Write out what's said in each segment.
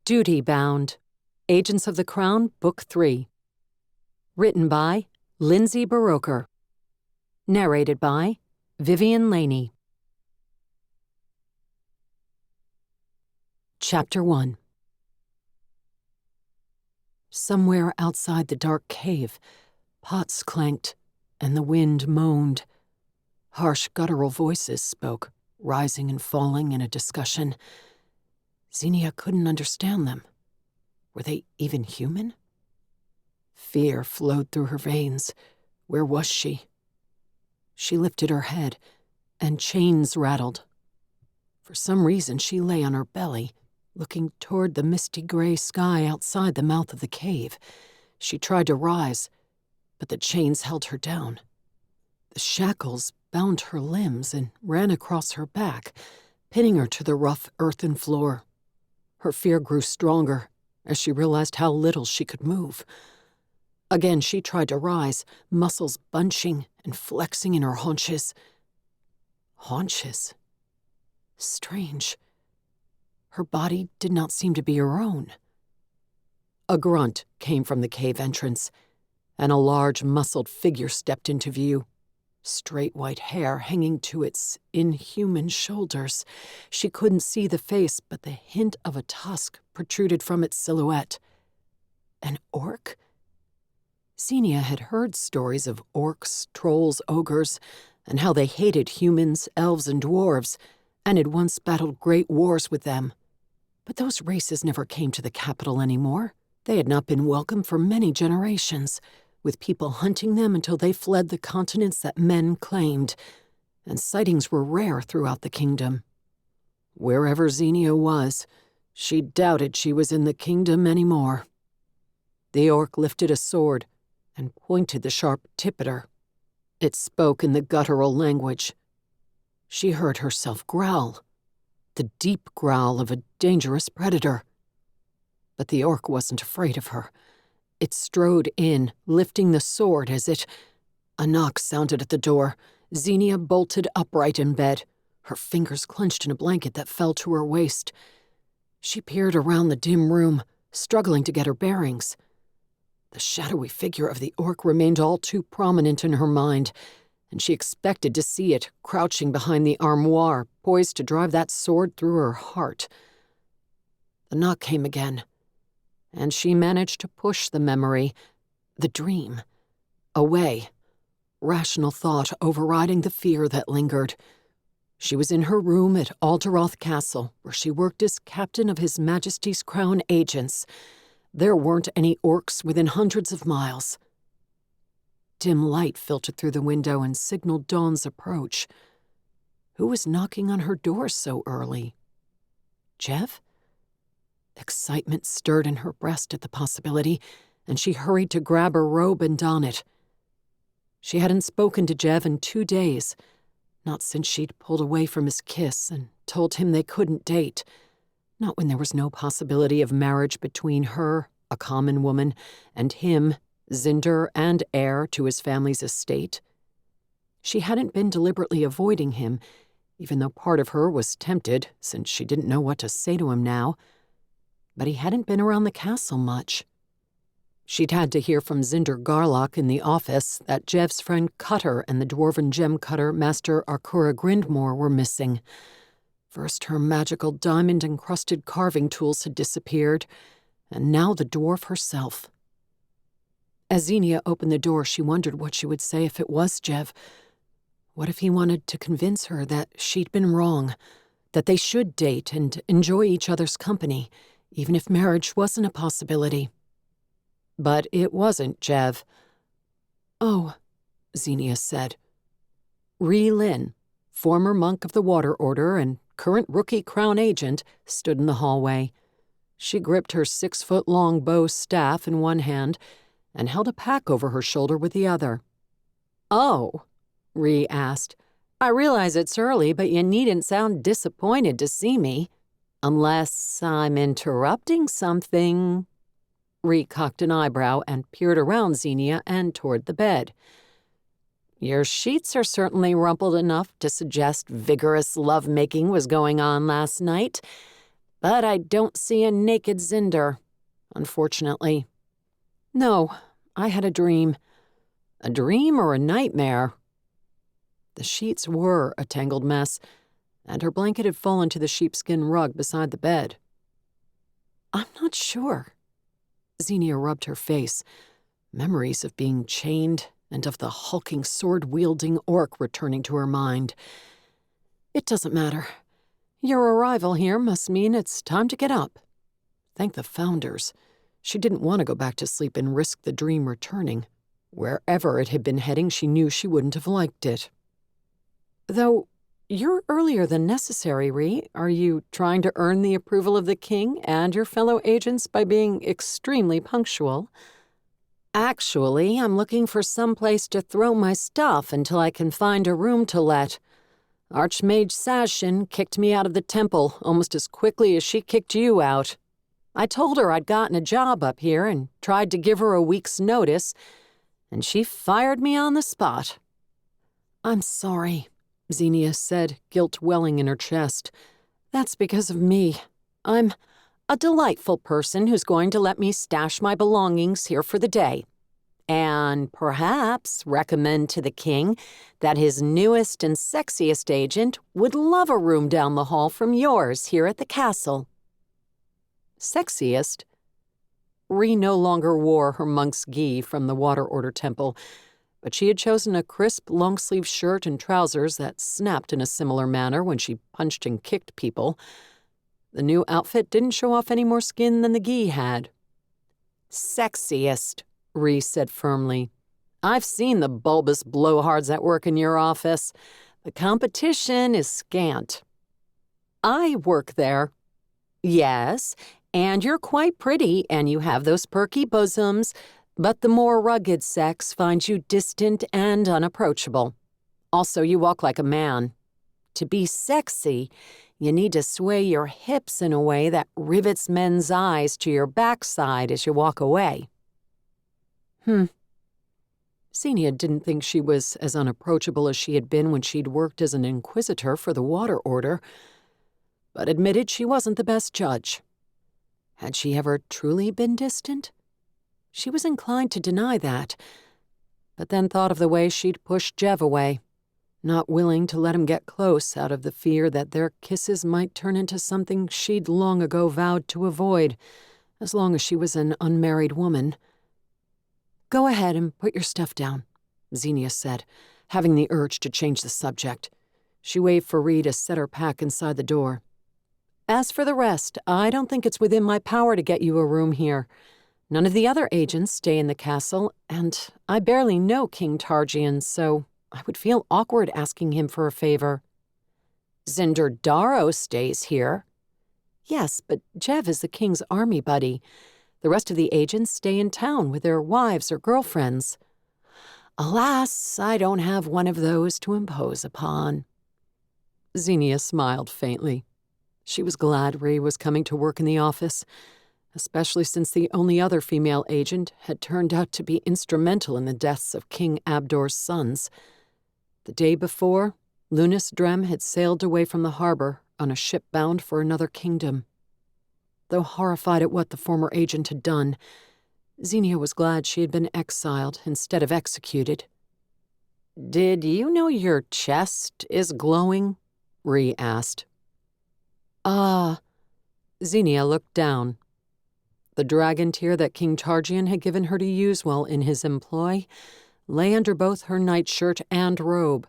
Duty Bound, Agents of the Crown, Book 3. Written by Lindsay Buroker. Narrated by Vivienne Leheny. Chapter 1. Somewhere outside the dark cave, pots clanked and the wind moaned. Harsh guttural voices spoke, rising and falling in a discussion. Zenia couldn't understand them. Were they even human? Fear flowed through her veins. Where was she? She lifted her head, and chains rattled. For some reason, she lay on her belly, looking toward the misty gray sky outside the mouth of the cave. She tried to rise, but the chains held her down. The shackles bound her limbs and ran across her back, pinning her to the rough earthen floor. Her fear grew stronger as she realized how little she could move. Again, she tried to rise, muscles bunching and flexing in her haunches. Haunches? Strange. Her body did not seem to be her own. A grunt came from the cave entrance, and a large, muscled figure stepped into view. Straight white hair hanging to its inhuman shoulders. She couldn't see the face, but the hint of a tusk protruded from its silhouette. An orc? Zenia had heard stories of orcs, trolls, ogres, and how they hated humans, elves, and dwarves, and had once battled great wars with them. But those races never came to the capital anymore. They had not been welcome for many generations, with people hunting them until they fled the continents that men claimed, and sightings were rare throughout the kingdom. Wherever Zenia was, she doubted she was in the kingdom anymore. The orc lifted a sword and pointed the sharp tip at her. It spoke in the guttural language. She heard herself growl, the deep growl of a dangerous predator. But the orc wasn't afraid of her. It strode in, lifting the sword as it... A knock sounded at the door. Zenia bolted upright in bed, her fingers clenched in a blanket that fell to her waist. She peered around the dim room, struggling to get her bearings. The shadowy figure of the orc remained all too prominent in her mind, and she expected to see it crouching behind the armoire, poised to drive that sword through her heart. The knock came again, and she managed to push the memory, the dream, away, rational thought overriding the fear that lingered. She was in her room at Alderoth Castle, where she worked as captain of His Majesty's Crown agents. There weren't any orcs within hundreds of miles. Dim light filtered through the window and signaled dawn's approach. Who was knocking on her door so early? Jev? Excitement stirred in her breast at the possibility, and she hurried to grab her robe and don it. She hadn't spoken to Jev in 2 days, not since she'd pulled away from his kiss and told him they couldn't date, not when there was no possibility of marriage between her, a common woman, and him, Zinder and heir to his family's estate. She hadn't been deliberately avoiding him, even though part of her was tempted, since she didn't know what to say to him now. But he hadn't been around the castle much. She'd had to hear from Zinder Garlock in the office that Jev's friend Cutter and the dwarven gem cutter Master Arkura Grindmore were missing. First, her magical diamond-encrusted carving tools had disappeared, and now the dwarf herself. As Zenia opened the door, she wondered what she would say if it was Jev. What if he wanted to convince her that she'd been wrong, that they should date and enjoy each other's company, even if marriage wasn't a possibility? But it wasn't Jev. "Oh," Zenia said. Rhi Lin, former monk of the Water Order and current rookie crown agent, stood in the hallway. She gripped her 6-foot-long bow staff in one hand and held a pack over her shoulder with the other. "Oh," Rhi asked. "I realize it's early, but you needn't sound disappointed to see me. Unless I'm interrupting something." Rhi cocked an eyebrow and peered around Zenia and toward the bed. "Your sheets are certainly rumpled enough to suggest vigorous love-making was going on last night. But I don't see a naked Zinder, unfortunately. No, I had a dream. A dream or a nightmare? The sheets were a tangled mess, and her blanket had fallen to the sheepskin rug beside the bed. I'm not sure. Zenia rubbed her face. Memories of being chained and of the hulking sword-wielding orc returning to her mind. It doesn't matter. Your arrival here must mean it's time to get up. Thank the Founders. She didn't want to go back to sleep and risk the dream returning. Wherever it had been heading, she knew she wouldn't have liked it. Though, you're earlier than necessary, Ree. Are you trying to earn the approval of the king and your fellow agents by being extremely punctual? Actually, I'm looking for some place to throw my stuff until I can find a room to let. Archmage Sashin kicked me out of the temple almost as quickly as she kicked you out. I told her I'd gotten a job up here and tried to give her a week's notice, and she fired me on the spot. I'm sorry, Zenia said, guilt welling in her chest. That's because of me. I'm a delightful person who's going to let me stash my belongings here for the day, and perhaps recommend to the king that his newest and sexiest agent would love a room down the hall from yours here at the castle. Sexiest? Ree no longer wore her monk's gi from the Water Order Temple, but she had chosen a crisp, long-sleeve shirt and trousers that snapped in a similar manner when she punched and kicked people. The new outfit didn't show off any more skin than the gi had. Sexiest, Ree said firmly. I've seen the bulbous blowhards at work in your office. The competition is scant. I work there. Yes, and you're quite pretty, and you have those perky bosoms, but the more rugged sex finds you distant and unapproachable. Also, you walk like a man. To be sexy, you need to sway your hips in a way that rivets men's eyes to your backside as you walk away. Zenia didn't think she was as unapproachable as she had been when she'd worked as an inquisitor for the Water Order, but admitted she wasn't the best judge. Had she ever truly been distant? She was inclined to deny that, but then thought of the way she'd pushed Jev away, not willing to let him get close out of the fear that their kisses might turn into something she'd long ago vowed to avoid, as long as she was an unmarried woman. Go ahead and put your stuff down, Zenia said, having the urge to change the subject. She waved for Ree to set her pack inside the door. As for the rest, I don't think it's within my power to get you a room here. None of the other agents stay in the castle, and I barely know King Targian, so I would feel awkward asking him for a favor. Zinder Dharrow stays here. Yes, but Jev is the king's army buddy. The rest of the agents stay in town with their wives or girlfriends. Alas, I don't have one of those to impose upon. Zenia smiled faintly. She was glad Ree was coming to work in the office, especially since the only other female agent had turned out to be instrumental in the deaths of King Abdor's sons. The day before, Lunas Drem had sailed away from the harbor on a ship bound for another kingdom. Though horrified at what the former agent had done, Zenia was glad she had been exiled instead of executed. Did you know your chest is glowing? Ree asked. Zenia looked down. The dragon tear that King Targian had given her to use while in his employ lay under both her nightshirt and robe,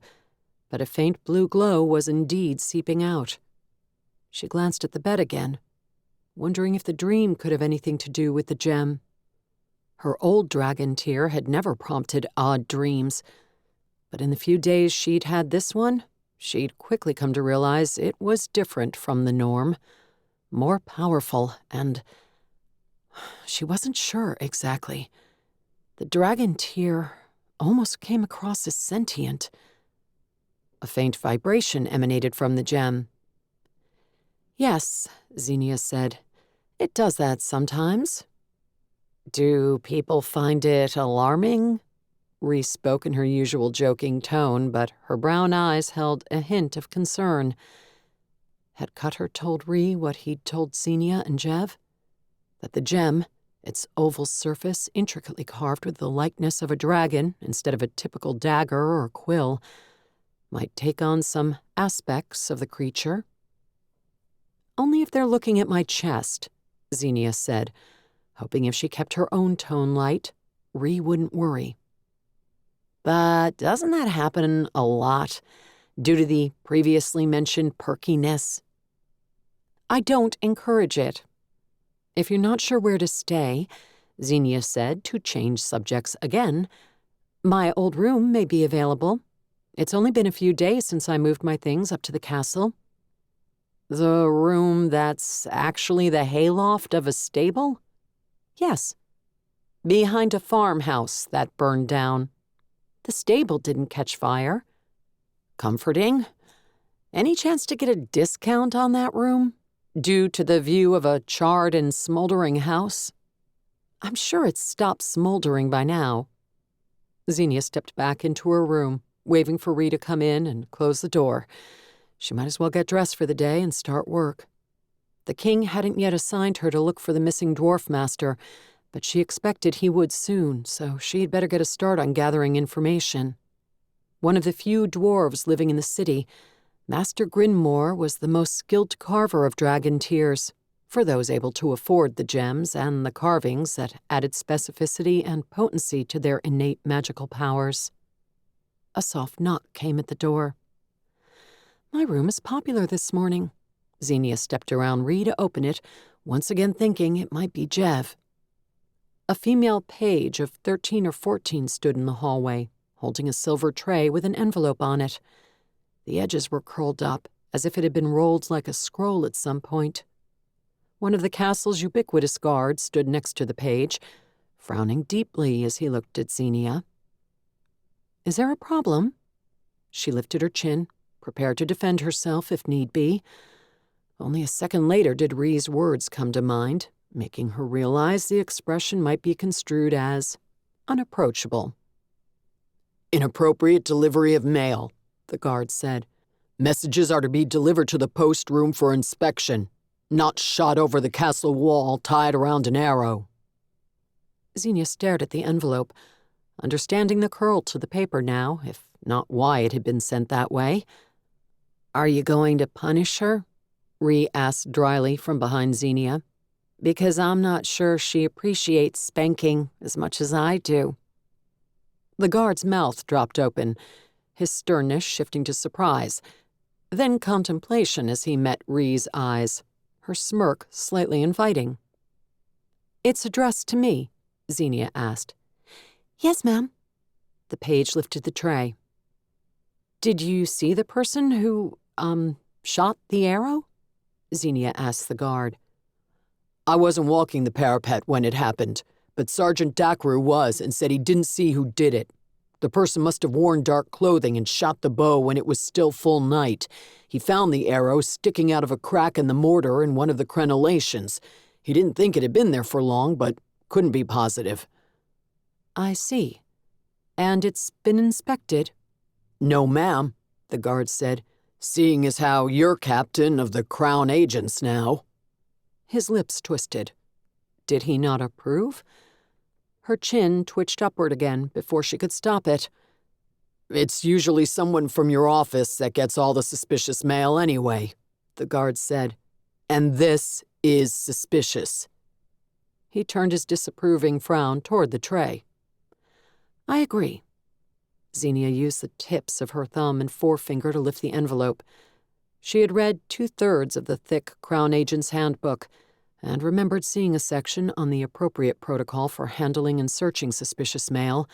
but a faint blue glow was indeed seeping out. She glanced at the bed again, wondering if the dream could have anything to do with the gem. Her old dragon tear had never prompted odd dreams, but in the few days she'd had this one, she'd quickly come to realize it was different from the norm, more powerful, and she wasn't sure exactly. The dragon tear almost came across as sentient. A faint vibration emanated from the gem. Yes, Zenia said, it does that sometimes. Do people find it alarming? Ree spoke in her usual joking tone, but her brown eyes held a hint of concern. Had Cutter told Ree what he'd told Zenia and Jev? That the gem, its oval surface intricately carved with the likeness of a dragon instead of a typical dagger or quill, might take on some aspects of the creature? Only if they're looking at my chest, Zenia said, hoping if she kept her own tone light, Ree wouldn't worry. But doesn't that happen a lot, due to the previously mentioned perkiness? I don't encourage it. If you're not sure where to stay, Zenia said to change subjects again, my old room may be available. It's only been a few days since I moved my things up to the castle. The room that's actually the hayloft of a stable? Yes. Behind a farmhouse that burned down. The stable didn't catch fire. Comforting. Any chance to get a discount on that room, due to the view of a charred and smoldering house? I'm sure it's stopped smoldering by now. Zenia stepped back into her room, waving for Ree to come in and close the door. She might as well get dressed for the day and start work. The king hadn't yet assigned her to look for the missing dwarf master, but she expected he would soon, so she'd better get a start on gathering information. One of the few dwarves living in the city, Master Grinmore was the most skilled carver of dragon tears, for those able to afford the gems and the carvings that added specificity and potency to their innate magical powers. A soft knock came at the door. My room is popular this morning. Zenia stepped around Ree to open it, once again thinking it might be Jev. A female page of 13 or 14 stood in the hallway, holding a silver tray with an envelope on it. The edges were curled up, as if it had been rolled like a scroll at some point. One of the castle's ubiquitous guards stood next to the page, frowning deeply as he looked at Zenia. Is there a problem? She lifted her chin, prepared to defend herself if need be. Only a second later did Ree's words come to mind, making her realize the expression might be construed as unapproachable. Inappropriate delivery of mail, the guard said. Messages are to be delivered to the post room for inspection, not shot over the castle wall tied around an arrow. Zenia stared at the envelope, understanding the curl to the paper now, if not why it had been sent that way. Are you going to punish her? Ree asked dryly from behind Zenia. Because I'm not sure she appreciates spanking as much as I do. The guard's mouth dropped open, his sternness shifting to surprise, then contemplation as he met Ree's eyes, her smirk slightly inviting. It's addressed to me, Zenia asked. Yes, ma'am. The page lifted the tray. Did you see the person who, shot the arrow? Zenia asked the guard. I wasn't walking the parapet when it happened, but Sergeant Dacru was and said he didn't see who did it. The person must have worn dark clothing and shot the bow when it was still full night. He found the arrow sticking out of a crack in the mortar in one of the crenellations. He didn't think it had been there for long, but couldn't be positive. I see. And it's been inspected? No, ma'am, the guard said, seeing as how you're captain of the Crown Agents now. His lips twisted. Did he not approve? Her chin twitched upward again before she could stop it. It's usually someone from your office that gets all the suspicious mail anyway, the guard said. And this is suspicious. He turned his disapproving frown toward the tray. I agree. Zenia used the tips of her thumb and forefinger to lift the envelope. She had read 2/3 of the thick Crown Agent's Handbook and remembered seeing a section on the appropriate protocol for handling and searching suspicious mail,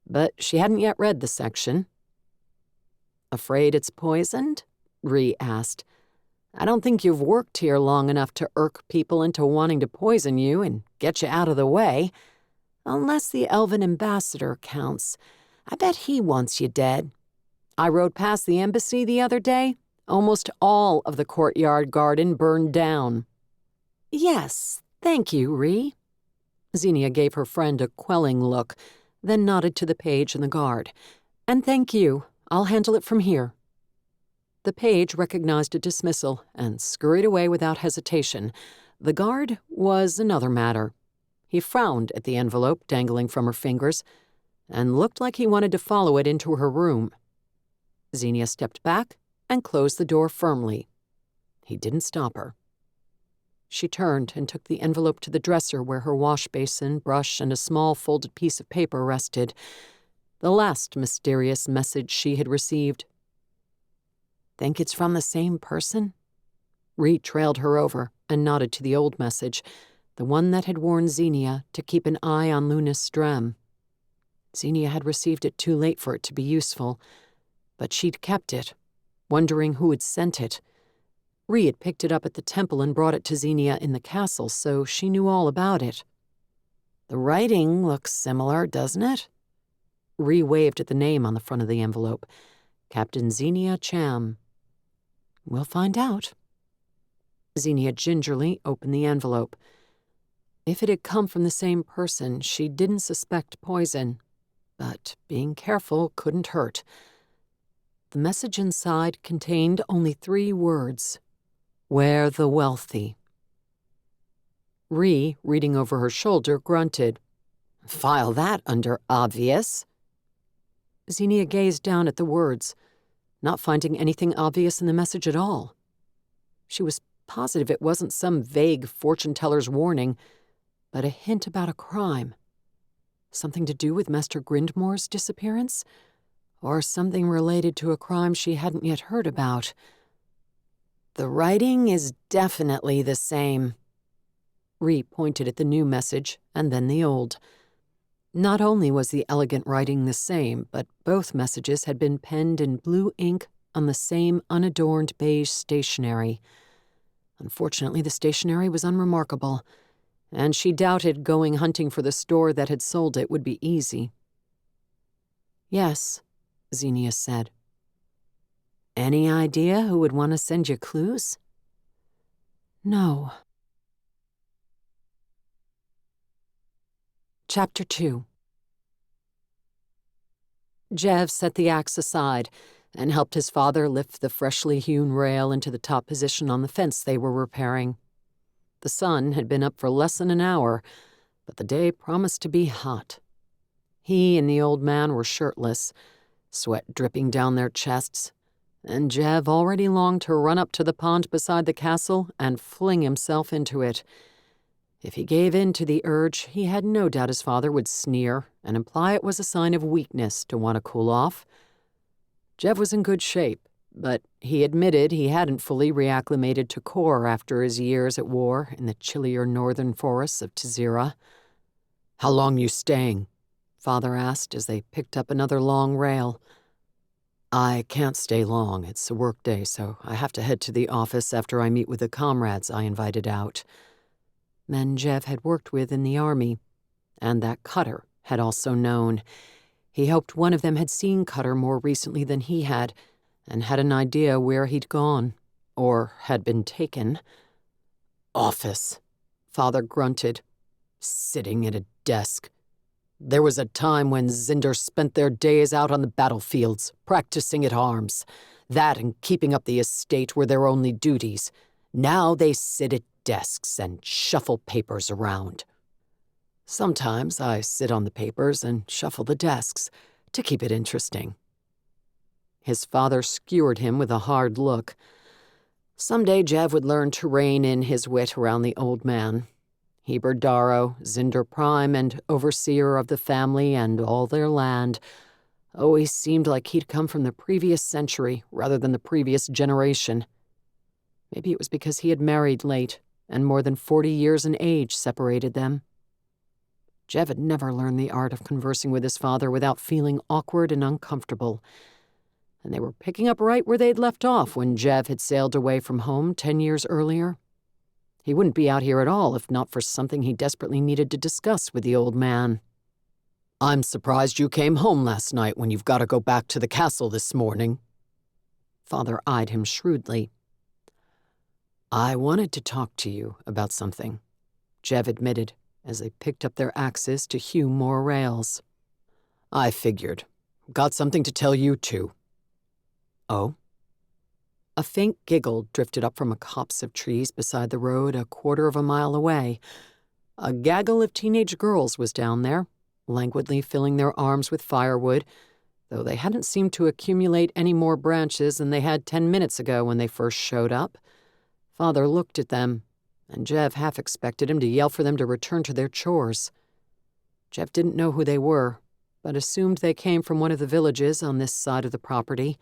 but she hadn't yet read the section. Afraid it's poisoned? Ree asked. I don't think you've worked here long enough to irk people into wanting to poison you and get you out of the way. Unless the elven ambassador counts. I bet he wants you dead. I rode past the embassy the other day. Almost all of the courtyard garden burned down. Yes, thank you, Ree. Zenia gave her friend a quelling look, then nodded to the page and the guard. And thank you. I'll handle it from here. The page recognized a dismissal and scurried away without hesitation. The guard was another matter. He frowned at the envelope dangling from her fingers and looked like he wanted to follow it into her room. Zenia stepped back and closed the door firmly. He didn't stop her. She turned and took the envelope to the dresser where her wash basin, brush, and a small folded piece of paper rested. The last mysterious message she had received. "Think it's from the same person?" Reed trailed her over and nodded to the old message, the one that had warned Zenia to keep an eye on Luna's Strem. Zenia had received it too late for it to be useful, but she'd kept it, wondering who had sent it. Ree had picked it up at the temple and brought it to Zenia in the castle, so she knew all about it. "The writing looks similar, doesn't it?" Ree waved at the name on the front of the envelope. Captain Zenia Cham. "We'll find out." Zenia gingerly opened the envelope. If it had come from the same person, she didn't suspect poison, but being careful couldn't hurt. The message inside contained only 3 words. "Where the wealthy." Ree, reading over her shoulder, grunted. "File that under obvious." Zenia gazed down at the words, not finding anything obvious in the message at all. She was positive it wasn't some vague fortune-teller's warning, but a hint about a crime. Something to do with Master Grindmore's disappearance? Or something related to a crime she hadn't yet heard about. "The writing is definitely the same." Ree pointed at the new message and then the old. Not only was the elegant writing the same, but both messages had been penned in blue ink on the same unadorned beige stationery. Unfortunately, the stationery was unremarkable, and she doubted going hunting for the store that had sold it would be easy. "Yes," Zenia said. "Any idea who would want to send you clues?" "No." Chapter 2. Jev set the axe aside and helped his father lift the freshly hewn rail into the top position on the fence they were repairing. The sun had been up for less than an hour, but the day promised to be hot. He and the old man were shirtless, sweat dripping down their chests, and Jev already longed to run up to the pond beside the castle and fling himself into it. If he gave in to the urge, he had no doubt his father would sneer and imply it was a sign of weakness to want to cool off. Jev was in good shape, but he admitted he hadn't fully reacclimated to Kor after his years at war in the chillier northern forests of Tazira. "How long you staying?" Father asked as they picked up another long rail. "I can't stay long. It's a work day, so I have to head to the office after I meet with the comrades I invited out." Men Jev had worked with in the army, and that Cutter had also known. He hoped one of them had seen Cutter more recently than he had, and had an idea where he'd gone, or had been taken. "Office," Father grunted, "sitting at a desk. There was a time when Zinder spent their days out on the battlefields, practicing at arms. That and keeping up the estate were their only duties. Now they sit at desks and shuffle papers around. Sometimes I sit on the papers and shuffle the desks to keep it interesting." His father skewered him with a hard look. Someday Jev would learn to rein in his wit around the old man. Heber Dharrow, Zinder Prime, and overseer of the family and all their land, always seemed like he'd come from the previous century rather than the previous generation. Maybe it was because he had married late, and more than 40 years in age separated them. Jev had never learned the art of conversing with his father without feeling awkward and uncomfortable, and they were picking up right where they'd left off when Jev had sailed away from home 10 years earlier. He wouldn't be out here at all if not for something he desperately needed to discuss with the old man. "I'm surprised you came home last night when you've got to go back to the castle this morning." Father eyed him shrewdly. "I wanted to talk to you about something," Jev admitted as they picked up their axes to hew more rails. "I figured. Got something to tell you, too." "Oh?" A faint giggle drifted up from a copse of trees beside the road a quarter of a mile away. A gaggle of teenage girls was down there, languidly filling their arms with firewood, though they hadn't seemed to accumulate any more branches than they had 10 minutes ago when they first showed up. Father looked at them, and Jev half expected him to yell for them to return to their chores. Jev didn't know who they were, but assumed they came from one of the villages on this side of the property.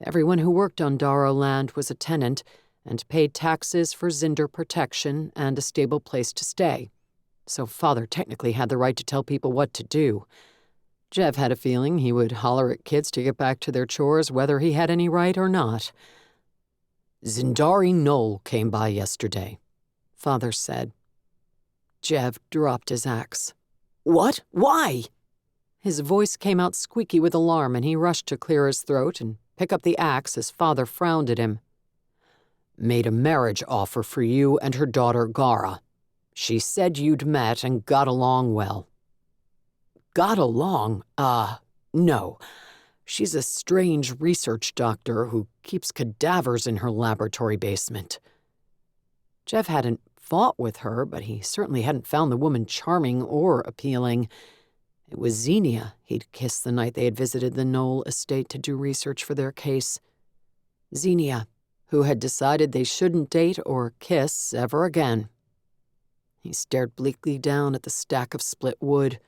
Everyone who worked on Dharrow land was a tenant and paid taxes for Zinder protection and a stable place to stay, so Father technically had the right to tell people what to do. Jev had a feeling he would holler at kids to get back to their chores whether he had any right or not. "Zindari Knoll came by yesterday," Father said. Jev dropped his axe. "What? Why?" His voice came out squeaky with alarm, and he rushed to clear his throat and pick up the axe as Father frowned at him. "Made a marriage offer for you and her daughter Gara. She said you'd met and got along well." "Got along? No. She's a strange research doctor who keeps cadavers in her laboratory basement." Jev hadn't fought with her, but he certainly hadn't found the woman charming or appealing. It was Zenia he'd kissed the night they had visited the Knoll estate to do research for their case. Zenia, who had decided they shouldn't date or kiss ever again. He stared bleakly down at the stack of split wood.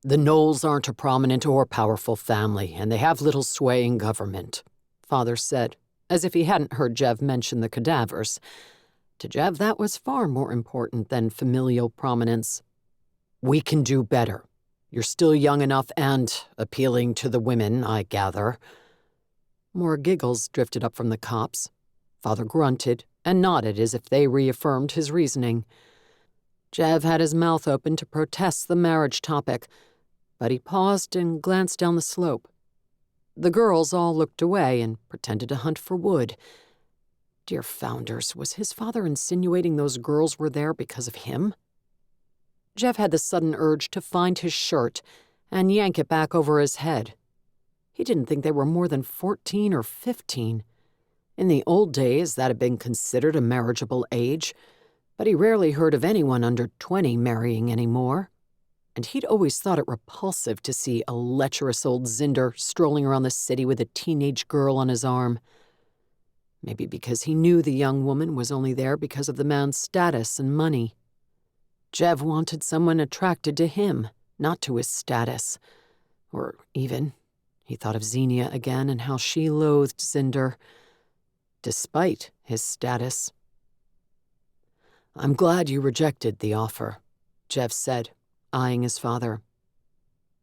"The Knolls aren't a prominent or powerful family, and they have little sway in government," Father said, as if he hadn't heard Jev mention the cadavers. To Jev, that was far more important than familial prominence. "We can do better. You're still young enough and appealing to the women, I gather." More giggles drifted up from the copse. Father grunted and nodded as if they reaffirmed his reasoning. Jev had his mouth open to protest the marriage topic, but he paused and glanced down the slope. The girls all looked away and pretended to hunt for wood. Dear founders, was his father insinuating those girls were there because of him? Jev had the sudden urge to find his shirt and yank it back over his head. He didn't think they were more than 14 or 15. In the old days, that had been considered a marriageable age, but he rarely heard of anyone under 20 marrying anymore. And he'd always thought it repulsive to see a lecherous old Zinder strolling around the city with a teenage girl on his arm. Maybe because he knew the young woman was only there because of the man's status and money. Jev wanted someone attracted to him, not to his status. Or even, he thought of Zenia again and how she loathed Zinder, despite his status. "I'm glad you rejected the offer," Jev said, eyeing his father.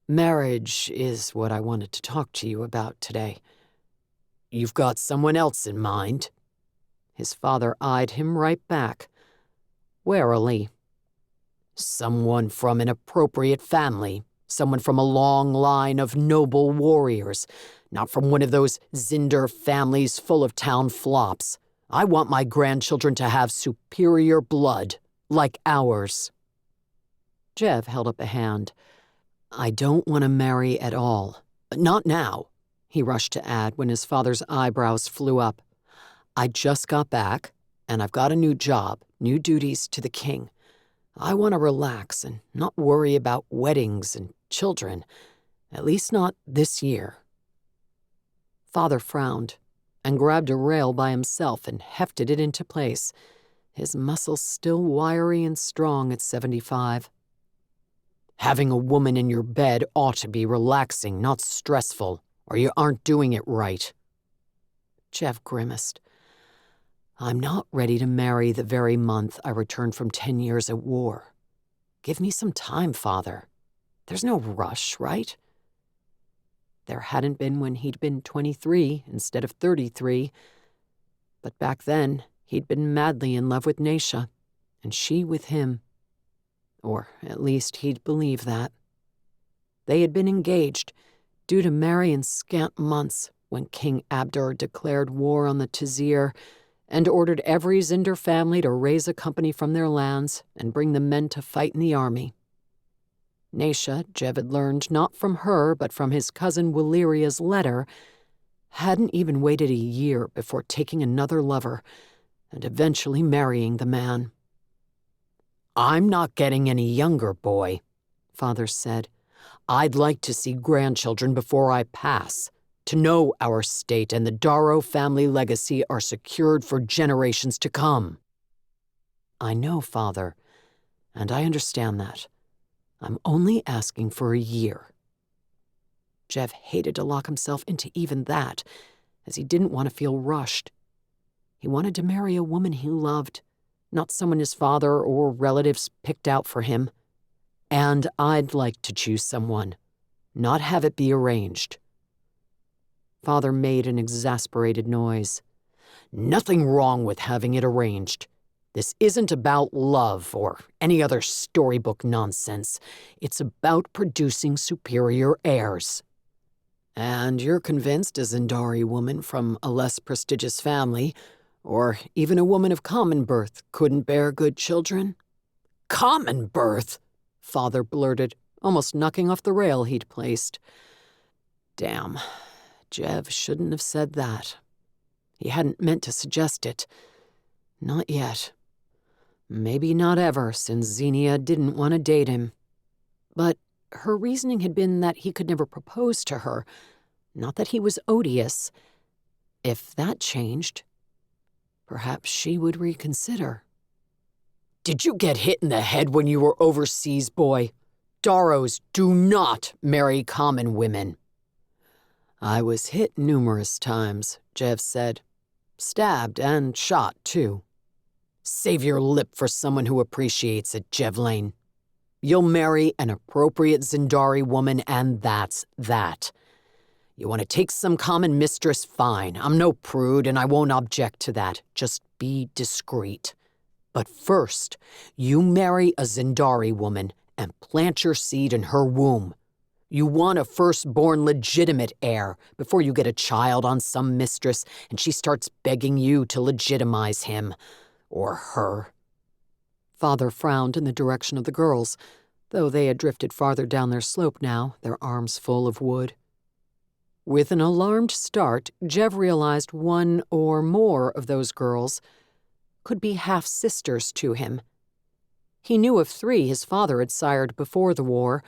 "Marriage is what I wanted to talk to you about today." "You've got someone else in mind?" His father eyed him right back, warily. "Someone from an appropriate family, someone from a long line of noble warriors, not from one of those Zinder families full of town flops. I want my grandchildren to have superior blood, like ours." Jev held up a hand. "I don't want to marry at all. Not now," he rushed to add when his father's eyebrows flew up. "I just got back, and I've got a new job, new duties to the king. I want to relax and not worry about weddings and children, at least not this year." Father frowned and grabbed a rail by himself and hefted it into place, his muscles still wiry and strong at 75. "Having a woman in your bed ought to be relaxing, not stressful, or you aren't doing it right." Jev grimaced. "I'm not ready to marry the very month I returned from 10 years at war. Give me some time, Father. There's no rush, right?" There hadn't been when he'd been 23 instead of 33, but back then he'd been madly in love with Naisha, and she with him. Or at least he'd believe that. They had been engaged, due to marry in scant months, when King Abdur declared war on the Tazir and ordered every Zinder family to raise a company from their lands and bring the men to fight in the army. Naisha, Jev had learned not from her but from his cousin Waleria's letter, hadn't even waited a year before taking another lover and eventually marrying the man. "I'm not getting any younger, boy," Father said. "I'd like to see grandchildren before I pass, to know our state and the Dharrow family legacy are secured for generations to come." "I know, Father, and I understand that. I'm only asking for a year." Jev hated to lock himself into even that, as he didn't want to feel rushed. He wanted to marry a woman he loved, not someone his father or relatives picked out for him. "And I'd like to choose someone, not have it be arranged." Father made an exasperated noise. "Nothing wrong with having it arranged. This isn't about love or any other storybook nonsense. It's about producing superior heirs." "And you're convinced a Zendari woman from a less prestigious family, or even a woman of common birth, couldn't bear good children?" "Common birth?" Father blurted, almost knocking off the rail he'd placed. Damn, Jev shouldn't have said that. He hadn't meant to suggest it. Not yet. Maybe not ever, since Zenia didn't want to date him. But her reasoning had been that he could never propose to her, not that he was odious. If that changed, perhaps she would reconsider. "Did you get hit in the head when you were overseas, boy? Dharrows do not marry common women." "I was hit numerous times," Jev said. "Stabbed and shot, too." "Save your lip for someone who appreciates it, Jevlane. You'll marry an appropriate Zendari woman, and that's that. You want to take some common mistress, fine. I'm no prude, and I won't object to that. Just be discreet. But first, you marry a Zendari woman and plant your seed in her womb. You want a firstborn legitimate heir before you get a child on some mistress and she starts begging you to legitimize him. Or her." Father frowned in the direction of the girls, though they had drifted farther down their slope now, their arms full of wood. With an alarmed start, Jev realized one or more of those girls could be half-sisters to him. He knew of 3 his father had sired before the war,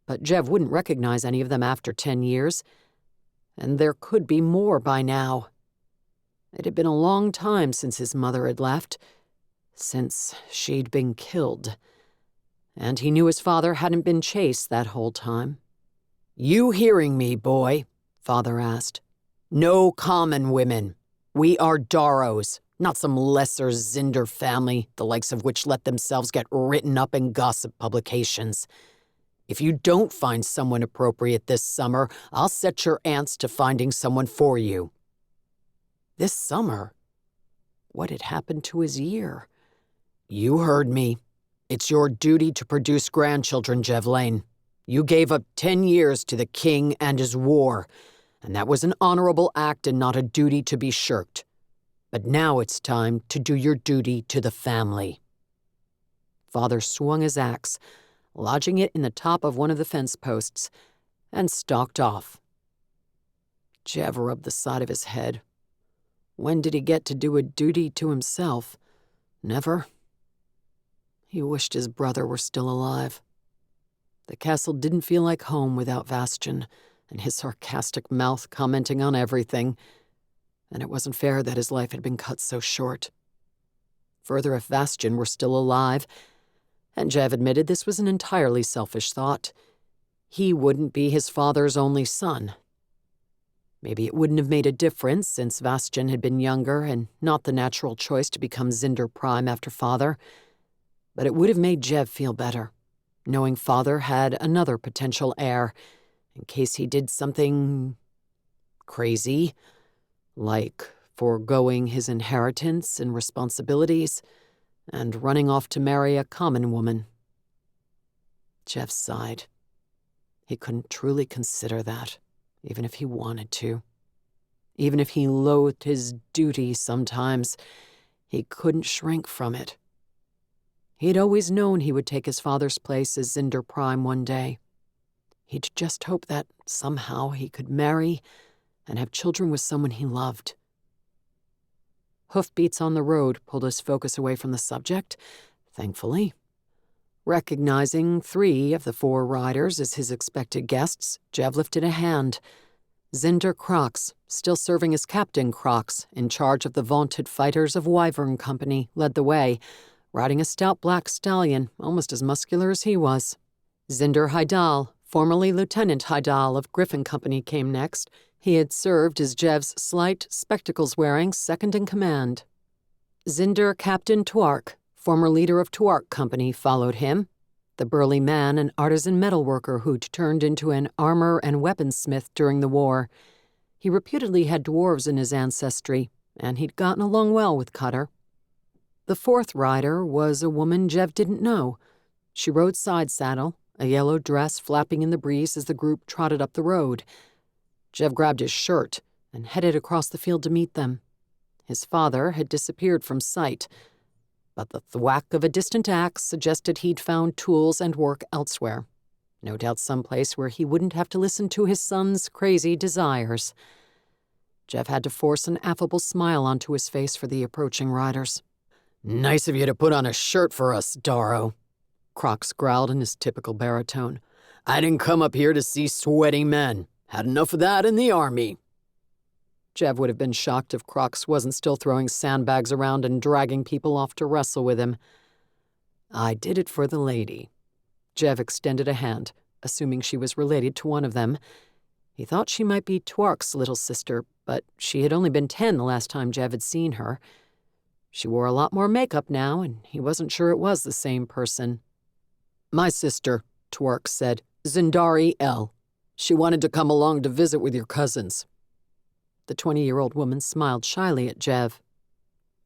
but Jev wouldn't recognize any of them after 10 years, and there could be more by now. It had been a long time since his mother had left, since she'd been killed, and he knew his father hadn't been chased that whole time. "You hearing me, boy?" Father asked. "No common women. We are Dharrows, not some lesser Zinder family, the likes of which let themselves get written up in gossip publications. If you don't find someone appropriate this summer, I'll set your aunts to finding someone for you." This summer? What had happened to his year? "You heard me. It's your duty to produce grandchildren, Jevlane. You gave up 10 years to the king and his war, and that was an honorable act and not a duty to be shirked. But now it's time to do your duty to the family." Father swung his axe, lodging it in the top of one of the fence posts, and stalked off. Jev rubbed the side of his head. When did he get to do a duty to himself? Never. He wished his brother were still alive. The castle didn't feel like home without Vastion, and his sarcastic mouth commenting on everything, and it wasn't fair that his life had been cut so short. Further, if Vastion were still alive, and Jev admitted this was an entirely selfish thought, he wouldn't be his father's only son. Maybe it wouldn't have made a difference since Vastion had been younger and not the natural choice to become Zinder Prime after Father, but it would have made Jev feel better, knowing Father had another potential heir, in case he did something crazy, like foregoing his inheritance and responsibilities and running off to marry a common woman. Jev sighed. He couldn't truly consider that, even if he wanted to. Even if he loathed his duty sometimes, he couldn't shrink from it. He'd always known he would take his father's place as Zinder Prime one day. He'd just hoped that somehow he could marry and have children with someone he loved. Hoofbeats on the road pulled his focus away from the subject, thankfully. Recognizing 3 of the 4 riders as his expected guests, Jev lifted a hand. Zinder Crocs, still serving as Captain Crocs, in charge of the vaunted fighters of Wyvern Company, led the way, riding a stout black stallion, almost as muscular as he was. Zinder Haidal, formerly Lieutenant Haidal of Griffin Company, came next. He had served as Jev's slight, spectacles-wearing second-in-command. Zinder Captain Tuark, former leader of Tuark Company, followed him. The burly man, an artisan metalworker who'd turned into an armor and weaponsmith during the war. He reputedly had dwarves in his ancestry, and he'd gotten along well with Cutter. The 4th rider was a woman Jev didn't know. She rode side saddle, a yellow dress flapping in the breeze as the group trotted up the road. Jev grabbed his shirt and headed across the field to meet them. His father had disappeared from sight, but the thwack of a distant axe suggested he'd found tools and work elsewhere. No doubt someplace where he wouldn't have to listen to his son's crazy desires. Jev had to force an affable smile onto his face for the approaching riders. "Nice of you to put on a shirt for us, Dharrow," Crocs growled in his typical baritone. "I didn't come up here to see sweaty men. Had enough of that in the army." Jev would have been shocked if Crocs wasn't still throwing sandbags around and dragging people off to wrestle with him. "I did it for the lady." Jev extended a hand, assuming she was related to one of them. He thought she might be Tuark's little sister, but she had only been 10 the last time Jev had seen her. She wore a lot more makeup now, and he wasn't sure it was the same person. "My sister," Tuark said, "Zindari L. She wanted to come along to visit with your cousins." The 20-year-old woman smiled shyly at Jev.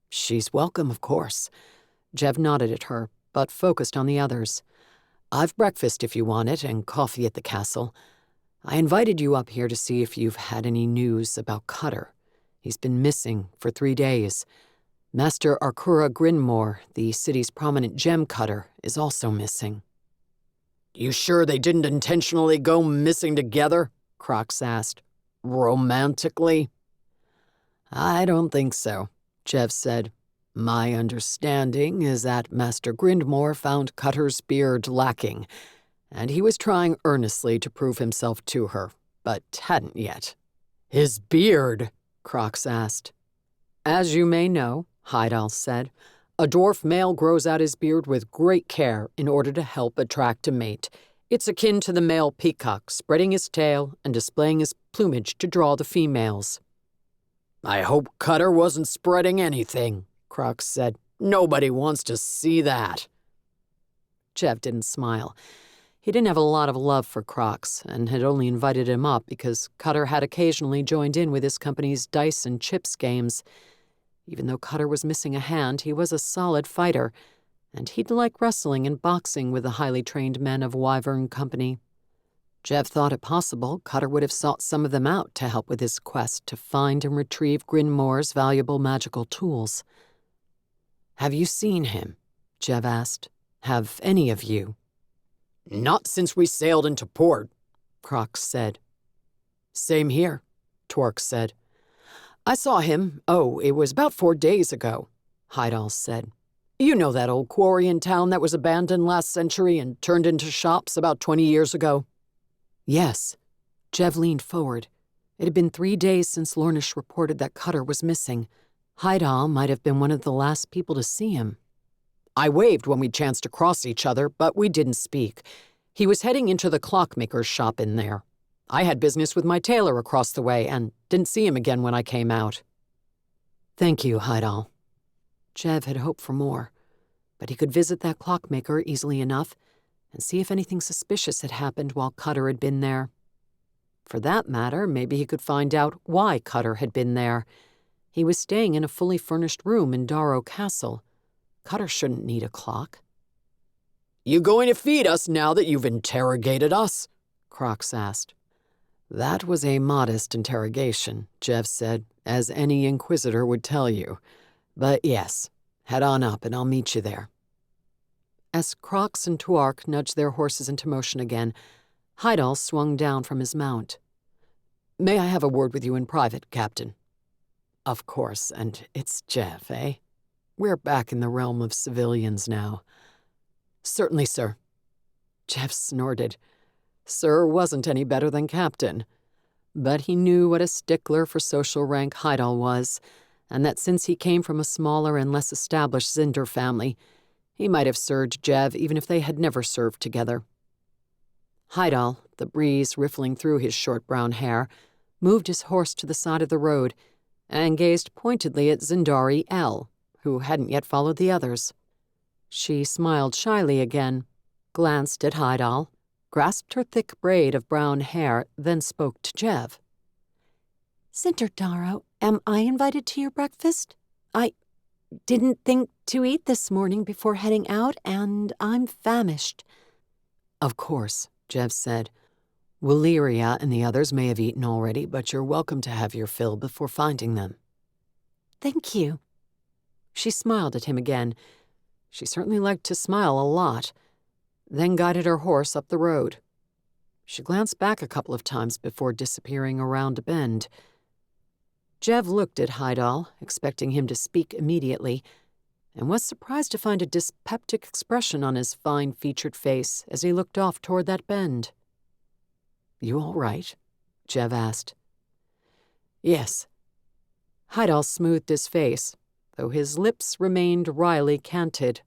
"She's welcome, of course." Jev nodded at her, but focused on the others. "I've breakfast if you want it, and coffee at the castle. I invited you up here to see if you've had any news about Cutter. He's been missing for 3 days. Master Arkura Grinmore, the city's prominent gem cutter, is also missing." "You sure they didn't intentionally go missing together?" Crocs asked. "Romantically?" "I don't think so," Jev said. "My understanding is that Master Grindmore found Cutter's beard lacking, and he was trying earnestly to prove himself to her, but hadn't yet." "His beard?" Crocs asked. "As you may know," Haidal said, "a dwarf male grows out his beard with great care in order to help attract a mate. It's akin to the male peacock, spreading his tail and displaying his plumage to draw the females." "I hope Cutter wasn't spreading anything," Crocs said. "Nobody wants to see that." Jev didn't smile. He didn't have a lot of love for Crocs, and had only invited him up because Cutter had occasionally joined in with his company's dice and chips games. Even though Cutter was missing a hand, he was a solid fighter, and he'd like wrestling and boxing with the highly trained men of Wyvern Company. Jev thought it possible Cutter would have sought some of them out to help with his quest to find and retrieve Grinmore's valuable magical tools. "Have you seen him?" Jev asked. "Have any of you?" "Not since we sailed into port," Crocs said. "Same here," Tuark said. "I saw him, it was about 4 days ago," Haidal said. "You know that old quarry in town that was abandoned last century and turned into shops about 20 years ago?" "Yes." Jev leaned forward. It had been 3 days since Lornish reported that Cutter was missing. Haidal might have been one of the last people to see him. "I waved when we chanced to cross each other, but we didn't speak. He was heading into the clockmaker's shop in there. I had business with my tailor across the way and didn't see him again when I came out." "Thank you, Haidal." Jev had hoped for more, but he could visit that clockmaker easily enough and see if anything suspicious had happened while Cutter had been there. For that matter, maybe he could find out why Cutter had been there. He was staying in a fully furnished room in Dharrow Castle. Cutter shouldn't need a clock. "You going to feed us now that you've interrogated us?" Crocs asked. "That was a modest interrogation," Jev said, "as any inquisitor would tell you. But yes, head on up and I'll meet you there." As Crocs and Tuark nudged their horses into motion again, Haidal swung down from his mount. May I have a word with you in private, Captain? Of course, and it's Jev, eh? We're back in the realm of civilians now. Certainly, sir. Jev snorted. Sir wasn't any better than Captain. But he knew what a stickler for social rank Heidal was, and that since he came from a smaller and less established Zinder family, he might have served Jev even if they had never served together. Heidal, the breeze riffling through his short brown hair, moved his horse to the side of the road and gazed pointedly at Zindari L, who hadn't yet followed the others. She smiled shyly again, glanced at Heidal, grasped her thick braid of brown hair, then spoke to Jev. Zinder Dharrow, am I invited to your breakfast? I didn't think to eat this morning before heading out, and I'm famished. Of course, Jev said. Williria and the others may have eaten already, but you're welcome to have your fill before finding them. Thank you. She smiled at him again. She certainly liked to smile a lot, then guided her horse up the road. She glanced back a couple of times before disappearing around a bend. Jev looked at Heidal, expecting him to speak immediately, and was surprised to find a dyspeptic expression on his fine-featured face as he looked off toward that bend. You all right? Jev asked. Yes. Heidal smoothed his face, though his lips remained wryly canted.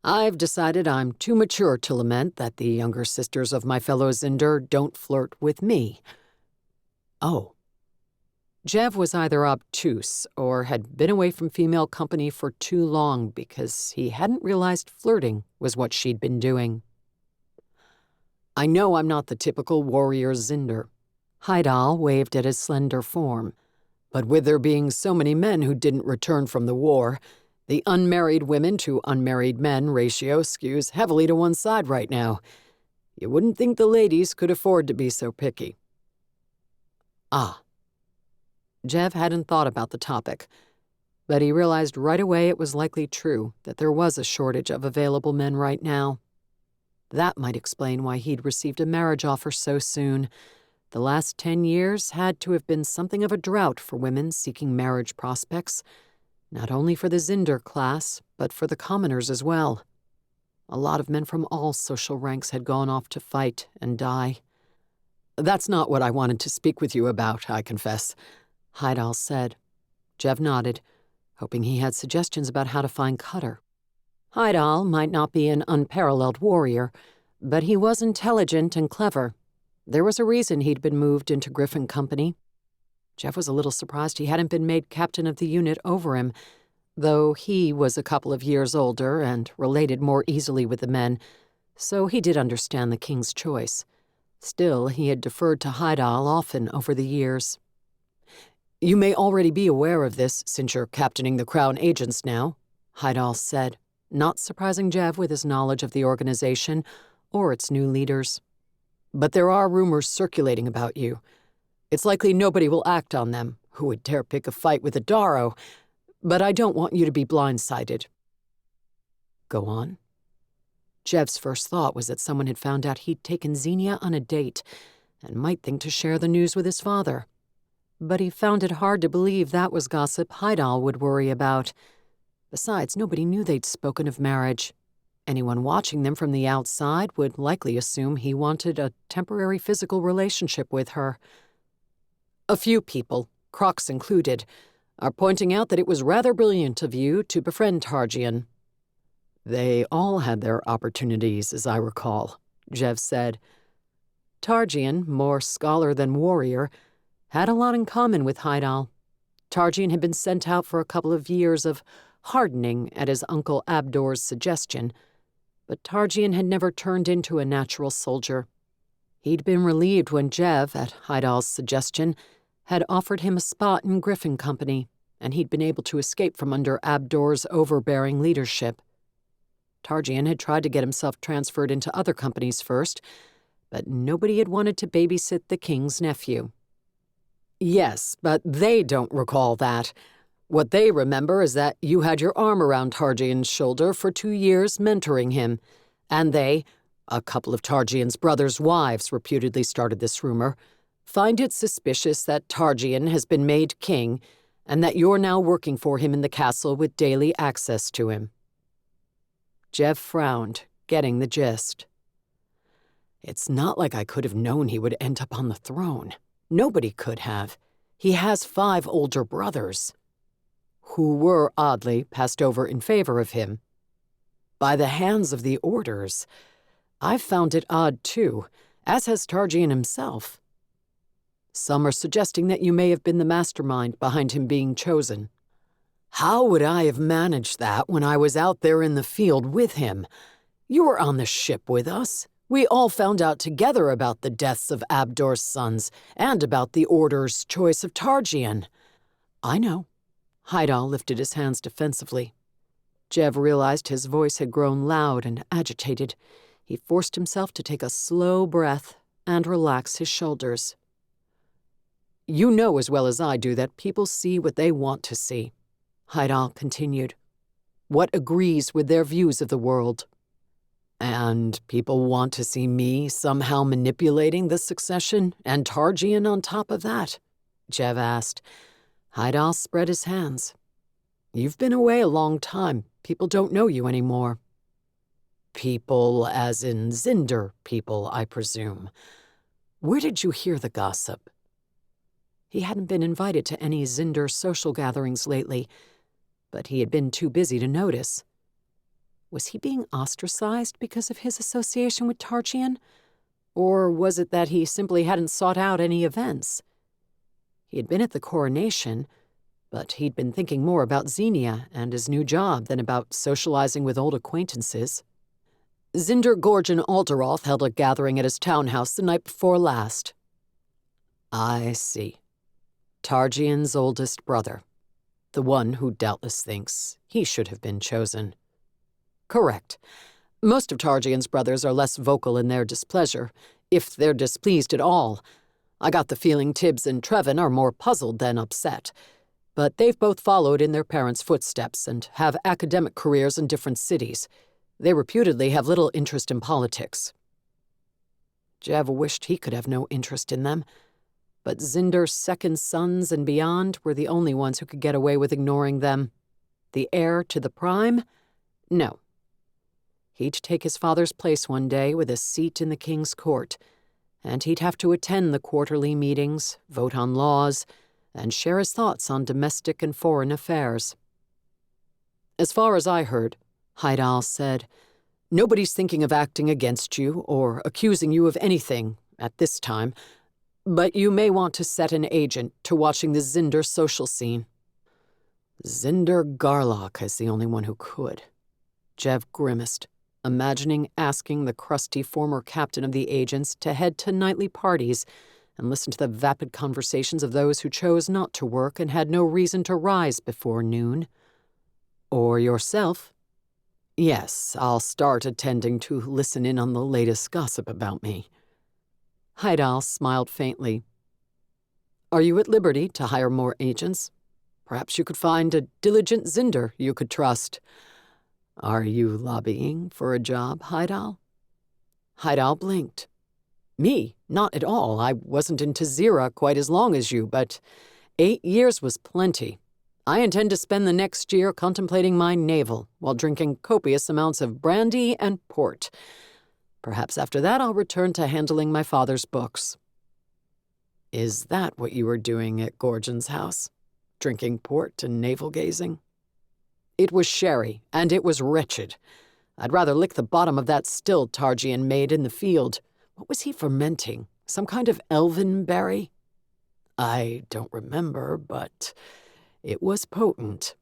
I've decided I'm too mature to lament that the younger sisters of my fellow Zinder don't flirt with me. Oh. Jev was either obtuse or had been away from female company for too long because he hadn't realized flirting was what she'd been doing. I know I'm not the typical warrior Zinder. Heidal waved at his slender form. But with there being so many men who didn't return from the war, the unmarried women to unmarried men ratio skews heavily to one side right now. You wouldn't think the ladies could afford to be so picky. Ah. Jev hadn't thought about the topic, but he realized right away it was likely true that there was a shortage of available men right now. That might explain why he'd received a marriage offer so soon. The last 10 years had to have been something of a drought for women seeking marriage prospects, not only for the Zinder class, but for the commoners as well. A lot of men from all social ranks had gone off to fight and die. That's not what I wanted to speak with you about, I confess, Heidal said. Jev nodded, hoping he had suggestions about how to find Cutter. Heidal might not be an unparalleled warrior, but he was intelligent and clever. There was a reason he'd been moved into Griffin Company. Jev was a little surprised he hadn't been made captain of the unit over him, though he was a couple of years older and related more easily with the men, so he did understand the king's choice. Still, he had deferred to Heidal often over the years. You may already be aware of this since you're captaining the Crown agents now, Heidal said, not surprising Jev with his knowledge of the organization or its new leaders. But there are rumors circulating about you. It's likely nobody will act on them, who would dare pick a fight with a Dharrow, but I don't want you to be blindsided. Go on. Jev's first thought was that someone had found out he'd taken Zenia on a date and might think to share the news with his father. But he found it hard to believe that was gossip Heidal would worry about. Besides, nobody knew they'd spoken of marriage. Anyone watching them from the outside would likely assume he wanted a temporary physical relationship with her. A few people, Crocs included, are pointing out that it was rather brilliant of you to befriend Targian. They all had their opportunities, as I recall, Jev said. Targian, more scholar than warrior, had a lot in common with Heidal. Targian had been sent out for a couple of years of hardening at his uncle Abdor's suggestion, but Targian had never turned into a natural soldier. He'd been relieved when Jev, at Heidal's suggestion, had offered him a spot in Griffin Company, and he'd been able to escape from under Abdor's overbearing leadership. Targian had tried to get himself transferred into other companies first, but nobody had wanted to babysit the king's nephew. Yes, but they don't recall that. What they remember is that you had your arm around Targian's shoulder for 2 years mentoring him, and they, a couple of Targian's brothers' wives reputedly started this rumor, Find it suspicious that Targian has been made king and that you're now working for him in the castle with daily access to him." Jev frowned, getting the gist. "It's not like I could have known he would end up on the throne. Nobody could have. He has 5 older brothers, who were, oddly, passed over in favor of him. By the hands of the orders. I've found it odd, too, as has Targian himself. Some are suggesting that you may have been the mastermind behind him being chosen. How would I have managed that when I was out there in the field with him? You were on the ship with us. We all found out together about the deaths of Abdor's sons and about the Order's choice of Targian." "I know." Heidal lifted his hands defensively. Jev realized his voice had grown loud and agitated. He forced himself to take a slow breath and relax his shoulders. "You know as well as I do that people see what they want to see," Heidal continued. "What agrees with their views of the world. And people want to see me somehow manipulating the succession, and Targian on top of that?" Jev asked. Heidal spread his hands. "You've been away a long time. People don't know you anymore." "People as in Zinder people, I presume. Where did you hear the gossip?" He hadn't been invited to any Zinder social gatherings lately, but he had been too busy to notice. Was he being ostracized because of his association with Targian? Or was it that he simply hadn't sought out any events? He had been at the coronation, but he'd been thinking more about Zenia and his new job than about socializing with old acquaintances. "Zinder Gorgon Alderoth held a gathering at his townhouse the night before last." "I see. Targian's oldest brother. The one who doubtless thinks he should have been chosen." "Correct. Most of Targian's brothers are less vocal in their displeasure, if they're displeased at all. I got the feeling Tibbs and Trevin are more puzzled than upset. But they've both followed in their parents' footsteps and have academic careers in different cities. They reputedly have little interest in politics." Jev wished he could have no interest in them, but Zinder's second sons and beyond were the only ones who could get away with ignoring them. The heir to the prime? No. He'd take his father's place one day with a seat in the king's court, and he'd have to attend the quarterly meetings, vote on laws, and share his thoughts on domestic and foreign affairs. "As far as I heard," Heidal said, "nobody's thinking of acting against you or accusing you of anything at this time, but you may want to set an agent to watching the Zinder social scene." "Zinder Garlock is the only one who could." Jev grimaced, imagining asking the crusty former captain of the agents to head to nightly parties and listen to the vapid conversations of those who chose not to work and had no reason to rise before noon. "Or yourself." "Yes, I'll start attending to listen in on the latest gossip about me." Heidal smiled faintly. "Are you at liberty to hire more agents? Perhaps you could find a diligent Zinder you could trust." "Are you lobbying for a job, Heidal?" Heidal blinked. "Me? Not at all. I wasn't in Tazira quite as long as you, but 8 years was plenty. I intend to spend the next year contemplating my navel while drinking copious amounts of brandy and port. Perhaps after that I'll return to handling my father's books." "Is that what you were doing at Gorgon's house? Drinking port and navel-gazing?" "It was sherry, and it was wretched. I'd rather lick the bottom of that still Targian made in the field. What was he fermenting? Some kind of elven berry?" "I don't remember, but it was potent."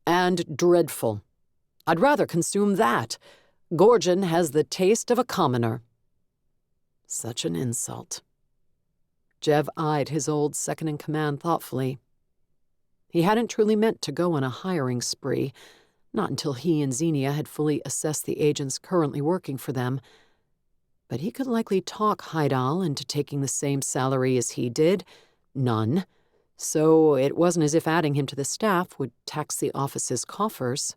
"And dreadful. I'd rather consume that. Gorgon has the taste of a commoner." Such an insult. Jev eyed his old second-in-command thoughtfully. He hadn't truly meant to go on a hiring spree, not until he and Zenia had fully assessed the agents currently working for them. But he could likely talk Heidal into taking the same salary as he did, none, so it wasn't as if adding him to the staff would tax the office's coffers.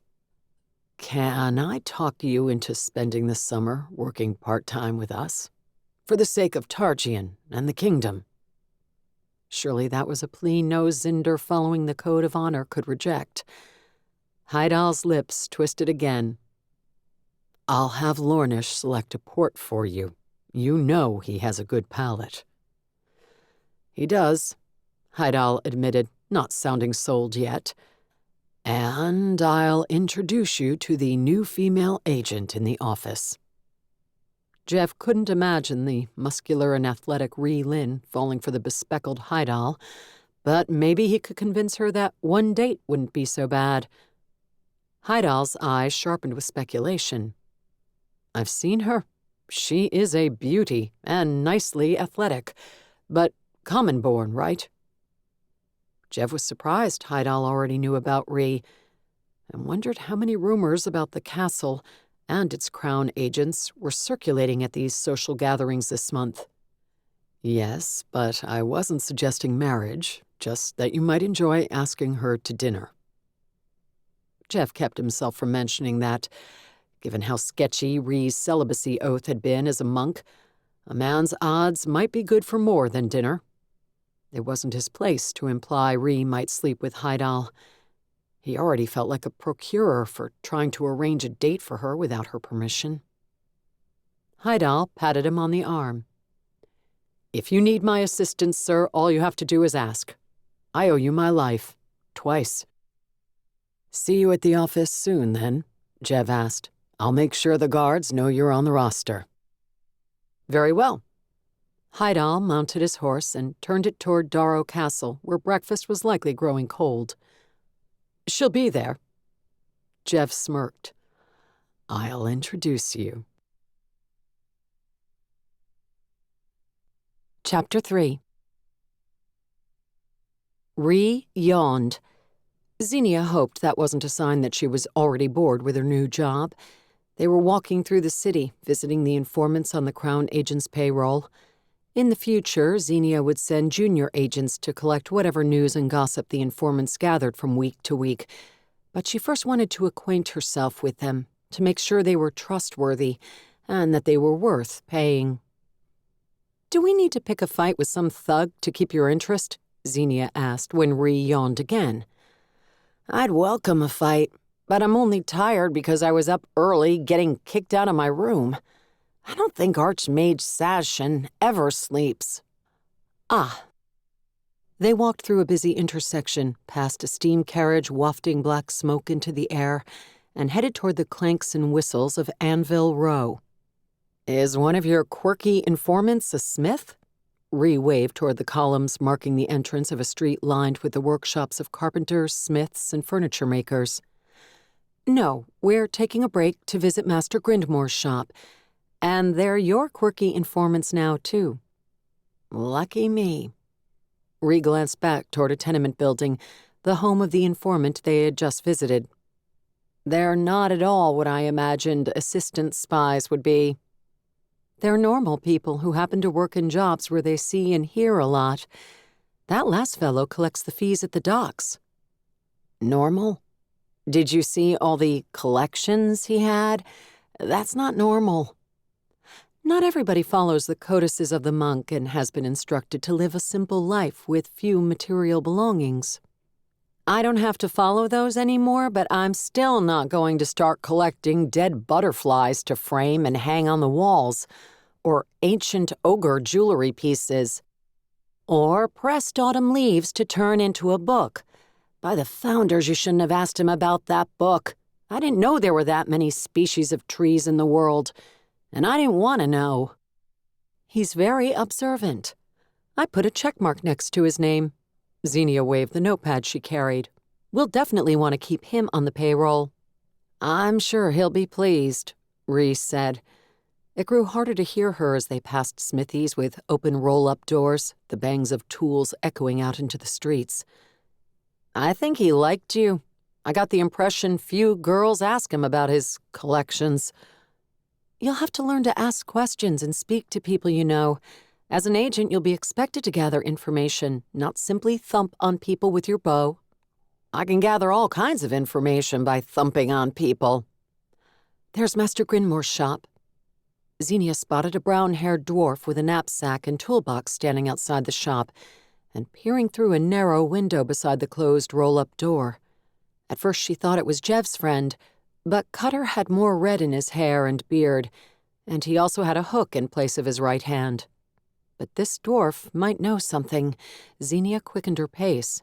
"Can I talk you into spending the summer working part-time with us? For the sake of Targian and the kingdom?" Surely that was a plea no Zinder following the code of honor could reject. Heidal's lips twisted again. I'll have Lornish select a port for you. You know he has a good palate. He does, Heidal admitted, not sounding sold yet. And I'll introduce you to the new female agent in the office. Jev couldn't imagine the muscular and athletic Rhi Lin falling for the bespectacled Heidal, but maybe he could convince her that one date wouldn't be so bad. Heidal's eyes sharpened with speculation. I've seen her. She is a beauty and nicely athletic, but common-born, right? Jev was surprised Heidal already knew about Rhi, and wondered how many rumors about the castle and its crown agents were circulating at these social gatherings this month. Yes, but I wasn't suggesting marriage, just that you might enjoy asking her to dinner. Jev kept himself from mentioning that. Given how sketchy Rhi's celibacy oath had been as a monk, a man's odds might be good for more than dinner. It wasn't his place to imply Rhi might sleep with Heidal. He already felt like a procurer for trying to arrange a date for her without her permission. Heidal patted him on the arm. If you need my assistance, sir, all you have to do is ask. I owe you my life. Twice. See you at the office soon, then, Jev asked. I'll make sure the guards know you're on the roster. Very well. Heidal mounted his horse and turned it toward Dharrow Castle, where breakfast was likely growing cold. She'll be there. Jev smirked. I'll introduce you. Chapter 3. Rhi yawned. Zenia hoped that wasn't a sign that she was already bored with her new job. They were walking through the city, visiting the informants on the Crown agent's payroll. In the future, Zenia would send junior agents to collect whatever news and gossip the informants gathered from week to week. But she first wanted to acquaint herself with them, to make sure they were trustworthy, and that they were worth paying. Do we need to pick a fight with some thug to keep your interest? Zenia asked when Rhi yawned again. I'd welcome a fight, but I'm only tired because I was up early getting kicked out of my room. I don't think Archmage Sashin ever sleeps. Ah. They walked through a busy intersection, past a steam carriage wafting black smoke into the air, and headed toward the clanks and whistles of Anvil Row. Is one of your quirky informants a smith? Rhi waved toward the columns marking the entrance of a street lined with the workshops of carpenters, smiths, and furniture makers. No, we're taking a break to visit Master Grindmore's shop. And they're your quirky informants now, too. Lucky me. Rhi glanced back toward a tenement building, the home of the informant they had just visited. They're not at all what I imagined assistant spies would be. They're normal people who happen to work in jobs where they see and hear a lot. That last fellow collects the fees at the docks. Normal? Did you see all the collections he had? That's not normal. Not everybody follows the codices of the monk and has been instructed to live a simple life with few material belongings. I don't have to follow those anymore, but I'm still not going to start collecting dead butterflies to frame and hang on the walls, or ancient ogre jewelry pieces, or pressed autumn leaves to turn into a book. By the founders, you shouldn't have asked him about that book. I didn't know there were that many species of trees in the world. And I didn't want to know. He's very observant. I put a check mark next to his name. Zenia waved the notepad she carried. We'll definitely want to keep him on the payroll. I'm sure he'll be pleased, Rhi said. It grew harder to hear her as they passed smithies with open roll-up doors, the bangs of tools echoing out into the streets. I think he liked you. I got the impression few girls ask him about his collections. You'll have to learn to ask questions and speak to people you know. As an agent, you'll be expected to gather information, not simply thump on people with your bow. I can gather all kinds of information by thumping on people. There's Master Grindmore's shop. Zenia spotted a brown-haired dwarf with a knapsack and toolbox standing outside the shop, and peering through a narrow window beside the closed roll-up door. At first she thought it was Jev's friend, but Cutter had more red in his hair and beard, and he also had a hook in place of his right hand. But this dwarf might know something. Zenia quickened her pace.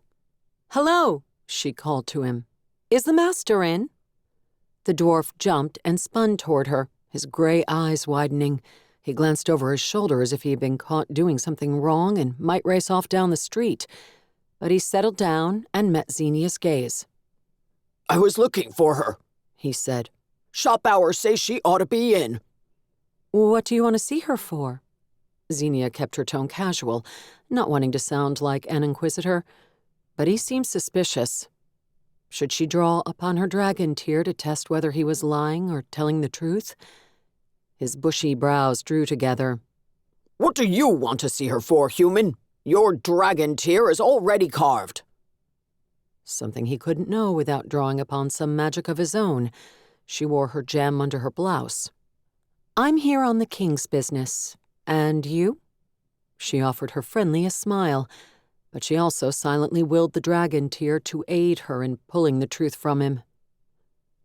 "Hello," she called to him. "Is the master in?" The dwarf jumped and spun toward her, his gray eyes widening. He glanced over his shoulder as if he had been caught doing something wrong and might race off down the street. But he settled down and met Zenia's gaze. "I was looking for her," he said. "Shop hours say she ought to be in." "What do you want to see her for?" Zenia kept her tone casual, not wanting to sound like an inquisitor, but he seemed suspicious. Should she draw upon her dragon tear to test whether he was lying or telling the truth? His bushy brows drew together. "What do you want to see her for, human? Your dragon tear is already carved." Something he couldn't know without drawing upon some magic of his own. She wore her gem under her blouse. "I'm here on the king's business. And you?" She offered her friendliest smile, but she also silently willed the dragon tear to aid her in pulling the truth from him.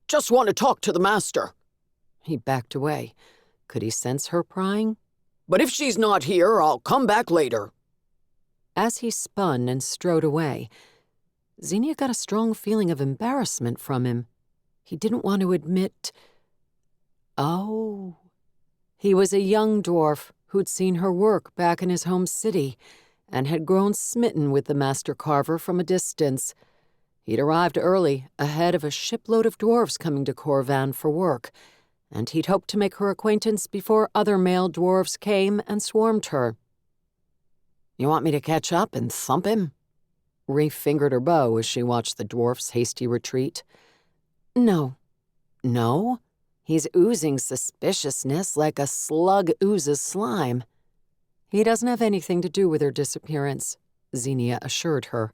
"Just want to talk to the master." He backed away. Could he sense her prying? "But if she's not here, I'll come back later." As he spun and strode away, Zenia got a strong feeling of embarrassment from him. He didn't want to admit... Oh. He was a young dwarf who'd seen her work back in his home city and had grown smitten with the master carver from a distance. He'd arrived early, ahead of a shipload of dwarves coming to Corvan for work, and he'd hoped to make her acquaintance before other male dwarves came and swarmed her. "You want me to catch up and thump him?" Ree fingered her bow as she watched the dwarf's hasty retreat. "No." "No? He's oozing suspiciousness like a slug oozes slime." "He doesn't have anything to do with her disappearance," Zenia assured her.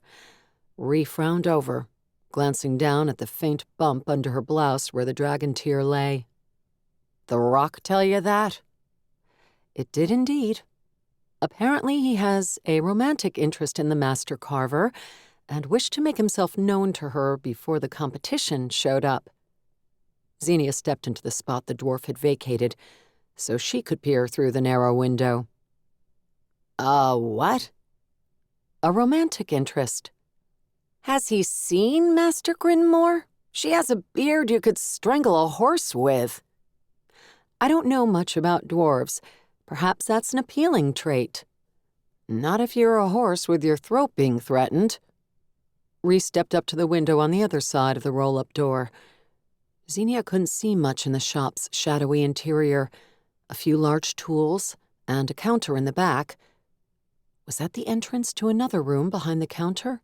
Ree frowned over, glancing down at the faint bump under her blouse where the dragon tear lay. "The rock tell you that?" It did indeed. Apparently he has a romantic interest in the master carver and wished to make himself known to her before the competition showed up. Zenia stepped into the spot the dwarf had vacated so she could peer through the narrow window. What?" "A romantic interest." "Has he seen Master Grinmore? She has a beard you could strangle a horse with." "I don't know much about dwarves. Perhaps that's an appealing trait." "Not if you're a horse with your throat being threatened." Ree stepped up to the window on the other side of the roll-up door. Zenia couldn't see much in the shop's shadowy interior. A few large tools and a counter in the back. Was that the entrance to another room behind the counter?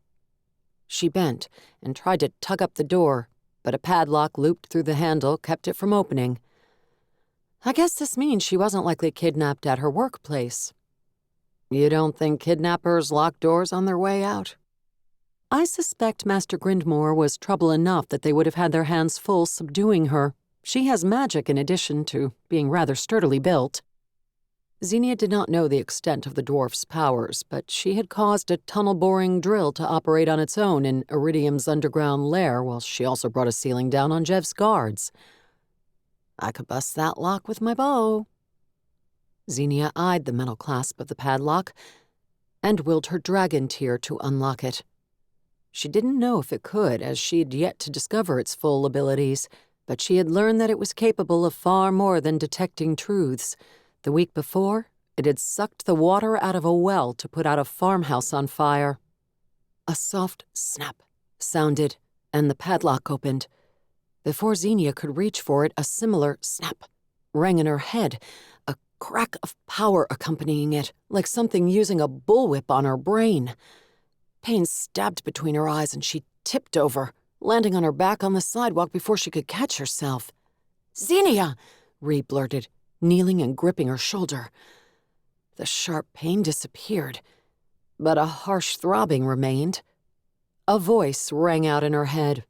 She bent and tried to tug up the door, but a padlock looped through the handle kept it from opening. I guess this means she wasn't likely kidnapped at her workplace. "You don't think kidnappers lock doors on their way out?" I suspect Master Grindmore was trouble enough that they would have had their hands full subduing her. She has magic in addition to being rather sturdily built. Zenia did not know the extent of the dwarf's powers, but she had caused a tunnel-boring drill to operate on its own in Iridium's underground lair, while she also brought a ceiling down on Jev's guards. "I could bust that lock with my bow." Zenia eyed the metal clasp of the padlock and willed her dragon tear to unlock it. She didn't know if it could, as she'd yet to discover its full abilities, but she had learned that it was capable of far more than detecting truths. The week before, it had sucked the water out of a well to put out a farmhouse on fire. A soft snap sounded, and the padlock opened. Before Zenia could reach for it, a similar snap rang in her head, a crack of power accompanying it, like something using a bullwhip on her brain. Pain stabbed between her eyes, and she tipped over, landing on her back on the sidewalk before she could catch herself. "Zenia!" Ree blurted, kneeling and gripping her shoulder. The sharp pain disappeared, but a harsh throbbing remained. A voice rang out in her head.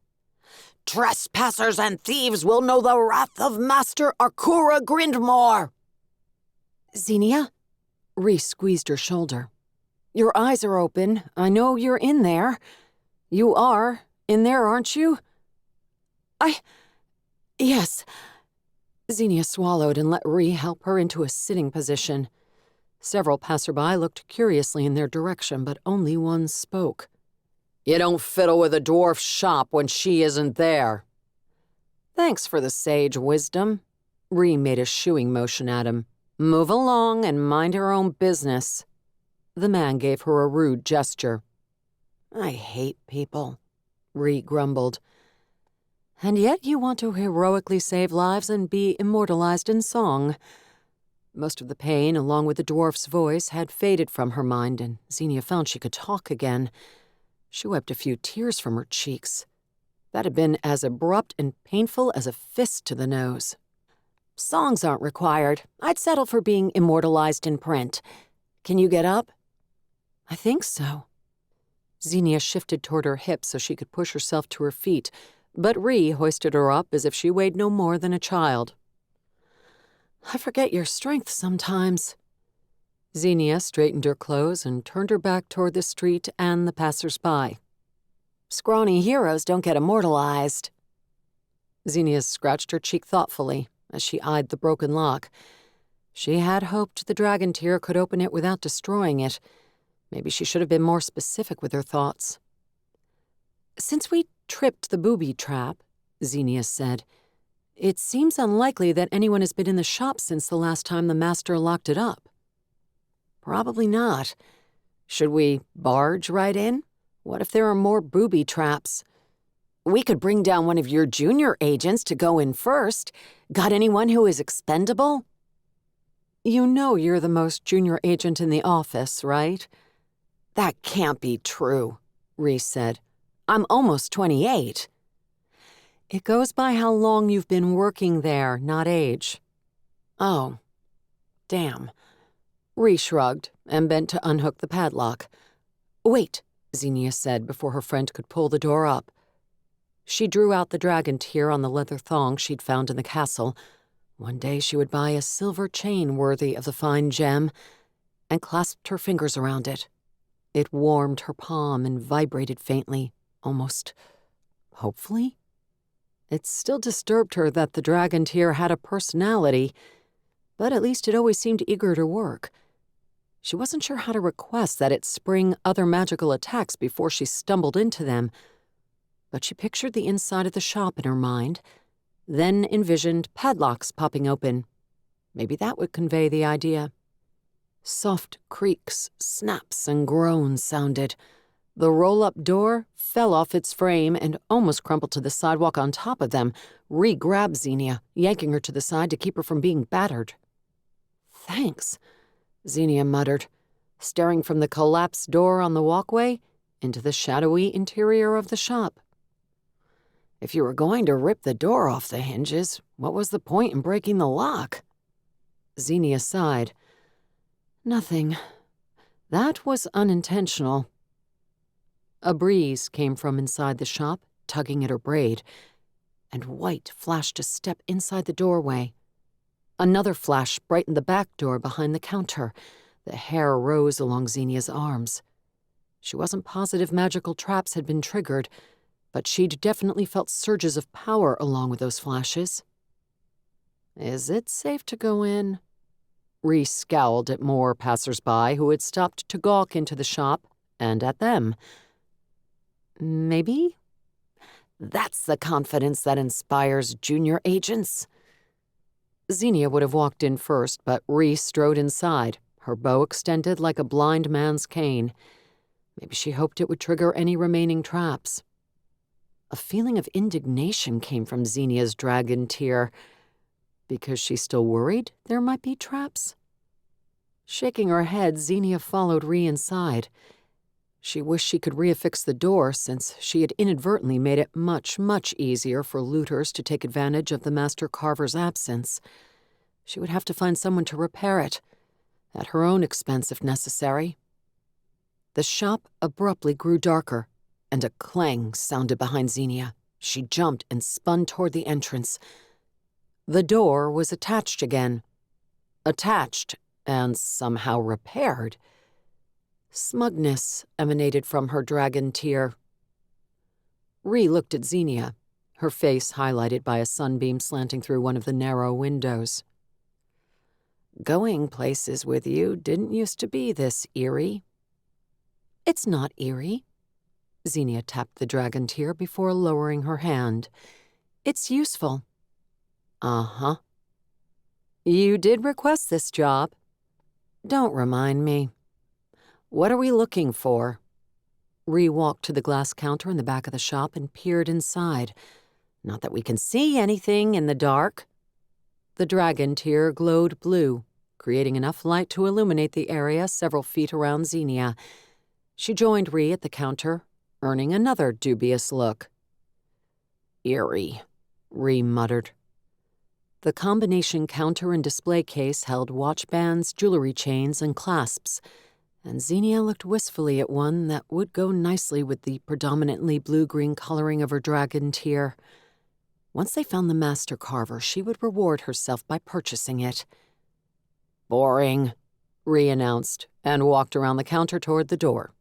"Trespassers and thieves will know the wrath of Master Akura Grindmore." "Zenia?" Ree squeezed her shoulder. Your eyes are open. I know you're in there. You are in there, aren't you? Yes. Zenia swallowed and let Ree help her into a sitting position. Several passerby looked curiously in their direction, but only one spoke. You don't fiddle with a dwarf's shop when she isn't there. Thanks for the sage wisdom. Ree made a shooing motion at him. Move along and mind your own business. The man gave her a rude gesture. I hate people, Ree grumbled. And yet you want to heroically save lives and be immortalized in song. Most of the pain, along with the dwarf's voice, had faded from her mind, and Zenia found she could talk again. She wiped a few tears from her cheeks. That had been as abrupt and painful as a fist to the nose. Songs aren't required. I'd settle for being immortalized in print. Can you get up? I think so. Zenia shifted toward her hips so she could push herself to her feet, but Ree hoisted her up as if she weighed no more than a child. I forget your strength sometimes. Zenia straightened her clothes and turned her back toward the street and the passers-by. Scrawny heroes don't get immortalized. Zenia scratched her cheek thoughtfully as she eyed the broken lock. She had hoped the dragon tear could open it without destroying it. Maybe she should have been more specific with her thoughts. Since we tripped the booby trap, Zenia said, it seems unlikely that anyone has been in the shop since the last time the master locked it up. Probably not. Should we barge right in? What if there are more booby traps? We could bring down one of your junior agents to go in first. Got anyone who is expendable? You know you're the most junior agent in the office, right? That can't be true, Ree said. I'm almost 28. It goes by how long you've been working there, not age. Oh, damn. Ree shrugged and bent to unhook the padlock. Wait, Zenia said before her friend could pull the door up. She drew out the dragon tear on the leather thong she'd found in the castle. One day she would buy a silver chain worthy of the fine gem, and clasped her fingers around it. It warmed her palm and vibrated faintly, almost hopefully. It still disturbed her that the dragon tear had a personality, but at least it always seemed eager to work. She wasn't sure how to request that it spring other magical attacks before she stumbled into them, but she pictured the inside of the shop in her mind, then envisioned padlocks popping open. Maybe that would convey the idea. Soft creaks, snaps, and groans sounded. The roll-up door fell off its frame and almost crumpled to the sidewalk on top of them. Ree grabbed Zenia, yanking her to the side to keep her from being battered. Thanks, Zenia muttered, staring from the collapsed door on the walkway into the shadowy interior of the shop. If you were going to rip the door off the hinges, what was the point in breaking the lock? Zenia sighed. Nothing. That was unintentional. A breeze came from inside the shop, tugging at her braid, and white flashed a step inside the doorway. Another flash brightened the back door behind the counter. The hair rose along Zenia's arms. She wasn't positive magical traps had been triggered, but she'd definitely felt surges of power along with those flashes. Is it safe to go in? Ree scowled at more passers-by who had stopped to gawk into the shop, and at them. Maybe? That's the confidence that inspires junior agents. Zenia would have walked in first, but Ree strode inside, her bow extended like a blind man's cane. Maybe she hoped it would trigger any remaining traps. A feeling of indignation came from Zenia's dragon tear, because she still worried there might be traps. Shaking her head, Zenia followed Ree inside. She wished she could reaffix the door, since she had inadvertently made it much, much easier for looters to take advantage of the master carver's absence. She would have to find someone to repair it, at her own expense if necessary. The shop abruptly grew darker, and a clang sounded behind Zenia. She jumped and spun toward the entrance. The door was attached again. Attached, and somehow repaired. Smugness emanated from her dragon tear. Ree looked at Zenia, her face highlighted by a sunbeam slanting through one of the narrow windows. Going places with you didn't used to be this eerie. It's not eerie. Zenia tapped the dragon tear before lowering her hand. It's useful. Uh-huh. You did request this job. Don't remind me. What are we looking for? Ree walked to the glass counter in the back of the shop and peered inside. Not that we can see anything in the dark. The dragon tear glowed blue, creating enough light to illuminate the area several feet around Zenia. She joined Ree at the counter, earning another dubious look. Eerie, Ree muttered. The combination counter and display case held watch bands, jewelry chains, and clasps, and Zenia looked wistfully at one that would go nicely with the predominantly blue-green coloring of her dragon tear. Once they found the master carver, she would reward herself by purchasing it. Boring, Ree announced, and walked around the counter toward the door.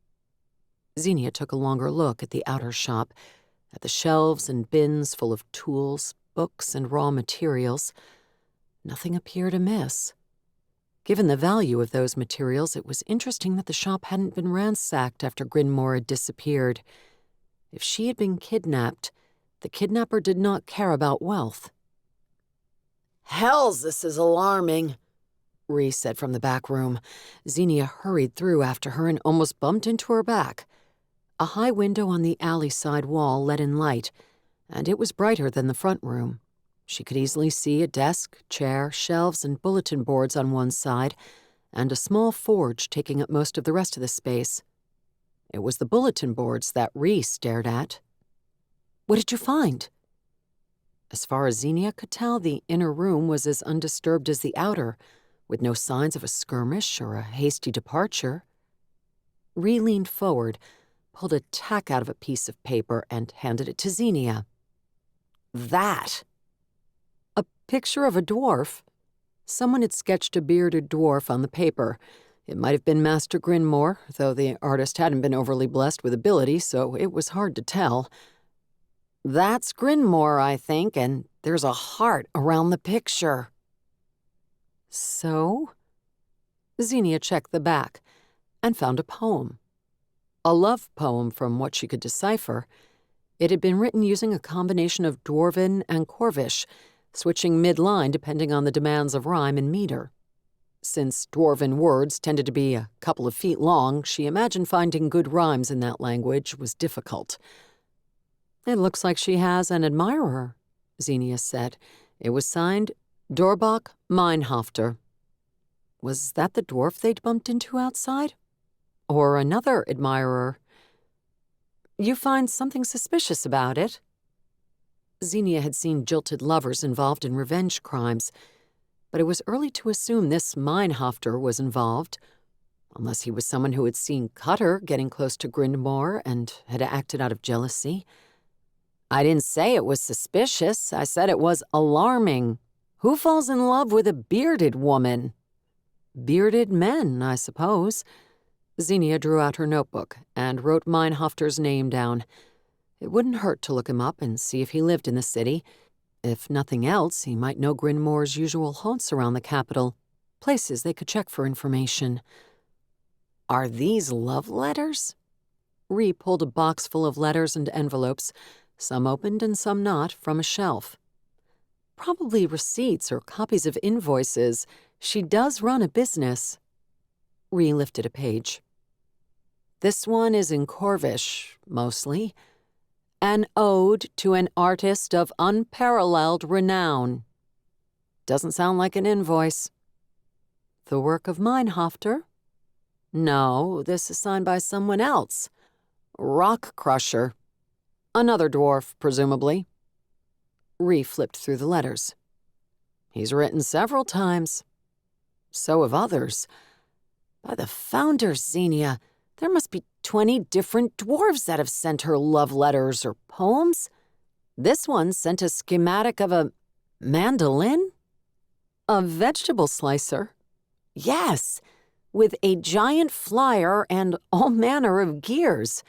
Zenia took a longer look at the outer shop, at the shelves and bins full of tools, books, and raw materials. Nothing appeared amiss. Given the value of those materials, it was interesting that the shop hadn't been ransacked after Grinmore had disappeared. If she had been kidnapped, the kidnapper did not care about wealth. Hells, this is alarming, Ree said from the back room. Zenia hurried through after her and almost bumped into her back. A high window on the alley side wall let in light, and it was brighter than the front room. She could easily see a desk, chair, shelves, and bulletin boards on one side, and a small forge taking up most of the rest of the space. It was the bulletin boards that Ree stared at. What did you find? As far as Zenia could tell, the inner room was as undisturbed as the outer, with no signs of a skirmish or a hasty departure. Ree leaned forward, pulled a tack out of a piece of paper, and handed it to Zenia. That! A picture of a dwarf. Someone had sketched a bearded dwarf on the paper. It might have been Master Grinmore, though the artist hadn't been overly blessed with ability, so it was hard to tell. That's Grinmore, I think, and there's a heart around the picture. So? Zenia checked the back and found a poem. A love poem from what she could decipher. It had been written using a combination of Dwarven and Corvish, switching mid-line depending on the demands of rhyme and meter. Since Dwarven words tended to be a couple of feet long, she imagined finding good rhymes in that language was difficult. It looks like she has an admirer, Zenia said. It was signed Dorbach Meinhofter. Was that the dwarf they'd bumped into outside? Or another admirer? You find something suspicious about it? Zenia had seen jilted lovers involved in revenge crimes, but it was early to assume this Meinhofter was involved, unless he was someone who had seen Cutter getting close to Grinmore and had acted out of jealousy. I didn't say it was suspicious. I said it was alarming. Who falls in love with a bearded woman? Bearded men, I suppose. Zenia drew out her notebook and wrote Meinhofter's name down. It wouldn't hurt to look him up and see if he lived in the city. If nothing else, he might know Grinmore's usual haunts around the capital, places they could check for information. Are these love letters? Ree pulled a box full of letters and envelopes, some opened and some not, from a shelf. Probably receipts or copies of invoices. She does run a business. Ree lifted a page. This one is in Corvish, mostly. An ode to an artist of unparalleled renown. Doesn't sound like an invoice. The work of Meinhofter? No, this is signed by someone else. Rock Crusher. Another dwarf, presumably. Ree flipped through the letters. He's written several times. So have others. By the founders, Zenia, there must be 20 different dwarves that have sent her love letters or poems. This one sent a schematic of a mandolin? A vegetable slicer? Yes. with a giant flyer and all manner of gears.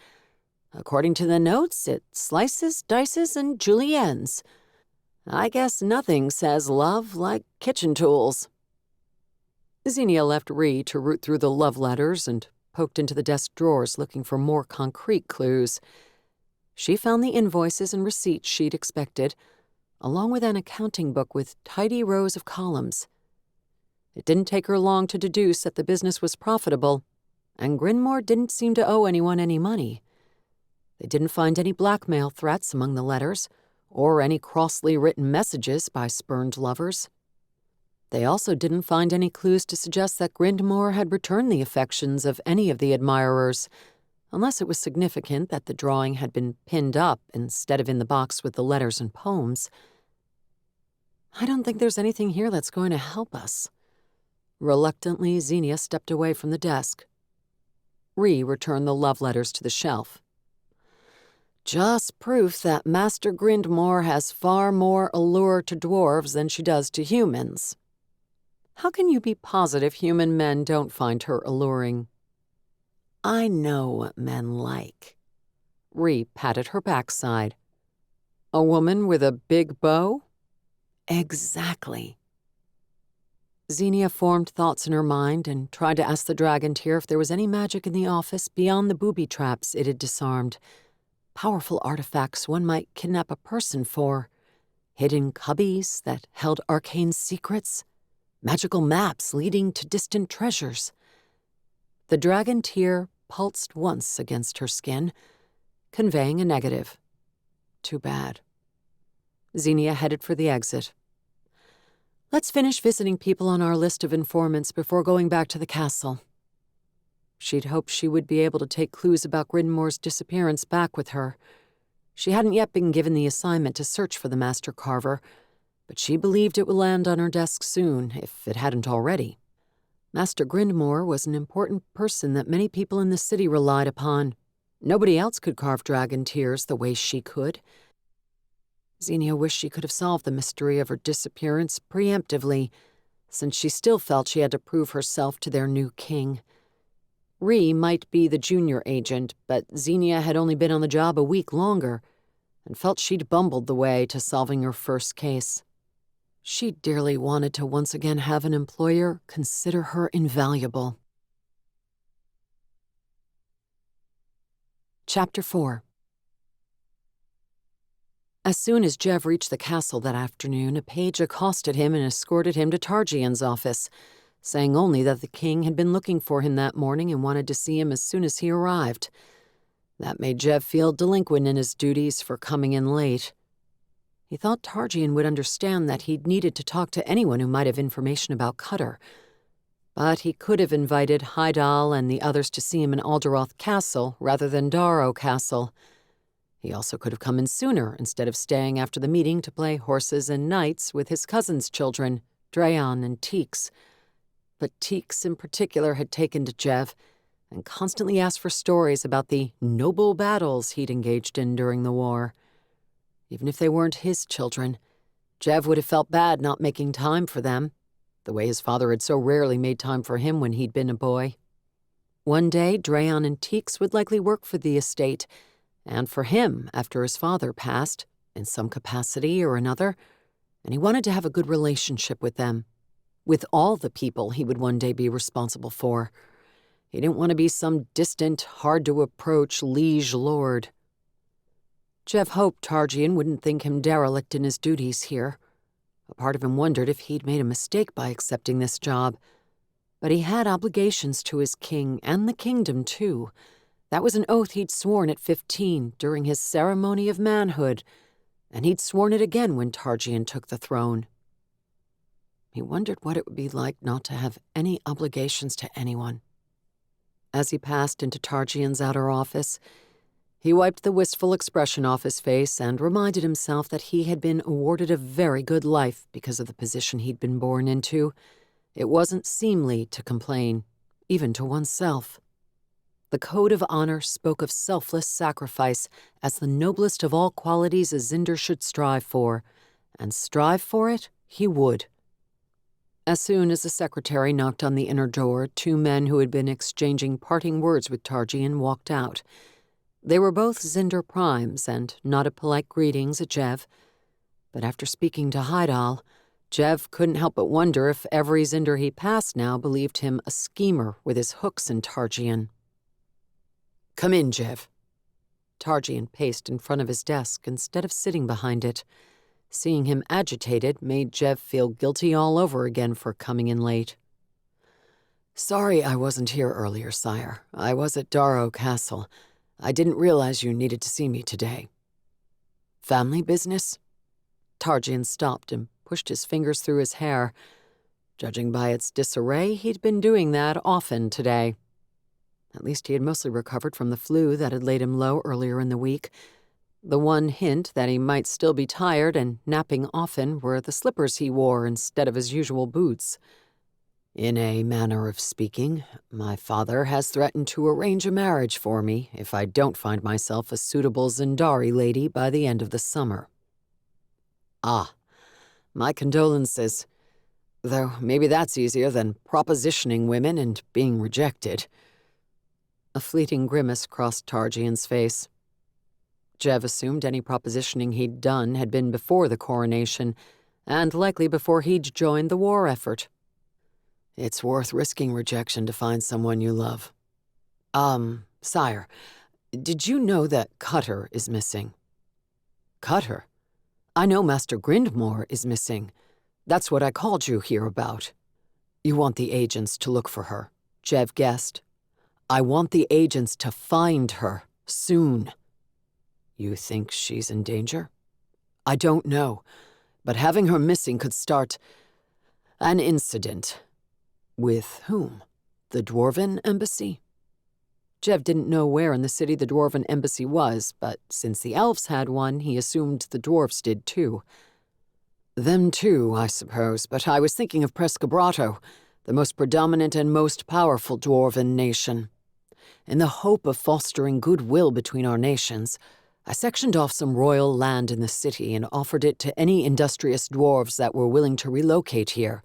According to the notes, it slices, dices, and juliennes. I guess nothing says love like kitchen tools. Zenia left Ree to root through the love letters and poked into the desk drawers looking for more concrete clues. She found the invoices and receipts she'd expected, along with an accounting book with tidy rows of columns. It didn't take her long to deduce that the business was profitable, and Grinmore didn't seem to owe anyone any money. They didn't find any blackmail threats among the letters, or any crossly written messages by spurned lovers. They also didn't find any clues to suggest that Grinmore had returned the affections of any of the admirers, unless it was significant that the drawing had been pinned up instead of in the box with the letters and poems. I don't think there's anything here that's going to help us. Reluctantly, Zenia stepped away from the desk. Ree returned the love letters to the shelf. Just proof that Master Grinmore has far more allure to dwarves than she does to humans. How can you be positive human men don't find her alluring? I know what men like. Ree patted her backside. A woman with a big bow? Exactly. Zenia formed thoughts in her mind and tried to ask the dragon tear if there was any magic in the office beyond the booby traps it had disarmed. Powerful artifacts one might kidnap a person for. Hidden cubbies that held arcane secrets. Magical maps leading to distant treasures. The dragon tear pulsed once against her skin, conveying a negative. Too bad. Zenia headed for the exit. Let's finish visiting people on our list of informants before going back to the castle. She'd hoped she would be able to take clues about Grinmore's disappearance back with her. She hadn't yet been given the assignment to search for the master carver, but she believed it would land on her desk soon, if it hadn't already. Master Grinmore was an important person that many people in the city relied upon. Nobody else could carve dragon tears the way she could. Zenia wished she could have solved the mystery of her disappearance preemptively, since she still felt she had to prove herself to their new king. Ree might be the junior agent, but Zenia had only been on the job a week longer, and felt she'd bumbled the way to solving her first case. She dearly wanted to once again have an employer consider her invaluable. Chapter 4. As soon as Jev reached the castle that afternoon, a page accosted him and escorted him to Targian's office, saying only that the king had been looking for him that morning and wanted to see him as soon as he arrived. That made Jev feel delinquent in his duties for coming in late. He thought Targian would understand that he'd needed to talk to anyone who might have information about Cutter, but he could have invited Heidal and the others to see him in Alderoth Castle rather than Dharrow Castle. He also could have come in sooner instead of staying after the meeting to play horses and knights with his cousin's children, Dreon and Teeks. But Teeks in particular had taken to Jev and constantly asked for stories about the noble battles he'd engaged in during the war. Even if they weren't his children, Jev would have felt bad not making time for them, the way his father had so rarely made time for him when he'd been a boy. One day, Dreon and Teeks would likely work for the estate, and for him after his father passed, in some capacity or another, and he wanted to have a good relationship with them, with all the people he would one day be responsible for. He didn't want to be some distant, hard-to-approach liege lord. Jev hoped Targian wouldn't think him derelict in his duties here. A part of him wondered if he'd made a mistake by accepting this job. But he had obligations to his king and the kingdom, too. That was an oath he'd sworn at 15 during his ceremony of manhood, and he'd sworn it again when Targian took the throne. He wondered what it would be like not to have any obligations to anyone. As he passed into Targian's outer office, he wiped the wistful expression off his face and reminded himself that he had been awarded a very good life because of the position he'd been born into. It wasn't seemly to complain, even to oneself. The Code of Honor spoke of selfless sacrifice as the noblest of all qualities a Zinder should strive for, and strive for it he would. As soon as the secretary knocked on the inner door, two men who had been exchanging parting words with Tarjian walked out. They were both Zinder primes and nodded polite greetings at Jev. But after speaking to Heidal, Jev couldn't help but wonder if every Zinder he passed now believed him a schemer with his hooks in Tarjian. "Come in, Jev." Tarjian paced in front of his desk instead of sitting behind it. Seeing him agitated made Jev feel guilty all over again for coming in late. "Sorry I wasn't here earlier, sire. I was at Dharrow Castle. I didn't realize you needed to see me today." "Family business?" Tarjian stopped and pushed his fingers through his hair. Judging by its disarray, he'd been doing that often today. At least he had mostly recovered from the flu that had laid him low earlier in the week. The one hint that he might still be tired and napping often were the slippers he wore instead of his usual boots. "In a manner of speaking, my father has threatened to arrange a marriage for me if I don't find myself a suitable Zindari lady by the end of the summer." "Ah, my condolences. Though maybe that's easier than propositioning women and being rejected." A fleeting grimace crossed Tarjian's face. Jev assumed any propositioning he'd done had been before the coronation, and likely before he'd joined the war effort. "It's worth risking rejection to find someone you love." Sire, did you know that Cutter is missing?" "Cutter?" "I know Master Grindmore is missing. That's what I called you here about." "You want the agents to look for her?" Jev guessed. "I want the agents to find her, soon." "You think she's in danger?" "I don't know, but having her missing could start an incident." "With whom? The Dwarven embassy?" Jev didn't know where in the city the Dwarven embassy was, but since the elves had one, he assumed the dwarves did too. "Them too, I suppose, but I was thinking of Prescobrato, the most predominant and most powerful Dwarven nation. In the hope of fostering goodwill between our nations, I sectioned off some royal land in the city and offered it to any industrious dwarves that were willing to relocate here.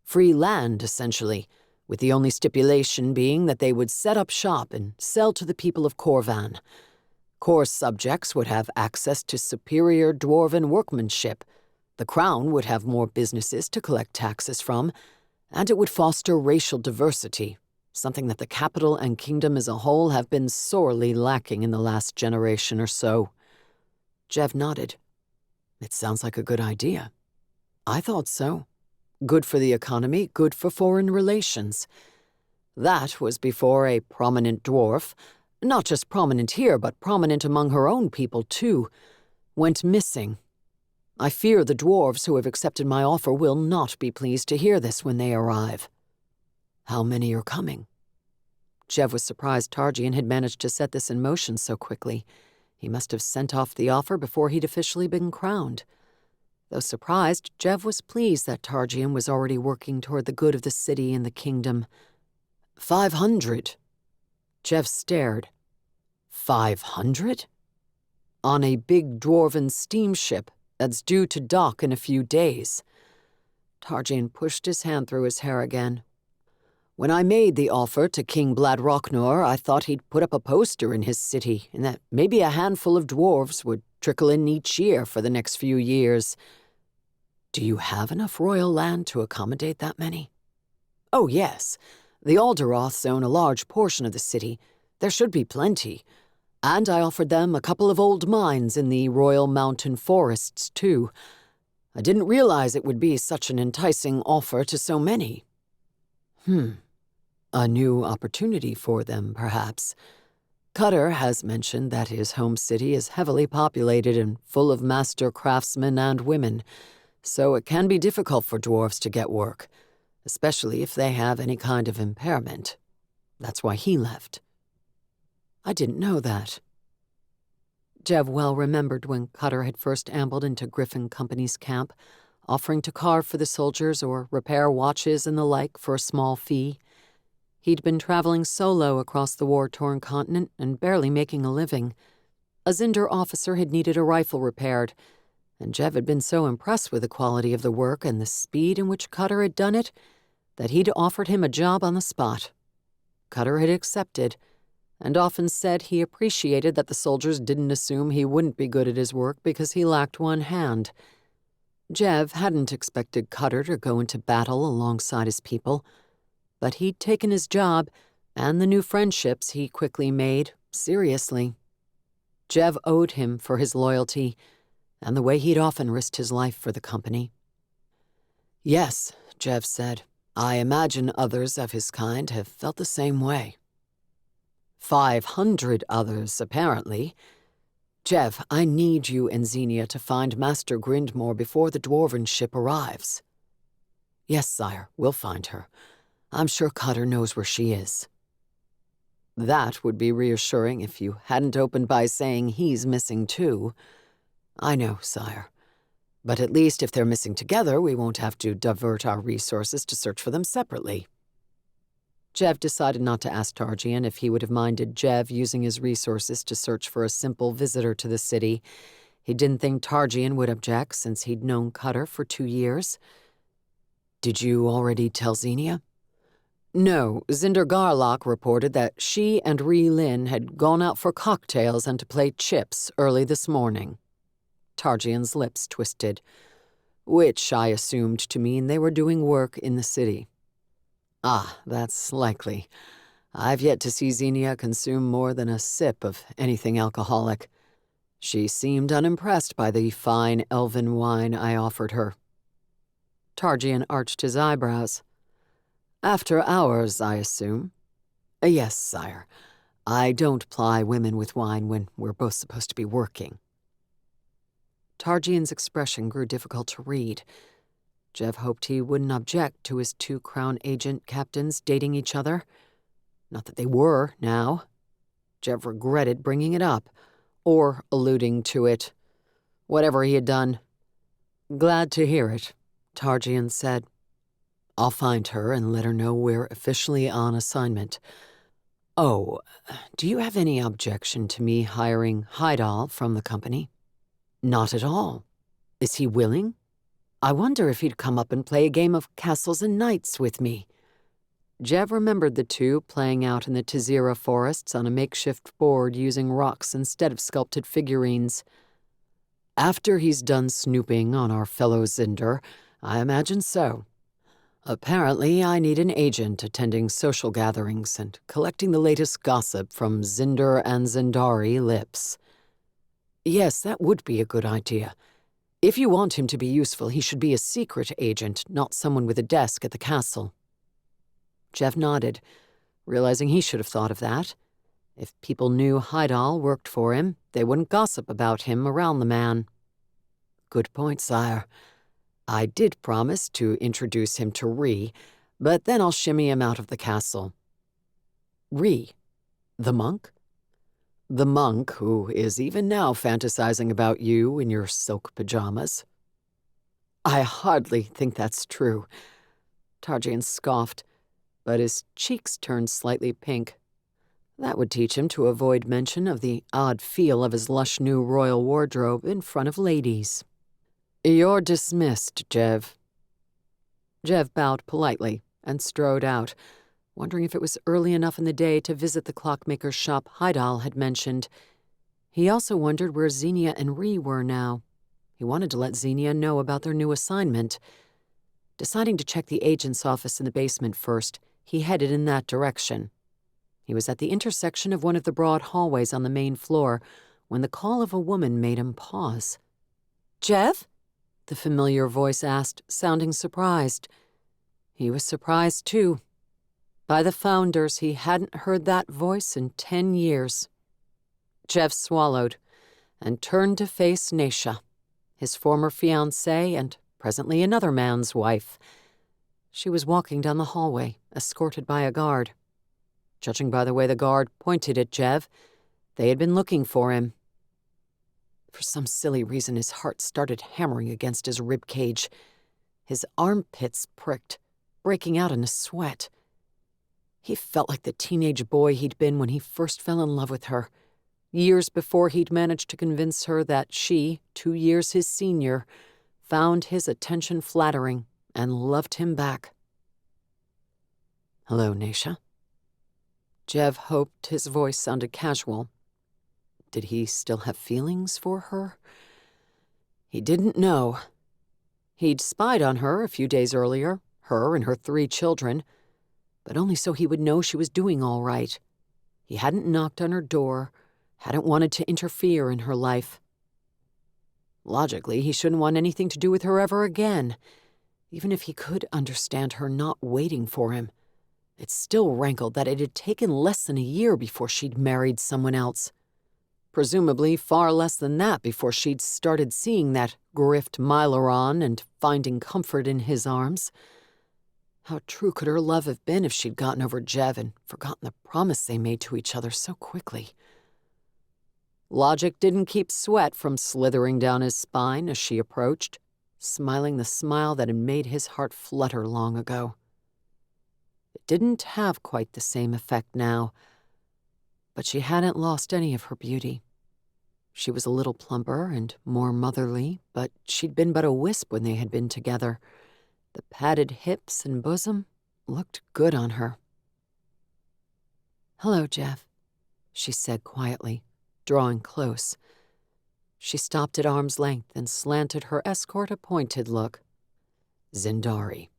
Free land, essentially, with the only stipulation being that they would set up shop and sell to the people of Corvan. Core subjects would have access to superior dwarven workmanship, the crown would have more businesses to collect taxes from, and it would foster racial diversity, something that the capital and kingdom as a whole have been sorely lacking in the last generation or so." Jev nodded. "It sounds like a good idea." "I thought so. Good for the economy, good for foreign relations. That was before a prominent dwarf, not just prominent here, but prominent among her own people too, went missing. I fear the dwarves who have accepted my offer will not be pleased to hear this when they arrive." "How many are coming?" Jev was surprised Tarjian had managed to set this in motion so quickly. He must have sent off the offer before he'd officially been crowned. Though surprised, Jev was pleased that Tarjian was already working toward the good of the city and the kingdom. 500. Jev stared. 500? On a big dwarven steamship that's due to dock in a few days. Tarjian pushed his hand through his hair again. "When I made the offer to King Bladrocknor, I thought he'd put up a poster in his city and that maybe a handful of dwarves would trickle in each year for the next few years. Do you have enough royal land to accommodate that many?" "Oh, yes. The Alderoths own a large portion of the city. There should be plenty. And I offered them a couple of old mines in the Royal Mountain Forests, too. I didn't realize it would be such an enticing offer to so many." A new opportunity for them, perhaps. Cutter has mentioned that his home city is heavily populated and full of master craftsmen and women, so it can be difficult for dwarves to get work, especially if they have any kind of impairment. That's why he left." "I didn't know that." Jev well remembered when Cutter had first ambled into Griffin Company's camp, offering to carve for the soldiers or repair watches and the like for a small fee. He'd been traveling solo across the war-torn continent and barely making a living. A Zinder officer had needed a rifle repaired, and Jev had been so impressed with the quality of the work and the speed in which Cutter had done it that he'd offered him a job on the spot. Cutter had accepted, and often said he appreciated that the soldiers didn't assume he wouldn't be good at his work because he lacked one hand. Jev hadn't expected Cutter to go into battle alongside his people, but he'd taken his job and the new friendships he quickly made seriously. Jev owed him for his loyalty and the way he'd often risked his life for the company. "Yes," Jev said, "I imagine others of his kind have felt the same way." 500 others, apparently. "Jev, I need you and Zenia to find Master Grindmore before the dwarven ship arrives." "Yes, sire, we'll find her. I'm sure Cutter knows where she is." "That would be reassuring if you hadn't opened by saying he's missing too." "I know, sire. But at least if they're missing together, we won't have to divert our resources to search for them separately." Jev decided not to ask Targian if he would have minded Jev using his resources to search for a simple visitor to the city. He didn't think Targian would object since he'd known Cutter for 2 years. "Did you already tell Zenia?" "No, Zinder Garlock reported that she and Ree Lynn had gone out for cocktails and to play chips early this morning." Targian's lips twisted, which I assumed to mean they were doing work in the city. "Ah, that's likely. I've yet to see Zenia consume more than a sip of anything alcoholic. She seemed unimpressed by the fine elven wine I offered her." Targian arched his eyebrows. "After hours, I assume?" "Yes, sire. I don't ply women with wine when we're both supposed to be working." Targian's expression grew difficult to read. Jev hoped he wouldn't object to his 2 Crown agent captains dating each other. Not that they were, now. Jev regretted bringing it up, or alluding to it. Whatever he had done. "Glad to hear it," Targian said. "I'll find her and let her know we're officially on assignment. Oh, do you have any objection to me hiring Heidal from the company?" "Not at all. Is he willing? I wonder if he'd come up and play a game of castles and knights with me." Jev remembered the two playing out in the Tazira forests on a makeshift board using rocks instead of sculpted figurines. "After he's done snooping on our fellow Zinder, I imagine so. Apparently, I need an agent attending social gatherings and collecting the latest gossip from Zinder and Zindari lips." "Yes, that would be a good idea. If you want him to be useful, he should be a secret agent, not someone with a desk at the castle." Jev nodded, realizing he should have thought of that. If people knew Heidal worked for him, they wouldn't gossip about him around the man. "Good point, sire. I did promise to introduce him to Ree, but then I'll shimmy him out of the castle." "Ree? The monk?" "The monk who is even now fantasizing about you in your silk pajamas." "I hardly think that's true." Targian scoffed, but his cheeks turned slightly pink. That would teach him to avoid mention of the odd feel of his lush new royal wardrobe in front of ladies. "You're dismissed, Jev." Jev bowed politely and strode out, wondering if it was early enough in the day to visit the clockmaker's shop Heidal had mentioned. He also wondered where Zenia and Ree were now. He wanted to let Zenia know about their new assignment. Deciding to check the agent's office in the basement first, he headed in that direction. He was at the intersection of one of the broad hallways on the main floor when the call of a woman made him pause. "Jev?" the familiar voice asked, sounding surprised. He was surprised, too. By the founders, he hadn't heard that voice in 10 years. Jev swallowed and turned to face Naisha, his former fiancée and presently another man's wife. She was walking down the hallway, escorted by a guard. Judging by the way the guard pointed at Jev, they had been looking for him. For some silly reason, his heart started hammering against his rib cage. His armpits pricked, breaking out in a sweat. He felt like the teenage boy he'd been when he first fell in love with her. Years before he'd managed to convince her that she, 2 years his senior, found his attention flattering and loved him back. "Hello, Naisha." Jev hoped his voice sounded casual. Did he still have feelings for her? He didn't know. He'd spied on her a few days earlier, her and her 3 children, but only so he would know she was doing all right. He hadn't knocked on her door, hadn't wanted to interfere in her life. Logically, he shouldn't want anything to do with her ever again. Even if he could understand her not waiting for him, it still rankled that it had taken less than a year before she'd married someone else. Presumably far less than that before she'd started seeing that grift Myleron and finding comfort in his arms. How true could her love have been if she'd gotten over Jev and forgotten the promise they made to each other so quickly? Logic didn't keep sweat from slithering down his spine as she approached, smiling the smile that had made his heart flutter long ago. It didn't have quite the same effect now, but she hadn't lost any of her beauty. She was a little plumper and more motherly, but she'd been but a wisp when they had been together. The padded hips and bosom looked good on her. "Hello, Jev," she said quietly, drawing close. She stopped at arm's length and slanted her escort a pointed look. "Zendari."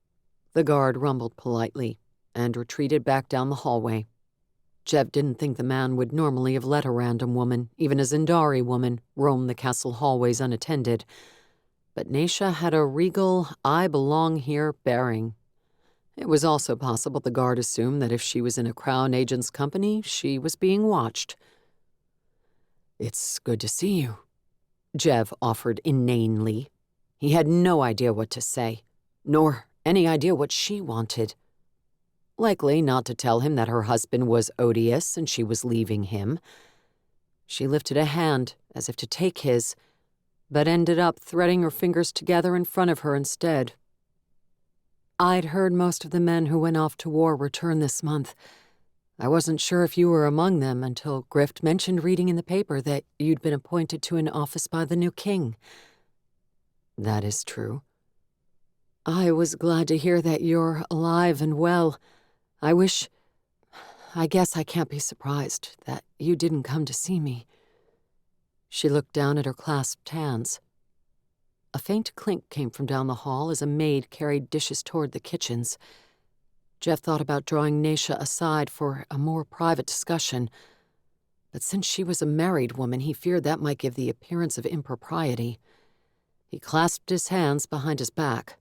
The guard rumbled politely and retreated back down the hallway. Jev didn't think the man would normally have let a random woman, even a Zendari woman, roam the castle hallways unattended. But Naisha had a regal, I belong here bearing. It was also possible the guard assumed that if she was in a Crown agent's company, she was being watched. "It's good to see you," Jev offered inanely. He had no idea what to say, nor any idea what she wanted. Likely not to tell him that her husband was odious and she was leaving him. She lifted a hand as if to take his, but ended up threading her fingers together in front of her instead. "I'd heard most of the men who went off to war return this month. I wasn't sure if you were among them until Grift mentioned reading in the paper that you'd been appointed to an office by the new king." "That is true." "I was glad to hear that you're alive and well. I guess I can't be surprised that you didn't come to see me." She looked down at her clasped hands. A faint clink came from down the hall as a maid carried dishes toward the kitchens. Jev thought about drawing Naisha aside for a more private discussion, but since she was a married woman, he feared that might give the appearance of impropriety. He clasped his hands behind his back.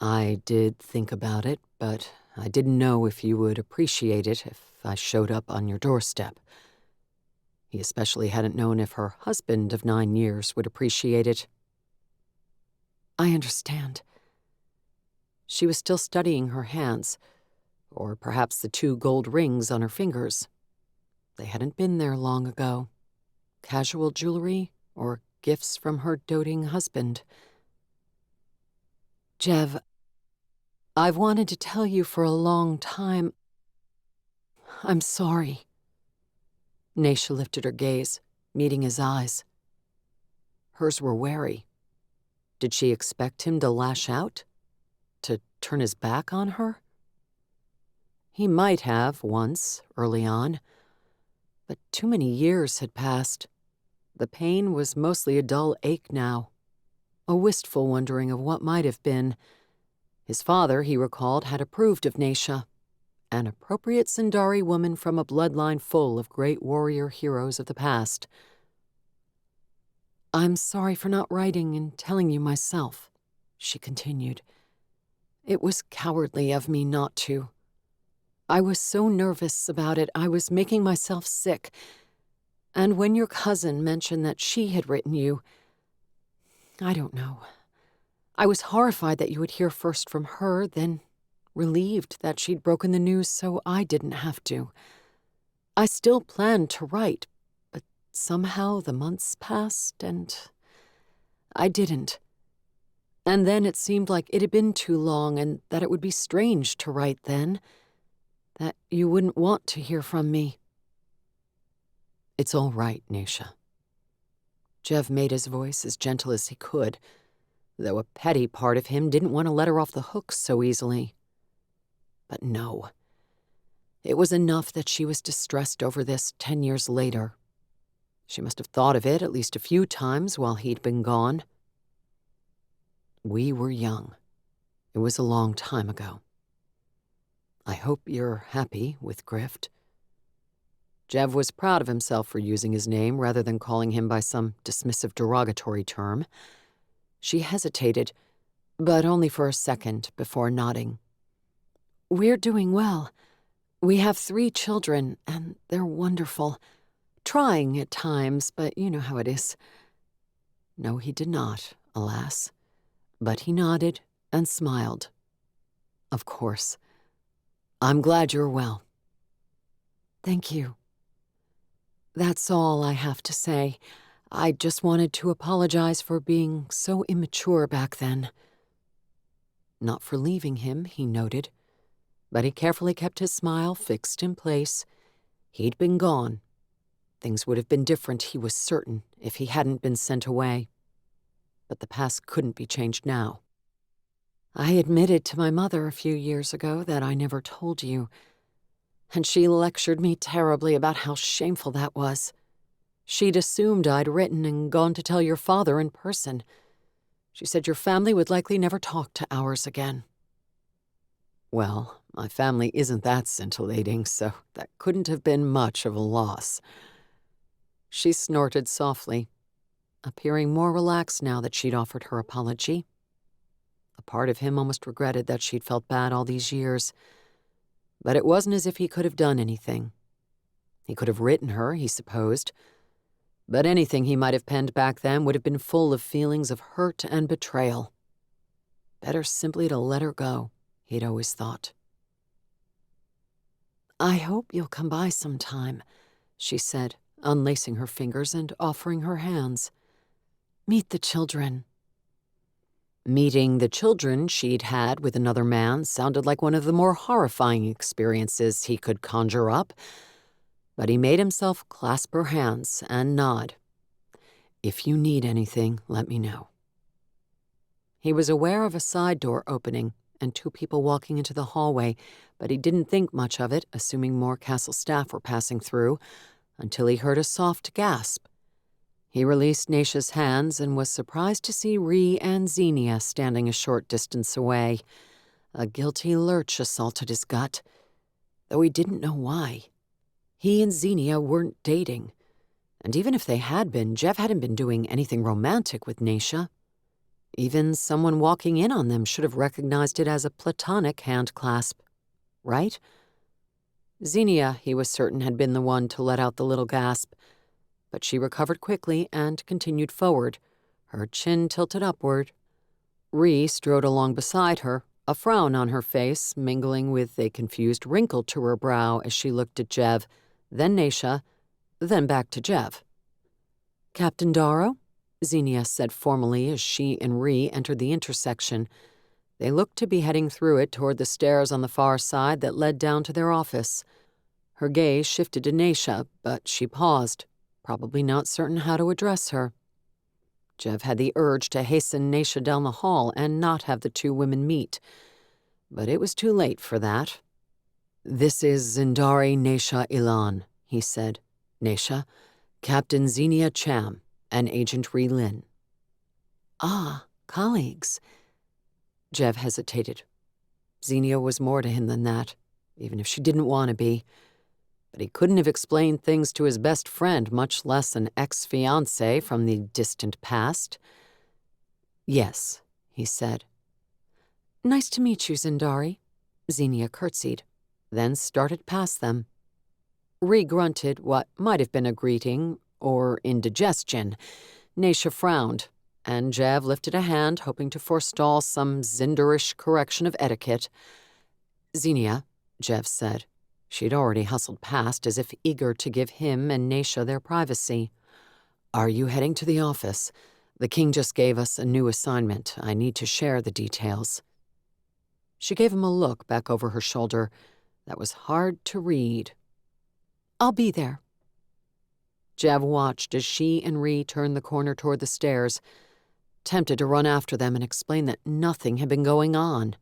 "I did think about it, but I didn't know if you would appreciate it if I showed up on your doorstep." He especially hadn't known if her husband of 9 years would appreciate it. "I understand." She was still studying her hands, or perhaps the 2 gold rings on her fingers. They hadn't been there long ago. Casual jewelry or gifts from her doting husband. "Jev, I've wanted to tell you for a long time. I'm sorry." Naisha lifted her gaze, meeting his eyes. Hers were wary. Did she expect him to lash out? To turn his back on her? He might have once, early on, but too many years had passed. The pain was mostly a dull ache now, a wistful wondering of what might have been. His father, he recalled, had approved of Naisha, an appropriate Zendari woman from a bloodline full of great warrior heroes of the past. "I'm sorry for not writing and telling you myself," she continued. "It was cowardly of me not to. I was so nervous about it, I was making myself sick. And when your cousin mentioned that she had written you, I don't know. I was horrified that you would hear first from her, then relieved that she'd broken the news so I didn't have to. I still planned to write, but somehow the months passed and I didn't. And then it seemed like it had been too long and that it would be strange to write then, that you wouldn't want to hear from me." It's all right, Naisha. Jev made his voice as gentle as he could, though a petty part of him didn't want to let her off the hook so easily. But no. It was enough that she was distressed over this 10 years later. She must have thought of it at least a few times while he'd been gone. We were young. It was a long time ago. I hope you're happy with Grift. Jev was proud of himself for using his name rather than calling him by some dismissive derogatory term. She hesitated, but only for a second before nodding. We're doing well. We have 3 children, and they're wonderful. Trying at times, but you know how it is. No, he did not, alas. But he nodded and smiled. Of course. I'm glad you're well. Thank you. That's all I have to say. I just wanted to apologize for being so immature back then. Not for leaving him, he noted, but he carefully kept his smile fixed in place. He'd been gone. Things would have been different, he was certain, if he hadn't been sent away. But the past couldn't be changed now. I admitted to my mother a few years ago that I never told you, and she lectured me terribly about how shameful that was. She'd assumed I'd written and gone to tell your father in person. She said your family would likely never talk to ours again. Well, my family isn't that scintillating, so that couldn't have been much of a loss. She snorted softly, appearing more relaxed now that she'd offered her apology. A part of him almost regretted that she'd felt bad all these years, but it wasn't as if he could have done anything. He could have written her, he supposed, but anything he might have penned back then would have been full of feelings of hurt and betrayal. Better simply to let her go, he'd always thought. I hope you'll come by sometime, she said, unlacing her fingers and offering her hands. Meet the children. Meeting the children she'd had with another man sounded like one of the more horrifying experiences he could conjure up, but he made himself clasp her hands and nod. If you need anything, let me know. He was aware of a side door opening and 2 people walking into the hallway, but he didn't think much of it, assuming more castle staff were passing through, until he heard a soft gasp. He released Naisha's hands and was surprised to see Ree and Zenia standing a short distance away. A guilty lurch assaulted his gut, though he didn't know why. He and Zenia weren't dating, and even if they had been, Jev hadn't been doing anything romantic with Naisha. Even someone walking in on them should have recognized it as a platonic handclasp, right? Zenia, he was certain, had been the one to let out the little gasp, but she recovered quickly and continued forward, her chin tilted upward. Ree strode along beside her, a frown on her face mingling with a confused wrinkle to her brow as she looked at Jev, then Naisha, then back to Jev. Captain Dharrow? Zenia said formally as she and Ree entered the intersection. They looked to be heading through it toward the stairs on the far side that led down to their office. Her gaze shifted to Naisha, but she paused, probably not certain how to address her. Jev had the urge to hasten Naisha down the hall and not have the 2 women meet, but it was too late for that. This is Zindari Naisha Ilan, he said. Naisha, Captain Zenia Cham, and Agent Ree Lin. Ah, colleagues. Jev hesitated. Zenia was more to him than that, even if she didn't want to be. But he couldn't have explained things to his best friend, much less an ex-fiancé from the distant past. Yes, he said. Nice to meet you, Zindari. Zenia curtsied, then started past them. Ree grunted what might have been a greeting or indigestion. Naisha frowned, and Jev lifted a hand, hoping to forestall some Zinderish correction of etiquette. Zenia, Jev said. She'd already hustled past, as if eager to give him and Naisha their privacy. Are you heading to the office? The king just gave us a new assignment. I need to share the details. She gave him a look back over her shoulder that was hard to read. I'll be there. Jev watched as she and Ree turned the corner toward the stairs, tempted to run after them and explain that nothing had been going on.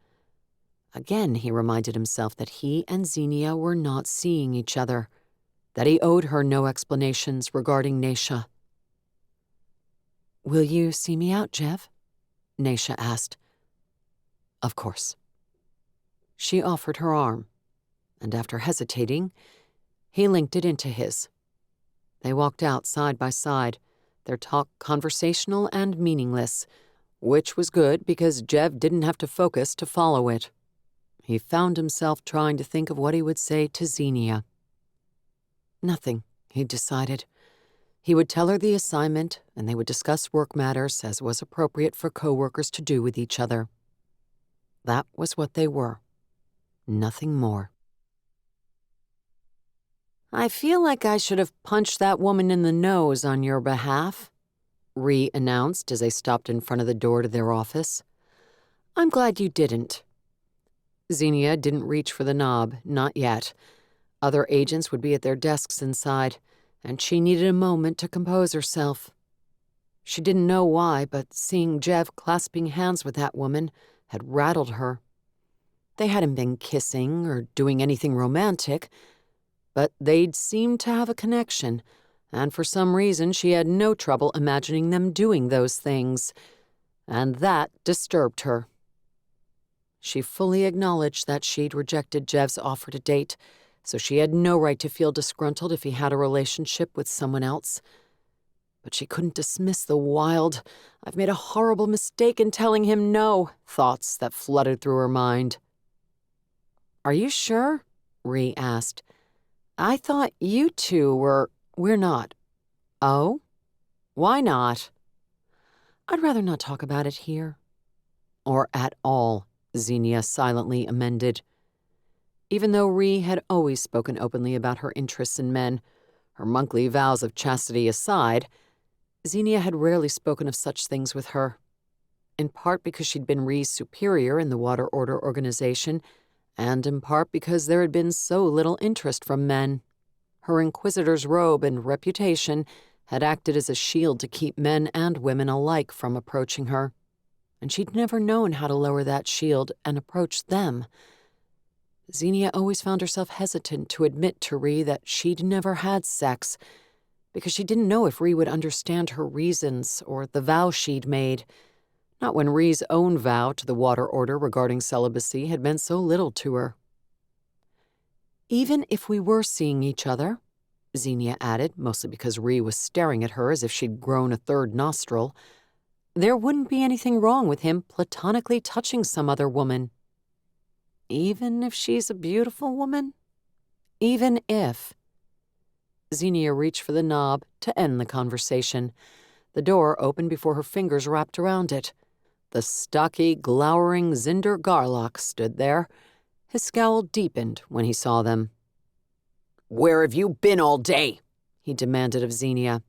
Again, he reminded himself that he and Zenia were not seeing each other, that he owed her no explanations regarding Naisha. "Will you see me out, Jev?" Naisha asked. "Of course." She offered her arm, and after hesitating, he linked it into his. They walked out side by side, their talk conversational and meaningless, which was good because Jev didn't have to focus to follow it. He found himself trying to think of what he would say to Zenia. Nothing, he decided. He would tell her the assignment, and they would discuss work matters as was appropriate for co-workers to do with each other. That was what they were. Nothing more. "I feel like I should have punched that woman in the nose on your behalf," Ree announced as they stopped in front of the door to their office. "I'm glad you didn't." Zenia didn't reach for the knob, not yet. Other agents would be at their desks inside, and she needed a moment to compose herself. She didn't know why, but seeing Jev clasping hands with that woman had rattled her. They hadn't been kissing or doing anything romantic, but they'd seemed to have a connection, and for some reason she had no trouble imagining them doing those things, and that disturbed her. She fully acknowledged that she'd rejected Jev's offer to date, so she had no right to feel disgruntled if he had a relationship with someone else. But she couldn't dismiss the wild, "I've made a horrible mistake in telling him no" thoughts that flooded through her mind. "Are you sure?" Ree asked. "I thought you two were—" "We're not." "Oh? Why not?" "I'd rather not talk about it here." "Or at all," Zenia silently amended. Even though Ree had always spoken openly about her interests in men, her monthly vows of chastity aside, Zenia had rarely spoken of such things with her, in part because she'd been Ree's superior in the Water Order organization, and in part because there had been so little interest from men. Her inquisitor's robe and reputation had acted as a shield to keep men and women alike from approaching her, and she'd never known how to lower that shield and approach them. Zenia always found herself hesitant to admit to Ree that she'd never had sex, because she didn't know if Ree would understand her reasons or the vow she'd made, not when Ree's own vow to the Water Order regarding celibacy had meant so little to her. "Even if we were seeing each other," Zenia added, mostly because Ree was staring at her as if she'd grown a third nostril, "there wouldn't be anything wrong with him platonically touching some other woman." "Even if she's a beautiful woman?" "Even if." Zenia reached for the knob to end the conversation. The door opened before her fingers wrapped around it. The stocky, glowering Zinder Garlock stood there. His scowl deepened when he saw them. "Where have you been all day?" he demanded of Zenia.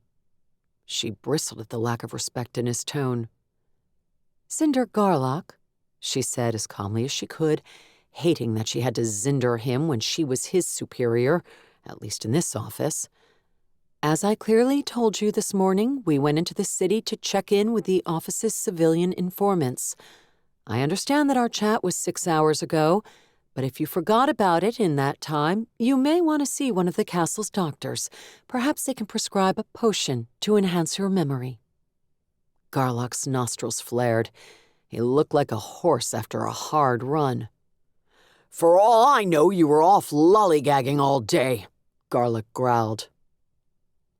She bristled at the lack of respect in his tone. "Zinder Garlock," she said as calmly as she could, hating that she had to Zinder him when she was his superior, at least in this office. "As I clearly told you this morning, we went into the city to check in with the office's civilian informants. I understand that our chat was 6 hours ago, but if you forgot about it in that time, you may want to see one of the castle's doctors. Perhaps they can prescribe a potion to enhance your memory." Garlock's nostrils flared. He looked like a horse after a hard run. "For all I know, you were off lollygagging all day," Garlock growled.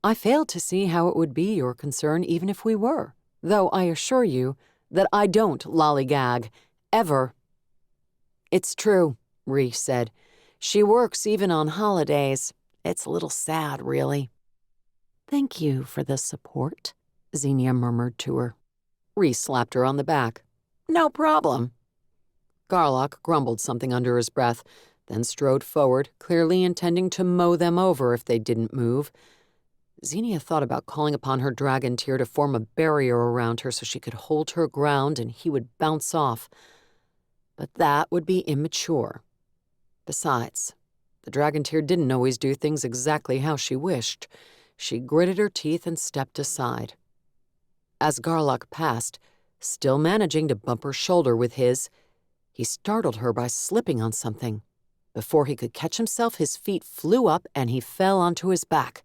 "I failed to see how it would be your concern even if we were, though I assure you that I don't lollygag, ever." "It's true," Ree said. "She works even on holidays. It's a little sad, really." "Thank you for the support," Zenia murmured to her. Ree slapped her on the back. "No problem." Garlock grumbled something under his breath, then strode forward, clearly intending to mow them over if they didn't move. Zenia thought about calling upon her dragon tear to form a barrier around her so she could hold her ground and he would bounce off. But that would be immature. Besides, the dragon tear didn't always do things exactly how she wished. She gritted her teeth and stepped aside. As Garlock passed, still managing to bump her shoulder with his, he startled her by slipping on something. Before he could catch himself, his feet flew up and he fell onto his back.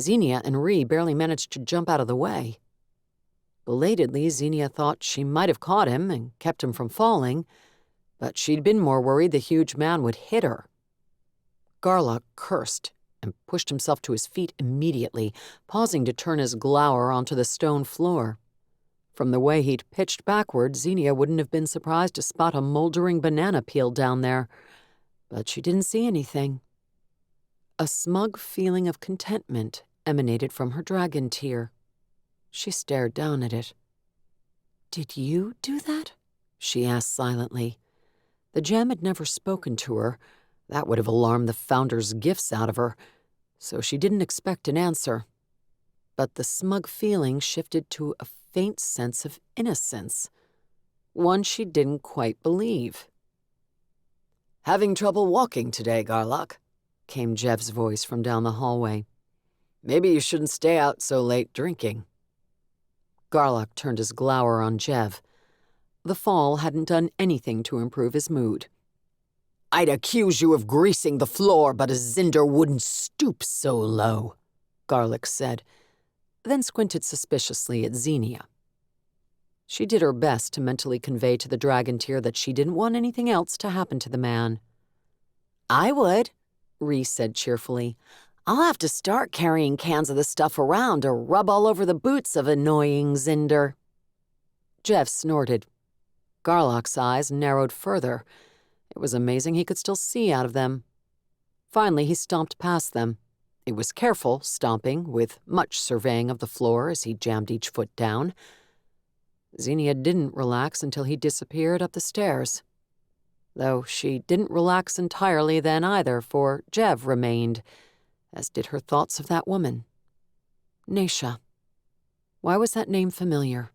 Zenia and Ree barely managed to jump out of the way. Belatedly, Zenia thought she might have caught him and kept him from falling, but she'd been more worried the huge man would hit her. Garlock cursed and pushed himself to his feet immediately, pausing to turn his glower onto the stone floor. From the way he'd pitched backward, Zenia wouldn't have been surprised to spot a moldering banana peel down there, but she didn't see anything. A smug feeling of contentment emanated from her dragon tear. She stared down at it. "Did you do that?" she asked silently. The gem had never spoken to her. That would have alarmed the Founder's gifts out of her, so she didn't expect an answer. But the smug feeling shifted to a faint sense of innocence, one she didn't quite believe. "Having trouble walking today, Garlock?" came Jev's voice from down the hallway. "Maybe you shouldn't stay out so late drinking." Garlock turned his glower on Jev. The fall hadn't done anything to improve his mood. "I'd accuse you of greasing the floor, but a Zinder wouldn't stoop so low," Garlock said, then squinted suspiciously at Zenia. She did her best to mentally convey to the dragon tear that she didn't want anything else to happen to the man. "I would," Ree said cheerfully. "I'll have to start carrying cans of the stuff around to rub all over the boots of annoying Zinder." Jev snorted. Garlock's eyes narrowed further. It was amazing he could still see out of them. Finally, he stomped past them. It was careful stomping, with much surveying of the floor as he jammed each foot down. Zenia didn't relax until he disappeared up the stairs. Though she didn't relax entirely then either, for Jev remained, as did her thoughts of that woman. Naisha. Why was that name familiar?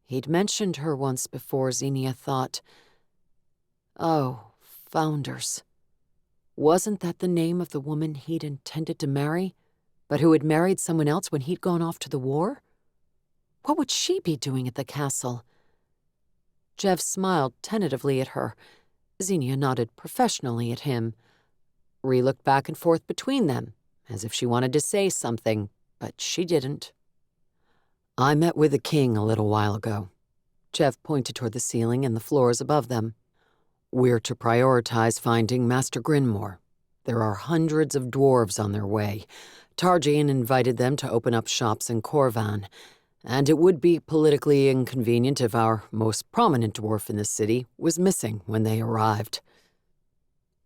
He'd mentioned her once before, Zenia thought. Oh, Founders. Wasn't that the name of the woman he'd intended to marry, but who had married someone else when he'd gone off to the war? What would she be doing at the castle? Jev smiled tentatively at her. Zenia nodded professionally at him. Ree looked back and forth between them, as if she wanted to say something, but she didn't. "I met with the king a little while ago." Jev pointed toward the ceiling and the floors above them. "We're to prioritize finding Master Grinmore. There are hundreds of dwarves on their way. Tarjian invited them to open up shops in Corvan, and it would be politically inconvenient if our most prominent dwarf in the city was missing when they arrived."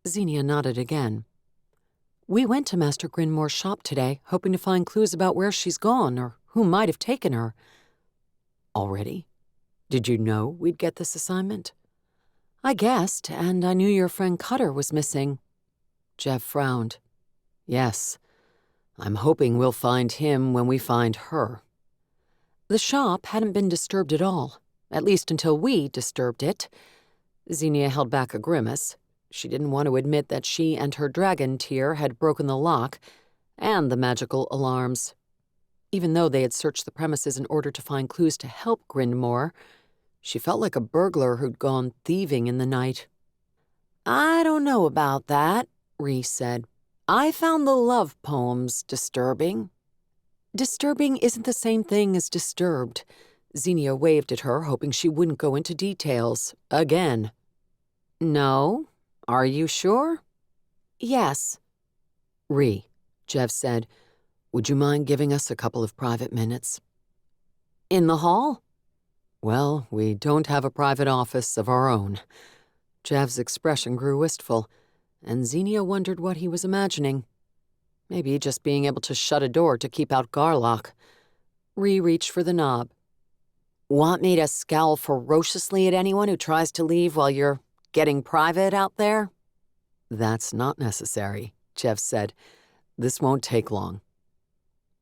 Zenia nodded again. "We went to Master Grinmore's shop today, hoping to find clues about where she's gone or who might have taken her." "Already? Did you know we'd get this assignment?" "I guessed, and I knew your friend Cutter was missing." Jev frowned. "Yes, I'm hoping we'll find him when we find her." The shop hadn't been disturbed at all, at least until we disturbed it. Zenia held back a grimace. She didn't want to admit that she and her dragon tear had broken the lock and the magical alarms. Even though they had searched the premises in order to find clues to help Grinmore, she felt like a burglar who'd gone thieving in the night. "I don't know about that," Ree said. "I found the love poems disturbing." "Disturbing isn't the same thing as disturbed." Zenia waved at her, hoping she wouldn't go into details. Again. "No? Are you sure?" "Yes." "Ree," Jev said, "would you mind giving us a couple of private minutes?" "In the hall?" "Well, we don't have a private office of our own." Jev's expression grew wistful, and Zenia wondered what he was imagining. Maybe just being able to shut a door to keep out Garlock. Ree reached for the knob. "Want me to scowl ferociously at anyone who tries to leave while you're getting private out there?" "That's not necessary," Jev said. "This won't take long."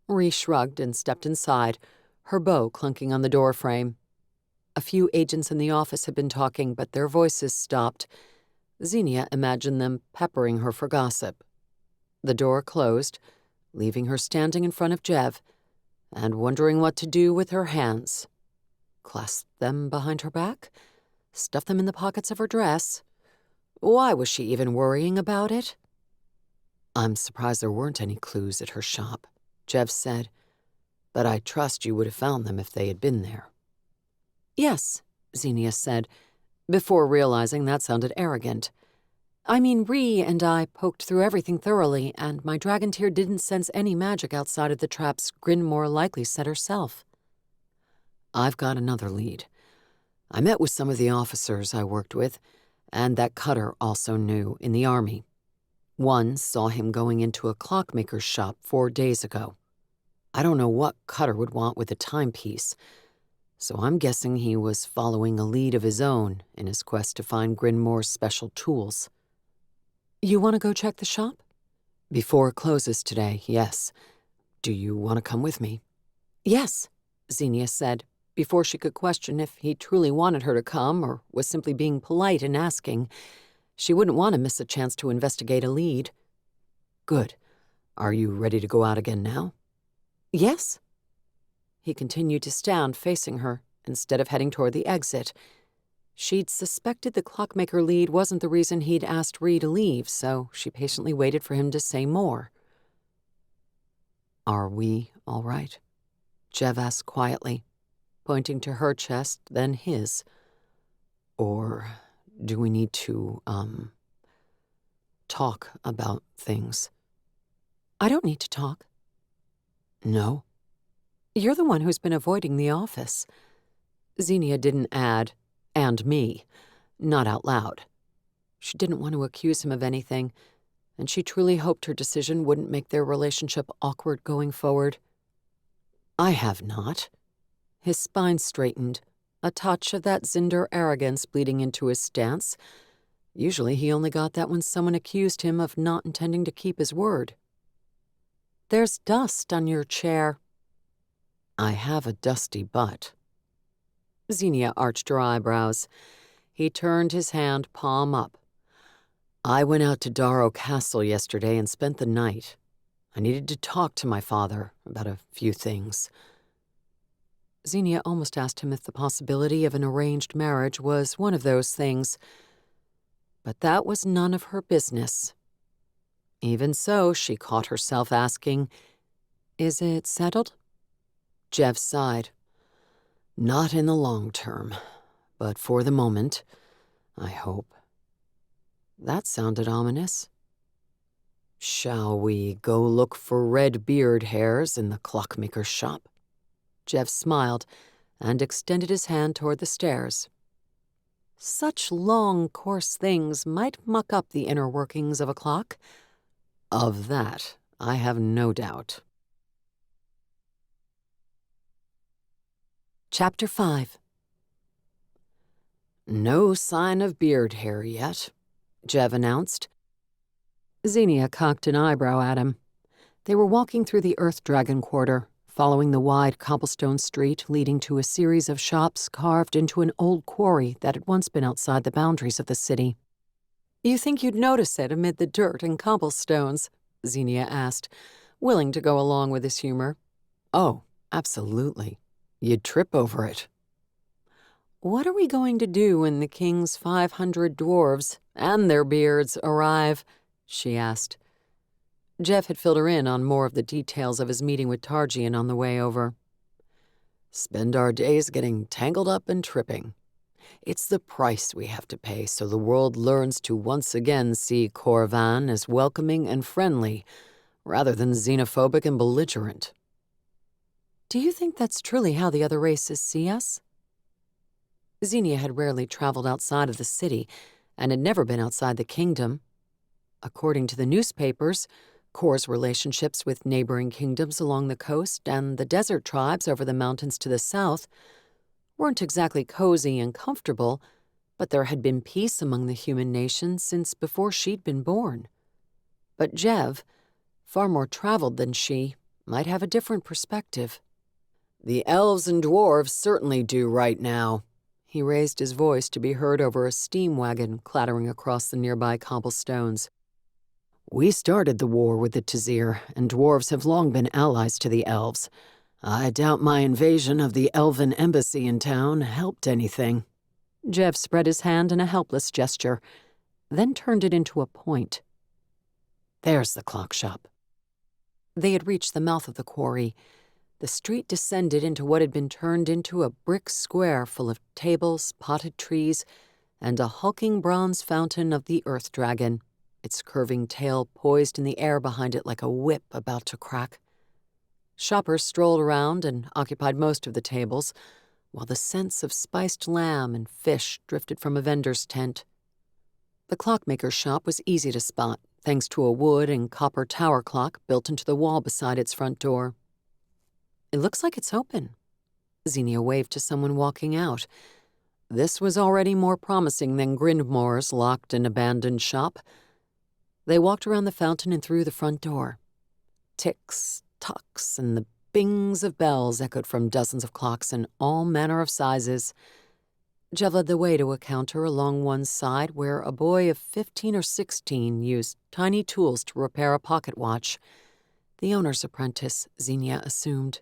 Ree shrugged and stepped inside, her bow clunking on the door frame. A few agents in the office had been talking, but their voices stopped. Zenia imagined them peppering her for gossip. The door closed, leaving her standing in front of Jev and wondering what to do with her hands. Clasp them behind her back? Stuff them in the pockets of her dress? Why was she even worrying about it? "I'm surprised there weren't any clues at her shop," Jev said, "but I trust you would have found them if they had been there." "Yes," Zenia said, before realizing that sounded arrogant. "I mean, Ree and I poked through everything thoroughly, and my dragonteer didn't sense any magic outside of the traps Grinmore likely set herself." "I've got another lead. I met with some of the officers I worked with, and that Cutter also knew in the army. One saw him going into a clockmaker's shop 4 days ago. I don't know what Cutter would want with a timepiece, so I'm guessing he was following a lead of his own in his quest to find Grinmore's special tools." "You want to go check the shop?" "Before it closes today, yes. Do you want to come with me?" "Yes," Zenia said, before she could question if he truly wanted her to come or was simply being polite and asking. She wouldn't want to miss a chance to investigate a lead. "Good. Are you ready to go out again now?" "Yes." He continued to stand facing her instead of heading toward the exit. She'd suspected the clockmaker lead wasn't the reason he'd asked Ree to leave, so she patiently waited for him to say more. "Are we all right?" Jev asked quietly, pointing to her chest, then his. "Or do we need to, talk about things?" "I don't need to talk." "No?" "You're the one who's been avoiding the office." Zenia didn't add, "and me," not out loud. She didn't want to accuse him of anything, and she truly hoped her decision wouldn't make their relationship awkward going forward. "I have not." His spine straightened, a touch of that Zinder arrogance bleeding into his stance. Usually he only got that when someone accused him of not intending to keep his word. "There's dust on your chair." "I have a dusty butt." Zenia arched her eyebrows. He turned his hand palm up. "I went out to Dharrow Castle yesterday and spent the night. I needed to talk to my father about a few things." Zenia almost asked him if the possibility of an arranged marriage was one of those things, but that was none of her business. Even so, she caught herself asking, "Is it settled?" Jev sighed. "Not in the long term, but for the moment, I hope." That sounded ominous. "Shall we go look for red beard hairs in the clockmaker's shop?" Jev smiled and extended his hand toward the stairs. Such long, coarse things might muck up the inner workings of a clock. Of that, I have no doubt. Chapter 5. "No sign of beard hair yet," Jev announced. Zenia cocked an eyebrow at him. They were walking through the Earth Dragon Quarter, following the wide cobblestone street leading to a series of shops carved into an old quarry that had once been outside the boundaries of the city. "You think you'd notice it amid the dirt and cobblestones?" Zenia asked, willing to go along with his humor. "Oh, absolutely. You'd trip over it." "What are we going to do when the king's 500 dwarves and their beards arrive?" she asked. Jev had filled her in on more of the details of his meeting with Targian on the way over. "Spend our days getting tangled up and tripping. It's the price we have to pay so the world learns to once again see Corvan as welcoming and friendly, rather than xenophobic and belligerent." "Do you think that's truly how the other races see us?" Zenia had rarely traveled outside of the city and had never been outside the kingdom. According to the newspapers, Kor's relationships with neighboring kingdoms along the coast and the desert tribes over the mountains to the south weren't exactly cozy and comfortable, but there had been peace among the human nations since before she'd been born. But Jev, far more traveled than she, might have a different perspective. "The elves and dwarves certainly do right now." He raised his voice to be heard over a steam wagon clattering across the nearby cobblestones. We started the war with the Tazir, and dwarves have long been allies to the elves. I doubt my invasion of the elven embassy in town helped anything." Jev spread his hand in a helpless gesture, then turned it into a point. "There's the clock shop." They had reached the mouth of the quarry. The street descended into what had been turned into a brick square full of tables, potted trees, and a hulking bronze fountain of the earth dragon, its curving tail poised in the air behind it like a whip about to crack. Shoppers strolled around and occupied most of the tables, while the scents of spiced lamb and fish drifted from a vendor's tent. The clockmaker's shop was easy to spot, thanks to a wood and copper tower clock built into the wall beside its front door. "It looks like it's open." Zenia waved to someone walking out. This was already more promising than Grindmore's locked and abandoned shop. They walked around the fountain and through the front door. Ticks, tocks, and the bings of bells echoed from dozens of clocks in all manner of sizes. Jev led the way to a counter along one side where a boy of 15 or 16 used tiny tools to repair a pocket watch. The owner's apprentice, Zenia assumed.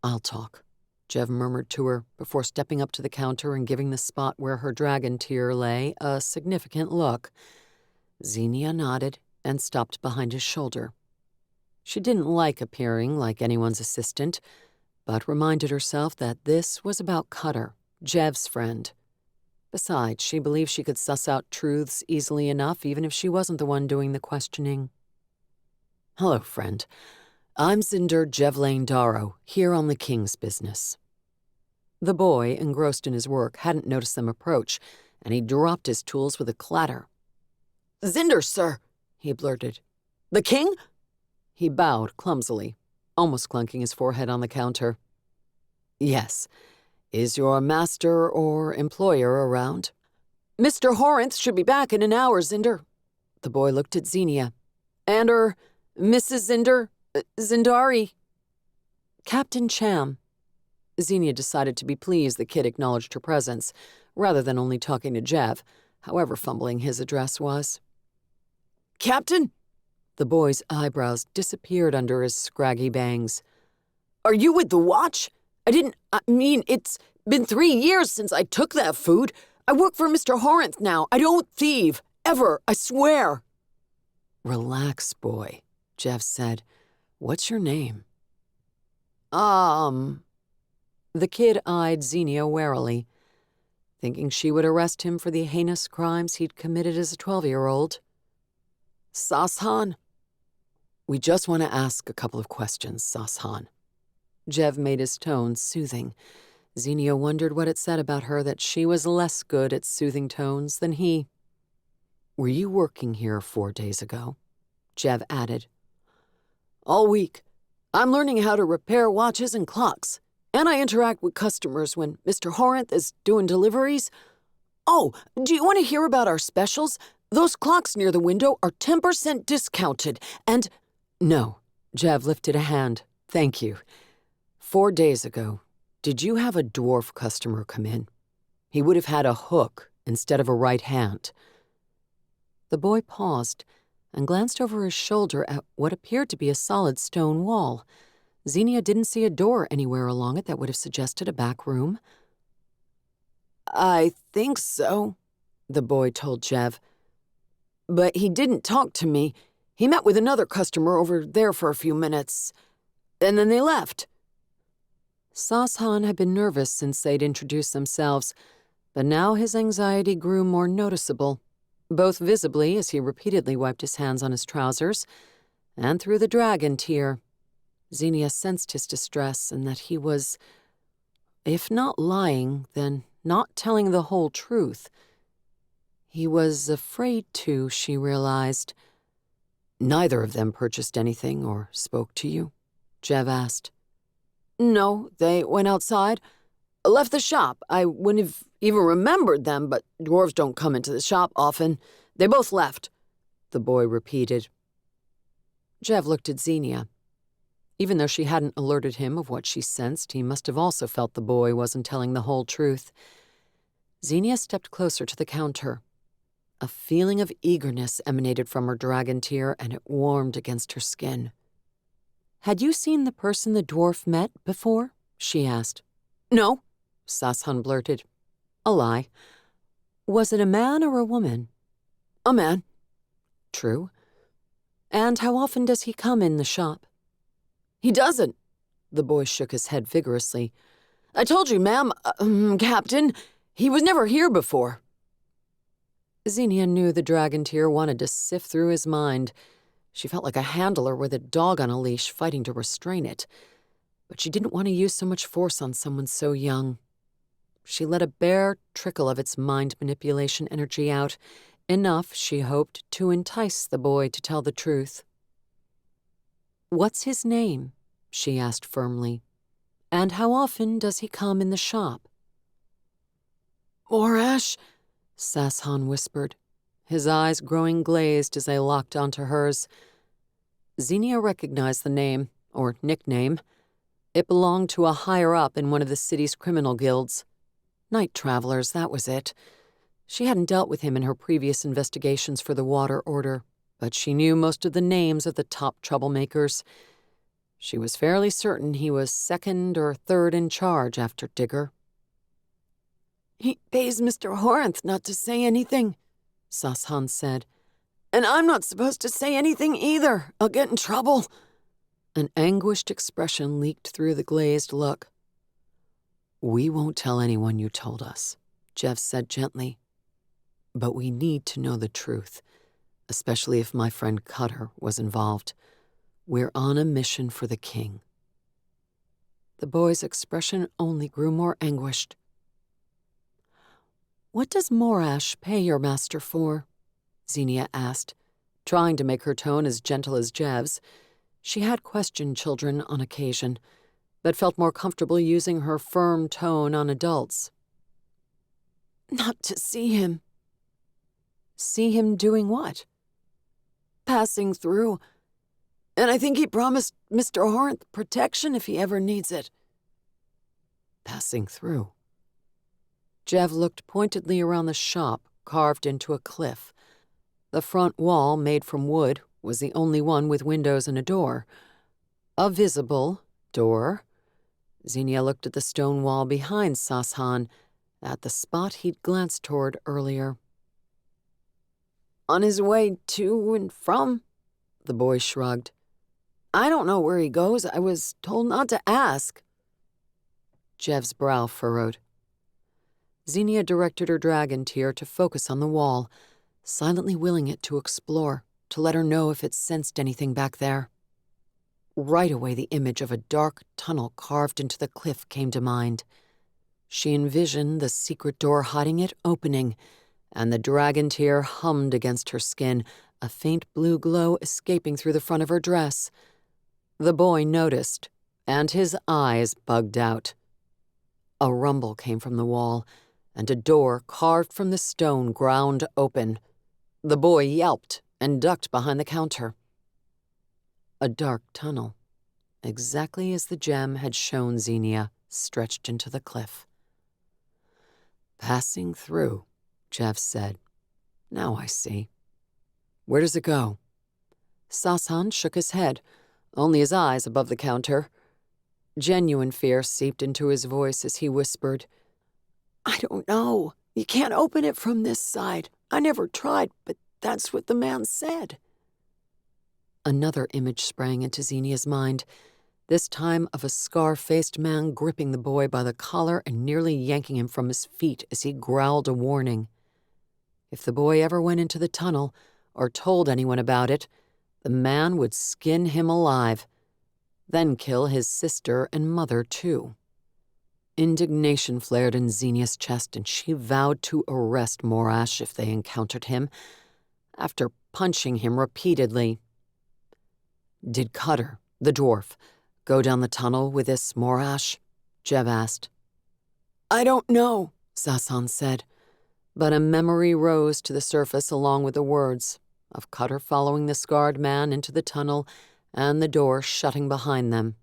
"I'll talk," Jev murmured to her before stepping up to the counter and giving the spot where her dragon tear lay a significant look. Zenia nodded and stopped behind his shoulder. She didn't like appearing like anyone's assistant, but reminded herself that this was about Cutter, Jev's friend. Besides, she believed she could suss out truths easily enough even if she wasn't the one doing the questioning. "Hello, friend. I'm Agent Jev Dharrow, here on the king's business." The boy, engrossed in his work, hadn't noticed them approach, and he dropped his tools with a clatter. "Zinder, sir," he blurted. "The king?" He bowed clumsily, almost clunking his forehead on the counter. "Yes. Is your master or employer around?" "Mr. Horinth should be back in an hour, Zinder." The boy looked at Zenia. "And Mrs. Zinder, Zindari." "Captain Cham." Zenia decided to be pleased the kid acknowledged her presence, rather than only talking to Jev, however fumbling his address was. "Captain?" The boy's eyebrows disappeared under his scraggy bangs. "Are you with the watch? I mean, it's been 3 years since I took that food. I work for Mr. Horinth now. I don't thieve. Ever, I swear." "Relax, boy," Jev said. "What's your name?" The kid eyed Zenia warily, thinking she would arrest him for the heinous crimes he'd committed as a 12-year-old. "Sashan." "We just want to ask a couple of questions, Sashan." Jev made his tone soothing. Zenia wondered what it said about her that she was less good at soothing tones than he. "Were you working here 4 days ago?" Jev added. "All week. I'm learning how to repair watches and clocks, and I interact with customers when Mr. Horinth is doing deliveries. Oh, do you want to hear about our specials? Those clocks near the window are 10% discounted, and—" "No." Jev lifted a hand. "Thank you. 4 days ago, did you have a dwarf customer come in? He would have had a hook instead of a right hand." The boy paused and glanced over his shoulder at what appeared to be a solid stone wall. Zenia didn't see a door anywhere along it that would have suggested a back room. "I think so," the boy told Jev. "But he didn't talk to me. He met with another customer over there for a few minutes, and then they left." Sashan had been nervous since they'd introduced themselves, but now his anxiety grew more noticeable, both visibly as he repeatedly wiped his hands on his trousers, and through the dragon tear. Zenia sensed his distress and that he was, if not lying, then not telling the whole truth. He was afraid to, she realized. "Neither of them purchased anything or spoke to you?" Jev asked. "No, they went outside. Left the shop. I wouldn't have even remembered them, but dwarves don't come into the shop often. They both left," the boy repeated. Jev looked at Zenia. Even though she hadn't alerted him of what she sensed, he must have also felt the boy wasn't telling the whole truth. Zenia stepped closer to the counter. A feeling of eagerness emanated from her dragon tear, and it warmed against her skin. "Had you seen the person the dwarf met before?" she asked. "No," Sashan blurted. "A lie. Was it a man or a woman?" "A man." "True. And how often does he come in the shop?" "He doesn't." The boy shook his head vigorously. "I told you, ma'am, Captain, he was never here before." Zenia knew the dragon tear wanted to sift through his mind. She felt like a handler with a dog on a leash fighting to restrain it. But she didn't want to use so much force on someone so young. She let a bare trickle of its mind manipulation energy out, enough, she hoped, to entice the boy to tell the truth. "What's his name?" she asked firmly. "And how often does he come in the shop?" "Morash," Sashan whispered, his eyes growing glazed as they locked onto hers. Zenia recognized the name, or nickname. It belonged to a higher-up in one of the city's criminal guilds. Night Travelers, that was it. She hadn't dealt with him in her previous investigations for the Water Order, but she knew most of the names of the top troublemakers. She was fairly certain he was second or third in charge after Digger. "He pays Mr. Horanth not to say anything," Sashan said. "And I'm not supposed to say anything either. I'll get in trouble." An anguished expression leaked through the glazed look. "We won't tell anyone you told us," Jev said gently. "But we need to know the truth, especially if my friend Cutter was involved. We're on a mission for the king." The boy's expression only grew more anguished. "What does Morash pay your master for?" Zenia asked, trying to make her tone as gentle as Jev's. She had questioned children on occasion, but felt more comfortable using her firm tone on adults. "Not to see him." "See him doing what?" "Passing through. And I think he promised Mr. Horanth protection if he ever needs it." "Passing through." Jev looked pointedly around the shop, carved into a cliff. The front wall, made from wood, was the only one with windows and a door. A visible door. Zenia looked at the stone wall behind Sashan, at the spot he'd glanced toward earlier. "On his way to and from?" The boy shrugged. "I don't know where he goes. I was told not to ask." Jev's brow furrowed. Zenia directed her dragon tear to focus on the wall, silently willing it to explore, to let her know if it sensed anything back there. Right away, the image of a dark tunnel carved into the cliff came to mind. She envisioned the secret door hiding it opening, and the dragon tear hummed against her skin, a faint blue glow escaping through the front of her dress. The boy noticed, and his eyes bugged out. A rumble came from the wall, and a door carved from the stone ground open. The boy yelped and ducked behind the counter. A dark tunnel, exactly as the gem had shown Zenia, stretched into the cliff. "Passing through," Jev said. "Now I see. Where does it go?" Sashan shook his head, only his eyes above the counter. Genuine fear seeped into his voice as he whispered, "I don't know. You can't open it from this side. I never tried, but that's what the man said." Another image sprang into Zenia's mind, this time of a scar-faced man gripping the boy by the collar and nearly yanking him from his feet as he growled a warning. If the boy ever went into the tunnel or told anyone about it, the man would skin him alive, then kill his sister and mother too. Indignation flared in Zenia's chest, and she vowed to arrest Morash if they encountered him, after punching him repeatedly. "Did Cutter, the dwarf, go down the tunnel with this Morash?" Jev asked. "I don't know," Sashan said, but a memory rose to the surface along with the words of Cutter following the scarred man into the tunnel and the door shutting behind them.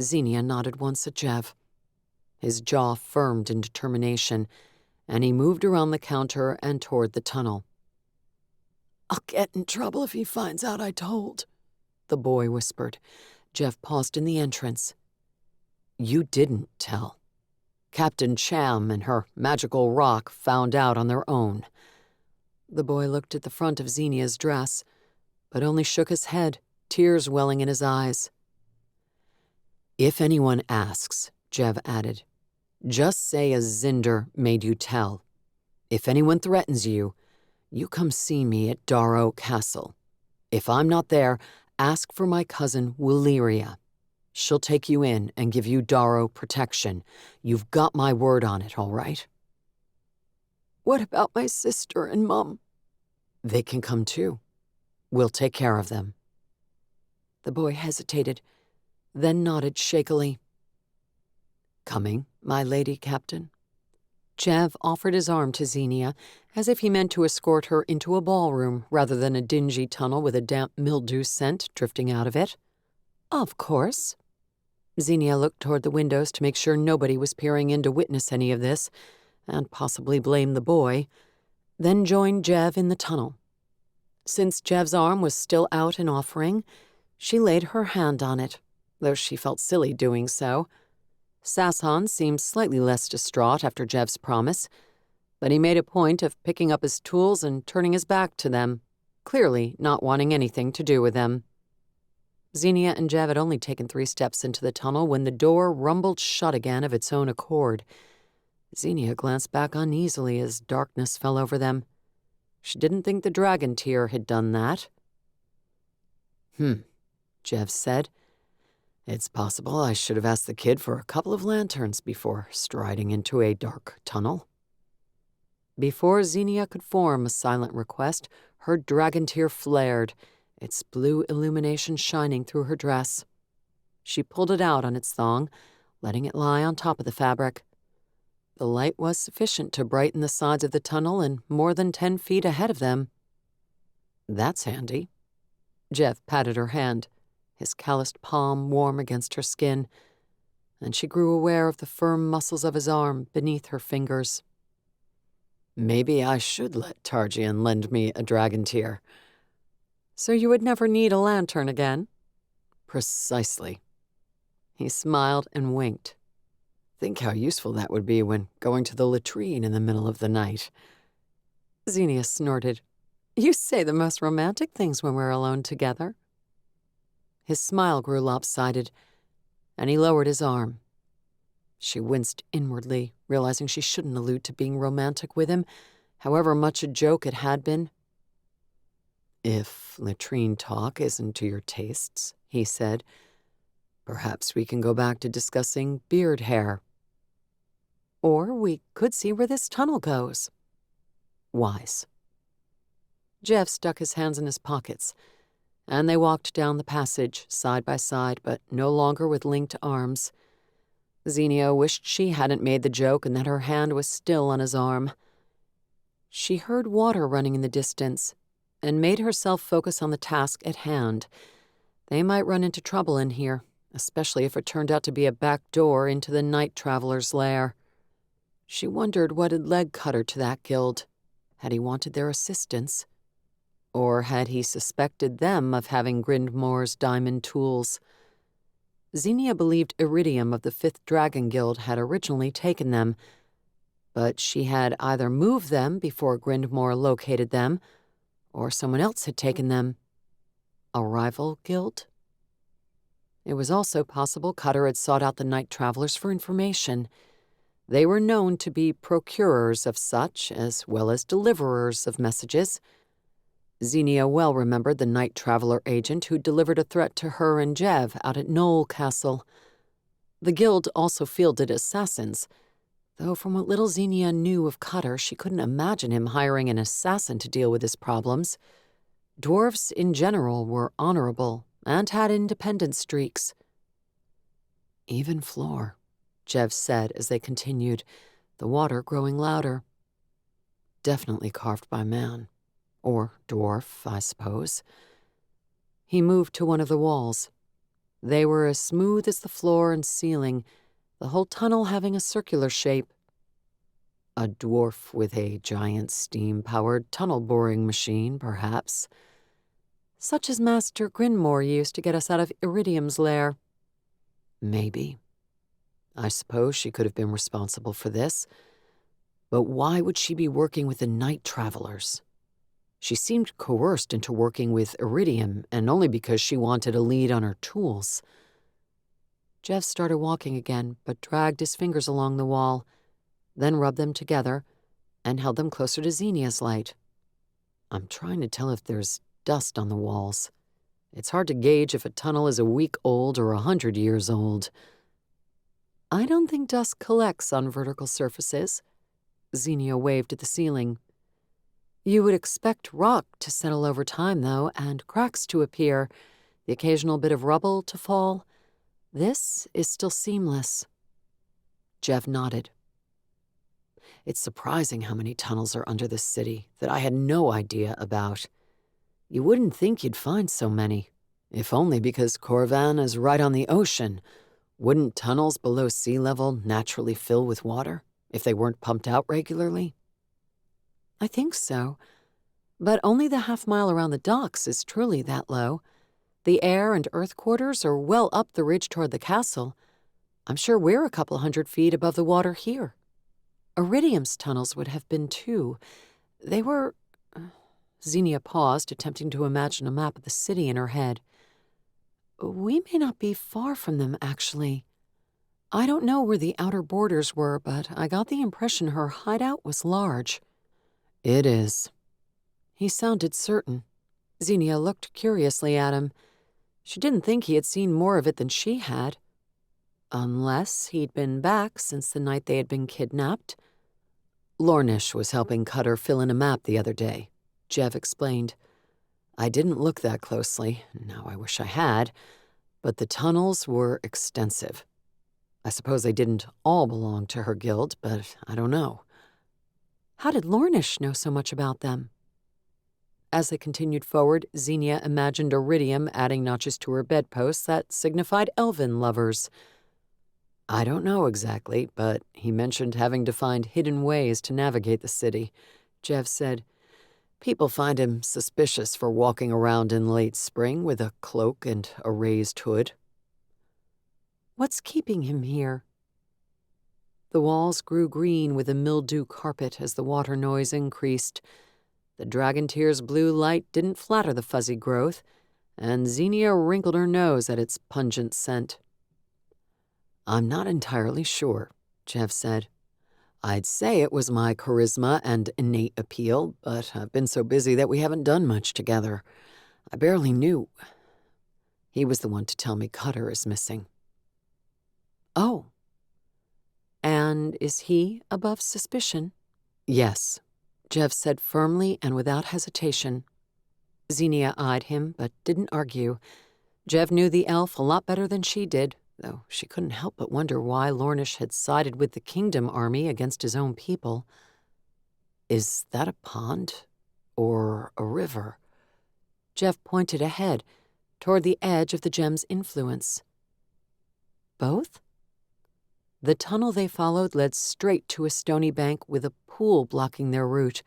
Zenia nodded once at Jev. His jaw firmed in determination, and he moved around the counter and toward the tunnel, I'll get in trouble if he finds out I told, the boy whispered. Jev paused in the entrance. You didn't tell. Captain Cham and her magical rock found out on their own. The boy looked at the front of Zenia's dress, but only shook his head, tears welling in his eyes. If anyone asks, Jev added, just say a Zinder made you tell. If anyone threatens you, you come see me at Dharrow Castle. If I'm not there, ask for my cousin Willyria. She'll take you in and give you Dharrow protection. You've got my word on it, all right? What about my sister and Mum? They can come too. We'll take care of them. The boy hesitated, then nodded shakily. Coming, my lady captain? Jev offered his arm to Zenia, as if he meant to escort her into a ballroom rather than a dingy tunnel with a damp mildew scent drifting out of it. Of course. Zenia looked toward the windows to make sure nobody was peering in to witness any of this, and possibly blame the boy, then joined Jev in the tunnel. Since Jev's arm was still out and offering, she laid her hand on it, though she felt silly doing so. Sasson seemed slightly less distraught after Jev's promise, but he made a point of picking up his tools and turning his back to them, clearly not wanting anything to do with them. Zenia and Jev had only taken 3 steps into the tunnel when the door rumbled shut again of its own accord. Zenia glanced back uneasily as darkness fell over them. She didn't think the dragon tear had done that. Jev said. It's possible I should have asked the kid for a couple of lanterns before striding into a dark tunnel. Before Zenia could form a silent request, her dragon tear flared, its blue illumination shining through her dress. She pulled it out on its thong, letting it lie on top of the fabric. The light was sufficient to brighten the sides of the tunnel and more than 10 feet ahead of them. That's handy. Jev patted her hand, his calloused palm warm against her skin, and she grew aware of the firm muscles of his arm beneath her fingers. Maybe I should let Targian lend me a dragon tear. So you would never need a lantern again? Precisely. He smiled and winked. Think how useful that would be when going to the latrine in the middle of the night. Zenia snorted. You say the most romantic things when we're alone together. His smile grew lopsided, and he lowered his arm. She winced inwardly, realizing she shouldn't allude to being romantic with him, however much a joke it had been. If latrine talk isn't to your tastes, he said, perhaps we can go back to discussing beard hair. Or we could see where this tunnel goes. Wise. Jev stuck his hands in his pockets, and they walked down the passage, side by side, but no longer with linked arms. Zenia wished she hadn't made the joke and that her hand was still on his arm. She heard water running in the distance and made herself focus on the task at hand. They might run into trouble in here, especially if it turned out to be a back door into the night traveler's lair. She wondered what had led Cutter to that guild. Had he wanted their assistance? Or had he suspected them of having Grindmore's diamond tools? Zenia believed Iridium of the 5th Dragon Guild had originally taken them, but she had either moved them before Grindmore located them, or someone else had taken them. A rival guild? It was also possible Cutter had sought out the night travelers for information. They were known to be procurers of such, as well as deliverers of messages. Zenia well remembered the night traveler agent who delivered a threat to her and Jev out at Knoll Castle. The guild also fielded assassins, though from what little Zenia knew of Cutter, she couldn't imagine him hiring an assassin to deal with his problems. Dwarves in general were honorable and had independent streaks. Even floor, Jev said as they continued, the water growing louder. Definitely carved by man. Or dwarf, I suppose. He moved to one of the walls. They were as smooth as the floor and ceiling, the whole tunnel having a circular shape. A dwarf with a giant steam-powered tunnel-boring machine, perhaps. Such as Master Grinmore used to get us out of Iridium's lair. Maybe. I suppose she could have been responsible for this. But why would she be working with the night travelers? She seemed coerced into working with Iridium, and only because she wanted a lead on her tools. Jev started walking again, but dragged his fingers along the wall, then rubbed them together and held them closer to Zenia's light. I'm trying to tell if there's dust on the walls. It's hard to gauge if a tunnel is a week old or 100 years old. I don't think dust collects on vertical surfaces. Zenia waved at the ceiling. You would expect rock to settle over time, though, and cracks to appear, the occasional bit of rubble to fall. This is still seamless. Jev nodded. It's surprising how many tunnels are under this city that I had no idea about. You wouldn't think you'd find so many, if only because Corvan is right on the ocean. Wouldn't tunnels below sea level naturally fill with water if they weren't pumped out regularly? I think so, but only the half-mile around the docks is truly that low. The air and earth quarters are well up the ridge toward the castle. I'm sure we're a couple 100 feet above the water here. Iridium's tunnels would have been too. They were... Zenia paused, attempting to imagine a map of the city in her head. We may not be far from them, actually. I don't know where the outer borders were, but I got the impression her hideout was large. It is. He sounded certain. Zenia looked curiously at him. She didn't think he had seen more of it than she had. Unless he'd been back since the night they had been kidnapped. Lornish was helping Cutter fill in a map the other day, Jev explained. I didn't look that closely, now I wish I had, but the tunnels were extensive. I suppose they didn't all belong to her guild, but I don't know. How did Lornish know so much about them? As they continued forward, Zenia imagined Iridium adding notches to her bedposts that signified elven lovers. I don't know exactly, but he mentioned having to find hidden ways to navigate the city. Jev said, people find him suspicious for walking around in late spring with a cloak and a raised hood. What's keeping him here? The walls grew green with a mildew carpet as the water noise increased. The dragon-tear's blue light didn't flatter the fuzzy growth, and Zenia wrinkled her nose at its pungent scent. I'm not entirely sure, Jev said. I'd say it was my charisma and innate appeal, but I've been so busy that we haven't done much together. I barely knew. He was the one to tell me Cutter is missing. Oh. And is he above suspicion? Yes, Jev said firmly and without hesitation. Zenia eyed him, but didn't argue. Jev knew the elf a lot better than she did, though she couldn't help but wonder why Lornish had sided with the Kingdom army against his own people. Is that a pond or a river? Jev pointed ahead, toward the edge of the gem's influence. Both? The tunnel they followed led straight to a stony bank with a pool blocking their route,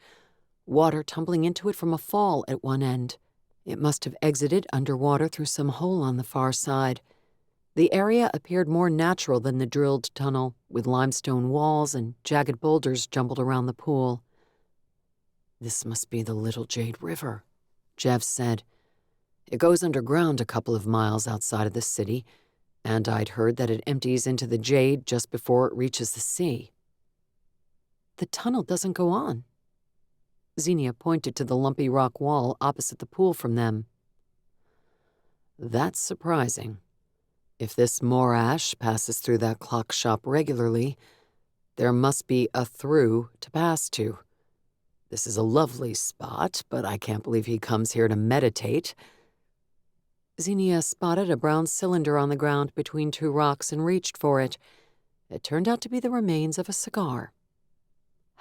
water tumbling into it from a fall at one end. It must have exited underwater through some hole on the far side. The area appeared more natural than the drilled tunnel, with limestone walls and jagged boulders jumbled around the pool. This must be the Little Jade River, Jev said. It goes underground a couple of miles outside of the city, and I'd heard that it empties into the Jade just before it reaches the sea. The tunnel doesn't go on. Zenia pointed to the lumpy rock wall opposite the pool from them. That's surprising. If this morash passes through that clock shop regularly, there must be a through to pass to. This is a lovely spot, but I can't believe he comes here to meditate. Zenia spotted a brown cylinder on the ground between two rocks and reached for it. It turned out to be the remains of a cigar.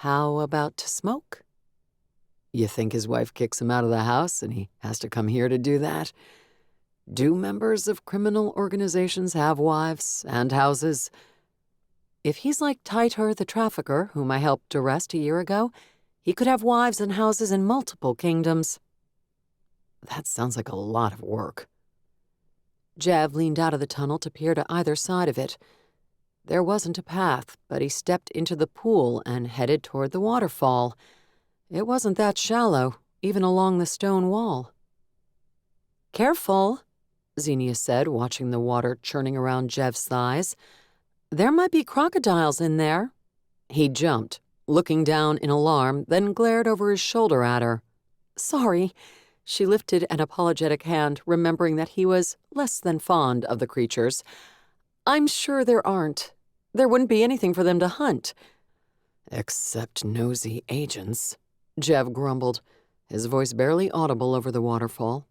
How about to smoke? You think his wife kicks him out of the house and he has to come here to do that? Do members of criminal organizations have wives and houses? If he's like Titor the trafficker, whom I helped arrest a year ago, he could have wives and houses in multiple kingdoms. That sounds like a lot of work. Jev leaned out of the tunnel to peer to either side of it. There wasn't a path, but he stepped into the pool and headed toward the waterfall. It wasn't that shallow, even along the stone wall. "Careful," Zenia said, watching the water churning around Jev's thighs. "There might be crocodiles in there." He jumped, looking down in alarm, then glared over his shoulder at her. "Sorry." She lifted an apologetic hand, remembering that he was less than fond of the creatures. "I'm sure there aren't. There wouldn't be anything for them to hunt." "Except nosy agents," Jev grumbled, his voice barely audible over the waterfall.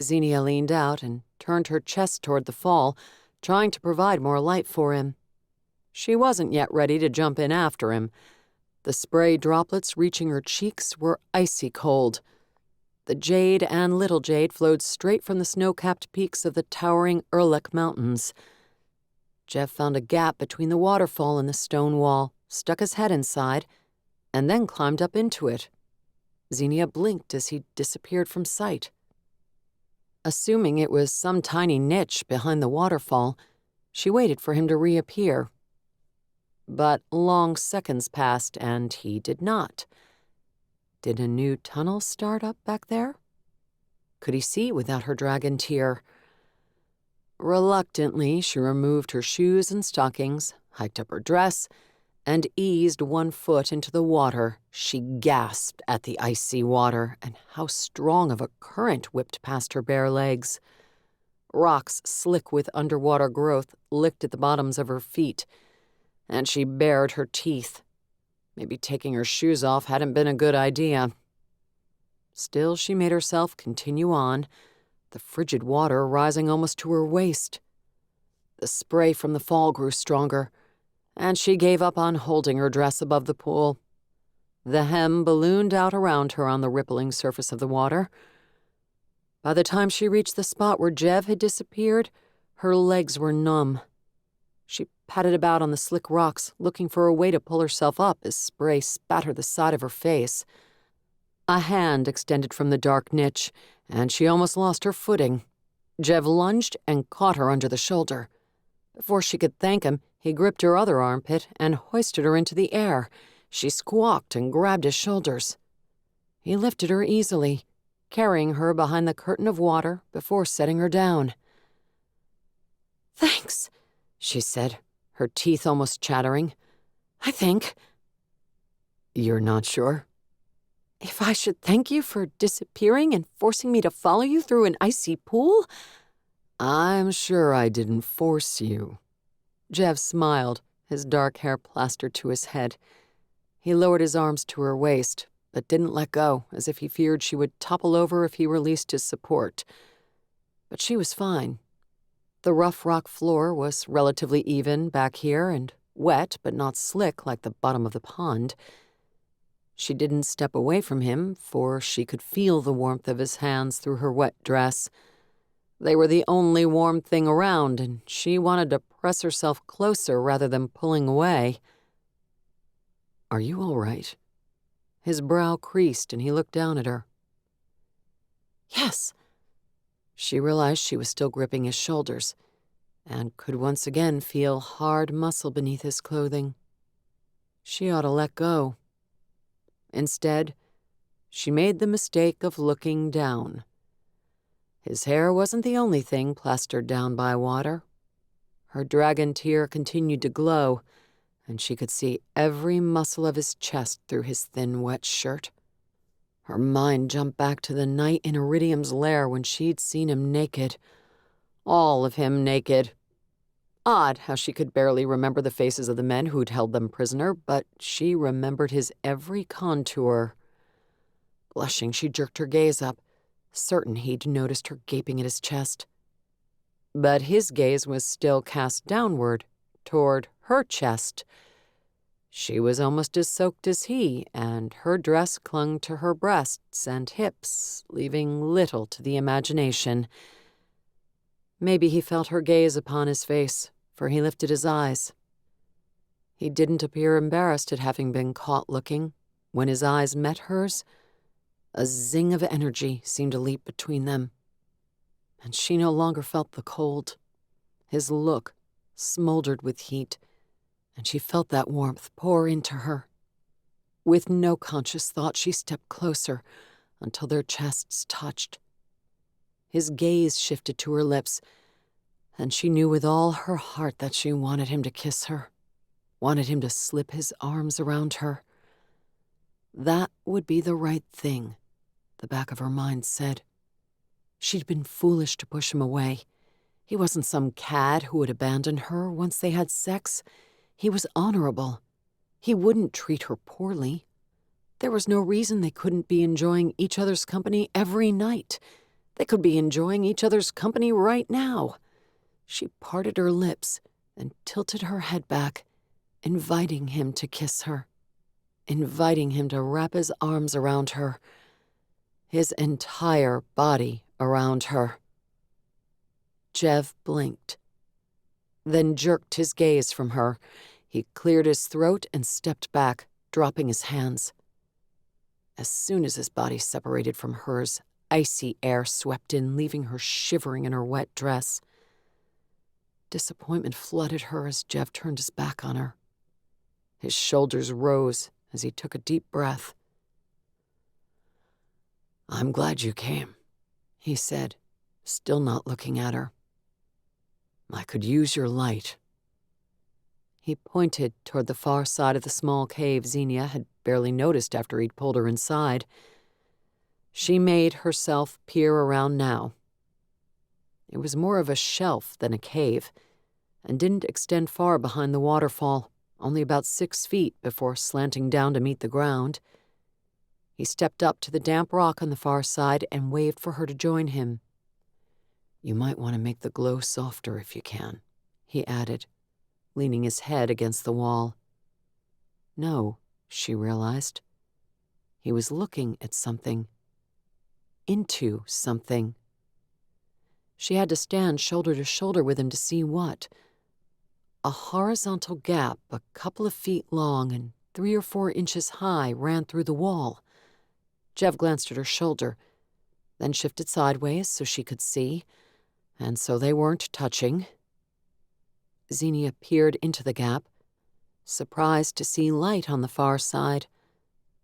Zenia leaned out and turned her chest toward the fall, trying to provide more light for him. She wasn't yet ready to jump in after him. The spray droplets reaching her cheeks were icy cold. The jade and little jade flowed straight from the snow-capped peaks of the towering Erlich Mountains. Jev found a gap between the waterfall and the stone wall, stuck his head inside, and then climbed up into it. Zenia blinked as he disappeared from sight. Assuming it was some tiny niche behind the waterfall, she waited for him to reappear. But long seconds passed, and he did not. Did a new tunnel start up back there? Could he see without her dragon tear? Reluctantly, she removed her shoes and stockings, hiked up her dress, and eased one foot into the water. She gasped at the icy water and how strong of a current whipped past her bare legs. Rocks slick with underwater growth licked at the bottoms of her feet, and she bared her teeth. Maybe taking her shoes off hadn't been a good idea. Still, she made herself continue on, the frigid water rising almost to her waist. The spray from the fall grew stronger, and she gave up on holding her dress above the pool. The hem ballooned out around her on the rippling surface of the water. By the time she reached the spot where Jev had disappeared, her legs were numb. She patted about on the slick rocks, looking for a way to pull herself up as spray spattered the side of her face. A hand extended from the dark niche, and she almost lost her footing. Jev lunged and caught her under the shoulder. Before she could thank him, he gripped her other armpit and hoisted her into the air. She squawked and grabbed his shoulders. He lifted her easily, carrying her behind the curtain of water before setting her down. "Thanks," she said, her teeth almost chattering. "I think." "You're not sure?" "If I should thank you for disappearing and forcing me to follow you through an icy pool?" "I'm sure I didn't force you." Jev smiled, his dark hair plastered to his head. He lowered his arms to her waist, but didn't let go, as if he feared she would topple over if he released his support. But she was fine. The rough rock floor was relatively even back here and wet but not slick like the bottom of the pond. She didn't step away from him, for she could feel the warmth of his hands through her wet dress. They were the only warm thing around, and she wanted to press herself closer rather than pulling away. "Are you all right?" His brow creased, and he looked down at her. "Yes." She realized she was still gripping his shoulders, and could once again feel hard muscle beneath his clothing. She ought to let go. Instead, she made the mistake of looking down. His hair wasn't the only thing plastered down by water. Her dragon tear continued to glow, and she could see every muscle of his chest through his thin, wet shirt. Her mind jumped back to the night in Iridium's lair when she'd seen him naked. All of him naked. Odd how she could barely remember the faces of the men who'd held them prisoner, but she remembered his every contour. Blushing, she jerked her gaze up, certain he'd noticed her gaping at his chest. But his gaze was still cast downward, toward her chest. She was almost as soaked as he, and her dress clung to her breasts and hips, leaving little to the imagination. Maybe he felt her gaze upon his face, for he lifted his eyes. He didn't appear embarrassed at having been caught looking. When his eyes met hers, a zing of energy seemed to leap between them, and she no longer felt the cold. His look smoldered with heat, and she felt that warmth pour into her. With no conscious thought, she stepped closer until their chests touched. His gaze shifted to her lips, and she knew with all her heart that she wanted him to kiss her, wanted him to slip his arms around her. That would be the right thing, the back of her mind said. She'd been foolish to push him away. He wasn't some cad who would abandon her once they had sex. He was honorable. He wouldn't treat her poorly. There was no reason they couldn't be enjoying each other's company every night. They could be enjoying each other's company right now. She parted her lips and tilted her head back, inviting him to kiss her, inviting him to wrap his arms around her, his entire body around her. Jev blinked, then jerked his gaze from her. He cleared his throat and stepped back, dropping his hands. As soon as his body separated from hers, icy air swept in, leaving her shivering in her wet dress. Disappointment flooded her as Jev turned his back on her. His shoulders rose as he took a deep breath. "I'm glad you came," he said, still not looking at her. "I could use your light." He pointed toward the far side of the small cave Zenia had barely noticed after he'd pulled her inside. She made herself peer around now. It was more of a shelf than a cave, and didn't extend far behind the waterfall, only about 6 feet before slanting down to meet the ground. He stepped up to the damp rock on the far side and waved for her to join him. "You might want to make the glow softer if you can," he added, leaning his head against the wall. No, she realized. He was looking at something. Into something. She had to stand shoulder to shoulder with him to see what. A horizontal gap a couple of feet long and 3 or 4 inches high ran through the wall. Jev glanced at her shoulder, then shifted sideways so she could see, and so they weren't touching. Zenia peered into the gap, surprised to see light on the far side.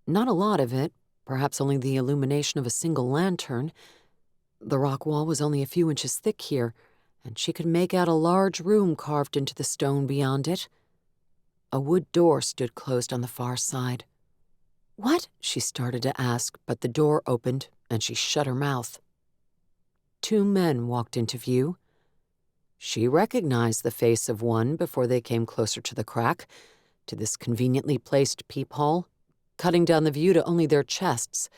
Not a lot of it, perhaps only the illumination of a single lantern. The rock wall was only a few inches thick here, and she could make out a large room carved into the stone beyond it. A wood door stood closed on the far side. "What?" she started to ask, but the door opened and she shut her mouth. 2 men walked into view. She recognized the face of one before they came closer to the crack, to this conveniently placed peephole, cutting down the view to only their chests.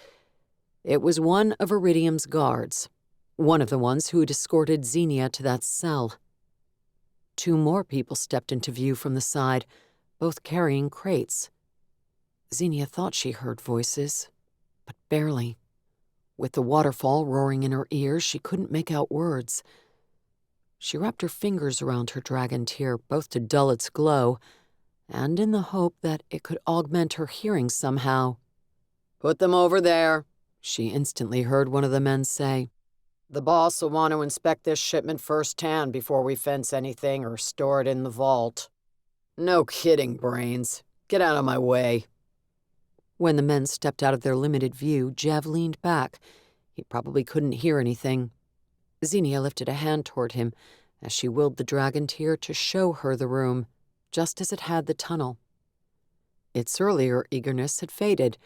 It was one of Iridium's guards, one of the ones who'd escorted Zenia to that cell. 2 more people stepped into view from the side, both carrying crates. Zenia thought she heard voices, but barely. With the waterfall roaring in her ears, she couldn't make out words. She wrapped her fingers around her dragon tear, both to dull its glow, and in the hope that it could augment her hearing somehow. "Put them over there," she instantly heard one of the men say. "The boss will want to inspect this shipment firsthand before we fence anything or store it in the vault." "No kidding, Brains. Get out of my way." When the men stepped out of their limited view, Jev leaned back. He probably couldn't hear anything. Zenia lifted a hand toward him as she willed the dragon tear to show her the room, just as it had the tunnel. Its earlier eagerness had faded,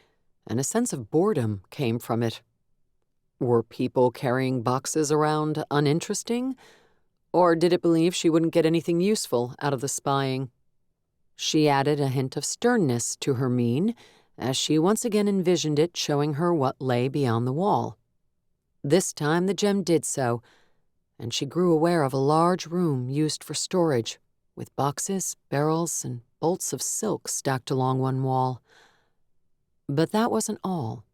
and a sense of boredom came from it. Were people carrying boxes around uninteresting? Or did it believe she wouldn't get anything useful out of the spying? She added a hint of sternness to her mien as she once again envisioned it showing her what lay beyond the wall. This time the gem did so, and she grew aware of a large room used for storage, with boxes, barrels, and bolts of silk stacked along one wall. But that wasn't all.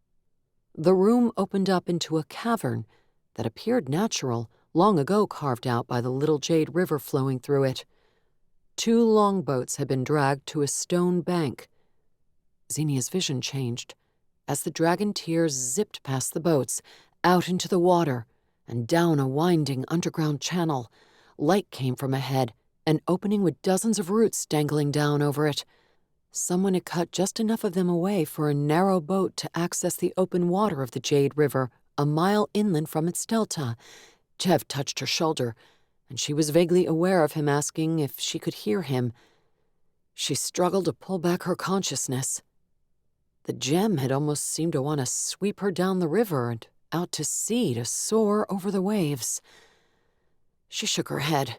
The room opened up into a cavern that appeared natural, long ago carved out by the little jade river flowing through it. 2 longboats had been dragged to a stone bank. Zenia's vision changed as the dragon tears zipped past the boats, out into the water, and down a winding underground channel. Light came from ahead, an opening with dozens of roots dangling down over it. Someone had cut just enough of them away for a narrow boat to access the open water of the Jade River, a mile inland from its delta. Jev touched her shoulder, and she was vaguely aware of him asking if she could hear him. She struggled to pull back her consciousness. The gem had almost seemed to want to sweep her down the river and out to sea to soar over the waves. She shook her head.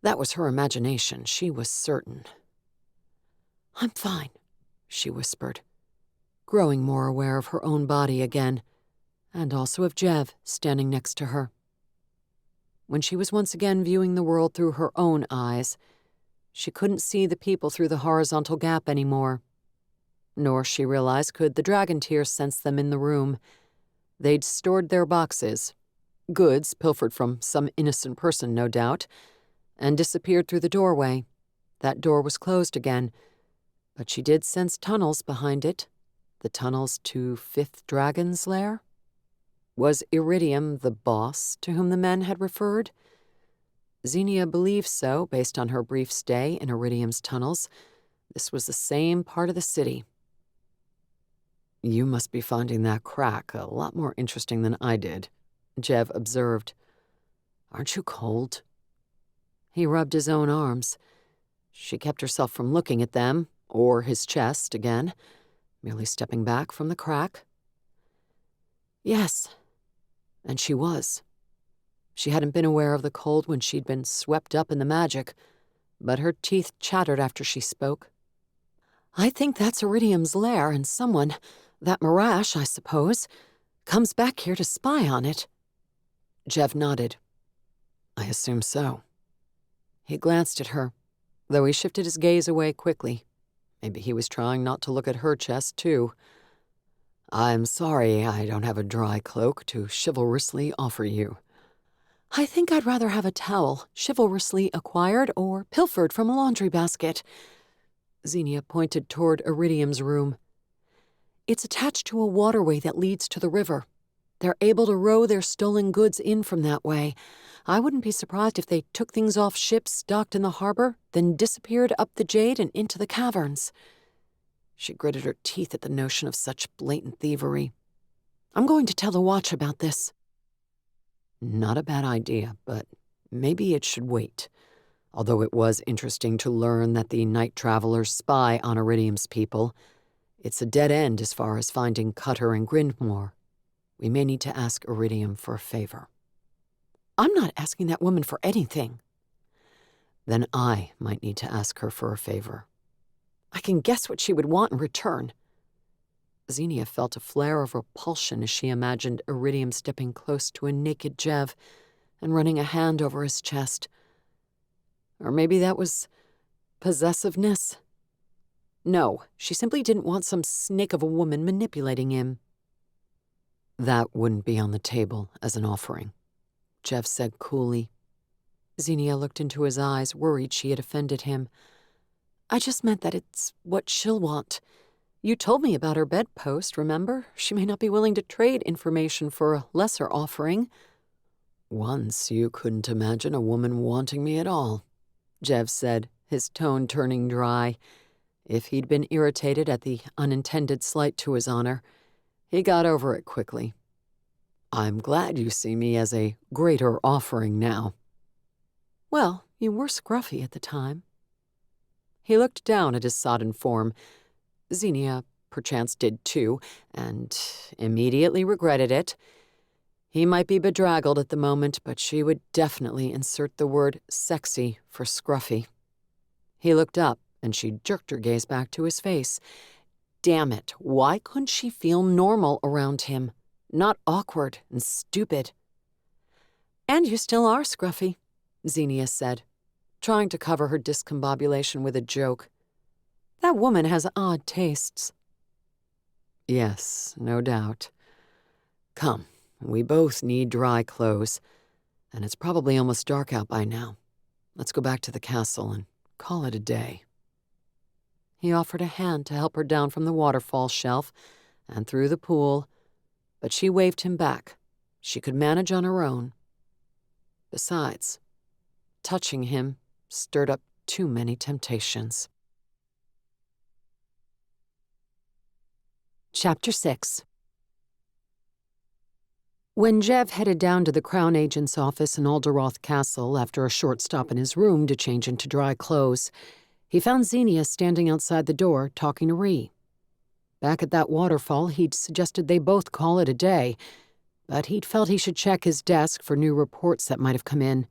That was her imagination, she was certain. "I'm fine," she whispered, growing more aware of her own body again, and also of Jev standing next to her. When she was once again viewing the world through her own eyes, she couldn't see the people through the horizontal gap anymore. Nor, she realized, could the dragon tears sense them in the room. They'd stored their boxes, goods pilfered from some innocent person, no doubt, and disappeared through the doorway. That door was closed again, but she did sense tunnels behind it. The tunnels to Fifth Dragon's lair? Was Iridium the boss to whom the men had referred? Zenia believed so, based on her brief stay in Iridium's tunnels. This was the same part of the city. "You must be finding that crack a lot more interesting than I did," Jev observed. "Aren't you cold?" He rubbed his own arms. She kept herself from looking at them, or his chest again, merely stepping back from the crack. Yes, and she was. She hadn't been aware of the cold when she'd been swept up in the magic, but her teeth chattered after she spoke. "I think that's Iridium's lair, and someone, that Marash, I suppose, comes back here to spy on it." Jev nodded. "I assume so." He glanced at her, though he shifted his gaze away quickly. Maybe he was trying not to look at her chest, too. "I'm sorry I don't have a dry cloak to chivalrously offer you." "I think I'd rather have a towel, chivalrously acquired or pilfered from a laundry basket." Zenia pointed toward Iridium's room. "It's attached to a waterway that leads to the river. They're able to row their stolen goods in from that way. I wouldn't be surprised if they took things off ships docked in the harbor, then disappeared up the Jade and into the caverns." She gritted her teeth at the notion of such blatant thievery. "I'm going to tell the watch about this." Not a bad idea, but maybe it should wait. Although it was interesting to learn that the night travelers spy on Iridium's people, it's a dead end as far as finding Cutter and Grindmore. We may need to ask Iridium for a favor. "I'm not asking that woman for anything." "Then I might need to ask her for a favor." "I can guess what she would want in return." Zenia felt a flare of repulsion as she imagined Iridium stepping close to a naked Jev and running a hand over his chest. Or maybe that was possessiveness. No, she simply didn't want some snake of a woman manipulating him. "That wouldn't be on the table as an offering," Jev said coolly. Zenia looked into his eyes, worried she had offended him. "I just meant that it's what she'll want. You told me about her bedpost, remember? She may not be willing to trade information for a lesser offering." "Once you couldn't imagine a woman wanting me at all," Jev said, his tone turning dry. If he'd been irritated at the unintended slight to his honor, he got over it quickly. "I'm glad you see me as a greater offering now." "Well, you were scruffy at the time." He looked down at his sodden form. Zenia perchance did too, and immediately regretted it. He might be bedraggled at the moment, but she would definitely insert the word sexy for scruffy. He looked up, and she jerked her gaze back to his face. Damn it, why couldn't she feel normal around him? Not awkward and stupid. "And you still are scruffy," Zenia said, trying to cover her discombobulation with a joke. "That woman has odd tastes." "Yes, no doubt. Come, we both need dry clothes, and it's probably almost dark out by now. Let's go back to the castle and call it a day." He offered a hand to help her down from the waterfall shelf and through the pool, but she waved him back. She could manage on her own. Besides, touching him stirred up too many temptations. Chapter 6. When Jev headed down to the Crown Agent's office in Alderoth Castle after a short stop in his room to change into dry clothes, he found Zenia standing outside the door talking to Ree. Back at that waterfall, he'd suggested they both call it a day, but he'd felt he should check his desk for new reports that might have come in.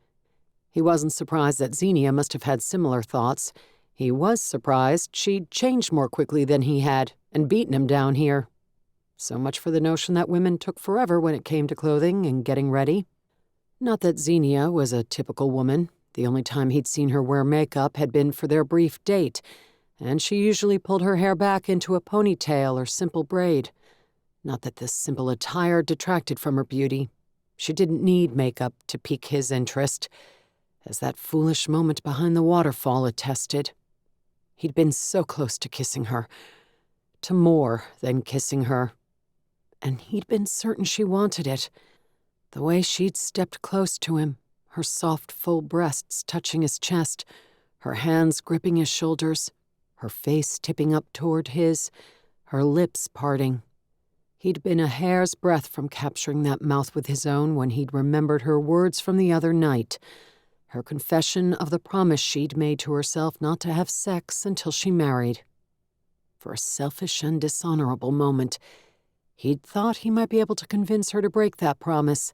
He wasn't surprised that Zenia must have had similar thoughts. He was surprised she'd changed more quickly than he had and beaten him down here. So much for the notion that women took forever when it came to clothing and getting ready. Not that Zenia was a typical woman. The only time he'd seen her wear makeup had been for their brief date, and she usually pulled her hair back into a ponytail or simple braid. Not that this simple attire detracted from her beauty. She didn't need makeup to pique his interest, as that foolish moment behind the waterfall attested. He'd been so close to kissing her, to more than kissing her. And he'd been certain she wanted it. The way she'd stepped close to him, her soft, full breasts touching his chest, her hands gripping his shoulders, her face tipping up toward his, her lips parting. He'd been a hair's breadth from capturing that mouth with his own when he'd remembered her words from the other night, her confession of the promise she'd made to herself not to have sex until she married. For a selfish and dishonorable moment, he'd thought he might be able to convince her to break that promise,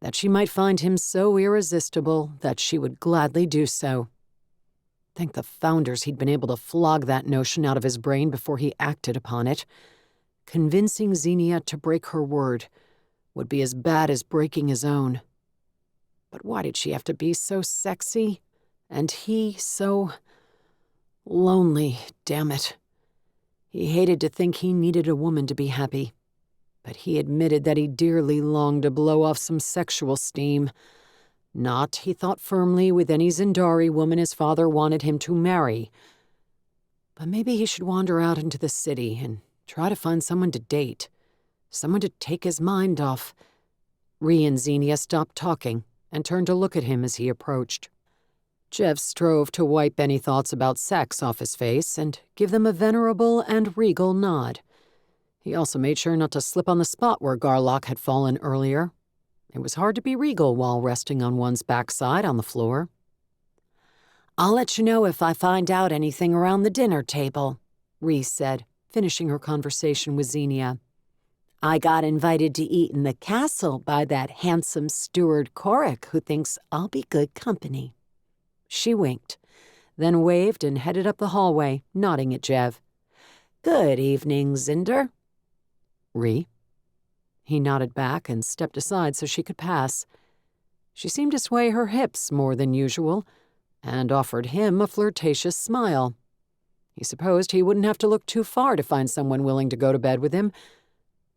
that she might find him so irresistible that she would gladly do so. Thank the founders he'd been able to flog that notion out of his brain before he acted upon it. Convincing Zenia to break her word would be as bad as breaking his own. But why did she have to be so sexy? And he so lonely, damn it. He hated to think he needed a woman to be happy, but he admitted that he dearly longed to blow off some sexual steam. Not, he thought firmly, with any Zindari woman his father wanted him to marry. But maybe he should wander out into the city and try to find someone to date, someone to take his mind off. Ree and Zenia stopped talking and turned to look at him as he approached. Jev strove to wipe any thoughts about sex off his face and give them a venerable and regal nod. He also made sure not to slip on the spot where Garlock had fallen earlier. It was hard to be regal while resting on one's backside on the floor. "I'll let you know if I find out anything around the dinner table," Ree said, finishing her conversation with Zenia. "I got invited to eat in the castle by that handsome steward Korik who thinks I'll be good company." She winked, then waved and headed up the hallway, nodding at Jev. "Good evening, Zinder." "Ree?" He nodded back and stepped aside so she could pass. She seemed to sway her hips more than usual and offered him a flirtatious smile. He supposed he wouldn't have to look too far to find someone willing to go to bed with him,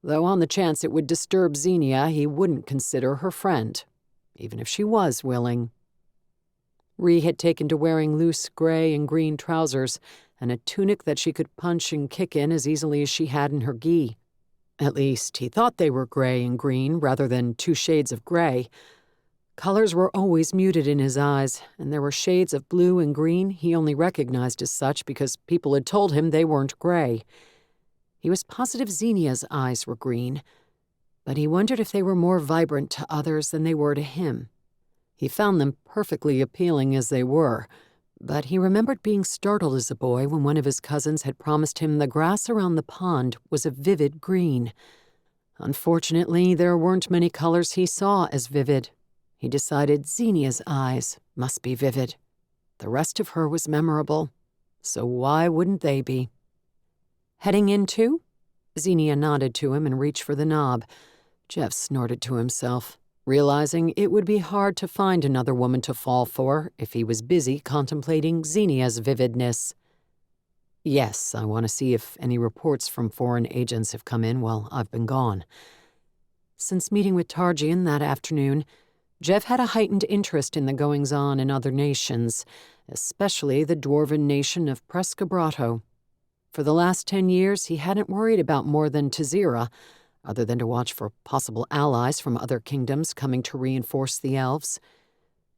though on the chance it would disturb Zenia, he wouldn't consider her friend, even if she was willing. Ree had taken to wearing loose gray and green trousers and a tunic that she could punch and kick in as easily as she had in her gi. At least, he thought they were gray and green rather than two shades of gray. Colors were always muted in his eyes, and there were shades of blue and green he only recognized as such because people had told him they weren't gray. He was positive Zenia's eyes were green, but he wondered if they were more vibrant to others than they were to him. He found them perfectly appealing as they were, but he remembered being startled as a boy when one of his cousins had promised him the grass around the pond was a vivid green. Unfortunately, there weren't many colors he saw as vivid. He decided Zenia's eyes must be vivid. The rest of her was memorable, so why wouldn't they be? "Heading in too?" Zenia nodded to him and reached for the knob. Jev snorted to himself, realizing it would be hard to find another woman to fall for if he was busy contemplating Zenia's vividness. "Yes, I want to see if any reports from foreign agents have come in while I've been gone." Since meeting with Tarjian that afternoon, Jev had a heightened interest in the goings-on in other nations, especially the dwarven nation of Prescabrato. For the last 10 years, he hadn't worried about more than Tazira, other than to watch for possible allies from other kingdoms coming to reinforce the elves.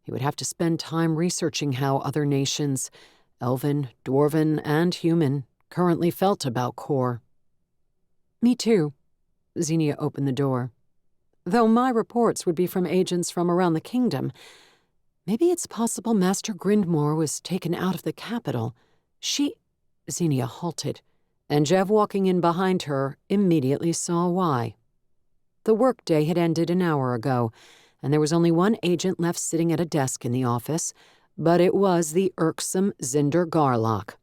He would have to spend time researching how other nations, elven, dwarven, and human, currently felt about Kor. Me too. Zenia opened the door. Though my reports would be from agents from around the kingdom, maybe it's possible Master Grindmore was taken out of the capital. Zenia halted, and Jev, walking in behind her, immediately saw why. The workday had ended an hour ago, and there was only one agent left sitting at a desk in the office, but it was the irksome Zinder Garlock.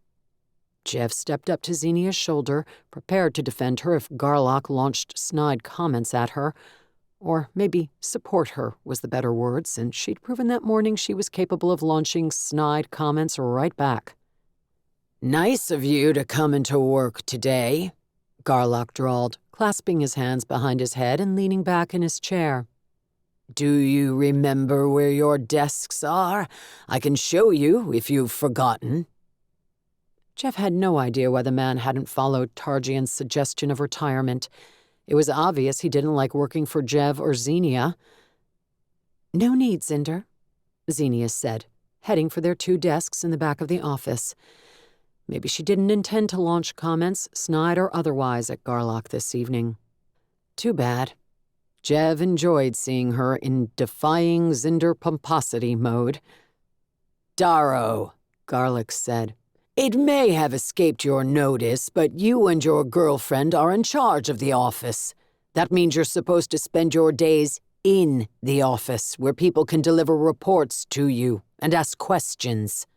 Jev stepped up to Zenia's shoulder, prepared to defend her if Garlock launched snide comments at her. Or maybe support her was the better word, since she'd proven that morning she was capable of launching snide comments right back. "Nice of you to come into work today," Garlock drawled, clasping his hands behind his head and leaning back in his chair. "Do you remember where your desks are? I can show you if you've forgotten." Jev had no idea why the man hadn't followed Targian's suggestion of retirement. It was obvious he didn't like working for Jev or Zenia. "No need, Zinder," Zenia said, heading for their 2 desks in the back of the office. Maybe she didn't intend to launch comments, snide or otherwise, at Garlock this evening. Too bad. Jev enjoyed seeing her in defying Zinder pomposity mode. "Dharrow," Garlock said, "it may have escaped your notice, but you and your girlfriend are in charge of the office. That means you're supposed to spend your days in the office, where people can deliver reports to you and ask questions."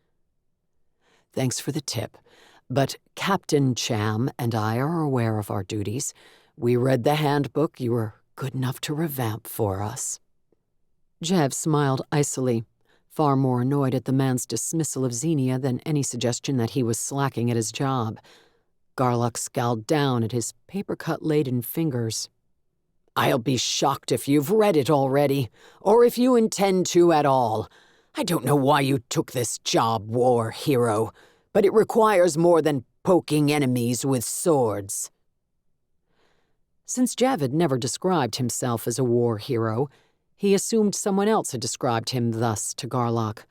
"Thanks for the tip, but Captain Cham and I are aware of our duties. We read the handbook you were good enough to revamp for us." Jev smiled icily, far more annoyed at the man's dismissal of Zenia than any suggestion that he was slacking at his job. Garlock scowled down at his paper-cut-laden fingers. "I'll be shocked if you've read it already, or if you intend to at all. I don't know why you took this job, war hero, but it requires more than poking enemies with swords." Since Jev had never described himself as a war hero, he assumed someone else had described him thus to Garlock.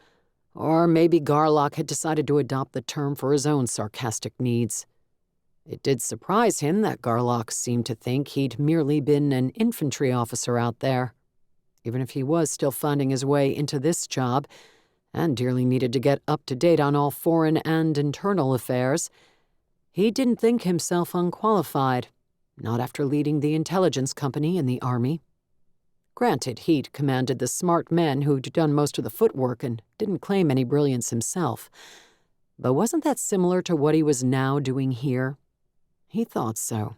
Or maybe Garlock had decided to adopt the term for his own sarcastic needs. It did surprise him that Garlock seemed to think he'd merely been an infantry officer out there. Even if he was still finding his way into this job, and dearly needed to get up to date on all foreign and internal affairs, he didn't think himself unqualified, not after leading the intelligence company in the army. Granted, he'd commanded the smart men who'd done most of the footwork and didn't claim any brilliance himself. But wasn't that similar to what he was now doing here? He thought so.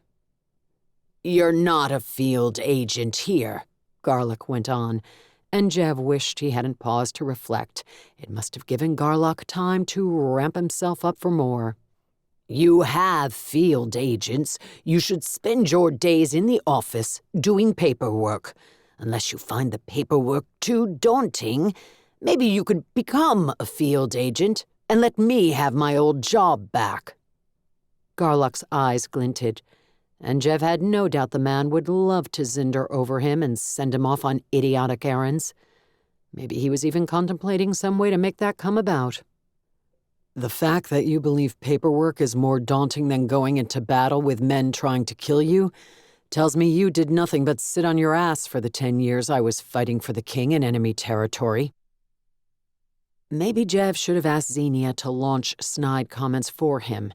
"You're not a field agent here," Garlock went on, and Jev wished he hadn't paused to reflect. It must have given Garlock time to ramp himself up for more. "You have field agents. You should spend your days in the office doing paperwork. Unless you find the paperwork too daunting, maybe you could become a field agent and let me have my old job back." Garlock's eyes glinted, and Jev had no doubt the man would love to Zinder over him and send him off on idiotic errands. Maybe he was even contemplating some way to make that come about. "The fact that you believe paperwork is more daunting than going into battle with men trying to kill you tells me you did nothing but sit on your ass for the 10 years I was fighting for the king in enemy territory." Maybe Jev should have asked Zenia to launch snide comments for him.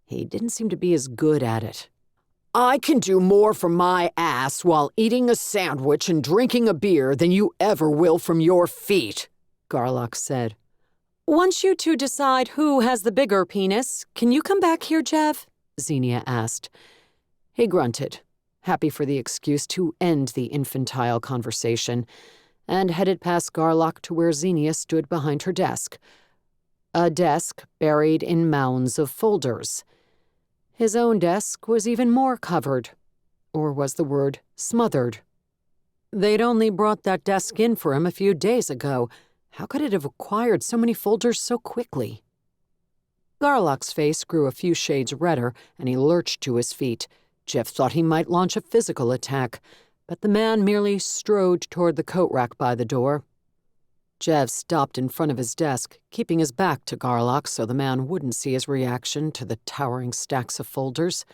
He didn't seem to be as good at it. "I can do more from my ass while eating a sandwich and drinking a beer than you ever will from your feet," Garlock said. "Once you two decide who has the bigger penis, can you come back here, Jev?" Zenia asked. He grunted, happy for the excuse to end the infantile conversation, and headed past Garlock to where Zenia stood behind her desk. A desk buried in mounds of folders. His own desk was even more covered, or was the word smothered? They'd only brought that desk in for him a few days ago, How could it have acquired so many folders so quickly? Garlock's face grew a few shades redder, and he lurched to his feet. Jev thought he might launch a physical attack, but the man merely strode toward the coat rack by the door. Jev stopped in front of his desk, keeping his back to Garlock so the man wouldn't see his reaction to the towering stacks of folders.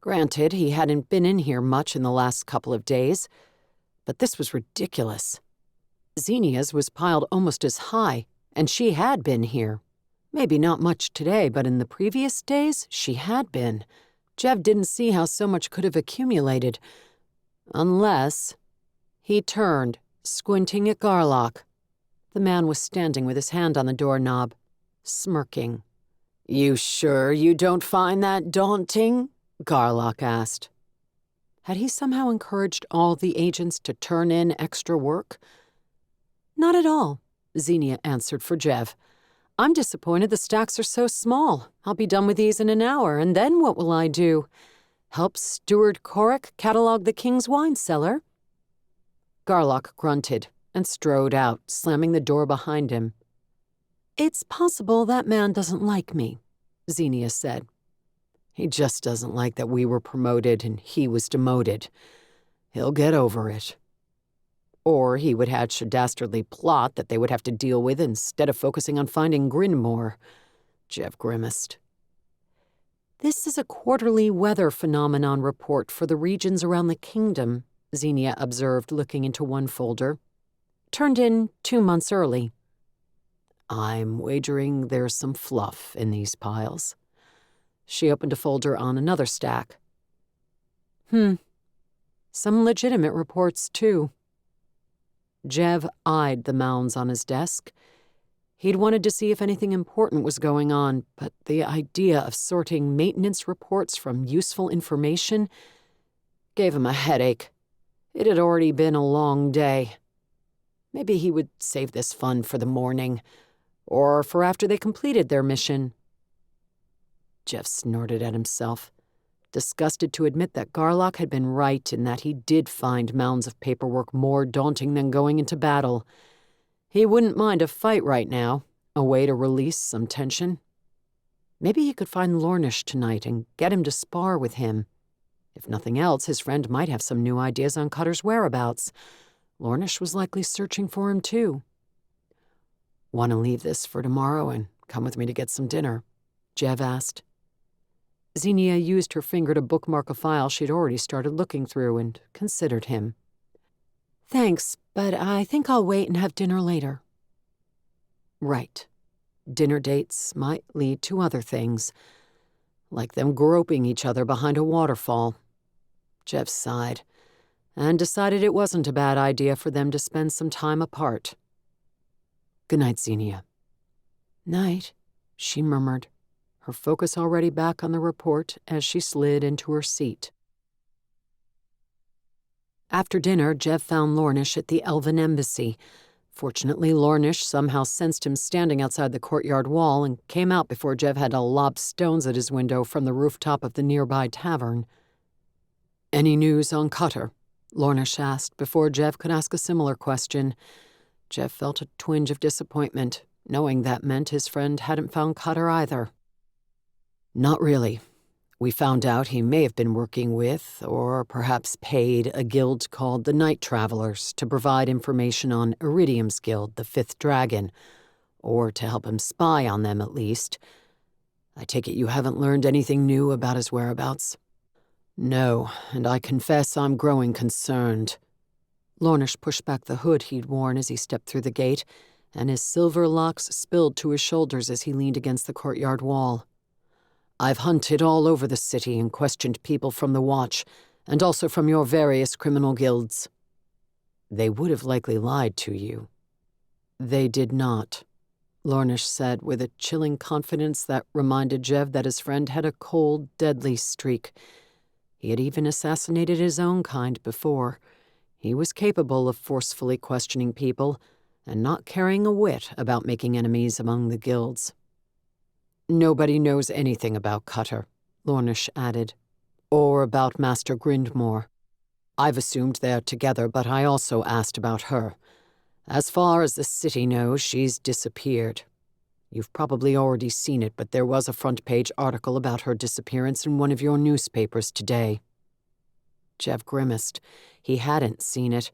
Granted, he hadn't been in here much in the last couple of days, but this was ridiculous. Zenia's was piled almost as high, and she had been here. Maybe not much today, but in the previous days, she had been. Jev didn't see how so much could have accumulated. Unless... He turned, squinting at Garlock. The man was standing with his hand on the doorknob, smirking. "You sure you don't find that daunting?" Garlock asked. Had he somehow encouraged all the agents to turn in extra work? "Not at all," Zenia answered for Jev. "I'm disappointed the stacks are so small. I'll be done with these in an hour, and then what will I do? Help Steward Korik catalog the king's wine cellar?" Garlock grunted and strode out, slamming the door behind him. "It's possible that man doesn't like me," Zenia said. "He just doesn't like that we were promoted and he was demoted. He'll get over it." Or he would hatch a dastardly plot that they would have to deal with instead of focusing on finding Grinmore. Jev grimaced. "This is a quarterly weather phenomenon report for the regions around the kingdom," Zenia observed, looking into one folder. "Turned in 2 months early." "I'm wagering there's some fluff in these piles." She opened a folder on another stack. Some legitimate reports, too." Jev eyed the mounds on his desk. He'd wanted to see if anything important was going on, but the idea of sorting maintenance reports from useful information gave him a headache. It had already been a long day. Maybe he would save this fun for the morning, or for after they completed their mission. Jev snorted at himself, disgusted to admit that Garlock had been right in that he did find mounds of paperwork more daunting than going into battle. He wouldn't mind a fight right now, a way to release some tension. Maybe he could find Lornish tonight and get him to spar with him. If nothing else, his friend might have some new ideas on Cutter's whereabouts. Lornish was likely searching for him, too. "Want to leave this for tomorrow and come with me to get some dinner?" Jev asked. Zenia used her finger to bookmark a file she'd already started looking through and considered him. "Thanks, but I think I'll wait and have dinner later." Right. Dinner dates might lead to other things, like them groping each other behind a waterfall. Jev sighed and decided it wasn't a bad idea for them to spend some time apart. "Good night, Zenia." "Night," she murmured, her focus already back on the report as she slid into her seat. After dinner, Jev found Lornish at the Elven Embassy. Fortunately, Lornish somehow sensed him standing outside the courtyard wall and came out before Jev had to lob stones at his window from the rooftop of the nearby tavern. "Any news on Cutter?" Lornish asked before Jev could ask a similar question. Jev felt a twinge of disappointment, knowing that meant his friend hadn't found Cutter either. "Not really. We found out he may have been working with, or perhaps paid, a guild called the Night Travelers to provide information on Iridium's guild, the Fifth Dragon, or to help him spy on them at least. I take it you haven't learned anything new about his whereabouts?" "No, and I confess I'm growing concerned." Lornish pushed back the hood he'd worn as he stepped through the gate, and his silver locks spilled to his shoulders as he leaned against the courtyard wall. "I've hunted all over the city and questioned people from the Watch, and also from your various criminal guilds. They would have likely lied to you." "They did not," Lornish said with a chilling confidence that reminded Jev that his friend had a cold, deadly streak. He had even assassinated his own kind before. He was capable of forcefully questioning people and not caring a whit about making enemies among the guilds. "Nobody knows anything about Cutter," Lornish added, "or about Master Grindmore. I've assumed they're together, but I also asked about her. As far as the city knows, she's disappeared. You've probably already seen it, but there was a front-page article about her disappearance in one of your newspapers today." Jev grimaced. He hadn't seen it,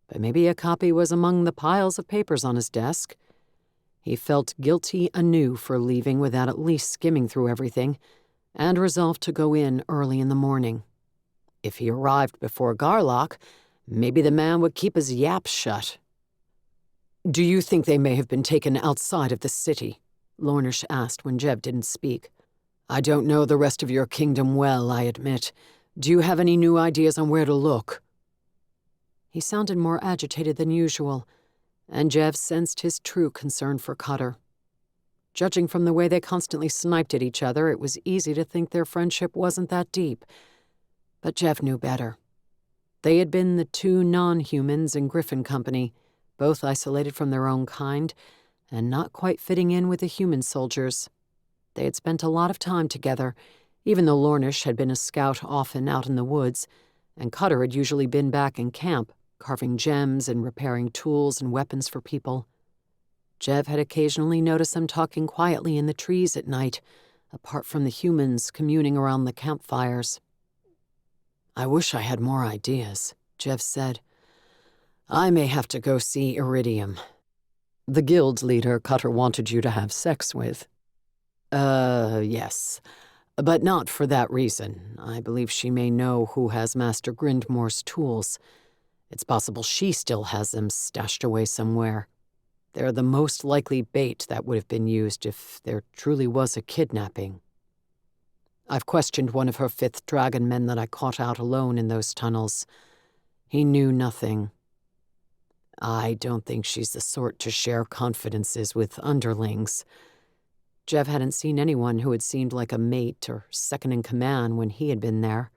but maybe a copy was among the piles of papers on his desk. He felt guilty anew for leaving without at least skimming through everything, and resolved to go in early in the morning. If he arrived before Garlock, maybe the man would keep his yaps shut. "Do you think they may have been taken outside of the city?" Lornish asked when Jev didn't speak. "I don't know the rest of your kingdom well, I admit. Do you have any new ideas on where to look?" He sounded more agitated than usual, and Jev sensed his true concern for Cutter. Judging from the way they constantly sniped at each other, it was easy to think their friendship wasn't that deep. But Jev knew better. They had been the two non-humans in Griffin Company, both isolated from their own kind, and not quite fitting in with the human soldiers. They had spent a lot of time together, even though Lornish had been a scout often out in the woods, and Cutter had usually been back in camp, carving gems and repairing tools and weapons for people. Jev had occasionally noticed them talking quietly in the trees at night, apart from the humans communing around the campfires. "I wish I had more ideas," Jev said. "I may have to go see Iridium. The guild leader Cutter wanted you to have sex with." Yes. But not for that reason. I believe she may know who has Master Grindmore's tools. It's possible she still has them stashed away somewhere. They're the most likely bait that would have been used if there truly was a kidnapping. I've questioned one of her 5th dragon men that I caught out alone in those tunnels. He knew nothing. I don't think she's the sort to share confidences with underlings. Jev hadn't seen anyone who had seemed like a mate or second-in-command when he had been there.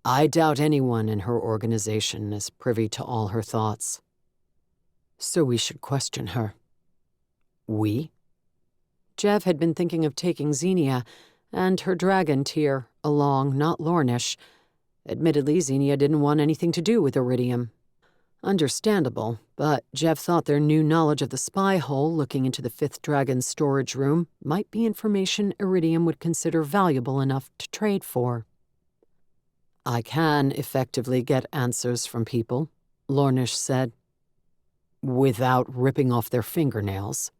I doubt anyone in her organization is privy to all her thoughts. So we should question her. We? Jev had been thinking of taking Zenia and her dragon tier along, not Lornish. Admittedly, Zenia didn't want anything to do with Iridium. Understandable, but Jev thought their new knowledge of the spy hole looking into the 5th dragon's storage room might be information Iridium would consider valuable enough to trade for. I can effectively get answers from people, Lornish said, without ripping off their fingernails.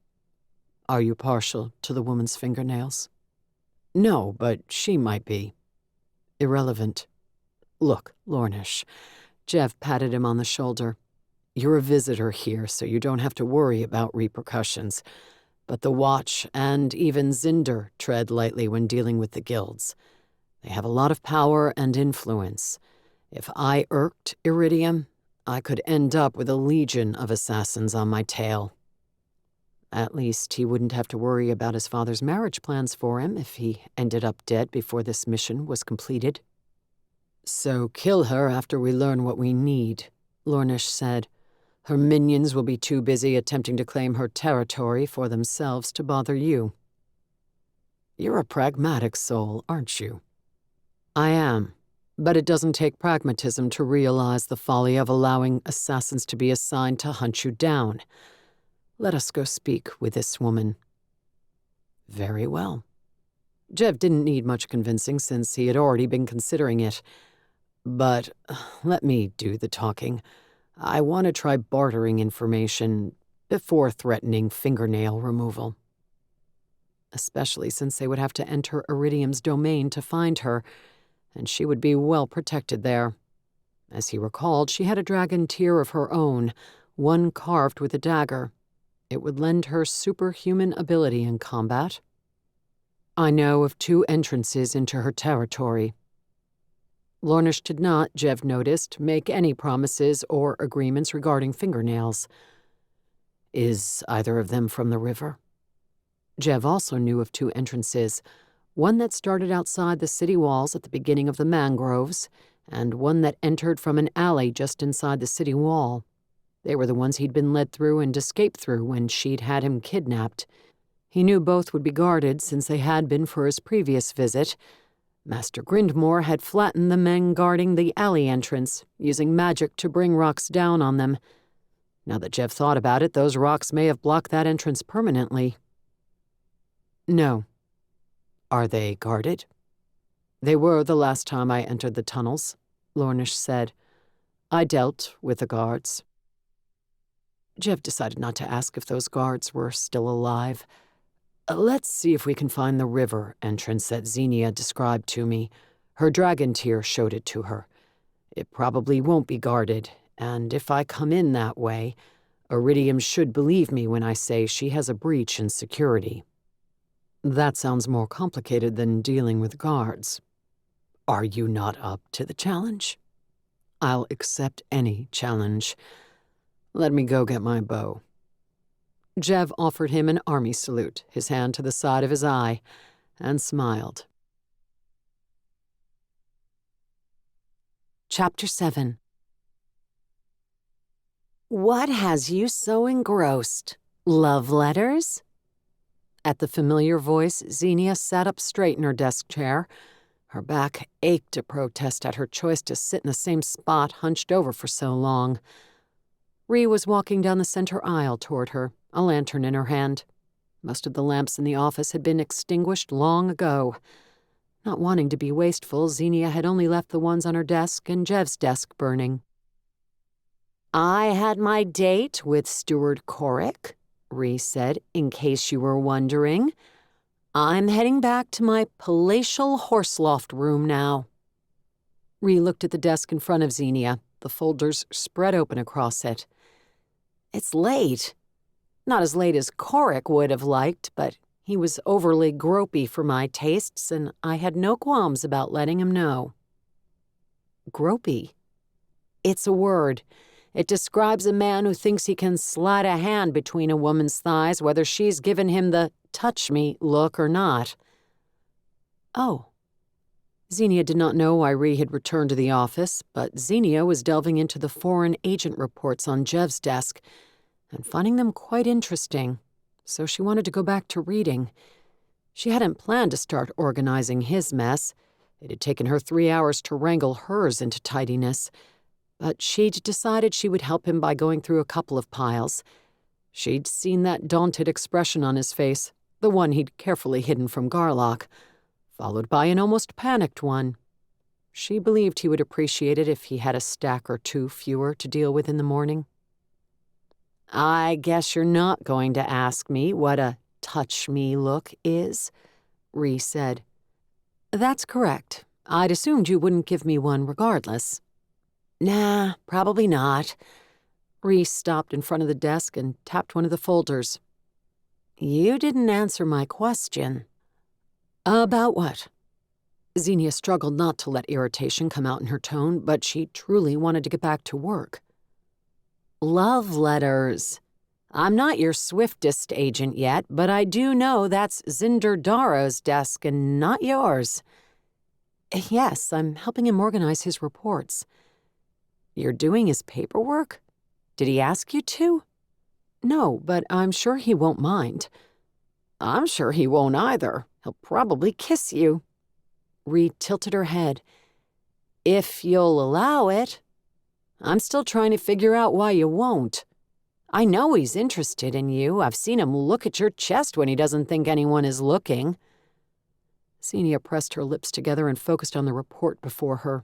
Are you partial to the woman's fingernails? No, but she might be. Irrelevant. Look, Lornish. Jev patted him on the shoulder. You're a visitor here, so you don't have to worry about repercussions. But the Watch and even Zinder tread lightly when dealing with the guilds. They have a lot of power and influence. If I irked Iridium, I could end up with a legion of assassins on my tail. At least he wouldn't have to worry about his father's marriage plans for him if he ended up dead before this mission was completed. So kill her after we learn what we need, Lornish said. Her minions will be too busy attempting to claim her territory for themselves to bother you. You're a pragmatic soul, aren't you? I am, but it doesn't take pragmatism to realize the folly of allowing assassins to be assigned to hunt you down. Let us go speak with this woman. Very well. Jev didn't need much convincing since he had already been considering it. But let me do the talking. I want to try bartering information before threatening fingernail removal. Especially since they would have to enter Iridium's domain to find her, and she would be well protected there. As he recalled, she had a dragon tier of her own, one carved with a dagger. It would lend her superhuman ability in combat. I know of 2 entrances into her territory. Lornish did not, Jev noticed, make any promises or agreements regarding fingernails. Is either of them from the river? Jev also knew of 2 entrances, one that started outside the city walls at the beginning of the mangroves, and one that entered from an alley just inside the city wall. They were the ones he'd been led through and escaped through when she'd had him kidnapped. He knew both would be guarded since they had been for his previous visit. Master Grindmore had flattened the men guarding the alley entrance, using magic to bring rocks down on them. Now that Jev thought about it, those rocks may have blocked that entrance permanently. No. Are they guarded? They were the last time I entered the tunnels, Lornish said. I dealt with the guards. Jev decided not to ask if those guards were still alive. Let's see if we can find the river entrance that Zenia described to me. Her dragon tear showed it to her. It probably won't be guarded, and if I come in that way, Iridium should believe me when I say she has a breach in security. That sounds more complicated than dealing with guards. Are you not up to the challenge? I'll accept any challenge. Let me go get my bow. Jev offered him an army salute, his hand to the side of his eye, and smiled. Chapter 7. What has you so engrossed? Love letters? At the familiar voice, Zenia sat up straight in her desk chair. Her back ached to protest at her choice to sit in the same spot hunched over for so long. Ree was walking down the center aisle toward her, a lantern in her hand. Most of the lamps in the office had been extinguished long ago. Not wanting to be wasteful, Zenia had only left the ones on her desk and Jev's desk burning. I had my date with Steward Corrick, Ree said, in case you were wondering. I'm heading back to my palatial horseloft room now. Ree looked at the desk in front of Zenia, the folders spread open across it. It's late. Not as late as Corrick would have liked, but he was overly gropey for my tastes, and I had no qualms about letting him know. Gropey? It's a word. It describes a man who thinks he can slide a hand between a woman's thighs, whether she's given him the touch-me look or not. Oh. Zenia did not know why Ree had returned to the office, but Zenia was delving into the foreign agent reports on Jev's desk and finding them quite interesting, so she wanted to go back to reading. She hadn't planned to start organizing his mess. It had taken her 3 hours to wrangle hers into tidiness, but she'd decided she would help him by going through a couple of piles. She'd seen that daunted expression on his face, the one he'd carefully hidden from Garlock, followed by an almost panicked one. She believed he would appreciate it if he had a stack or two fewer to deal with in the morning. I guess you're not going to ask me what a touch-me look is, Ree said. That's correct. I'd assumed you wouldn't give me one regardless. Nah, probably not. Ree stopped in front of the desk and tapped one of the folders. You didn't answer my question. About what? Zenia struggled not to let irritation come out in her tone, but she truly wanted to get back to work. Love letters. I'm not your swiftest agent yet, but I do know that's Zinder Dharrow's desk and not yours. Yes, I'm helping him organize his reports. You're doing his paperwork? Did he ask you to? No, but I'm sure he won't mind. I'm sure he won't either. He'll probably kiss you. Ree tilted her head. If you'll allow it. I'm still trying to figure out why you won't. I know he's interested in you. I've seen him look at your chest when he doesn't think anyone is looking. Zenia pressed her lips together and focused on the report before her.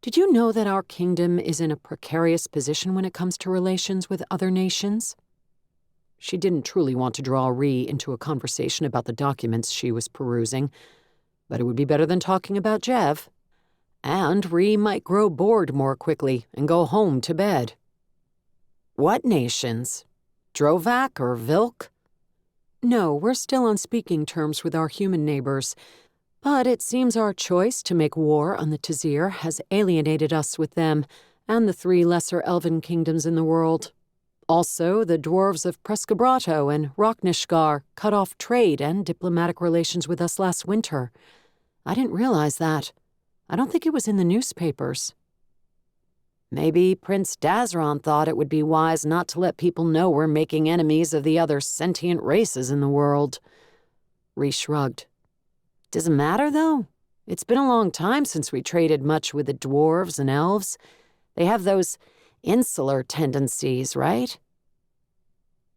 Did you know that our kingdom is in a precarious position when it comes to relations with other nations? She didn't truly want to draw Ree into a conversation about the documents she was perusing, but it would be better than talking about Jev. And Ree might grow bored more quickly and go home to bed. What nations? Drovak or Vilk? No, we're still on speaking terms with our human neighbors, but it seems our choice to make war on the Tazir has alienated us with them and the 3 lesser elven kingdoms in the world. Also, the dwarves of Prescabrato and Rocknishgar cut off trade and diplomatic relations with us last winter. I didn't realize that. I don't think it was in the newspapers. Maybe Prince Dazron thought it would be wise not to let people know we're making enemies of the other sentient races in the world. Ree shrugged. Does it matter, though? It's been a long time since we traded much with the dwarves and elves. They have those insular tendencies, right?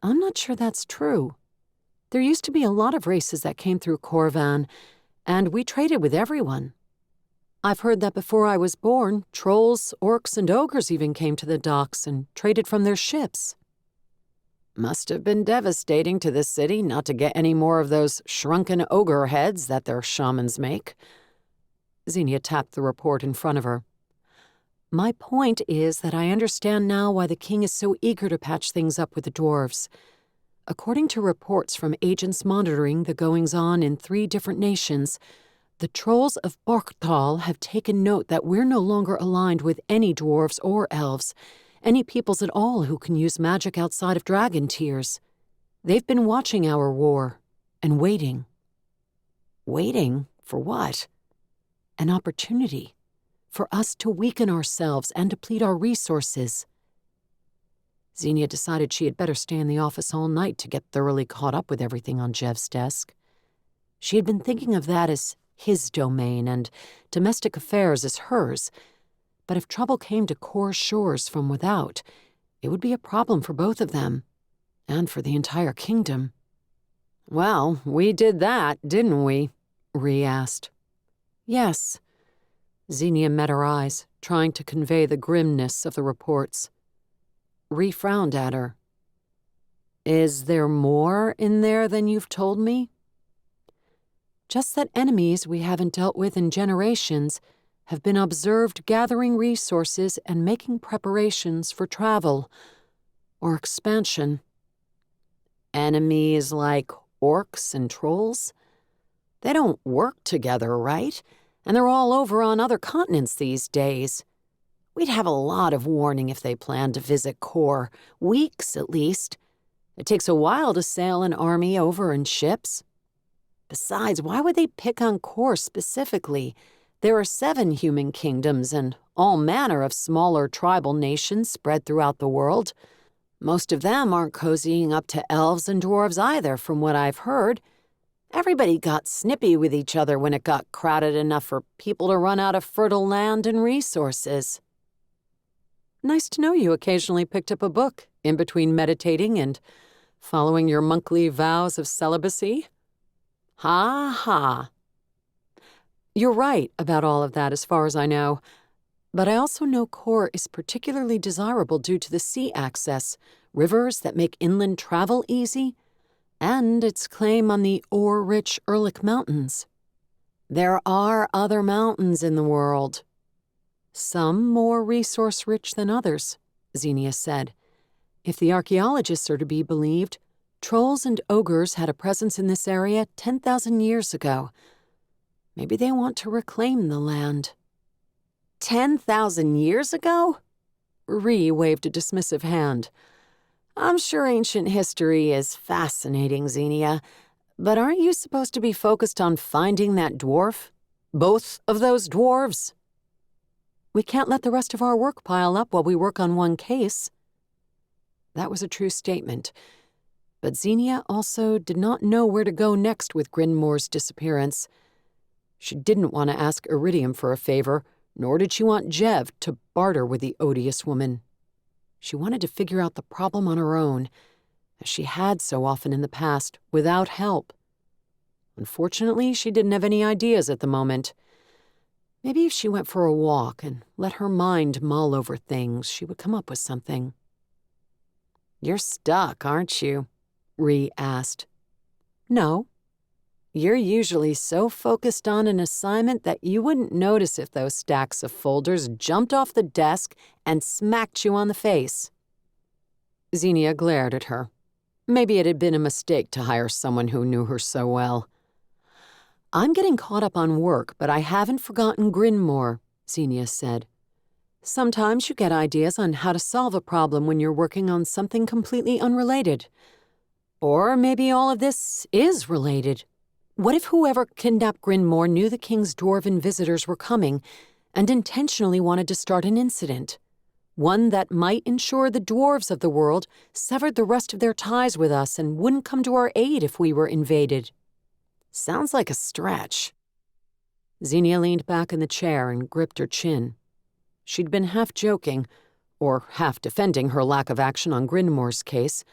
I'm not sure that's true. There used to be a lot of races that came through Corvan, and we traded with everyone. I've heard that before I was born, trolls, orcs, and ogres even came to the docks and traded from their ships. Must have been devastating to the city not to get any more of those shrunken ogre heads that their shamans make. Zenia tapped the report in front of her. My point is that I understand now why the king is so eager to patch things up with the dwarves. According to reports from agents monitoring the goings-on in 3 different nations, the trolls of Borktal have taken note that we're no longer aligned with any dwarves or elves, any peoples at all who can use magic outside of dragon tears. They've been watching our war and waiting. Waiting? For what? An opportunity for us to weaken ourselves and deplete our resources. Zenia decided she had better stay in the office all night to get thoroughly caught up with everything on Jev's desk. She had been thinking of that as his domain and domestic affairs as hers, but if trouble came to Kor's shores from without, it would be a problem for both of them, and for the entire kingdom. Well, we did that, didn't we? Rhi asked. Yes. Zenia met her eyes, trying to convey the grimness of the reports. Rhi frowned at her. Is there more in there than you've told me? Just that enemies we haven't dealt with in generations have been observed gathering resources and making preparations for travel or expansion. Enemies like orcs and trolls? They don't work together, right? And they're all over on other continents these days. We'd have a lot of warning if they planned to visit Kor, weeks at least. It takes a while to sail an army over in ships. Besides, why would they pick on Kor specifically? There are 7 human kingdoms and all manner of smaller tribal nations spread throughout the world. Most of them aren't cozying up to elves and dwarves either, from what I've heard. Everybody got snippy with each other when it got crowded enough for people to run out of fertile land and resources. Nice to know you occasionally picked up a book in between meditating and following your monthly vows of celibacy. Ha ha. You're right about all of that as far as I know, but I also know Kor is particularly desirable due to the sea access, rivers that make inland travel easy, and its claim on the ore-rich Erlich Mountains. There are other mountains in the world. Some more resource-rich than others, Zenia said. If the archaeologists are to be believed, trolls and ogres had a presence in this area 10,000 years ago. Maybe they want to reclaim the land. 10,000 years ago? Rhi waved a dismissive hand. I'm sure ancient history is fascinating, Zenia, but aren't you supposed to be focused on finding that dwarf? Both of those dwarves? We can't let the rest of our work pile up while we work on one case. That was a true statement, but Zenia also did not know where to go next with Grinmore's disappearance. She didn't want to ask Iridium for a favor, nor did she want Jev to barter with the odious woman. She wanted to figure out the problem on her own, as she had so often in the past, without help. Unfortunately, she didn't have any ideas at the moment. Maybe if she went for a walk and let her mind mull over things, she would come up with something. You're stuck, aren't you? Rhi asked. No. You're usually so focused on an assignment that you wouldn't notice if those stacks of folders jumped off the desk and smacked you on the face. Zenia glared at her. Maybe it had been a mistake to hire someone who knew her so well. I'm getting caught up on work, but I haven't forgotten Grinmore, Zenia said. Sometimes you get ideas on how to solve a problem when you're working on something completely unrelated. Or maybe all of this is related. What if whoever kidnapped Grinmore knew the king's dwarven visitors were coming and intentionally wanted to start an incident? One that might ensure the dwarves of the world severed the rest of their ties with us and wouldn't come to our aid if we were invaded. Sounds like a stretch. Zenia leaned back in the chair and gripped her chin. She'd been half joking, or half defending her lack of action on Grinmore's case.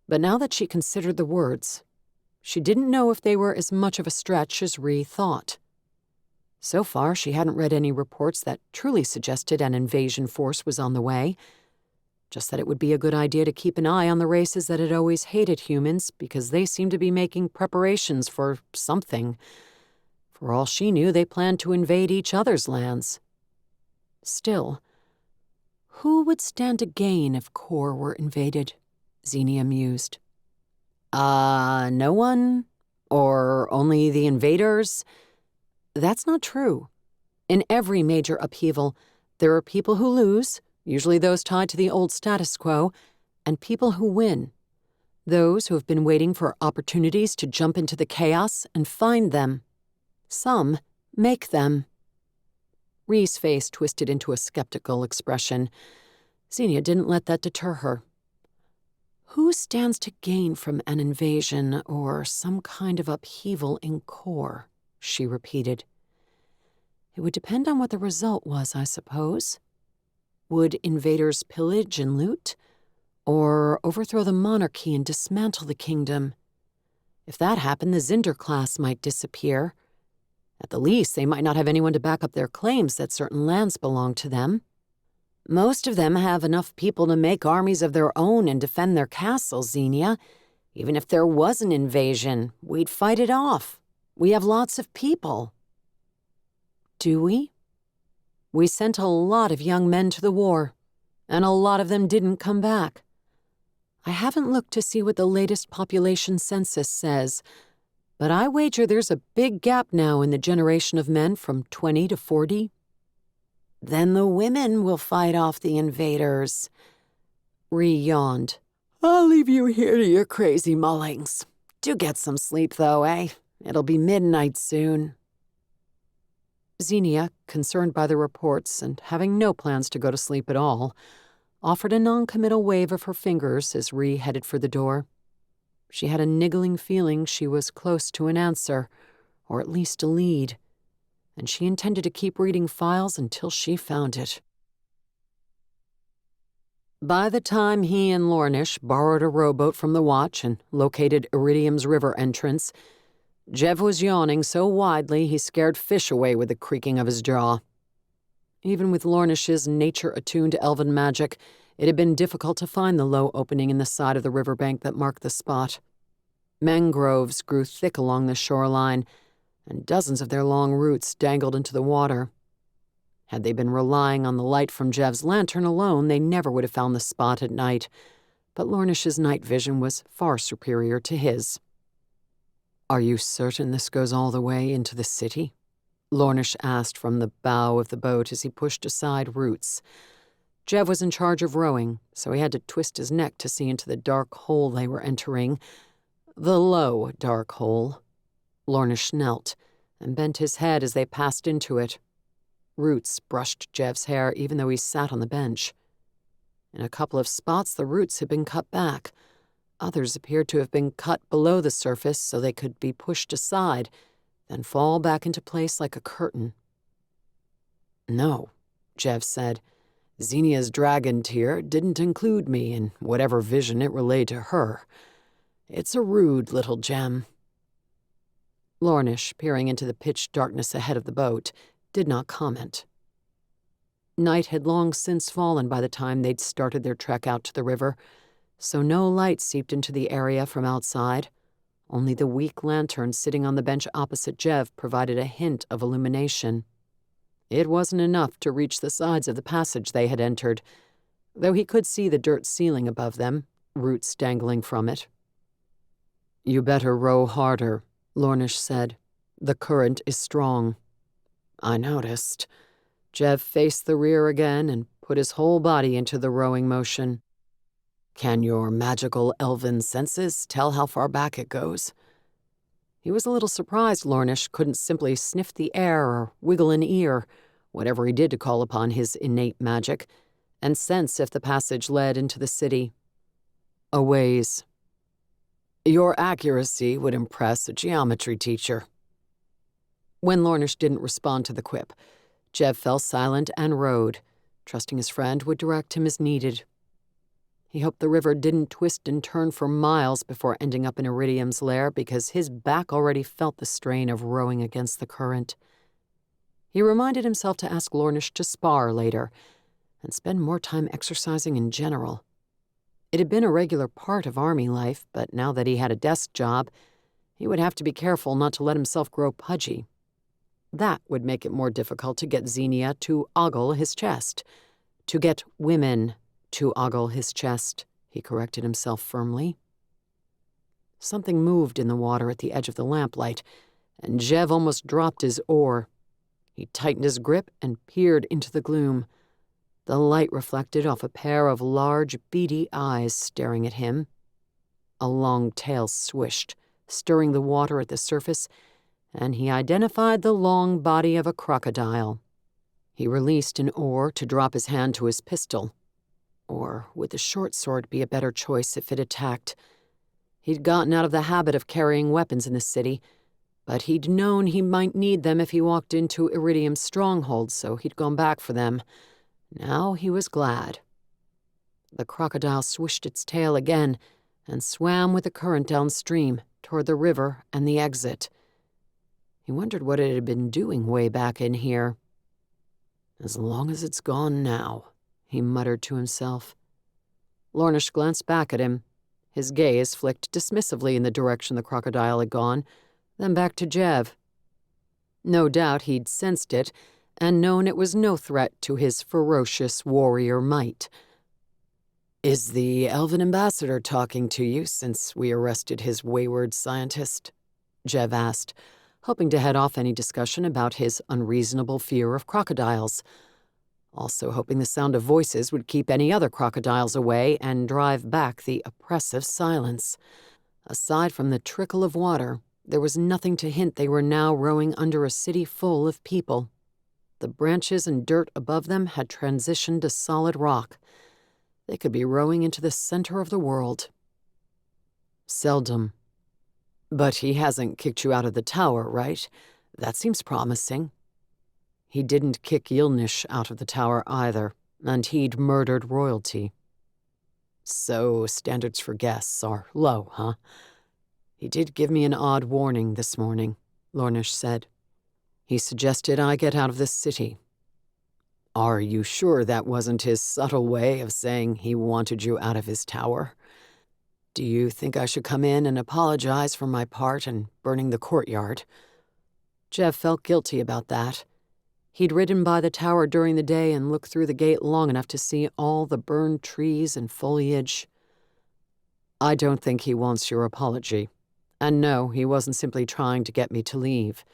But now that she considered the words, she didn't know if they were as much of a stretch as Rhee thought. So far, she hadn't read any reports that truly suggested an invasion force was on the way, just that it would be a good idea to keep an eye on the races that had always hated humans because they seemed to be making preparations for something. For all she knew, they planned to invade each other's lands. Still, who would stand to gain if Kor were invaded? Zenia mused. No one? Or only the invaders? That's not true. In every major upheaval, there are people who lose, usually those tied to the old status quo, and people who win, those who have been waiting for opportunities to jump into the chaos and find them. Some make them. Rhee's face twisted into a skeptical expression. Zenia didn't let that deter her. Who stands to gain from an invasion or some kind of upheaval in Kor? She repeated. It would depend on what the result was, I suppose. Would invaders pillage and loot? Or overthrow the monarchy and dismantle the kingdom? If that happened, the Zinder class might disappear. At the least, they might not have anyone to back up their claims that certain lands belong to them. Most of them have enough people to make armies of their own and defend their castles, Zenia. Even if there was an invasion, we'd fight it off. We have lots of people. Do we? We sent a lot of young men to the war, and a lot of them didn't come back. I haven't looked to see what the latest population census says, but I wager there's a big gap now in the generation of men from 20 to 40. Then the women will fight off the invaders. Rhee yawned. I'll leave you here to your crazy mullings. Do get some sleep, though, eh? It'll be midnight soon. Zenia, concerned by the reports and having no plans to go to sleep at all, offered a non-committal wave of her fingers as Rhee headed for the door. She had a niggling feeling she was close to an answer, or at least a lead, and she intended to keep reading files until she found it. By the time he and Lornish borrowed a rowboat from the watch and located Iridium's river entrance, Jev was yawning so widely he scared fish away with the creaking of his jaw. Even with Lornish's nature-attuned elven magic, it had been difficult to find the low opening in the side of the riverbank that marked the spot. Mangroves grew thick along the shoreline, and dozens of their long roots dangled into the water. Had they been relying on the light from Jev's lantern alone, they never would have found the spot at night, but Lornish's night vision was far superior to his. Are you certain this goes all the way into the city? Lornish asked from the bow of the boat as he pushed aside roots. Jev was in charge of rowing, so he had to twist his neck to see into the dark hole they were entering. The low, dark hole. Lornish knelt and bent his head as they passed into it. Roots brushed Jev's hair even though he sat on the bench. In a couple of spots, the roots had been cut back. Others appeared to have been cut below the surface so they could be pushed aside, then fall back into place like a curtain. No, Jev said. Zenia's dragon tear didn't include me in whatever vision it relayed to her. It's a rude little gem. Lornish, peering into the pitch darkness ahead of the boat, did not comment. Night had long since fallen by the time they'd started their trek out to the river, so no light seeped into the area from outside. Only the weak lantern sitting on the bench opposite Jev provided a hint of illumination. It wasn't enough to reach the sides of the passage they had entered, though he could see the dirt ceiling above them, roots dangling from it. You better row harder, Lornish said. The current is strong. I noticed. Jev faced the rear again and put his whole body into the rowing motion. Can your magical elven senses tell how far back it goes? He was a little surprised Lornish couldn't simply sniff the air or wiggle an ear, whatever he did to call upon his innate magic, and sense if the passage led into the city. A ways. Your accuracy would impress a geometry teacher. When Lornish didn't respond to the quip, Jev fell silent and rowed, trusting his friend would direct him as needed. He hoped the river didn't twist and turn for miles before ending up in Iridium's lair, because his back already felt the strain of rowing against the current. He reminded himself to ask Lornish to spar later, and spend more time exercising in general. It had been a regular part of army life, but now that he had a desk job, he would have to be careful not to let himself grow pudgy. That would make it more difficult to get Zenia to ogle his chest. To get women to ogle his chest, he corrected himself firmly. Something moved in the water at the edge of the lamplight, and Jev almost dropped his oar. He tightened his grip and peered into the gloom. The light reflected off a pair of large, beady eyes staring at him. A long tail swished, stirring the water at the surface, and he identified the long body of a crocodile. He released an oar to drop his hand to his pistol. Or would the short sword be a better choice if it attacked? He'd gotten out of the habit of carrying weapons in the city, but he'd known he might need them if he walked into Iridium's stronghold, so he'd gone back for them. Now he was glad. The crocodile swished its tail again and swam with the current downstream toward the river and the exit. He wondered what it had been doing way back in here. As long as it's gone now, he muttered to himself. Lornish glanced back at him. His gaze flicked dismissively in the direction the crocodile had gone, then back to Jev. No doubt he'd sensed it and known it was no threat to his ferocious warrior might. "Is the Elven ambassador talking to you since we arrested his wayward scientist?" Jev asked, hoping to head off any discussion about his unreasonable fear of crocodiles. Also hoping the sound of voices would keep any other crocodiles away and drive back the oppressive silence. Aside from the trickle of water, there was nothing to hint they were now rowing under a city full of people. The branches and dirt above them had transitioned to solid rock. They could be rowing into the center of the world. "Seldom. But he hasn't kicked you out of the tower, right? That seems promising." He didn't kick Yilnish out of the tower either, and he'd murdered royalty. "So standards for guests are low, huh?" "He did give me an odd warning this morning," Lornish said. "He suggested I get out of this city." "Are you sure that wasn't his subtle way of saying he wanted you out of his tower? Do you think I should come in and apologize for my part in burning the courtyard?" Jev felt guilty about that. He'd ridden by the tower during the day and looked through the gate long enough to see all the burned trees and foliage. "I don't think he wants your apology. And no, he wasn't simply trying to get me to leave.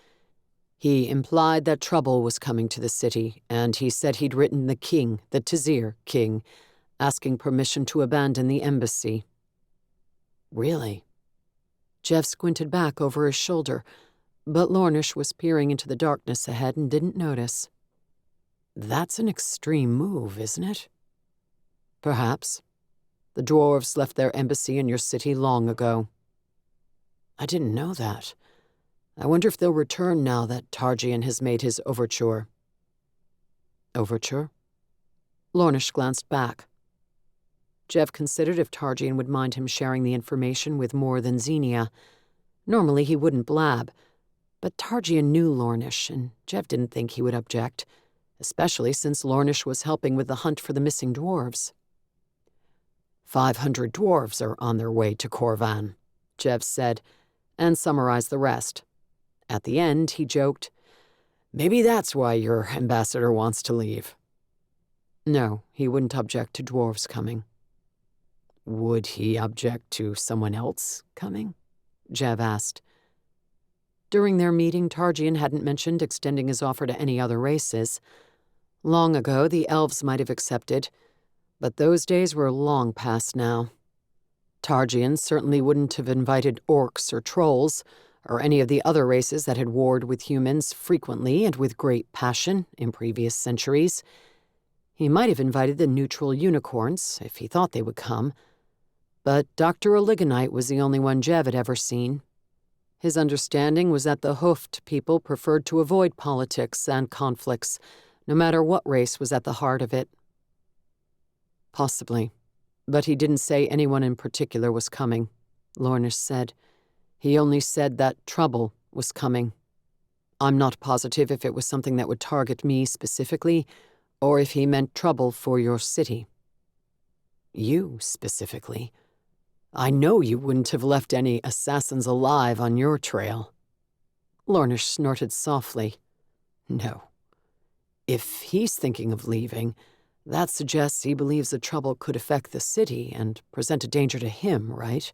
He implied that trouble was coming to the city, and he said he'd written the king, the Tazir king, asking permission to abandon the embassy." "Really?" Jev squinted back over his shoulder, but Lornish was peering into the darkness ahead and didn't notice. "That's an extreme move, isn't it?" "Perhaps. The dwarves left their embassy in your city long ago." "I didn't know that. I wonder if they'll return now that Targian has made his overture." "Overture?" Lornish glanced back. Jev considered if Targian would mind him sharing the information with more than Zenia. Normally he wouldn't blab, but Targian knew Lornish, and Jev didn't think he would object, especially since Lornish was helping with the hunt for the missing dwarves. 500 dwarves are on their way to Corvan," Jev said, and summarized the rest. At the end, he joked, "Maybe that's why your ambassador wants to leave." No, he wouldn't object to dwarves coming. "Would he object to someone else coming?" Jev asked. During their meeting, Targian hadn't mentioned extending his offer to any other races. Long ago, the elves might have accepted, but those days were long past now. Targian certainly wouldn't have invited orcs or trolls, or any of the other races that had warred with humans frequently and with great passion in previous centuries. He might have invited the neutral unicorns, if he thought they would come, but Dr. Oligonite was the only one Jev had ever seen. His understanding was that the hoofed people preferred to avoid politics and conflicts, no matter what race was at the heart of it, Possibly. But he didn't say anyone in particular was coming, Lornish said. He only said that trouble was coming. I'm not positive if it was something that would target me specifically, or if he meant trouble for your city. You, specifically? I know you wouldn't have left any assassins alive on your trail. Lornish snorted softly. No. If he's thinking of leaving, that suggests he believes the trouble could affect the city and present a danger to him, right?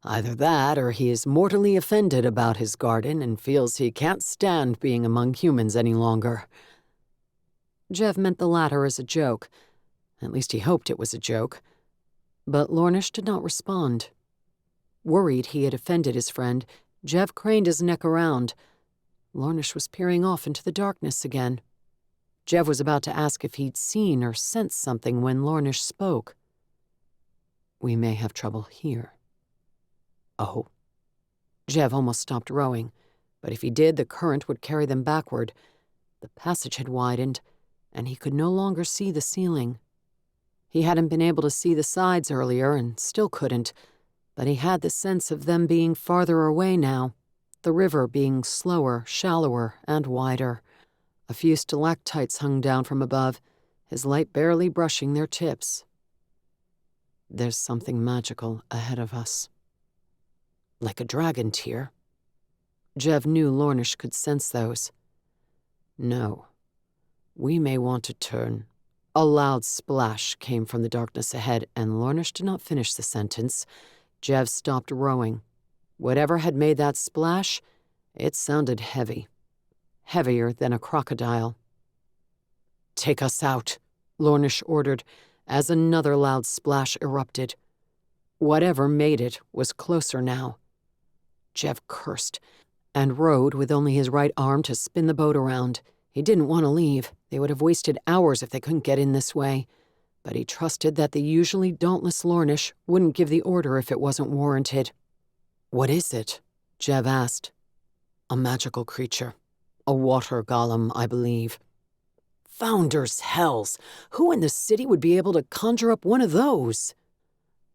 Either that, or he is mortally offended about his garden and feels he can't stand being among humans any longer. Jev meant the latter as a joke. At least he hoped it was a joke. But Lornish did not respond. Worried he had offended his friend, Jev craned his neck around. Lornish was peering off into the darkness again. Jev was about to ask if he'd seen or sensed something when Lornish spoke. We may have trouble here. Oh. Jev almost stopped rowing, but if he did, the current would carry them backward. The passage had widened, and he could no longer see the ceiling. He hadn't been able to see the sides earlier and still couldn't, but he had the sense of them being farther away now, the river being slower, shallower, and wider. A few stalactites hung down from above, his light barely brushing their tips. There's something magical ahead of us. Like a dragon tear. Jev knew Lornish could sense those. No. We may want to turn. A loud splash came from the darkness ahead, and Lornish did not finish the sentence. Jev stopped rowing. Whatever had made that splash, it sounded heavy. Heavier than a crocodile. Take us out, Lornish ordered, as another loud splash erupted. Whatever made it was closer now. Jev cursed, and rowed with only his right arm to spin the boat around. He didn't want to leave. They would have wasted hours if they couldn't get in this way. But he trusted that the usually dauntless Lornish wouldn't give the order if it wasn't warranted. What is it? Jev asked. A magical creature. A water golem, I believe. Founders' hells! Who in the city would be able to conjure up one of those?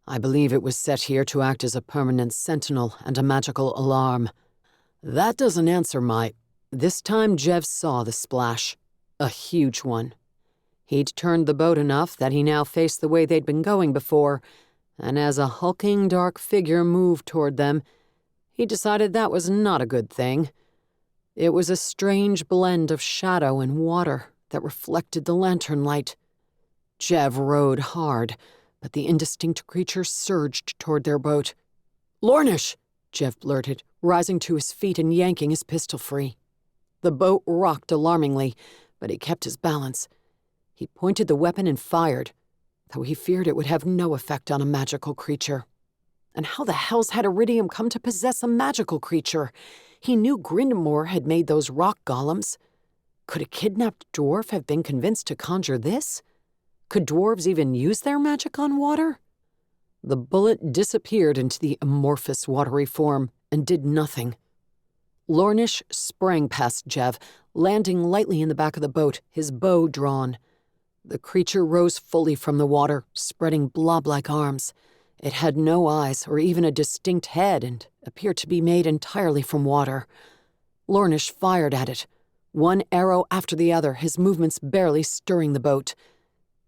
I believe it was set here to act as a permanent sentinel and a magical alarm. That doesn't answer my... This time Jev saw the splash. A huge one. He'd turned the boat enough that he now faced the way they'd been going before, and as a hulking dark figure moved toward them, he decided that was not a good thing. It was a strange blend of shadow and water that reflected the lantern light. Jev rowed hard, but the indistinct creature surged toward their boat. Lornish! Jev blurted, rising to his feet and yanking his pistol free. The boat rocked alarmingly, but he kept his balance. He pointed the weapon and fired, though he feared it would have no effect on a magical creature. And how the hell's had Iridium come to possess a magical creature? He knew Grindamore had made those rock golems. Could a kidnapped dwarf have been convinced to conjure this? Could dwarves even use their magic on water? The bullet disappeared into the amorphous watery form and did nothing. Lornish sprang past Jev, landing lightly in the back of the boat, his bow drawn. The creature rose fully from the water, spreading blob-like arms. It had no eyes or even a distinct head and appeared to be made entirely from water. Lornish fired at it, one arrow after the other, his movements barely stirring the boat.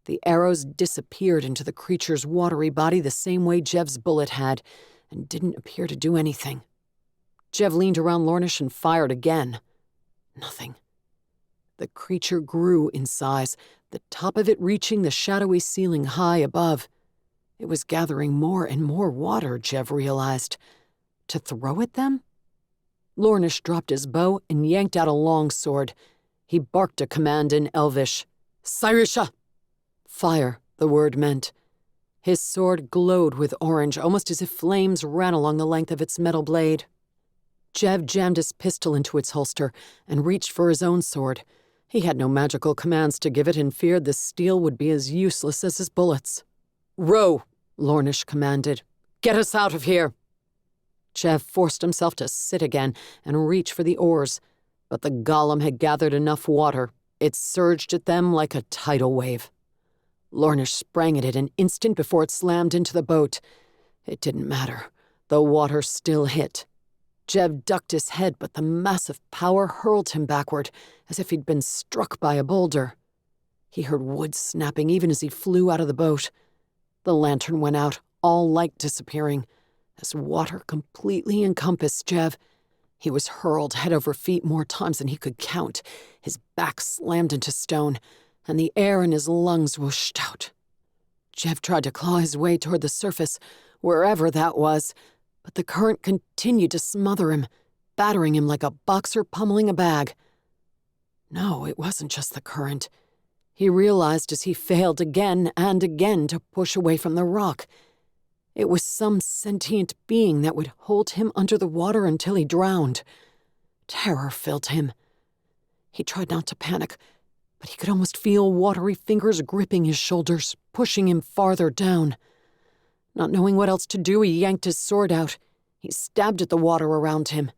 The arrows disappeared into the creature's watery body the same way Jev's bullet had, and didn't appear to do anything. Jev leaned around Lornish and fired again. Nothing. The creature grew in size, the top of it reaching the shadowy ceiling high above. It was gathering more and more water, Jev realized. To throw at them? Lornish dropped his bow and yanked out a long sword. He barked a command in Elvish. Syrisha! Fire, the word meant. His sword glowed with orange, almost as if flames ran along the length of its metal blade. Jev jammed his pistol into its holster and reached for his own sword. He had no magical commands to give it and feared the steel would be as useless as his bullets. Row, Lornish commanded. Get us out of here. Jev forced himself to sit again and reach for the oars, but the golem had gathered enough water. It surged at them like a tidal wave. Lornish sprang at it an instant before it slammed into the boat. It didn't matter. The water still hit. Jev ducked his head, but the massive power hurled him backward, as if he'd been struck by a boulder. He heard wood snapping even as he flew out of the boat. The lantern went out, all light disappearing, as water completely encompassed Jev. He was hurled head over feet more times than he could count. His back slammed into stone, and the air in his lungs whooshed out. Jev tried to claw his way toward the surface, wherever that was, but the current continued to smother him, battering him like a boxer pummeling a bag. No, it wasn't just the current. He realized as he failed again and again to push away from the rock. It was some sentient being that would hold him under the water until he drowned. Terror filled him. He tried not to panic, but he could almost feel watery fingers gripping his shoulders, pushing him farther down. Not knowing what else to do, he yanked his sword out. He stabbed at the water around him.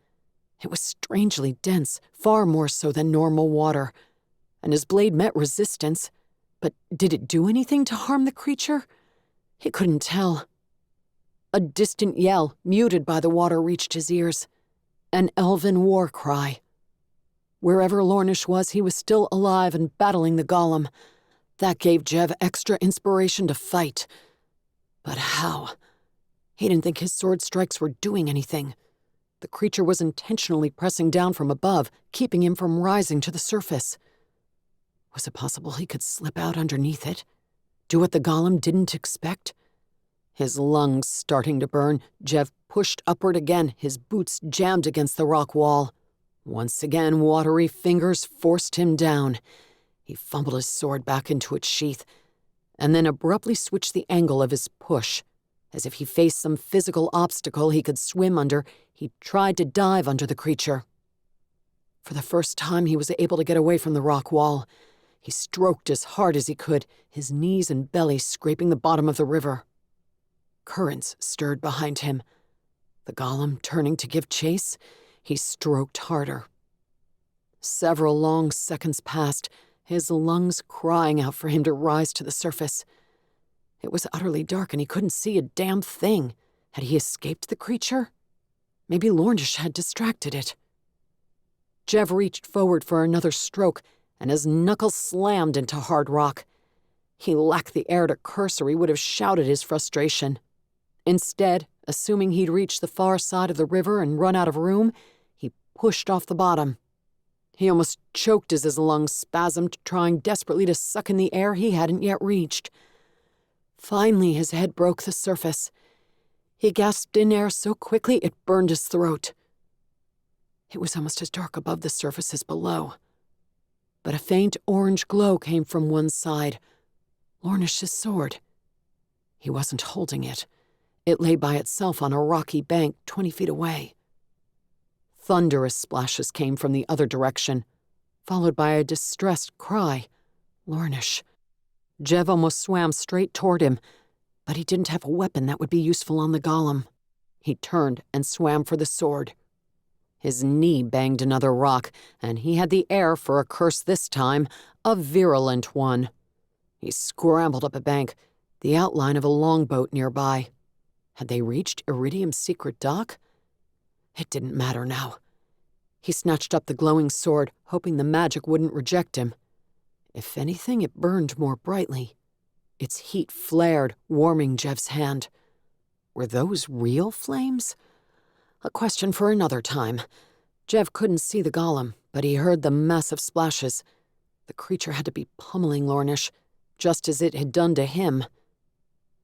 It was strangely dense, far more so than normal water, and his blade met resistance. But did it do anything to harm the creature? He couldn't tell. A distant yell, muted by the water, reached his ears. An elven war cry. Wherever Lornish was, he was still alive and battling the golem. That gave Jev extra inspiration to fight. But how? He didn't think his sword strikes were doing anything. The creature was intentionally pressing down from above, keeping him from rising to the surface. Was it possible he could slip out underneath it? Do what the golem didn't expect? His lungs starting to burn, Jev pushed upward again, his boots jammed against the rock wall. Once again, watery fingers forced him down. He fumbled his sword back into its sheath, and then abruptly switched the angle of his push. As if he faced some physical obstacle he could swim under, he tried to dive under the creature. For the first time, he was able to get away from the rock wall. He stroked as hard as he could, his knees and belly scraping the bottom of the river. Currents stirred behind him. The golem turning to give chase, he stroked harder. Several long seconds passed, his lungs crying out for him to rise to the surface. It was utterly dark and he couldn't see a damn thing. Had he escaped the creature? Maybe Lornish had distracted it. Jev reached forward for another stroke, and his knuckles slammed into hard rock. He lacked the air to curse, or he would have shouted his frustration. Instead, assuming he'd reached the far side of the river and run out of room, he pushed off the bottom. He almost choked as his lungs spasmed, trying desperately to suck in the air he hadn't yet reached. Finally, his head broke the surface. He gasped in air so quickly it burned his throat. It was almost as dark above the surface as below. But a faint orange glow came from one side. Lornish's sword. He wasn't holding it. It lay by itself on a rocky bank 20 feet away. Thunderous splashes came from the other direction, followed by a distressed cry. Lornish. Jev almost swam straight toward him, but he didn't have a weapon that would be useful on the golem. He turned and swam for the sword. His knee banged another rock, and he had the air for a curse this time, a virulent one. He scrambled up a bank, the outline of a longboat nearby. Had they reached Iridium's secret dock? It didn't matter now. He snatched up the glowing sword, hoping the magic wouldn't reject him. If anything, it burned more brightly. Its heat flared, warming Jev's hand. Were those real flames? A question for another time. Jev couldn't see the golem, but he heard the massive splashes. The creature had to be pummeling Lornish, just as it had done to him.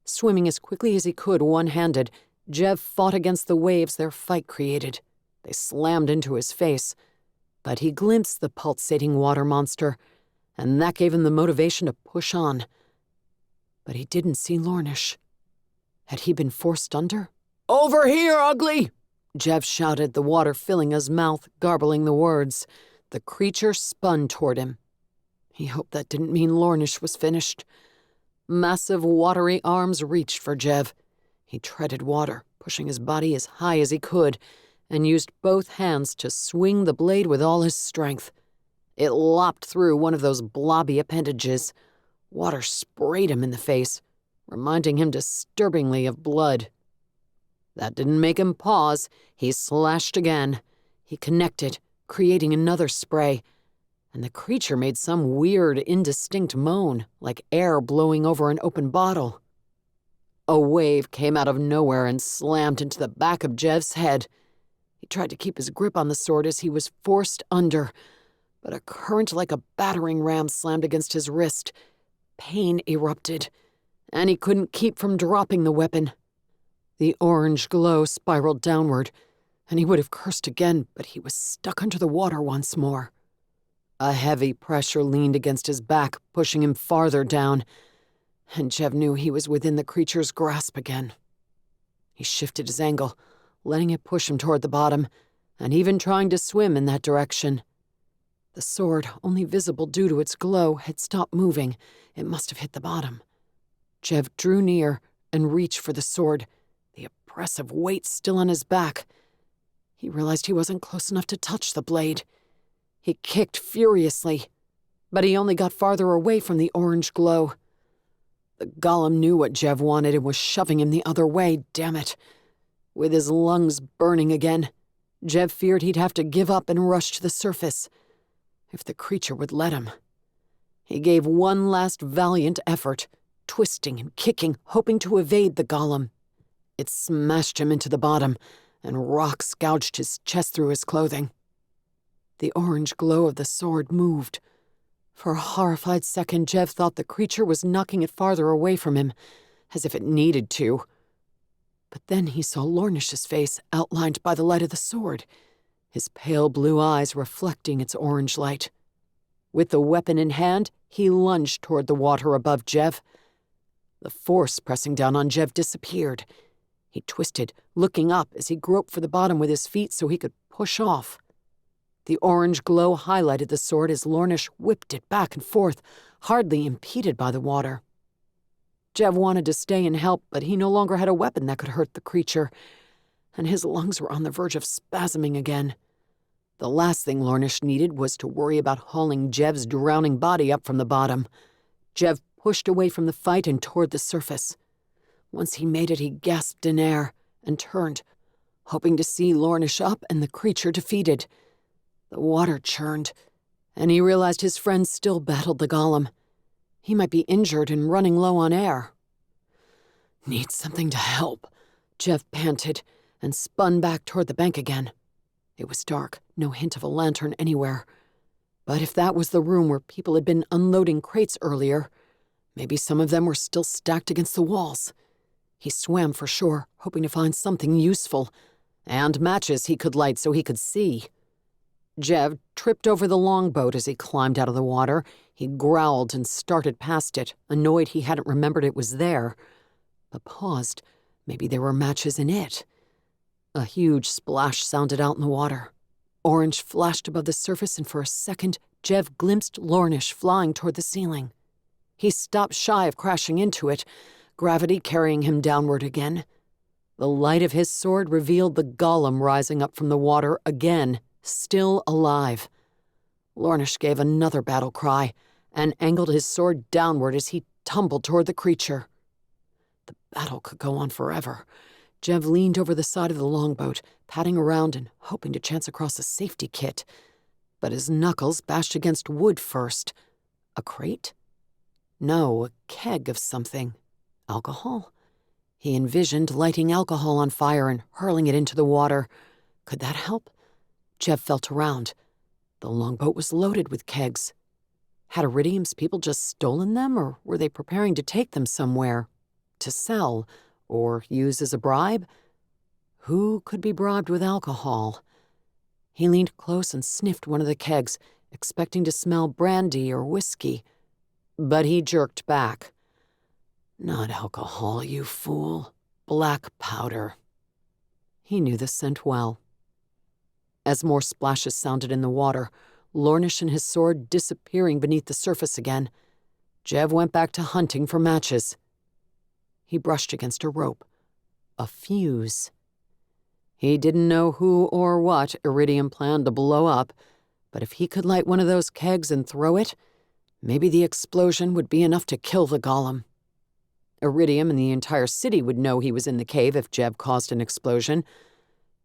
Swimming as quickly as he could one-handed, Jev fought against the waves their fight created. They slammed into his face, but he glimpsed the pulsating water monster, and that gave him the motivation to push on. But he didn't see Lornish. Had he been forced under? "Over here, ugly!" Jev shouted, the water filling his mouth, garbling the words. The creature spun toward him. He hoped that didn't mean Lornish was finished. Massive, watery arms reached for Jev. He treaded water, pushing his body as high as he could, and used both hands to swing the blade with all his strength. It lopped through one of those blobby appendages. Water sprayed him in the face, reminding him disturbingly of blood. That didn't make him pause. He slashed again. He connected, creating another spray, and the creature made some weird, indistinct moan, like air blowing over an open bottle. A wave came out of nowhere and slammed into the back of Jev's head. He tried to keep his grip on the sword as he was forced under, but a current like a battering ram slammed against his wrist. Pain erupted, and he couldn't keep from dropping the weapon. The orange glow spiraled downward, and he would have cursed again, but he was stuck under the water once more. A heavy pressure leaned against his back, pushing him farther down, and Jev knew he was within the creature's grasp again. He shifted his angle, letting it push him toward the bottom, and even trying to swim in that direction. The sword, only visible due to its glow, had stopped moving. It must have hit the bottom. Jev drew near and reached for the sword, the oppressive weight still on his back. He realized he wasn't close enough to touch the blade. He kicked furiously, but he only got farther away from the orange glow. The golem knew what Jev wanted and was shoving him the other way, damn it. With his lungs burning again, Jev feared he'd have to give up and rush to the surface, if the creature would let him. He gave one last valiant effort, twisting and kicking, hoping to evade the golem. It smashed him into the bottom, and rocks gouged his chest through his clothing. The orange glow of the sword moved. For a horrified second, Jev thought the creature was knocking it farther away from him, as if it needed to. But then he saw Lornish's face outlined by the light of the sword, his pale blue eyes reflecting its orange light. With the weapon in hand, he lunged toward the water above Jev. The force pressing down on Jev disappeared. He twisted, looking up as he groped for the bottom with his feet so he could push off. The orange glow highlighted the sword as Lornish whipped it back and forth, hardly impeded by the water. Jev wanted to stay and help, but he no longer had a weapon that could hurt the creature, and his lungs were on the verge of spasming again. The last thing Lornish needed was to worry about hauling Jev's drowning body up from the bottom. Jev pushed away from the fight and toward the surface. Once he made it, he gasped in air and turned, hoping to see Lornish up and the creature defeated. The water churned, and he realized his friend still battled the golem. He might be injured and running low on air. "Need something to help," Jev panted, and spun back toward the bank again. It was dark, no hint of a lantern anywhere. But if that was the room where people had been unloading crates earlier, maybe some of them were still stacked against the walls. He swam for shore, hoping to find something useful, and matches he could light so he could see. Jev tripped over the longboat as he climbed out of the water. He growled and started past it, annoyed he hadn't remembered it was there, but paused. Maybe there were matches in it. A huge splash sounded out in the water. Orange flashed above the surface, and for a second, Jev glimpsed Lornish flying toward the ceiling. He stopped shy of crashing into it, gravity carrying him downward again. The light of his sword revealed the golem rising up from the water again, still alive. Lornish gave another battle cry and angled his sword downward as he tumbled toward the creature. The battle could go on forever. Jev leaned over the side of the longboat, patting around and hoping to chance across a safety kit. But his knuckles bashed against wood first. A crate? No, a keg of something. Alcohol? He envisioned lighting alcohol on fire and hurling it into the water. Could that help? Jev felt around. The longboat was loaded with kegs. Had Iridium's people just stolen them, or were they preparing to take them somewhere? To sell, or use as a bribe? Who could be bribed with alcohol? He leaned close and sniffed one of the kegs, expecting to smell brandy or whiskey. But he jerked back. "Not alcohol, you fool. Black powder." He knew the scent well. As more splashes sounded in the water, Lornish and his sword disappearing beneath the surface again, Jev went back to hunting for matches. He brushed against a rope. A fuse. He didn't know who or what Iridium planned to blow up, but if he could light one of those kegs and throw it, Maybe the explosion would be enough to kill the golem. Iridium and the entire city would know he was in the cave if Jev caused an explosion,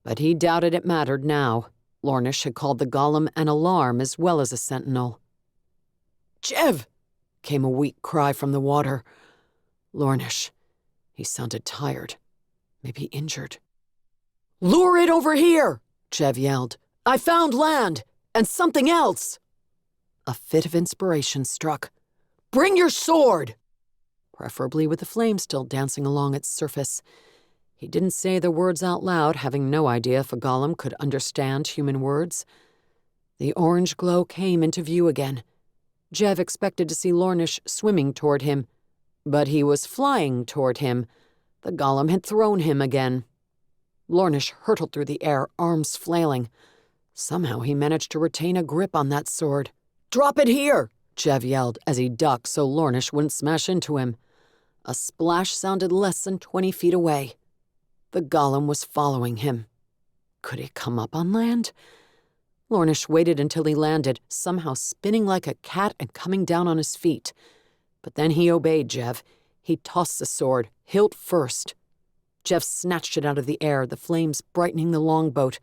but he doubted it mattered now. Lornish had called the golem an alarm as well as a sentinel. "Jev!" came a weak cry from the water. Lornish. He sounded tired, maybe injured. "Lure it over here!" Jev yelled. "I found land! And something else!" A fit of inspiration struck. "Bring your sword!" Preferably with the flame still dancing along its surface. He didn't say the words out loud, having no idea if a golem could understand human words. The orange glow came into view again. Jev expected to see Lornish swimming toward him, but he was flying toward him. The golem had thrown him again. Lornish hurtled through the air, arms flailing. Somehow he managed to retain a grip on that sword. "Drop it here!" Jev yelled as he ducked so Lornish wouldn't smash into him. A splash sounded less than 20 feet away. The golem was following him. Could he come up on land? Lornish waited until he landed, somehow spinning like a cat and coming down on his feet. But then he obeyed Jev. He tossed the sword, hilt first. Jev snatched it out of the air, the flames brightening the longboat,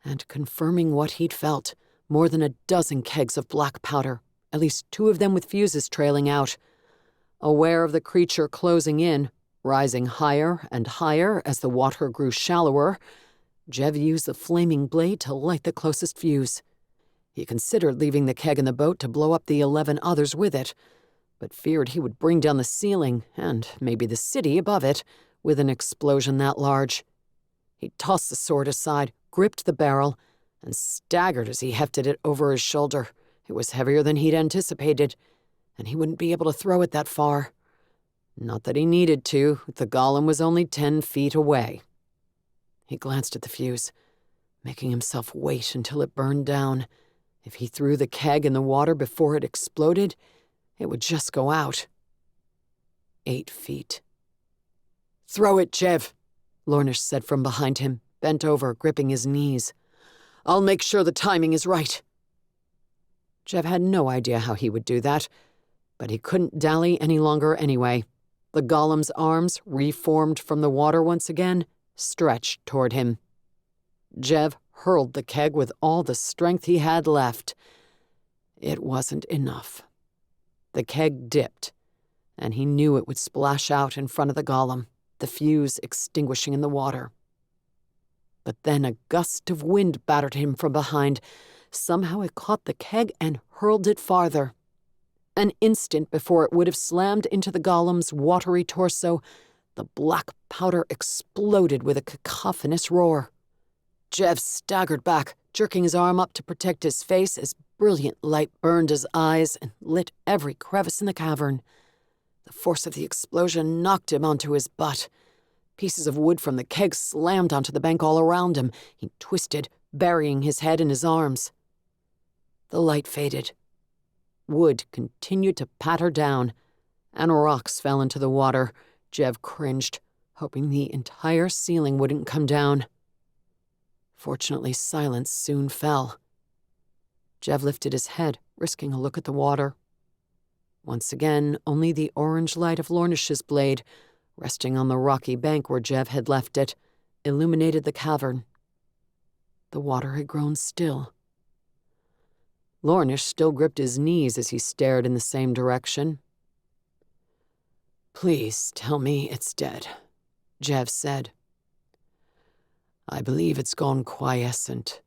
and confirming what he'd felt. More than a dozen kegs of black powder, at least 2 of them with fuses trailing out. Aware of the creature closing in, rising higher and higher as the water grew shallower, Jev used the flaming blade to light the closest fuse. He considered leaving the keg in the boat to blow up the 11 others with it, but feared he would bring down the ceiling, and maybe the city above it, with an explosion that large. He tossed the sword aside, gripped the barrel, and staggered as he hefted it over his shoulder. It was heavier than he'd anticipated, and he wouldn't be able to throw it that far. Not that he needed to, the golem was only 10 feet away. He glanced at the fuse, making himself wait until it burned down. If he threw the keg in the water before it exploded, it would just go out. 8 feet. "Throw it, Jev," Lornish said from behind him, bent over, gripping his knees. "I'll make sure the timing is right." Jev had no idea how he would do that, but he couldn't dally any longer anyway. The golem's arms, reformed from the water once again, stretched toward him. Jev hurled the keg with all the strength he had left. It wasn't enough. The keg dipped, and he knew it would splash out in front of the golem, the fuse extinguishing in the water. But then a gust of wind battered him from behind. Somehow it caught the keg and hurled it farther. An instant before it would have slammed into the golem's watery torso, the black powder exploded with a cacophonous roar. Jev staggered back, jerking his arm up to protect his face as brilliant light burned his eyes and lit every crevice in the cavern. The force of the explosion knocked him onto his butt. Pieces of wood from the keg slammed onto the bank all around him. He twisted, burying his head in his arms. The light faded. Wood continued to patter down, and rocks fell into the water. Jev cringed, hoping the entire ceiling wouldn't come down. Fortunately, silence soon fell. Jev lifted his head, risking a look at the water. Once again, only the orange light of Lornish's blade, resting on the rocky bank where Jev had left it, illuminated the cavern. The water had grown still. Lornish still gripped his knees as he stared in the same direction. "Please tell me it's dead," Jev said. "I believe it's gone quiescent."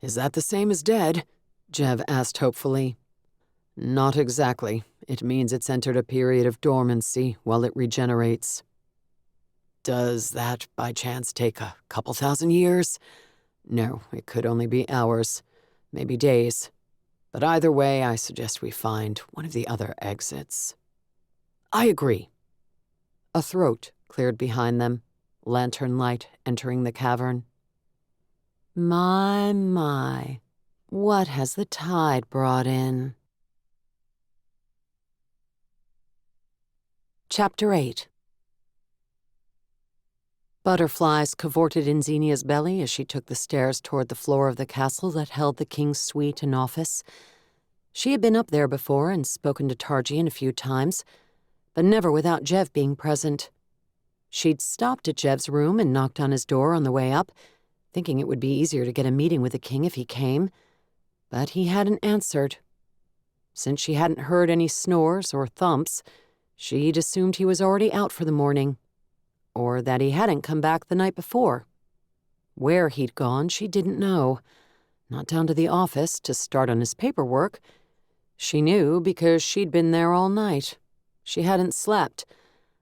"Is that the same as dead?" Jev asked hopefully. "Not exactly. It means it's entered a period of dormancy while it regenerates." "Does that, by chance, take a couple thousand years?" "No, it could only be hours, maybe days. But either way, I suggest we find one of the other exits." "I agree." A throat cleared behind them, lantern light entering the cavern. My, what has the tide brought in? Chapter 8. Butterflies cavorted in Zenia's belly as she took the stairs toward the floor of the castle that held the king's suite and office. She had been up there before and spoken to Tarjian a few times, but never without Jev being present. She'd stopped at Jev's room and knocked on his door on the way up, thinking it would be easier to get a meeting with the king if he came, but he hadn't answered. Since she hadn't heard any snores or thumps, she'd assumed he was already out for the morning, or that he hadn't come back the night before. Where he'd gone, she didn't know. Not down to the office to start on his paperwork. She knew because she'd been there all night. She hadn't slept,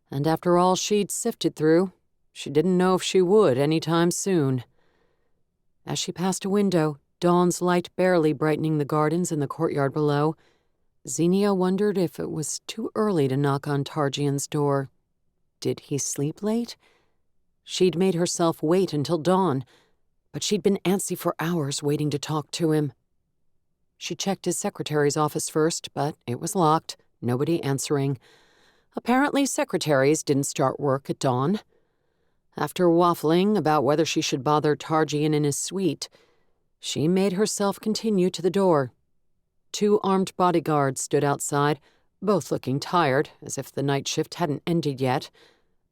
and after all she'd sifted through, she didn't know if she would any time soon. As she passed a window, dawn's light barely brightening the gardens in the courtyard below, Zenia wondered if it was too early to knock on Tarjian's door. Did he sleep late? She'd made herself wait until dawn, but she'd been antsy for hours waiting to talk to him. She checked his secretary's office first, but it was locked, nobody answering. Apparently secretaries didn't start work at dawn. After waffling about whether she should bother Tarjian in his suite, she made herself continue to the door. 2 armed bodyguards stood outside, both looking tired, as if the night shift hadn't ended yet,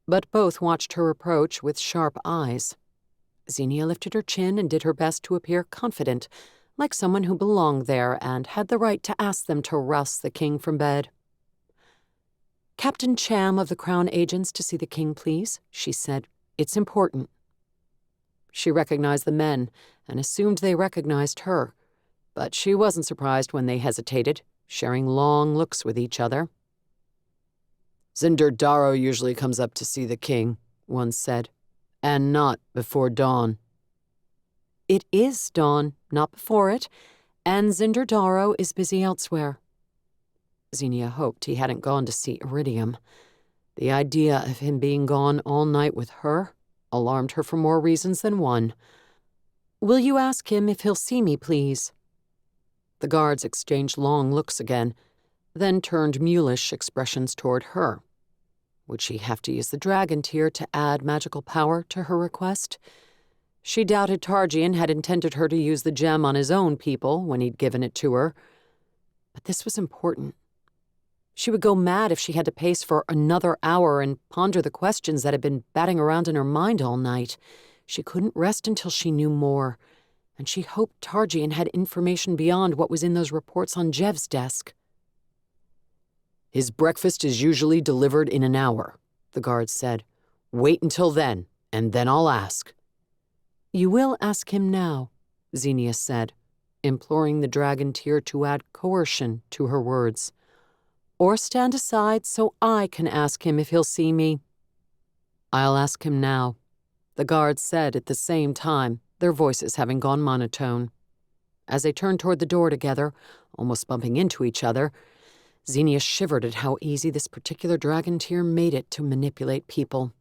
but both watched her approach with sharp eyes. Zenia lifted her chin and did her best to appear confident, like someone who belonged there and had the right to ask them to rouse the king from bed. "Captain Cham of the Crown Agents to see the king, please," she said. "It's important." She recognized the men and assumed they recognized her, but she wasn't surprised when they hesitated, sharing long looks with each other. "Jev Dharrow usually comes up to see the king," one said, "and not before dawn." "It is dawn, not before it, and Jev Dharrow is busy elsewhere." Zenia hoped he hadn't gone to see Iridium. The idea of him being gone all night with her alarmed her for more reasons than one. "Will you ask him if he'll see me, please?" The guards exchanged long looks again, then turned mulish expressions toward her. Would she have to use the dragon tear to add magical power to her request? She doubted Tarjian had intended her to use the gem on his own people when he'd given it to her. But this was important. She would go mad if she had to pace for another hour and ponder the questions that had been batting around in her mind all night. She couldn't rest until she knew more, and she hoped Tarjian had information beyond what was in those reports on Jev's desk. "His breakfast is usually delivered in an hour," the guard said. "Wait until then, and then I'll ask." "You will ask him now," Zenia said, imploring the dragon tear to add coercion to her words. "Or stand aside so I can ask him if he'll see me." "I'll ask him now," the guards said at the same time, their voices having gone monotone. As they turned toward the door together, almost bumping into each other, Zenia shivered at how easy this particular dragon tear made it to manipulate people.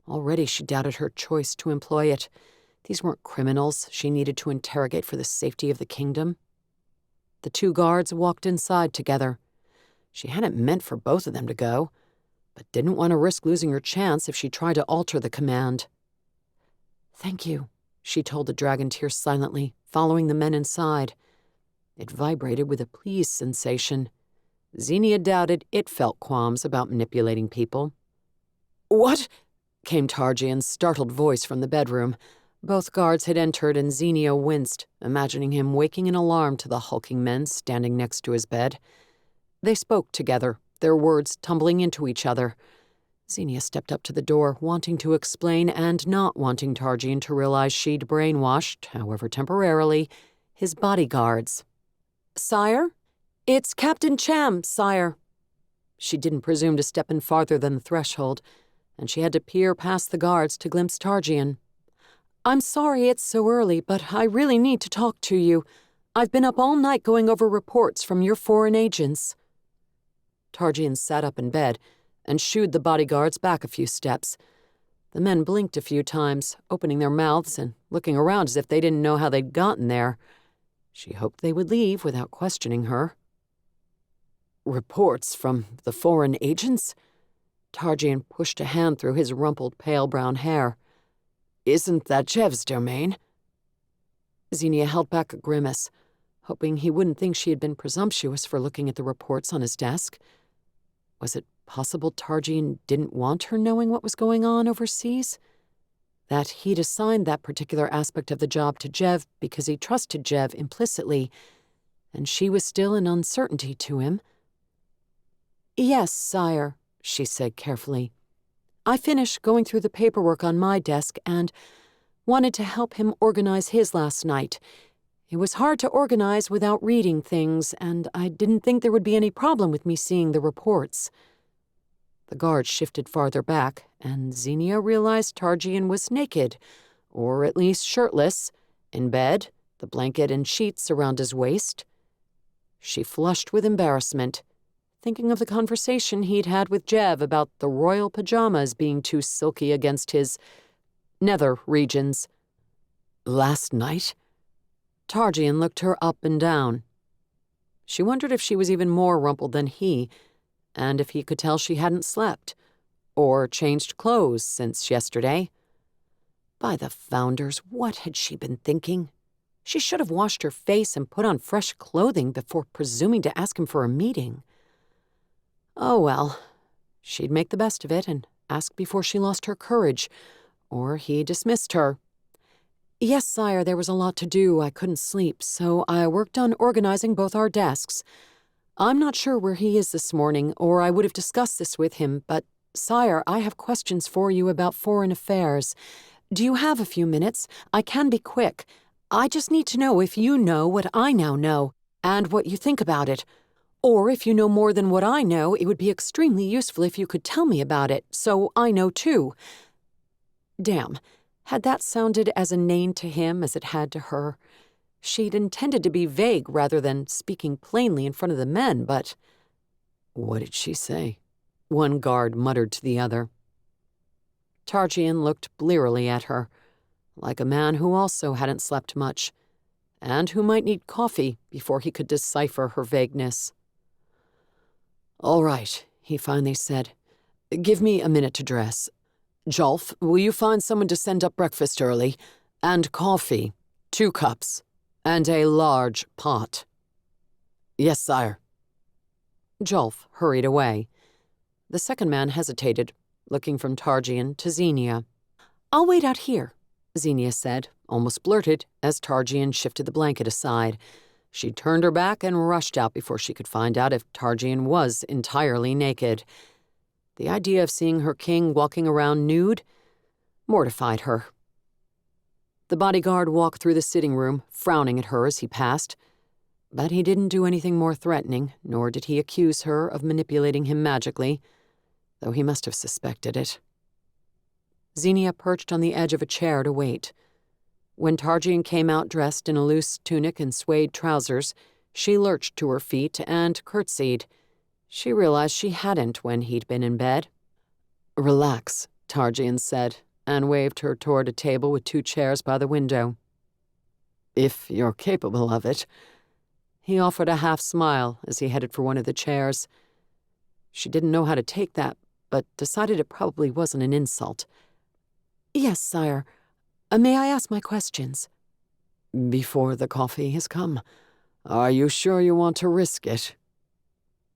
Already she doubted her choice to employ it. These weren't criminals she needed to interrogate for the safety of the kingdom. The 2 guards walked inside together. She hadn't meant for both of them to go, but didn't want to risk losing her chance if she tried to alter the command. "Thank you," she told the dragon tear silently, following the men inside. It vibrated with a pleased sensation. Zenia doubted it felt qualms about manipulating people. "What?" came Tarjian's startled voice from the bedroom. Both guards had entered, and Zenia winced, imagining him waking in alarm to the hulking men standing next to his bed. They spoke together, their words tumbling into each other. Zenia stepped up to the door, wanting to explain and not wanting Tarjian to realize she'd brainwashed, however temporarily, his bodyguards. "Sire? It's Captain Cham, sire." She didn't presume to step in farther than the threshold, and she had to peer past the guards to glimpse Tarjian. "I'm sorry it's so early, but I really need to talk to you. I've been up all night going over reports from your foreign agents." Tarjian sat up in bed and shooed the bodyguards back a few steps. The men blinked a few times, opening their mouths and looking around as if they didn't know how they'd gotten there. She hoped they would leave without questioning her. "Reports from the foreign agents?" Tarjian pushed a hand through his rumpled pale brown hair. "Isn't that Jev's domain?" Zenia held back a grimace. hoping he wouldn't think she had been presumptuous for looking at the reports on his desk. Was it possible Tarjian didn't want her knowing what was going on overseas? That he'd assigned that particular aspect of the job to Jev because he trusted Jev implicitly, and she was still an uncertainty to him? "Yes, sire," she said carefully. "I finished going through the paperwork on my desk and wanted to help him organize his last night. It was hard to organize without reading things, and I didn't think there would be any problem with me seeing the reports." The guard shifted farther back, and Zenia realized Tarjian was naked, or at least shirtless, in bed, the blanket and sheets around his waist. She flushed with embarrassment, thinking of the conversation he'd had with Jev about the royal pajamas being too silky against his nether regions. Last night? Tarjian looked her up and down. She wondered if she was even more rumpled than he, and if he could tell she hadn't slept, or changed clothes since yesterday. By the founders, what had she been thinking? She should have washed her face and put on fresh clothing before presuming to ask him for a meeting. Oh well, she'd make the best of it and ask before she lost her courage, or he dismissed her. "Yes, sire, there was a lot to do. I couldn't sleep, so I worked on organizing both our desks. I'm not sure where he is this morning, or I would have discussed this with him, but, sire, I have questions for you about foreign affairs. Do you have a few minutes? I can be quick. I just need to know if you know what I now know, and what you think about it. Or if you know more than what I know, it would be extremely useful if you could tell me about it, so I know too." Damn, had that sounded as inane to him as it had to her? She'd intended to be vague rather than speaking plainly in front of the men, but... "What did she say?" one guard muttered to the other. Tarjian looked blearily at her, like a man who also hadn't slept much, and who might need coffee before he could decipher her vagueness. "All right," he finally said. "Give me a minute to dress. Jolf, will you find someone to send up breakfast early? And coffee, 2 cups, and a large pot." "Yes, sire." Jolf hurried away. The second man hesitated, looking from Tarjian to Zenia. "I'll wait out here," Zenia said, almost blurted, as Tarjian shifted the blanket aside. She turned her back and rushed out before she could find out if Tarjian was entirely naked. The idea of seeing her king walking around nude mortified her. The bodyguard walked through the sitting room, frowning at her as he passed. But he didn't do anything more threatening, nor did he accuse her of manipulating him magically, though he must have suspected it. Zenia perched on the edge of a chair to wait. When Tarjian came out dressed in a loose tunic and suede trousers, she lurched to her feet and curtsied. She realized she hadn't when he'd been in bed. "Relax," Tarjian said, and waved her toward a table with 2 chairs by the window. "If you're capable of it." He offered a half smile as he headed for one of the chairs. She didn't know how to take that, but decided it probably wasn't an insult. "Yes, sire. May I ask my questions?" "Before the coffee has come. Are you sure you want to risk it?"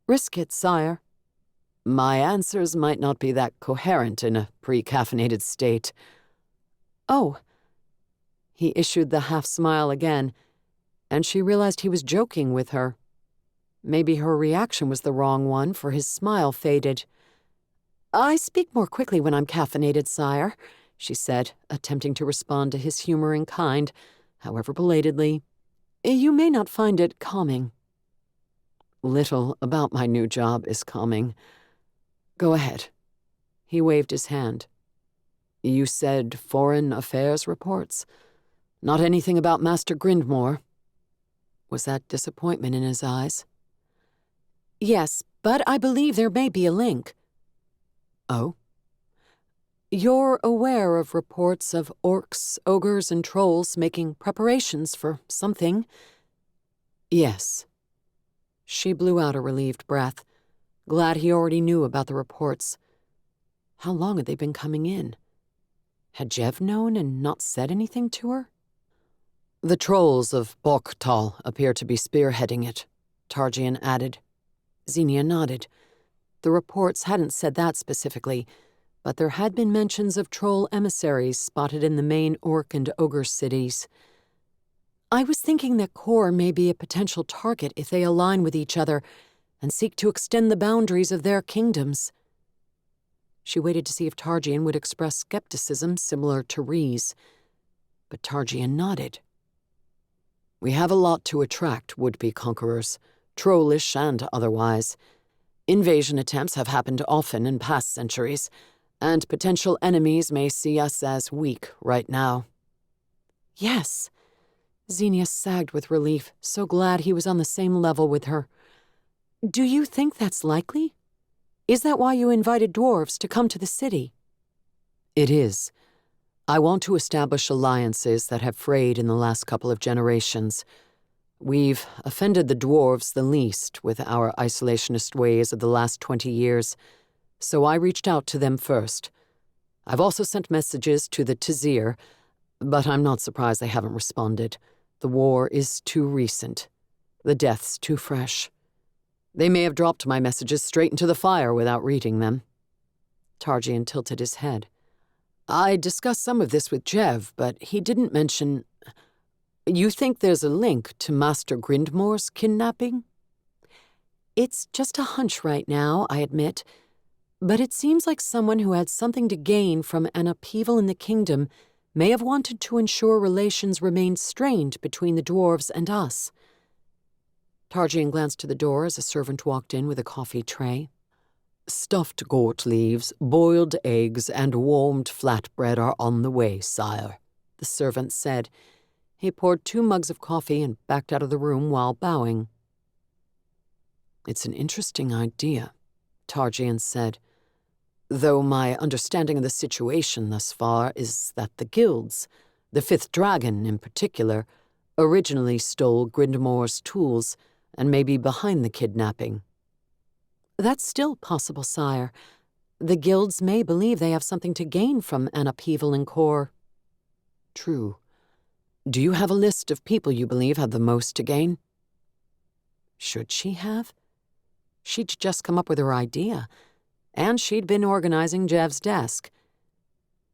"Risk it, sire." "My answers might not be that coherent in a pre-caffeinated state." "Oh." He issued the half smile again, and she realized he was joking with her. Maybe her reaction was the wrong one, for his smile faded. "I speak more quickly when I'm caffeinated, sire," she said, attempting to respond to his humor in kind, however belatedly. "You may not find it calming." "Little about my new job is calming. Go ahead." He waved his hand. "You said foreign affairs reports? Not anything about Master Grindmore?" Was that disappointment in his eyes? "Yes, but I believe there may be a link." "Oh?" "You're aware of reports of orcs, ogres, and trolls making preparations for something?" "Yes." She blew out a relieved breath, glad he already knew about the reports. How long had they been coming in? Had Jev known and not said anything to her? The trolls of Boktal appear to be spearheading it, Targian added. Zenia nodded. The reports hadn't said that specifically, but there had been mentions of troll emissaries spotted in the main orc and ogre cities. I was thinking that Kor may be a potential target if they align with each other and seek to extend the boundaries of their kingdoms. She waited to see if Targian would express skepticism similar to Rhee's, but Targian nodded. We have a lot to attract would-be conquerors, trollish and otherwise. Invasion attempts have happened often in past centuries, and potential enemies may see us as weak right now. Yes. Zenia sagged with relief, so glad he was on the same level with her. Do you think that's likely? Is that why you invited dwarves to come to the city? It is. I want to establish alliances that have frayed in the last couple of generations. We've offended the dwarves the least with our isolationist ways of the last 20 years, so I reached out to them first. I've also sent messages to the Tazir, but I'm not surprised they haven't responded. The war is too recent. The deaths too fresh. They may have dropped my messages straight into the fire without reading them. Targian tilted his head. I discussed some of this with Jev, but he didn't mention... You think there's a link to Master Grindmore's kidnapping? It's just a hunch right now, I admit. But it seems like someone who had something to gain from an upheaval in the kingdom may have wanted to ensure relations remained strained between the dwarves and us. Targian glanced to the door as a servant walked in with a coffee tray. Stuffed goat leaves, boiled eggs, and warmed flatbread are on the way, sire, the servant said. He poured 2 mugs of coffee and backed out of the room while bowing. It's an interesting idea, Targian said, though my understanding of the situation thus far is that the guilds, the Fifth Dragon in particular, originally stole Grindmore's tools and may be behind the kidnapping. That's still possible, sire. The guilds may believe they have something to gain from an upheaval in Kor. True. Do you have a list of people you believe have the most to gain? Should she have? She'd just come up with her idea, and she'd been organizing Jev's desk.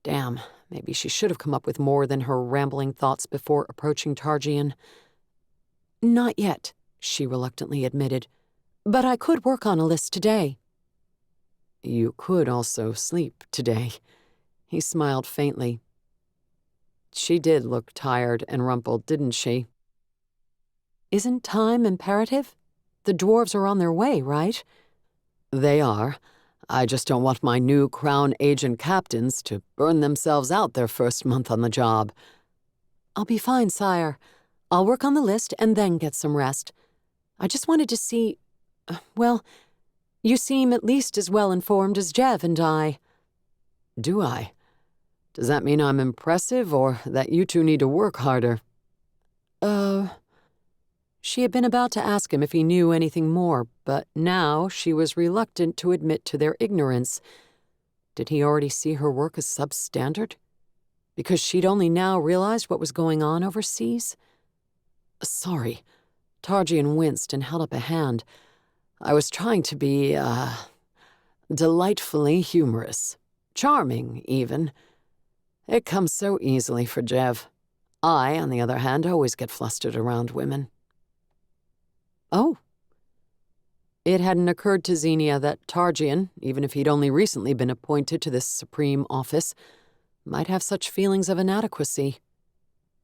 Damn, maybe she should have come up with more than her rambling thoughts before approaching Targian. Not yet, she reluctantly admitted. But I could work on a list today. You could also sleep today. He smiled faintly. She did look tired and rumpled, didn't she? Isn't time imperative? The dwarves are on their way, right? They are. I just don't want my new Crown Agent captains to burn themselves out their first month on the job. I'll be fine, sire. I'll work on the list and then get some rest. I just wanted to see... Well, you seem at least as well informed as Jev and I. Do I? Does that mean I'm impressive or that you two need to work harder? She had been about to ask him if he knew anything more, but now she was reluctant to admit to their ignorance. Did he already see her work as substandard? Because she'd only now realized what was going on overseas? Sorry. Targian winced and held up a hand. I was trying to be, delightfully humorous. Charming, even. It comes so easily for Jev. I, on the other hand, always get flustered around women. Oh. It hadn't occurred to Zenia that Targian, even if he'd only recently been appointed to this supreme office, might have such feelings of inadequacy.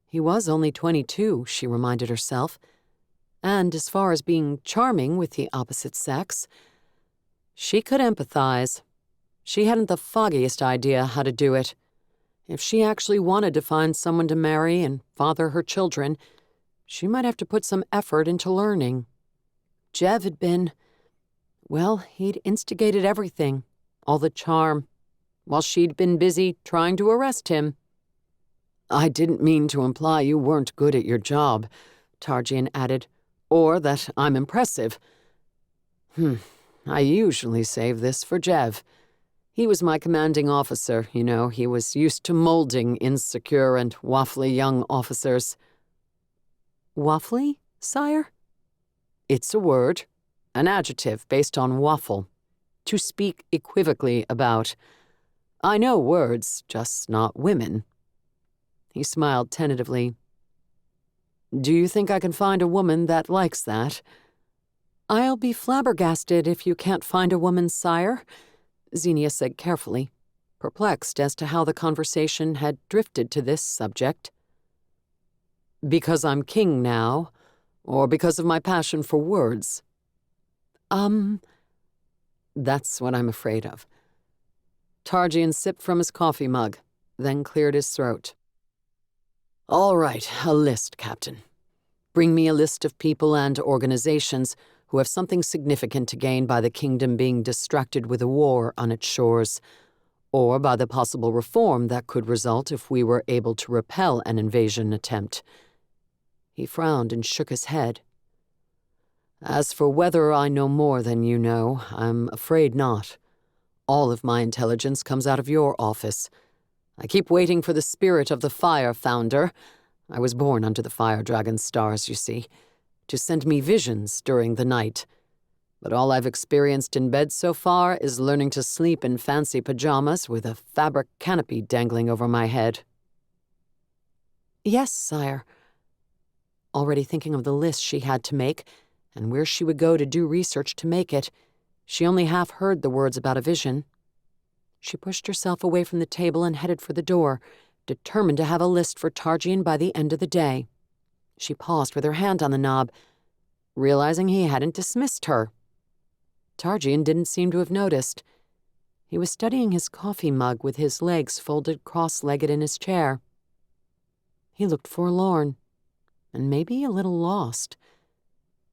He was only 22, she reminded herself. And as far as being charming with the opposite sex, she could empathize. She hadn't the foggiest idea how to do it. If she actually wanted to find someone to marry and father her children, she might have to put some effort into learning. Jev had been... Well, he'd instigated everything, all the charm, while she'd been busy trying to arrest him. I didn't mean to imply you weren't good at your job, Targian added. Or that I'm impressive. I usually save this for Jev. He was my commanding officer, you know. He was used to molding insecure and waffly young officers. Waffly, sire? It's a word, an adjective based on waffle, to speak equivocally about. I know words, just not women. He smiled tentatively. Do you think I can find a woman that likes that? I'll be flabbergasted if you can't find a woman, sire, Zenia said carefully, perplexed as to how the conversation had drifted to this subject. Because I'm king now, or because of my passion for words? That's what I'm afraid of. Targian sipped from his coffee mug, then cleared his throat. All right, a list, Captain. Bring me a list of people and organizations who have something significant to gain by the kingdom being distracted with a war on its shores, or by the possible reform that could result if we were able to repel an invasion attempt. He frowned and shook his head. As for whether I know more than you know, I'm afraid not. All of my intelligence comes out of your office. I keep waiting for the spirit of the Fire Founder. I was born under the Fire Dragon's stars, you see, to send me visions during the night. But all I've experienced in bed so far is learning to sleep in fancy pajamas with a fabric canopy dangling over my head. Yes, sire. Already thinking of the list she had to make, and where she would go to do research to make it, she only half heard the words about a vision. She pushed herself away from the table and headed for the door, determined to have a list for Targian by the end of the day. She paused with her hand on the knob, realizing he hadn't dismissed her. Targian didn't seem to have noticed. He was studying his coffee mug with his legs folded cross-legged in his chair. He looked forlorn, and maybe a little lost,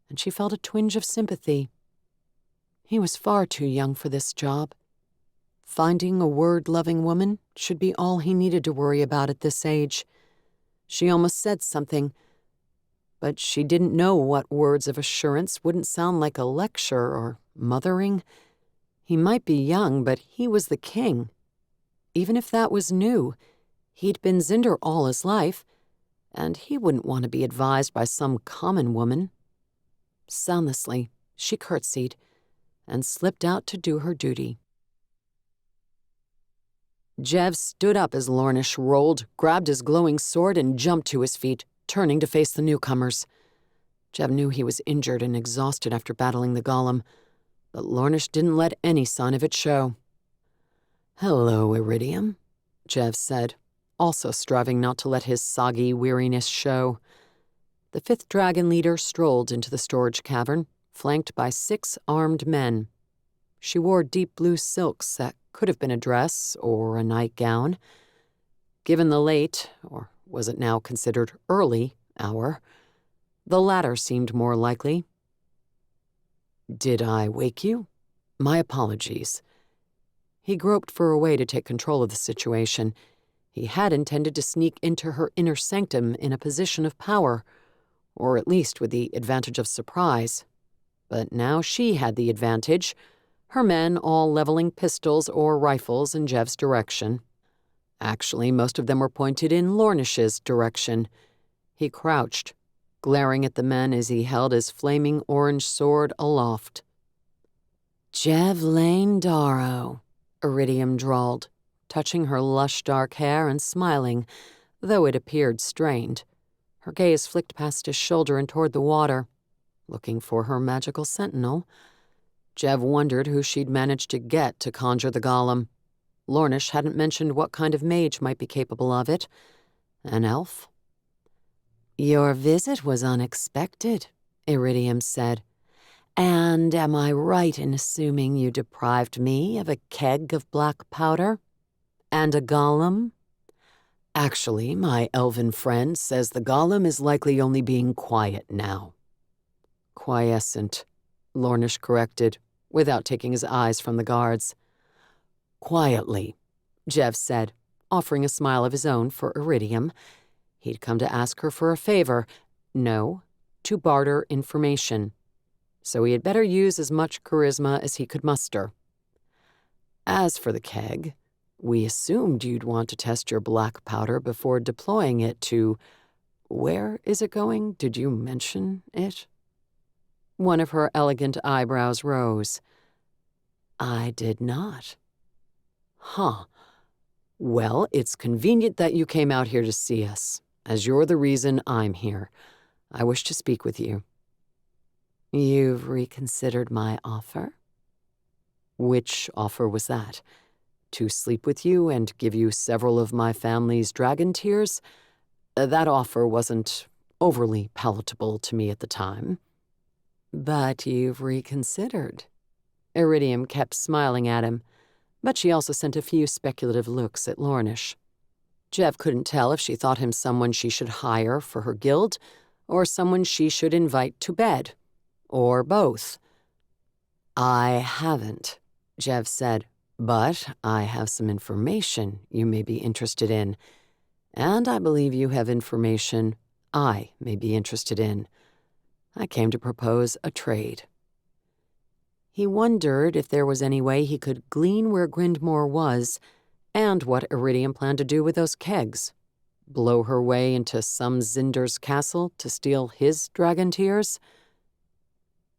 and she felt a twinge of sympathy. He was far too young for this job. Finding a word-loving woman should be all he needed to worry about at this age. She almost said something, but she didn't know what words of assurance wouldn't sound like a lecture or mothering. He might be young, but he was the king. Even if that was new, he'd been Zinder all his life, and he wouldn't want to be advised by some common woman. Soundlessly, she curtsied and slipped out to do her duty. Jev stood up as Lornish rolled, grabbed his glowing sword, and jumped to his feet, turning to face the newcomers. Jev knew he was injured and exhausted after battling the golem, but Lornish didn't let any sign of it show. Hello, Iridium, Jev said, also striving not to let his soggy weariness show. The fifth dragon leader strolled into the storage cavern, flanked by 6 armed men. She wore deep blue silks that could have been a dress or a nightgown. Given the late, or was it now considered early, hour, the latter seemed more likely. Did I wake you? My apologies. He groped for a way to take control of the situation. He had intended to sneak into her inner sanctum in a position of power, or at least with the advantage of surprise. But now she had the advantage, her men all leveling pistols or rifles in Jev's direction. Actually, most of them were pointed in Lornish's direction. He crouched, glaring at the men as he held his flaming orange sword aloft. Jev Dharrow, Iridium drawled, touching her lush dark hair and smiling, though it appeared strained. Her gaze flicked past his shoulder and toward the water, looking for her magical sentinel. Jev wondered who she'd managed to get to conjure the golem. Lornish hadn't mentioned what kind of mage might be capable of it. An elf? Your visit was unexpected, Iridium said. And am I right in assuming you deprived me of a keg of black powder? And a golem? Actually, my elven friend says the golem is likely only being quiet now. Quiescent, Lornish corrected, without taking his eyes from the guards. Quietly, Jev said, offering a smile of his own for Iridium. He'd come to ask her for a favor. No, to barter information. So he had better use as much charisma as he could muster. As for the keg, we assumed you'd want to test your black powder before deploying it to, Where is it going? Did you mention it? One of her elegant eyebrows rose. I did not. Huh. Well, it's convenient that you came out here to see us, as you're the reason I'm here. I wish to speak with you. You've reconsidered my offer? Which offer was that? To sleep with you and give you several of my family's dragon tears? That offer wasn't overly palatable to me at the time. But you've reconsidered. Iridium kept smiling at him, but she also sent a few speculative looks at Lornish. Jev couldn't tell if she thought him someone she should hire for her guild, or someone she should invite to bed, or both. I haven't, Jev said, but I have some information you may be interested in, and I believe you have information I may be interested in. I came to propose a trade. He wondered if there was any way he could glean where Grindmore was and what Iridium planned to do with those kegs. Blow her way into some Zinder's castle to steal his dragon tears?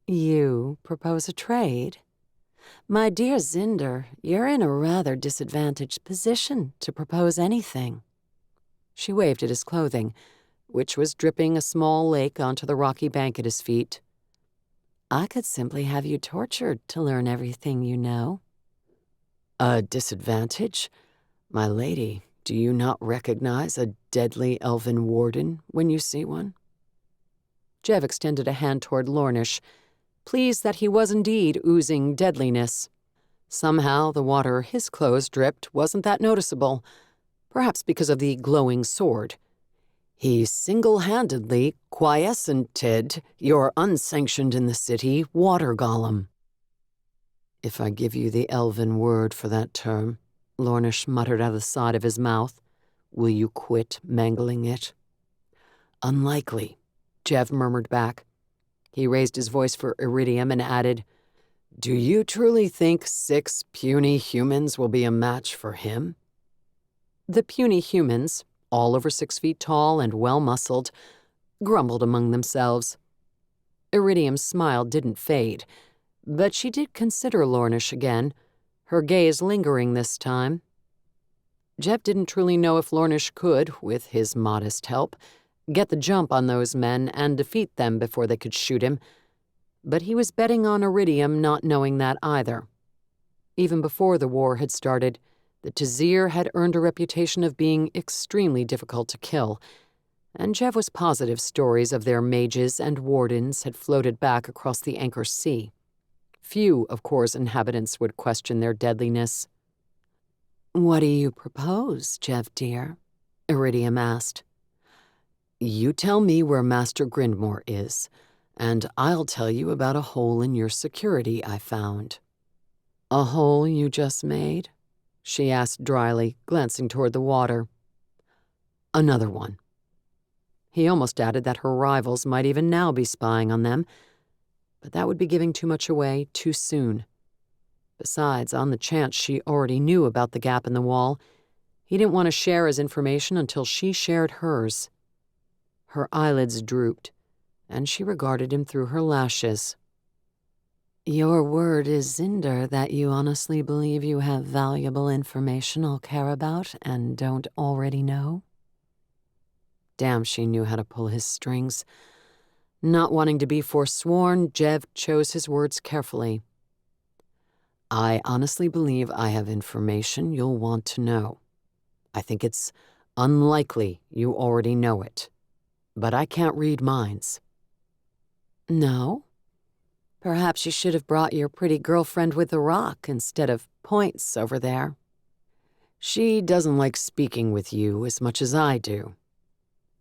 You propose a trade? My dear Zinder, you're in a rather disadvantaged position to propose anything. She waved at his clothing, which was dripping a small lake onto the rocky bank at his feet. I could simply have you tortured to learn everything you know. A disadvantage? My lady, do you not recognize a deadly elven warden when you see one? Jev extended a hand toward Lornish, pleased that he was indeed oozing deadliness. Somehow the water his clothes dripped wasn't that noticeable, perhaps because of the glowing sword. He single-handedly quiescented your unsanctioned-in-the-city water golem. If I give you the elven word for that term, Lornish muttered out of the side of his mouth, will you quit mangling it? Unlikely, Jev murmured back. He raised his voice for Iridium and added, do you truly think 6 puny humans will be a match for him? The puny humans, all over 6 feet tall and well-muscled, grumbled among themselves. Iridium's smile didn't fade, but she did consider Lornish again, her gaze lingering this time. Jev didn't truly know if Lornish could, with his modest help, get the jump on those men and defeat them before they could shoot him, but he was betting on Iridium not knowing that either. Even before the war had started, the Tazir had earned a reputation of being extremely difficult to kill, and Jev was positive stories of their mages and wardens had floated back across the Anchor Sea. Few of Kor's inhabitants would question their deadliness. What do you propose, Jev dear? Iridium asked. You tell me where Master Grindmore is, and I'll tell you about a hole in your security I found. A hole you just made? She asked dryly, glancing toward the water. Another one. He almost added that her rivals might even now be spying on them, but that would be giving too much away too soon. Besides, on the chance she already knew about the gap in the wall, he didn't want to share his information until she shared hers. Her eyelids drooped, and she regarded him through her lashes. Your word is Zinder that you honestly believe you have valuable information I'll care about and don't already know? Damn, she knew how to pull his strings. Not wanting to be forsworn, Jev chose his words carefully. I honestly believe I have information you'll want to know. I think it's unlikely you already know it, but I can't read minds. No? Perhaps you should have brought your pretty girlfriend with the rock instead of Points over there. She doesn't like speaking with you as much as I do.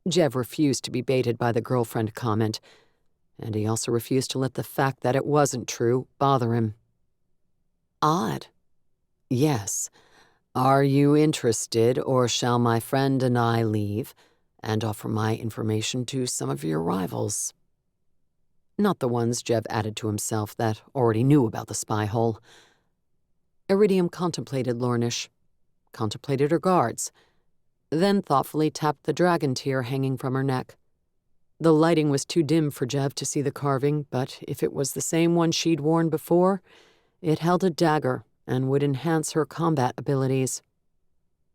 Jev refused to be baited by the girlfriend comment, and he also refused to let the fact that it wasn't true bother him. Odd. Yes. Are you interested, or shall my friend and I leave and offer my information to some of your rivals? Not the ones, Jev added to himself, that already knew about the spy hole. Iridium contemplated Lornish, contemplated her guards. then thoughtfully tapped the dragon tear hanging from her neck. The lighting was too dim for Jev to see the carving, but if it was the same one she'd worn before, it held a dagger and would enhance her combat abilities.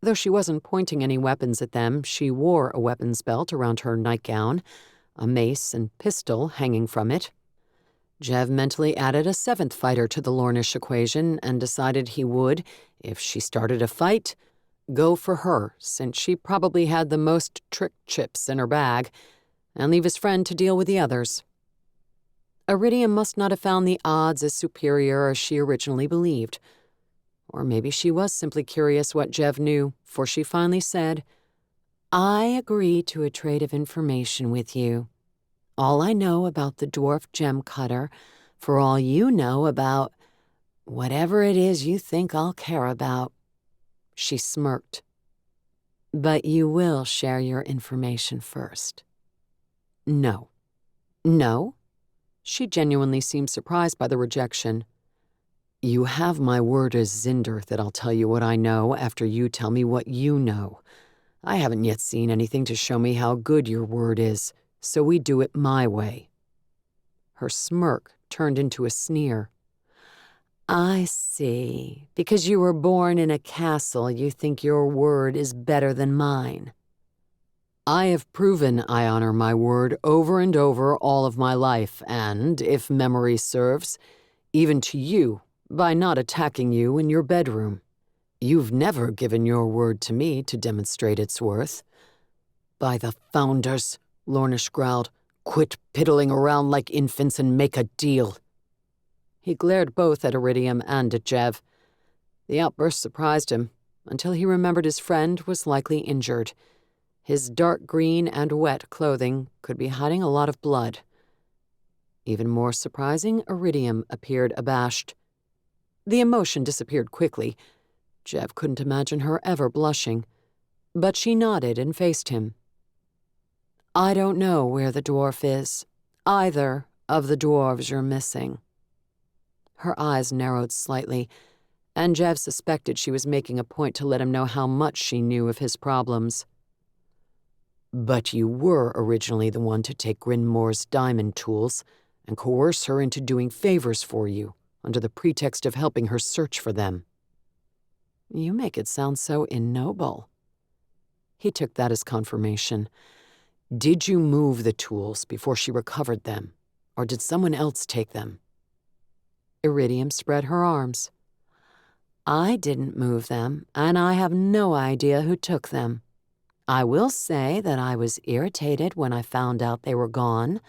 Though she wasn't pointing any weapons at them, she wore a weapons belt around her nightgown, a mace and pistol hanging from it. Jev mentally added a seventh fighter to the Lornish equation and decided he would, if she started a fight, go for her, since she probably had the most trick chips in her bag, and leave his friend to deal with the others. Iridium must not have found the odds as superior as she originally believed. Or maybe she was simply curious what Jev knew, for she finally said, "I agree to a trade of information with you. All I know about the dwarf gem cutter, for all you know about whatever it is you think I'll care about." She smirked. "But you will share your information first." No. No? She genuinely seemed surprised by the rejection. "You have my word as Zinder that I'll tell you what I know after you tell me what you know. I haven't yet seen anything to show me how good your word is, so we do it my way." Her smirk turned into a sneer. "I see. Because you were born in a castle, you think your word is better than mine." "I have proven I honor my word over and over all of my life, and, if memory serves, even to you, by not attacking you in your bedroom. You've never given your word to me to demonstrate its worth." "By the founders," Lornish growled, "quit piddling around like infants and make a deal." He glared both at Iridium and at Jev. The outburst surprised him, until he remembered his friend was likely injured. His dark green and wet clothing could be hiding a lot of blood. Even more surprising, Iridium appeared abashed. The emotion disappeared quickly. Jev couldn't imagine her ever blushing, but she nodded and faced him. "I don't know where the dwarf is. Either of the dwarves you're missing." Her eyes narrowed slightly, and Jev suspected she was making a point to let him know how much she knew of his problems. "But you were originally the one to take Grinmore's diamond tools and coerce her into doing favors for you, under the pretext of helping her search for them." "You make it sound so ignoble." He took that as confirmation. "Did you move the tools before she recovered them, or did someone else take them?" Iridium spread her arms. "I didn't move them, and I have no idea who took them. I will say that I was irritated when I found out they were gone.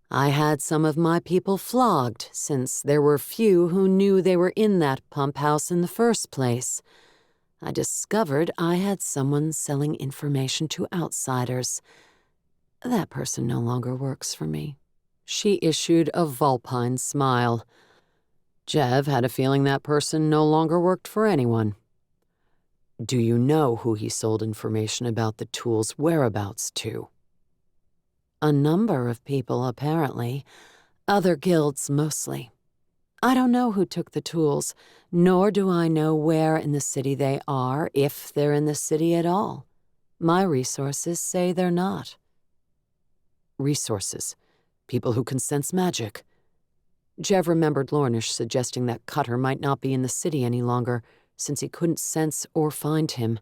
I had some of my people flogged, since there were few who knew they were in that pump house in the first place. I discovered I had someone selling information to outsiders. That person no longer works for me." She issued a vulpine smile. Jev had a feeling that person no longer worked for anyone. "Do you know who he sold information about the tool's whereabouts to?" "A number of people, apparently. Other guilds, mostly. I don't know who took the tools, nor do I know where in the city they are, if they're in the city at all. My resources say they're not." "Resources? People who can sense magic?" Jev remembered Lornish suggesting that Cutter might not be in the city any longer, since he couldn't sense or find him.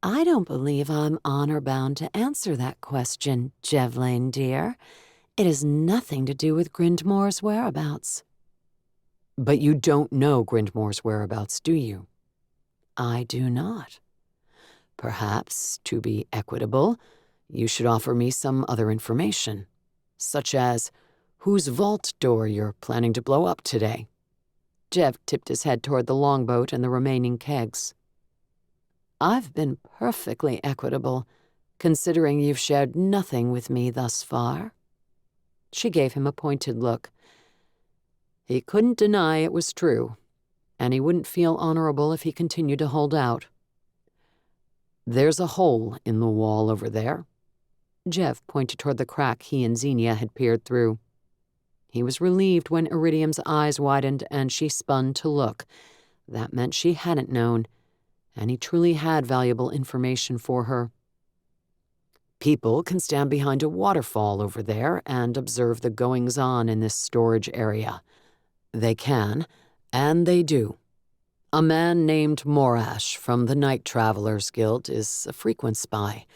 "I don't believe I'm honor-bound to answer that question, Jevlane dear. It has nothing to do with Grindmore's whereabouts." "But you don't know Grindmore's whereabouts, do you?" "I do not." "Perhaps, to be equitable, you should offer me some other information, such as whose vault door you're planning to blow up today." Jev tipped his head toward the longboat and the remaining kegs. "I've been perfectly equitable, considering you've shared nothing with me thus far." She gave him a pointed look. He couldn't deny it was true, and he wouldn't feel honorable if he continued to hold out. "There's a hole in the wall over there." Jev pointed toward the crack he and Zenia had peered through. He was relieved when Iridium's eyes widened and she spun to look. That meant she hadn't known, and he truly had valuable information for her. People can stand behind a waterfall over there and observe the goings-on in this storage area. They can, and they do. A man named Morash from the Night Travelers Guild is a frequent spy.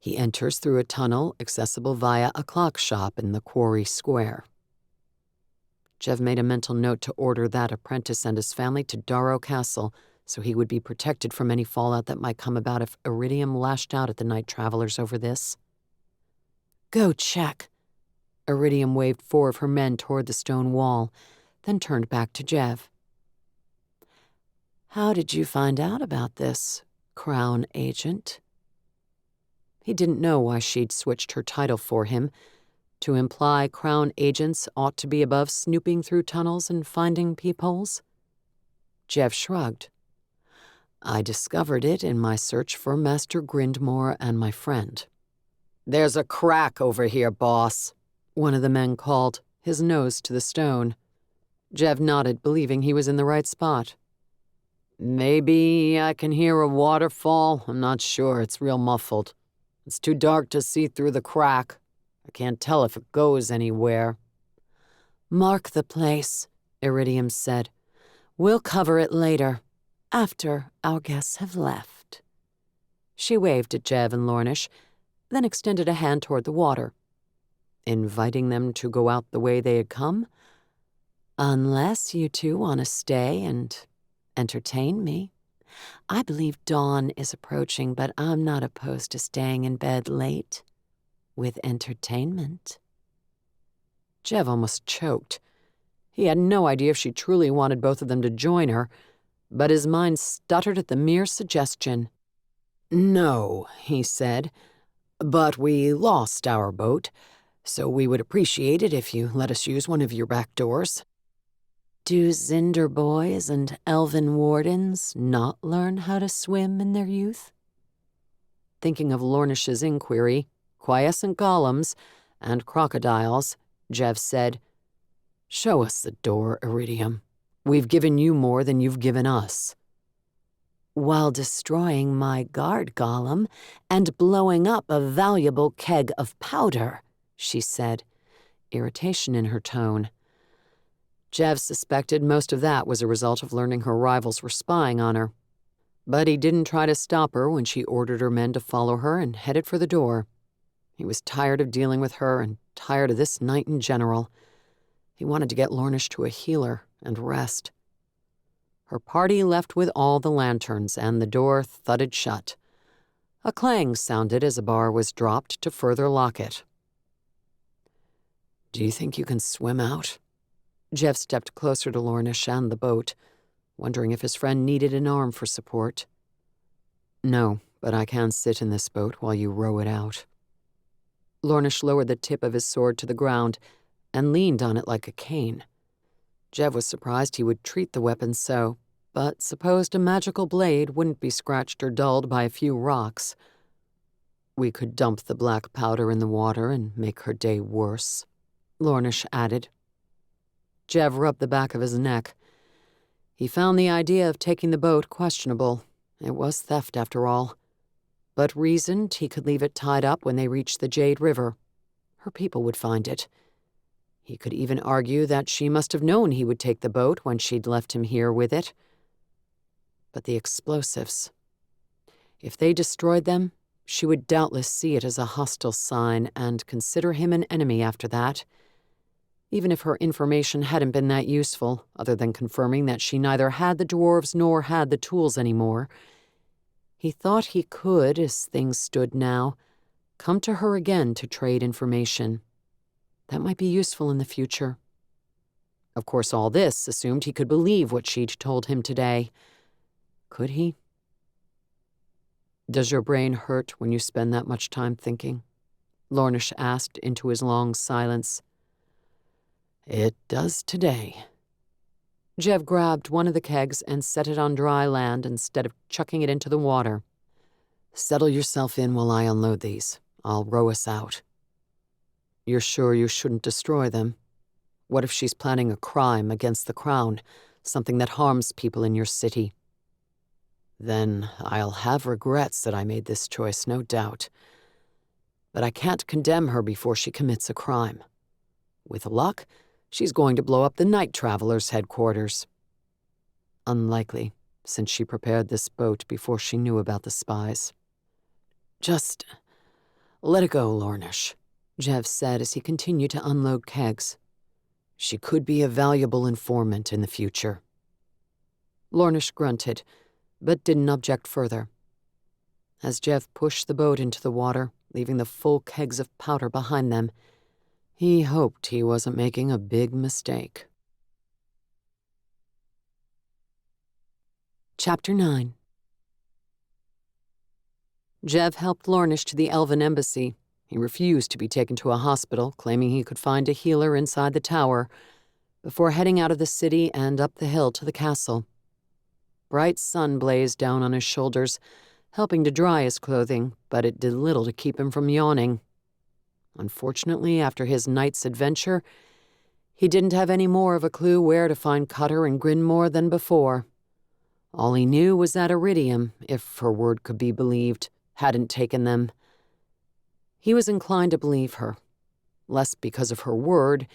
He enters through a tunnel accessible via a clock shop in the Quarry Square. Jev made a mental note to order that apprentice and his family to Dharrow Castle so he would be protected from any fallout that might come about if Iridium lashed out at the Night Travelers over this. Go check. Iridium waved 4 of her men toward the stone wall, then turned back to Jev. How did you find out about this, Crown Agent? He didn't know why she'd switched her title for him, to imply Crown Agents ought to be above snooping through tunnels and finding peepholes. Jev shrugged. I discovered it in my search for Master Grindmore and my friend. There's a crack over here, boss, one of the men called, his nose to the stone. Jev nodded, believing he was in the right spot. Maybe I can hear a waterfall. I'm not sure. It's real muffled. It's too dark to see through the crack. I can't tell if it goes anywhere. Mark the place, Iridium said. We'll cover it later, after our guests have left. She waved at Jev and Lornish, then extended a hand toward the water, inviting them to go out the way they had come. Unless you two want to stay and entertain me. I believe dawn is approaching, but I'm not opposed to staying in bed late with entertainment. Jev almost choked. He had no idea if she truly wanted both of them to join her, but his mind stuttered at the mere suggestion. No, he said, but we lost our boat, so we would appreciate it if you let us use one of your back doors. Do Zinder boys and elven wardens not learn how to swim in their youth? Thinking of Lornish's inquiry, quiescent golems, and crocodiles, Jev said, Show us the door, Iridium. We've given you more than you've given us. While destroying my guard golem and blowing up a valuable keg of powder, she said, irritation in her tone. Jev suspected most of that was a result of learning her rivals were spying on her. But he didn't try to stop her when she ordered her men to follow her and headed for the door. He was tired of dealing with her and tired of this night in general. He wanted to get Lornish to a healer and rest. Her party left with all the lanterns, and the door thudded shut. A clang sounded as a bar was dropped to further lock it. Do you think you can swim out? Jev stepped closer to Lornish and the boat, wondering if his friend needed an arm for support. No, but I can sit in this boat while you row it out. Lornish lowered the tip of his sword to the ground and leaned on it like a cane. Jev was surprised he would treat the weapon so, but supposed a magical blade wouldn't be scratched or dulled by a few rocks. We could dump the black powder in the water and make her day worse, Lornish added. Jev rubbed the back of his neck. He found the idea of taking the boat questionable. It was theft, after all. But reasoned he could leave it tied up when they reached the Jade River. Her people would find it. He could even argue that she must have known he would take the boat when she'd left him here with it. But the explosives. If they destroyed them, she would doubtless see it as a hostile sign and consider him an enemy after that. Even if her information hadn't been that useful, other than confirming that she neither had the dwarves nor had the tools anymore, he thought he could, as things stood now, come to her again to trade information. That might be useful in the future. Of course, all this assumed he could believe what she'd told him today. Could he? Does your brain hurt when you spend that much time thinking? Lornish asked into his long silence. It does today. Jev grabbed one of the kegs and set it on dry land instead of chucking it into the water. Settle yourself in while I unload these. I'll row us out. You're sure you shouldn't destroy them? What if she's planning a crime against the crown, something that harms people in your city? then I'll have regrets that I made this choice, no doubt. But I can't condemn her before she commits a crime. With luck, she's going to blow up the Night Travelers' headquarters. Unlikely, since she prepared this boat before she knew about the spies. Just let it go, Lornish, Jev said as he continued to unload kegs. She could be a valuable informant in the future. Lornish grunted, but didn't object further. As Jev pushed the boat into the water, leaving the full kegs of powder behind them, he hoped he wasn't making a big mistake. Chapter 9. Jev helped Lornish to the Elven embassy. He refused to be taken to a hospital, claiming he could find a healer inside the tower, before heading out of the city and up the hill to the castle. Bright sun blazed down on his shoulders, helping to dry his clothing, but it did little to keep him from yawning. Unfortunately, after his night's adventure, he didn't have any more of a clue where to find Cutter and Grinmore than before. All he knew was that Iridium, if her word could be believed, hadn't taken them. He was inclined to believe her, less because of her word,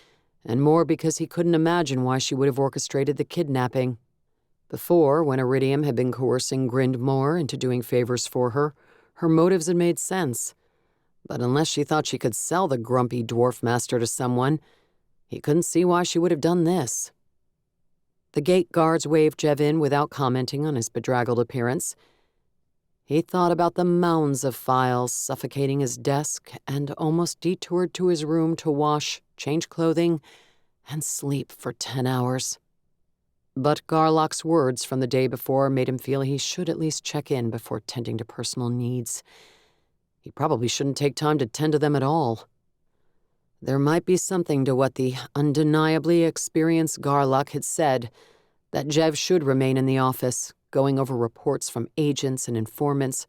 and more because he couldn't imagine why she would have orchestrated the kidnapping. Before, when Iridium had been coercing Grinmore into doing favors for her, her motives had made sense. But unless she thought she could sell the grumpy dwarf master to someone, he couldn't see why she would have done this. The gate guards waved Jev in without commenting on his bedraggled appearance. He thought about the mounds of files suffocating his desk and almost detoured to his room to wash, change clothing, and sleep for 10 hours. But Garlock's words from the day before made him feel he should at least check in before tending to personal needs. He probably shouldn't take time to tend to them at all. There might be something to what the undeniably experienced Garlock had said, that Jev should remain in the office, going over reports from agents and informants,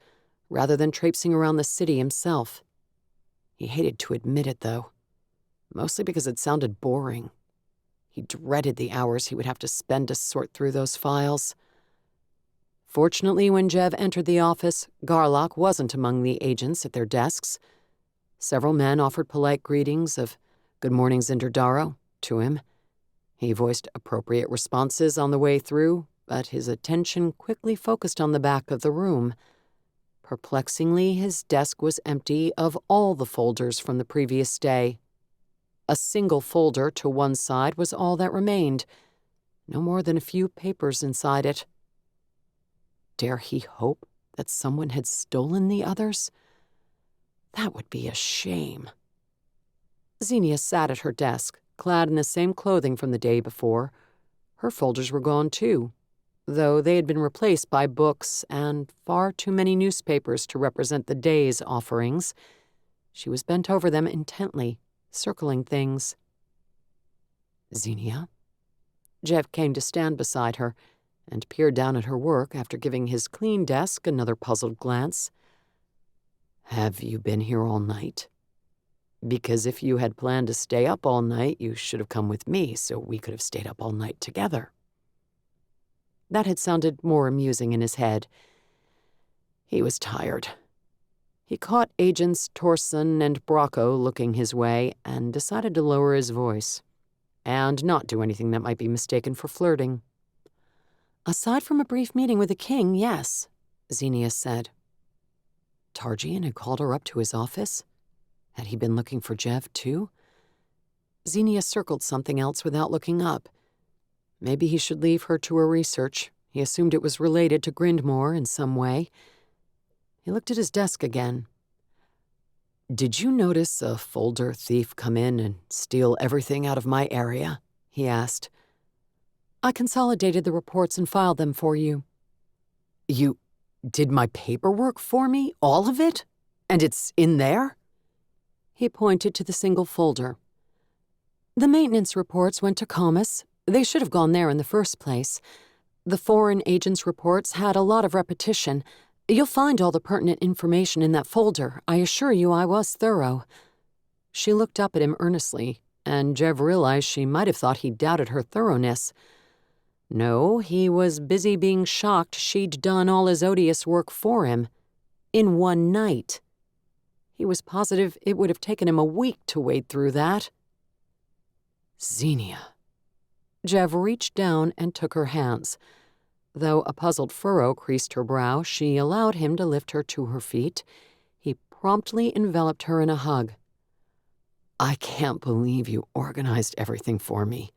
rather than traipsing around the city himself. He hated to admit it, though, mostly because it sounded boring. He dreaded the hours he would have to spend to sort through those files. Fortunately, when Jev entered the office, Garlock wasn't among the agents at their desks. Several men offered polite greetings of "Good morning, Jev Dharrow" to him. He voiced appropriate responses on the way through, but his attention quickly focused on the back of the room. Perplexingly, his desk was empty of all the folders from the previous day. A single folder to one side was all that remained, no more than a few papers inside it. Dare he hope that someone had stolen the others? That would be a shame. Zenia sat at her desk, clad in the same clothing from the day before. Her folders were gone too, though they had been replaced by books and far too many newspapers to represent the day's offerings. She was bent over them intently, circling things. Zenia? Jev came to stand beside her and peered down at her work after giving his clean desk another puzzled glance. Have you been here all night? Because if you had planned to stay up all night, you should have come with me so we could have stayed up all night together. That had sounded more amusing in his head. He was tired. He caught Agents Torson and Brocco looking his way and decided to lower his voice and not do anything that might be mistaken for flirting. Aside from a brief meeting with the king, yes, Zenia said. Targian had called her up to his office? Had he been looking for Jev, too? Zenia circled something else without looking up. Maybe he should leave her to her research. He assumed it was related to Grinmore in some way. He looked at his desk again. Did you notice a folder thief come in and steal everything out of my area? He asked. I consolidated the reports and filed them for you. You did my paperwork for me? All of it? And it's in there? He pointed to the single folder. The maintenance reports went to Comus. They should have gone there in the first place. The foreign agents' reports had a lot of repetition. You'll find all the pertinent information in that folder. I assure you I was thorough. She looked up at him earnestly, and Jev realized she might have thought he doubted her thoroughness. No, he was busy being shocked she'd done all his odious work for him. In one night. He was positive it would have taken him a week to wade through that. Zenia. Jev reached down and took her hands. Though a puzzled furrow creased her brow, she allowed him to lift her to her feet. He promptly enveloped her in a hug. I can't believe you organized everything for me.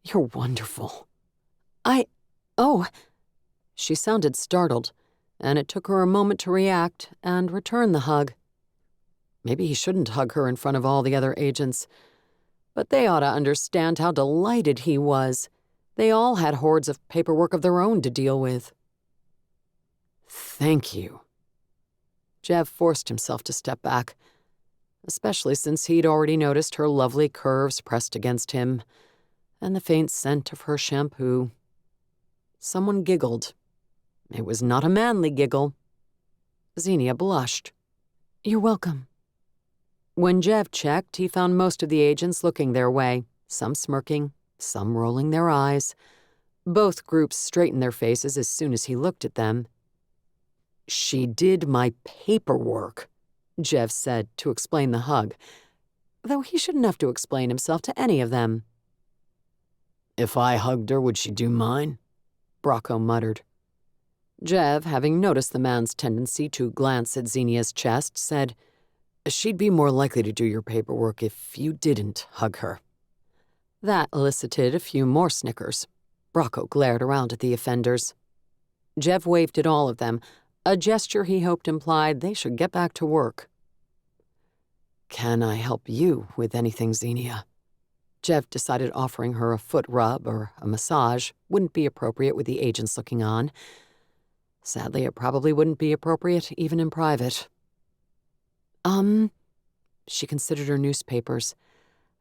You're wonderful. Oh. She sounded startled, and it took her a moment to react and return the hug. Maybe he shouldn't hug her in front of all the other agents, but they ought to understand how delighted he was. They all had hordes of paperwork of their own to deal with. Thank you. Jev forced himself to step back, especially since he'd already noticed her lovely curves pressed against him and the faint scent of her shampoo. Someone giggled. It was not a manly giggle. Zenia blushed. You're welcome. When Jev checked, he found most of the agents looking their way, some smirking, some rolling their eyes. Both groups straightened their faces as soon as he looked at them. She did my paperwork, Jev said to explain the hug, though he shouldn't have to explain himself to any of them. If I hugged her, would she do mine? Bracco muttered. Jev, having noticed the man's tendency to glance at Zenia's chest, said, She'd be more likely to do your paperwork if you didn't hug her. That elicited a few more snickers. Bracco glared around at the offenders. Jev waved at all of them, a gesture he hoped implied they should get back to work. Can I help you with anything, Zenia? Jev decided offering her a foot rub or a massage wouldn't be appropriate with the agents looking on. Sadly, it probably wouldn't be appropriate even in private. She considered her newspapers.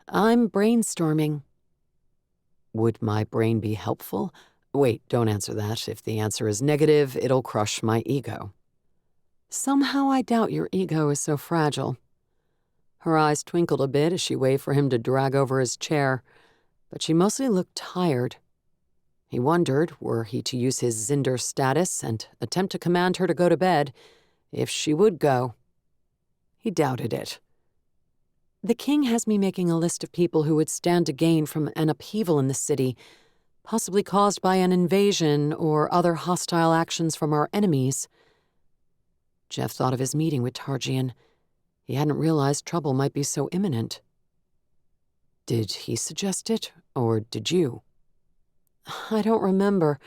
I'm brainstorming. Would my brain be helpful? Wait, don't answer that. If the answer is negative, it'll crush my ego. Somehow I doubt your ego is so fragile. Her eyes twinkled a bit as she waved for him to drag over his chair, but she mostly looked tired. He wondered, were he to use his Zinder status and attempt to command her to go to bed, if she would go. He doubted it. The king has me making a list of people who would stand to gain from an upheaval in the city, possibly caused by an invasion or other hostile actions from our enemies. Jev thought of his meeting with Targian. He hadn't realized trouble might be so imminent. Did he suggest it, or did you? I don't remember,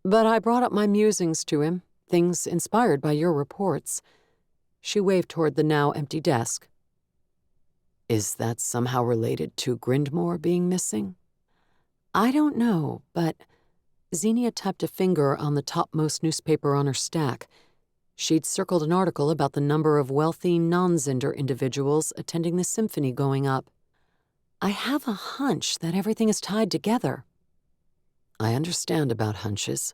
but I brought up my musings to him, things inspired by your reports. She waved toward the now empty desk. Is that somehow related to Grindmore being missing? I don't know, but Zenia tapped a finger on the topmost newspaper on her stack. She'd circled an article about the number of wealthy non-Zinder individuals attending the symphony going up. I have a hunch that everything is tied together. I understand about hunches.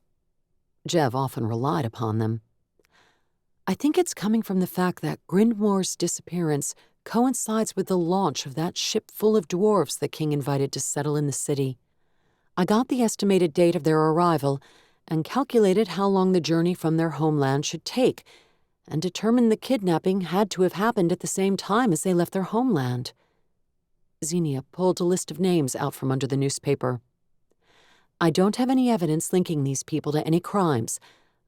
Jev often relied upon them. I think it's coming from the fact that Grindmore's disappearance coincides with the launch of that ship full of dwarves the king invited to settle in the city. I got the estimated date of their arrival and calculated how long the journey from their homeland should take, and determined the kidnapping had to have happened at the same time as they left their homeland. Zenia pulled a list of names out from under the newspaper. I don't have any evidence linking these people to any crimes.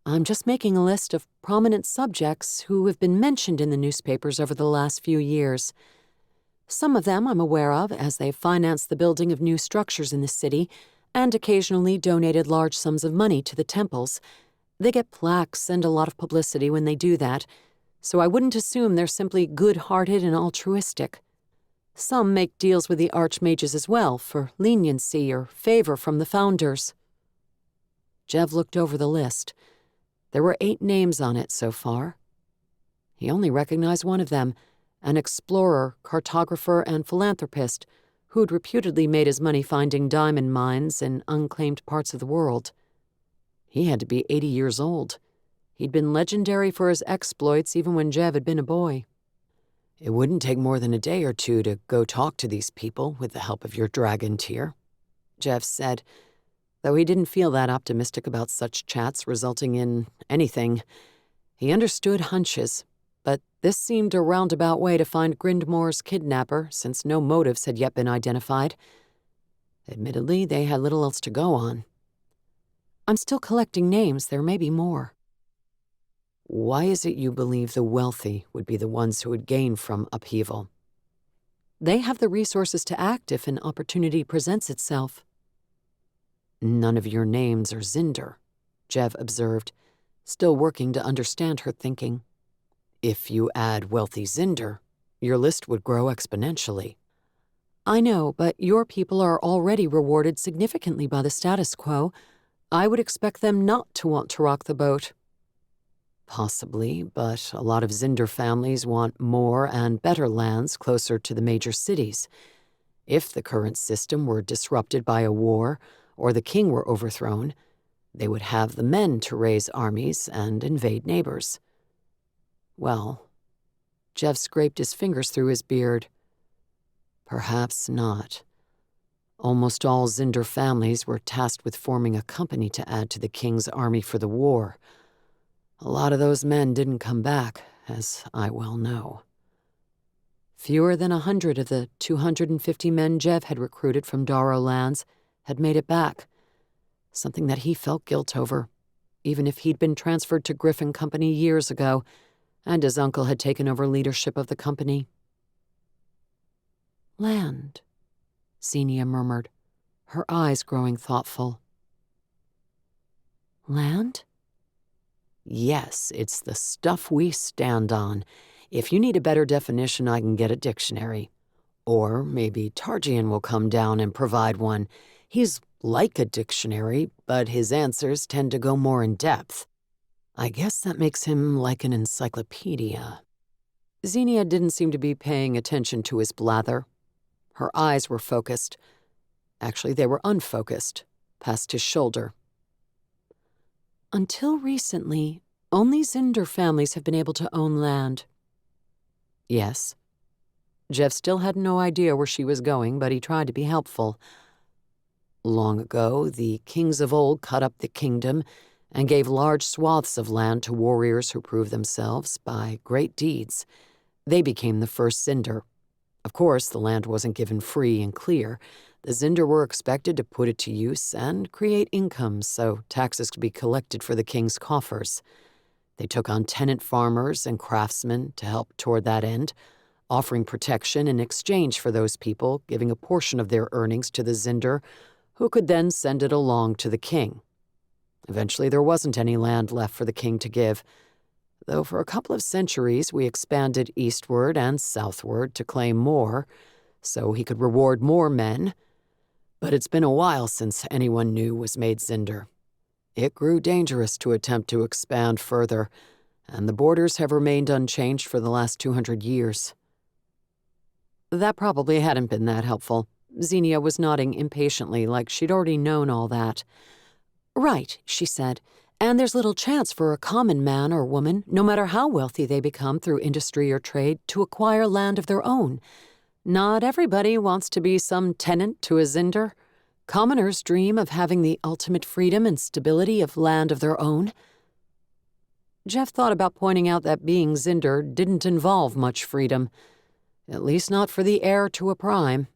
I'm just making a list of prominent subjects who have been mentioned in the newspapers over the last few years. Some of them I'm aware of, as they've financed the building of new structures in the city and occasionally donated large sums of money to the temples. They get plaques and a lot of publicity when they do that, so I wouldn't assume they're simply good-hearted and altruistic. Some make deals with the archmages as well for leniency or favor from the founders. Jev looked over the list. There were 8 names on it so far. He only recognized one of them, an explorer, cartographer, and philanthropist who'd reputedly made his money finding diamond mines in unclaimed parts of the world. He had to be 80 years old. He'd been legendary for his exploits even when Jev had been a boy. It wouldn't take more than a day or two to go talk to these people with the help of your dragon tier, Jev said. Though he didn't feel that optimistic about such chats resulting in anything. He understood hunches, but this seemed a roundabout way to find Grindmore's kidnapper, since no motives had yet been identified. Admittedly, they had little else to go on. I'm still collecting names. There may be more. Why is it you believe the wealthy would be the ones who would gain from upheaval? They have the resources to act if an opportunity presents itself. None of your names are Zinder, Jev observed, still working to understand her thinking. If you add wealthy Zinder, your list would grow exponentially. I know, but your people are already rewarded significantly by the status quo. I would expect them not to want to rock the boat. Possibly, but a lot of Zinder families want more and better lands closer to the major cities. If the current system were disrupted by a war, or the king were overthrown, they would have the men to raise armies and invade neighbors. Well, Jev scraped his fingers through his beard. Perhaps not. Almost all Zinder families were tasked with forming a company to add to the king's army for the war. A lot of those men didn't come back, as I well know. Fewer than 100 of the 250 men Jev had recruited from Dharrow lands had made it back, something that he felt guilt over, even if he'd been transferred to Griffin Company years ago, and his uncle had taken over leadership of the company. Land, Zenia murmured, her eyes growing thoughtful. Land? Yes, it's the stuff we stand on. If you need a better definition, I can get a dictionary. Or maybe Targian will come down and provide one. He's like a dictionary, but his answers tend to go more in depth. I guess that makes him like an encyclopedia. Zenia didn't seem to be paying attention to his blather. Her eyes were focused. Actually, they were unfocused, past his shoulder. Until recently, only Zinder families have been able to own land. Yes. Jev still had no idea where she was going, but he tried to be helpful. Long ago, the kings of old cut up the kingdom and gave large swaths of land to warriors who proved themselves by great deeds. They became the first Zinder. Of course, the land wasn't given free and clear. The Zinder were expected to put it to use and create income so taxes could be collected for the king's coffers. They took on tenant farmers and craftsmen to help toward that end, offering protection in exchange for those people giving a portion of their earnings to the Zinder, who could then send it along to the king. Eventually, there wasn't any land left for the king to give, though for a couple of centuries we expanded eastward and southward to claim more, so he could reward more men. But it's been a while since anyone new was made Zinder. It grew dangerous to attempt to expand further, and the borders have remained unchanged for the last 200 years. That probably hadn't been that helpful. Zenia was nodding impatiently, like she'd already known all that. Right, she said, and there's little chance for a common man or woman, no matter how wealthy they become through industry or trade, to acquire land of their own. Not everybody wants to be some tenant to a Zinder. Commoners dream of having the ultimate freedom and stability of land of their own. Jev thought about pointing out that being Zinder didn't involve much freedom, at least not for the heir to a prime.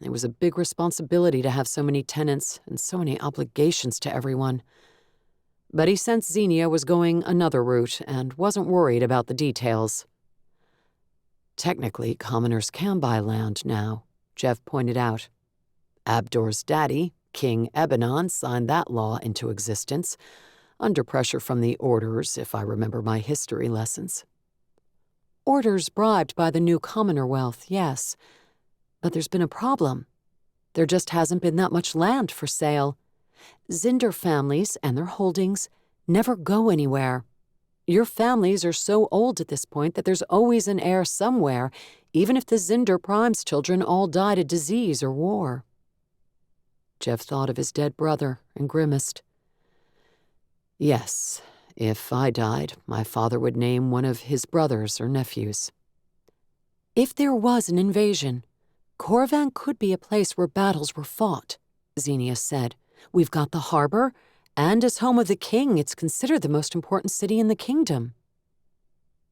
It was a big responsibility to have so many tenants and so many obligations to everyone. But he sensed Zenia was going another route and wasn't worried about the details. Technically, commoners can buy land now, Jev pointed out. Abdor's daddy, King Ebenon, signed that law into existence, under pressure from the orders, if I remember my history lessons. Orders bribed by the new Commonwealth, yes. But there's been a problem. There just hasn't been that much land for sale. Zinder families and their holdings never go anywhere. Your families are so old at this point that there's always an heir somewhere, even if the Zinder Prime's children all died of disease or war. Jev thought of his dead brother and grimaced. Yes, if I died, my father would name one of his brothers or nephews. If there was an invasion, Corvan could be a place where battles were fought, Zenia said. We've got the harbor, and as home of the king, it's considered the most important city in the kingdom.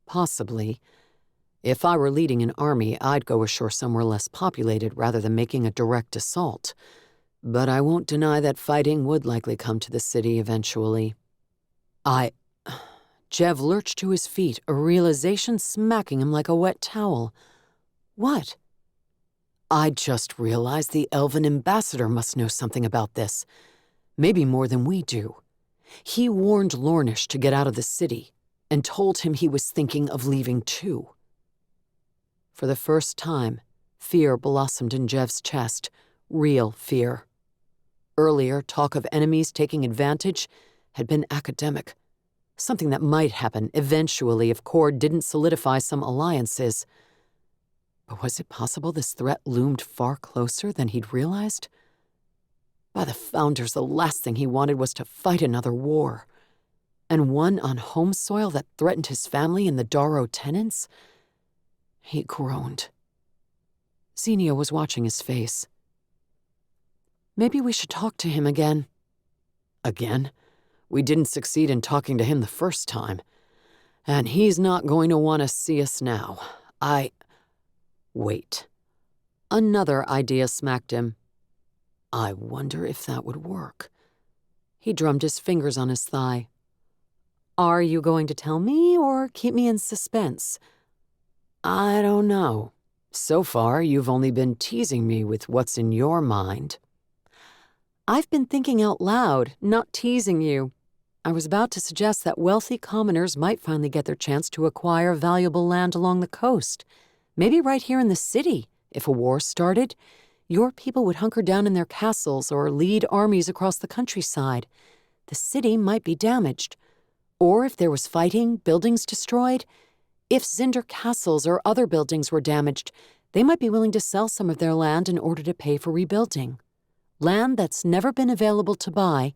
Possibly. If I were leading an army, I'd go ashore somewhere less populated rather than making a direct assault. But I won't deny that fighting would likely come to the city eventually. Jev lurched to his feet, a realization smacking him like a wet towel. What? I just realized the elven ambassador must know something about this. Maybe more than we do. He warned Lornish to get out of the city and told him he was thinking of leaving too. For the first time, fear blossomed in Jev's chest, real fear. Earlier, talk of enemies taking advantage had been academic, something that might happen eventually if Kord didn't solidify some alliances. But was it possible this threat loomed far closer than he'd realized? By the Founders, the last thing he wanted was to fight another war. And one on home soil that threatened his family and the Dharrow tenants? He groaned. Zenia was watching his face. Maybe we should talk to him again. Again? We didn't succeed in talking to him the first time. And he's not going to want to see us now. Wait. Another idea smacked him. I wonder if that would work. He drummed his fingers on his thigh. Are you going to tell me or keep me in suspense? I don't know. So far, you've only been teasing me with what's in your mind. I've been thinking out loud, not teasing you. I was about to suggest that wealthy commoners might finally get their chance to acquire valuable land along the coast. Maybe right here in the city. If a war started, your people would hunker down in their castles or lead armies across the countryside. The city might be damaged. Or if there was fighting, buildings destroyed. If Zinder castles or other buildings were damaged, they might be willing to sell some of their land in order to pay for rebuilding. Land that's never been available to buy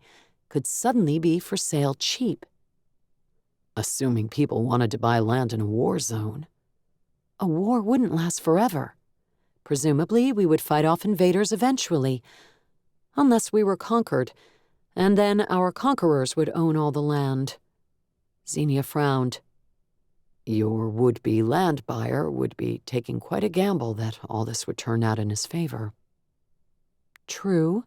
could suddenly be for sale cheap. Assuming people wanted to buy land in a war zone. A war wouldn't last forever. Presumably, we would fight off invaders eventually, unless we were conquered, and then our conquerors would own all the land. Zenia frowned. Your would-be land buyer would be taking quite a gamble that all this would turn out in his favor. True.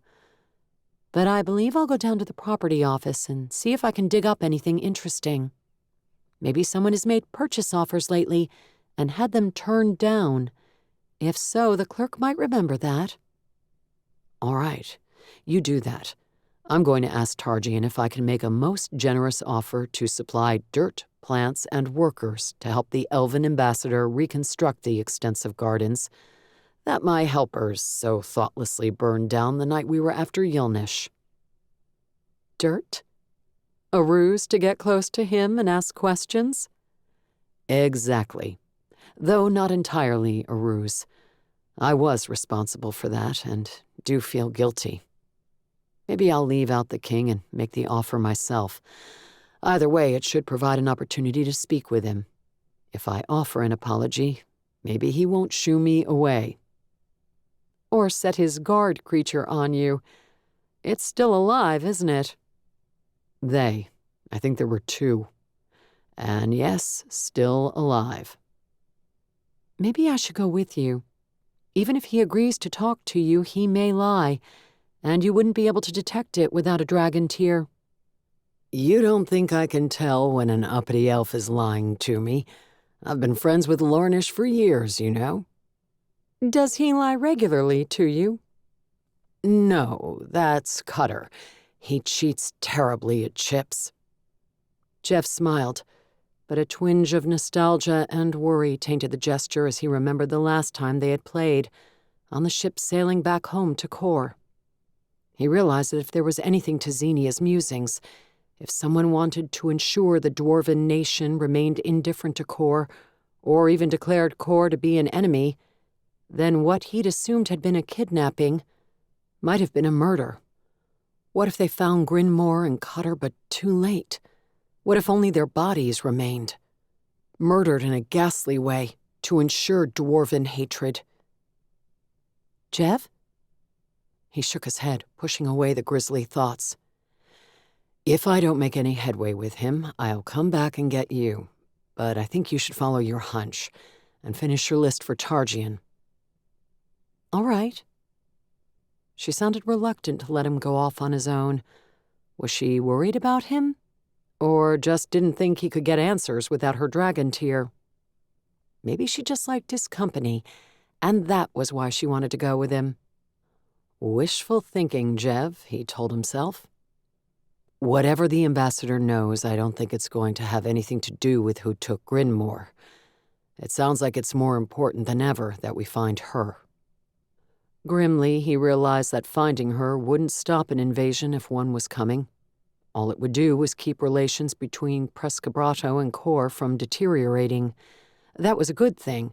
But I believe I'll go down to the property office and see if I can dig up anything interesting. Maybe someone has made purchase offers lately and had them turned down. If so, the clerk might remember that. All right, you do that. I'm going to ask Tarjian if I can make a most generous offer to supply dirt, plants, and workers to help the elven ambassador reconstruct the extensive gardens that my helpers so thoughtlessly burned down the night we were after Yilnish. Dirt? A ruse to get close to him and ask questions? Exactly. Though not entirely a ruse. I was responsible for that and do feel guilty. Maybe I'll leave out the king and make the offer myself. Either way, it should provide an opportunity to speak with him. If I offer an apology, maybe he won't shoo me away. Or set his guard creature on you. It's still alive, isn't it? I think there were 2. And yes, still alive. Maybe I should go with you. Even if he agrees to talk to you, he may lie, and you wouldn't be able to detect it without a dragon tear. You don't think I can tell when an uppity elf is lying to me? I've been friends with Lornish for years, you know. Does he lie regularly to you? No, that's Cutter. He cheats terribly at chips. Jev smiled, but a twinge of nostalgia and worry tainted the gesture as he remembered the last time they had played, on the ship sailing back home to Kor. He realized that if there was anything to Zenia's musings, if someone wanted to ensure the dwarven nation remained indifferent to Kor, or even declared Kor to be an enemy, then what he'd assumed had been a kidnapping might have been a murder. What if they found Grinmore and Cutter but too late? What if only their bodies remained? Murdered in a ghastly way to ensure dwarven hatred. Jev? He shook his head, pushing away the grisly thoughts. If I don't make any headway with him, I'll come back and get you. But I think you should follow your hunch and finish your list for Targian. All right. She sounded reluctant to let him go off on his own. Was she worried about him? Or just didn't think he could get answers without her dragon tear? Maybe she just liked his company, and that was why she wanted to go with him. Wishful thinking, Jev, he told himself. Whatever the ambassador knows, I don't think it's going to have anything to do with who took Grinmore. It sounds like it's more important than ever that we find her. Grimly, he realized that finding her wouldn't stop an invasion if one was coming. All it would do was keep relations between Prescabrato and Kor from deteriorating. That was a good thing,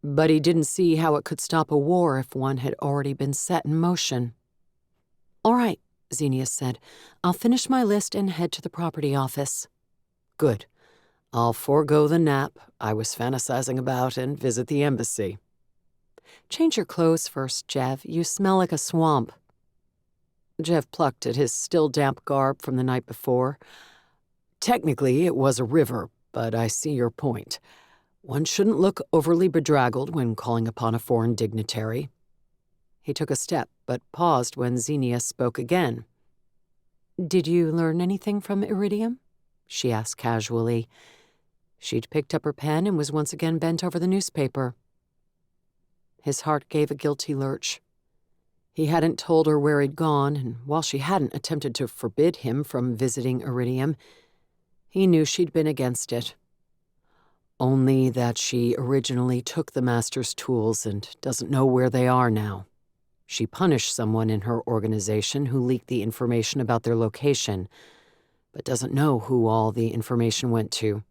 but he didn't see how it could stop a war if one had already been set in motion. All right, Zenia said. I'll finish my list and head to the property office. Good. I'll forego the nap I was fantasizing about and visit the embassy. Change your clothes first, Jev. You smell like a swamp. Jev plucked at his still damp garb from the night before. Technically, it was a river, but I see your point. One shouldn't look overly bedraggled when calling upon a foreign dignitary. He took a step, but paused when Zenia spoke again. Did you learn anything from Iridium? She asked casually. She'd picked up her pen and was once again bent over the newspaper. His heart gave a guilty lurch. He hadn't told her where he'd gone, and while she hadn't attempted to forbid him from visiting Iridium, he knew she'd been against it. Only that she originally took the Master's tools and doesn't know where they are now. She punished someone in her organization who leaked the information about their location, but doesn't know who all the information went to.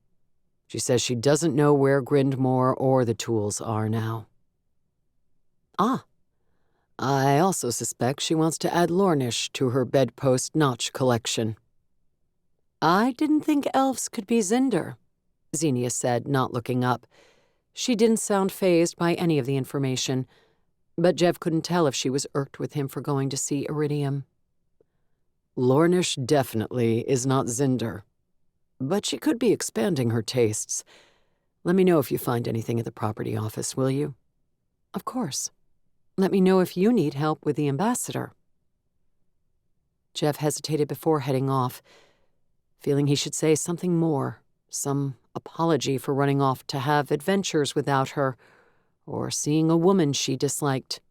She says she doesn't know where Grindmore or the tools are now. Ah. I also suspect she wants to add Lornish to her bedpost notch collection. I didn't think elves could be Zinder, Zenia said, not looking up. She didn't sound fazed by any of the information, but Jev couldn't tell if she was irked with him for going to see Iridium. Lornish definitely is not Zinder, but she could be expanding her tastes. Let me know if you find anything at the property office, will you? Of course. Let me know if you need help with the ambassador. Jev hesitated before heading off, feeling he should say something more, some apology for running off to have adventures without her, or seeing a woman she disliked.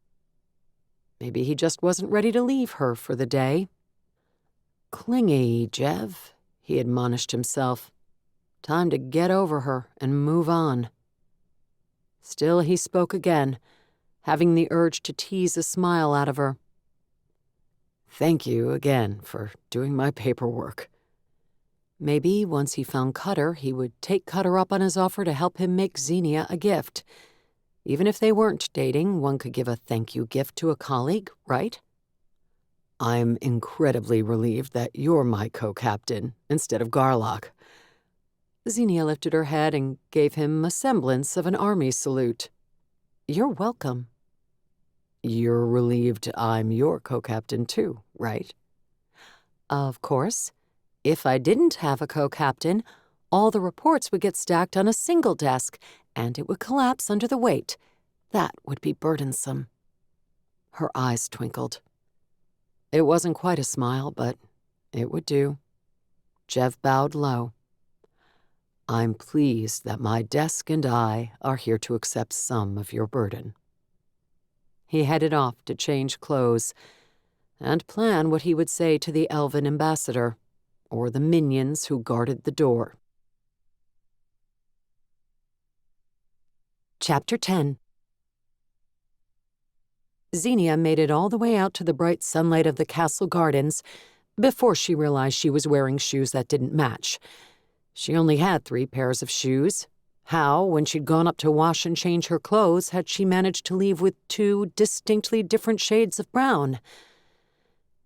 Maybe he just wasn't ready to leave her for the day. Clingy, Jev, he admonished himself. Time to get over her and move on. Still, he spoke again, having the urge to tease a smile out of her. Thank you again for doing my paperwork. Maybe once he found Cutter, he would take Cutter up on his offer to help him make Zenia a gift. Even if they weren't dating, one could give a thank you gift to a colleague, right? I'm incredibly relieved that you're my co-captain instead of Garlock. Zenia lifted her head and gave him a semblance of an army salute. You're welcome. You're relieved I'm your co-captain too, right? Of course. If I didn't have a co-captain, all the reports would get stacked on a single desk, and it would collapse under the weight. That would be burdensome. Her eyes twinkled. It wasn't quite a smile, but it would do. Jev bowed low. I'm pleased that my desk and I are here to accept some of your burden. He headed off to change clothes and plan what he would say to the elven ambassador or the minions who guarded the door. Chapter 10. Zenia made it all the way out to the bright sunlight of the castle gardens before she realized she was wearing shoes that didn't match. She only had 3 pairs of shoes. How, when she'd gone up to wash and change her clothes, had she managed to leave with 2 distinctly different shades of brown?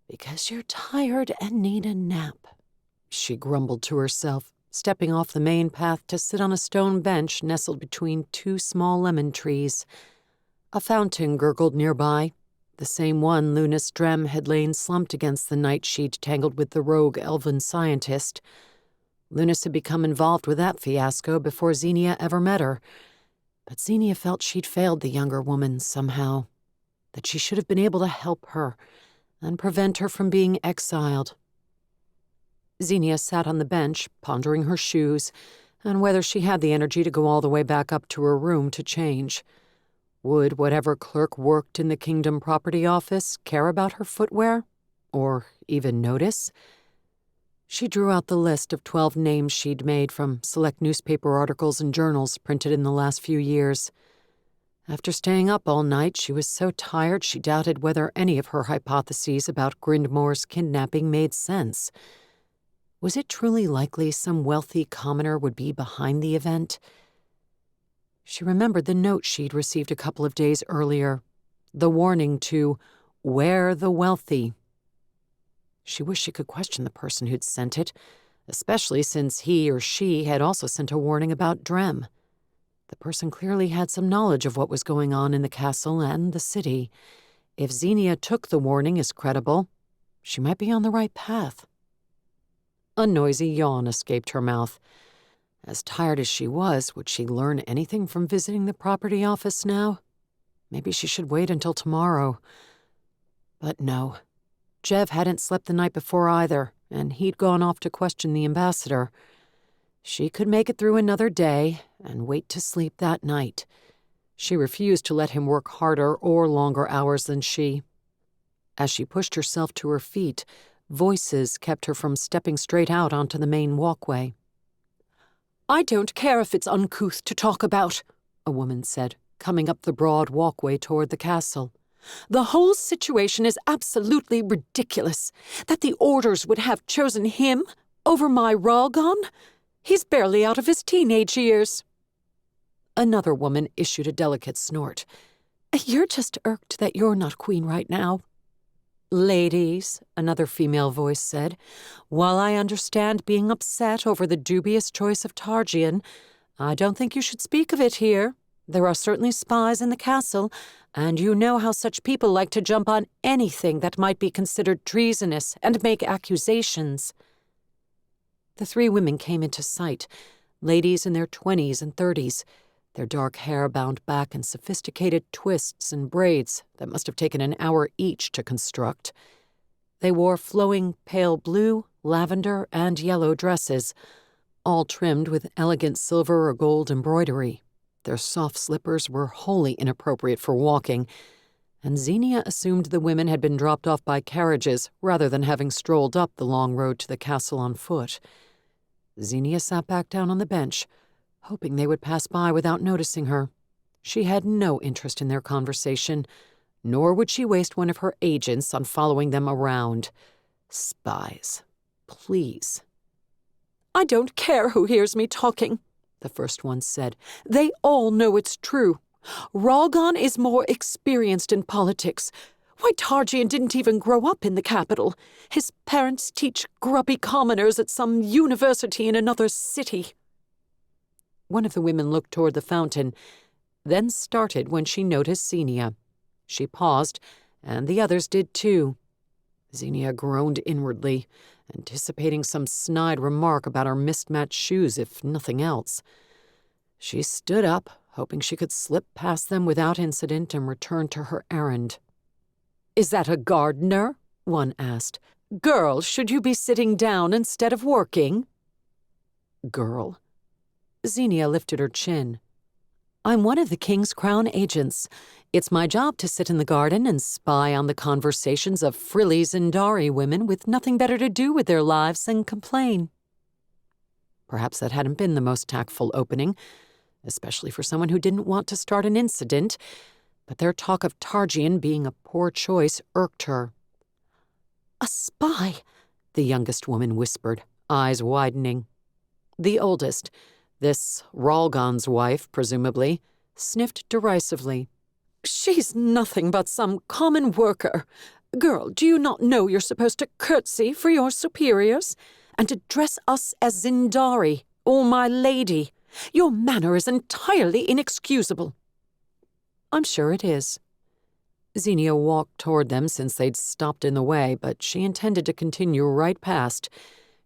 Because you're tired and need a nap, she grumbled to herself, stepping off the main path to sit on a stone bench nestled between 2 small lemon trees. A fountain gurgled nearby, the same one Lunas Drem had lain slumped against the night she'd tangled with the rogue elven scientist. Lunas had become involved with that fiasco before Zenia ever met her, but Zenia felt she'd failed the younger woman somehow, that she should have been able to help her and prevent her from being exiled. Zenia sat on the bench, pondering her shoes and whether she had the energy to go all the way back up to her room to change. Would whatever clerk worked in the Kingdom Property Office care about her footwear? Or even notice? She drew out the list of 12 names she'd made from select newspaper articles and journals printed in the last few years. After staying up all night, she was so tired she doubted whether any of her hypotheses about Grindmore's kidnapping made sense. Was it truly likely some wealthy commoner would be behind the event? She remembered the note she'd received a couple of days earlier, the warning to "Ware the wealthy." She wished she could question the person who'd sent it, especially since he or she had also sent a warning about Drem. The person clearly had some knowledge of what was going on in the castle and the city. If Zenia took the warning as credible, she might be on the right path. A noisy yawn escaped her mouth. As tired as she was, would she learn anything from visiting the property office now? Maybe she should wait until tomorrow. But no. Jev hadn't slept the night before either, and he'd gone off to question the ambassador. She could make it through another day and wait to sleep that night. She refused to let him work harder or longer hours than she. As she pushed herself to her feet, voices kept her from stepping straight out onto the main walkway. "I don't care if it's uncouth to talk about," a woman said, coming up the broad walkway toward the castle. "The whole situation is absolutely ridiculous. That the orders would have chosen him over my Ralgon? He's barely out of his teenage years." Another woman issued a delicate snort. "You're just irked that you're not queen right now." "Ladies," another female voice said, "while I understand being upset over the dubious choice of Targian, I don't think you should speak of it here. There are certainly spies in the castle, and you know how such people like to jump on anything that might be considered treasonous and make accusations." The 3 women came into sight, ladies in their 20s and 30s, their dark hair bound back in sophisticated twists and braids that must have taken an hour each to construct. They wore flowing pale blue, lavender, and yellow dresses, all trimmed with elegant silver or gold embroidery. Their soft slippers were wholly inappropriate for walking, and Zenia assumed the women had been dropped off by carriages rather than having strolled up the long road to the castle on foot. Zenia sat back down on the bench, hoping they would pass by without noticing her. She had no interest in their conversation, nor would she waste one of her agents on following them around. Spies. Please. "I don't care who hears me talking," the first one said. "They all know it's true. Ralgon is more experienced in politics. Why, Targian didn't even grow up in the capital. His parents teach grubby commoners at some university in another city." One of the women looked toward the fountain, then started when she noticed Zenia. She paused, and the others did too. Zenia groaned inwardly, anticipating some snide remark about her mismatched shoes, if nothing else. She stood up, hoping she could slip past them without incident and return to her errand. "Is that a gardener?" one asked. "Girl, should you be sitting down instead of working?" Girl. Zenia lifted her chin. "I'm one of the King's Crown agents. It's my job to sit in the garden and spy on the conversations of frilly Zindari women with nothing better to do with their lives than complain." Perhaps that hadn't been the most tactful opening, especially for someone who didn't want to start an incident, but their talk of Targian being a poor choice irked her. "A spy," the youngest woman whispered, eyes widening. The oldest, this Ralgon's wife, presumably, sniffed derisively. "She's nothing but some common worker. Girl, do you not know you're supposed to curtsy for your superiors? And address us as Zindari, or my lady? Your manner is entirely inexcusable." "I'm sure it is." Zenia walked toward them since they'd stopped in the way, but she intended to continue right past.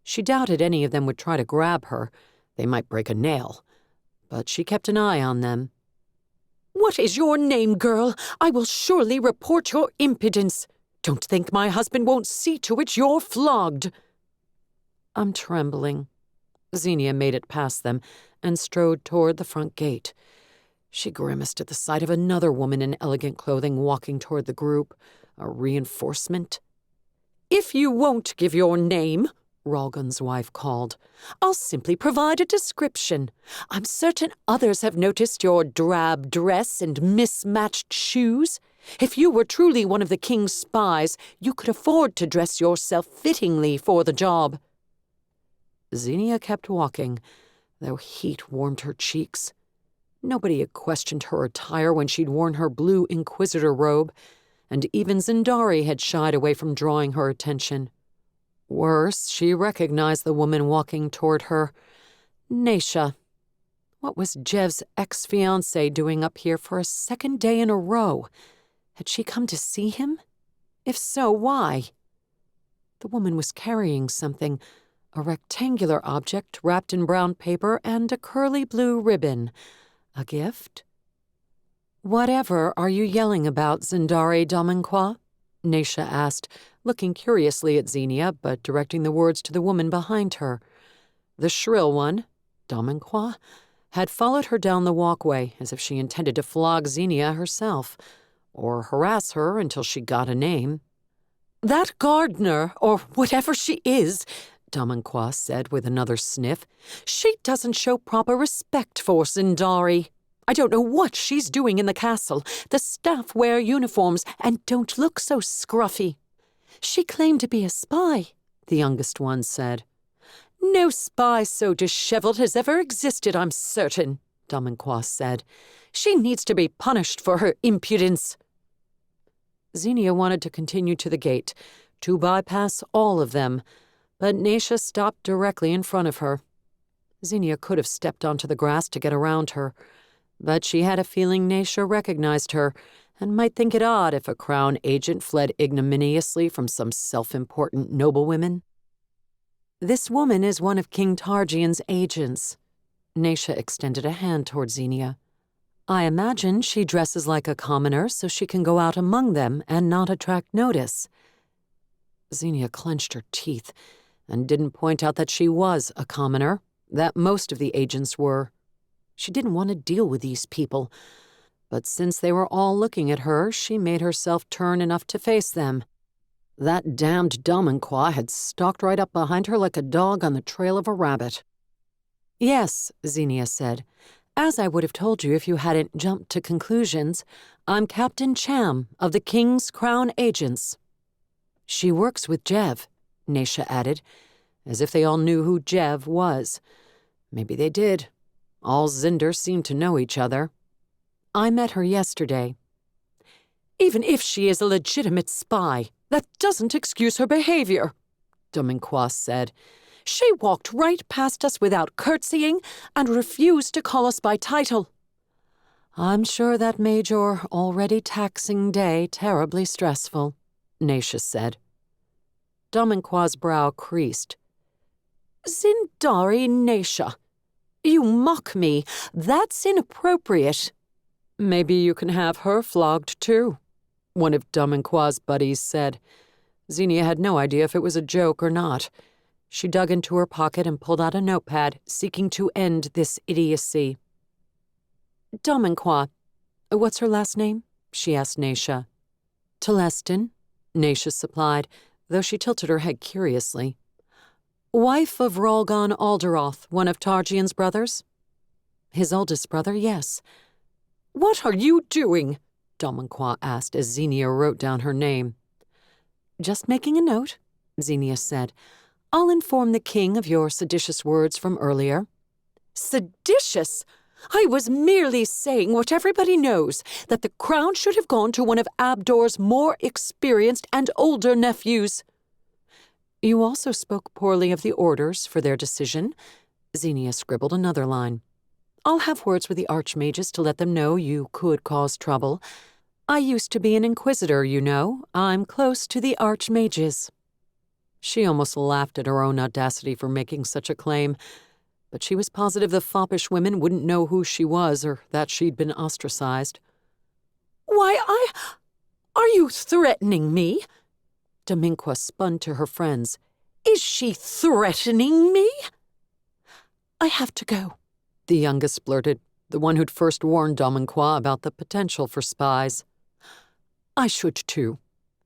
She doubted any of them would try to grab her. They might break a nail. But she kept an eye on them. "What is your name, girl? I will surely report your impudence. Don't think my husband won't see to it you're flogged." "I'm trembling." Zenia made it past them and strode toward the front gate. She grimaced at the sight of another woman in elegant clothing walking toward the group. A reinforcement? "If you won't give your name," Ralgon's wife called, "I'll simply provide a description. I'm certain others have noticed your drab dress and mismatched shoes. If you were truly one of the king's spies, you could afford to dress yourself fittingly for the job." Zenia kept walking, though heat warmed her cheeks. Nobody had questioned her attire when she'd worn her blue inquisitor robe, and even Zendari had shied away from drawing her attention. Worse, she recognized the woman walking toward her. Naisha. What was Jev's ex-fiancé doing up here for a second day in a row? Had she come to see him? If so, why? The woman was carrying something, a rectangular object wrapped in brown paper and a curly blue ribbon. A gift? "Whatever are you yelling about, Zendari Dominqua?" Naisha asked, looking curiously at Zenia, but directing the words to the woman behind her. The shrill one, Dominqua, had followed her down the walkway as if she intended to flog Zenia herself, or harass her until she got a name. "That gardener, or whatever she is," Dominqua said with another sniff, "she doesn't show proper respect for Zendari. I don't know what she's doing in the castle. The staff wear uniforms and don't look so scruffy." "She claimed to be a spy," the youngest one said. "No spy so disheveled has ever existed, I'm certain," Dominqua said. "She needs to be punished for her impudence." Zenia wanted to continue to the gate, to bypass all of them, but Naisha stopped directly in front of her. Zenia could have stepped onto the grass to get around her, but she had a feeling Naisha recognized her and might think it odd if a crown agent fled ignominiously from some self-important noblewomen. "This woman is one of King Targian's agents." Naisha extended a hand toward Zenia. "I imagine she dresses like a commoner so she can go out among them and not attract notice." Zenia clenched her teeth and didn't point out that she was a commoner, that most of the agents were. She didn't want to deal with these people, but since they were all looking at her, she made herself turn enough to face them. That damned Dominqua had stalked right up behind her like a dog on the trail of a rabbit. "Yes," Zenia said, "as I would have told you if you hadn't jumped to conclusions, I'm Captain Cham of the King's Crown Agents." "She works with Jev," Naisha added, as if they all knew who Jev was. Maybe they did. All Zinder seemed to know each other. "I met her yesterday." "Even if she is a legitimate spy, that doesn't excuse her behavior," Dominqua said. "She walked right past us without curtsying and refused to call us by title." "I'm sure that made your already taxing day terribly stressful," Naisha said. Dominqua's brow creased. "Zendari Naisha, you mock me. That's inappropriate." "Maybe you can have her flogged, too," one of Dominqua's buddies said. Zenia had no idea if it was a joke or not. She dug into her pocket and pulled out a notepad, seeking to end this idiocy. "Dominqua, what's her last name?" she asked Naisha. "Telestin," Naisha supplied, though she tilted her head curiously. "Wife of Ralgon Alderoth, one of Targian's brothers?" "His oldest brother, yes." "What are you doing?" Dominqua asked as Zenia wrote down her name. "Just making a note," Zenia said. "I'll inform the king of your seditious words from earlier." "Seditious? I was merely saying what everybody knows, that the crown should have gone to one of Abdor's more experienced and older nephews." "You also spoke poorly of the orders for their decision." Zenia scribbled another line. "I'll have words with the archmages to let them know you could cause trouble. I used to be an inquisitor, you know. I'm close to the archmages." She almost laughed at her own audacity for making such a claim, but she was positive the foppish women wouldn't know who she was or that she'd been ostracized. "Why, are you threatening me?" Dominqua spun to her friends. "Is she threatening me?" "I have to go," the youngest blurted, the one who'd first warned Dominqua about the potential for spies. "I should too,"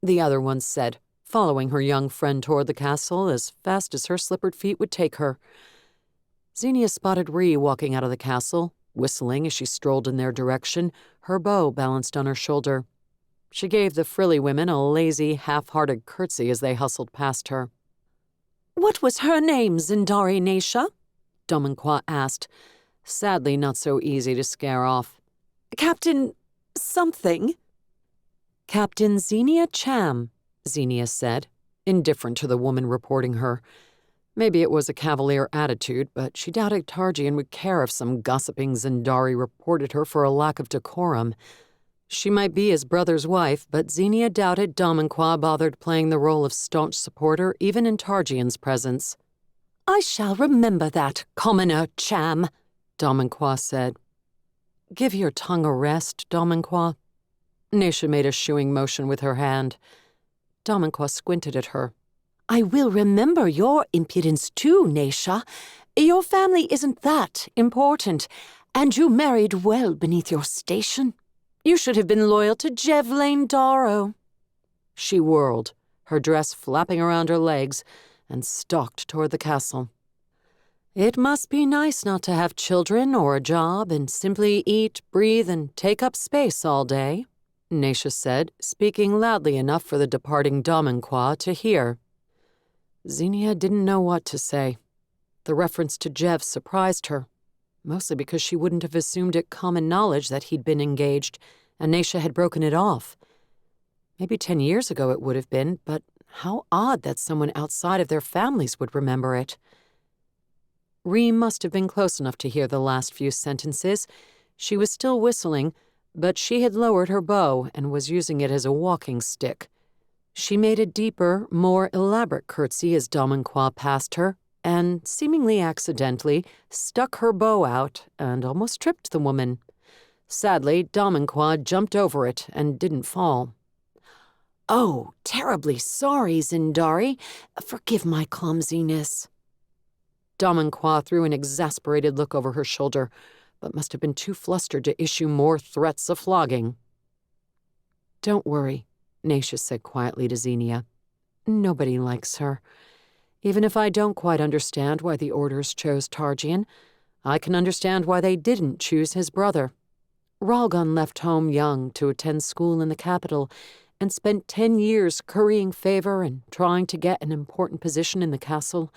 the other one said, following her young friend toward the castle as fast as her slippered feet would take her. Zenia spotted Ree walking out of the castle, whistling as she strolled in their direction, her bow balanced on her shoulder. She gave the frilly women a lazy, half-hearted curtsy as they hustled past her. "What was her name, Zindari Nasha?" Dominqua asked, sadly not so easy to scare off. "Captain something." "Captain Zenia Cham," Zenia said, indifferent to the woman reporting her. Maybe it was a cavalier attitude, but she doubted Targian would care if some gossiping Zindari reported her for a lack of decorum. She might be his brother's wife, but Zenia doubted Dominqua bothered playing the role of staunch supporter even in Targian's presence. "I shall remember that, commoner Cham," Dominqua said. "Give your tongue a rest, Dominqua." Nasha made a shooing motion with her hand. Dominqua squinted at her. "I will remember your impudence too, Nasha. Your family isn't that important, and you married well beneath your station. You should have been loyal to Jev Dharrow." She whirled, her dress flapping around her legs, and stalked toward the castle. "It must be nice not to have children or a job and simply eat, breathe, and take up space all day," Nasha said, speaking loudly enough for the departing Dominqua to hear. Zenia didn't know what to say. The reference to Jev surprised her, mostly because she wouldn't have assumed it common knowledge that he'd been engaged, and Nasha had broken it off. Maybe 10 years ago it would have been, but how odd that someone outside of their families would remember it. Ree must have been close enough to hear the last few sentences. She was still whistling, but she had lowered her bow and was using it as a walking stick. She made a deeper, more elaborate curtsy as Dominqua passed her, and, seemingly accidentally, stuck her bow out and almost tripped the woman. Sadly, Dominqua jumped over it and didn't fall. "Oh, terribly sorry, Zindari. Forgive my clumsiness." Dominqua threw an exasperated look over her shoulder, but must have been too flustered to issue more threats of flogging. "Don't worry," Nasha said quietly to Zenia. "Nobody likes her. Even if I don't quite understand why the Orders chose Targian, I can understand why they didn't choose his brother. Ralgon left home young to attend school in the capital and spent 10 years currying favor and trying to get an important position in the castle.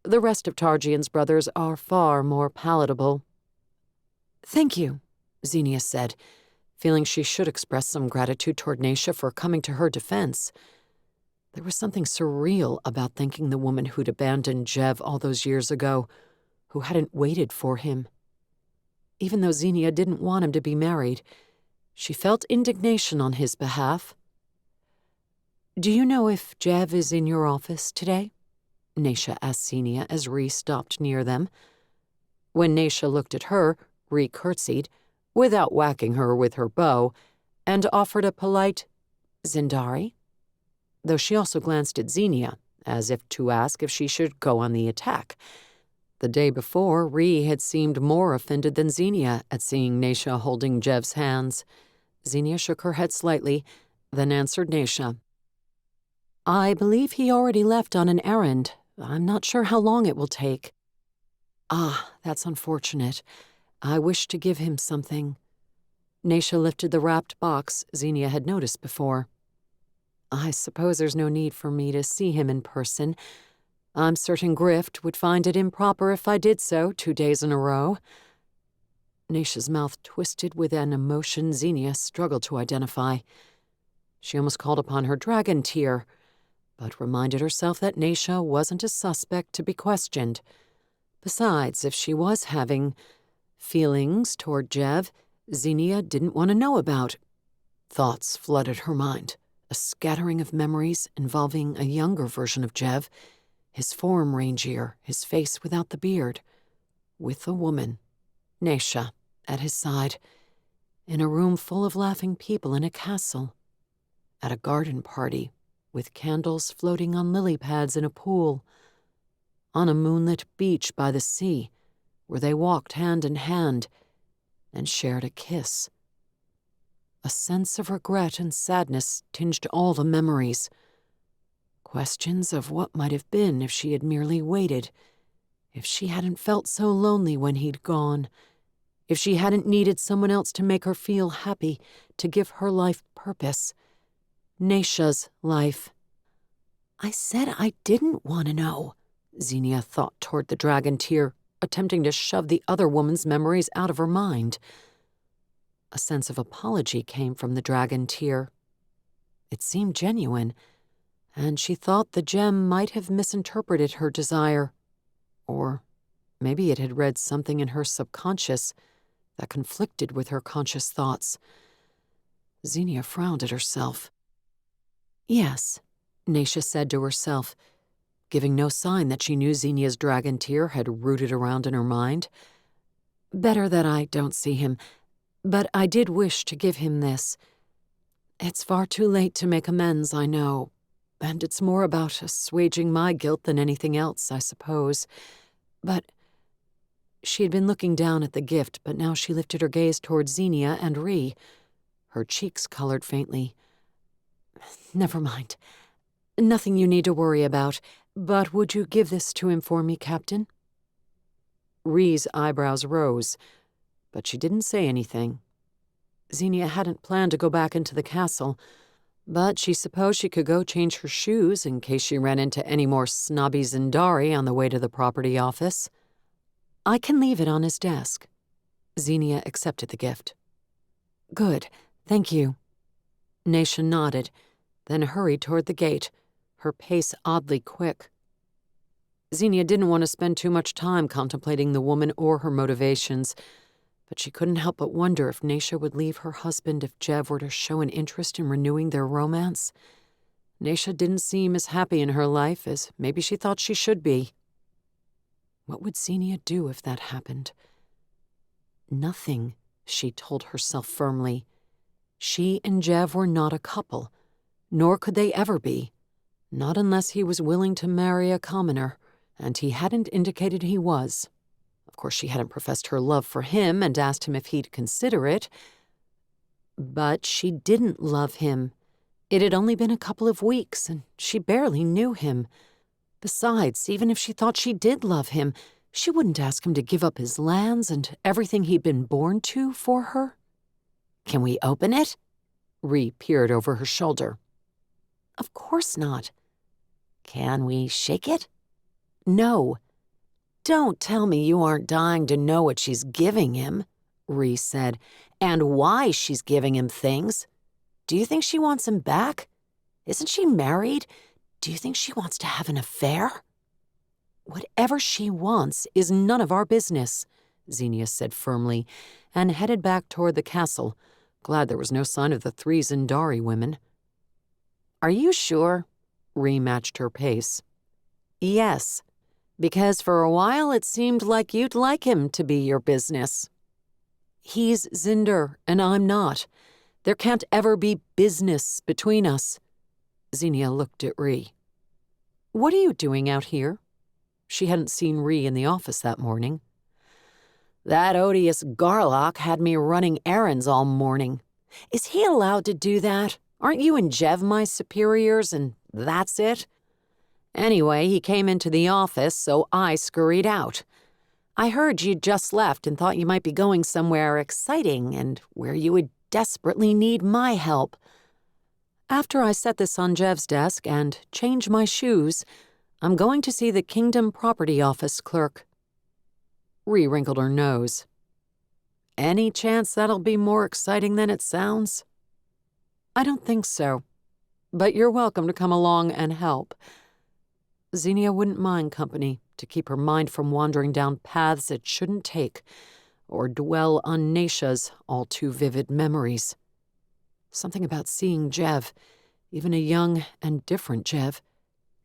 The rest of Targian's brothers are far more palatable." "Thank you," Zenia said, feeling she should express some gratitude toward Nasha for coming to her defense. There was something surreal about thanking the woman who'd abandoned Jev all those years ago, who hadn't waited for him. Even though Zenia didn't want him to be married, she felt indignation on his behalf. "Do you know if Jev is in your office today?" Nasha asked Zenia as Ree stopped near them. When Nasha looked at her, Ree curtsied, without whacking her with her bow, and offered a polite, "Zindari?" though she also glanced at Zenia, as if to ask if she should go on the attack. The day before, Ree had seemed more offended than Zenia at seeing Nasha holding Jev's hands. Zenia shook her head slightly, then answered Nasha. "I believe he already left on an errand. I'm not sure how long it will take." "Ah, that's unfortunate. I wish to give him something." Nasha lifted the wrapped box Zenia had noticed before. "I suppose there's no need for me to see him in person. I'm certain Grift would find it improper if I did so 2 days in a row." Nasha's mouth twisted with an emotion Zenia struggled to identify. She almost called upon her dragon tear, but reminded herself that Nasha wasn't a suspect to be questioned. Besides, if she was having feelings toward Jev, Zenia didn't want to know about. Thoughts flooded her mind, a scattering of memories involving a younger version of Jev, his form rangier, his face without the beard, with a woman, Naisha, at his side, in a room full of laughing people in a castle, at a garden party with candles floating on lily pads in a pool, on a moonlit beach by the sea where they walked hand in hand and shared a kiss. A sense of regret and sadness tinged all the memories. Questions of what might have been if she had merely waited, if she hadn't felt so lonely when he'd gone, if she hadn't needed someone else to make her feel happy, to give her life purpose. Naisha's life. I said I didn't want to know, Zenia thought toward the dragon tear, attempting to shove the other woman's memories out of her mind. A sense of apology came from the dragon tear. It seemed genuine, and she thought the gem might have misinterpreted her desire. Or maybe it had read something in her subconscious that conflicted with her conscious thoughts. Zenia frowned at herself. Yes, Naisha said to herself, giving no sign that she knew Zenia's dragon tear had rooted around in her mind. Better that I don't see him, but I did wish to give him this. It's far too late to make amends, I know, and it's more about assuaging my guilt than anything else, I suppose. But she had been looking down at the gift, but now she lifted her gaze toward Zenia and Ree. Her cheeks colored faintly. Never mind. Nothing you need to worry about, but would you give this to him for me, Captain? Ree's eyebrows rose, but she didn't say anything. Zenia hadn't planned to go back into the castle, but she supposed she could go change her shoes in case she ran into any more snobby Zindari on the way to the property office. I can leave it on his desk. Zenia accepted the gift. Good, thank you. Naisha nodded, then hurried toward the gate, her pace oddly quick. Zenia didn't want to spend too much time contemplating the woman or her motivations, but she couldn't help but wonder if Naisha would leave her husband if Jev were to show an interest in renewing their romance. Naisha didn't seem as happy in her life as maybe she thought she should be. What would Zenia do if that happened? Nothing, she told herself firmly. She and Jev were not a couple, nor could they ever be. Not unless he was willing to marry a commoner, and he hadn't indicated he was. Of course, she hadn't professed her love for him and asked him if he'd consider it. But she didn't love him. It had only been a couple of weeks, and she barely knew him. Besides, even if she thought she did love him, she wouldn't ask him to give up his lands and everything he'd been born to for her. Can we open it? Ree peered over her shoulder. Of course not. Can we shake it? No. Don't tell me you aren't dying to know what she's giving him, Ree said, and why she's giving him things. Do you think she wants him back? Isn't she married? Do you think she wants to have an affair? Whatever she wants is none of our business, Zenia said firmly, and headed back toward the castle, glad there was no sign of the 3 Zindari women. Are you sure? Ree matched her pace. Yes, because for a while it seemed like you'd like him to be your business. He's Zinder, and I'm not. There can't ever be business between us. Zenia looked at Ree. What are you doing out here? She hadn't seen Ree in the office that morning. That odious Garlock had me running errands all morning. Is he allowed to do that? Aren't you and Jev my superiors, and that's it? Anyway, he came into the office, so I scurried out. I heard you'd just left and thought you might be going somewhere exciting and where you would desperately need my help. After I set this on Jev's desk and change my shoes, I'm going to see the Kingdom Property Office clerk. Ree wrinkled her nose. Any chance that'll be more exciting than it sounds? I don't think so, but you're welcome to come along and help. Zenia wouldn't mind company to keep her mind from wandering down paths it shouldn't take or dwell on Naisha's all too vivid memories. Something about seeing Jev, even a young and different Jev,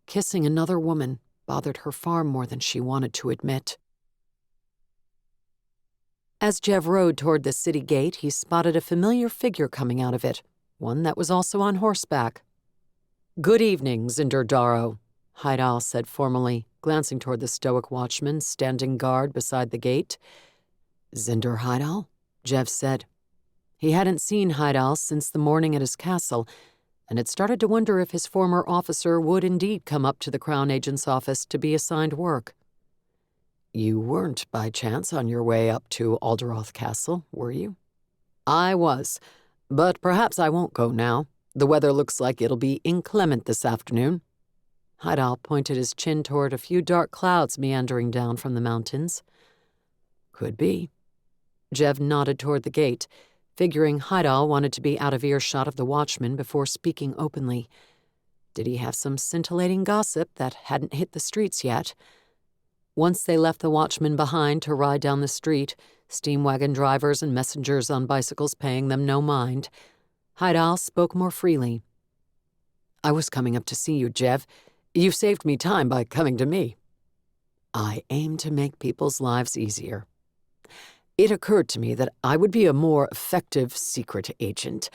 kissing another woman bothered her far more than she wanted to admit. As Jev rode toward the city gate, he spotted a familiar figure coming out of it, one that was also on horseback. "Good evening, Jev Dharrow," Hydal said formally, glancing toward the stoic watchman standing guard beside the gate. "Zinder Hydal?" Jev said. He hadn't seen Hydal since the morning at his castle, and had started to wonder if his former officer would indeed come up to the Crown Agent's office to be assigned work. "You weren't, by chance, on your way up to Alderoth Castle, were you?" "I was, but perhaps I won't go now. The weather looks like it'll be inclement this afternoon." Hydal pointed his chin toward a few dark clouds meandering down from the mountains. "Could be." Jev nodded toward the gate, figuring Hydal wanted to be out of earshot of the watchman before speaking openly. Did he have some scintillating gossip that hadn't hit the streets yet? Once they left the watchman behind to ride down the street, steam wagon drivers and messengers on bicycles paying them no mind, Hydal spoke more freely. "I was coming up to see you, Jev. You've saved me time by coming to me." "I aim to make people's lives easier. It occurred to me that I would be a more effective secret agent."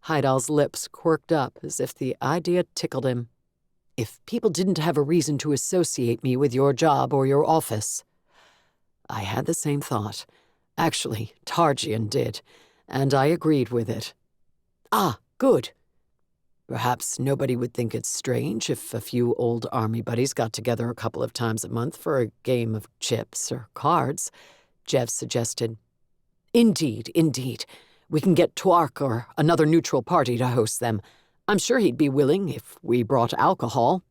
Hydal's lips quirked up as if the idea tickled him. "If people didn't have a reason to associate me with your job or your office." I had the same thought. Actually, Targian did, and I agreed with it. "Ah, good. Perhaps nobody would think it's strange if a few old army buddies got together a couple of times a month for a game of chips or cards," Jev suggested. Indeed. We can get Twark or another neutral party to host them. I'm sure he'd be willing if we brought alcohol."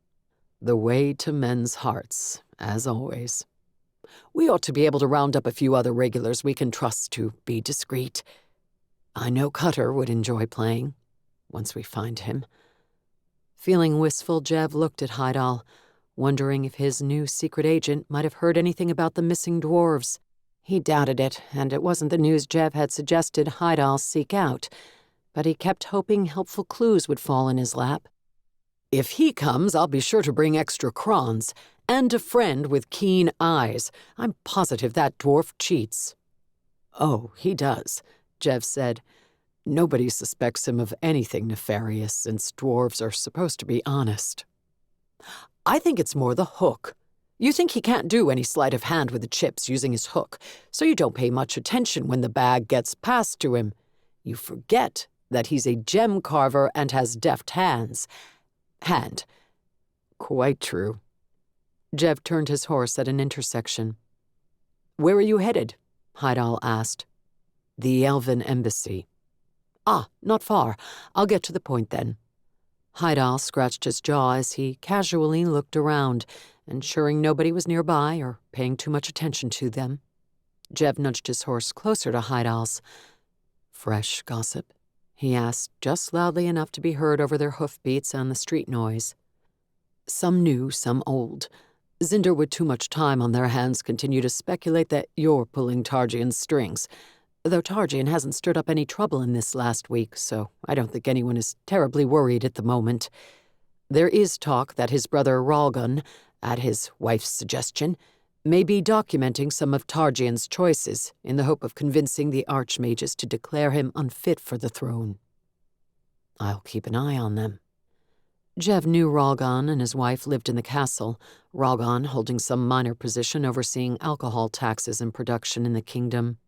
"The way to men's hearts, as always. We ought to be able to round up a few other regulars we can trust to be discreet. I know Cutter would enjoy playing, once we find him." Feeling wistful, Jev looked at Hydal, wondering if his new secret agent might have heard anything about the missing dwarves. He doubted it, and it wasn't the news Jev had suggested Hydal seek out, but he kept hoping helpful clues would fall in his lap. "If he comes, I'll be sure to bring extra crons, and a friend with keen eyes. I'm positive that dwarf cheats." "Oh, he does," Jev said. "Nobody suspects him of anything nefarious, since dwarves are supposed to be honest." "I think it's more the hook. You think he can't do any sleight of hand with the chips using his hook, so you don't pay much attention when the bag gets passed to him. You forget that he's a gem carver and has deft hands. Quite true." Jev turned his horse at an intersection. "Where are you headed?" Hydal asked. "The Elven Embassy." "Ah, not far. I'll get to the point then." Hydal scratched his jaw as he casually looked around, ensuring nobody was nearby or paying too much attention to them. Jev nudged his horse closer to Hydal's. "Fresh gossip?" he asked, just loudly enough to be heard over their hoofbeats and the street noise. "Some new, some old. Zinder with too much time on their hands continue to speculate that you're pulling Targian's strings, though Targian hasn't stirred up any trouble in this last week, so I don't think anyone is terribly worried at the moment. There is talk that his brother Ralgun, at his wife's suggestion, may be documenting some of Targian's choices in the hope of convincing the archmages to declare him unfit for the throne. I'll keep an eye on them." Jev knew Ralgun and his wife lived in the castle, Ralgun holding some minor position overseeing alcohol taxes and production in the kingdom.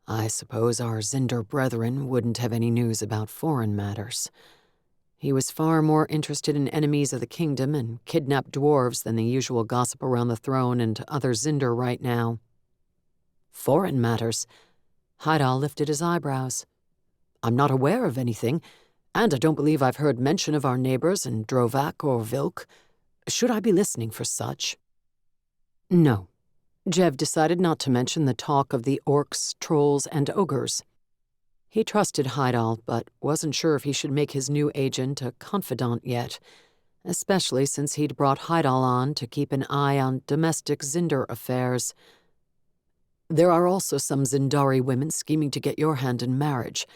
"I suppose our Zinder brethren wouldn't have any news about foreign matters. He was far more interested in enemies of the kingdom and kidnapped dwarves than the usual gossip around the throne and other Zinder right now." "Foreign matters?" Hydal lifted his eyebrows. "I'm not aware of anything, and I don't believe I've heard mention of our neighbors in Drovak or Vilk. Should I be listening for such?" "No." Jev decided not to mention the talk of the orcs, trolls, and ogres. He trusted Hydal, but wasn't sure if he should make his new agent a confidant yet, especially since he'd brought Hydal on to keep an eye on domestic Zinder affairs. "There are also some Zindari women scheming to get your hand in marriage,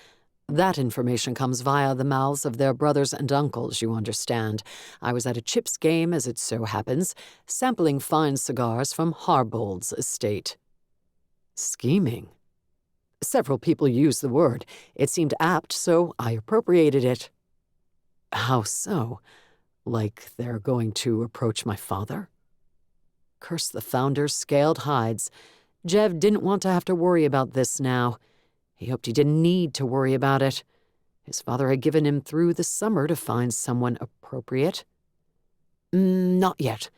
That information comes via the mouths of their brothers and uncles, you understand. I was at a chips game, as it so happens, sampling fine cigars from Harbold's estate. Scheming? Several people used the word. It seemed apt, so I appropriated it. How so? Like they're going to approach my father? Curse the founder's scaled hides. Jev didn't want to have to worry about this now. He hoped he didn't need to worry about it. His father had given him through the summer to find someone appropriate. Not yet.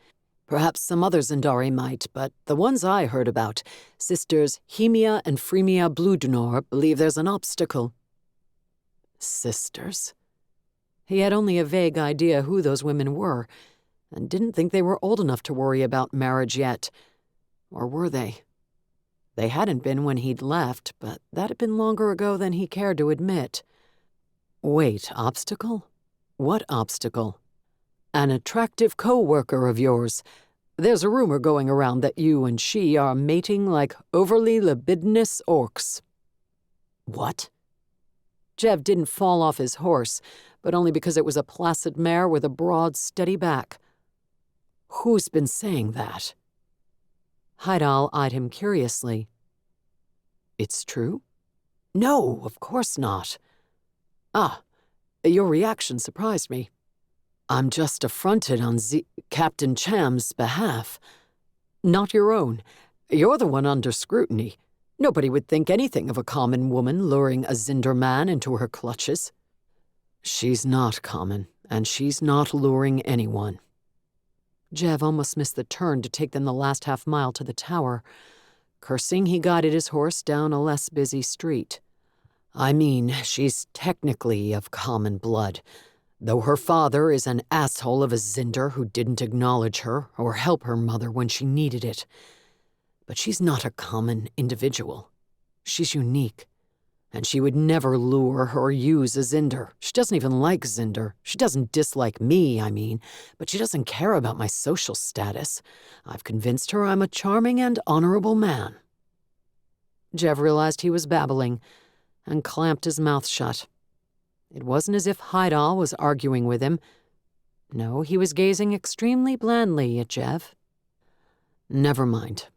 Perhaps some others in Dari might, but the ones I heard about, sisters Hemia and Fremia Bludnor, believe there's an obstacle. Sisters? He had only a vague idea who those women were, and didn't think they were old enough to worry about marriage yet. Or were they? They hadn't been when he'd left, but that had been longer ago than he cared to admit. Wait, obstacle? What obstacle? An attractive co-worker of yours. There's a rumor going around that you and she are mating like overly libidinous orcs. What? Jev didn't fall off his horse, but only because it was a placid mare with a broad, steady back. Who's been saying that? Heidal eyed him curiously. It's true? No, of course not. Ah, your reaction surprised me. I'm just affronted on Captain Cham's behalf. Not your own. You're the one under scrutiny. Nobody would think anything of a common woman luring a Zinder man into her clutches. She's not common, and she's not luring anyone. Jev almost missed the turn to take them the last half-mile to the tower. Cursing, he guided his horse down a less busy street. I mean, she's technically of common blood, though her father is an asshole of a Zinder who didn't acknowledge her or help her mother when she needed it. But she's not a common individual. She's unique. And she would never lure or use a Zinder. She doesn't even like Zinder. She doesn't dislike me, I mean, but she doesn't care about my social status. I've convinced her I'm a charming and honorable man. Jev realized he was babbling and clamped his mouth shut. It wasn't as if Heidal was arguing with him. No, he was gazing extremely blandly at Jev. Never mind.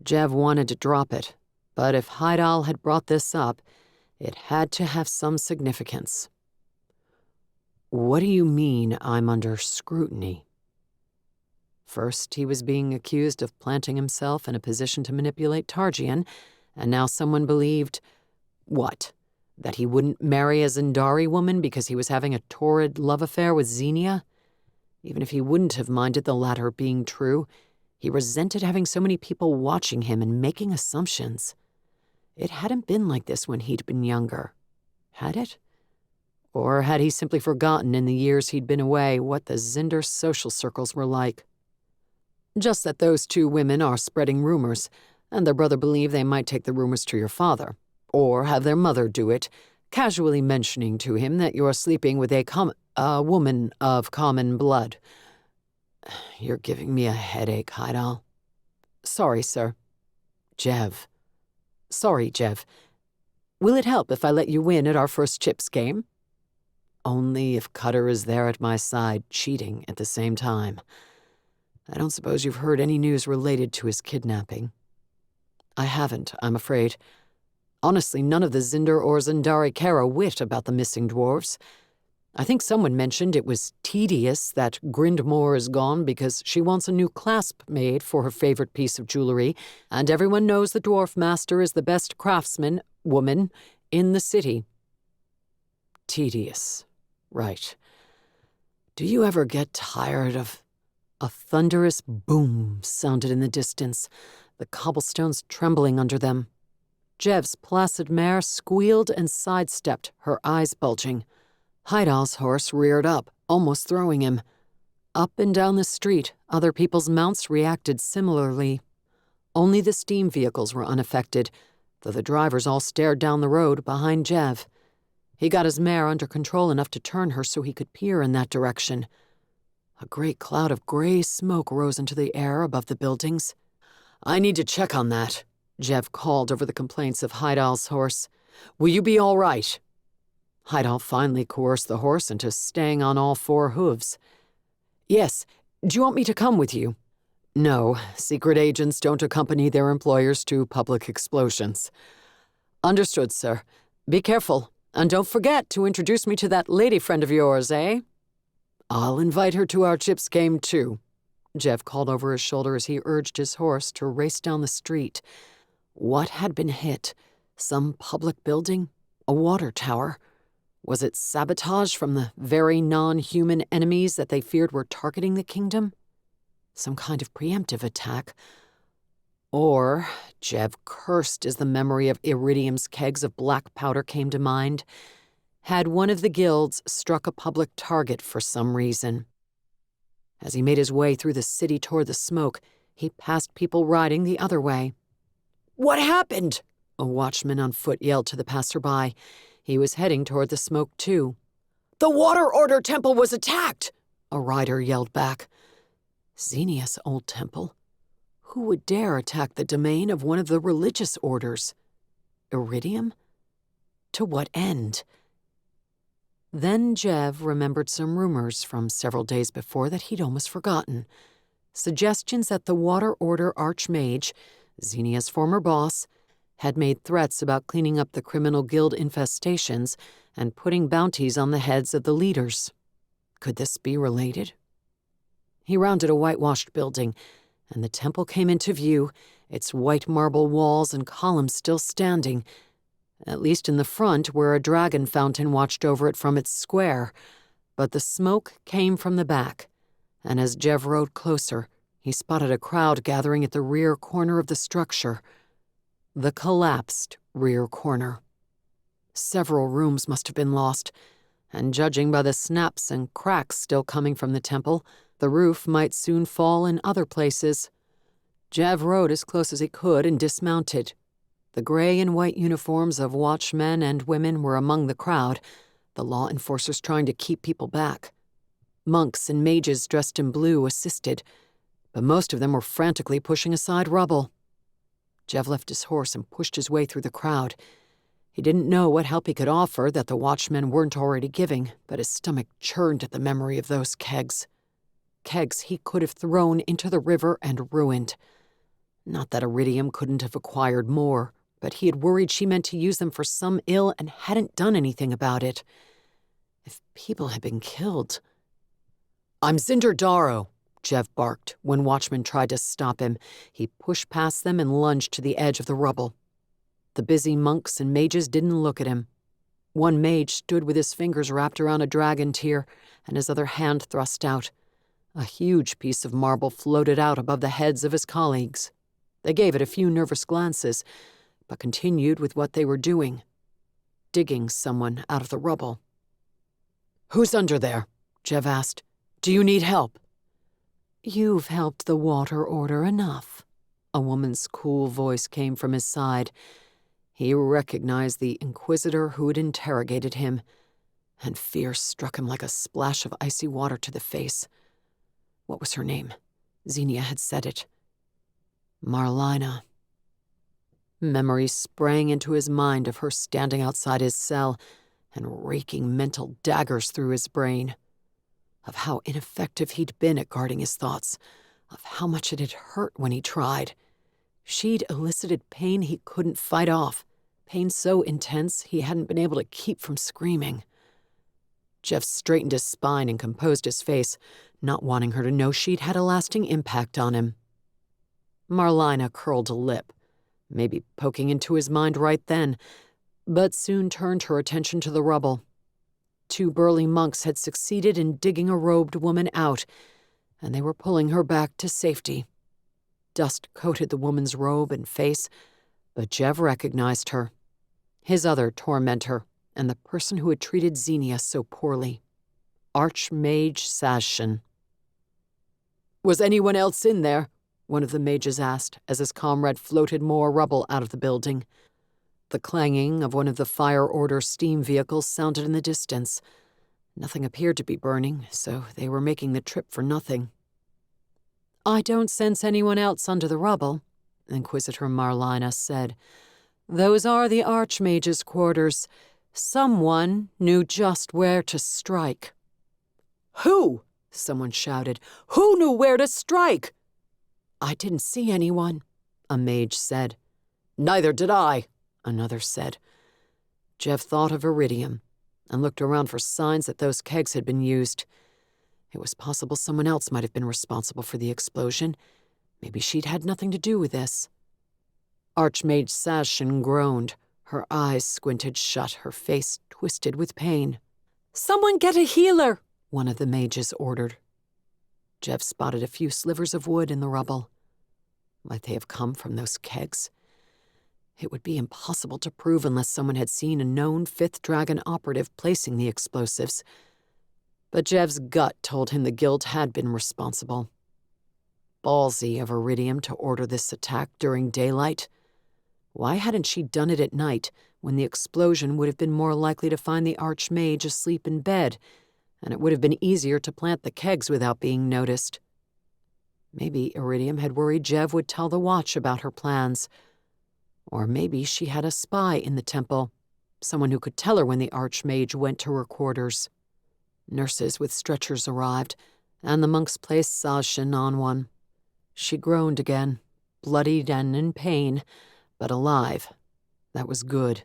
Jev wanted to drop it, but if Heidal had brought this up, it had to have some significance. What do you mean I'm under scrutiny? First, he was being accused of planting himself in a position to manipulate Targian, and now someone believed, what? That he wouldn't marry a Zindari woman because he was having a torrid love affair with Zenia? Even if he wouldn't have minded the latter being true, he resented having so many people watching him and making assumptions. It hadn't been like this when he'd been younger. Had it? Or had he simply forgotten in the years he'd been away what the Zinder social circles were like? Just that those two women are spreading rumors, and their brother believed they might take the rumors to your father, or have their mother do it, casually mentioning to him that you're sleeping with a woman of common blood. You're giving me a headache, Heidal. Sorry, sir. Jev. Sorry, Jev. Will it help if I let you win at our first chips game? Only if Cutter is there at my side, cheating at the same time. I don't suppose you've heard any news related to his kidnapping. I haven't, I'm afraid. Honestly, none of the Zinder or Zindari care a whit about the missing dwarves. I think someone mentioned it was tedious that Grindmore is gone because she wants a new clasp made for her favorite piece of jewelry, and everyone knows the dwarf master is the best craftsman, woman, in the city. Tedious. Right. Do you ever get tired of... A thunderous boom sounded in the distance, the cobblestones trembling under them. Jev's placid mare squealed and sidestepped, her eyes bulging. Heidal's horse reared up, almost throwing him. Up and down the street, other people's mounts reacted similarly. Only the steam vehicles were unaffected, though the drivers all stared down the road behind Jev. He got his mare under control enough to turn her so he could peer in that direction. A great cloud of gray smoke rose into the air above the buildings. I need to check on that, Jev called over the complaints of Heidal's horse. Will you be all right? Heidel finally coerced the horse into staying on all four hooves. "Yes, do you want me to come with you?" "No, secret agents don't accompany their employers to public explosions." "Understood, sir. Be careful, and don't forget to introduce me to that lady friend of yours, eh?" "I'll invite her to our chips game, too," Jev called over his shoulder as he urged his horse to race down the street. What had been hit? Some public building? A water tower? Was it sabotage from the very non-human enemies that they feared were targeting the kingdom? Some kind of preemptive attack? Or, Jev cursed as the memory of Iridium's kegs of black powder came to mind, had one of the guilds struck a public target for some reason? As he made his way through the city toward the smoke, he passed people riding the other way. "What happened?" a watchman on foot yelled to the passerby. He was heading toward the smoke, too. "The Water Order Temple was attacked!" a rider yelled back. Zenia's old temple? Who would dare attack the domain of one of the religious orders? Iridium? To what end? Then Jev remembered some rumors from several days before that he'd almost forgotten. Suggestions that the Water Order Archmage, Zenia's former boss, had made threats about cleaning up the criminal guild infestations and putting bounties on the heads of the leaders. Could this be related? He rounded a whitewashed building, and the temple came into view, its white marble walls and columns still standing, at least in the front where a dragon fountain watched over it from its square. But the smoke came from the back, and as Jev rode closer, he spotted a crowd gathering at the rear corner of the structure. The collapsed rear corner. Several rooms must have been lost, and judging by the snaps and cracks still coming from the temple, the roof might soon fall in other places. Jev rode as close as he could and dismounted. The gray and white uniforms of watchmen and women were among the crowd, the law enforcers trying to keep people back. Monks and mages dressed in blue assisted, but most of them were frantically pushing aside rubble. Jev left his horse and pushed his way through the crowd. He didn't know what help he could offer that the watchmen weren't already giving, but his stomach churned at the memory of those kegs. Kegs he could have thrown into the river and ruined. Not that Iridium couldn't have acquired more, but he had worried she meant to use them for some ill and hadn't done anything about it. If people had been killed... "I'm Zinder Dharrow," Jev barked when watchmen tried to stop him. He pushed past them and lunged to the edge of the rubble. The busy monks and mages didn't look at him. One mage stood with his fingers wrapped around a dragon tear and his other hand thrust out. A huge piece of marble floated out above the heads of his colleagues. They gave it a few nervous glances, but continued with what they were doing, digging someone out of the rubble. "Who's under there?" Jev asked. "Do you need help?" "You've helped the Water Order enough." A woman's cool voice came from his side. He recognized the inquisitor who had interrogated him, and fear struck him like a splash of icy water to the face. What was her name? Zenia had said it. Marlina. Memory sprang into his mind of her standing outside his cell and raking mental daggers through his brain. Of how ineffective he'd been at guarding his thoughts, of how much it had hurt when he tried. She'd elicited pain he couldn't fight off, pain so intense he hadn't been able to keep from screaming. Jev straightened his spine and composed his face, not wanting her to know she'd had a lasting impact on him. Marlina curled a lip, maybe poking into his mind right then, but soon turned her attention to the rubble. 2 burly monks had succeeded in digging a robed woman out, and they were pulling her back to safety. Dust coated the woman's robe and face, but Jev recognized her. His other tormentor, and the person who had treated Zenia so poorly. Archmage Sazshin. "Was anyone else in there?" one of the mages asked, as his comrade floated more rubble out of the building. The clanging of one of the Fire Order steam vehicles sounded in the distance. Nothing appeared to be burning, so they were making the trip for nothing. "I don't sense anyone else under the rubble," Inquisitor Marlina said. "Those are the Archmage's quarters, Someone knew just where to strike. Who? Someone shouted. Who knew where to strike? I didn't see anyone, a mage said. Neither did I, another said. Jev thought of iridium and looked around for signs that those kegs had been used. It was possible someone else might have been responsible for the explosion. Maybe she'd had nothing to do with this. Archmage Sashin groaned. Her eyes squinted shut, her face twisted with pain. Someone get a healer, one of the mages ordered. Jev spotted a few slivers of wood in the rubble. Might they have come from those kegs? It would be impossible to prove unless someone had seen a known Fifth Dragon operative placing the explosives. But Jev's gut told him the guild had been responsible. Ballsy of Iridium to order this attack during daylight. Why hadn't she done it at night, when the explosion would have been more likely to find the Archmage asleep in bed, and it would have been easier to plant the kegs without being noticed? Maybe Iridium had worried Jev would tell the Watch about her plans. Or maybe she had a spy in the temple, someone who could tell her when the Archmage went to her quarters. Nurses with stretchers arrived, and the monks placed Sashin on one. She groaned again, bloodied and in pain, but alive. That was good.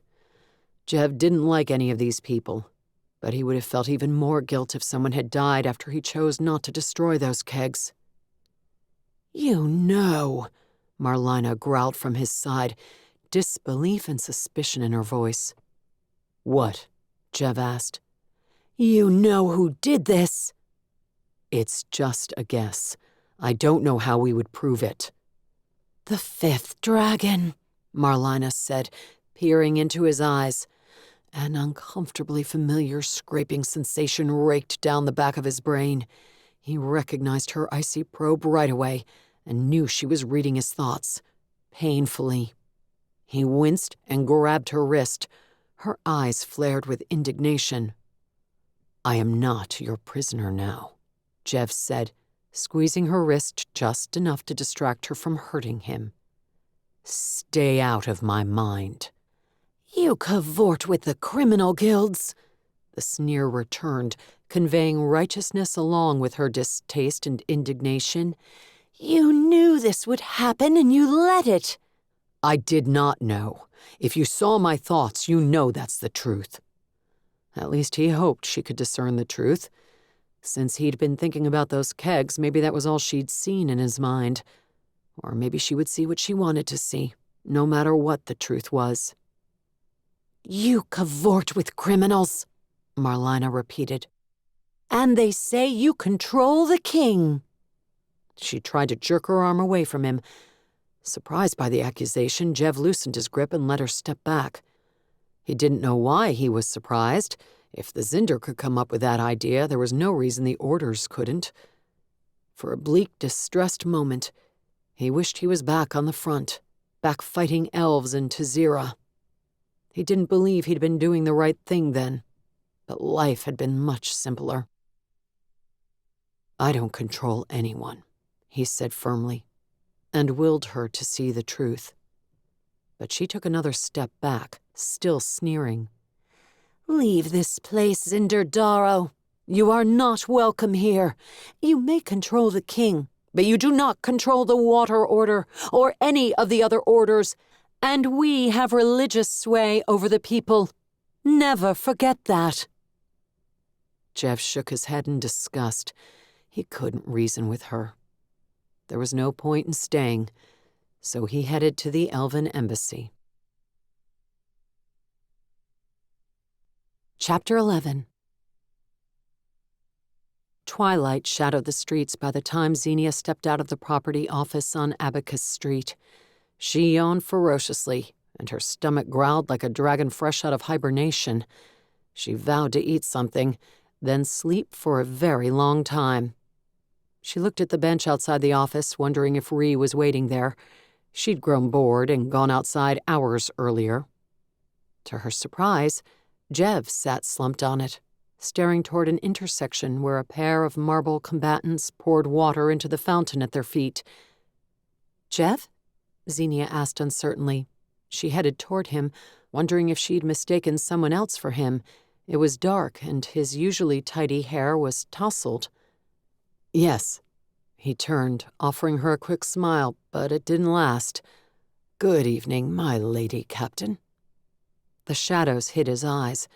Jev didn't like any of these people, but he would have felt even more guilt if someone had died after he chose not to destroy those kegs. You know, Marlina growled from his side, disbelief and suspicion in her voice. What? Jev asked. You know who did this? It's just a guess. I don't know how we would prove it. The Fifth Dragon, Marlina said, peering into his eyes. An uncomfortably familiar scraping sensation raked down the back of his brain. He recognized her icy probe right away and knew she was reading his thoughts, painfully. He winced and grabbed her wrist. Her eyes flared with indignation. I am not your prisoner now, Jev said, squeezing her wrist just enough to distract her from hurting him. Stay out of my mind. You cavort with the criminal guilds. The sneer returned, conveying righteousness along with her distaste and indignation. You knew this would happen and you let it. I did not know. If you saw my thoughts, you know that's the truth. At least he hoped she could discern the truth. Since he'd been thinking about those kegs, maybe that was all she'd seen in his mind. Or maybe she would see what she wanted to see, no matter what the truth was. You cavort with criminals, Marlina repeated. And they say you control the king. She tried to jerk her arm away from him. Surprised by the accusation, Jev loosened his grip and let her step back. He didn't know why he was surprised. If the Zinder could come up with that idea, there was no reason the Orders couldn't. For a bleak, distressed moment, he wished he was back on the front, back fighting elves in Tazira. He didn't believe he'd been doing the right thing then, but life had been much simpler. I don't control anyone, he said firmly, and willed her to see the truth. But she took another step back, still sneering. Leave this place, Zinder Dharrow. You are not welcome here. You may control the king, but you do not control the Water Order or any of the other orders, and we have religious sway over the people. Never forget that. Jev shook his head in disgust. He couldn't reason with her. There was no point in staying, so he headed to the Elven Embassy. Chapter 11. Twilight shadowed the streets by the time Zenia stepped out of the property office on Abacus Street. She yawned ferociously, and her stomach growled like a dragon fresh out of hibernation. She vowed to eat something, then sleep for a very long time. She looked at the bench outside the office, wondering if Ree was waiting there. She'd grown bored and gone outside hours earlier. To her surprise, Jev sat slumped on it, staring toward an intersection where a pair of marble combatants poured water into the fountain at their feet. "Jev?" Zenia asked uncertainly. She headed toward him, wondering if she'd mistaken someone else for him. It was dark, and his usually tidy hair was tousled. "Yes." He turned, offering her a quick smile, but it didn't last. "Good evening, my lady captain." The shadows hid his eyes,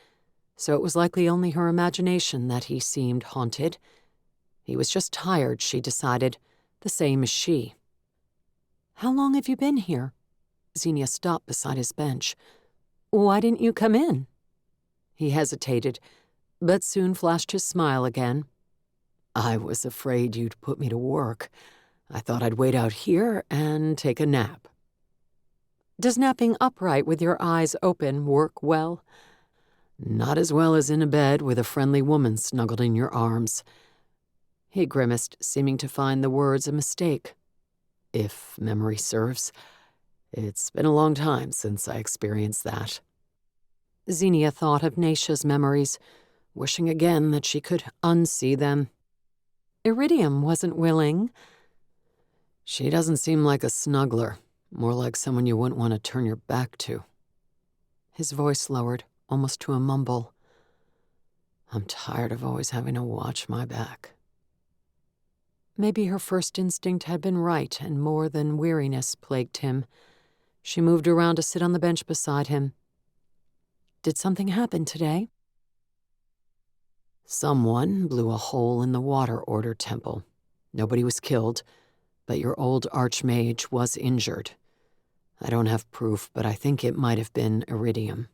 so it was likely only her imagination that he seemed haunted. He was just tired, she decided, the same as she. "How long have you been here?" Zenia stopped beside his bench. "Why didn't you come in?" He hesitated, but soon flashed his smile again. "I was afraid you'd put me to work. I thought I'd wait out here and take a nap." "Does napping upright with your eyes open work well?" "Not as well as in a bed with a friendly woman snuggled in your arms." He grimaced, seeming to find the words a mistake. "If memory serves, it's been a long time since I experienced that." Zenia thought of Naisha's memories, wishing again that she could unsee them. Iridium wasn't willing. "She doesn't seem like a snuggler, more like someone you wouldn't want to turn your back to." His voice lowered, almost to a mumble. "I'm tired of always having to watch my back." Maybe her first instinct had been right, and more than weariness plagued him. She moved around to sit on the bench beside him. "Did something happen today?" "Someone blew a hole in the water order temple. Nobody was killed, but your old archmage was injured. I don't have proof, but I think it might have been Iridium.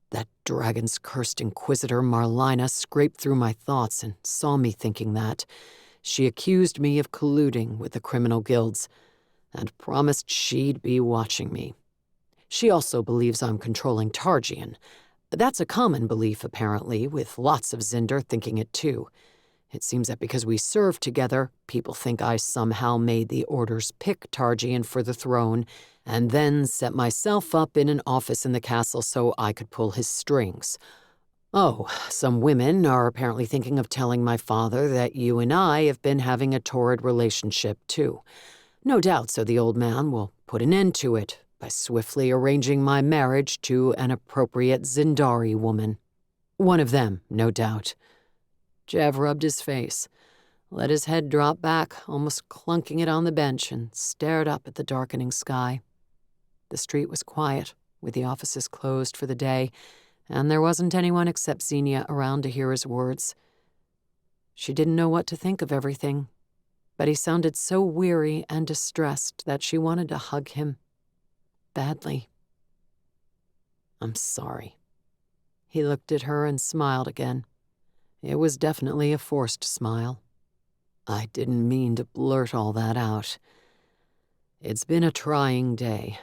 That dragon's cursed inquisitor Marlina scraped through my thoughts and saw me thinking that. She accused me of colluding with the criminal guilds and promised she'd be watching me. She also believes I'm controlling Targian. That's a common belief, apparently, with lots of Zinder thinking it too. It seems that because we served together, people think I somehow made the orders pick Targian for the throne and then set myself up in an office in the castle so I could pull his strings. Oh, some women are apparently thinking of telling my father that you and I have been having a torrid relationship, too. No doubt so the old man will put an end to it by swiftly arranging my marriage to an appropriate Zindari woman. One of them, no doubt." Jev rubbed his face, let his head drop back, almost clunking it on the bench, and stared up at the darkening sky. The street was quiet, with the offices closed for the day, and there wasn't anyone except Zenia around to hear his words. She didn't know what to think of everything, but he sounded so weary and distressed that she wanted to hug him. Badly. "I'm sorry." He looked at her and smiled again. It was definitely a forced smile. "I didn't mean to blurt all that out. It's been a trying day.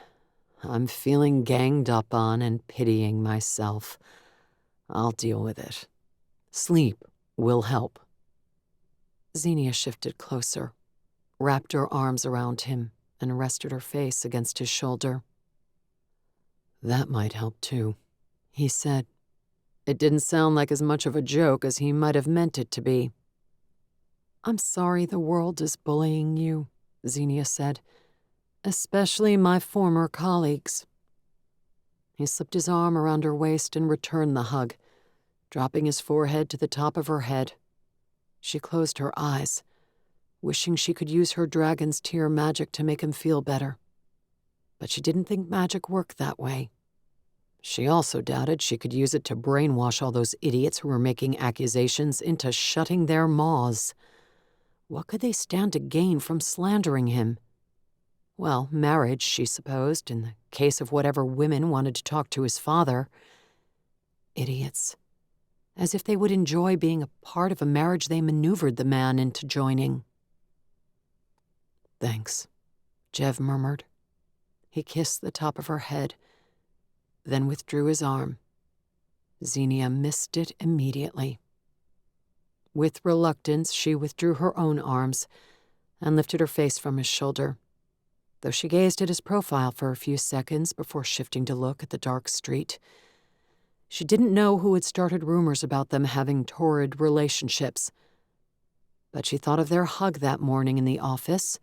I'm feeling ganged up on and pitying myself. I'll deal with it. Sleep will help." Zenia shifted closer, wrapped her arms around him, and rested her face against his shoulder. "That might help too," he said. It didn't sound like as much of a joke as he might have meant it to be. "I'm sorry the world is bullying you," Zenia said. "Especially my former colleagues." He slipped his arm around her waist and returned the hug, dropping his forehead to the top of her head. She closed her eyes, wishing she could use her dragon's tear magic to make him feel better. But she didn't think magic worked that way. She also doubted she could use it to brainwash all those idiots who were making accusations into shutting their maws. What could they stand to gain from slandering him? Well, marriage, she supposed, in the case of whatever women wanted to talk to his father. Idiots. As if they would enjoy being a part of a marriage they maneuvered the man into joining. "Thanks," Jev murmured. He kissed the top of her head, then withdrew his arm. Zenia missed it immediately. With reluctance, she withdrew her own arms and lifted her face from his shoulder, though she gazed at his profile for a few seconds before shifting to look at the dark street. She didn't know who had started rumors about them having torrid relationships, but she thought of their hug that morning in the office.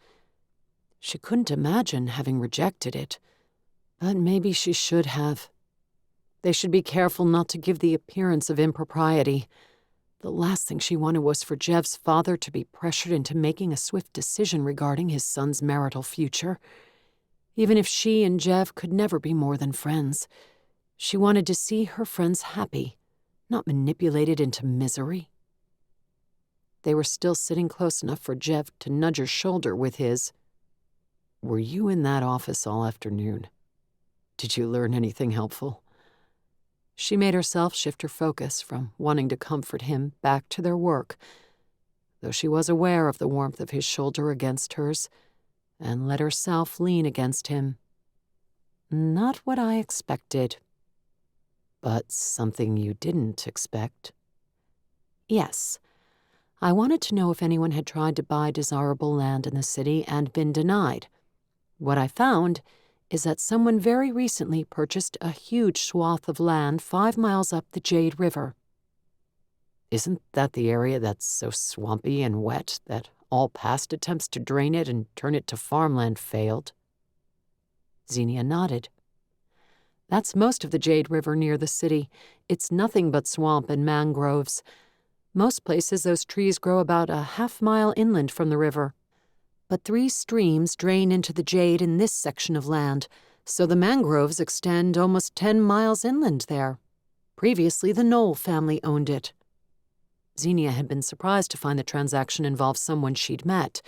She couldn't imagine having rejected it, but maybe she should have. They should be careful not to give the appearance of impropriety. The last thing she wanted was for Jev's father to be pressured into making a swift decision regarding his son's marital future. Even if she and Jev could never be more than friends, she wanted to see her friends happy, not manipulated into misery. They were still sitting close enough for Jev to nudge her shoulder with his. "Were you in that office all afternoon? Did you learn anything helpful?" She made herself shift her focus from wanting to comfort him back to their work, though she was aware of the warmth of his shoulder against hers, and let herself lean against him. "Not what I expected." "But something you didn't expect?" "Yes. I wanted to know if anyone had tried to buy desirable land in the city and been denied. What I found is that someone very recently purchased a huge swath of land 5 miles up the Jade River." "Isn't that the area that's so swampy and wet that all past attempts to drain it and turn it to farmland failed?" Zenia nodded. "That's most of the Jade River near the city. It's nothing but swamp and mangroves. Most places those trees grow about a half-mile inland from the river. But 3 streams drain into the Jade in this section of land, so the mangroves extend almost 10 miles inland there. Previously, the Knoll family owned it." Zenia had been surprised to find the transaction involved someone she'd met,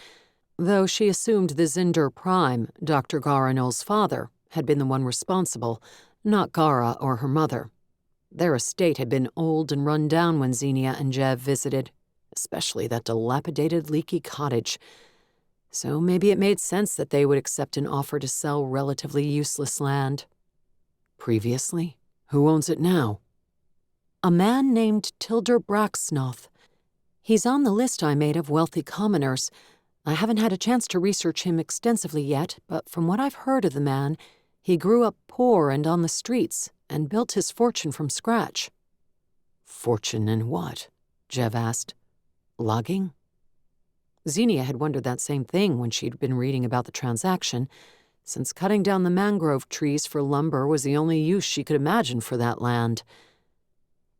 though she assumed the Zinder Prime, Dr. Gara Knoll's father, had been the one responsible, not Gara or her mother. Their estate had been old and run down when Zenia and Jev visited, especially that dilapidated, leaky cottage. So maybe it made sense that they would accept an offer to sell relatively useless land. "Previously? Who owns it now?" "A man named Tilder Braxnoth. He's on the list I made of wealthy commoners. I haven't had a chance to research him extensively yet, but from what I've heard of the man, he grew up poor and on the streets and built his fortune from scratch." "Fortune in what?" Jev asked. "Logging?" Zenia had wondered that same thing when she'd been reading about the transaction, since cutting down the mangrove trees for lumber was the only use she could imagine for that land.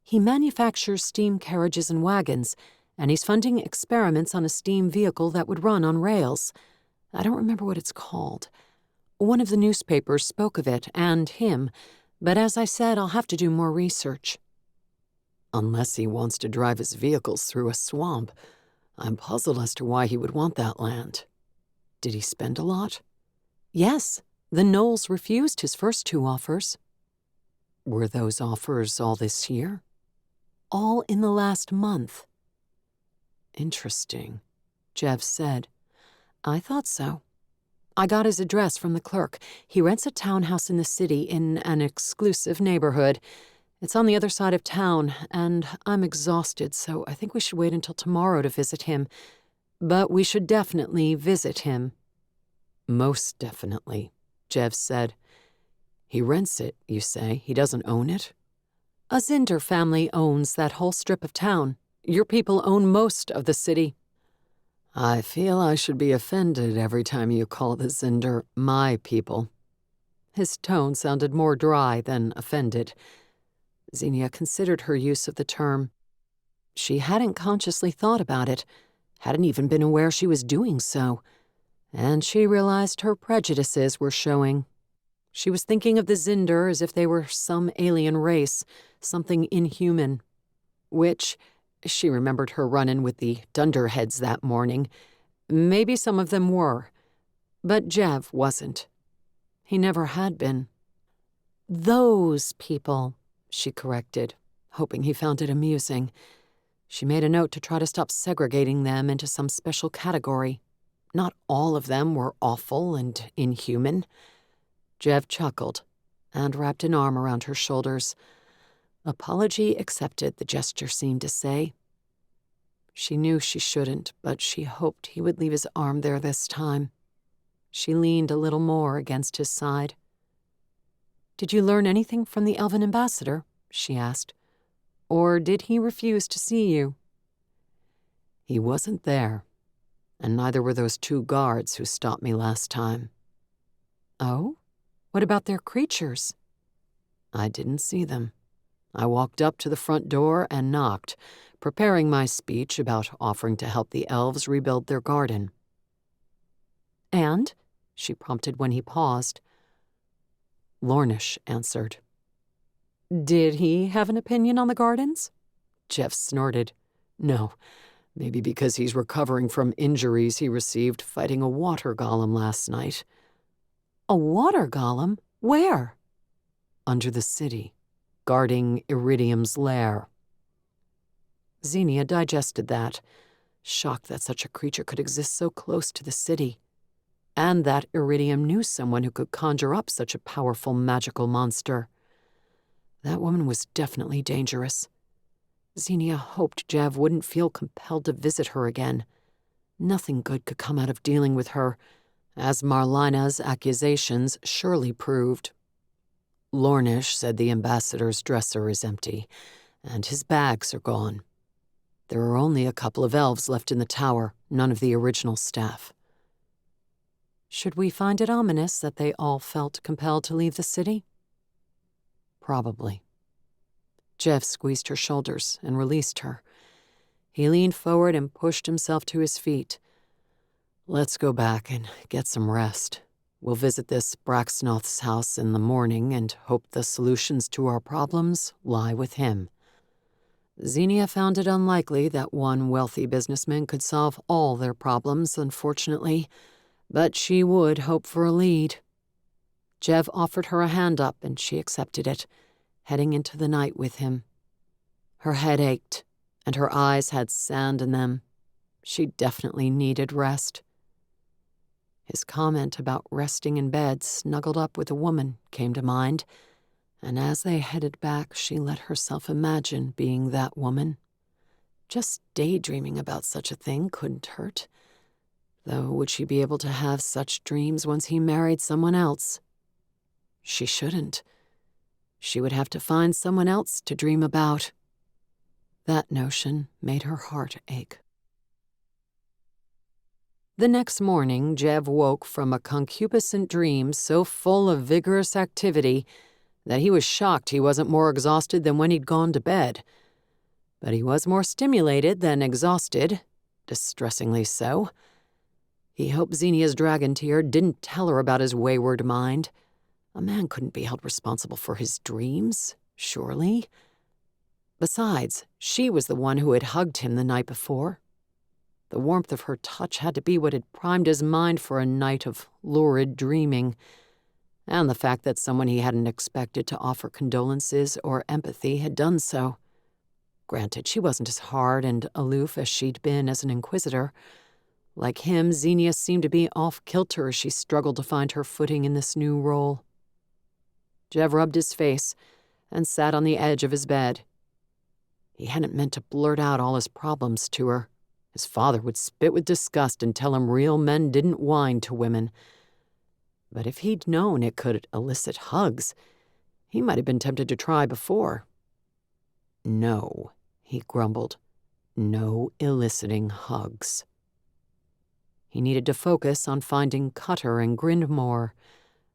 "He manufactures steam carriages and wagons, and he's funding experiments on a steam vehicle that would run on rails. I don't remember what it's called. One of the newspapers spoke of it and him, but as I said, I'll have to do more research." "Unless he wants to drive his vehicles through a swamp. I'm puzzled as to why he would want that land. Did he spend a lot?" "Yes. The Knolls refused his first 2 offers." "Were those offers all this year?" "All in the last month." "Interesting," Jev said. "I thought so. I got his address from the clerk. He rents a townhouse in the city in an exclusive neighborhood. It's on the other side of town, and I'm exhausted, so I think we should wait until tomorrow to visit him. But we should definitely visit him." "Most definitely," Jev said. "He rents it, you say? He doesn't own it?" "A Zinder family owns that whole strip of town. Your people own most of the city." "I feel I should be offended every time you call the Zinder my people." His tone sounded more dry than offended. Zenia considered her use of the term. She hadn't consciously thought about it, hadn't even been aware she was doing so, and she realized her prejudices were showing. She was thinking of the Zinder as if they were some alien race, something inhuman, which, she remembered her run-in with the Dunderheads that morning. Maybe some of them were, but Jev wasn't. He never had been. "Those people," she corrected, hoping he found it amusing. She made a note to try to stop segregating them into some special category. Not all of them were awful and inhuman. Jev chuckled and wrapped an arm around her shoulders. Apology accepted, the gesture seemed to say. She knew she shouldn't, but she hoped he would leave his arm there this time. She leaned a little more against his side. "Did you learn anything from the Elven ambassador?" she asked. "Or did he refuse to see you?" "He wasn't there, and neither were those 2 guards who stopped me last time." "Oh? What about their creatures?" I didn't see them. I walked up to the front door and knocked, preparing my speech about offering to help the elves rebuild their garden. And? She prompted when he paused. Lornish answered. Did he have an opinion on the gardens? Jev snorted. No, maybe because he's recovering from injuries he received fighting a water golem last night. A water golem? Where? Under the city, guarding Iridium's lair. Zenia digested that, shocked that such a creature could exist so close to the city, and that Iridium knew someone who could conjure up such a powerful magical monster. That woman was definitely dangerous. Zenia hoped Jev wouldn't feel compelled to visit her again. Nothing good could come out of dealing with her, as Marlina's accusations surely proved. Lornish said the ambassador's dresser is empty, and his bags are gone. There are only a couple of elves left in the tower, none of the original staff. Should we find it ominous that they all felt compelled to leave the city? Probably. Jev squeezed her shoulders and released her. He leaned forward and pushed himself to his feet. Let's go back and get some rest. We'll visit this Braxnoth's house in the morning and hope the solutions to our problems lie with him. Zenia found it unlikely that one wealthy businessman could solve all their problems, unfortunately, but she would hope for a lead. Jev offered her a hand up and she accepted it, heading into the night with him. Her head ached, and her eyes had sand in them. She definitely needed rest. His comment about resting in bed snuggled up with a woman came to mind, and as they headed back, she let herself imagine being that woman. Just daydreaming about such a thing couldn't hurt. Though would she be able to have such dreams once he married someone else? She shouldn't. She would have to find someone else to dream about. That notion made her heart ache. The next morning, Jev woke from a concupiscent dream so full of vigorous activity that he was shocked he wasn't more exhausted than when he'd gone to bed. But he was more stimulated than exhausted, distressingly so. He hoped Zenia's dragon tear didn't tell her about his wayward mind. A man couldn't be held responsible for his dreams, surely. Besides, she was the one who had hugged him the night before. The warmth of her touch had to be what had primed his mind for a night of lurid dreaming, and the fact that someone he hadn't expected to offer condolences or empathy had done so. Granted, she wasn't as hard and aloof as she'd been as an inquisitor. Like him, Zenia seemed to be off-kilter as she struggled to find her footing in this new role. Jev rubbed his face and sat on the edge of his bed. He hadn't meant to blurt out all his problems to her. His father would spit with disgust and tell him real men didn't whine to women. But if he'd known it could elicit hugs, he might have been tempted to try before. No, he grumbled. No eliciting hugs. He needed to focus on finding Cutter and Grindmore,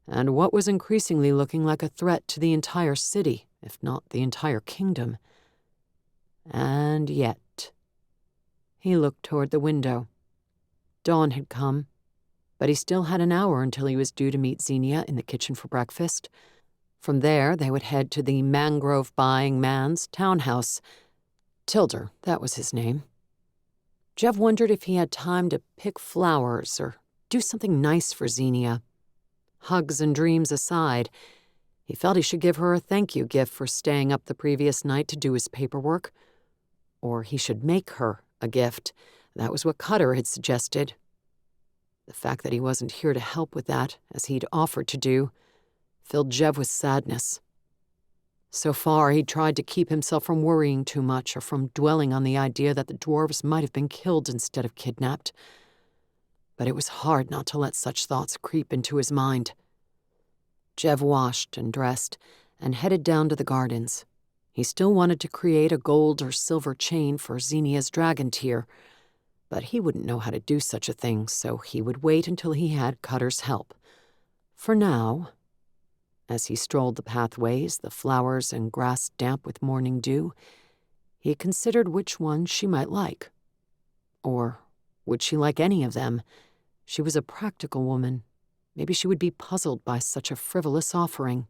and what was increasingly looking like a threat to the entire city, if not the entire kingdom. And yet... He looked toward the window. Dawn had come, but he still had an hour until he was due to meet Zenia in the kitchen for breakfast. From there, they would head to the mangrove-buying man's townhouse. Tilder, that was his name. Jev wondered if he had time to pick flowers or do something nice for Zenia. Hugs and dreams aside, he felt he should give her a thank you gift for staying up the previous night to do his paperwork. Or he should make her a gift. That was what Cutter had suggested. The fact that he wasn't here to help with that, as he'd offered to do, filled Jev with sadness. So far, he'd tried to keep himself from worrying too much or from dwelling on the idea that the dwarves might have been killed instead of kidnapped. But it was hard not to let such thoughts creep into his mind. Jev washed and dressed and headed down to the gardens. He still wanted to create a gold or silver chain for Zenia's dragon tear, but he wouldn't know how to do such a thing, so he would wait until he had Cutter's help. For now... As he strolled the pathways, the flowers and grass damp with morning dew, he considered which one she might like. Or would she like any of them? She was a practical woman. Maybe she would be puzzled by such a frivolous offering.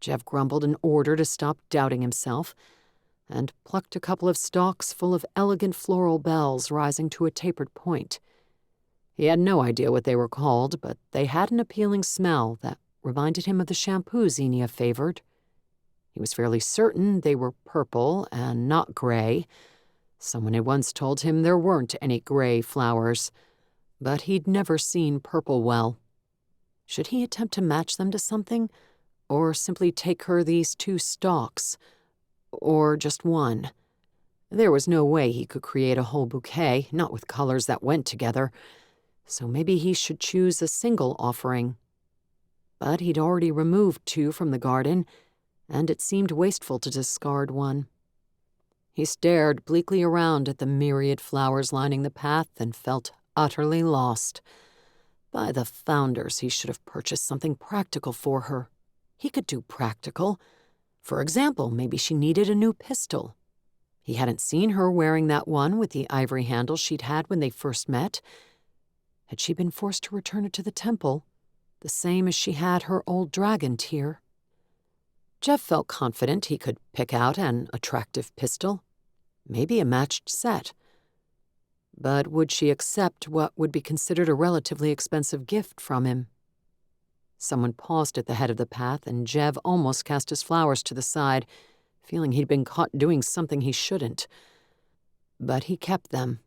Jev grumbled an order to stop doubting himself and plucked a couple of stalks full of elegant floral bells rising to a tapered point. He had no idea what they were called, but they had an appealing smell that reminded him of the shampoo Zenia favored. He was fairly certain they were purple and not gray. Someone had once told him there weren't any gray flowers, but he'd never seen purple well. Should he attempt to match them to something, or simply take her these 2 stalks, or just one? There was no way he could create a whole bouquet, not with colors that went together, so maybe he should choose a single offering. But he'd already removed 2 from the garden, and it seemed wasteful to discard one. He stared bleakly around at the myriad flowers lining the path and felt utterly lost. By the founders, he should have purchased something practical for her. He could do practical. For example, maybe she needed a new pistol. He hadn't seen her wearing that one with the ivory handle she'd had when they first met. Had she been forced to return it to the temple, the same as she had her old dragon tear? Jev felt confident he could pick out an attractive pistol, maybe a matched set. But would she accept what would be considered a relatively expensive gift from him? Someone paused at the head of the path, and Jev almost cast his flowers to the side, feeling he'd been caught doing something he shouldn't. But he kept them.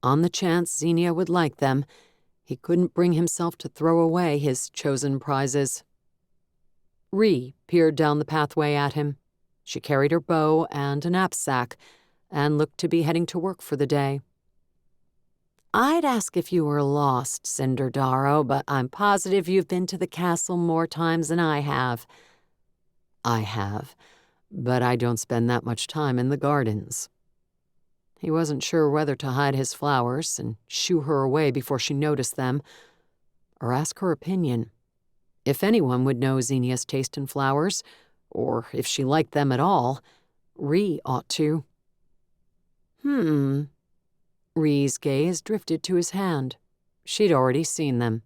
On the chance Zenia would like them, he couldn't bring himself to throw away his chosen prizes. Ree peered down the pathway at him. She carried her bow and a knapsack, and looked to be heading to work for the day. "I'd ask if you were lost, Cinder Dharrow, but I'm positive you've been to the castle more times than I have." "I have, but I don't spend that much time in the gardens." He wasn't sure whether to hide his flowers and shoo her away before she noticed them, or ask her opinion. If anyone would know Zenia's taste in flowers, or if she liked them at all, Ree ought to. Ree's gaze drifted to his hand. She'd already seen them.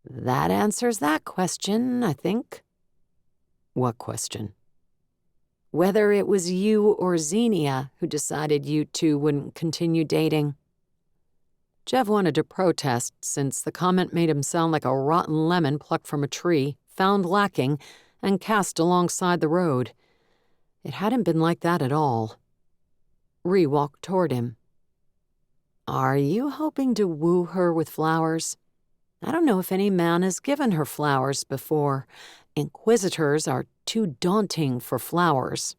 "That answers that question, I think." "What question?" "Whether it was you or Zenia who decided you 2 wouldn't continue dating." Jev wanted to protest, since the comment made him sound like a rotten lemon plucked from a tree, found lacking, and cast alongside the road. It hadn't been like that at all. Ree walked toward him. "Are you hoping to woo her with flowers? I don't know if any man has given her flowers before. Inquisitors are too daunting for flowers."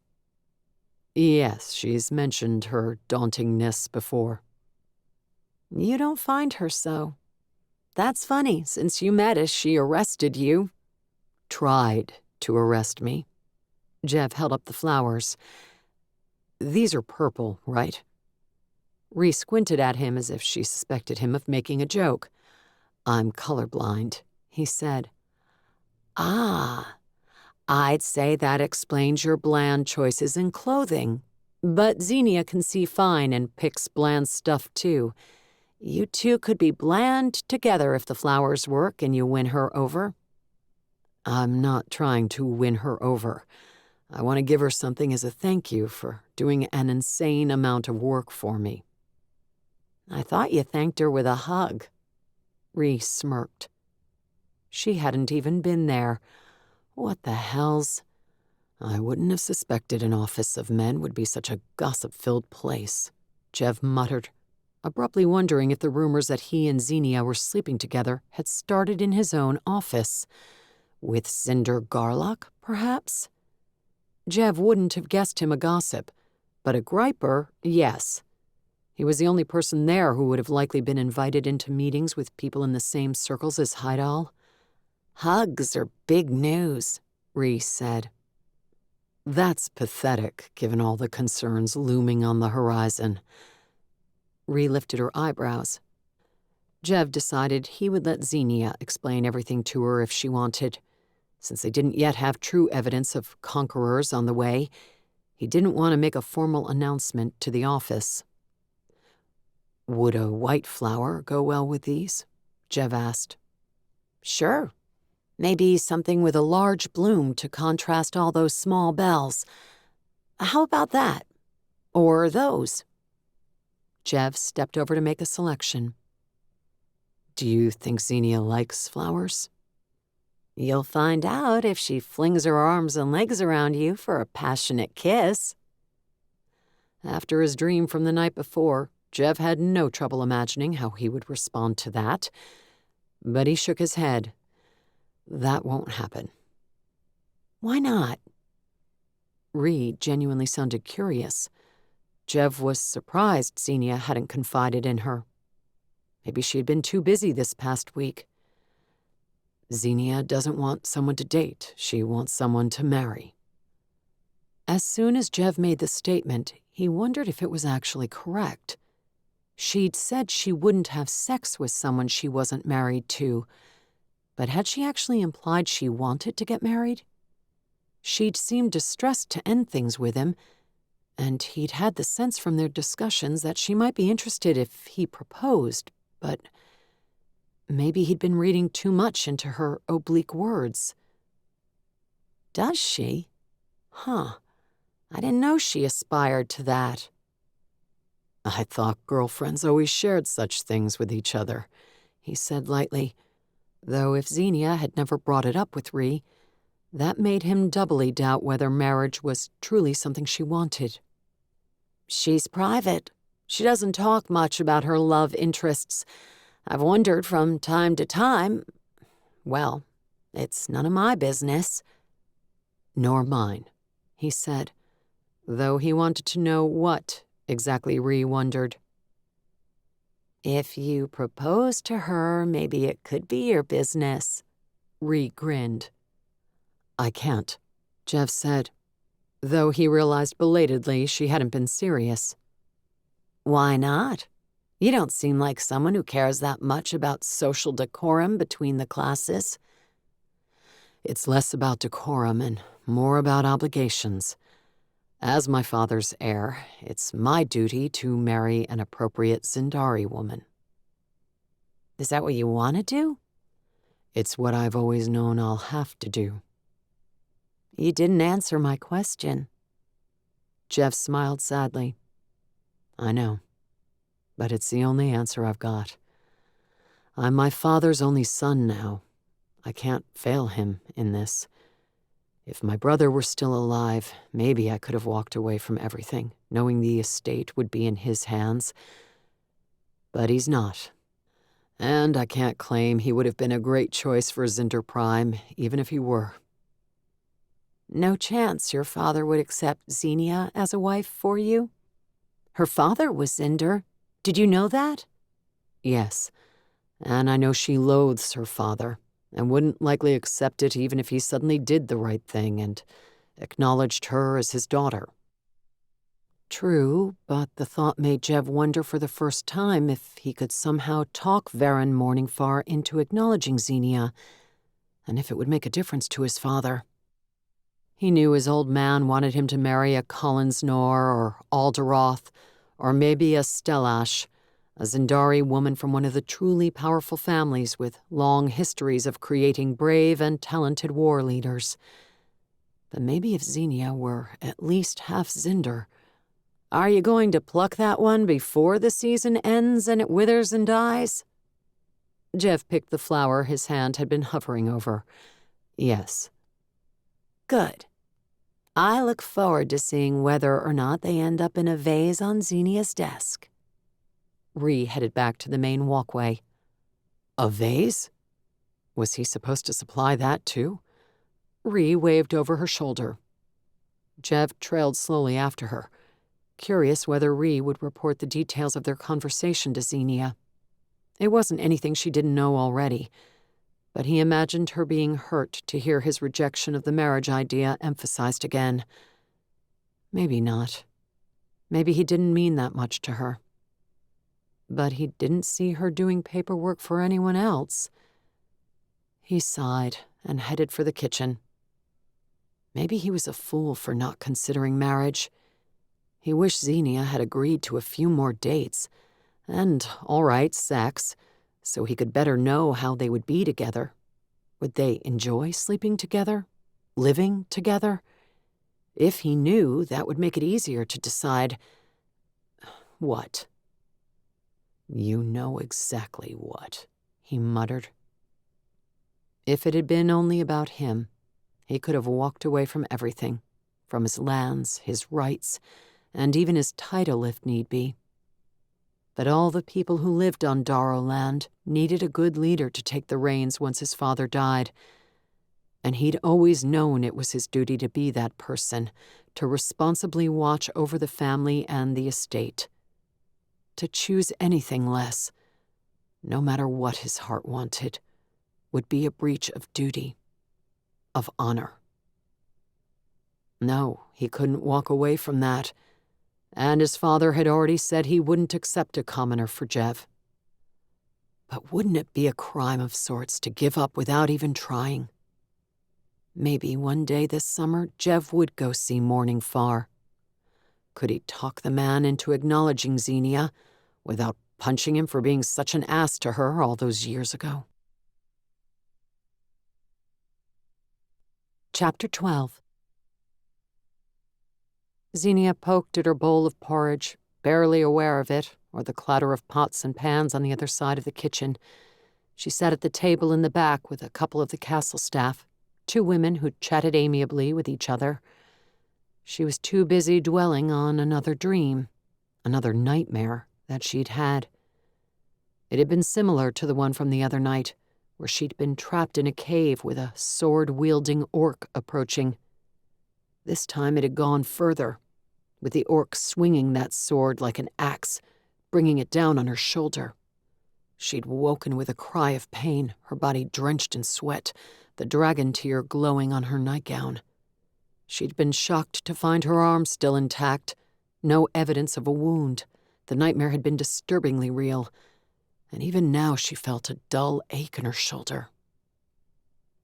"Yes, she's mentioned her dauntingness before." "You don't find her so. That's funny, since you met as she arrested you." "Tried to arrest me." Jev held up the flowers. "These are purple, right?" Ree squinted at him as if she suspected him of making a joke. "I'm colorblind," he said. "Ah, I'd say that explains your bland choices in clothing. But Zenia can see fine and picks bland stuff too. You 2 could be bland together if the flowers work and you win her over." "I'm not trying to win her over. I want to give her something as a thank you for doing an insane amount of work for me." "I thought you thanked her with a hug." Ree smirked. She hadn't even been there. What the hells? I wouldn't have suspected an office of men would be such a gossip-filled place, Jev muttered, abruptly wondering if the rumors that he and Zenia were sleeping together had started in his own office. With Cinder Garlock, perhaps? Jev wouldn't have guessed him a gossip, but a griper, yes. He was the only person there who would have likely been invited into meetings with people in the same circles as Heidal. "Hugs are big news," Reese said. "That's pathetic, given all the concerns looming on the horizon." Ree lifted her eyebrows. Jev decided he would let Zenia explain everything to her if she wanted. Since they didn't yet have true evidence of conquerors on the way, he didn't want to make a formal announcement to the office. "Would a white flower go well with these?" Jev asked. "Sure. Maybe something with a large bloom to contrast all those small bells. How about that? Or those?" Jev stepped over to make a selection. "Do you think Zenia likes flowers?" "You'll find out if she flings her arms and legs around you for a passionate kiss." After his dream from the night before, Jev had no trouble imagining how he would respond to that. But he shook his head. That won't happen. "Why not?" Ree genuinely sounded curious. Jev was surprised Zenia hadn't confided in her. Maybe she had been too busy this past week. Zenia doesn't want someone to date. She wants someone to marry. As soon as Jev made the statement, he wondered if it was actually correct. She'd said she wouldn't have sex with someone she wasn't married to, but had she actually implied she wanted to get married? She'd seemed distressed to end things with him, and he'd had the sense from their discussions that she might be interested if he proposed, but maybe he'd been reading too much into her oblique words. "Does she? Huh. I didn't know she aspired to that." "I thought girlfriends always shared such things with each other," he said lightly, though if Zenia had never brought it up with Ree, that made him doubly doubt whether marriage was truly something she wanted. "She's private. She doesn't talk much about her love interests. I've wondered from time to time. Well, it's none of my business." "Nor mine," he said, though he wanted to know what exactly Ree wondered. "If you propose to her, maybe it could be your business." Ree grinned. "I can't," Jev said, though he realized belatedly she hadn't been serious. "Why not? You don't seem like someone who cares that much about social decorum between the classes." "It's less about decorum and more about obligations. As my father's heir, it's my duty to marry an appropriate Zindari woman." "Is that what you want to do?" "It's what I've always known I'll have to do." "You didn't answer my question." Jev smiled sadly. "I know, but it's the only answer I've got. I'm my father's only son now. I can't fail him in this. If my brother were still alive, maybe I could have walked away from everything, knowing the estate would be in his hands. But he's not. And I can't claim he would have been a great choice for Zinder Prime, even if he were." "No chance your father would accept Zenia as a wife for you?" "Her father was Zinder. Did you know that?" "Yes, and I know she loathes her father, and wouldn't likely accept it even if he suddenly did the right thing and acknowledged her as his daughter." True, but the thought made Jev wonder for the first time if he could somehow talk Varen Morningfar into acknowledging Zenia, and if it would make a difference to his father. He knew his old man wanted him to marry a Collinsnor or Alderoth, or maybe a Stellash, a Zindari woman from one of the truly powerful families with long histories of creating brave and talented war leaders. But maybe if Zenia were at least half Zinder. "Are you going to pluck that one before the season ends and it withers and dies?" Jev picked the flower his hand had been hovering over. "Yes." "Good. I look forward to seeing whether or not they end up in a vase on Zenia's desk." Ree headed back to the main walkway. A vase? Was he supposed to supply that too? Ree waved over her shoulder. Jev trailed slowly after her, curious whether Ree would report the details of their conversation to Zenia. It wasn't anything she didn't know already, but he imagined her being hurt to hear his rejection of the marriage idea emphasized again. Maybe not. Maybe he didn't mean that much to her. But he didn't see her doing paperwork for anyone else. He sighed and headed for the kitchen. Maybe he was a fool for not considering marriage. He wished Zenia had agreed to a few more dates, and, all right, sex, so he could better know how they would be together. Would they enjoy sleeping together? Living together? If he knew, that would make it easier to decide. What? You know exactly what, he muttered. If it had been only about him, he could have walked away from everything, from his lands, his rights, and even his title if need be. But all the people who lived on Dharrow land needed a good leader to take the reins once his father died, and he'd always known it was his duty to be that person, to responsibly watch over the family and the estate. To choose anything less, no matter what his heart wanted, would be a breach of duty, of honor. No, he couldn't walk away from that, and his father had already said he wouldn't accept a commoner for Jev. But wouldn't it be a crime of sorts to give up without even trying? Maybe one day this summer, Jev would go see Morning Far. Could he talk the man into acknowledging Zenia without punching him for being such an ass to her all those years ago? Chapter 12. Zenia poked at her bowl of porridge, barely aware of it or the clatter of pots and pans on the other side of the kitchen. She sat at the table in the back with a couple of the castle staff, 2 women who chatted amiably with each other. She was too busy dwelling on another dream, another nightmare that she'd had. It had been similar to the one from the other night, where she'd been trapped in a cave with a sword-wielding orc approaching. This time it had gone further, with the orc swinging that sword like an axe, bringing it down on her shoulder. She'd woken with a cry of pain, her body drenched in sweat, the dragon tear glowing on her nightgown. She'd been shocked to find her arm still intact, no evidence of a wound. The nightmare had been disturbingly real, and even now she felt a dull ache in her shoulder.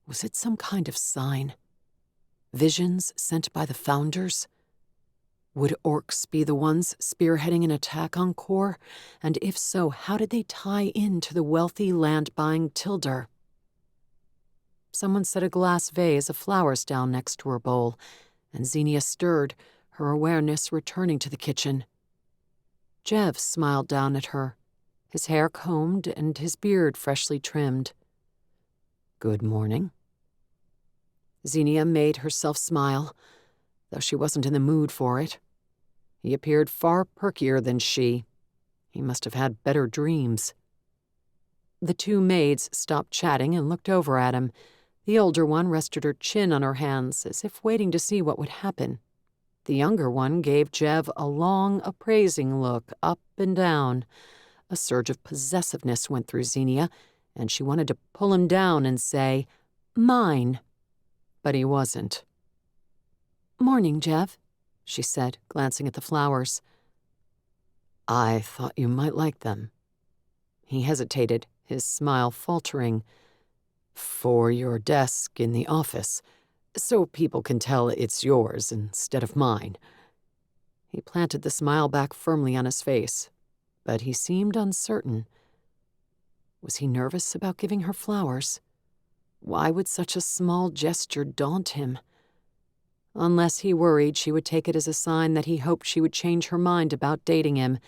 Was it some kind of sign? Visions sent by the Founders? Would orcs be the ones spearheading an attack on Kor? And if so, how did they tie in to the wealthy land-buying Tildar? Someone set a glass vase of flowers down next to her bowl, and Zenia stirred, her awareness returning to the kitchen. Jev smiled down at her, his hair combed and his beard freshly trimmed. "Good morning." Zenia made herself smile, though she wasn't in the mood for it. He appeared far perkier than she. He must have had better dreams. The 2 maids stopped chatting and looked over at him. The older one rested her chin on her hands, as if waiting to see what would happen. The younger one gave Jev a long, appraising look up and down. A surge of possessiveness went through Zenia, and she wanted to pull him down and say, "Mine." But he wasn't. "Morning, Jev," she said, glancing at the flowers. "I thought you might like them." He hesitated, his smile faltering. "For your desk in the office, so people can tell it's yours instead of mine." He planted the smile back firmly on his face, but he seemed uncertain. Was he nervous about giving her flowers? Why would such a small gesture daunt him? Unless he worried she would take it as a sign that he hoped she would change her mind about dating him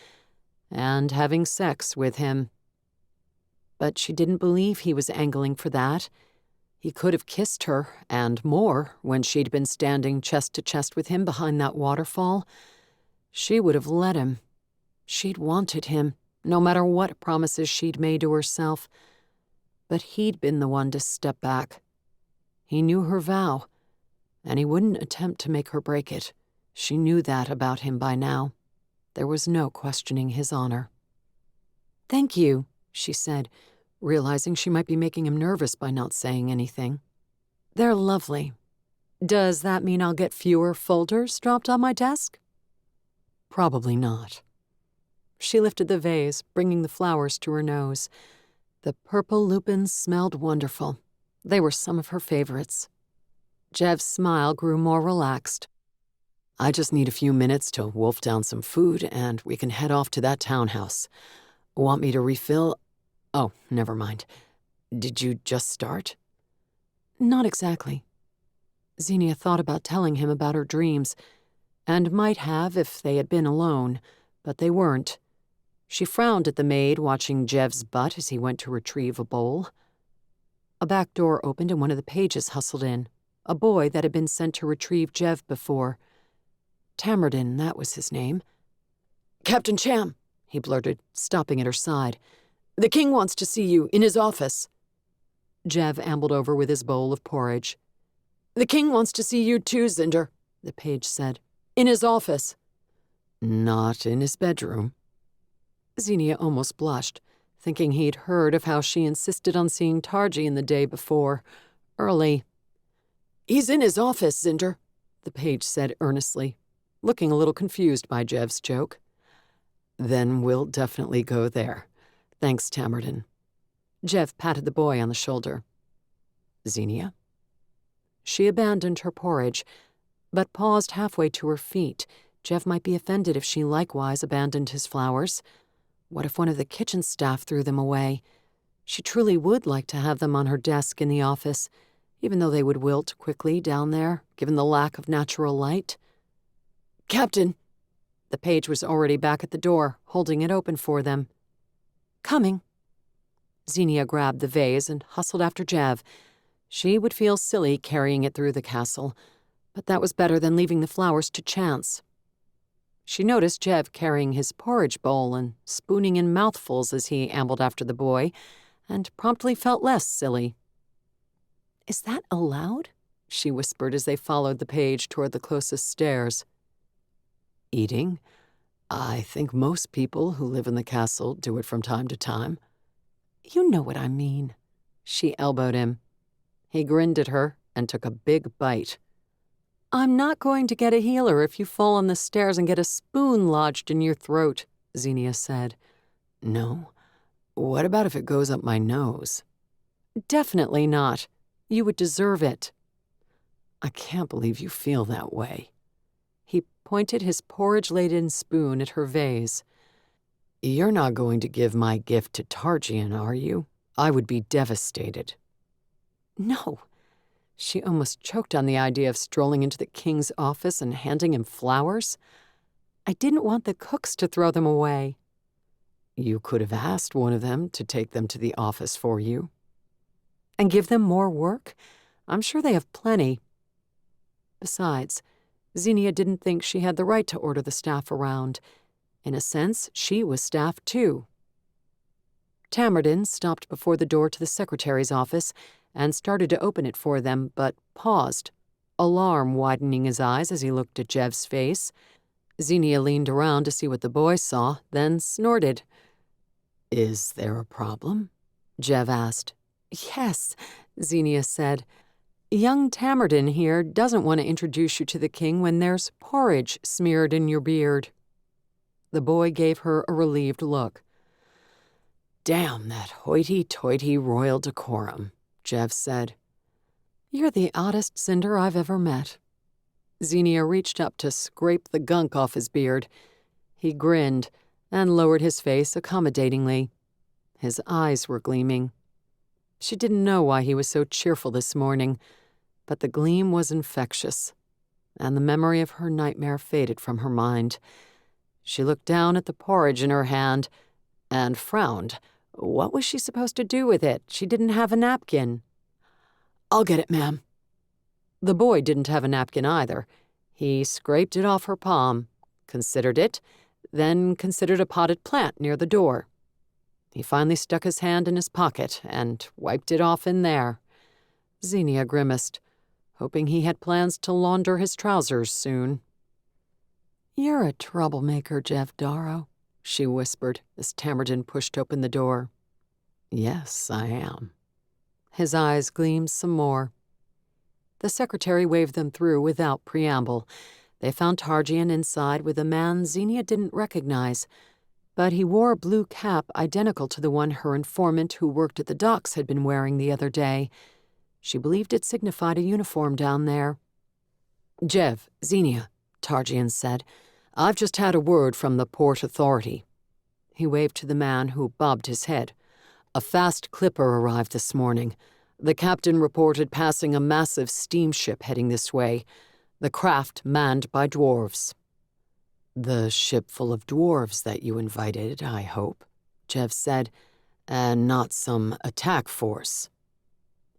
and having sex with him. But she didn't believe he was angling for that. He could have kissed her, and more, when she'd been standing chest to chest with him behind that waterfall. She would have let him. She'd wanted him, no matter what promises she'd made to herself. But he'd been the one to step back. He knew her vow, and he wouldn't attempt to make her break it. She knew that about him by now. There was no questioning his honor. "Thank you," she said, realizing she might be making him nervous by not saying anything. "They're lovely. Does that mean I'll get fewer folders dropped on my desk?" "Probably not." She lifted the vase, bringing the flowers to her nose. The purple lupins smelled wonderful, They were some of her favorites. Jev's smile grew more relaxed. I just need a few minutes to wolf down some food, and we can head off to that townhouse. Want me to refill? Oh, never mind. Did you just start? Not exactly. Zenia thought about telling him about her dreams, and might have if they had been alone, but they weren't. She frowned at the maid watching Jev's butt as he went to retrieve a bowl. A back door opened and one of the pages hustled in, a boy that had been sent to retrieve Jev before. Tamardin, that was his name. "Captain Cham," he blurted, stopping at her side. "The king wants to see you in his office." Jev ambled over with his bowl of porridge. "The king wants to see you too, Zinder," the page said. "In his office." "Not in his bedroom." Zenia almost blushed, thinking he'd heard of how she insisted on seeing Tarjian the day before, early. "He's in his office, Zinder," the page said earnestly, looking a little confused by Jev's joke. "Then we'll definitely go there. Thanks, Tamardin." Jev patted the boy on the shoulder. "Zenia?" She abandoned her porridge, but paused halfway to her feet. Jev might be offended if she likewise abandoned his flowers. What if one of the kitchen staff threw them away? She truly would like to have them on her desk in the office, even though they would wilt quickly down there, given the lack of natural light. "Captain!" The page was already back at the door, holding it open for them. "Coming." Zenia grabbed the vase and hustled after Jev. She would feel silly carrying it through the castle, but that was better than leaving the flowers to chance. She noticed Jev carrying his porridge bowl and spooning in mouthfuls as he ambled after the boy, and promptly felt less silly. "Is that allowed?" she whispered as they followed the page toward the closest stairs. "Eating? I think most people who live in the castle do it from time to time." "You know what I mean." She elbowed him. He grinned at her and took a big bite. "I'm not going to get a healer if you fall on the stairs and get a spoon lodged in your throat," Zenia said. "No? What about if it goes up my nose?" "Definitely not. You would deserve it." "I can't believe you feel that way." He pointed his porridge-laden spoon at her vase. "You're not going to give my gift to Tarjian, are you? I would be devastated." "No." She almost choked on the idea of strolling into the king's office and handing him flowers. "I didn't want the cooks to throw them away." "You could have asked one of them to take them to the office for you." "And give them more work? I'm sure they have plenty." Besides, Zenia didn't think she had the right to order the staff around. In a sense, she was staff too. Tamardin stopped before the door to the secretary's office and started to open it for them, but paused, alarm widening his eyes as he looked at Jev's face. Zenia leaned around to see what the boy saw, then snorted. "Is there a problem?" Jev asked. "Yes," Zenia said. "Young Tamardin here doesn't want to introduce you to the king when there's porridge smeared in your beard." The boy gave her a relieved look. "Damn that hoity-toity royal decorum," Jev said. "You're the oddest Cinder I've ever met." Zenia reached up to scrape the gunk off his beard. He grinned and lowered his face accommodatingly. His eyes were gleaming. She didn't know why he was so cheerful this morning, but the gleam was infectious, and the memory of her nightmare faded from her mind. She looked down at the porridge in her hand and frowned. What was she supposed to do with it? She didn't have a napkin. "I'll get it, ma'am." The boy didn't have a napkin either. He scraped it off her palm, considered it, then considered a potted plant near the door. He finally stuck his hand in his pocket and wiped it off in there. Zenia grimaced, hoping he had plans to launder his trousers soon. "You're a troublemaker, Jev Dharrow," she whispered as Tamardin pushed open the door. "Yes, I am." His eyes gleamed some more. The secretary waved them through without preamble. They found Tarjian inside with a man Zenia didn't recognize, but he wore a blue cap identical to the one her informant who worked at the docks had been wearing the other day. She believed it signified a uniform down there. "Jev, Zenia," Targian said, "I've just had a word from the Port Authority." He waved to the man who bobbed his head. "A fast clipper arrived this morning. The captain reported passing a massive steamship heading this way, the craft manned by dwarves." "The ship full of dwarves that you invited, I hope," Jev said, "and not some attack force."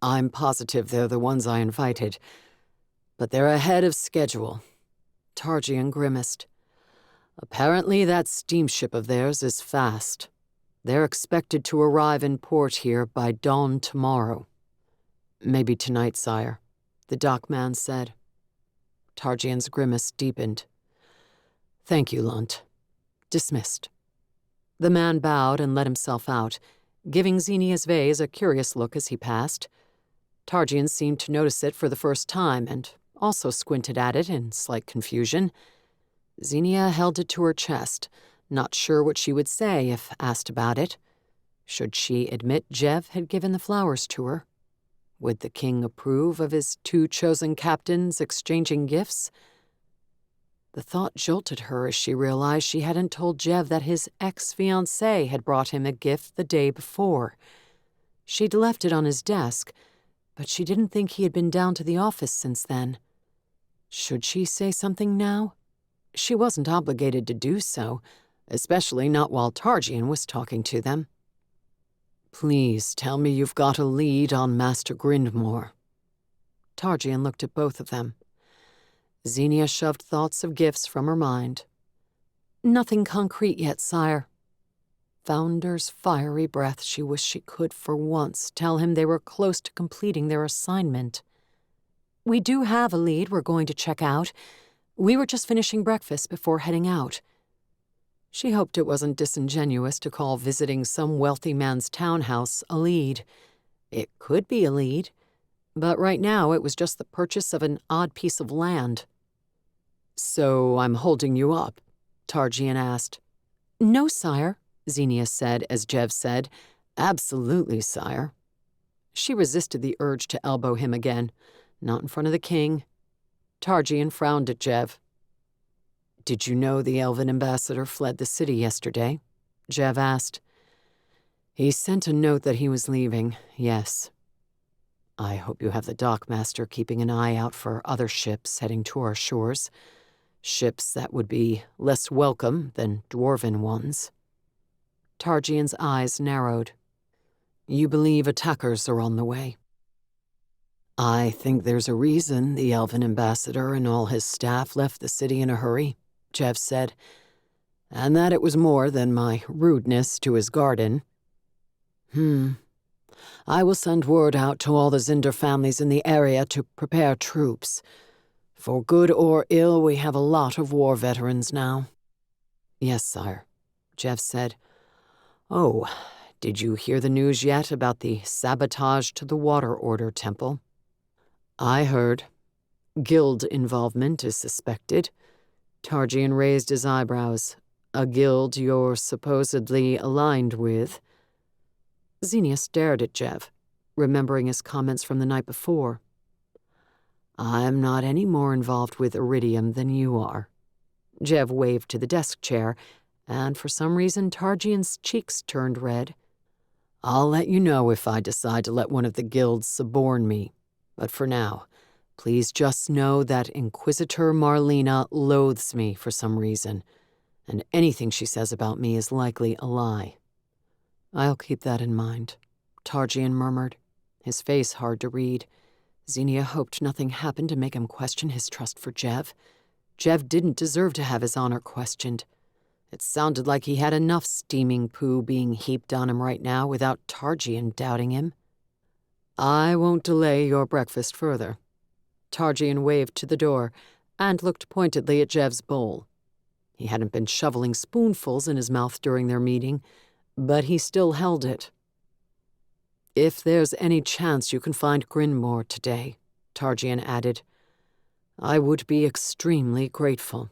"I'm positive they're the ones I invited, but they're ahead of schedule." Targian grimaced. "Apparently that steamship of theirs is fast. They're expected to arrive in port here by dawn tomorrow." "Maybe tonight, sire," the dockman said. Targian's grimace deepened. "Thank you, Lunt. Dismissed." The man bowed and let himself out, giving Zenia's vase a curious look as he passed. Targian seemed to notice it for the first time and also squinted at it in slight confusion. Zenia held it to her chest, not sure what she would say if asked about it. Should she admit Jev had given the flowers to her? Would the king approve of his two chosen captains exchanging gifts? The thought jolted her as she realized she hadn't told Jev that his ex-fiancé had brought him a gift the day before. She'd left it on his desk, but she didn't think he had been down to the office since then. Should she say something now? She wasn't obligated to do so, especially not while Targian was talking to them. "Please tell me you've got a lead on Master Grindmore." Targian looked at both of them. Zenia shoved thoughts of gifts from her mind. "Nothing concrete yet, sire." Founder's fiery breath. She wished she could, for once, tell him they were close to completing their assignment. "We do have a lead we're going to check out. We were just finishing breakfast before heading out." She hoped it wasn't disingenuous to call visiting some wealthy man's townhouse a lead. It could be a lead, but right now it was just the purchase of an odd piece of land. "So I'm holding you up?" Targian asked. "No, sire," Zenia said as Jev said, "Absolutely, sire." She resisted the urge to elbow him again, not in front of the king. Targian frowned at Jev. "Did you know the elven ambassador fled the city yesterday?" Jev asked. "He sent a note that he was leaving, yes. I hope you have the dockmaster keeping an eye out for other ships heading to our shores. Ships that would be less welcome than dwarven ones." Targian's eyes narrowed. "You believe attackers are on the way?" "I think there's a reason the elven ambassador and all his staff left the city in a hurry," Jev said, "and that it was more than my rudeness to his garden. I will send word out to all the Zinder families in the area to prepare troops. For good or ill, we have a lot of war veterans now." "Yes, sire," Jev said. "Oh, did you hear the news yet about the sabotage to the Water Order Temple?" "I heard. Guild involvement is suspected." Targian raised his eyebrows. "A guild you're supposedly aligned with?" Zenia stared at Jev, remembering his comments from the night before. "I'm not any more involved with Iridium than you are." Jev waved to the desk chair, and for some reason Targian's cheeks turned red. "I'll let you know if I decide to let one of the guilds suborn me, but for now, please just know that Inquisitor Marlena loathes me for some reason, and anything she says about me is likely a lie." "I'll keep that in mind," Targian murmured, his face hard to read. Zenia hoped nothing happened to make him question his trust for Jev. Jev didn't deserve to have his honor questioned. It sounded like he had enough steaming poo being heaped on him right now without Targian doubting him. "I won't delay your breakfast further." Targian waved to the door and looked pointedly at Jev's bowl. He hadn't been shoveling spoonfuls in his mouth during their meeting, but he still held it. "If there's any chance you can find Grindmore today," Targian added, "I would be extremely grateful."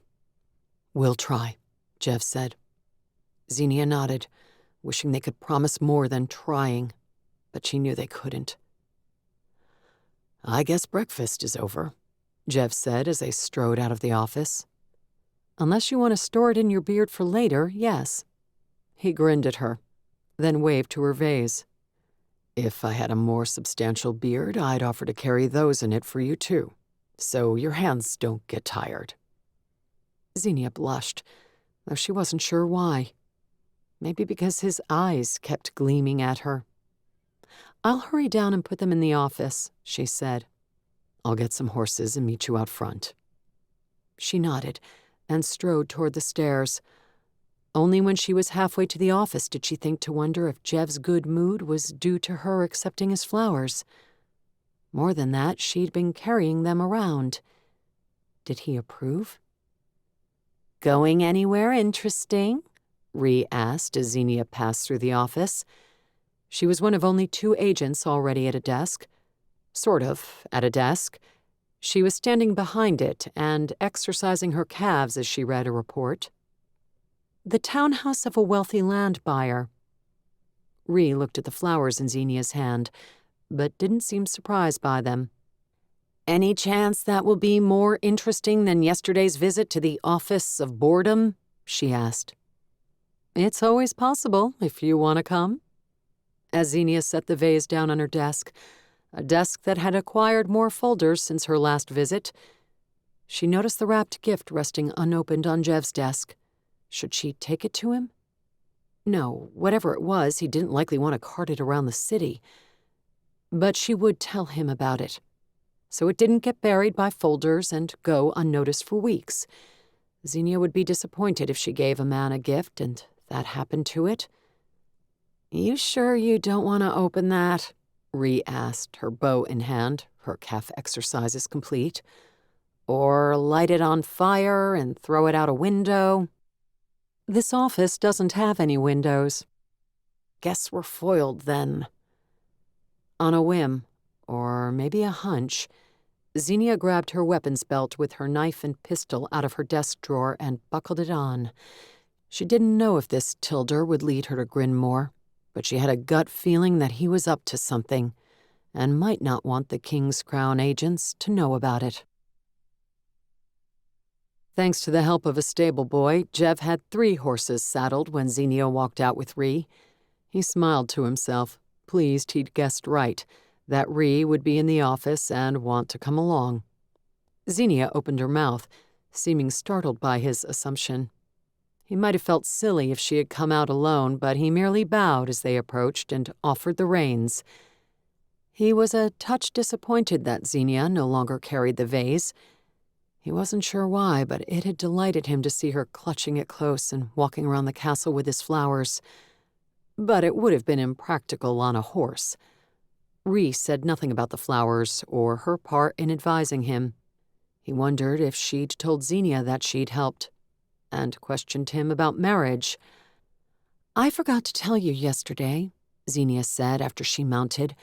"We'll try," Jev said. Zenia nodded, wishing they could promise more than trying, but she knew they couldn't. "I guess breakfast is over," Jev said as they strode out of the office. "Unless you want to store it in your beard for later, yes." He grinned at her, then waved to her vase. "If I had a more substantial beard, I'd offer to carry those in it for you too, so your hands don't get tired." Zenia blushed, though she wasn't sure why. Maybe because his eyes kept gleaming at her. "I'll hurry down and put them in the office," she said. "I'll get some horses and meet you out front." She nodded and strode toward the stairs. Only when she was halfway to the office did she think to wonder if Jev's good mood was due to her accepting his flowers. More than that, she'd been carrying them around. Did he approve? "Going anywhere interesting?" Ree asked as Zenia passed through the office. She was one of only 2 agents already at a desk. Sort of, at a desk. She was standing behind it and exercising her calves as she read a report. "The townhouse of a wealthy land buyer." Ree looked at the flowers in Zenia's hand, but didn't seem surprised by them. "Any chance that will be more interesting than yesterday's visit to the office of boredom?" she asked. "It's always possible, if you want to come." As Zenia set the vase down on her desk, a desk that had acquired more folders since her last visit, she noticed the wrapped gift resting unopened on Jev's desk. Should she take it to him? No, whatever it was, he didn't likely want to cart it around the city. But she would tell him about it, so it didn't get buried by folders and go unnoticed for weeks. Zenia would be disappointed if she gave a man a gift and that happened to it. "You sure you don't want to open that?" Ree asked, her bow in hand, her calf exercises complete. "Or light it on fire and throw it out a window?" "This office doesn't have any windows." "Guess we're foiled then." On a whim, or maybe a hunch, Zenia grabbed her weapons belt with her knife and pistol out of her desk drawer and buckled it on. She didn't know if this Tilder would lead her to Grinmore, but she had a gut feeling that he was up to something and might not want the King's Crown agents to know about it. Thanks to the help of a stable boy, Jev had 3 horses saddled when Zenia walked out with Ree. He smiled to himself, pleased he'd guessed right, that Ree would be in the office and want to come along. Zenia opened her mouth, seeming startled by his assumption. He might have felt silly if she had come out alone, but he merely bowed as they approached and offered the reins. He was a touch disappointed that Zenia no longer carried the vase. He wasn't sure why, but it had delighted him to see her clutching it close and walking around the castle with his flowers. But it would have been impractical on a horse. Ree said nothing about the flowers or her part in advising him. He wondered if she'd told Zenia that she'd helped, and questioned him about marriage. "I forgot to tell you yesterday," Zenia said after she mounted,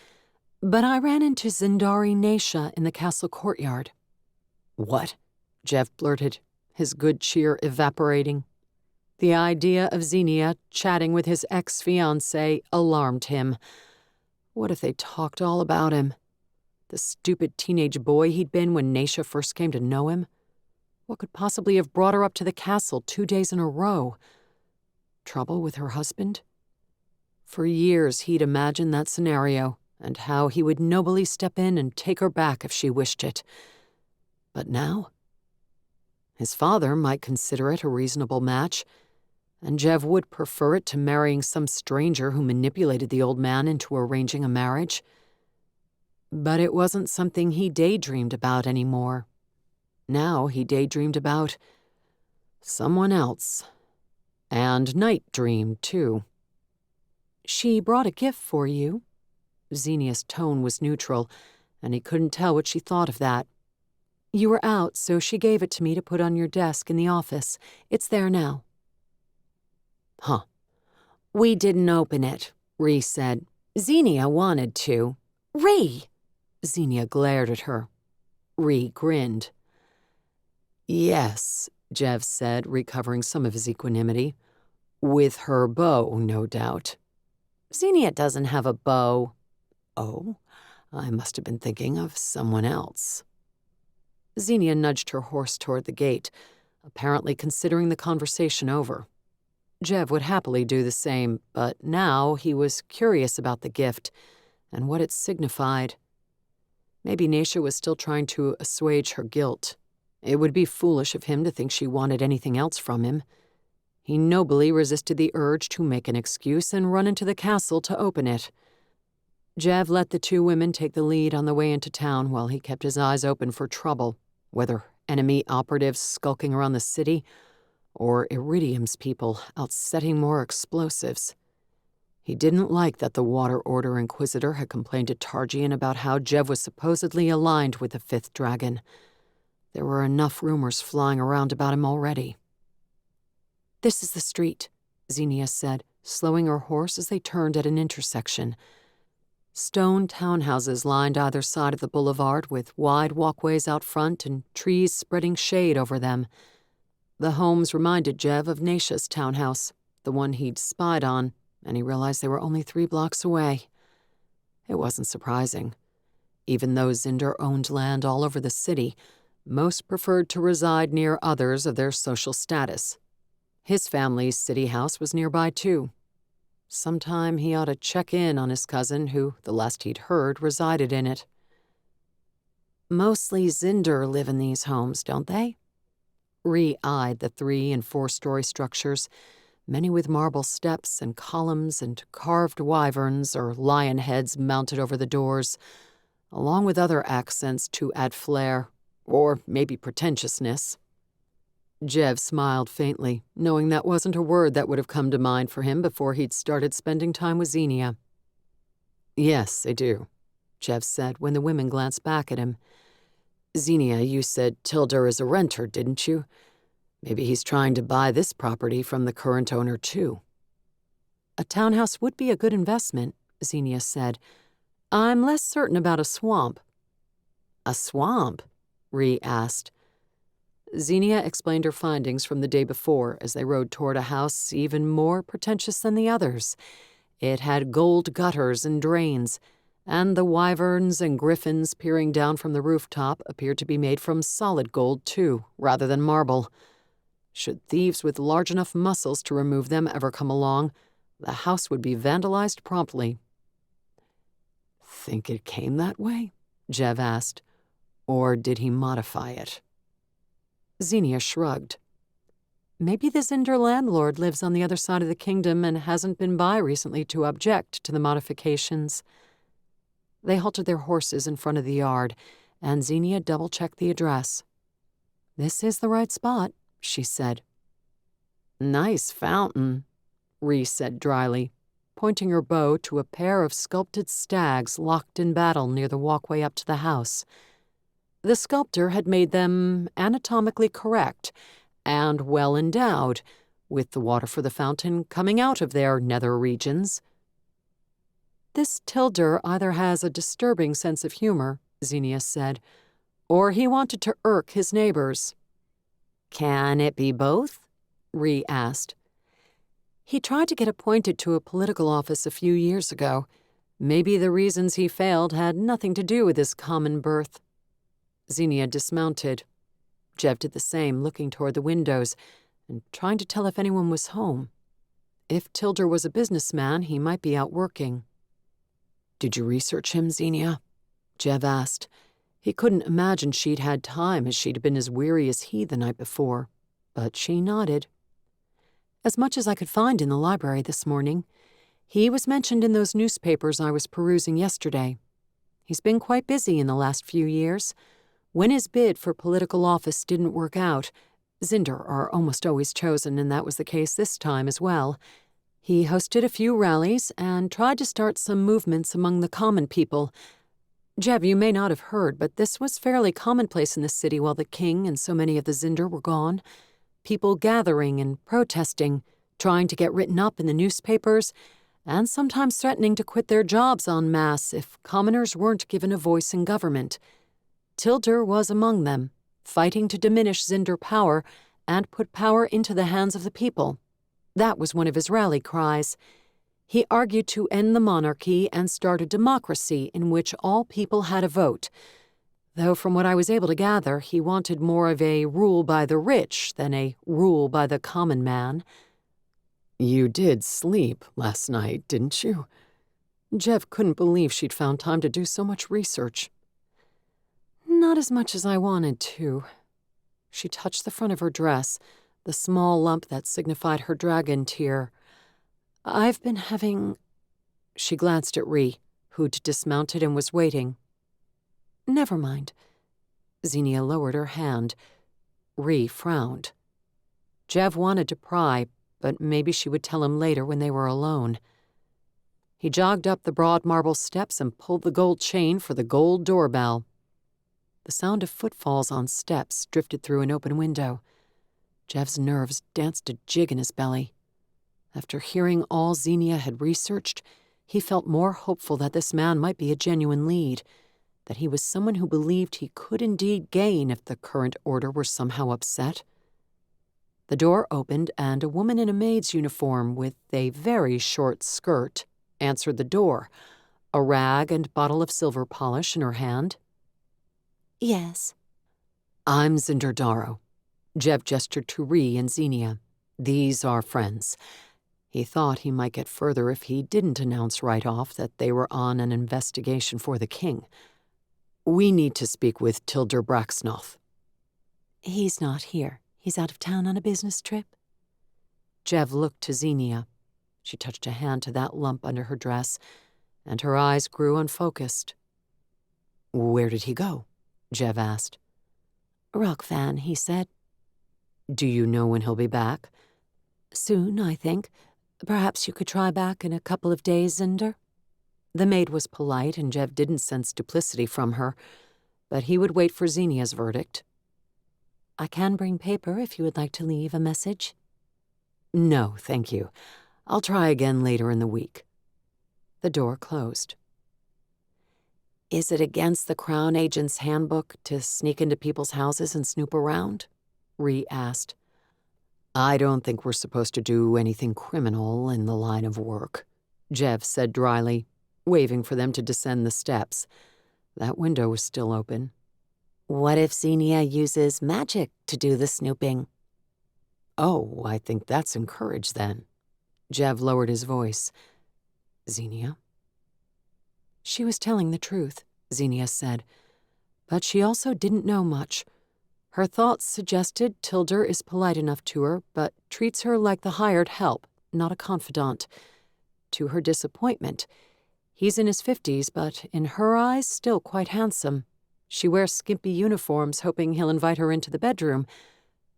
"but I ran into Zindari Naisha in the castle courtyard." "What?" Jev blurted, his good cheer evaporating. The idea of Zenia chatting with his ex-fiancé alarmed him. What if they talked all about him? The stupid teenage boy he'd been when Naisha first came to know him? What could possibly have brought her up to the castle 2 days in a row? Trouble with her husband? For years he'd imagined that scenario, and how he would nobly step in and take her back if she wished it. But now? His father might consider it a reasonable match, and Jev would prefer it to marrying some stranger who manipulated the old man into arranging a marriage. But it wasn't something he daydreamed about anymore. Now he daydreamed about someone else. And night dreamed, too. "She brought a gift for you." Zenia's tone was neutral, and he couldn't tell what she thought of that. "You were out, so she gave it to me to put on your desk in the office. It's there now." "Huh." "We didn't open it," Ree said. "Zenia wanted to." "Ree!" Zenia glared at her. Ree grinned. "Yes," Jev said, recovering some of his equanimity. "With her bow, no doubt." "Zenia doesn't have a bow." "Oh? I must have been thinking of someone else." Zenia nudged her horse toward the gate, apparently considering the conversation over. Jev would happily do the same, but now he was curious about the gift and what it signified. Maybe Naisha was still trying to assuage her guilt. It would be foolish of him to think she wanted anything else from him. He nobly resisted the urge to make an excuse and run into the castle to open it. Jev let the two women take the lead on the way into town while he kept his eyes open for trouble, whether enemy operatives skulking around the city or Iridium's people out setting more explosives. He didn't like that the Water Order Inquisitor had complained to Targian about how Jev was supposedly aligned with the Fifth Dragon. There were enough rumors flying around about him already. "This is the street," Zenia said, slowing her horse as they turned at an intersection. Stone townhouses lined either side of the boulevard with wide walkways out front and trees spreading shade over them. The homes reminded Jev of Naisha's townhouse, the one he'd spied on, and he realized they were only 3 blocks away. It wasn't surprising. Even though Zinder owned land all over the city, most preferred to reside near others of their social status. His family's city house was nearby, too. Sometime he ought to check in on his cousin, who, the last he'd heard, resided in it. "Mostly Zinder live in these homes, don't they?" Ree eyed the 3- and 4-story structures, many with marble steps and columns and carved wyverns or lion heads mounted over the doors, along with other accents to add flair, or maybe pretentiousness. Jev smiled faintly, knowing that wasn't a word that would have come to mind for him before he'd started spending time with Zenia. "Yes, they do," Jev said when the women glanced back at him. "Zenia, you said Tilder is a renter, didn't you? Maybe he's trying to buy this property from the current owner, too." "A townhouse would be a good investment," Zenia said. "I'm less certain about a swamp." "A swamp?" Ree asked. Zenia explained her findings from the day before as they rode toward a house even more pretentious than the others. It had gold gutters and drains, and the wyverns and griffins peering down from the rooftop appeared to be made from solid gold, too, rather than marble. Should thieves with large enough muscles to remove them ever come along, the house would be vandalized promptly. "Think it came that way?" Jev asked. "Or did he modify it?" Zenia shrugged. "Maybe the Zinder landlord lives on the other side of the kingdom and hasn't been by recently to object to the modifications." They halted their horses in front of the yard, and Zenia double-checked the address. "This is the right spot," she said. "Nice fountain," Ree said dryly, pointing her bow to a pair of sculpted stags locked in battle near the walkway up to the house. The sculptor had made them anatomically correct and well endowed, with the water for the fountain coming out of their nether regions. "This Tilder either has a disturbing sense of humor," Zenia said, "or he wanted to irk his neighbors." "Can it be both?" Ree asked. "He tried to get appointed to a political office a few years ago. Maybe the reasons he failed had nothing to do with his common birth." Zenia dismounted. Jev did the same, looking toward the windows and trying to tell if anyone was home. If Tilder was a businessman, he might be out working. "Did you research him, Zenia?" Jev asked. He couldn't imagine she'd had time, as she'd been as weary as he the night before, but she nodded. "As much as I could find in the library this morning. He was mentioned in those newspapers I was perusing yesterday. He's been quite busy in the last few years. When his bid for political office didn't work out, Zinder are almost always chosen, and that was the case this time as well. He hosted a few rallies and tried to start some movements among the common people. Jev, you may not have heard, but this was fairly commonplace in the city while the king and so many of the Zinder were gone. People gathering and protesting, trying to get written up in the newspapers, and sometimes threatening to quit their jobs en masse if commoners weren't given a voice in government. Tilder was among them, fighting to diminish Zinder power and put power into the hands of the people. That was one of his rally cries. He argued to end the monarchy and start a democracy in which all people had a vote, though from what I was able to gather, he wanted more of a rule by the rich than a rule by the common man. You did sleep last night, didn't you? Jev couldn't believe she'd found time to do so much research. Not as much as I wanted to. She touched the front of her dress, the small lump that signified her dragon tear. I've been having... She glanced at Ree, who'd dismounted and was waiting. Never mind. Zenia lowered her hand. Ree frowned. Jev wanted to pry, but maybe she would tell him later when they were alone. He jogged up the broad marble steps and pulled the gold chain for the gold doorbell. The sound of footfalls on steps drifted through an open window. Jev's nerves danced a jig in his belly. After hearing all Zenia had researched, he felt more hopeful that this man might be a genuine lead, that he was someone who believed he could indeed gain if the current order were somehow upset. The door opened and a woman in a maid's uniform with a very short skirt answered the door, a rag and bottle of silver polish in her hand. Yes. I'm Jev Dharrow. Jev gestured to Ree and Zenia. These are friends. He thought he might get further if he didn't announce right off that they were on an investigation for the king. We need to speak with Tilder Braxnoth. He's not here. He's out of town on a business trip. Jev looked to Zenia. She touched a hand to that lump under her dress, and her eyes grew unfocused. Where did he go? Jev asked. Rock van, he said. Do you know when he'll be back? Soon, I think. Perhaps you could try back in a couple of days, Zinder. The maid was polite, and Jev didn't sense duplicity from her, but he would wait for Zenia's verdict. I can bring paper if you would like to leave a message. No, thank you. I'll try again later in the week. The door closed. Is it against the Crown Agent's handbook to sneak into people's houses and snoop around? Ree asked. I don't think we're supposed to do anything criminal in the line of work, Jev said dryly, waving for them to descend the steps. That window was still open. What if Zenia uses magic to do the snooping? Oh, I think that's encouraged then. Jev lowered his voice. Zenia? She was telling the truth, Zenia said, but she also didn't know much. Her thoughts suggested Tilder is polite enough to her, but treats her like the hired help, not a confidant. To her disappointment, he's in his 50s, but in her eyes still quite handsome. She wears skimpy uniforms, hoping he'll invite her into the bedroom,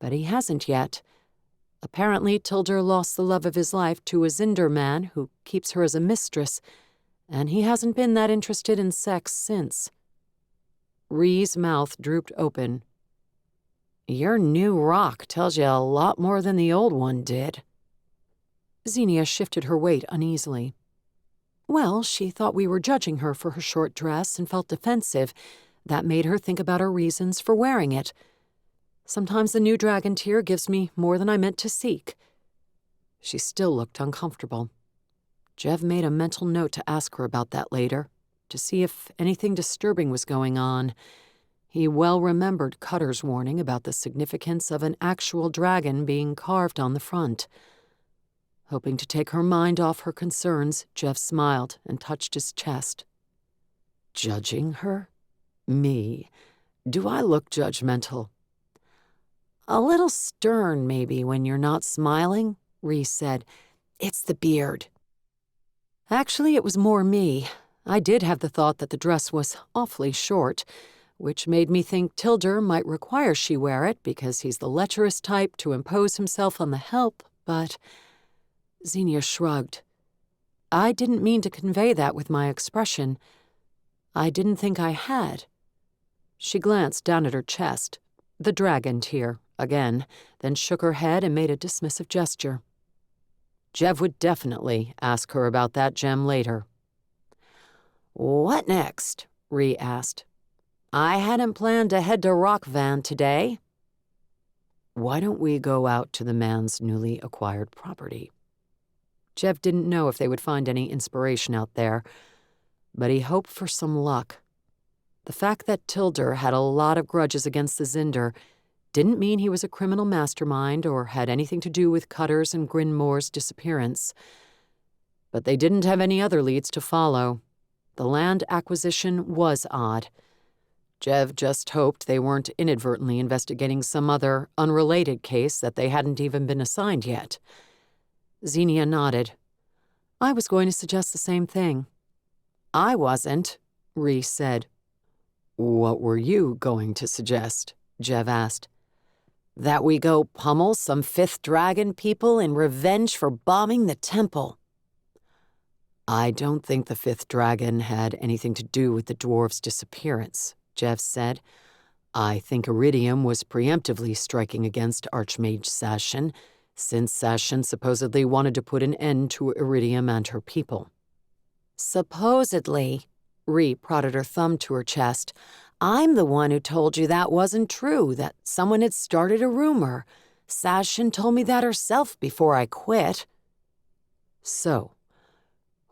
but he hasn't yet. Apparently, Tilder lost the love of his life to a Zinder man who keeps her as a mistress, and he hasn't been that interested in sex since. Ree's mouth drooped open. Your new rock tells you a lot more than the old one did. Zenia shifted her weight uneasily. Well, she thought we were judging her for her short dress and felt defensive. That made her think about her reasons for wearing it. Sometimes the new dragon tear gives me more than I meant to seek. She still looked uncomfortable. Jev made a mental note to ask her about that later, to see if anything disturbing was going on. He well remembered Cutter's warning about the significance of an actual dragon being carved on the front. Hoping to take her mind off her concerns, Jev smiled and touched his chest. Judging her? Me? Do I look judgmental? A little stern, maybe, when you're not smiling, Ree said. It's the beard. Actually, it was more me. I did have the thought that the dress was awfully short, which made me think Tilder might require she wear it because he's the lecherous type to impose himself on the help, but... Zenia shrugged. I didn't mean to convey that with my expression. I didn't think I had. She glanced down at her chest, the dragon tear, again, then shook her head and made a dismissive gesture. Jev would definitely ask her about that gem later. What next? Ree asked. I hadn't planned to head to Rock Van today. Why don't we go out to the man's newly acquired property? Jev didn't know if they would find any inspiration out there, but he hoped for some luck. The fact that Tilder had a lot of grudges against the Zinder didn't mean he was a criminal mastermind or had anything to do with Cutter's and Grinmore's disappearance. But they didn't have any other leads to follow. The land acquisition was odd. Jev just hoped they weren't inadvertently investigating some other, unrelated case that they hadn't even been assigned yet. Zenia nodded. I was going to suggest the same thing. I wasn't, Rhys said. What were you going to suggest? Jev asked. That we go pummel some Fifth Dragon people in revenge for bombing the temple. I don't think the Fifth Dragon had anything to do with the dwarves' disappearance, Jev said. I think Iridium was preemptively striking against Archmage Sashin, since Sashin supposedly wanted to put an end to Iridium and her people. Supposedly, Rhys prodded her thumb to her chest. I'm the one who told you that wasn't true, that someone had started a rumor. Sashin told me that herself before I quit. So,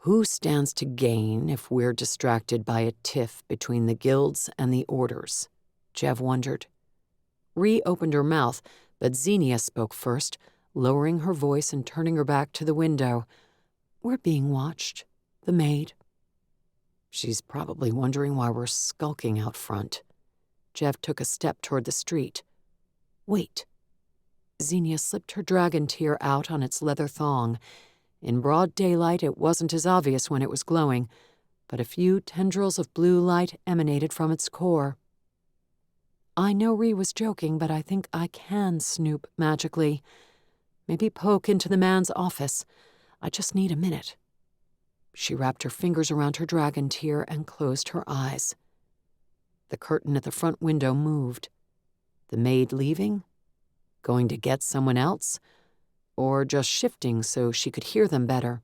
who stands to gain if we're distracted by a tiff between the guilds and the orders? Jev wondered. Rhys opened her mouth, but Zenia spoke first, lowering her voice and turning her back to the window. We're being watched. The maid. She's probably wondering why we're skulking out front. Jev took a step toward the street. Wait. Zenia slipped her dragon tear out on its leather thong. In broad daylight, it wasn't as obvious when it was glowing, but a few tendrils of blue light emanated from its core. I know Rhys was joking, but I think I can snoop magically. Maybe poke into the man's office. I just need a minute. She wrapped her fingers around her dragon tear and closed her eyes. The curtain at the front window moved. The maid leaving? Going to get someone else? Or just shifting so she could hear them better?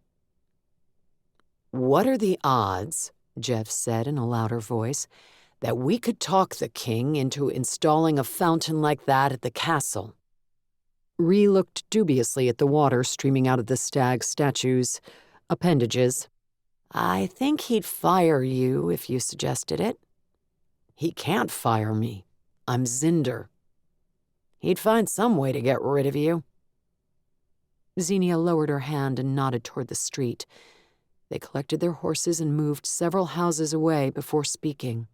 What are the odds, Jev said in a louder voice, that we could talk the king into installing a fountain like that at the castle? Rhys looked dubiously at the water streaming out of the stag statue's appendages. I think he'd fire you if you suggested it. He can't fire me. I'm Zinder. He'd find some way to get rid of you. Zenia lowered her hand and nodded toward the street. They collected their horses and moved several houses away before speaking.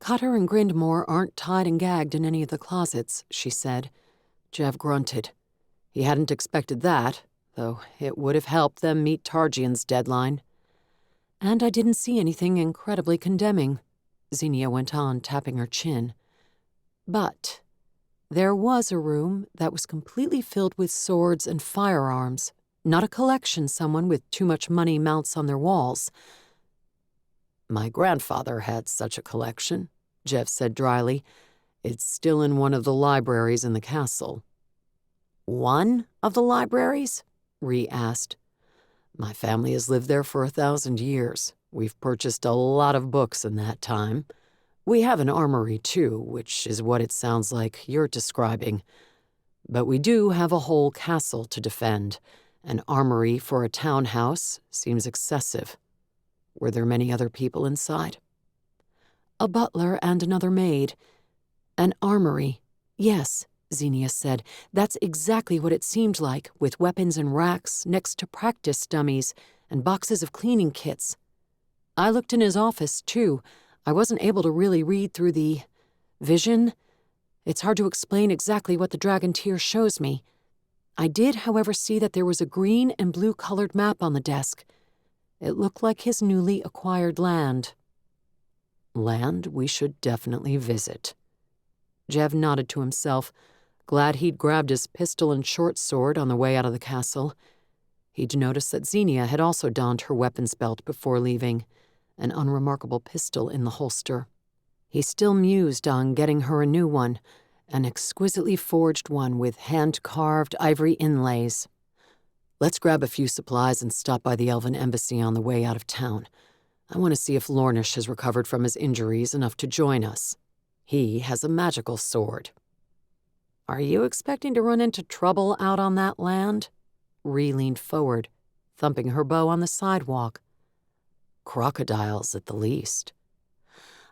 Cutter and Grindmore aren't tied and gagged in any of the closets, she said. Jev grunted. He hadn't expected that, though it would have helped them meet Targian's deadline. And I didn't see anything incredibly condemning, Zenia went on, tapping her chin. But there was a room that was completely filled with swords and firearms, not a collection someone with too much money mounts on their walls. My grandfather had such a collection, Jev said dryly. It's still in one of the libraries in the castle. One of the libraries? Rhys asked. My family has lived there for 1,000 years. We've purchased a lot of books in that time. We have an armory, too, which is what it sounds like you're describing. But we do have a whole castle to defend. An armory for a townhouse seems excessive. Were there many other people inside? A butler and another maid. An armory, yes, Zenia said. That's exactly what it seemed like, with weapons in racks next to practice dummies and boxes of cleaning kits. I looked in his office, too. I wasn't able to really read through the vision. It's hard to explain exactly what the dragon tear shows me. I did, however, see that there was a green and blue-colored map on the desk. It looked like his newly acquired land. Land we should definitely visit. Jev nodded to himself, glad he'd grabbed his pistol and short sword on the way out of the castle. He'd noticed that Zenia had also donned her weapons belt before leaving, an unremarkable pistol in the holster. He still mused on getting her a new one, an exquisitely forged one with hand-carved ivory inlays. Let's grab a few supplies and stop by the Elven embassy on the way out of town. I want to see if Lornish has recovered from his injuries enough to join us. He has a magical sword. Are you expecting to run into trouble out on that land? Rhys leaned forward. thumping her bow on the sidewalk. Crocodiles at the least.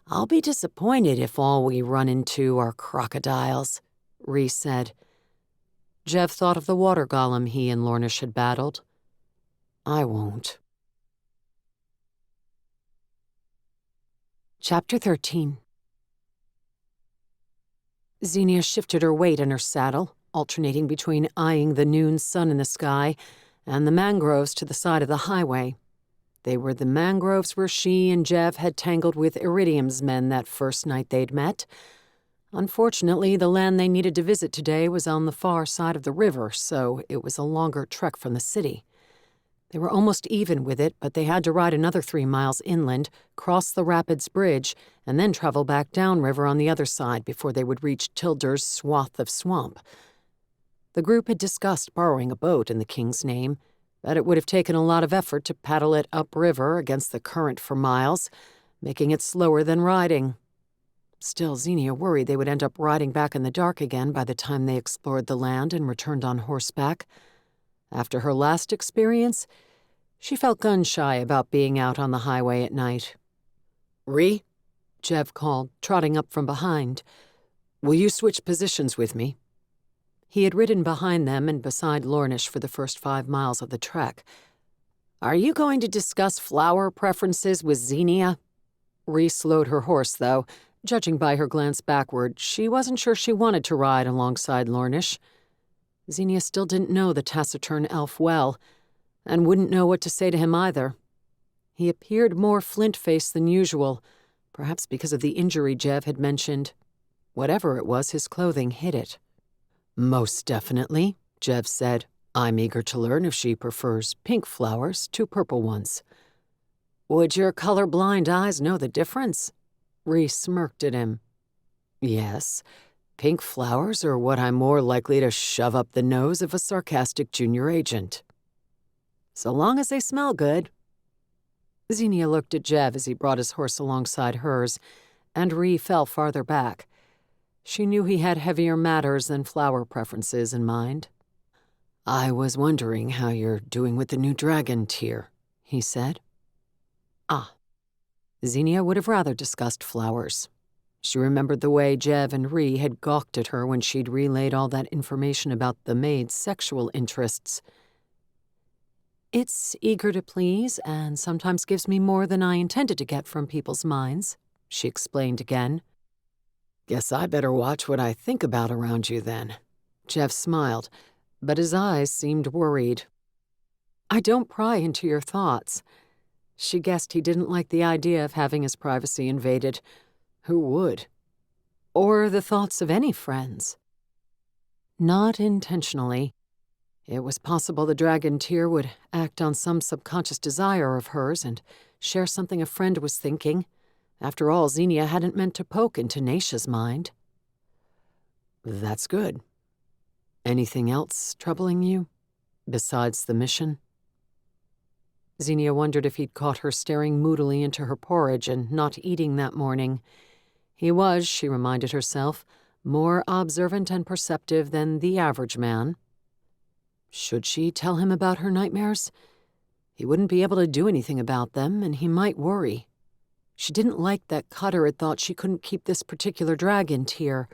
I'll be disappointed if all we run into are crocodiles, Rhys said. Jev thought of the water golem he and Lornish had battled. I won't. Chapter 13. Zenia shifted her weight in her saddle, alternating between eyeing the noon sun in the sky and the mangroves to the side of the highway. They were the mangroves where she and Jev had tangled with Iridium's men that first night they'd met. Unfortunately, the land they needed to visit today was on the far side of the river, so it was a longer trek from the city. They were almost even with it, but they had to ride another 3 miles inland, cross the Rapids Bridge, and then travel back downriver on the other side before they would reach Tilder's swath of swamp. The group had discussed borrowing a boat in the King's name, but it would have taken a lot of effort to paddle it upriver against the current for miles, making it slower than riding. Still, Zenia worried they would end up riding back in the dark again by the time they explored the land and returned on horseback. After her last experience, she felt gun-shy about being out on the highway at night. Rhi, Jev called, trotting up from behind. will you switch positions with me? He had ridden behind them and beside Lornish for the first 5 miles of the trek. Are you going to discuss flower preferences with Zenia? Rhi slowed her horse, though. Judging by her glance backward, she wasn't sure she wanted to ride alongside Lornish. Zenia still didn't know the taciturn elf well, and wouldn't know what to say to him either. He appeared more flint-faced than usual, perhaps because of the injury Jev had mentioned. Whatever it was, his clothing hid it. Most definitely, Jev said. I'm eager to learn if she prefers pink flowers to purple ones. Would your color-blind eyes know the difference? Rhi smirked at him. Yes. Pink flowers are what I'm more likely to shove up the nose of a sarcastic junior agent. So long as they smell good. Zenia looked at Jev as he brought his horse alongside hers, and Rhi fell farther back. She knew he had heavier matters than flower preferences in mind. I was wondering how you're doing with the new dragon tier, he said. Ah. Zenia would have rather discussed flowers. She remembered the way Jev and Rhi had gawked at her when she'd relayed all that information about the maid's sexual interests. It's eager to please and sometimes gives me more than I intended to get from people's minds, she explained again. Guess I better watch what I think about around you then. Jev smiled, but his eyes seemed worried. I don't pry into your thoughts. She guessed he didn't like the idea of having his privacy invaded. Who would? Or the thoughts of any friends. Not intentionally. It was possible the dragon tier would act on some subconscious desire of hers and share something a friend was thinking. After all, Zenia hadn't meant to poke into Naisha's mind. That's good. Anything else troubling you, besides the mission? Zenia wondered if he'd caught her staring moodily into her porridge and not eating that morning. He was, she reminded herself, more observant and perceptive than the average man. Should she tell him about her nightmares? He wouldn't be able to do anything about them, and he might worry. She didn't like that Cutter had thought she couldn't keep this particular dragon tier.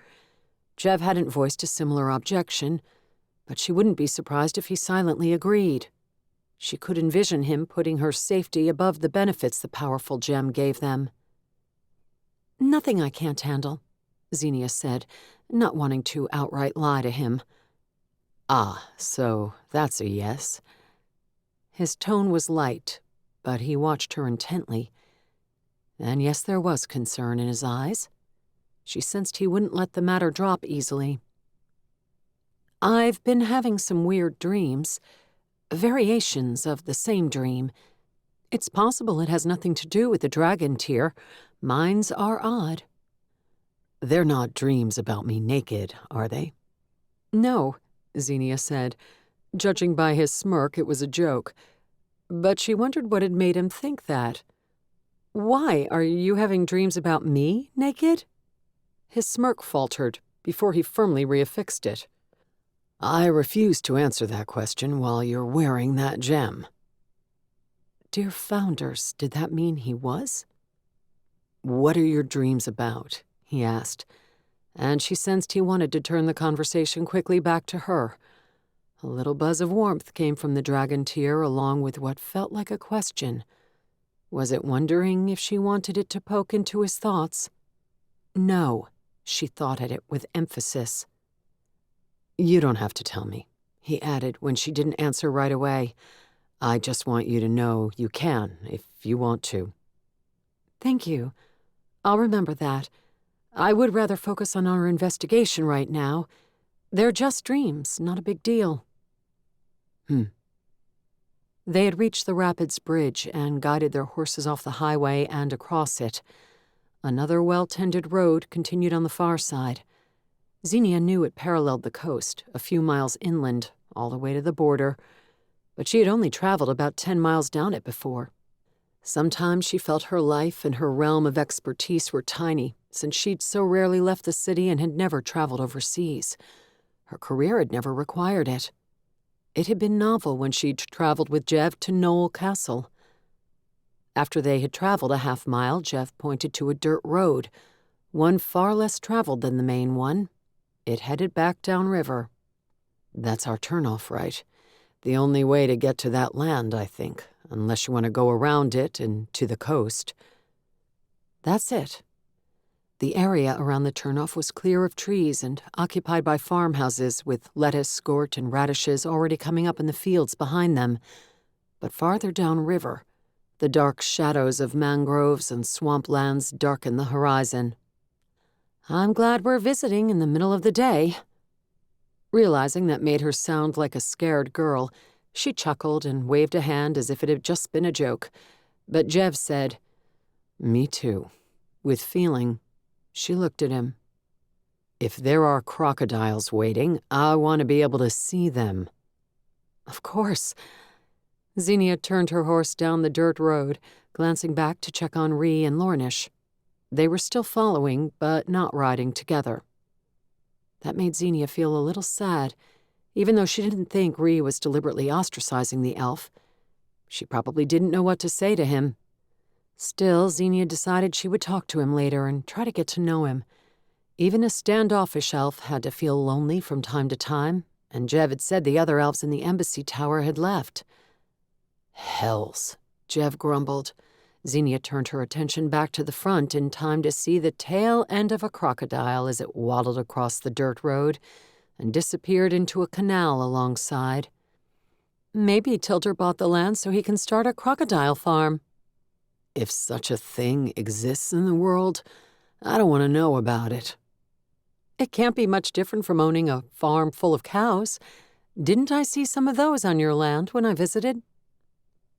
Jev hadn't voiced a similar objection, but she wouldn't be surprised if he silently agreed. She could envision him putting her safety above the benefits the powerful gem gave them. Nothing I can't handle, Zenia said, not wanting to outright lie to him. Ah, so that's a yes. His tone was light, but he watched her intently. And yes, there was concern in his eyes. She sensed he wouldn't let the matter drop easily. I've been having some weird dreams, variations of the same dream. It's possible it has nothing to do with the dragon tier. Mine's are odd. They're not dreams about me naked, are they? No, Zenia said. Judging by his smirk, it was a joke. But she wondered what had made him think that. Why, are you having dreams about me, naked? His smirk faltered before he firmly reaffixed it. I refuse to answer that question while you're wearing that gem. Dear Founders, did that mean he was? "What are your dreams about?" he asked, and she sensed he wanted to turn the conversation quickly back to her. A little buzz of warmth came from the dragon-tear along with what felt like a question. Was it wondering if she wanted it to poke into his thoughts? No, she thought at it with emphasis. "You don't have to tell me," he added when she didn't answer right away. "I just want you to know you can, if you want to." "Thank you. I'll remember that. I would rather focus on our investigation right now. They're just dreams, not a big deal." They had reached the Rapids Bridge and guided their horses off the highway and across it. Another well-tended road continued on the far side. Zenia knew it paralleled the coast, a few miles inland, all the way to the border, but she had only traveled about 10 miles down it before. Sometimes she felt her life and her realm of expertise were tiny, since she'd so rarely left the city and had never traveled overseas. Her career had never required it. It had been novel when she'd traveled with Jev to Knoll Castle. After they had traveled a half-mile, Jev pointed to a dirt road, one far less traveled than the main one. It headed back downriver. "That's our turnoff, right? The only way to get to that land, I think, unless you want to go around it and to the coast." "That's it." The area around the turnoff was clear of trees and occupied by farmhouses with lettuce, gourd, and radishes already coming up in the fields behind them. But farther downriver, the dark shadows of mangroves and swamplands darkened the horizon. "I'm glad we're visiting in the middle of the day." Realizing that made her sound like a scared girl, she chuckled and waved a hand as if it had just been a joke. But Jev said, "Me too," with feeling. She looked at him. "If there are crocodiles waiting, I want to be able to see them." "Of course." Zenia turned her horse down the dirt road, glancing back to check on Ree and Lornish. They were still following, but not riding together. That made Zenia feel a little sad, even though she didn't think Ree was deliberately ostracizing the elf. She probably didn't know what to say to him. Still, Zenia decided she would talk to him later and try to get to know him. Even a standoffish elf had to feel lonely from time to time, and Jev had said the other elves in the embassy tower had left. "Hells," Jev grumbled. Zenia turned her attention back to the front in time to see the tail end of a crocodile as it waddled across the dirt road and disappeared into a canal alongside. "Maybe Tilter bought the land so he can start a crocodile farm." "If such a thing exists in the world, I don't want to know about it." "It can't be much different from owning a farm full of cows. Didn't I see some of those on your land when I visited?"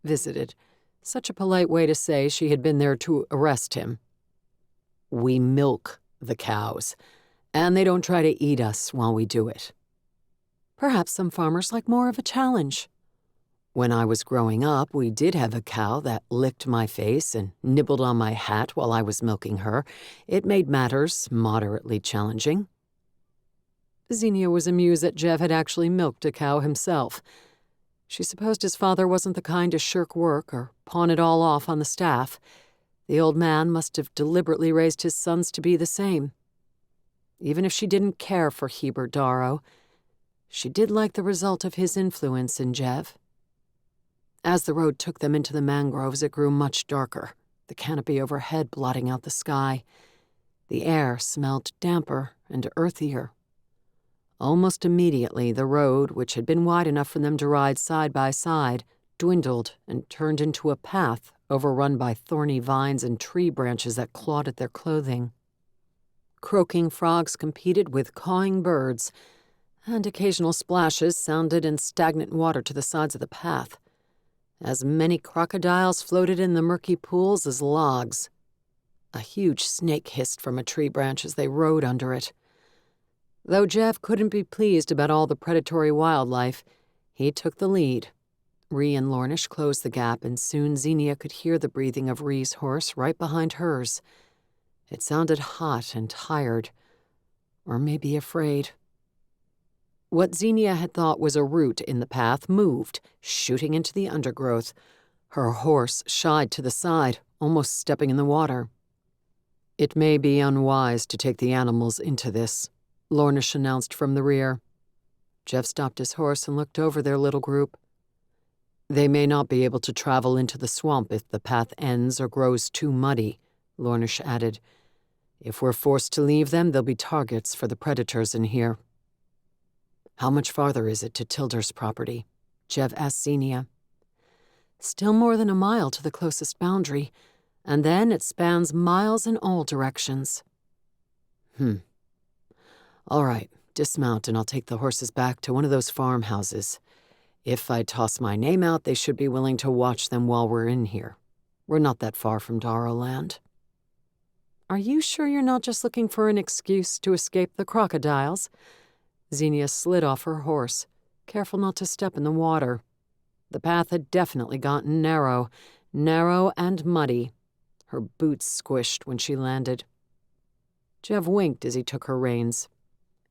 Visited. Such a polite way to say she had been there to arrest him. "We milk the cows, and they don't try to eat us while we do it." "Perhaps some farmers like more of a challenge." "When I was growing up, we did have a cow that licked my face and nibbled on my hat while I was milking her. It made matters moderately challenging." Zenia was amused that Jev had actually milked a cow himself. She supposed his father wasn't the kind to shirk work or pawn it all off on the staff. The old man must have deliberately raised his sons to be the same. Even if she didn't care for Heber Dharrow, she did like the result of his influence in Jev. As the road took them into the mangroves, it grew much darker, the canopy overhead blotting out the sky. The air smelled damper and earthier. Almost immediately, the road, which had been wide enough for them to ride side by side, dwindled and turned into a path overrun by thorny vines and tree branches that clawed at their clothing. Croaking frogs competed with cawing birds, and occasional splashes sounded in stagnant water to the sides of the path. As many crocodiles floated in the murky pools as logs. A huge snake hissed from a tree branch as they rode under it. Though Jev couldn't be pleased about all the predatory wildlife, he took the lead. Ree and Lornish closed the gap, and soon Zenia could hear the breathing of Ree's horse right behind hers. It sounded hot and tired, or maybe afraid. What Zenia had thought was a root in the path moved, shooting into the undergrowth. Her horse shied to the side, almost stepping in the water. "It may be unwise to take the animals into this," Lornish announced from the rear. Jev stopped his horse and looked over their little group. "They may not be able to travel into the swamp if the path ends or grows too muddy," Lornish added. "If we're forced to leave them, they'll be targets for the predators in here." "How much farther is it to Tilder's property?" Jev asked Zenia. "Still more than a mile to the closest boundary, and then it spans miles in all directions." "All right, dismount and I'll take the horses back to one of those farmhouses. If I toss my name out, they should be willing to watch them while we're in here. We're not that far from Dharrow land." "Are you sure you're not just looking for an excuse to escape the crocodiles?" Zenia slid off her horse, careful not to step in the water. The path had definitely gotten narrow and muddy. Her boots squished when she landed. Jev winked as he took her reins.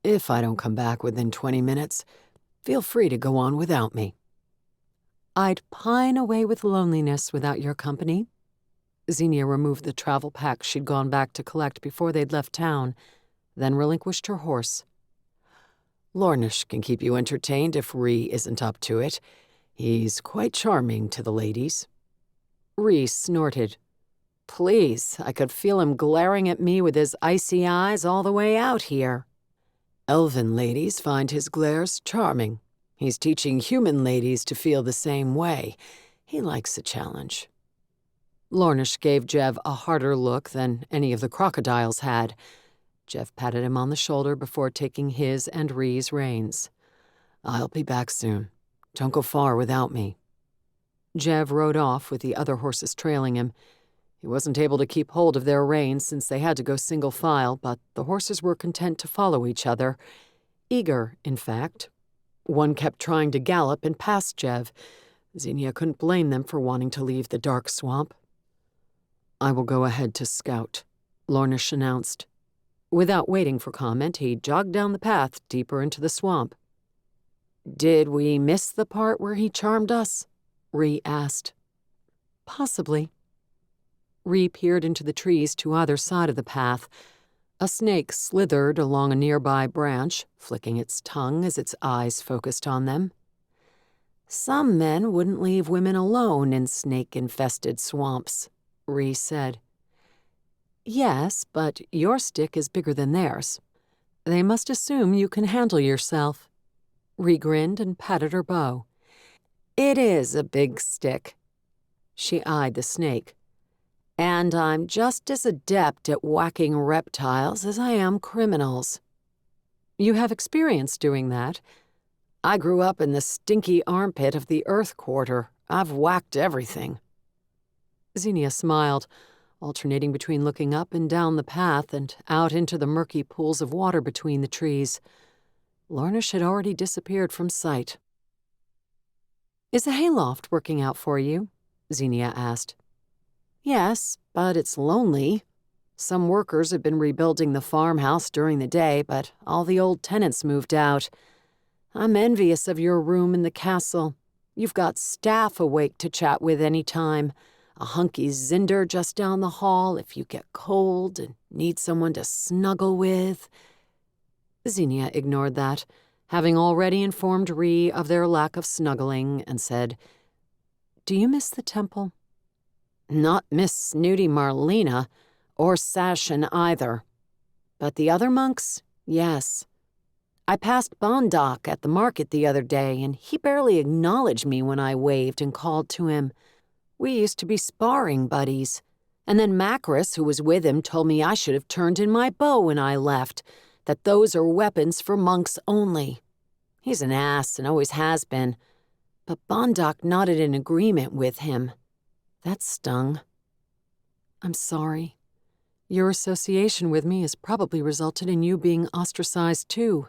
"If I don't come back within 20 minutes, feel free to go on without me." "I'd pine away with loneliness without your company." Zenia removed the travel pack she'd gone back to collect before they'd left town, then relinquished her horse. "Lornish can keep you entertained if Ree isn't up to it. He's quite charming to the ladies." Ree snorted. "Please, I could feel him glaring at me with his icy eyes all the way out here." "Elven ladies find his glares charming. He's teaching human ladies to feel the same way. He likes a challenge." Lornish gave Jev a harder look than any of the crocodiles had. Jev patted him on the shoulder before taking his and Ree's reins. "I'll be back soon. Don't go far without me." Jev rode off with the other horses trailing him. He wasn't able to keep hold of their reins since they had to go single file, but the horses were content to follow each other. Eager, in fact. One kept trying to gallop and pass Jev. Zenia couldn't blame them for wanting to leave the dark swamp. "I will go ahead to scout," Lornish announced. Without waiting for comment, he jogged down the path deeper into the swamp. "Did we miss the part where he charmed us?" Ree asked. "Possibly." Ree peered into the trees to either side of the path. A snake slithered along a nearby branch, flicking its tongue as its eyes focused on them. "Some men wouldn't leave women alone in snake-infested swamps," Ree said. "Yes, but your stick is bigger than theirs. They must assume you can handle yourself." Ree grinned and patted her bow. "It is a big stick." She eyed the snake. "And I'm just as adept at whacking reptiles as I am criminals." "You have experience doing that." "I grew up in the stinky armpit of the Earth Quarter. I've whacked everything." Zenia smiled, alternating between looking up and down the path and out into the murky pools of water between the trees. Lornish had already disappeared from sight. "Is the hayloft working out for you?" Zenia asked. "Yes, but it's lonely. Some workers have been rebuilding the farmhouse during the day, but all the old tenants moved out. I'm envious of your room in the castle. You've got staff awake to chat with any time. A hunky Zinder just down the hall if you get cold and need someone to snuggle with." Zenia ignored that, having already informed Ree of their lack of snuggling, and said, "Do you miss the temple?" "Not Miss Snooty Marlena, or Sashin either. But the other monks, yes. I passed Bondoc at the market the other day, and he barely acknowledged me when I waved and called to him. We used to be sparring buddies. And then Macris, who was with him, told me I should have turned in my bow when I left, that those are weapons for monks only. He's an ass and always has been. But Bondoc nodded in agreement with him. That stung." "I'm sorry. Your association with me has probably resulted in you being ostracized too."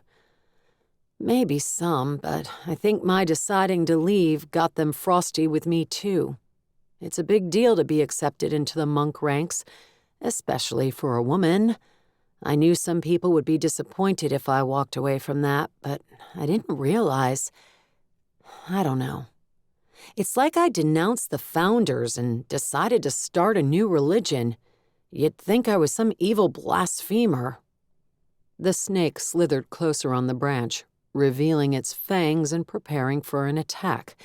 "Maybe some, but I think my deciding to leave got them frosty with me too. It's a big deal to be accepted into the monk ranks, especially for a woman. I knew some people would be disappointed if I walked away from that, but I didn't realize. I don't know. It's like I denounced the founders and decided to start a new religion. You'd think I was some evil blasphemer." The snake slithered closer on the branch, revealing its fangs and preparing for an attack.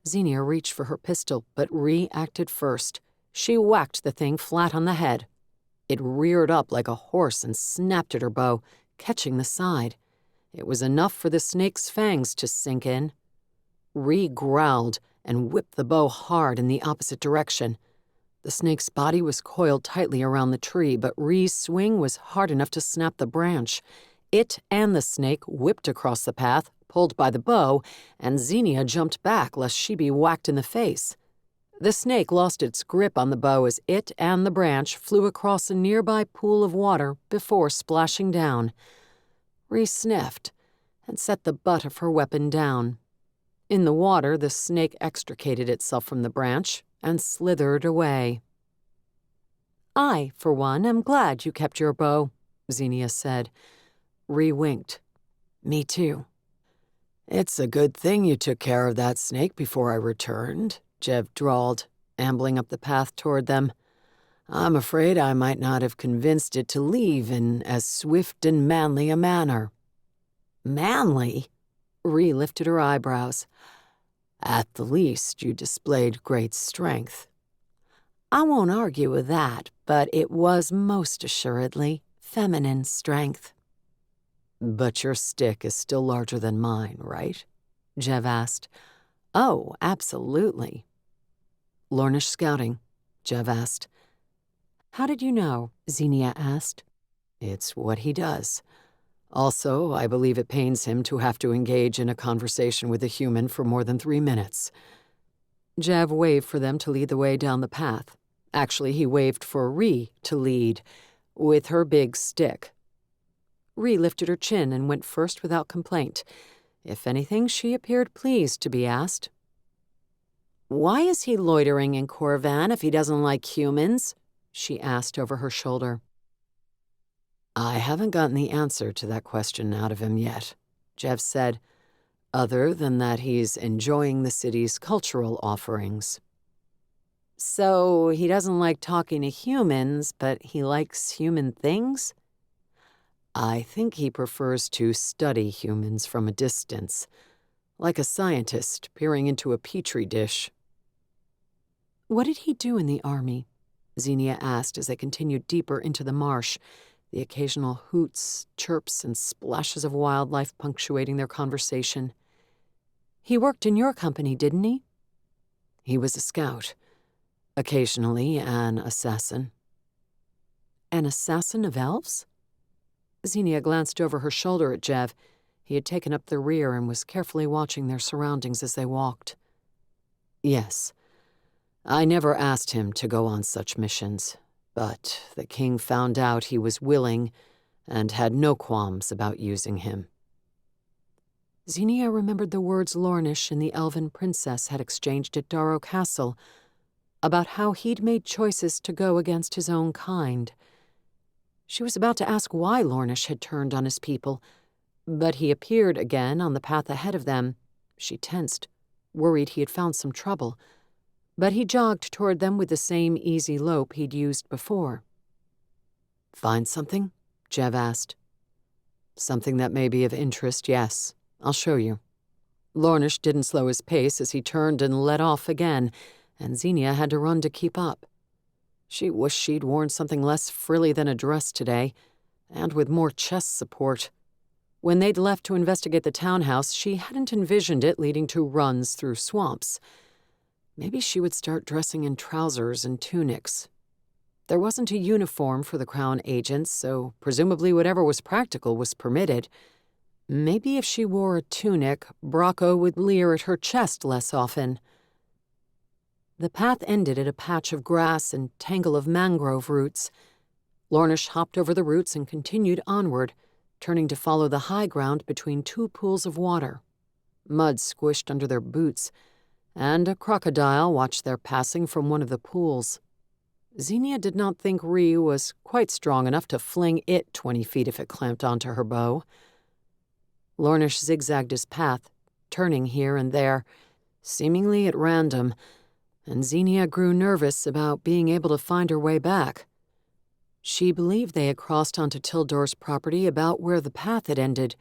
Zenia reached for her pistol, but reacted first. She whacked the thing flat on the head. It reared up like a horse and snapped at her bow, catching the side. It was enough for the snake's fangs to sink in. Ree growled and whipped the bow hard in the opposite direction. The snake's body was coiled tightly around the tree, but Ree's swing was hard enough to snap the branch. It and the snake whipped across the path, pulled by the bow, and Zenia jumped back lest she be whacked in the face. The snake lost its grip on the bow as it and the branch flew across a nearby pool of water before splashing down. Ree sniffed and set the butt of her weapon down. In the water, the snake extricated itself from the branch and slithered away. "I, for one, am glad you kept your bow," Zenia said. Ree winked. "Me too." "It's a good thing you took care of that snake before I returned," Jev drawled, ambling up the path toward them. "I'm afraid I might not have convinced it to leave in as swift and manly a manner." "Manly?" Ree lifted her eyebrows. "At the least, you displayed great strength." "I won't argue with that, but it was most assuredly feminine strength." "But your stick is still larger than mine, right?" Jev asked. "Oh, absolutely." "Lornish scouting?" Jev asked. "How did you know?" Zenia asked. "It's what he does. Also, I believe it pains him to have to engage in a conversation with a human for more than 3 minutes." Jev waved for them to lead the way down the path. Actually, he waved for Ree to lead, with her big stick. Ree lifted her chin and went first without complaint. If anything, she appeared pleased to be asked. "Why is he loitering in Corvan if he doesn't like humans?" she asked over her shoulder. "I haven't gotten the answer to that question out of him yet," Jev said, "other than that he's enjoying the city's cultural offerings." "So he doesn't like talking to humans, but he likes human things?" "I think he prefers to study humans from a distance, like a scientist peering into a petri dish." "What did he do in the army?" Zenia asked as they continued deeper into the marsh, the occasional hoots, chirps, and splashes of wildlife punctuating their conversation. "He worked in your company, didn't he?" "He was a scout. Occasionally an assassin." "An assassin of elves?" Zenia glanced over her shoulder at Jev. He had taken up the rear and was carefully watching their surroundings as they walked. "Yes. I never asked him to go on such missions, but the king found out he was willing and had no qualms about using him." Zenia remembered the words Lornish and the elven princess had exchanged at Dharrow Castle about how he'd made choices to go against his own kind. She was about to ask why Lornish had turned on his people, but he appeared again on the path ahead of them. She tensed, worried he had found some trouble, but he jogged toward them with the same easy lope he'd used before. "Find something?" Jev asked. "Something that may be of interest, yes. I'll show you." Lornish didn't slow his pace as he turned and let off again, and Zenia had to run to keep up. She wished she'd worn something less frilly than a dress today, and with more chest support. When they'd left to investigate the townhouse, she hadn't envisioned it leading to runs through swamps. Maybe she would start dressing in trousers and tunics. There wasn't a uniform for the Crown agents, so presumably whatever was practical was permitted. Maybe if she wore a tunic, Bracco would leer at her chest less often. The path ended at a patch of grass and tangle of mangrove roots. Lornish hopped over the roots and continued onward, turning to follow the high ground between 2 pools of water. Mud squished under their boots, and a crocodile watched their passing from one of the pools. Zenia did not think Ree was quite strong enough to fling it 20 feet if it clamped onto her bow. Lornish zigzagged his path, turning here and there, seemingly at random, and Zenia grew nervous about being able to find her way back. She believed they had crossed onto Tildor's property about where the path had ended,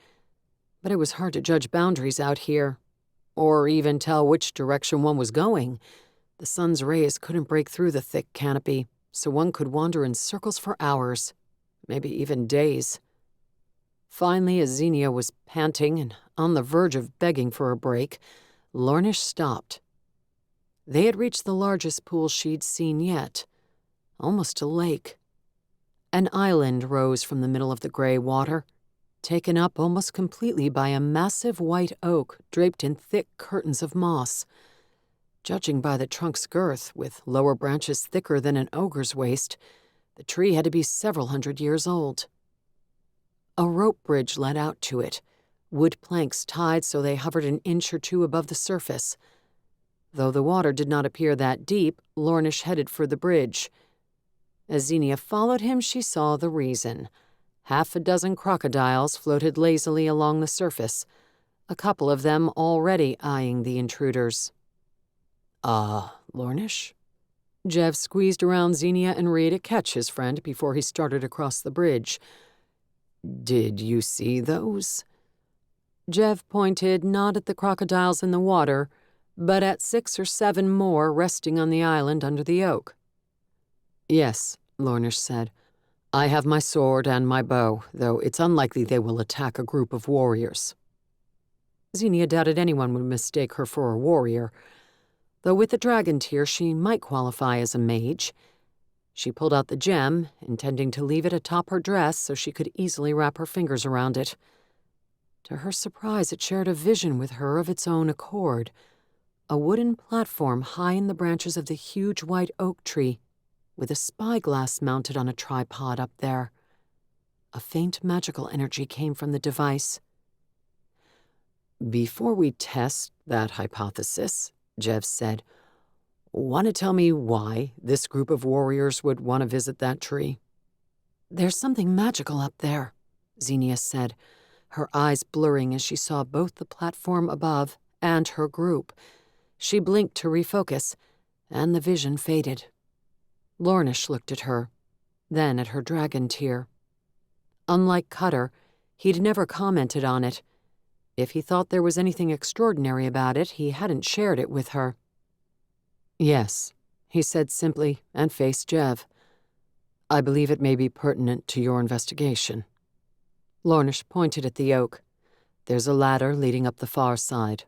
but it was hard to judge boundaries out here, or even tell which direction one was going. The sun's rays couldn't break through the thick canopy, so one could wander in circles for hours, maybe even days. Finally, as Zenia was panting and on the verge of begging for a break, Lornish stopped. They had reached the largest pool she'd seen yet, almost a lake. An island rose from the middle of the gray water, taken up almost completely by a massive white oak draped in thick curtains of moss. Judging by the trunk's girth, with lower branches thicker than an ogre's waist, the tree had to be several hundred years old. A rope bridge led out to it, wood planks tied so they hovered an inch or two above the surface. Though the water did not appear that deep, Lornish headed for the bridge. As Zenia followed him, she saw the reason. Half a dozen crocodiles floated lazily along the surface, a couple of them already eyeing the intruders. Lornish? Jev squeezed around Zenia and ready to catch his friend before he started across the bridge. Did you see those? Jev pointed not at the crocodiles in the water, but at 6 or 7 more resting on the island under the oak. Yes, Lornish said. I have my sword and my bow, though it's unlikely they will attack a group of warriors. Zenia doubted anyone would mistake her for a warrior, though with the dragon tear she might qualify as a mage. She pulled out the gem, intending to leave it atop her dress so she could easily wrap her fingers around it. To her surprise, it shared a vision with her of its own accord, a wooden platform high in the branches of the huge white oak tree, with a spyglass mounted on a tripod up there. A faint magical energy came from the device. Before we test that hypothesis, Jev said, want to tell me why this group of warriors would want to visit that tree? There's something magical up there, Zenia said, her eyes blurring as she saw both the platform above and her group. She blinked to refocus, and the vision faded. Lornish looked at her, then at her dragon tear. Unlike Cutter, he'd never commented on it. If he thought there was anything extraordinary about it, he hadn't shared it with her. Yes, he said simply, and faced Jev. I believe it may be pertinent to your investigation. Lornish pointed at the oak. There's a ladder leading up the far side.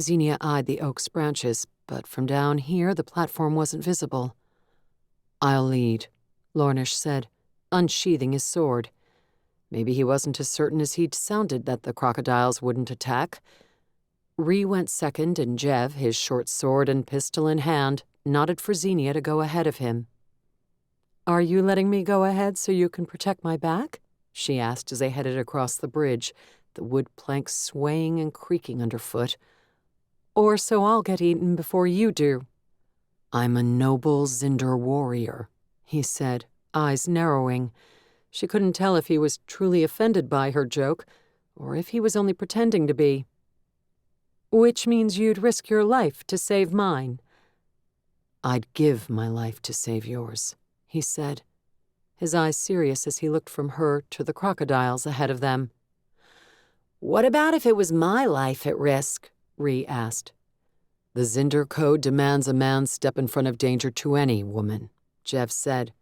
Zenia eyed the oak's branches, but from down here the platform wasn't visible. I'll lead, Lornish said, unsheathing his sword. Maybe he wasn't as certain as he'd sounded that the crocodiles wouldn't attack. Ree went second, and Jev, his short sword and pistol in hand, nodded for Zenia to go ahead of him. Are you letting me go ahead so you can protect my back? She asked as they headed across the bridge, the wood planks swaying and creaking underfoot. Or so I'll get eaten before you do. I'm a noble Zinder warrior, he said, eyes narrowing. She couldn't tell if he was truly offended by her joke, or if he was only pretending to be. Which means you'd risk your life to save mine. I'd give my life to save yours, he said, his eyes serious as he looked from her to the crocodiles ahead of them. What about if it was my life at risk? Ree asked. The Zinder Code demands a man step in front of danger to any woman, Jev said.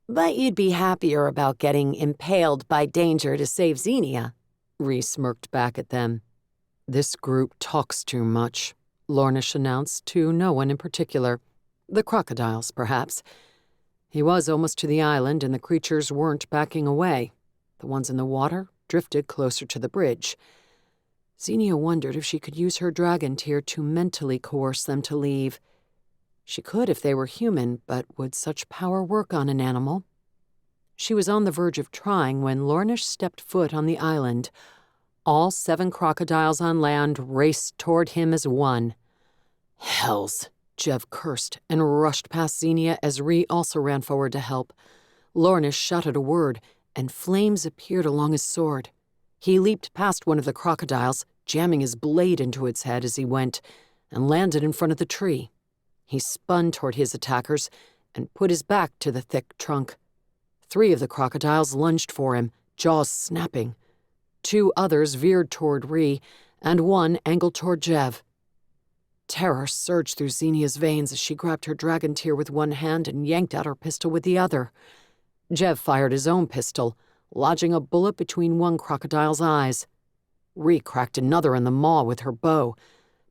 But you'd be happier about getting impaled by danger to save Zenia, Ree smirked back at them. This group talks too much, Lornish announced to no one in particular. The crocodiles, perhaps. He was almost to the island, and the creatures weren't backing away. The ones in the water drifted closer to the bridge. Zenia wondered if she could use her dragon tear to mentally coerce them to leave. She could if they were human, but would such power work on an animal? She was on the verge of trying when Lornish stepped foot on the island. All 7 crocodiles on land raced toward him as one. Hells, Jev cursed and rushed past Zenia as Ree also ran forward to help. Lornish shouted a word, and flames appeared along his sword. He leaped past one of the crocodiles, jamming his blade into its head as he went, and landed in front of the tree. He spun toward his attackers and put his back to the thick trunk. 3 of the crocodiles lunged for him, jaws snapping. 2 others veered toward Ree, and 1 angled toward Jev. Terror surged through Zenia's veins as she grabbed her dragon tear with one hand and yanked out her pistol with the other. Jev fired his own pistol, lodging a bullet between one crocodile's eyes. Ree cracked another in the maw with her bow,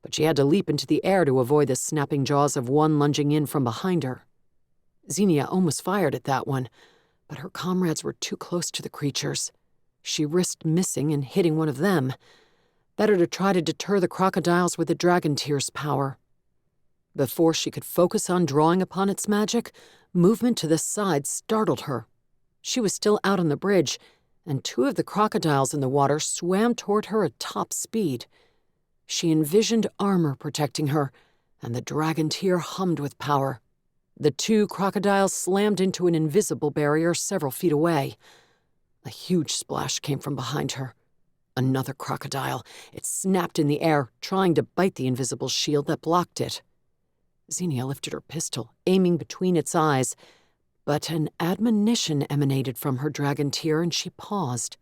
but she had to leap into the air to avoid the snapping jaws of one lunging in from behind her. Zenia almost fired at that one, but her comrades were too close to the creatures. She risked missing and hitting one of them. Better to try to deter the crocodiles with the dragon tear's power. Before she could focus on drawing upon its magic, movement to the side startled her. She was still out on the bridge, and 2 of the crocodiles in the water swam toward her at top speed. She envisioned armor protecting her, and the dragon tear hummed with power. The 2 crocodiles slammed into an invisible barrier several feet away. A huge splash came from behind her. Another crocodile. It snapped in the air, trying to bite the invisible shield that blocked it. Zenia lifted her pistol, aiming between its eyes, but an admonition emanated from her dragon tear, and she paused.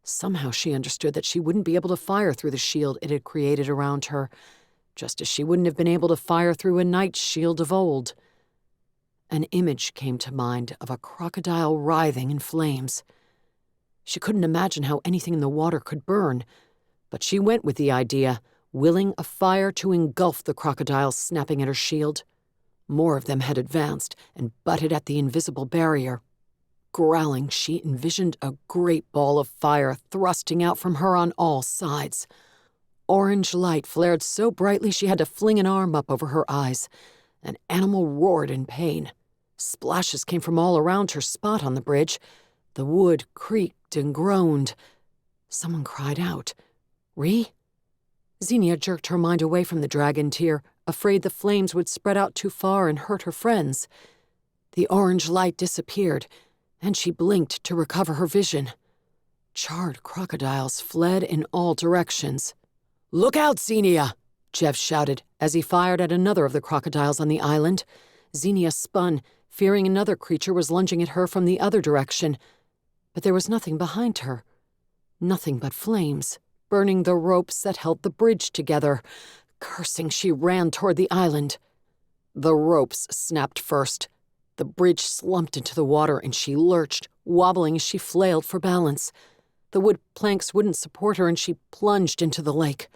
Somehow she understood that she wouldn't be able to fire through the shield it had created around her, just as she wouldn't have been able to fire through a knight's shield of old. An image came to mind of a crocodile writhing in flames. She couldn't imagine how anything in the water could burn, but she went with the idea, willing a fire to engulf the crocodiles snapping at her shield. More of them had advanced and butted at the invisible barrier. Growling, she envisioned a great ball of fire thrusting out from her on all sides. Orange light flared so brightly she had to fling an arm up over her eyes. An animal roared in pain. Splashes came from all around her spot on the bridge. The wood creaked and groaned. Someone cried out, "Ree?" Zenia jerked her mind away from the dragon tear, afraid the flames would spread out too far and hurt her friends. The orange light disappeared, and she blinked to recover her vision. Charred crocodiles fled in all directions. "Look out, Zenia!" Jev shouted as he fired at another of the crocodiles on the island. Zenia spun, fearing another creature was lunging at her from the other direction. But there was nothing behind her. Nothing but flames, burning the ropes that held the bridge together. Cursing, she ran toward the island. The ropes snapped first. The bridge slumped into the water and she lurched, wobbling as she flailed for balance. The wood planks wouldn't support her and she plunged into the lake.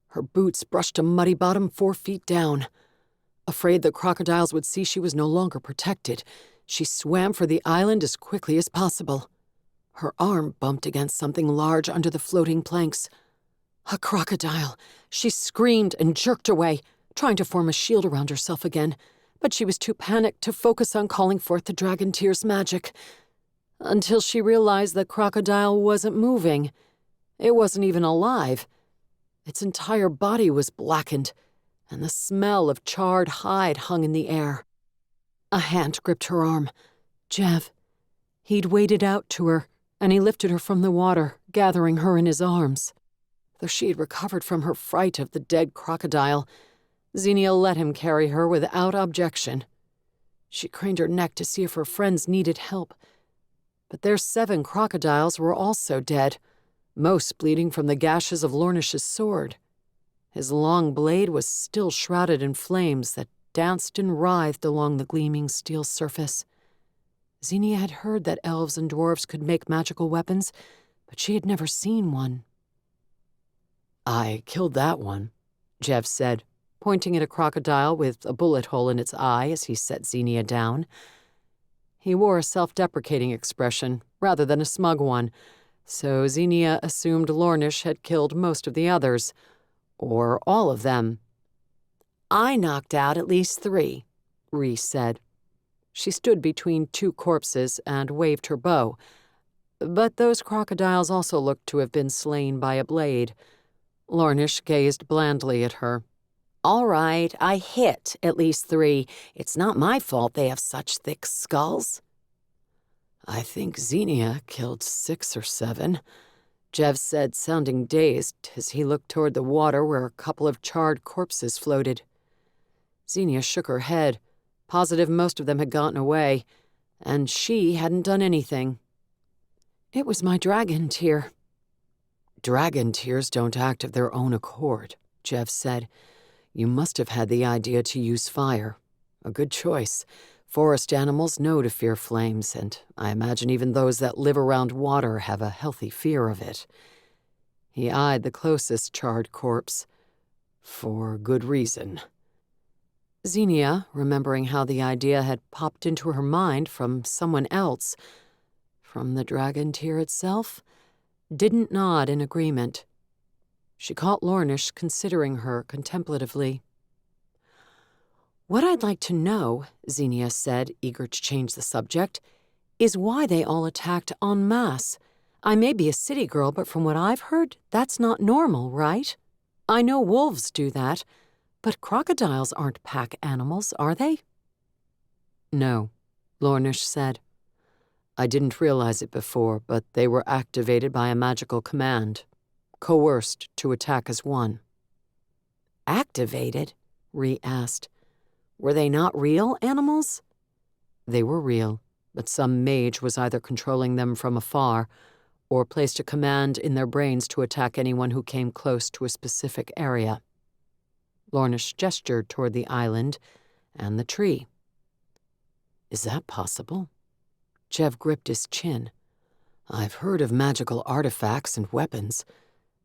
Her boots brushed a muddy bottom 4 feet down. Afraid the crocodiles would see she was no longer protected, she swam for the island as quickly as possible. Her arm bumped against something large under the floating planks. A crocodile. She screamed and jerked away, trying to form a shield around herself again, but she was too panicked to focus on calling forth the dragon tear's magic. Until she realized the crocodile wasn't moving. It wasn't even alive. Its entire body was blackened, and the smell of charred hide hung in the air. A hand gripped her arm. Jev. He'd waded out to her, and he lifted her from the water, gathering her in his arms. Though she had recovered from her fright of the dead crocodile, Zenia let him carry her without objection. She craned her neck to see if her friends needed help, but their 7 crocodiles were also dead, most bleeding from the gashes of Lornish's sword. His long blade was still shrouded in flames that danced and writhed along the gleaming steel surface. Zenia had heard that elves and dwarves could make magical weapons, but she had never seen one. "I killed that one," Jev said, pointing at a crocodile with a bullet hole in its eye as he set Zenia down. He wore a self-deprecating expression rather than a smug one, so Zenia assumed Lornish had killed most of the others, or all of them. "I knocked out at least 3, Ree said. She stood between 2 corpses and waved her bow, but those crocodiles also looked to have been slain by a blade. Lornish gazed blandly at her. "All right, I hit at least 3. It's not my fault they have such thick skulls." "I think Zenia killed 6 or 7. Jev said, sounding dazed as he looked toward the water where a couple of charred corpses floated. Zenia shook her head, positive most of them had gotten away, and she hadn't done anything. It was my dragon tear. Dragon tears don't act of their own accord, Jev said. You must have had the idea to use fire. A good choice. Forest animals know to fear flames, and I imagine even those that live around water have a healthy fear of it. He eyed the closest charred corpse. For good reason. Zenia, remembering how the idea had popped into her mind from someone else, from the dragon tear itself, didn't nod in agreement. She caught Lornish considering her contemplatively. What I'd like to know, Zenia said, eager to change the subject, is why they all attacked en masse. I may be a city girl, but from what I've heard, that's not normal, right? I know wolves do that, but crocodiles aren't pack animals, are they? No, Lornish said. I didn't realize it before, but they were activated by a magical command, coerced to attack as one. Activated? Ree asked. Were they not real animals? They were real, but some mage was either controlling them from afar or placed a command in their brains to attack anyone who came close to a specific area. Lornish gestured toward the island and the tree. Is that possible? Jev gripped his chin. I've heard of magical artifacts and weapons,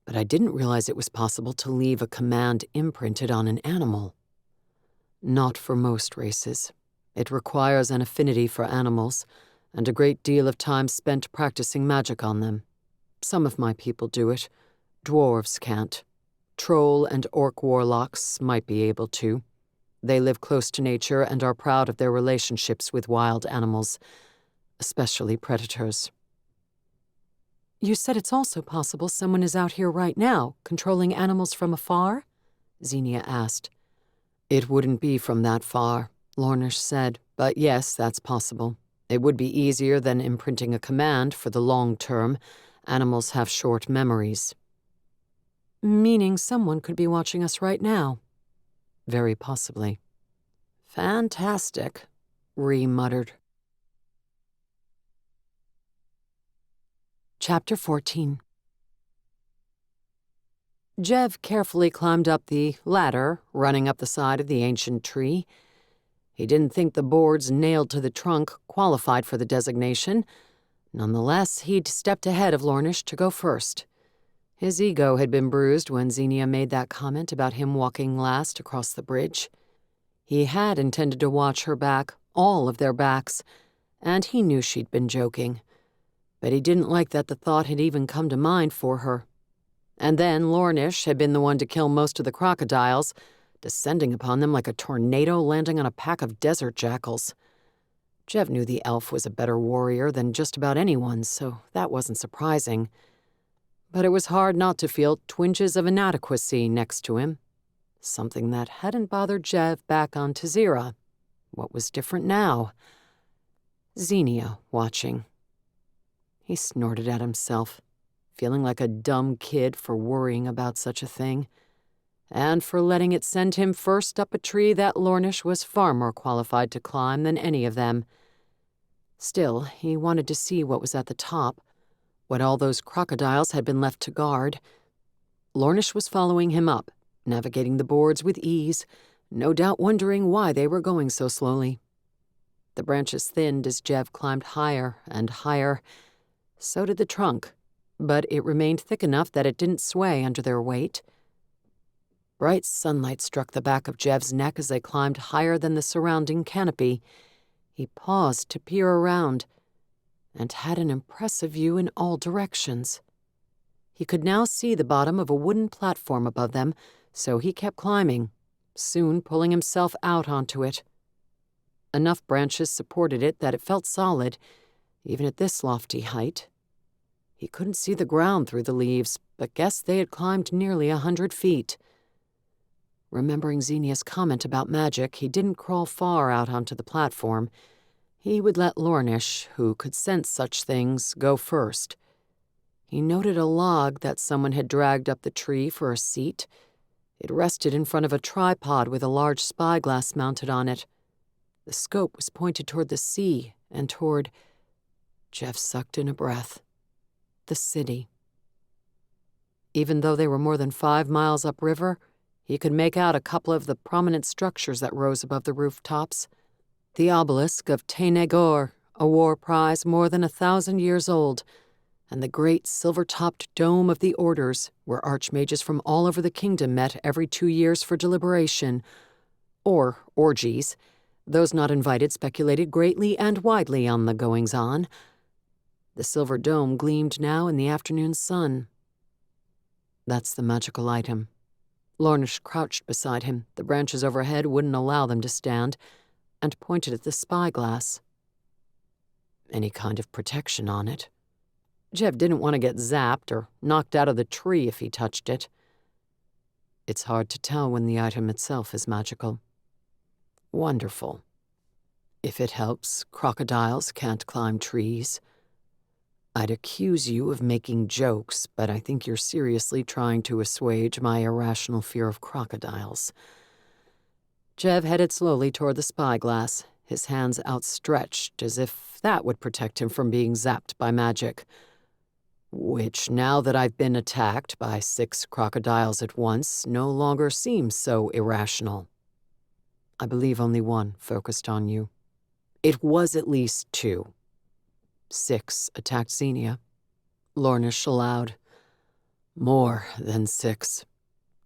but I didn't realize it was possible to leave a command imprinted on an animal. Not for most races. It requires an affinity for animals, and a great deal of time spent practicing magic on them. Some of my people do it. Dwarves can't. Troll and orc warlocks might be able to. They live close to nature and are proud of their relationships with wild animals, especially predators. You said it's also possible someone is out here right now, controlling animals from afar? Zenia asked. It wouldn't be from that far, Lornish said, but yes, that's possible. It would be easier than imprinting a command for the long term. Animals have short memories. Meaning someone could be watching us right now. Very possibly. Fantastic, Ree muttered. Chapter 14. Jev carefully climbed up the ladder, running up the side of the ancient tree. He didn't think the boards nailed to the trunk qualified for the designation. Nonetheless, he'd stepped ahead of Lornish to go first. His ego had been bruised when Zenia made that comment about him walking last across the bridge. He had intended to watch her back, all of their backs, and he knew she'd been joking. But he didn't like that the thought had even come to mind for her. And then Lornish had been the one to kill most of the crocodiles, descending upon them like a tornado landing on a pack of desert jackals. Jev knew the elf was a better warrior than just about anyone, so that wasn't surprising. But it was hard not to feel twinges of inadequacy next to him. Something that hadn't bothered Jev back on Tazira. What was different now? Zenia watching. He snorted at himself, feeling like a dumb kid for worrying about such a thing, and for letting it send him first up a tree that Lornish was far more qualified to climb than any of them. Still, he wanted to see what was at the top, what all those crocodiles had been left to guard. Lornish was following him up, navigating the boards with ease, no doubt wondering why they were going so slowly. The branches thinned as Jev climbed higher and higher. So did the trunk, but it remained thick enough that it didn't sway under their weight. Bright sunlight struck the back of Jev's neck as they climbed higher than the surrounding canopy. He paused to peer around and had an impressive view in all directions. He could now see the bottom of a wooden platform above them, so he kept climbing, soon pulling himself out onto it. Enough branches supported it that it felt solid, even at this lofty height. He couldn't see the ground through the leaves, but guessed they had climbed nearly 100 feet. Remembering Zenia's comment about magic, he didn't crawl far out onto the platform. He would let Lornish, who could sense such things, go first. He noted a log that someone had dragged up the tree for a seat. It rested in front of a tripod with a large spyglass mounted on it. The scope was pointed toward the sea and toward... Jev sucked in a breath. The city. Even though they were more than 5 miles upriver, he could make out a couple of the prominent structures that rose above the rooftops. The obelisk of Tenegor, a war prize more than 1,000 years old, and the great silver-topped dome of the Orders, where archmages from all over the kingdom met every 2 years for deliberation, or orgies. Those not invited speculated greatly and widely on the goings-on. The silver dome gleamed now in the afternoon sun. That's the magical item. Lornish crouched beside him. The branches overhead wouldn't allow them to stand, and pointed at the spyglass. Any kind of protection on it. Jev didn't want to get zapped or knocked out of the tree if he touched it. It's hard to tell when the item itself is magical. Wonderful. If it helps, crocodiles can't climb trees. I'd accuse you of making jokes, but I think you're seriously trying to assuage my irrational fear of crocodiles. Jev headed slowly toward the spyglass, his hands outstretched as if that would protect him from being zapped by magic. Which, now that I've been attacked by 6 crocodiles at once, no longer seems so irrational. I believe only one focused on you. It was at least 2. 6 attacked Zenia. Lornish allowed. More than 6.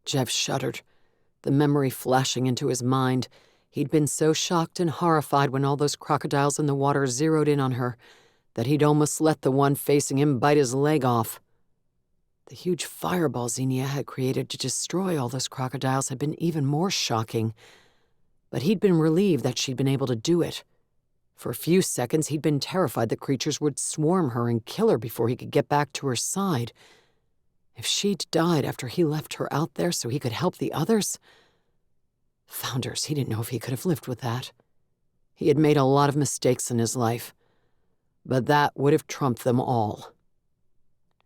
Jev shuddered, the memory flashing into his mind. He'd been so shocked and horrified when all those crocodiles in the water zeroed in on her that he'd almost let the one facing him bite his leg off. The huge fireball Zenia had created to destroy all those crocodiles had been even more shocking, but he'd been relieved that she'd been able to do it. For a few seconds, he'd been terrified the creatures would swarm her and kill her before he could get back to her side. If she'd died after he left her out there so he could help the others... Founders, he didn't know if he could have lived with that. He had made a lot of mistakes in his life, but that would have trumped them all.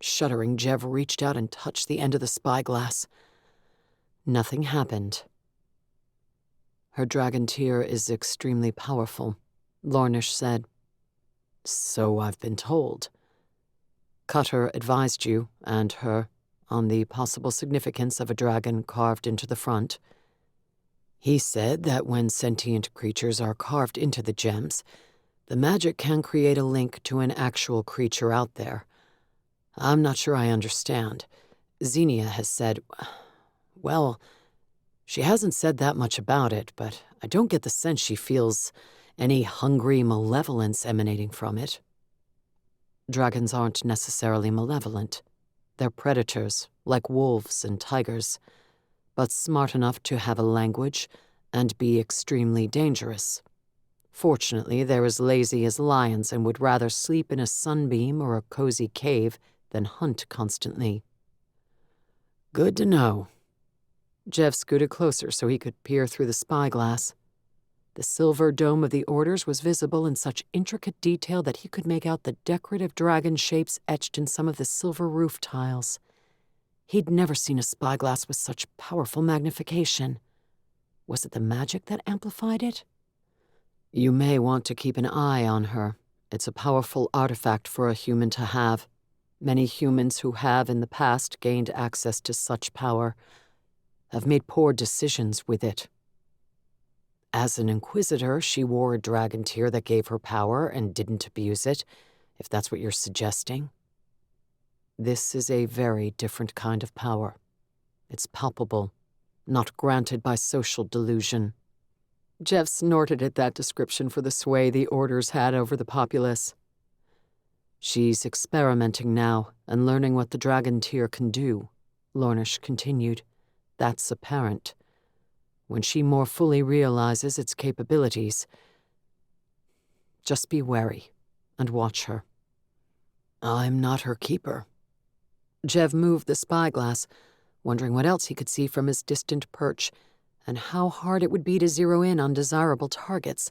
Shuddering, Jev reached out and touched the end of the spyglass. Nothing happened. Her dragon tear is extremely powerful, Lornish said. So I've been told. Cutter advised you, and her, on the possible significance of a dragon carved into the front. He said that when sentient creatures are carved into the gems, the magic can create a link to an actual creature out there. I'm not sure I understand. Zenia has said... Well, she hasn't said that much about it, but I don't get the sense she feels any hungry malevolence emanating from it. Dragons aren't necessarily malevolent. They're predators, like wolves and tigers, but smart enough to have a language and be extremely dangerous. Fortunately, they're as lazy as lions and would rather sleep in a sunbeam or a cozy cave than hunt constantly. Good to know. Jev scooted closer so he could peer through the spyglass. The silver dome of the Orders was visible in such intricate detail that he could make out the decorative dragon shapes etched in some of the silver roof tiles. He'd never seen a spyglass with such powerful magnification. Was it the magic that amplified it? You may want to keep an eye on her. It's a powerful artifact for a human to have. Many humans who have in the past gained access to such power have made poor decisions with it. As an inquisitor, she wore a dragon tear that gave her power and didn't abuse it, if that's what you're suggesting. This is a very different kind of power. It's palpable, not granted by social delusion. Jev snorted at that description for the sway the Orders had over the populace. She's experimenting now and learning what the dragon tear can do, Lornish continued. That's apparent. When she more fully realizes its capabilities, just be wary and watch her. I'm not her keeper. Jev moved the spyglass, wondering what else he could see from his distant perch and how hard it would be to zero in on desirable targets.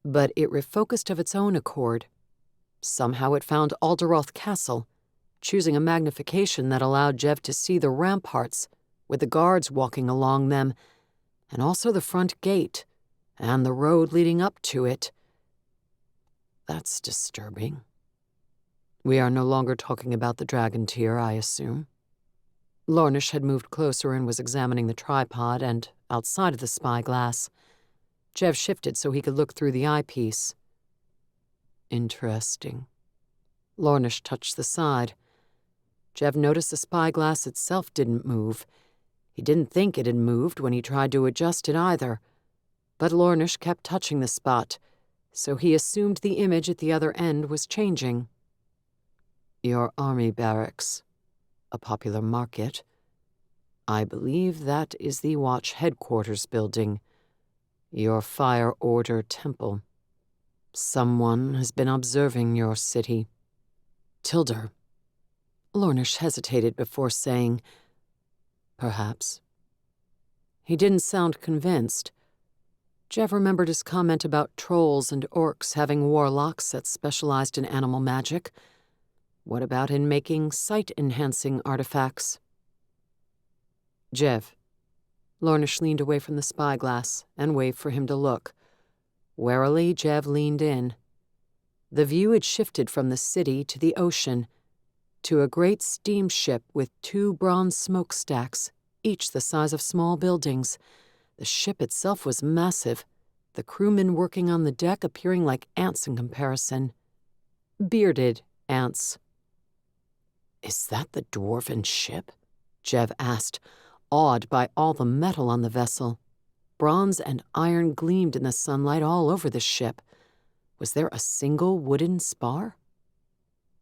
But it refocused of its own accord. Somehow it found Alderoth Castle, choosing a magnification that allowed Jev to see the ramparts, with the guards walking along them, and also the front gate, and the road leading up to it. That's disturbing. We are no longer talking about the dragon tier, I assume. Lornish had moved closer and was examining the tripod and outside of the spyglass. Jev shifted so he could look through the eyepiece. Interesting. Lornish touched the side. Jev noticed the spyglass itself didn't move. He didn't think it had moved when he tried to adjust it either. But Lornish kept touching the spot, so he assumed the image at the other end was changing. Your army barracks. A popular market. I believe that is the Watch headquarters building. Your fire order temple. Someone has been observing your city. Tilder. Lornish hesitated before saying, perhaps. He didn't sound convinced. Jev remembered his comment about trolls and orcs having warlocks that specialized in animal magic. What about in making sight-enhancing artifacts? Jev. Lornish leaned away from the spyglass and waved for him to look. Warily, Jev leaned in. The view had shifted from the city to the ocean, to a great steamship with 2 bronze smokestacks, each the size of small buildings. The ship itself was massive, the crewmen working on the deck appearing like ants in comparison. Bearded ants. Is that the dwarven ship? Jev asked, awed by all the metal on the vessel. Bronze and iron gleamed in the sunlight all over the ship. Was there a single wooden spar?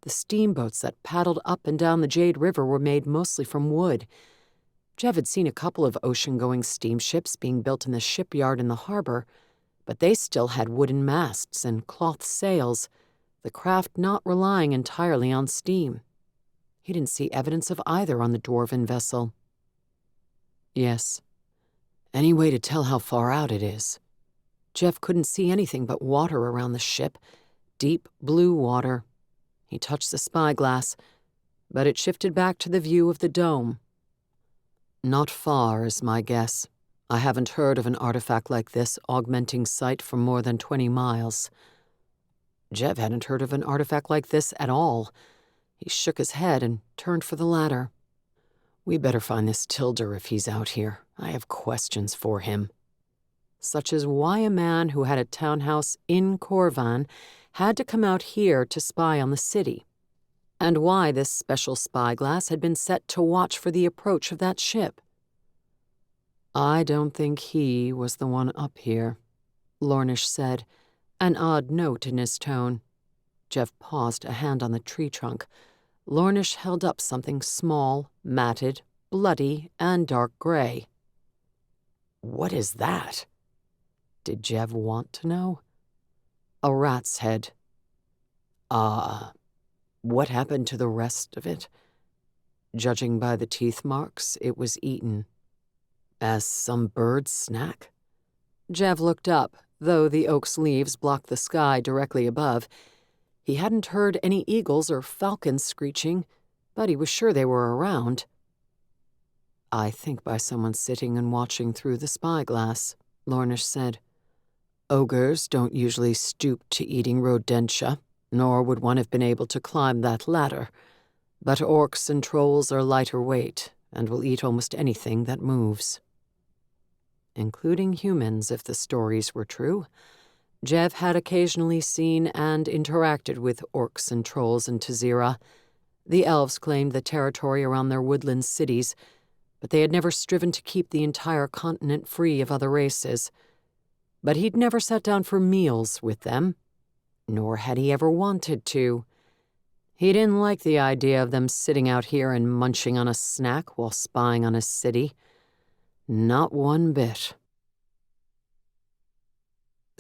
The steamboats that paddled up and down the Jade River were made mostly from wood. Jev had seen a couple of ocean-going steamships being built in the shipyard in the harbor, but they still had wooden masts and cloth sails, the craft not relying entirely on steam. He didn't see evidence of either on the dwarven vessel. Yes. Any way to tell how far out it is? Jev couldn't see anything but water around the ship, deep blue water. He touched the spyglass, but it shifted back to the view of the dome. Not far, is my guess. I haven't heard of an artifact like this augmenting sight for more than 20 miles. Jev hadn't heard of an artifact like this at all. He shook his head and turned for the ladder. We better find this Tilder if he's out here. I have questions for him. Such as why a man who had a townhouse in Corvan had to come out here to spy on the city, and why this special spyglass had been set to watch for the approach of that ship. I don't think he was the one up here, Lornish said, an odd note in his tone. Jev paused, a hand on the tree trunk. Lornish held up something small, matted, bloody, and dark gray. What is that? Did Jev want to know? A rat's head. What happened to the rest of it? Judging by the teeth marks, it was eaten. As some bird's snack? Jev looked up, though the oak's leaves blocked the sky directly above. He hadn't heard any eagles or falcons screeching, but he was sure they were around. I think by someone sitting and watching through the spyglass, Lornish said. Ogres don't usually stoop to eating rodentia, nor would one have been able to climb that ladder. But orcs and trolls are lighter weight, and will eat almost anything that moves. Including humans, if the stories were true. Jev had occasionally seen and interacted with orcs and trolls in Tazira. The elves claimed the territory around their woodland cities, but they had never striven to keep the entire continent free of other races. But he'd never sat down for meals with them, nor had he ever wanted to. He didn't like the idea of them sitting out here and munching on a snack while spying on his city. Not one bit.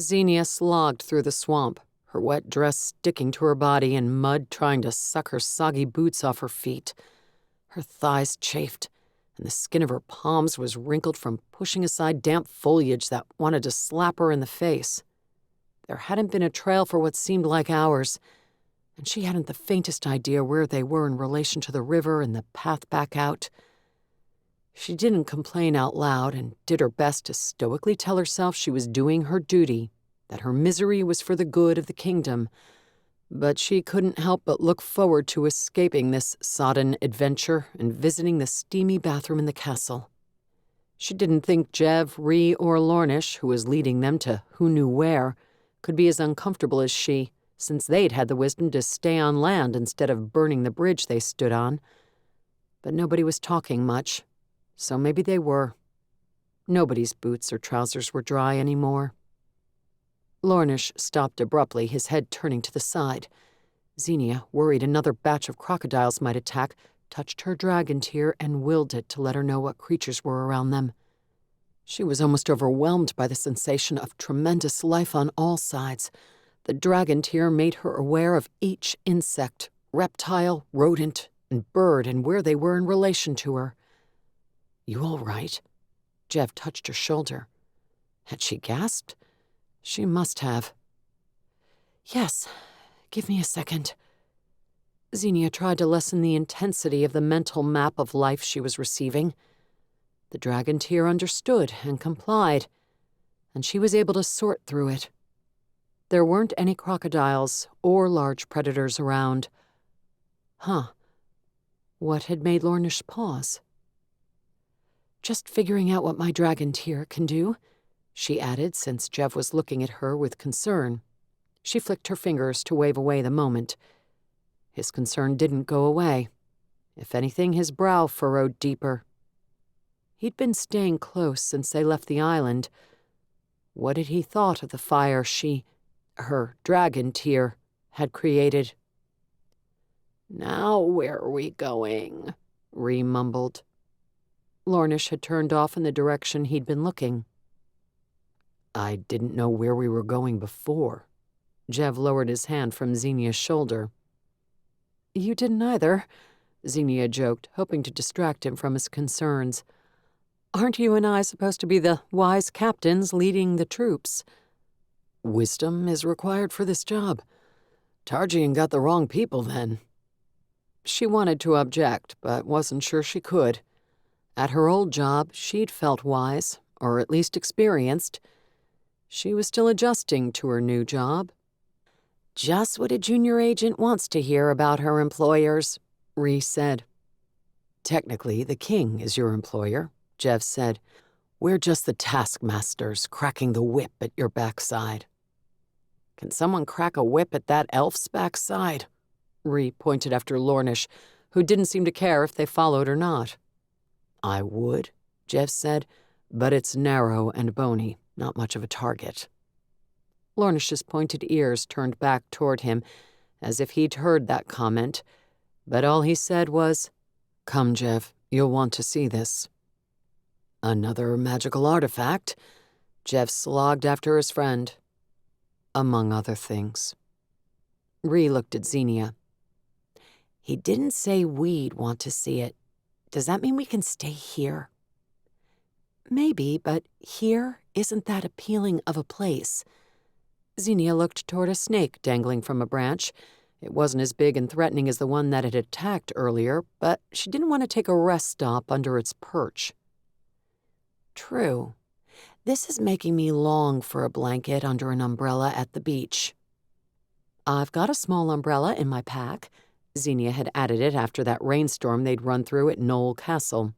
Zenia slogged through the swamp, her wet dress sticking to her body and mud trying to suck her soggy boots off her feet. Her thighs chafed, and the skin of her palms was wrinkled from pushing aside damp foliage that wanted to slap her in the face. There hadn't been a trail for what seemed like hours, and she hadn't the faintest idea where they were in relation to the river and the path back out. She didn't complain out loud and did her best to stoically tell herself she was doing her duty, that her misery was for the good of the kingdom, but she couldn't help but look forward to escaping this sodden adventure and visiting the steamy bathroom in the castle. She didn't think Jev, Ree, or Lornish, who was leading them to who knew where, could be as uncomfortable as she, since they'd had the wisdom to stay on land instead of burning the bridge they stood on. But nobody was talking much, so maybe they were. Nobody's boots or trousers were dry anymore. Lornish stopped abruptly, his head turning to the side. Zenia, worried another batch of crocodiles might attack, touched her dragon tear and willed it to let her know what creatures were around them. She was almost overwhelmed by the sensation of tremendous life on all sides. The dragon tear made her aware of each insect, reptile, rodent, and bird and where they were in relation to her. "You all right?" Jev touched her shoulder. Had she gasped? She must have. "Yes, give me a second." Zenia tried to lessen the intensity of the mental map of life she was receiving. The dragon tear understood and complied, and she was able to sort through it. There weren't any crocodiles or large predators around. What had made Lornish pause? "Just figuring out what my dragon tear can do," she added, since Jev was looking at her with concern. She flicked her fingers to wave away the moment. His concern didn't go away. If anything, his brow furrowed deeper. He'd been staying close since they left the island. What had he thought of the fire her dragon tear, had created? "Now where are we going?" Ree mumbled. Lornish had turned off in the direction he'd been looking. "I didn't know where we were going before." Jev lowered his hand from Zenia's shoulder. "You didn't either," Zenia joked, hoping to distract him from his concerns. "Aren't you and I supposed to be the wise captains leading the troops?" "Wisdom is required for this job. Tarjian got the wrong people then." She wanted to object, but wasn't sure she could. At her old job, she'd felt wise, or at least experienced. She was still adjusting to her new job. "Just what a junior agent wants to hear about her employers," Ree said. "Technically, the king is your employer," Jev said. "We're just the taskmasters cracking the whip at your backside." "Can someone crack a whip at that elf's backside?" Ree pointed after Lornish, who didn't seem to care if they followed or not. "I would," Jev said, "but it's narrow and bony, not much of a target." Lornish's pointed ears turned back toward him, as if he'd heard that comment, but all he said was, "Come, Jev, you'll want to see this." "Another magical artifact?" Jev slogged after his friend. "Among other things." Ree looked at Zenia. "He didn't say we'd want to see it. Does that mean we can stay here?" "Maybe, but here isn't that appealing of a place." Zenia looked toward a snake dangling from a branch. It wasn't as big and threatening as the one that had attacked earlier, but she didn't want to take a rest stop under its perch. "True. This is making me long for a blanket under an umbrella at the beach." "I've got a small umbrella in my pack." Zenia had added it after that rainstorm they'd run through at Knoll Castle.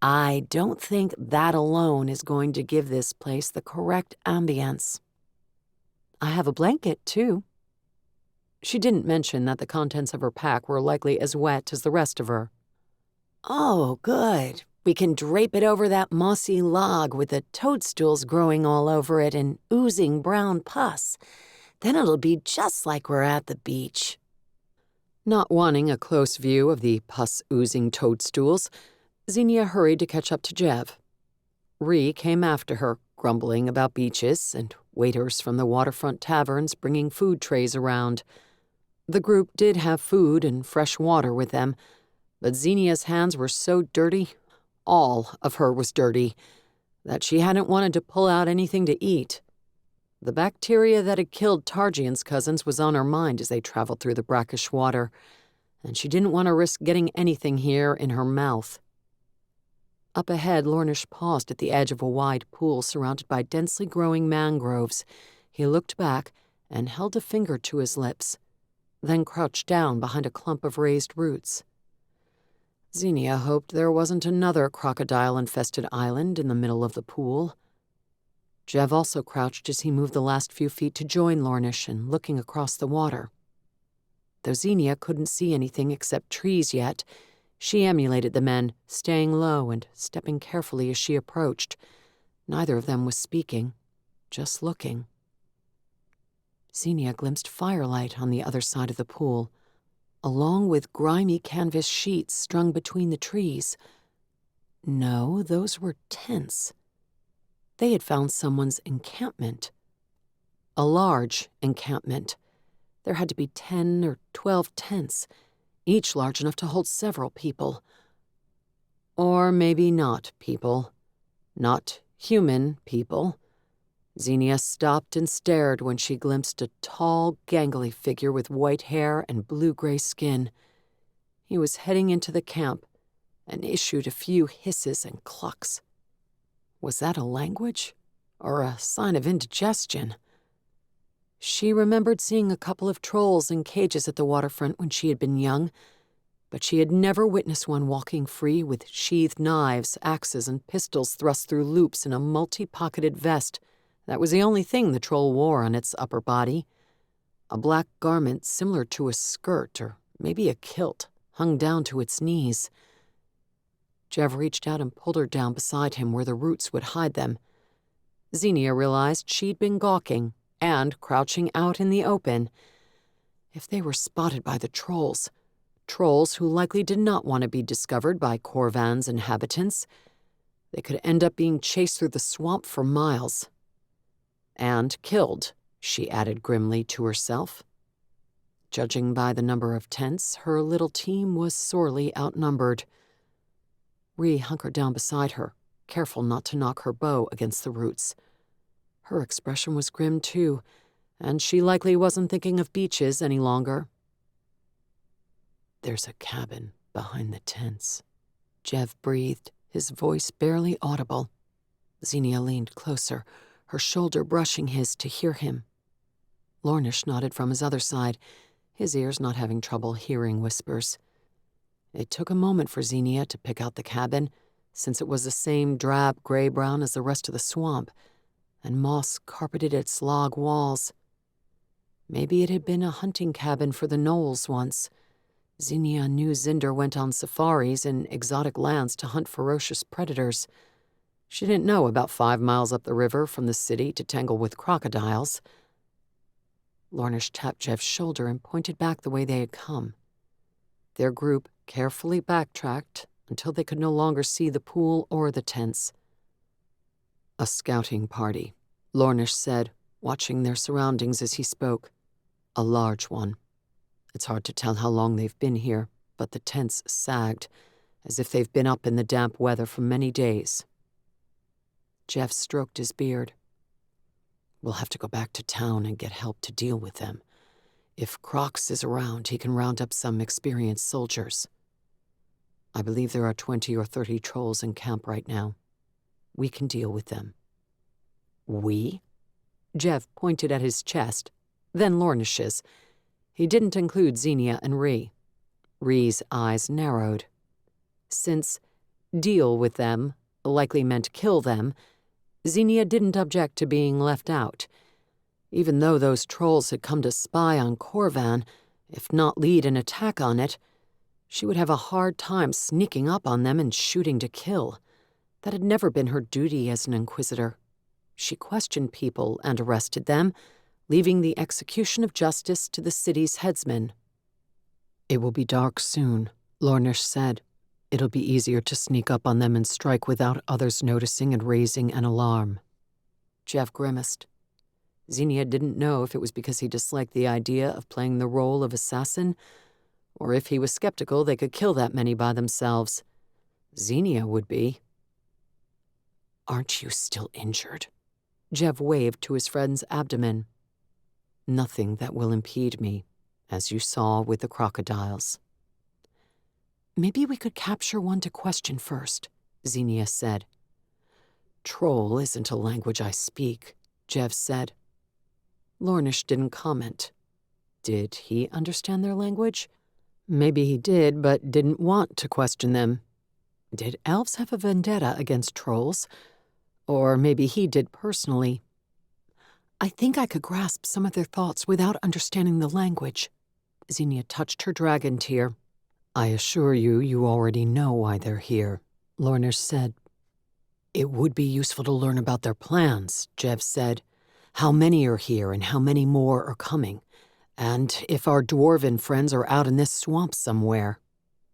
"I don't think that alone is going to give this place the correct ambience." "I have a blanket, too." She didn't mention that the contents of her pack were likely as wet as the rest of her. "Oh, good. We can drape it over that mossy log with the toadstools growing all over it and oozing brown pus. Then it'll be just like we're at the beach." Not wanting a close view of the pus-oozing toadstools, Zenia hurried to catch up to Jev. Ree came after her, grumbling about beaches and waiters from the waterfront taverns bringing food trays around. The group did have food and fresh water with them, but Zenia's hands were so dirty, all of her was dirty, that she hadn't wanted to pull out anything to eat. The bacteria that had killed Targian's cousins was on her mind as they traveled through the brackish water, and she didn't want to risk getting anything here in her mouth. Up ahead, Lornish paused at the edge of a wide pool surrounded by densely growing mangroves. He looked back and held a finger to his lips, then crouched down behind a clump of raised roots. Zenia hoped there wasn't another crocodile-infested island in the middle of the pool. Jev also crouched as he moved the last few feet to join Lornish and looking across the water. Though Zenia couldn't see anything except trees yet, she emulated the men, staying low and stepping carefully as she approached. Neither of them was speaking, just looking. Zenia glimpsed firelight on the other side of the pool, along with grimy canvas sheets strung between the trees. No, those were tents. They had found someone's encampment. A large encampment. There had to be 10 or 12 tents, each large enough to hold several people. Or maybe not people. Not human people. Zenia stopped and stared when she glimpsed a tall, gangly figure with white hair and blue-gray skin. He was heading into the camp and issued a few hisses and clucks. Was that a language or a sign of indigestion? She remembered seeing a couple of trolls in cages at the waterfront when she had been young, but she had never witnessed one walking free with sheathed knives, axes, and pistols thrust through loops in a multi-pocketed vest. That was the only thing the troll wore on its upper body. A black garment similar to a skirt or maybe a kilt hung down to its knees. Jev reached out and pulled her down beside him where the roots would hide them. Zenia realized she'd been gawking and crouching out in the open. If they were spotted by the trolls who likely did not want to be discovered by Corvan's inhabitants, they could end up being chased through the swamp for miles. And killed, she added grimly to herself. Judging by the number of tents, her little team was sorely outnumbered. Ree hunkered down beside her, careful not to knock her bow against the roots. Her expression was grim, too, and she likely wasn't thinking of beaches any longer. "There's a cabin behind the tents," Jev breathed, his voice barely audible. Zenia leaned closer, her shoulder brushing his to hear him. Lornish nodded from his other side, his ears not having trouble hearing whispers. It took a moment for Zenia to pick out the cabin, since it was the same drab gray-brown as the rest of the swamp, and moss carpeted its log walls. Maybe it had been a hunting cabin for the Knowles once. Zenia knew Zinder went on safaris in exotic lands to hunt ferocious predators. She didn't know about 5 miles up the river from the city to tangle with crocodiles. Lornish tapped Jev's shoulder and pointed back the way they had come. Their group carefully backtracked until they could no longer see the pool or the tents. "A scouting party," Lornish said, watching their surroundings as he spoke. "A large one. It's hard to tell how long they've been here, but the tents sagged, as if they've been up in the damp weather for many days." Jev stroked his beard. "We'll have to go back to town and get help to deal with them. If Crocs is around, he can round up some experienced soldiers. I believe there are 20 or 30 trolls in camp right now. We can deal with them." "We?" Jev pointed at his chest, then Lornish's. He didn't include Zenia and Ree. Ree's eyes narrowed. Since deal with them likely meant kill them, Zenia didn't object to being left out. Even though those trolls had come to spy on Corvan, if not lead an attack on it, she would have a hard time sneaking up on them and shooting to kill. That had never been her duty as an inquisitor. She questioned people and arrested them, leaving the execution of justice to the city's headsmen. "It will be dark soon," Lornish said. "It'll be easier to sneak up on them and strike without others noticing and raising an alarm." Jev grimaced. Zenia didn't know if it was because he disliked the idea of playing the role of assassin, or if he was skeptical they could kill that many by themselves. Zenia would be. "Aren't you still injured?" Jev waved to his friend's abdomen. "Nothing that will impede me, as you saw with the crocodiles." "Maybe we could capture one to question first," Zenia said. "Troll isn't a language I speak," Jev said. Lornish didn't comment. Did he understand their language? Maybe he did, but didn't want to question them. Did elves have a vendetta against trolls? Or maybe he did personally. "I think I could grasp some of their thoughts without understanding the language." Zenia touched her dragon tear. "I assure you, you already know why they're here," Lornish said. "It would be useful to learn about their plans," Jev said. "How many are here and how many more are coming? And if our dwarven friends are out in this swamp somewhere.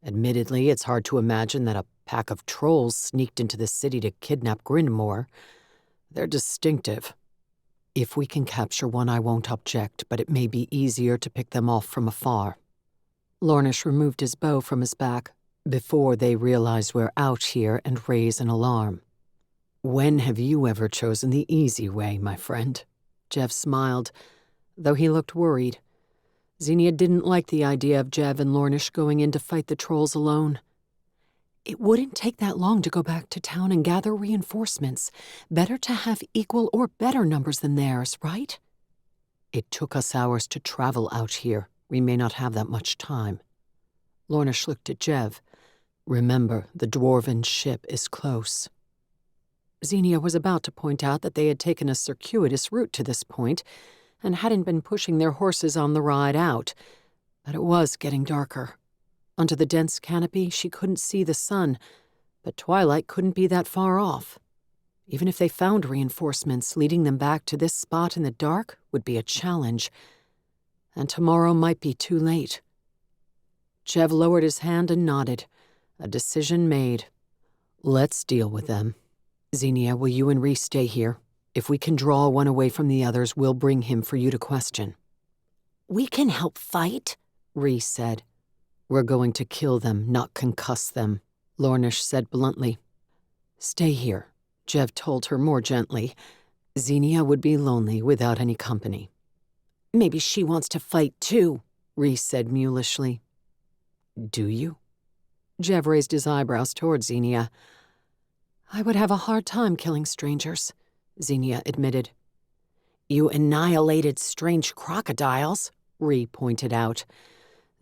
Admittedly, it's hard to imagine that a pack of trolls sneaked into the city to kidnap Grindmore. They're distinctive. If we can capture one, I won't object, but it may be easier to pick them off from afar." Lornish removed his bow from his back before they realize we're out here and raise an alarm. "When have you ever chosen the easy way, my friend?" Jev smiled, though he looked worried. Zenia didn't like the idea of Jev and Lornish going in to fight the trolls alone. "It wouldn't take that long to go back to town and gather reinforcements. Better to have equal or better numbers than theirs, right?" "It took us hours to travel out here. We may not have that much time." Lornish looked at Jev. "Remember, the dwarven ship is close." Zenia was about to point out that they had taken a circuitous route to this point and hadn't been pushing their horses on the ride out, but it was getting darker. Under the dense canopy, she couldn't see the sun, but twilight couldn't be that far off. Even if they found reinforcements, leading them back to this spot in the dark would be a challenge, and tomorrow might be too late. Jev lowered his hand and nodded, a decision made. "Let's deal with them. Zenia, will you and Rhys stay here? If we can draw one away from the others, we'll bring him for you to question." "We can help fight," Rhys said. "We're going to kill them, not concuss them," Lornish said bluntly. "Stay here," Jev told her more gently. "Zenia would be lonely without any company." "Maybe she wants to fight too," Rhys said mulishly. "Do you?" Jev raised his eyebrows toward Zenia. "I would have a hard time killing strangers," Zenia admitted. "You annihilated strange crocodiles," Rhys pointed out.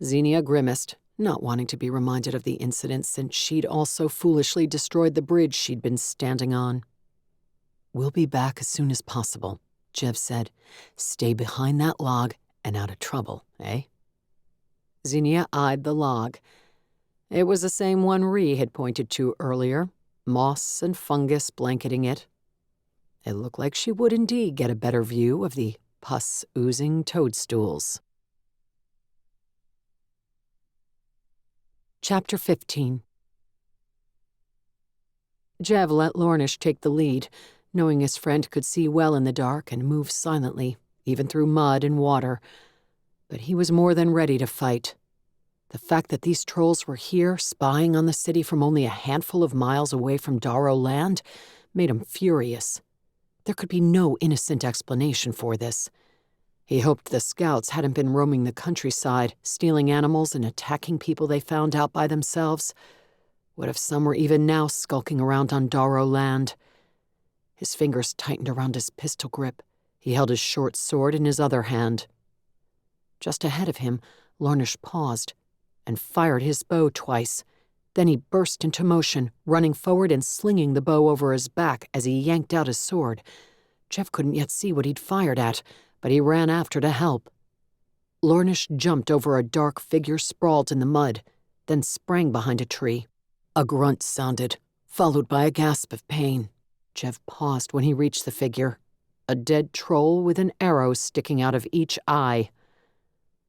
Zenia grimaced, not wanting to be reminded of the incident since she'd also foolishly destroyed the bridge she'd been standing on. "We'll be back as soon as possible," Jev said. "Stay behind that log and out of trouble, eh?" Zenia eyed the log. It was the same one Rhys had pointed to earlier, moss and fungus blanketing it. It looked like she would indeed get a better view of the pus-oozing toadstools. Chapter 15. Jev let Lornish take the lead, knowing his friend could see well in the dark and move silently, even through mud and water. But he was more than ready to fight. The fact that these trolls were here, spying on the city from only a handful of miles away from Dharrow land, made him furious. There could be no innocent explanation for this. He hoped the scouts hadn't been roaming the countryside, stealing animals and attacking people they found out by themselves. What if some were even now skulking around on Dharrow land? His fingers tightened around his pistol grip. He held his short sword in his other hand. Just ahead of him, Lornish paused and fired his bow twice. Then he burst into motion, running forward and slinging the bow over his back as he yanked out his sword. Jev couldn't yet see what he'd fired at, but he ran after to help. Lornish jumped over a dark figure sprawled in the mud, then sprang behind a tree. A grunt sounded, followed by a gasp of pain. Jev paused when he reached the figure, a dead troll with an arrow sticking out of each eye.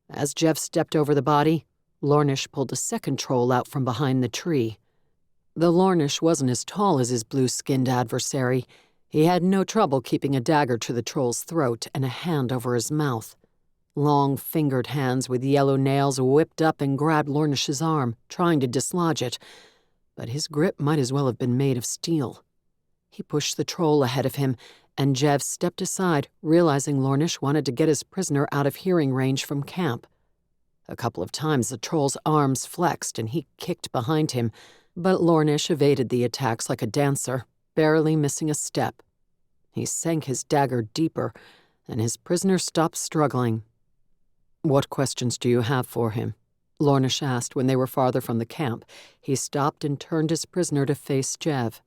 As Jev stepped over the body, Lornish pulled a second troll out from behind the tree. Though Lornish wasn't as tall as his blue-skinned adversary, he had no trouble keeping a dagger to the troll's throat and a hand over his mouth. Long-fingered hands with yellow nails whipped up and grabbed Lornish's arm, trying to dislodge it, but his grip might as well have been made of steel. He pushed the troll ahead of him and Jev stepped aside, realizing Lornish wanted to get his prisoner out of hearing range from camp. A couple of times the troll's arms flexed and he kicked behind him, but Lornish evaded the attacks like a dancer, barely missing a step. He sank his dagger deeper, and his prisoner stopped struggling. "What questions do you have for him?" Lornish asked when they were farther from the camp. He stopped and turned his prisoner to face Jev.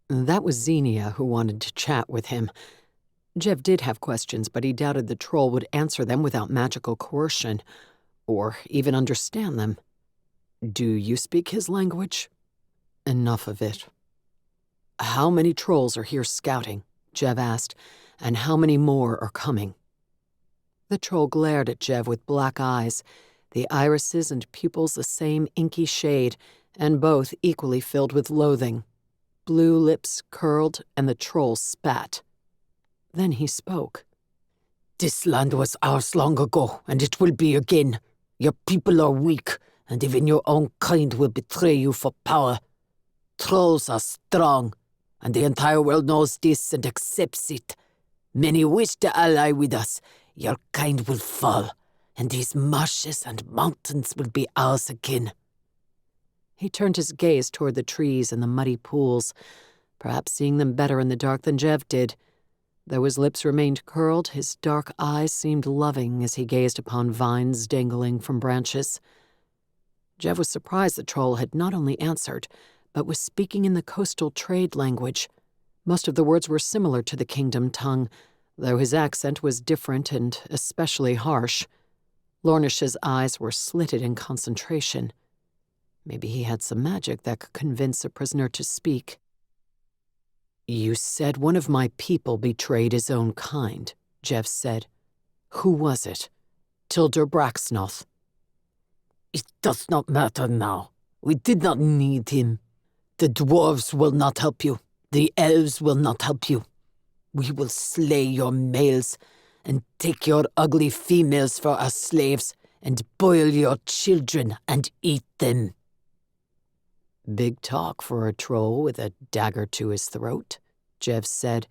That was Zenia who wanted to chat with him. Jev did have questions, but he doubted the troll would answer them without magical coercion, or even understand them. "Do you speak his language?" "Enough of it." "How many trolls are here scouting?" Jev asked, "and how many more are coming?" The troll glared at Jev with black eyes, the irises and pupils the same inky shade, and both equally filled with loathing. Blue lips curled, and the troll spat. Then he spoke. "This land was ours long ago, and it will be again. Your people are weak, and even your own kind will betray you for power. Trolls are strong, and the entire world knows this and accepts it. Many wish to ally with us. Your kind will fall, and these marshes and mountains will be ours again." He turned his gaze toward the trees and the muddy pools, perhaps seeing them better in the dark than Jev did. Though his lips remained curled, his dark eyes seemed loving as he gazed upon vines dangling from branches. Jev was surprised the troll had not only answered, but was speaking in the coastal trade language. Most of the words were similar to the kingdom tongue, though his accent was different and especially harsh. Lornish's eyes were slitted in concentration. Maybe he had some magic that could convince a prisoner to speak. "You said one of my people betrayed his own kind," Jev said. "Who was it? Tilder Braxnoth?" "It does not matter now. We did not need him. The dwarves will not help you. The elves will not help you. We will slay your males and take your ugly females for our slaves and boil your children and eat them." "Big talk for a troll with a dagger to his throat," Jev said,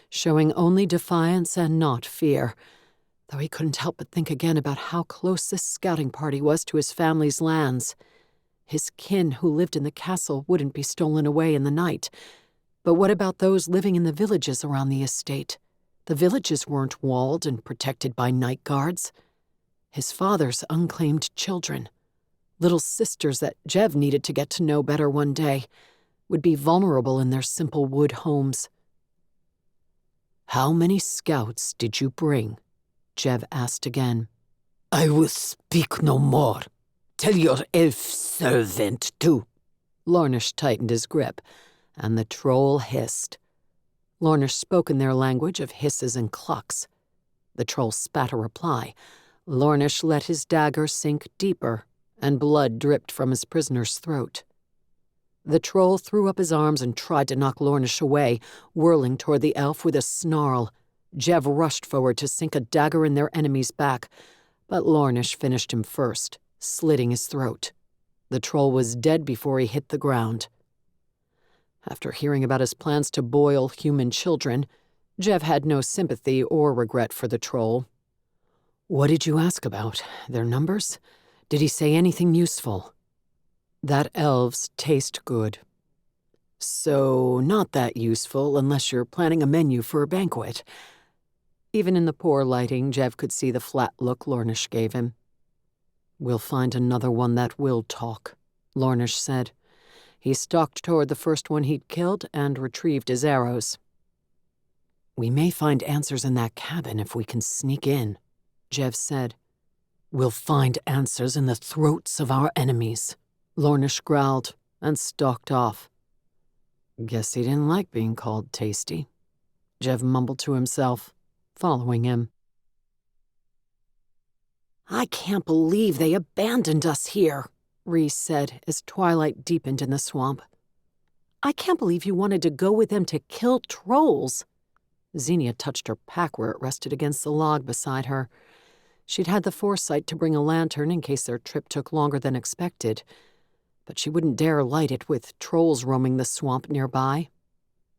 showing only defiance and not fear, though he couldn't help but think again about how close this scouting party was to his family's lands. His kin who lived in the castle wouldn't be stolen away in the night. But what about those living in the villages around the estate? The villages weren't walled and protected by night guards. His father's unclaimed children, little sisters that Jev needed to get to know better one day, would be vulnerable in their simple wood homes. "How many scouts did you bring?" Jev asked again. "I will speak no more. Tell your elf servant to." Lornish tightened his grip, and the troll hissed. Lornish spoke in their language of hisses and clucks. The troll spat a reply. Lornish let his dagger sink deeper, and blood dripped from his prisoner's throat. The troll threw up his arms and tried to knock Lornish away, whirling toward the elf with a snarl. Jev rushed forward to sink a dagger in their enemy's back, but Lornish finished him first, slitting his throat. The troll was dead before he hit the ground. After hearing about his plans to boil human children, Jev had no sympathy or regret for the troll. "What did you ask about? Their numbers? Did he say anything useful?" "That elves taste good." "So not that useful unless you're planning a menu for a banquet." Even in the poor lighting, Jev could see the flat look Lornish gave him. "We'll find another one that will talk," Lornish said. He stalked toward the first one he'd killed and retrieved his arrows. "We may find answers in that cabin if we can sneak in," Jev said. "We'll find answers in the throats of our enemies," Lornish growled and stalked off. "Guess he didn't like being called tasty," Jev mumbled to himself, following him. "I can't believe they abandoned us here," Reese said as twilight deepened in the swamp. "I can't believe you wanted to go with them to kill trolls." Zenia touched her pack where it rested against the log beside her. She'd had the foresight to bring a lantern in case their trip took longer than expected, but she wouldn't dare light it with trolls roaming the swamp nearby.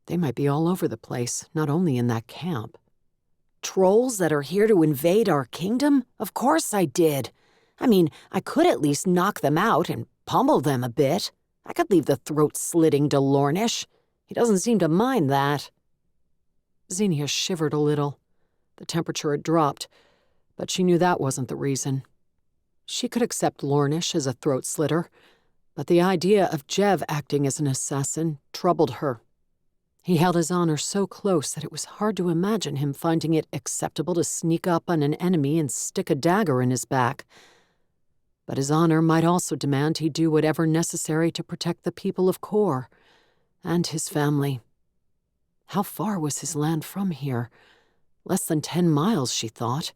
They might be all over the place, not only in that camp. Trolls that are here to invade our kingdom? Of course I did. I mean, I could at least knock them out and pummel them a bit. I could leave the throat slitting to Lornish. He doesn't seem to mind that. Zenia shivered a little. The temperature had dropped, but she knew that wasn't the reason. She could accept Lornish as a throat slitter, but the idea of Jev acting as an assassin troubled her. He held his honor so close that it was hard to imagine him finding it acceptable to sneak up on an enemy and stick a dagger in his back. But his honor might also demand he do whatever necessary to protect the people of Kor and his family. How far was his land from here? Less than 10 miles, she thought.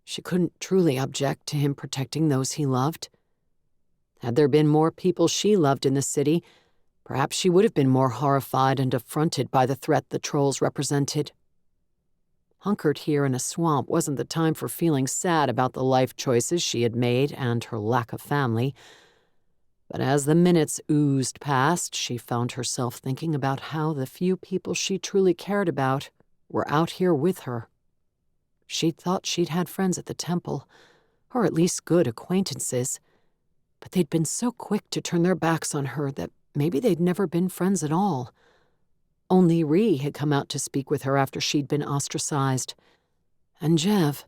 She couldn't truly object to him protecting those he loved. Had there been more people she loved in the city, perhaps she would have been more horrified and affronted by the threat the trolls represented. Hunkered here in a swamp wasn't the time for feeling sad about the life choices she had made and her lack of family. But as the minutes oozed past, she found herself thinking about how the few people she truly cared about were out here with her. She'd thought she'd had friends at the temple, or at least good acquaintances, but they'd been so quick to turn their backs on her that maybe they'd never been friends at all. Only Ree had come out to speak with her after she'd been ostracized. And Jev,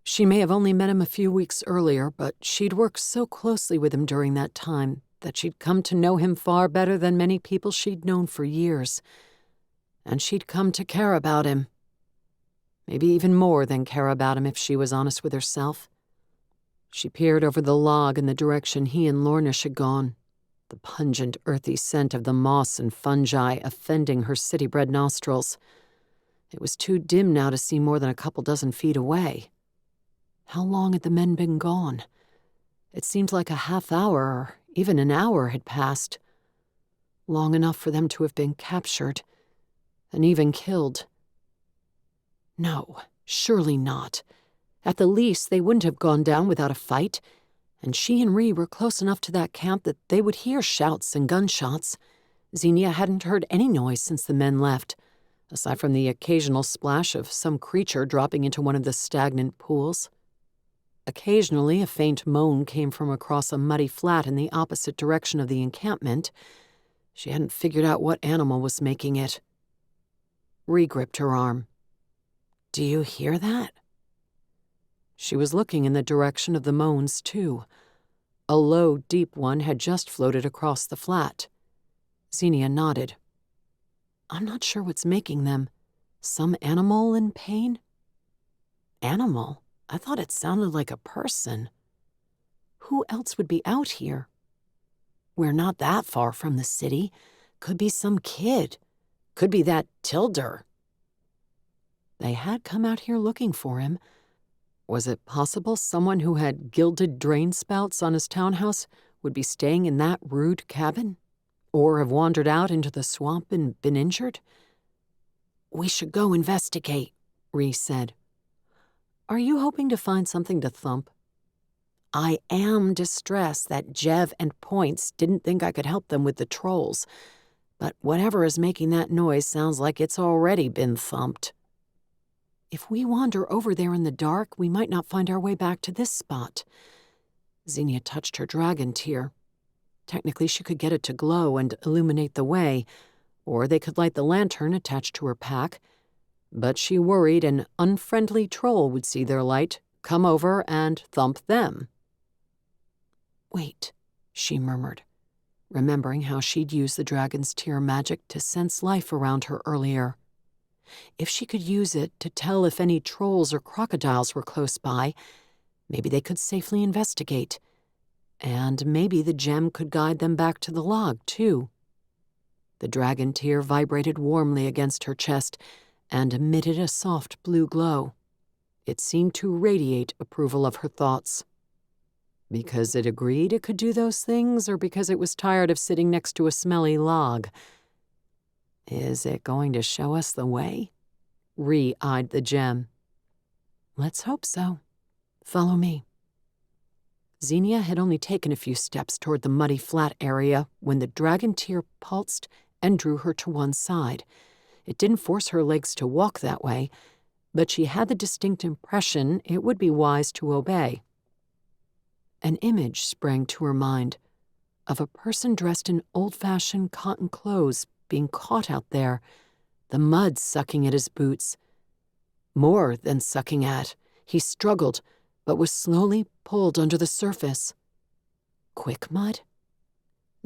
she may have only met him a few weeks earlier, but she'd worked so closely with him during that time that she'd come to know him far better than many people she'd known for years. And she'd come to care about him. Maybe even more than care about him if she was honest with herself. She peered over the log in the direction he and Lornish had gone, the pungent, earthy scent of the moss and fungi offending her city-bred nostrils. It was too dim now to see more than a couple dozen feet away. How long had the men been gone? It seemed like a half hour or even an hour had passed. Long enough for them to have been captured and even killed. No, surely not. At the least, they wouldn't have gone down without a fight, and she and Ree were close enough to that camp that they would hear shouts and gunshots. Zenia hadn't heard any noise since the men left, aside from the occasional splash of some creature dropping into one of the stagnant pools. Occasionally, a faint moan came from across a muddy flat in the opposite direction of the encampment. She hadn't figured out what animal was making it. Ree gripped her arm. "Do you hear that?" She was looking in the direction of the moans, too. A low, deep one had just floated across the flat. Zenia nodded. "I'm not sure what's making them. Some animal in pain?" "Animal? I thought it sounded like a person. Who else would be out here? We're not that far from the city. Could be some kid. Could be that Tilder." They had come out here looking for him. Was it possible someone who had gilded drain spouts on his townhouse would be staying in that rude cabin? Or have wandered out into the swamp and been injured? "We should go investigate," Ree said. "Are you hoping to find something to thump?" "I am distressed that Jev and Points didn't think I could help them with the trolls, but whatever is making that noise sounds like it's already been thumped." "If we wander over there in the dark, we might not find our way back to this spot." Zenia touched her dragon tear. Technically, she could get it to glow and illuminate the way, or they could light the lantern attached to her pack. But she worried an unfriendly troll would see their light, come over, and thump them. "Wait," she murmured, remembering how she'd used the dragon's tear magic to sense life around her earlier. If she could use it to tell if any trolls or crocodiles were close by, maybe they could safely investigate. And maybe the gem could guide them back to the log, too. The dragon tear vibrated warmly against her chest and emitted a soft blue glow. It seemed to radiate approval of her thoughts. Because it agreed it could do those things, or because it was tired of sitting next to a smelly log? Is it going to show us the way? Ree eyed the gem. "Let's hope so. Follow me." Zenia had only taken a few steps toward the muddy flat area when the dragon tear pulsed and drew her to one side. It didn't force her legs to walk that way, but she had the distinct impression it would be wise to obey. An image sprang to her mind of a person dressed in old-fashioned cotton clothes being caught out there, the mud sucking at his boots. More than sucking at, he struggled, but was slowly pulled under the surface. Quick mud?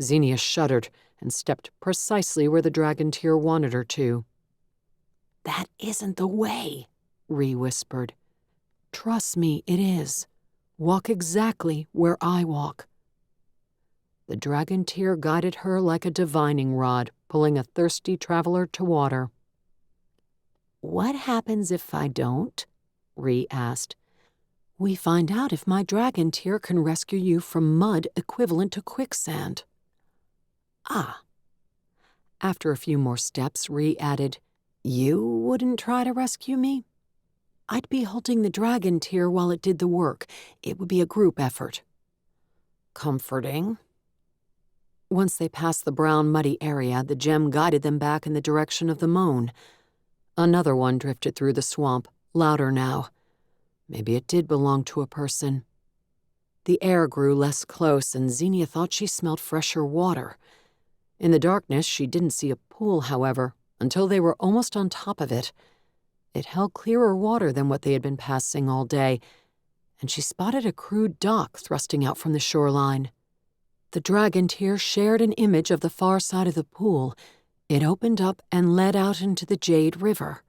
Zenia shuddered and stepped precisely where the dragon tear wanted her to. "That isn't the way," Ree whispered. "Trust me, it is. Walk exactly where I walk." The dragon tear guided her like a divining rod, pulling a thirsty traveler to water. "What happens if I don't?" Ree asked. "We find out if my dragon tear can rescue you from mud equivalent to quicksand." "Ah." After a few more steps, Ree added, "You wouldn't try to rescue me?" "I'd be holding the dragon tear while it did the work. It would be a group effort." "Comforting." Once they passed the brown, muddy area, the gem guided them back in the direction of the moan. Another one drifted through the swamp, louder now. Maybe it did belong to a person. The air grew less close, and Zenia thought she smelled fresher water. In the darkness, she didn't see a pool, however, until they were almost on top of it. It held clearer water than what they had been passing all day, and she spotted a crude dock thrusting out from the shoreline. The dragon tear shared an image of the far side of the pool. It opened up and led out into the Jade River.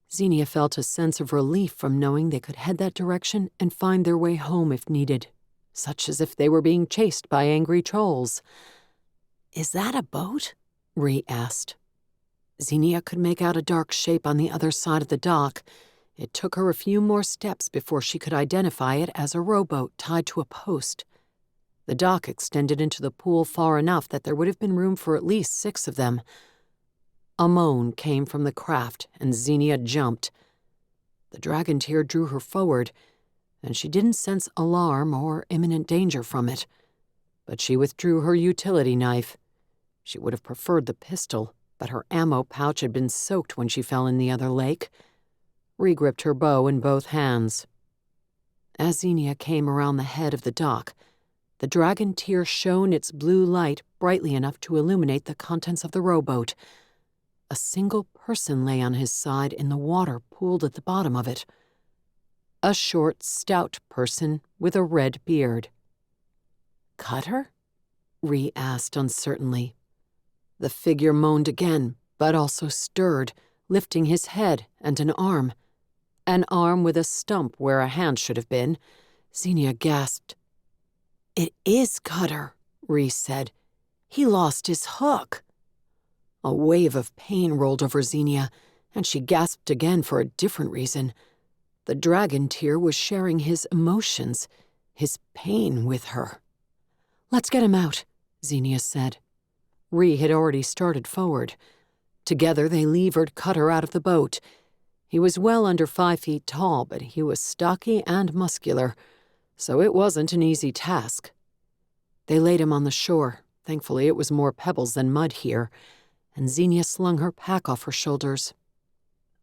Zenia felt a sense of relief from knowing they could head that direction and find their way home if needed, such as if they were being chased by angry trolls. "Is that a boat?" Ree asked. Zenia could make out a dark shape on the other side of the dock. It took her a few more steps before she could identify it as a rowboat tied to a post. The dock extended into the pool far enough that there would have been room for at least 6 of them. A moan came from the craft, and Zenia jumped. The dragon tear drew her forward, and she didn't sense alarm or imminent danger from it. But she withdrew her utility knife. She would have preferred the pistol, but her ammo pouch had been soaked when she fell in the other lake. Ree gripped her bow in both hands. As Zenia came around the head of the dock, the dragon tear shone its blue light brightly enough to illuminate the contents of the rowboat. A single person lay on his side in the water pooled at the bottom of it. A short, stout person with a red beard. "Cutter?" Ree asked uncertainly. The figure moaned again, but also stirred, lifting his head and an arm. An arm with a stump where a hand should have been. Zenia gasped. "It is Cutter," Ree said. "He lost his hook." A wave of pain rolled over Zenia, and she gasped again for a different reason. The dragon tear was sharing his emotions, his pain with her. "Let's get him out," Zenia said. Ree had already started forward. Together they levered Cutter out of the boat. He was well under 5 feet tall, but he was stocky and muscular, so it wasn't an easy task. They laid him on the shore. Thankfully, it was more pebbles than mud here, and Zenia slung her pack off her shoulders.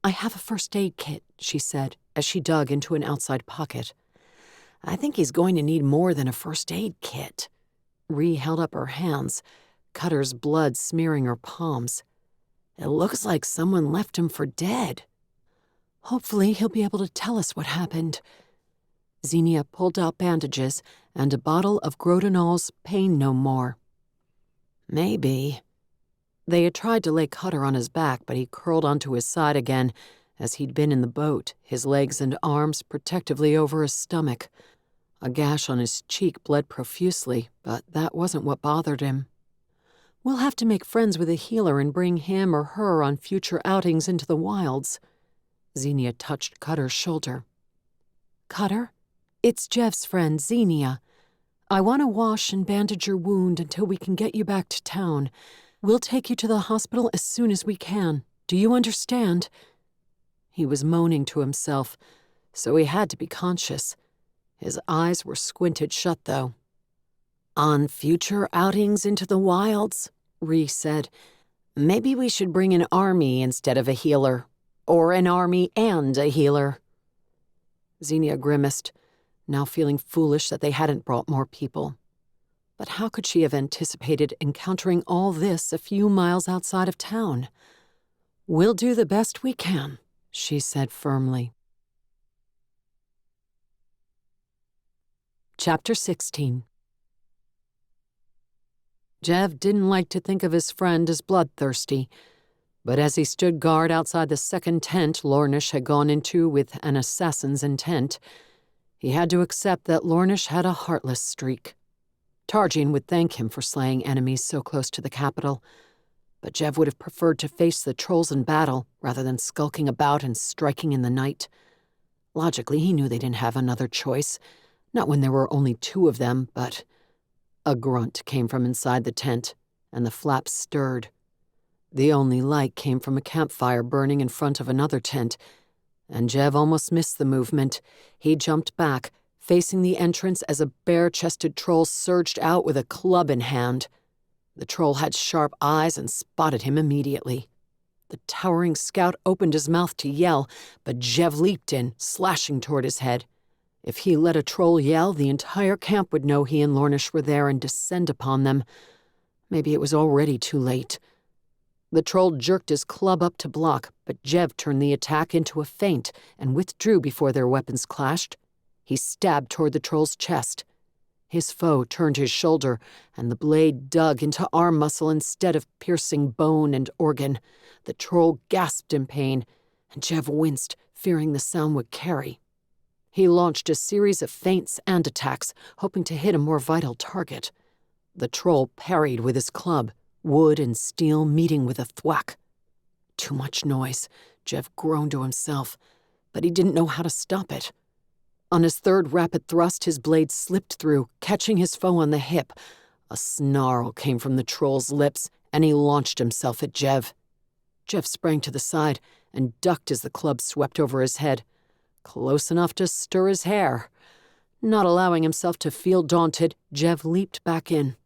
"I have a first aid kit," she said, as she dug into an outside pocket. "I think he's going to need more than a first aid kit." Ree held up her hands, Cutter's blood smearing her palms. "It looks like someone left him for dead." "Hopefully he'll be able to tell us what happened." Zenia pulled out bandages and a bottle of Grodinol's Pain No More. "Maybe." They had tried to lay Cutter on his back, but he curled onto his side again, as he'd been in the boat, his legs and arms protectively over his stomach. A gash on his cheek bled profusely, but that wasn't what bothered him. "We'll have to make friends with a healer and bring him or her on future outings into the wilds." Zenia touched Cutter's shoulder. "Cutter, it's Jev's friend, Zenia. I want to wash and bandage your wound until we can get you back to town. We'll take you to the hospital as soon as we can. Do you understand?" He was moaning to himself, so he had to be conscious. His eyes were squinted shut, though. "On future outings into the wilds," Ree said, Maybe we should bring an army instead of a healer. Or an army and a healer. Zenia grimaced, now feeling foolish that they hadn't brought more people. But how could she have anticipated encountering all this a few miles outside of town? "We'll do the best we can," she said firmly. Chapter 16. Jev didn't like to think of his friend as bloodthirsty, but as he stood guard outside the second tent Lornish had gone into with an assassin's intent, he had to accept that Lornish had a heartless streak. Tarjin would thank him for slaying enemies so close to the capital, but Jev would have preferred to face the trolls in battle rather than skulking about and striking in the night. Logically, he knew they didn't have another choice, not when there were only 2 of them, but... A grunt came from inside the tent, and the flaps stirred. The only light came from a campfire burning in front of another tent, and Jev almost missed the movement. He jumped back, facing the entrance as a bare-chested troll surged out with a club in hand. The troll had sharp eyes and spotted him immediately. The towering scout opened his mouth to yell, but Jev leaped in, slashing toward his head. If he let a troll yell, the entire camp would know he and Lornish were there and descend upon them. Maybe it was already too late. The troll jerked his club up to block, but Jev turned the attack into a feint and withdrew before their weapons clashed. He stabbed toward the troll's chest. His foe turned his shoulder, and the blade dug into arm muscle instead of piercing bone and organ. The troll gasped in pain, and Jev winced, fearing the sound would carry. He launched a series of feints and attacks, hoping to hit a more vital target. The troll parried with his club, wood and steel meeting with a thwack. Too much noise, Jev groaned to himself, but he didn't know how to stop it. On his third rapid thrust, his blade slipped through, catching his foe on the hip. A snarl came from the troll's lips, and he launched himself at Jev. Jev sprang to the side and ducked as the club swept over his head. Close enough to stir his hair. Not allowing himself to feel daunted, Jev leaped back in.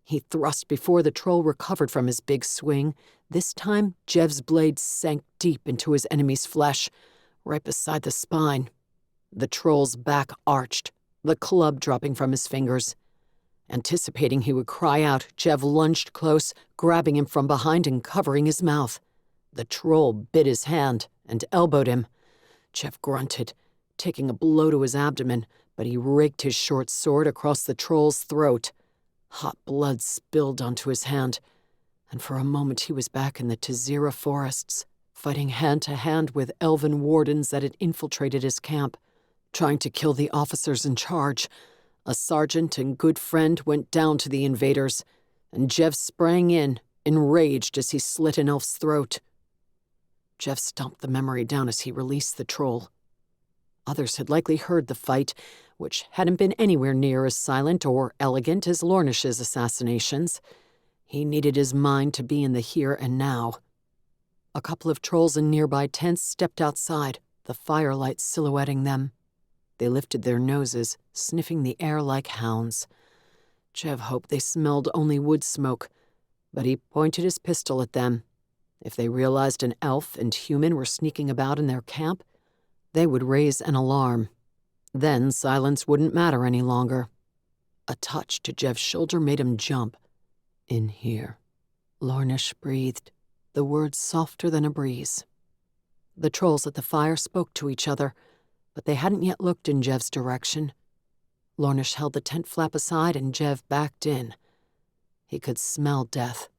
He thrust before the troll recovered from his big swing. This time, Jev's blade sank deep into his enemy's flesh, right beside the spine. The troll's back arched, the club dropping from his fingers. Anticipating he would cry out, Jev lunged close, grabbing him from behind and covering his mouth. The troll bit his hand and elbowed him. Jev grunted, taking a blow to his abdomen, but he raked his short sword across the troll's throat. Hot blood spilled onto his hand, and for a moment he was back in the Tazira forests, fighting hand-to-hand with elven wardens that had infiltrated his camp, trying to kill the officers in charge. A sergeant and good friend went down to the invaders, and Jev sprang in, enraged as he slit an elf's throat. Jev stomped the memory down as he released the troll. Others had likely heard the fight, which hadn't been anywhere near as silent or elegant as Lornish's assassinations. He needed his mind to be in the here and now. A couple of trolls in nearby tents stepped outside, the firelight silhouetting them. They lifted their noses, sniffing the air like hounds. Jev hoped they smelled only wood smoke, but he pointed his pistol at them. If they realized an elf and human were sneaking about in their camp, they would raise an alarm. Then silence wouldn't matter any longer. A touch to Jev's shoulder made him jump. "In here," Lornish breathed, the words softer than a breeze. The trolls at the fire spoke to each other, but they hadn't yet looked in Jev's direction. Lornish held the tent flap aside and Jev backed in. He could smell death,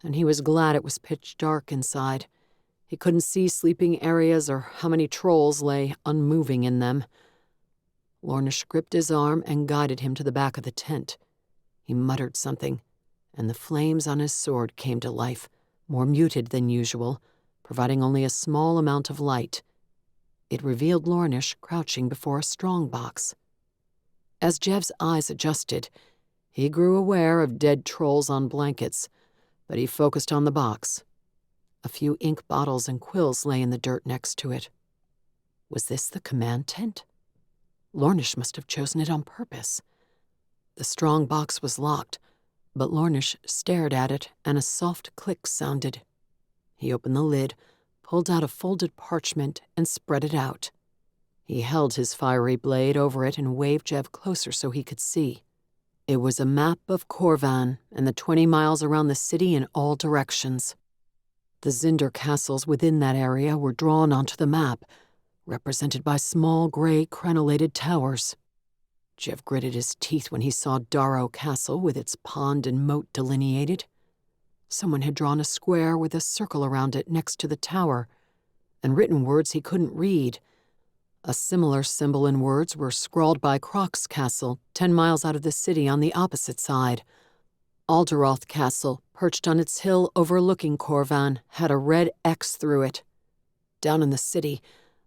and he was glad it was pitch dark inside. He couldn't see sleeping areas or how many trolls lay unmoving in them. Lornish gripped his arm and guided him to the back of the tent. He muttered something, and the flames on his sword came to life, more muted than usual, providing only a small amount of light. It revealed Lornish crouching before a strongbox. As Jev's eyes adjusted, he grew aware of dead trolls on blankets, but he focused on the box. A few ink bottles and quills lay in the dirt next to it. Was this the command tent? Lornish must have chosen it on purpose. The strong box was locked, But Lornish stared at it, and a soft click sounded. He opened the lid, pulled out a folded parchment, and spread it out. He held his fiery blade over it and waved Jev closer so he could see. It was a map of Corvan and the 20 miles around the city in all directions. The Zinder castles within that area were drawn onto the map, represented by small gray crenellated towers. Jev gritted his teeth when he saw Dharrow Castle with its pond and moat delineated. Someone had drawn a square with a circle around it next to the tower, and written words he couldn't read. A similar symbol and words were scrawled by Croc's Castle, 10 miles out of the city on the opposite side. Alderoth Castle, perched on its hill overlooking Corvan, had a red X through it. Down in the city,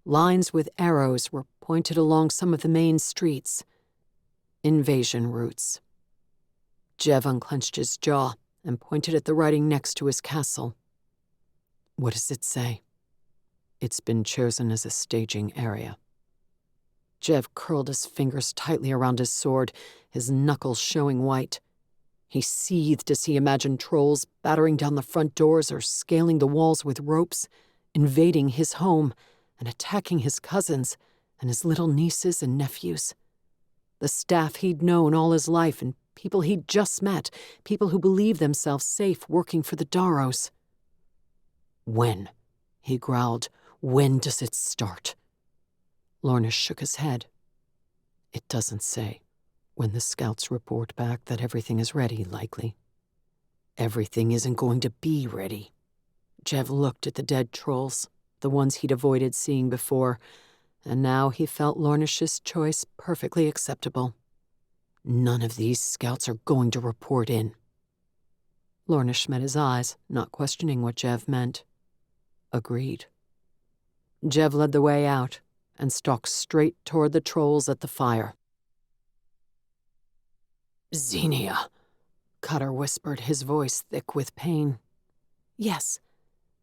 lines with arrows were pointed along some of the main streets. Invasion routes. Jev unclenched his jaw and pointed at the writing next to his castle. What does it say? It's been chosen as a staging area. Jev curled his fingers tightly around his sword, his knuckles showing white. He seethed as he imagined trolls battering down the front doors or scaling the walls with ropes, invading his home and attacking his cousins and his little nieces and nephews. The staff he'd known all his life and people he'd just met, people who believed themselves safe working for the Dharrows. When? He growled. When does it start? Lornish shook his head. It doesn't say. When the scouts report back that everything is ready, likely. Everything isn't going to be ready. Jev looked at the dead trolls, the ones he'd avoided seeing before, and now he felt Lornish's choice perfectly acceptable. None of these scouts are going to report in. Lornish met his eyes, not questioning what Jev meant. Agreed. Jev led the way out and stalked straight toward the trolls at the fire. Zenia, Cutter whispered, his voice thick with pain. Yes.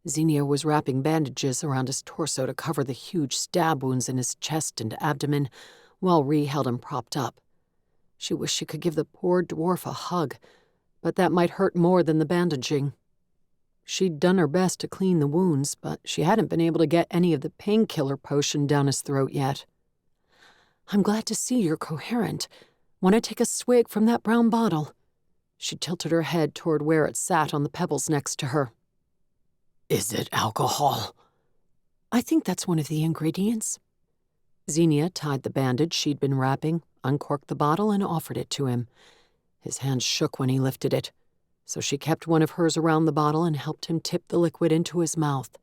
Zenia was wrapping bandages around his torso to cover the huge stab wounds in his chest and abdomen, while Ree held him propped up. She wished she could give the poor dwarf a hug, but that might hurt more than the bandaging. She'd done her best to clean the wounds, but she hadn't been able to get any of the painkiller potion down his throat yet. I'm glad to see you're coherent. Want to take a swig from that brown bottle? She tilted her head toward where it sat on the pebbles next to her. Is it alcohol? I think that's one of the ingredients. Zenia tied the bandage she'd been wrapping, uncorked the bottle, and offered it to him. His hand shook when he lifted it, so she kept one of hers around the bottle and helped him tip the liquid into his mouth.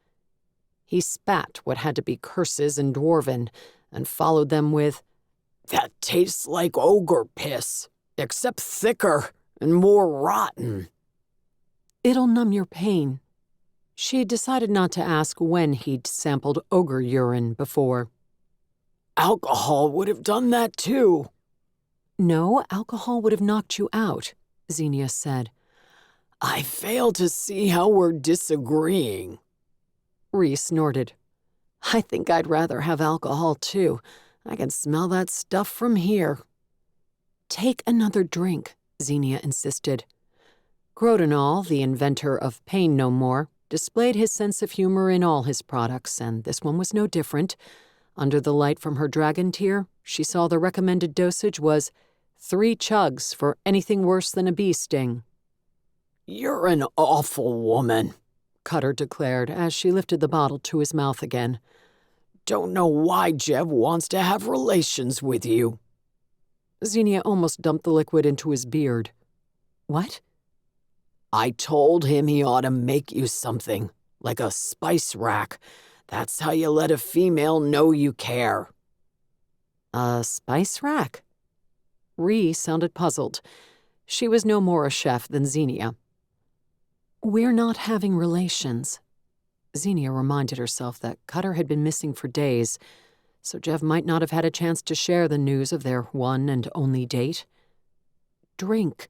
He spat what had to be curses in Dwarven and followed them with, That tastes like ogre piss, except thicker and more rotten. It'll numb your pain. She had decided not to ask when he'd sampled ogre urine before. Alcohol would have done that too. No, alcohol would have knocked you out, Zenia said. I fail to see how we're disagreeing. Ree snorted. I think I'd rather have alcohol too. I can smell that stuff from here. Take another drink, Zenia insisted. Grodinal, the inventor of Pain No More, displayed his sense of humor in all his products, and this one was no different. Under the light from her dragon tear, she saw the recommended dosage was 3 chugs for anything worse than a bee sting. You're an awful woman, Cutter declared as she lifted the bottle to his mouth again. Don't know why Jev wants to have relations with you. Zenia almost dumped the liquid into his beard. What? I told him he ought to make you something, like a spice rack. That's how you let a female know you care. A spice rack? Ree sounded puzzled. She was no more a chef than Zenia. We're not having relations. Zenia reminded herself that Cutter had been missing for days, so Jev might not have had a chance to share the news of their one and only date. Drink.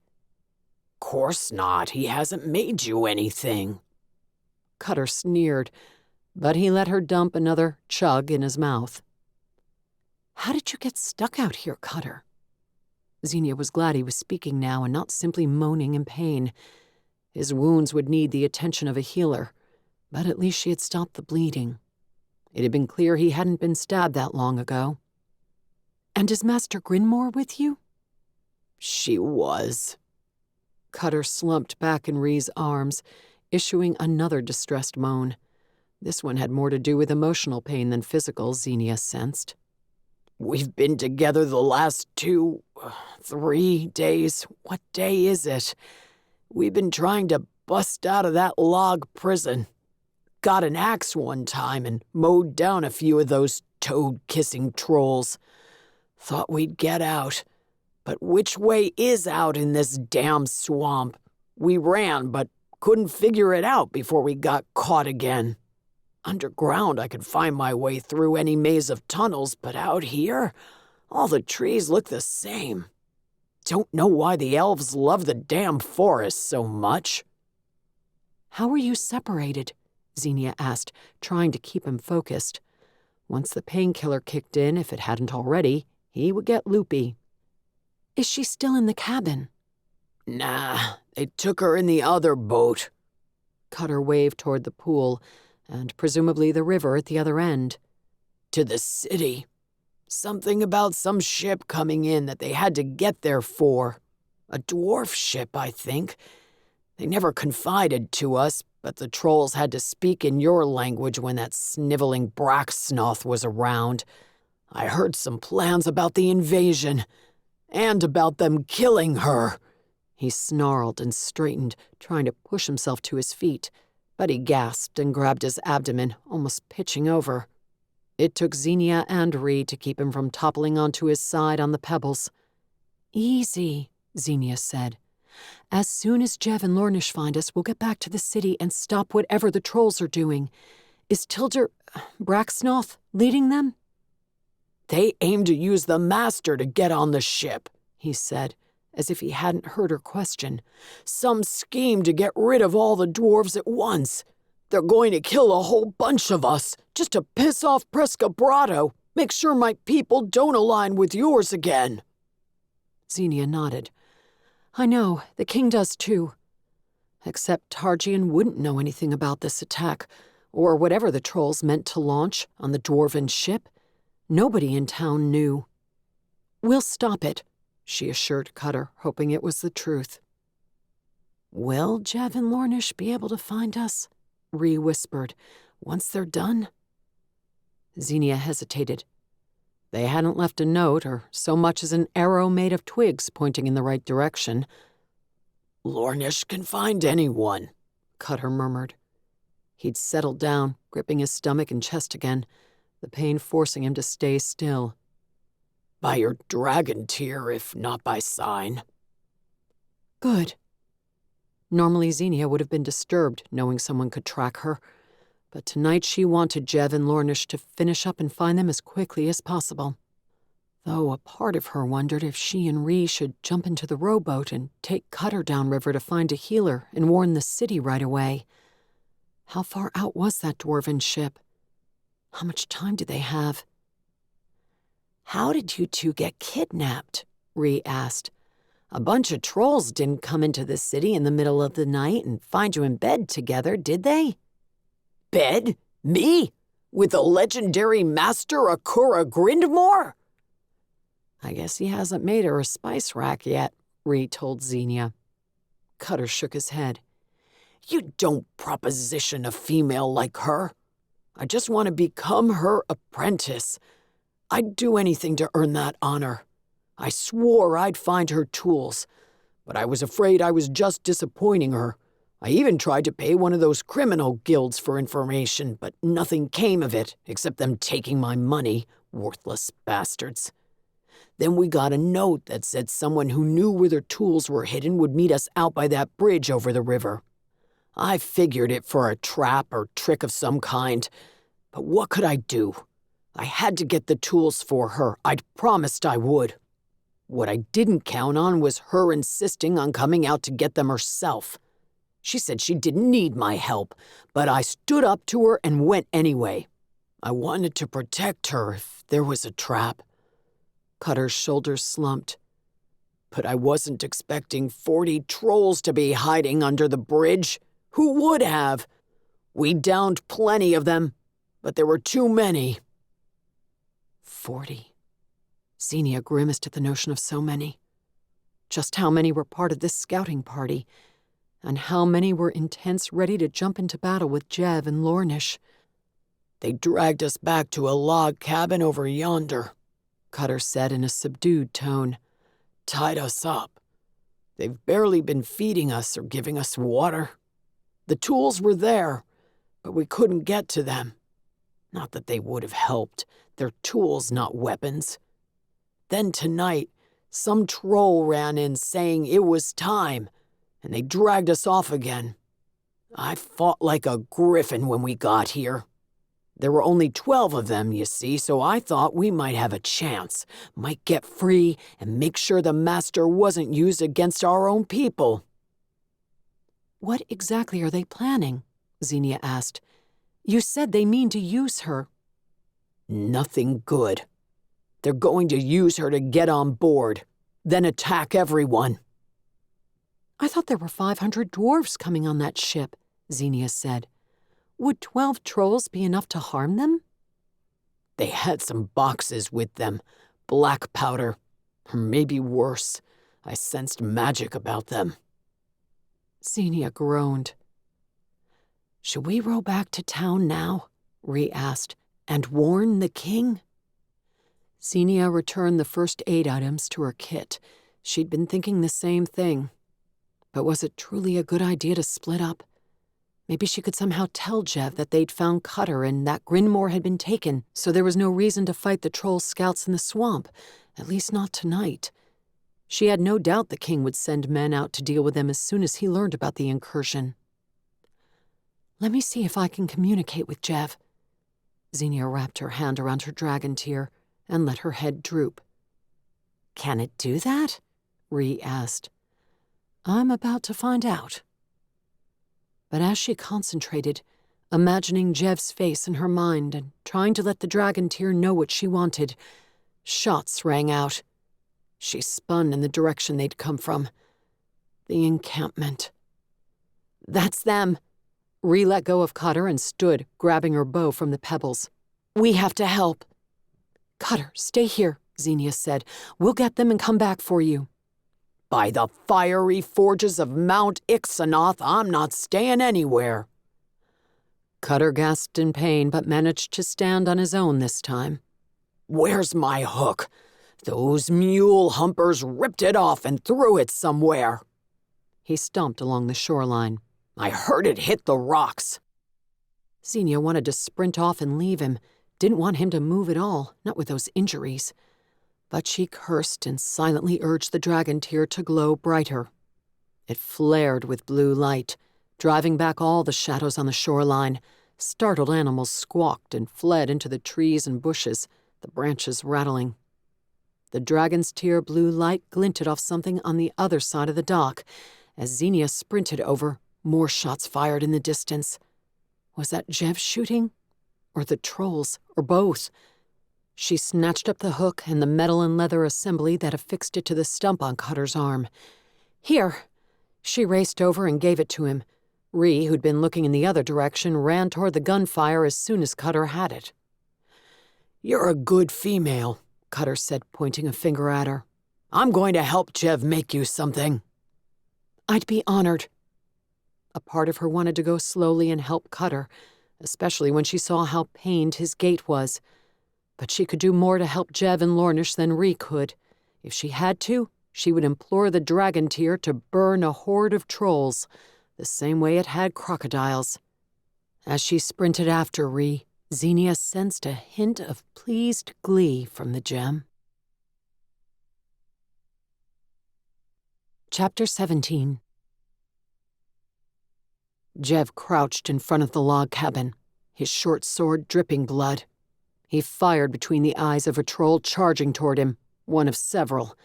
Course not. He hasn't made you anything. Cutter sneered, but he let her dump another chug in his mouth. How did you get stuck out here, Cutter? Zenia was glad he was speaking now and not simply moaning in pain. His wounds would need the attention of a healer, but at least she had stopped the bleeding. It had been clear he hadn't been stabbed that long ago. "And is Master Grinmore with you?" She was. Cutter slumped back in Rhee's arms, issuing another distressed moan. This one had more to do with emotional pain than physical, Zenia sensed. We've been together the last 3 days. What day is it? We've been trying to bust out of that log prison. Got an axe one time and mowed down a few of those toad-kissing trolls. Thought we'd get out. But which way is out in this damn swamp? We ran, but couldn't figure it out before we got caught again. Underground, I could find my way through any maze of tunnels, but out here, all the trees look the same. Don't know why the elves love the damn forest so much. "How were you separated?" Zenia asked, trying to keep him focused. Once the painkiller kicked in, if it hadn't already, he would get loopy. "Is she still in the cabin?" Nah, they took her in the other boat." Cutter waved toward the pool, and presumably the river at the other end. "To the city. Something about some ship coming in that they had to get there for. A dwarf ship, I think. They never confided to us, but the trolls had to speak in your language when that sniveling Bracksnoth was around. I heard some plans about the invasion, and about them killing her." He snarled and straightened, trying to push himself to his feet, but he gasped and grabbed his abdomen, almost pitching over. It took Zenia and Rhee to keep him from toppling onto his side on the pebbles. "Easy," Zenia said. "As soon as Jev and Lornish find us, we'll get back to the city and stop whatever the trolls are doing. Is Bracksnoth leading them?" "They aim to use the Master to get on the ship," he said, as if he hadn't heard her question. "Some scheme to get rid of all the dwarves at once. They're going to kill a whole bunch of us, just to piss off Prescabrato. Make sure my people don't align with yours again." Zenia nodded. "I know, the king does too. Except Targian wouldn't know anything about this attack, or whatever the trolls meant to launch on the dwarven ship. Nobody in town knew." "We'll stop it," she assured Cutter, hoping it was the truth. "Will Jev and Lornish be able to find us?" Rhee whispered. "Once they're done?" Zenia hesitated. They hadn't left a note or so much as an arrow made of twigs pointing in the right direction. "Lornish can find anyone," Cutter murmured. He'd settled down, gripping his stomach and chest again, the pain forcing him to stay still. "By your dragon tear, if not by sign." "Good." Normally Zenia would have been disturbed knowing someone could track her, but tonight she wanted Jev and Lornish to finish up and find them as quickly as possible. Though a part of her wondered if she and Rhee should jump into the rowboat and take Cutter downriver to find a healer and warn the city right away. How far out was that dwarven ship? How much time did they have? "How did you two get kidnapped?" Rhee asked. "A bunch of trolls didn't come into the city in the middle of the night and find you in bed together, did they?" "Bed? Me? With the legendary Master Akura Grindmore?" "I guess he hasn't made her a spice rack yet," Rhee told Zenia. Cutter shook his head. "You don't proposition a female like her. I just want to become her apprentice. I'd do anything to earn that honor. I swore I'd find her tools, but I was afraid I was just disappointing her. I even tried to pay one of those criminal guilds for information, but nothing came of it except them taking my money, worthless bastards. Then we got a note that said someone who knew where their tools were hidden would meet us out by that bridge over the river. I figured it for a trap or trick of some kind, but what could I do? I had to get the tools for her. I'd promised I would. What I didn't count on was her insisting on coming out to get them herself. She said she didn't need my help, but I stood up to her and went anyway. I wanted to protect her if there was a trap." Cutter's shoulders slumped. But I wasn't expecting 40 trolls to be hiding under the bridge. Who would have? We downed plenty of them, but there were too many. 40. Zenia grimaced at the notion of so many. Just how many were part of this scouting party, and how many were intense, ready to jump into battle with Jev and Lornish? They dragged us back to a log cabin over yonder, Cutter said in a subdued tone. Tied us up. They've barely been feeding us or giving us water. The tools were there, but we couldn't get to them. Not that they would have helped. They're tools, not weapons. Then tonight, some troll ran in saying it was time, and they dragged us off again. I fought like a griffin when we got here. There were only 12 of them, you see, so I thought we might have a chance, might get free and make sure the master wasn't used against our own people. What exactly are they planning? Zenia asked. You said they mean to use her. Nothing good. They're going to use her to get on board, then attack everyone. I thought there were 500 dwarves coming on that ship, Zenia said. Would 12 trolls be enough to harm them? They had some boxes with them, black powder, or maybe worse. I sensed magic about them. Zenia groaned. Should we row back to town now? Ree asked, and warn the king? Zenia returned the first aid items to her kit. She'd been thinking the same thing. But was it truly a good idea to split up? Maybe she could somehow tell Jev that they'd found Cutter and that Grinmore had been taken, so there was no reason to fight the troll scouts in the swamp, at least not tonight. She had no doubt the king would send men out to deal with them as soon as he learned about the incursion. Let me see if I can communicate with Jev. Zenia wrapped her hand around her dragon tear and let her head droop. Can it do that? Ree asked. I'm about to find out. But as she concentrated, imagining Jev's face in her mind and trying to let the dragon tear know what she wanted, shots rang out. She spun in the direction they'd come from. The encampment. That's them. Ree let go of Cutter and stood, grabbing her bow from the pebbles. We have to help. Cutter, stay here, Zenia said. We'll get them and come back for you. By the fiery forges of Mount Ixanoth, I'm not staying anywhere. Cutter gasped in pain, but managed to stand on his own this time. Where's my hook? Those mule humpers ripped it off and threw it somewhere. He stomped along the shoreline. I heard it hit the rocks. Zenia wanted to sprint off and leave him, didn't want him to move at all, not with those injuries. But she cursed and silently urged the dragon tear to glow brighter. It flared with blue light, driving back all the shadows on the shoreline. Startled animals squawked and fled into the trees and bushes, the branches rattling. The dragon's tear blue light glinted off something on the other side of the dock. As Zenia sprinted over, more shots fired in the distance. Was that Jev shooting? Or the trolls? Or both? She snatched up the hook and the metal and leather assembly that affixed it to the stump on Cutter's arm. Here! She raced over and gave it to him. Ree, who'd been looking in the other direction, ran toward the gunfire as soon as Cutter had it. You're a good female, Cutter said, pointing a finger at her. I'm going to help Jev make you something. I'd be honored. A part of her wanted to go slowly and help Cutter, especially when she saw how pained his gait was. But she could do more to help Jev and Lornish than Ree could. If she had to, she would implore the dragon tear to burn a horde of trolls, the same way it had crocodiles. As she sprinted after Ree, Zenia sensed a hint of pleased glee from the gem. Chapter 17. Jev crouched in front of the log cabin, his short sword dripping blood. He fired between the eyes of a troll charging toward him, one of several.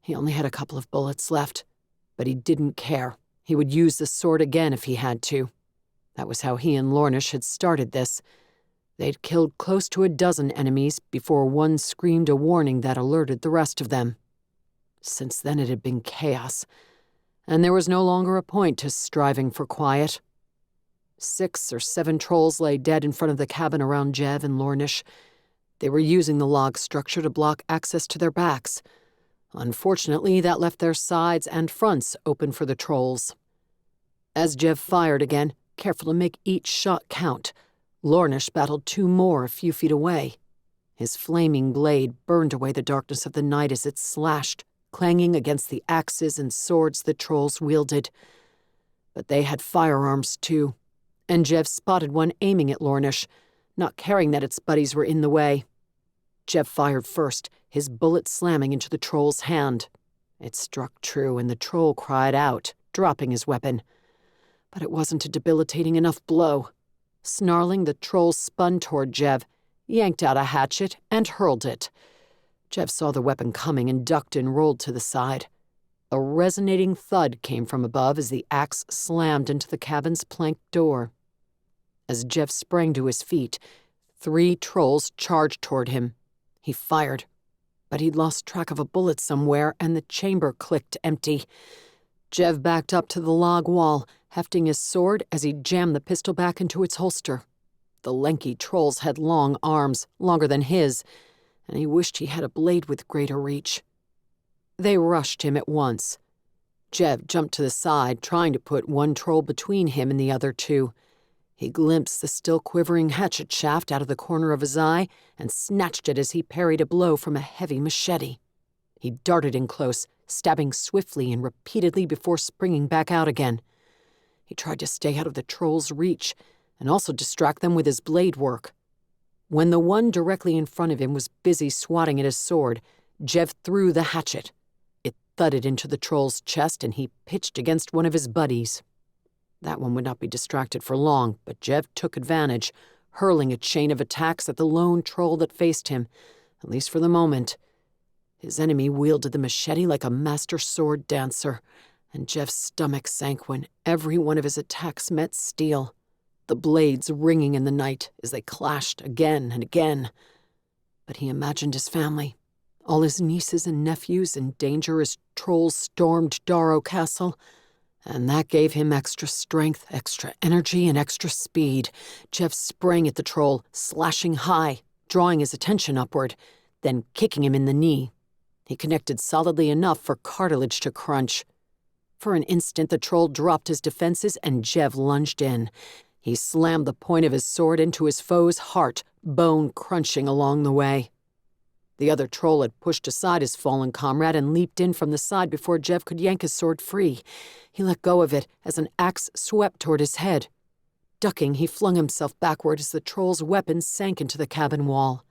He only had a couple of bullets left, but he didn't care. He would use the sword again if he had to. That was how he and Lornish had started this. They'd killed close to a dozen enemies before one screamed a warning that alerted the rest of them. Since then it had been chaos, and there was no longer a point to striving for quiet. 6 or 7 trolls lay dead in front of the cabin around Jev and Lornish. They were using the log structure to block access to their backs. Unfortunately, that left their sides and fronts open for the trolls. As Jev fired again, careful to make each shot count, Lornish battled 2 more a few feet away. His flaming blade burned away the darkness of the night as it slashed, clanging against the axes and swords the trolls wielded. But they had firearms too, and Jev spotted one aiming at Lornish, not caring that its buddies were in the way. Jev fired first, his bullet slamming into the troll's hand. It struck true, and the troll cried out, dropping his weapon. But it wasn't a debilitating enough blow. Snarling, the troll spun toward Jev, yanked out a hatchet, and hurled it. Jev saw the weapon coming and ducked and rolled to the side. A resonating thud came from above as the axe slammed into the cabin's plank door. As Jev sprang to his feet, 3 trolls charged toward him. He fired, but he'd lost track of a bullet somewhere, and the chamber clicked empty. Jev backed up to the log wall, hefting his sword as he jammed the pistol back into its holster. The lanky trolls had long arms, longer than his, and he wished he had a blade with greater reach. They rushed him at once. Jev jumped to the side, trying to put one troll between him and the other 2. He glimpsed the still quivering hatchet shaft out of the corner of his eye and snatched it as he parried a blow from a heavy machete. He darted in close, stabbing swiftly and repeatedly before springing back out again. He tried to stay out of the troll's reach and also distract them with his blade work. When the one directly in front of him was busy swatting at his sword, Jev threw the hatchet. It thudded into the troll's chest and he pitched against one of his buddies. That one would not be distracted for long, but Jev took advantage, hurling a chain of attacks at the lone troll that faced him, at least for the moment. His enemy wielded the machete like a master sword dancer, and Jev's stomach sank when every one of his attacks met steel, the blades ringing in the night as they clashed again and again. But he imagined his family, all his nieces and nephews in danger as trolls stormed Dharrow Castle, and that gave him extra strength, extra energy, and extra speed. Jev sprang at the troll, slashing high, drawing his attention upward, then kicking him in the knee. He connected solidly enough for cartilage to crunch. For an instant, the troll dropped his defenses and Jev lunged in. He slammed the point of his sword into his foe's heart, bone crunching along the way. The other troll had pushed aside his fallen comrade and leaped in from the side before Jev could yank his sword free. He let go of it as an axe swept toward his head. Ducking, he flung himself backward as the troll's weapon sank into the cabin wall.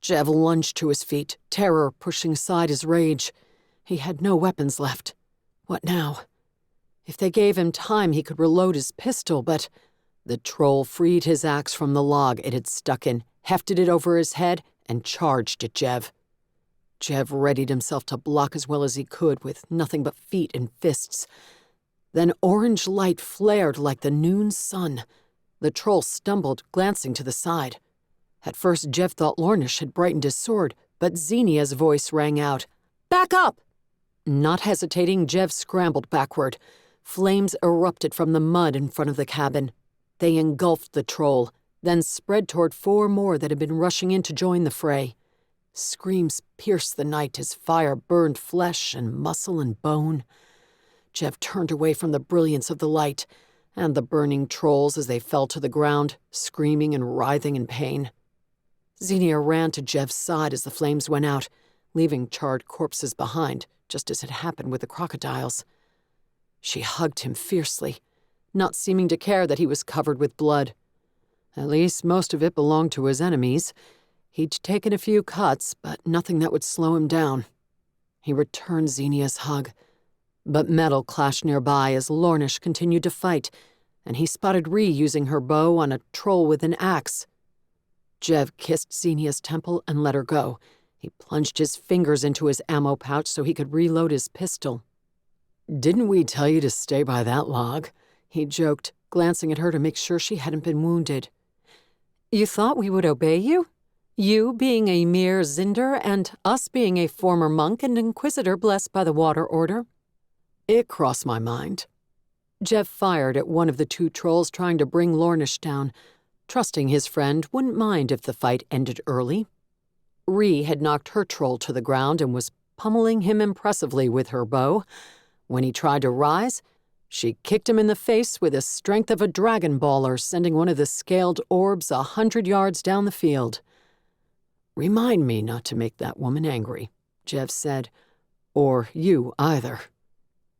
Jev lunged to his feet, terror pushing aside his rage. He had no weapons left. What now? If they gave him time, he could reload his pistol, but the troll freed his axe from the log it had stuck in, hefted it over his head, and charged at Jev. Jev readied himself to block as well as he could with nothing but feet and fists. Then orange light flared like the noon sun. The troll stumbled, glancing to the side. At first, Jev thought Lornish had brightened his sword, but Zenia's voice rang out, "Back up!" Not hesitating, Jev scrambled backward. Flames erupted from the mud in front of the cabin. They engulfed the troll, then spread toward 4 more that had been rushing in to join the fray. Screams pierced the night as fire burned flesh and muscle and bone. Jev turned away from the brilliance of the light and the burning trolls as they fell to the ground, screaming and writhing in pain. Zenia ran to Jev's side as the flames went out, leaving charred corpses behind, just as had happened with the crocodiles. She hugged him fiercely, not seeming to care that he was covered with blood. At least most of it belonged to his enemies. He'd taken a few cuts, but nothing that would slow him down. He returned Zenia's hug, but metal clashed nearby as Lornish continued to fight, and he spotted Ree using her bow on a troll with an axe. Jev kissed Zenia's temple and let her go. He plunged his fingers into his ammo pouch so he could reload his pistol. "Didn't we tell you to stay by that log?" he joked, glancing at her to make sure she hadn't been wounded. "You thought we would obey you? You being a mere Zinder and us being a former monk and inquisitor blessed by the Water Order. It crossed my mind. Jev fired at one of the two trolls trying to bring Lornish down, trusting his friend wouldn't mind if the fight ended early. Ree had knocked her troll to the ground and was pummeling him impressively with her bow. When he tried to rise, she kicked him in the face with the strength of a dragon baller, sending one of the scaled orbs 100 yards down the field. "Remind me not to make that woman angry," Jev said. "Or you either."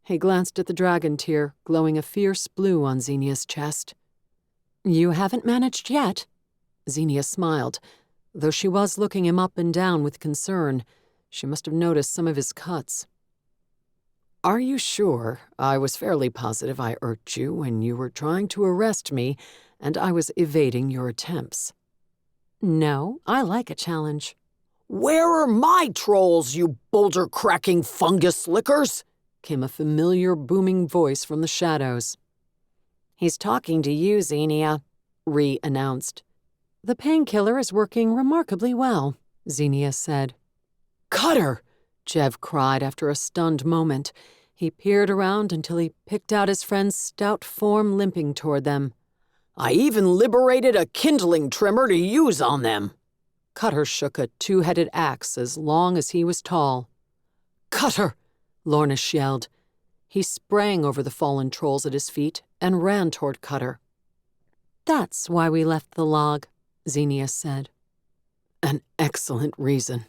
He glanced at the dragon tear, glowing a fierce blue on Zenia's chest. "You haven't managed yet?" Zenia smiled. Though she was looking him up and down with concern, she must have noticed some of his cuts. "Are you sure? I was fairly positive I irked you when you were trying to arrest me and I was evading your attempts." "No, I like a challenge." "Where are my trolls, you boulder-cracking fungus lickers?" came a familiar booming voice from the shadows. "He's talking to you, Zenia," Ree announced. "The painkiller is working remarkably well," Zenia said. "Cutter!" Jev cried after a stunned moment. He peered around until he picked out his friend's stout form limping toward them. "I even liberated a kindling trimmer to use on them." Cutter shook a two-headed axe as long as he was tall. "Cutter!" Lornish yelled. He sprang over the fallen trolls at his feet and ran toward Cutter. "That's why we left the log," Zenia said. "An excellent reason."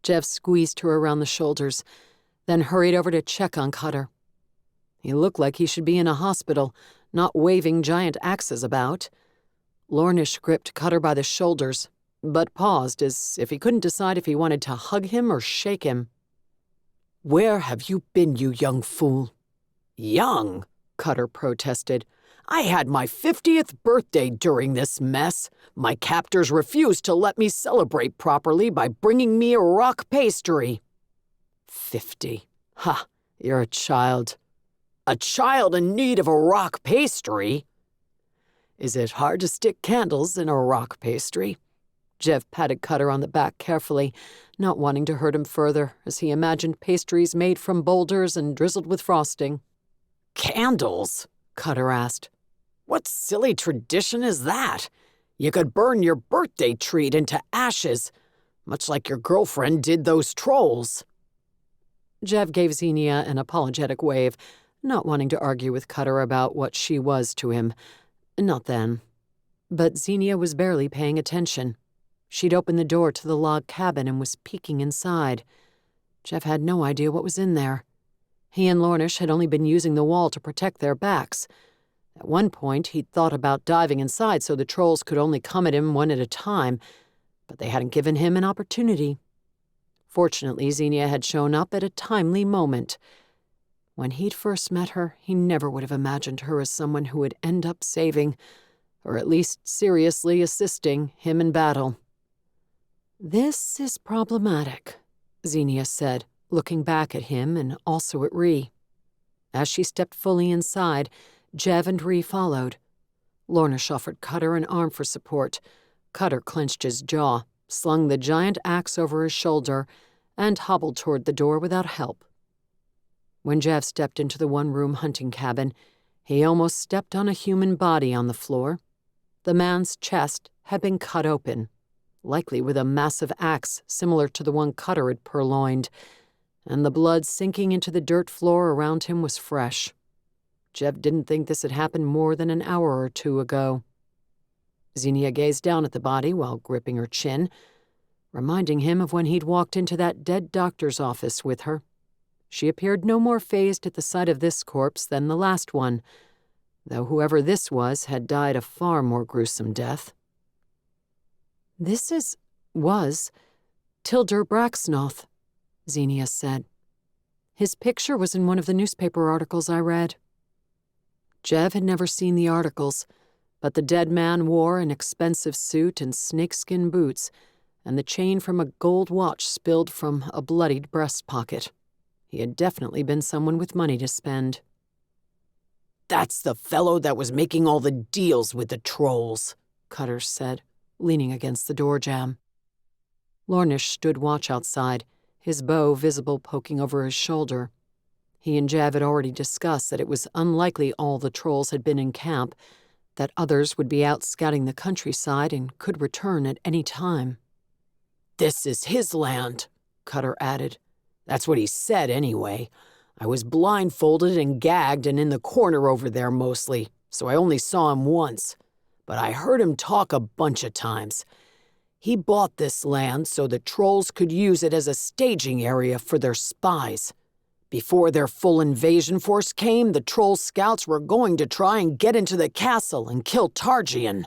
Jev squeezed her around the shoulders, then hurried over to check on Cutter. He looked like he should be in a hospital, not waving giant axes about. Lornish gripped Cutter by the shoulders, but paused as if he couldn't decide if he wanted to hug him or shake him. "Where have you been, you young fool?" "Young?" Cutter protested. "I had my 50th birthday during this mess. My captors refused to let me celebrate properly by bringing me a rock pastry." 50. Ha! You're a child. "A child in need of a rock pastry?" "Is it hard to stick candles in a rock pastry?" Jev patted Cutter on the back carefully, not wanting to hurt him further, as he imagined pastries made from boulders and drizzled with frosting. "Candles?" Cutter asked. "What silly tradition is that? You could burn your birthday treat into ashes, much like your girlfriend did those trolls." Jev gave Zenia an apologetic wave, not wanting to argue with Cutter about what she was to him. Not then. But Zenia was barely paying attention. She'd opened the door to the log cabin and was peeking inside. Jev had no idea what was in there. He and Lornish had only been using the wall to protect their backs. At one point, he'd thought about diving inside so the trolls could only come at him one at a time, but they hadn't given him an opportunity. Fortunately, Zenia had shown up at a timely moment. When he'd first met her, he never would have imagined her as someone who would end up saving, or at least seriously assisting, him in battle. "This is problematic," Zenia said, looking back at him and also at Ree. As she stepped fully inside, Jev and Ree followed. Lornish offered Cutter an arm for support. Cutter clenched his jaw, slung the giant axe over his shoulder, and hobbled toward the door without help. When Jev stepped into the one-room hunting cabin, he almost stepped on a human body on the floor. The man's chest had been cut open, likely with a massive axe similar to the one Cutter had purloined, and the blood sinking into the dirt floor around him was fresh. Jev didn't think this had happened more than an hour or two ago. Zenia gazed down at the body while gripping her chin, reminding him of when he'd walked into that dead doctor's office with her. She appeared no more fazed at the sight of this corpse than the last one, though whoever this was had died a far more gruesome death. "This was Tilder Braxnoth," Zenia said. "His picture was in one of the newspaper articles I read." Jev had never seen the articles, but the dead man wore an expensive suit and snakeskin boots, and the chain from a gold watch spilled from a bloodied breast pocket. He had definitely been someone with money to spend. "That's the fellow that was making all the deals with the trolls," Cutter said, leaning against the door jamb. Lornish stood watch outside, his bow visible poking over his shoulder. He and Jev had already discussed that it was unlikely all the trolls had been in camp, that others would be out scouting the countryside and could return at any time. "This is his land," Cutter added. "That's what he said, anyway. I was blindfolded and gagged and in the corner over there mostly, so I only saw him once. But I heard him talk a bunch of times. He bought this land so the trolls could use it as a staging area for their spies. Before their full invasion force came, the troll scouts were going to try and get into the castle and kill Targian."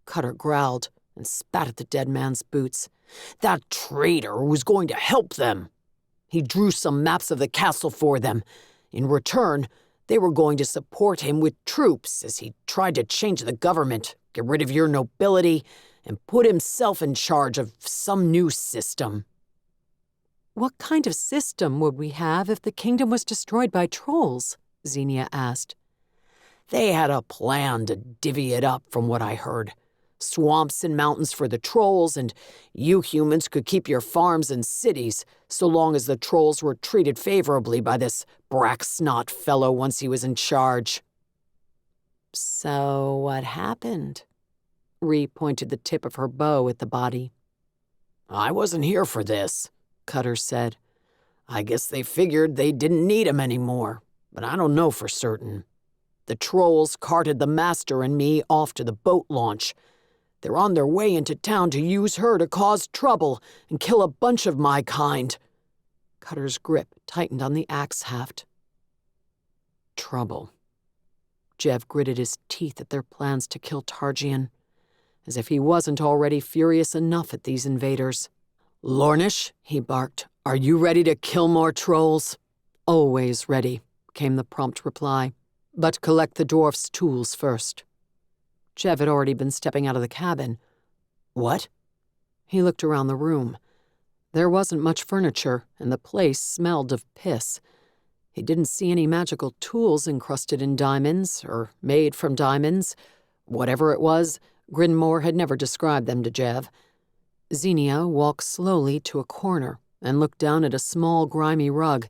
Cutter growled and spat at the dead man's boots. "That traitor was going to help them. He drew some maps of the castle for them. In return, they were going to support him with troops as he tried to change the government, get rid of your nobility, and put himself in charge of some new system." "What kind of system would we have if the kingdom was destroyed by trolls?" Zenia asked. "They had a plan to divvy it up, from what I heard. Swamps and mountains for the trolls, and you humans could keep your farms and cities, so long as the trolls were treated favorably by this brack-snot fellow once he was in charge." "So what happened?" Ree pointed the tip of her bow at the body. "I wasn't here for this," Cutter said. "I guess they figured they didn't need him anymore, but I don't know for certain. The trolls carted the master and me off to the boat launch. They're on their way into town to use her to cause trouble and kill a bunch of my kind." Cutter's grip tightened on the axe haft. "Trouble." Jev gritted his teeth at their plans to kill Targian, as if he wasn't already furious enough at these invaders. "Lornish," he barked, "are you ready to kill more trolls?" "Always ready," came the prompt reply. "But collect the dwarf's tools first." Jev had already been stepping out of the cabin. "What?" He looked around the room. There wasn't much furniture, and the place smelled of piss. He didn't see any magical tools encrusted in diamonds or made from diamonds. Whatever it was, Grinmore had never described them to Jev. Zenia walked slowly to a corner and looked down at a small, grimy rug,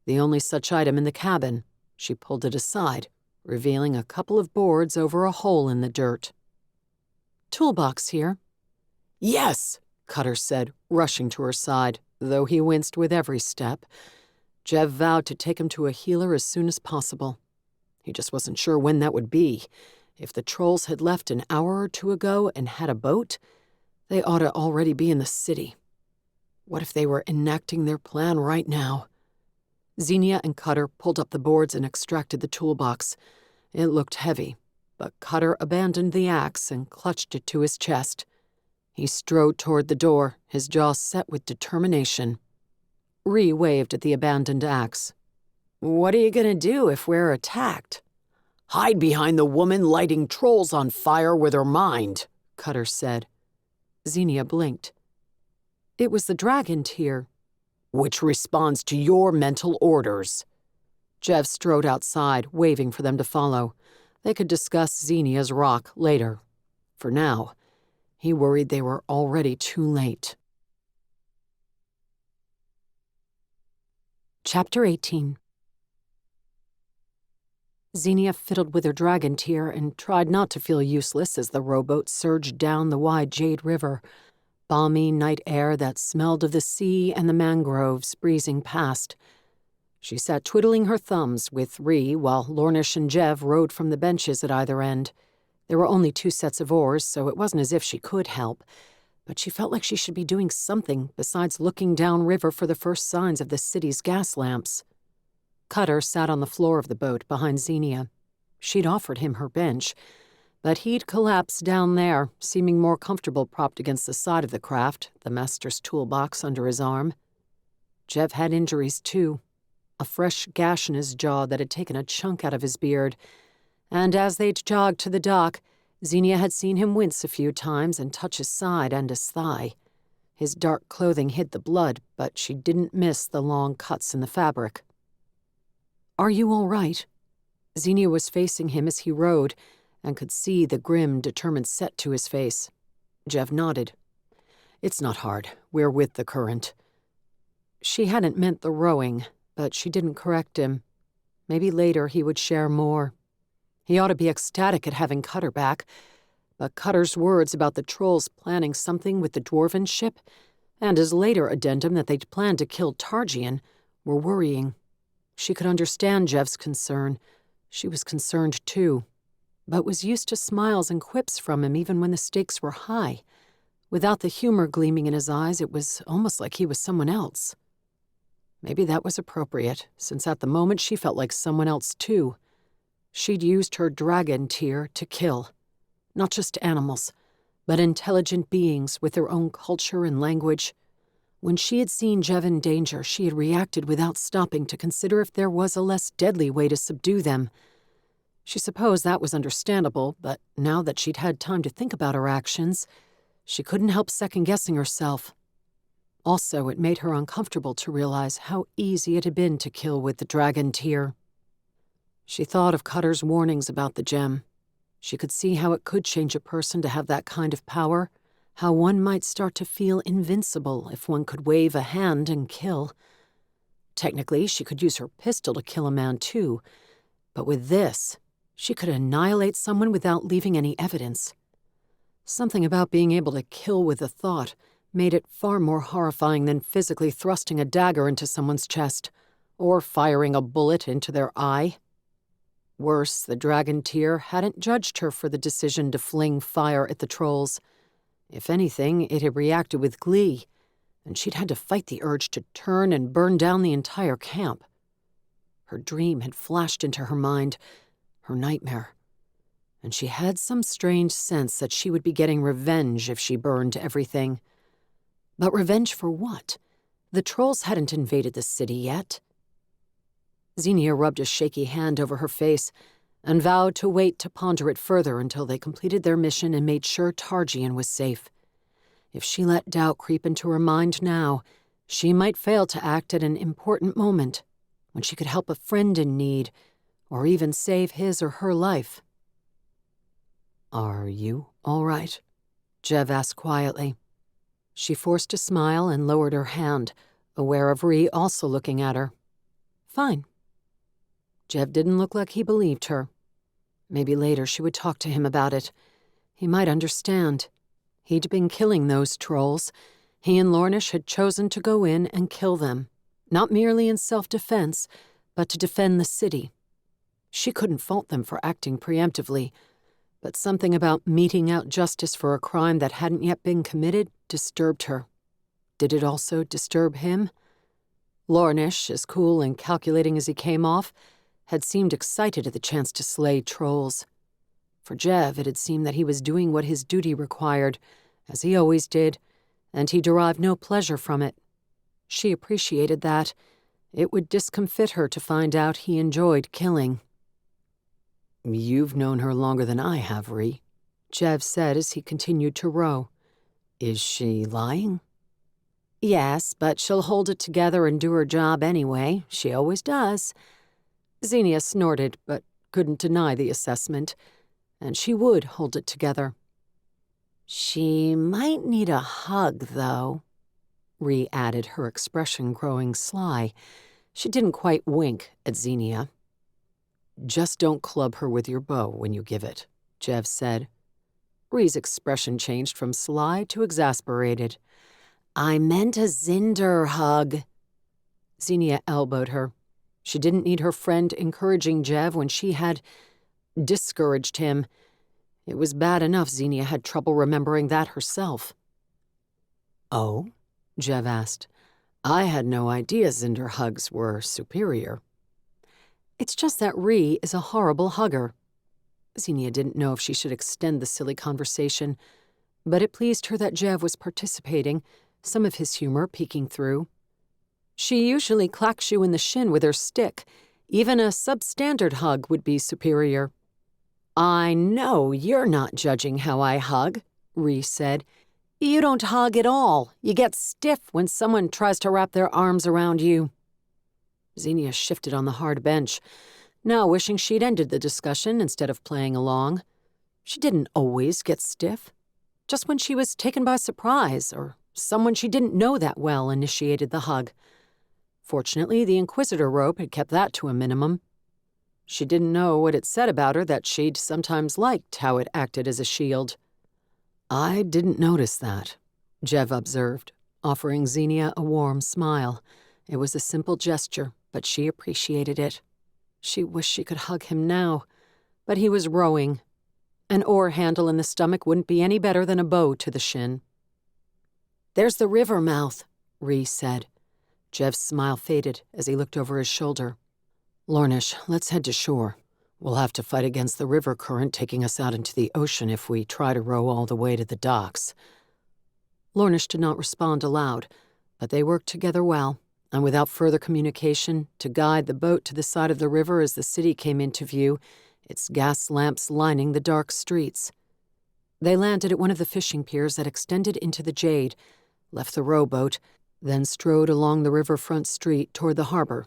the only such item in the cabin. She pulled it aside, revealing a couple of boards over a hole in the dirt. "Toolbox here." "Yes," Cutter said, rushing to her side, though he winced with every step. Jev vowed to take him to a healer as soon as possible. He just wasn't sure when that would be. If the trolls had left an hour or two ago and had a boat, they ought to already be in the city. What if they were enacting their plan right now? Zenia and Cutter pulled up the boards and extracted the toolbox. It looked heavy, but Cutter abandoned the axe and clutched it to his chest. He strode toward the door, his jaw set with determination. Ree waved at the abandoned axe. "What are you going to do if we're attacked?" "Hide behind the woman lighting trolls on fire with her mind," Cutter said. Zenia blinked. It was the dragon tear. "Which responds to your mental orders." Jev strode outside, waving for them to follow. They could discuss Zenia's rock later. For now, he worried they were already too late. Chapter 18. Zenia fiddled with her dragon tear and tried not to feel useless as the rowboat surged down the wide Jade River. Balmy night air that smelled of the sea and the mangroves breezing past. She sat twiddling her thumbs with Ree while Lornish and Jev rowed from the benches at either end. There were only 2 sets of oars, so it wasn't as if she could help, but she felt like she should be doing something besides looking downriver for the first signs of the city's gas lamps. Cutter sat on the floor of the boat behind Zenia. She'd offered him her bench, but he'd collapsed down there, seeming more comfortable propped against the side of the craft, the master's toolbox under his arm. Jev had injuries, too. A fresh gash in his jaw that had taken a chunk out of his beard. And as they'd jogged to the dock, Zenia had seen him wince a few times and touch his side and his thigh. His dark clothing hid the blood, but she didn't miss the long cuts in the fabric. "Are you all right?" Zenia was facing him as he rowed, and could see the grim, determined set to his face. Jev nodded. It's not hard. We're with the current." She hadn't meant the rowing, but she didn't correct him. Maybe later he would share more. He ought to be ecstatic at having Cutter back, but Cutter's words about the trolls planning something with the dwarven ship, and his later addendum that they'd planned to kill Targian, were worrying. She could understand Jev's concern. She was concerned too, but was used to smiles and quips from him even when the stakes were high. Without the humor gleaming in his eyes, it was almost like he was someone else. Maybe that was appropriate, since at the moment she felt like someone else too. She'd used her dragon tear to kill. Not just animals, but intelligent beings with their own culture and language. When she had seen Jev in danger, she had reacted without stopping to consider if there was a less deadly way to subdue them. She supposed that was understandable, but now that she'd had time to think about her actions, she couldn't help second-guessing herself. Also, it made her uncomfortable to realize how easy it had been to kill with the dragon tear. She thought of Cutter's warnings about the gem. She could see how it could change a person to have that kind of power, how one might start to feel invincible if one could wave a hand and kill. Technically, she could use her pistol to kill a man too, but with this, she could annihilate someone without leaving any evidence. Something about being able to kill with a thought made it far more horrifying than physically thrusting a dagger into someone's chest or firing a bullet into their eye. Worse, the dragon tear hadn't judged her for the decision to fling fire at the trolls. If anything, it had reacted with glee, and she'd had to fight the urge to turn and burn down the entire camp. Her dream had flashed into her mind, her nightmare, and she had some strange sense that she would be getting revenge if she burned everything. But revenge for what? The trolls hadn't invaded the city yet. Zenia rubbed a shaky hand over her face and vowed to wait to ponder it further until they completed their mission and made sure Targian was safe. If she let doubt creep into her mind now, she might fail to act at an important moment, when she could help a friend in need, or even save his or her life. "Are you all right?" Jev asked quietly. She forced a smile and lowered her hand, aware of Ree also looking at her. "Fine." Jev didn't look like he believed her. Maybe later she would talk to him about it. He might understand. He'd been killing those trolls. He and Lornish had chosen to go in and kill them, not merely in self-defense, but to defend the city. She couldn't fault them for acting preemptively, but something about meting out justice for a crime that hadn't yet been committed disturbed her. Did it also disturb him? Lornish, as cool and calculating as he came off, had seemed excited at the chance to slay trolls. For Jev, it had seemed that he was doing what his duty required, as he always did, and he derived no pleasure from it. She appreciated that. It would discomfit her to find out he enjoyed killing. "You've known her longer than I have, Ree," Jev said as he continued to row. "Is she lying?" "Yes, but she'll hold it together and do her job anyway. She always does." Zenia snorted, but couldn't deny the assessment, and she would hold it together. "She might need a hug, though," Ree added, her expression growing sly. She didn't quite wink at Zenia. "Just don't club her with your bow when you give it," Jev said. Ree's expression changed from sly to exasperated. "I meant a Zinder hug." Zenia elbowed her. She didn't need her friend encouraging Jev when she had discouraged him. It was bad enough Zenia had trouble remembering that herself. "Oh?" Jev asked. "I had no idea Zinder hugs were superior." "It's just that Ree is a horrible hugger." Zenia didn't know if she should extend the silly conversation, but it pleased her that Jev was participating, some of his humor peeking through. "She usually clacks you in the shin with her stick. Even a substandard hug would be superior." "I know you're not judging how I hug," Ree said. "You don't hug at all. You get stiff when someone tries to wrap their arms around you." Zenia shifted on the hard bench, now wishing she'd ended the discussion instead of playing along. She didn't always get stiff, just when she was taken by surprise or someone she didn't know that well initiated the hug. Fortunately, the Inquisitor rope had kept that to a minimum. She didn't know what it said about her that she'd sometimes liked how it acted as a shield. I didn't notice that, Jev observed, offering Zenia a warm smile. It was a simple gesture, but she appreciated it. She wished she could hug him now, but he was rowing. An oar handle in the stomach wouldn't be any better than a bow to the shin. "There's the river mouth," Rhys said. Jev's smile faded as he looked over his shoulder. Lornish, let's head to shore. We'll have to fight against the river current taking us out into the ocean if we try to row all the way to the docks. Lornish did not respond aloud, but they worked together well, and without further communication, to guide the boat to the side of the river as the city came into view, its gas lamps lining the dark streets. They landed at one of the fishing piers that extended into the Jade, left the rowboat, then strode along the riverfront street toward the harbor.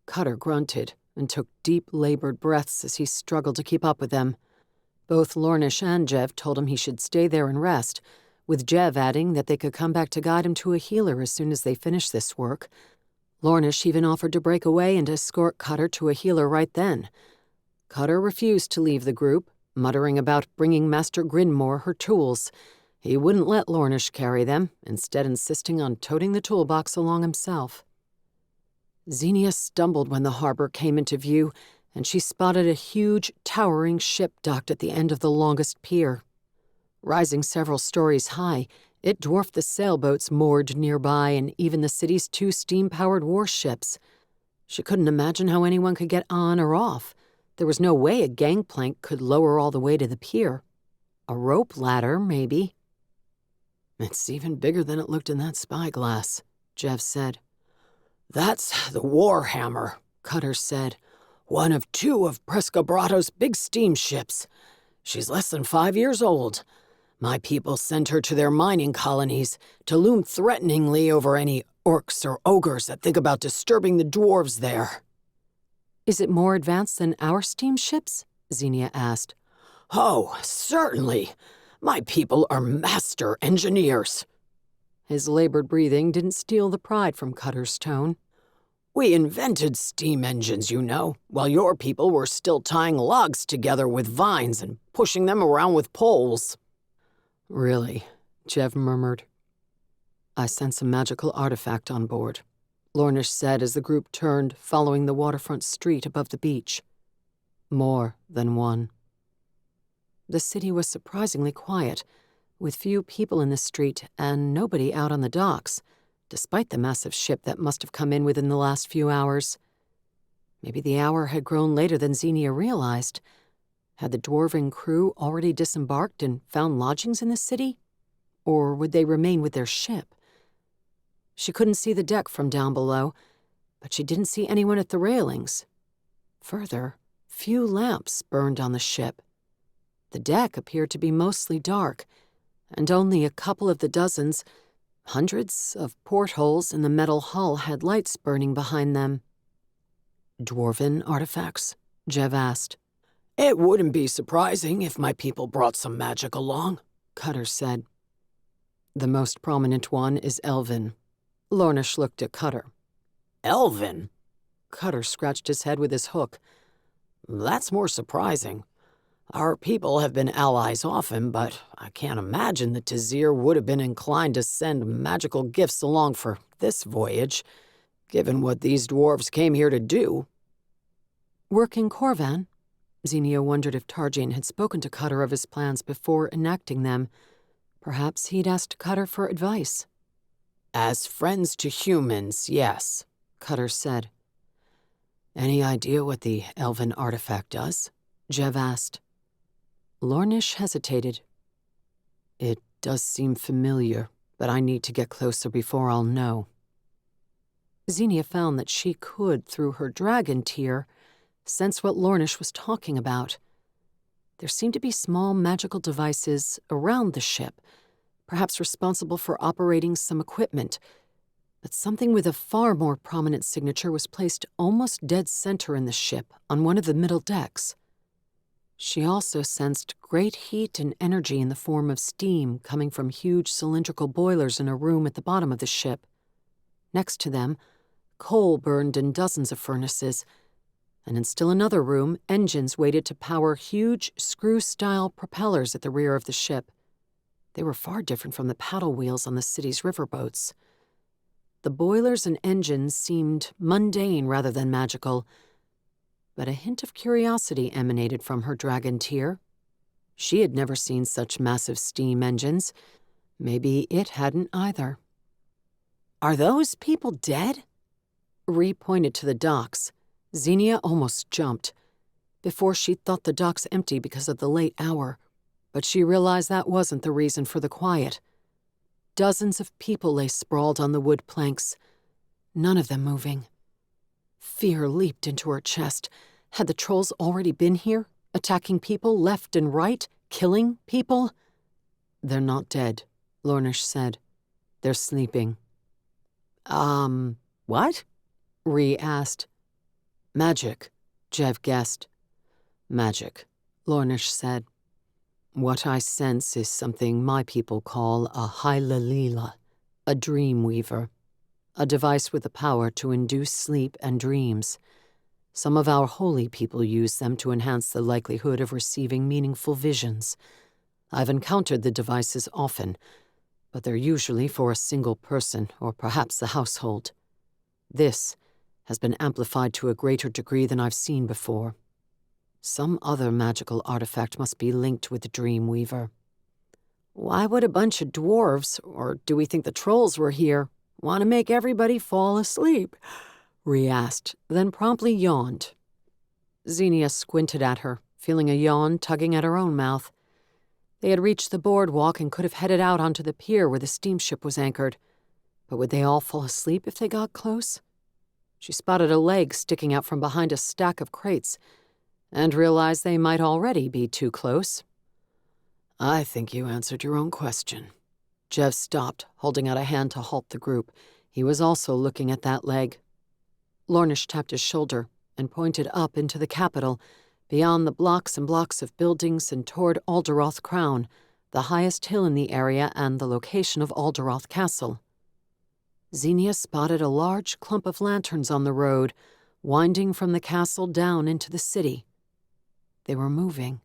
Cutter grunted and took deep, labored breaths as he struggled to keep up with them. Both Lornish and Jev told him he should stay there and rest, with Jev adding that they could come back to guide him to a healer as soon as they finished this work. Lornish even offered to break away and escort Cutter to a healer right then. Cutter refused to leave the group, muttering about bringing Master Grinmore her tools. He wouldn't let Lornish carry them, instead insisting on toting the toolbox along himself. Zenia stumbled when the harbor came into view, and she spotted a huge, towering ship docked at the end of the longest pier. Rising several stories high, it dwarfed the sailboats moored nearby and even the city's 2 steam-powered warships. She couldn't imagine how anyone could get on or off. There was no way a gangplank could lower all the way to the pier. A rope ladder, maybe. It's even bigger than it looked in that spyglass, Jev said. That's the Warhammer, Cutter said. One of 2 of Prescobrato's big steamships. She's less than 5 years old. My people sent her to their mining colonies to loom threateningly over any orcs or ogres that think about disturbing the dwarves there. Is it more advanced than our steamships? Zenia asked. Oh, certainly. My people are master engineers. His labored breathing didn't steal the pride from Cutter's tone. We invented steam engines, you know, while your people were still tying logs together with vines and pushing them around with poles. Really, Jev murmured. I sense a magical artifact on board, Lornish said as the group turned, following the waterfront street above the beach. More than one. The city was surprisingly quiet, with few people in the street and nobody out on the docks, despite the massive ship that must have come in within the last few hours. Maybe the hour had grown later than Zenia realized. Had the dwarven crew already disembarked and found lodgings in the city? Or would they remain with their ship? She couldn't see the deck from down below, but she didn't see anyone at the railings. Further, few lamps burned on the ship. The deck appeared to be mostly dark, and only a couple of the dozens, hundreds of portholes in the metal hull had lights burning behind them. Dwarven artifacts? Jev asked. It wouldn't be surprising if my people brought some magic along, Cutter said. The most prominent one is Elven. Lornish looked at Cutter. Elven? Cutter scratched his head with his hook. That's more surprising. Our people have been allies often, but I can't imagine the Tazir would have been inclined to send magical gifts along for this voyage, given what these dwarves came here to do. Work in Corvan? Zenia wondered if Tarjane had spoken to Cutter of his plans before enacting them. Perhaps he'd asked Cutter for advice. As friends to humans, yes, Cutter said. Any idea what the elven artifact does? Jev asked. Lornish hesitated. It does seem familiar, but I need to get closer before I'll know. Zenia found that she could, through her dragon tear, sense what Lornish was talking about. There seemed to be small magical devices around the ship, perhaps responsible for operating some equipment, but something with a far more prominent signature was placed almost dead center in the ship on one of the middle decks. She also sensed great heat and energy in the form of steam coming from huge cylindrical boilers in a room at the bottom of the ship. Next to them, coal burned in dozens of furnaces, and in still another room, engines waited to power huge screw-style propellers at the rear of the ship. They were far different from the paddle wheels on the city's riverboats. The boilers and engines seemed mundane rather than magical, but a hint of curiosity emanated from her dragon tear. She had never seen such massive steam engines. Maybe it hadn't either. Are those people dead? Ree pointed to the docks. Zenia almost jumped. Before, she'd thought the docks empty because of the late hour, but she realized that wasn't the reason for the quiet. Dozens of people lay sprawled on the wood planks, none of them moving. Fear leaped into her chest. Had the trolls already been here, attacking people left and right, killing people? "They're not dead," Lornish said. "They're sleeping." What?" Ree asked. "Magic," Jev guessed. "Magic," Lornish said. "What I sense is something my people call a Hylalila, a dream weaver, a device with the power to induce sleep and dreams. Some of our holy people use them to enhance the likelihood of receiving meaningful visions. I've encountered the devices often, but they're usually for a single person or perhaps the household. This has been amplified to a greater degree than I've seen before. Some other magical artifact must be linked with the Dreamweaver." "Why would a bunch of dwarves, or do we think the trolls were here, want to make everybody fall asleep?" Ree asked, then promptly yawned. Zenia squinted at her, feeling a yawn tugging at her own mouth. They had reached the boardwalk and could have headed out onto the pier where the steamship was anchored. But would they all fall asleep if they got close? She spotted a leg sticking out from behind a stack of crates and realized they might already be too close. "I think you answered your own question." Jev stopped, holding out a hand to halt the group. He was also looking at that leg. Lornish tapped his shoulder and pointed up into the capital, beyond the blocks and blocks of buildings and toward Alderoth Crown, the highest hill in the area and the location of Alderoth Castle. Zenia spotted a large clump of lanterns on the road, winding from the castle down into the city. They were moving.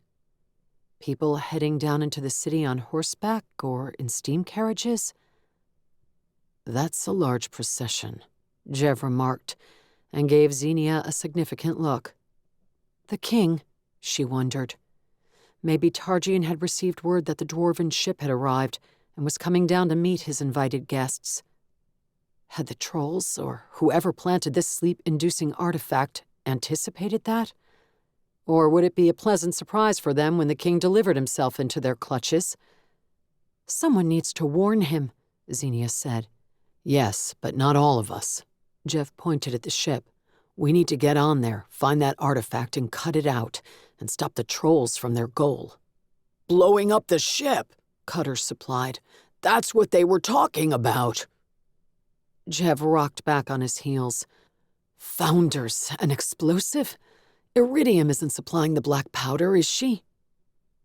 People heading down into the city on horseback or in steam carriages? "That's a large procession," Jev remarked, and gave Zenia a significant look. The king, she wondered. Maybe Targian had received word that the dwarven ship had arrived and was coming down to meet his invited guests. Had the trolls, or whoever planted this sleep-inducing artifact, anticipated that? Or would it be a pleasant surprise for them when the king delivered himself into their clutches? "Someone needs to warn him," Zenia said. "Yes, but not all of us." Jev pointed at the ship. "We need to get on there, find that artifact and cut it out, and stop the trolls from their goal." "Blowing up the ship," Cutter supplied. "That's what they were talking about." Jev rocked back on his heels. "Founders, an explosive? Iridium isn't supplying the black powder, is she?"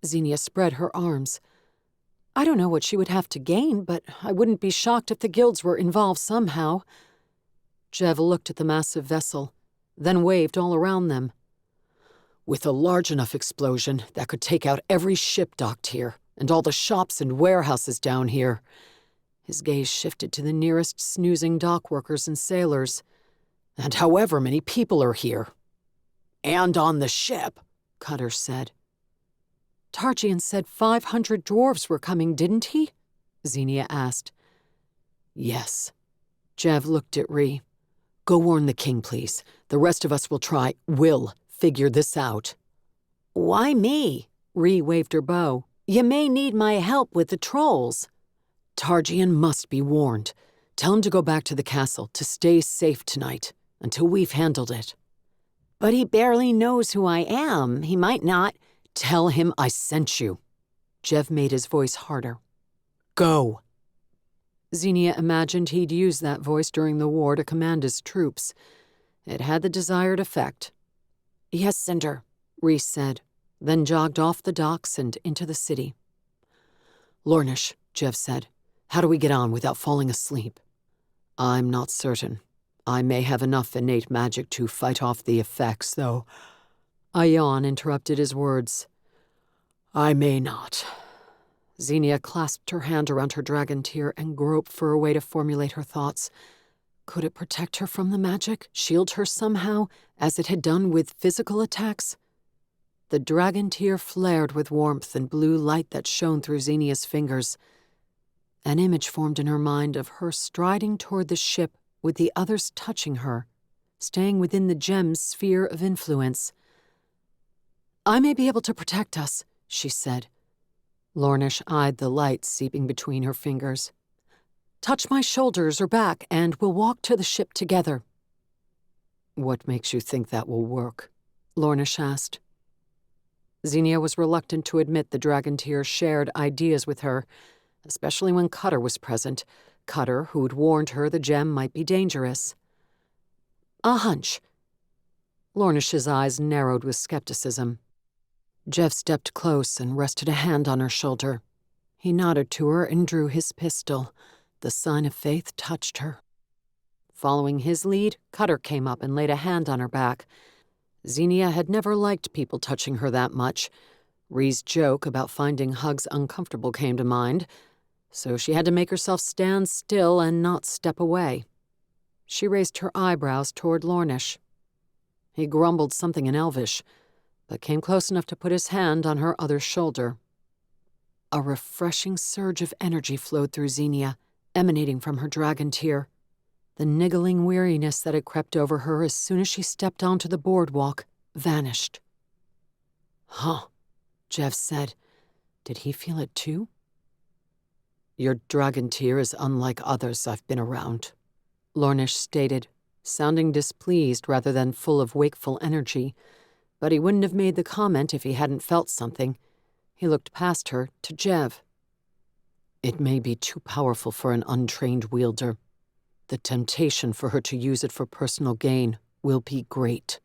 Zenia spread her arms. "I don't know what she would have to gain, but I wouldn't be shocked if the guilds were involved somehow." Jev looked at the massive vessel, then waved all around them. "With a large enough explosion that could take out every ship docked here, and all the shops and warehouses down here." His gaze shifted to the nearest snoozing dock workers and sailors. "And however many people are here." "And on the ship," Cutter said. "Targian said 500 dwarves were coming, didn't he?" Zenia asked. "Yes." Jev looked at Ree. "Go warn the king, please. The rest of us will figure this out." "Why me?" Ree waved her bow. "You may need my help with the trolls." "Targian must be warned. Tell him to go back to the castle, to stay safe tonight, until we've handled it." "But he barely knows who I am. He might not—" "Tell him I sent you." Jev made his voice harder. "Go." Zenia imagined he'd use that voice during the war to command his troops. It had the desired effect. "Yes, Cinder," Rhys said. then jogged off the docks and into the city. "Lornish," Jev said. "How do we get on without falling asleep?" "I'm not certain. I may have enough innate magic to fight off the effects, though." A yawn interrupted his words. "I may not." Zenia clasped her hand around her dragon tear and groped for a way to formulate her thoughts. Could it protect her from the magic, shield her somehow, as it had done with physical attacks? The dragon tear flared with warmth and blue light that shone through Zenia's fingers. An image formed in her mind of her striding toward the ship with the others touching her, staying within the gem's sphere of influence. "I may be able to protect us," she said. Lornish eyed the light seeping between her fingers. "Touch my shoulders or back, and we'll walk to the ship together." "What makes you think that will work?" Lornish asked. Zenia was reluctant to admit the dragon tear shared ideas with her, especially when Cutter was present. Cutter, who'd warned her the gem might be dangerous. "A hunch." Lornish's eyes narrowed with skepticism. Jev stepped close and rested a hand on her shoulder. He nodded to her and drew his pistol. The sign of faith touched her. Following his lead, Cutter came up and laid a hand on her back. Zenia had never liked people touching her that much. Rhee's joke about finding hugs uncomfortable came to mind, so she had to make herself stand still and not step away. She raised her eyebrows toward Lornish. He grumbled something in Elvish, but came close enough to put his hand on her other shoulder. A refreshing surge of energy flowed through Zenia, emanating from her dragon tear. The niggling weariness that had crept over her as soon as she stepped onto the boardwalk vanished. "Huh," Jev said. Did he feel it too? "Your dragon tear is unlike others I've been around," Lornish stated, sounding displeased rather than full of wakeful energy. But he wouldn't have made the comment if he hadn't felt something. He looked past her to Jev. "It may be too powerful for an untrained wielder. The temptation for her to use it for personal gain will be great."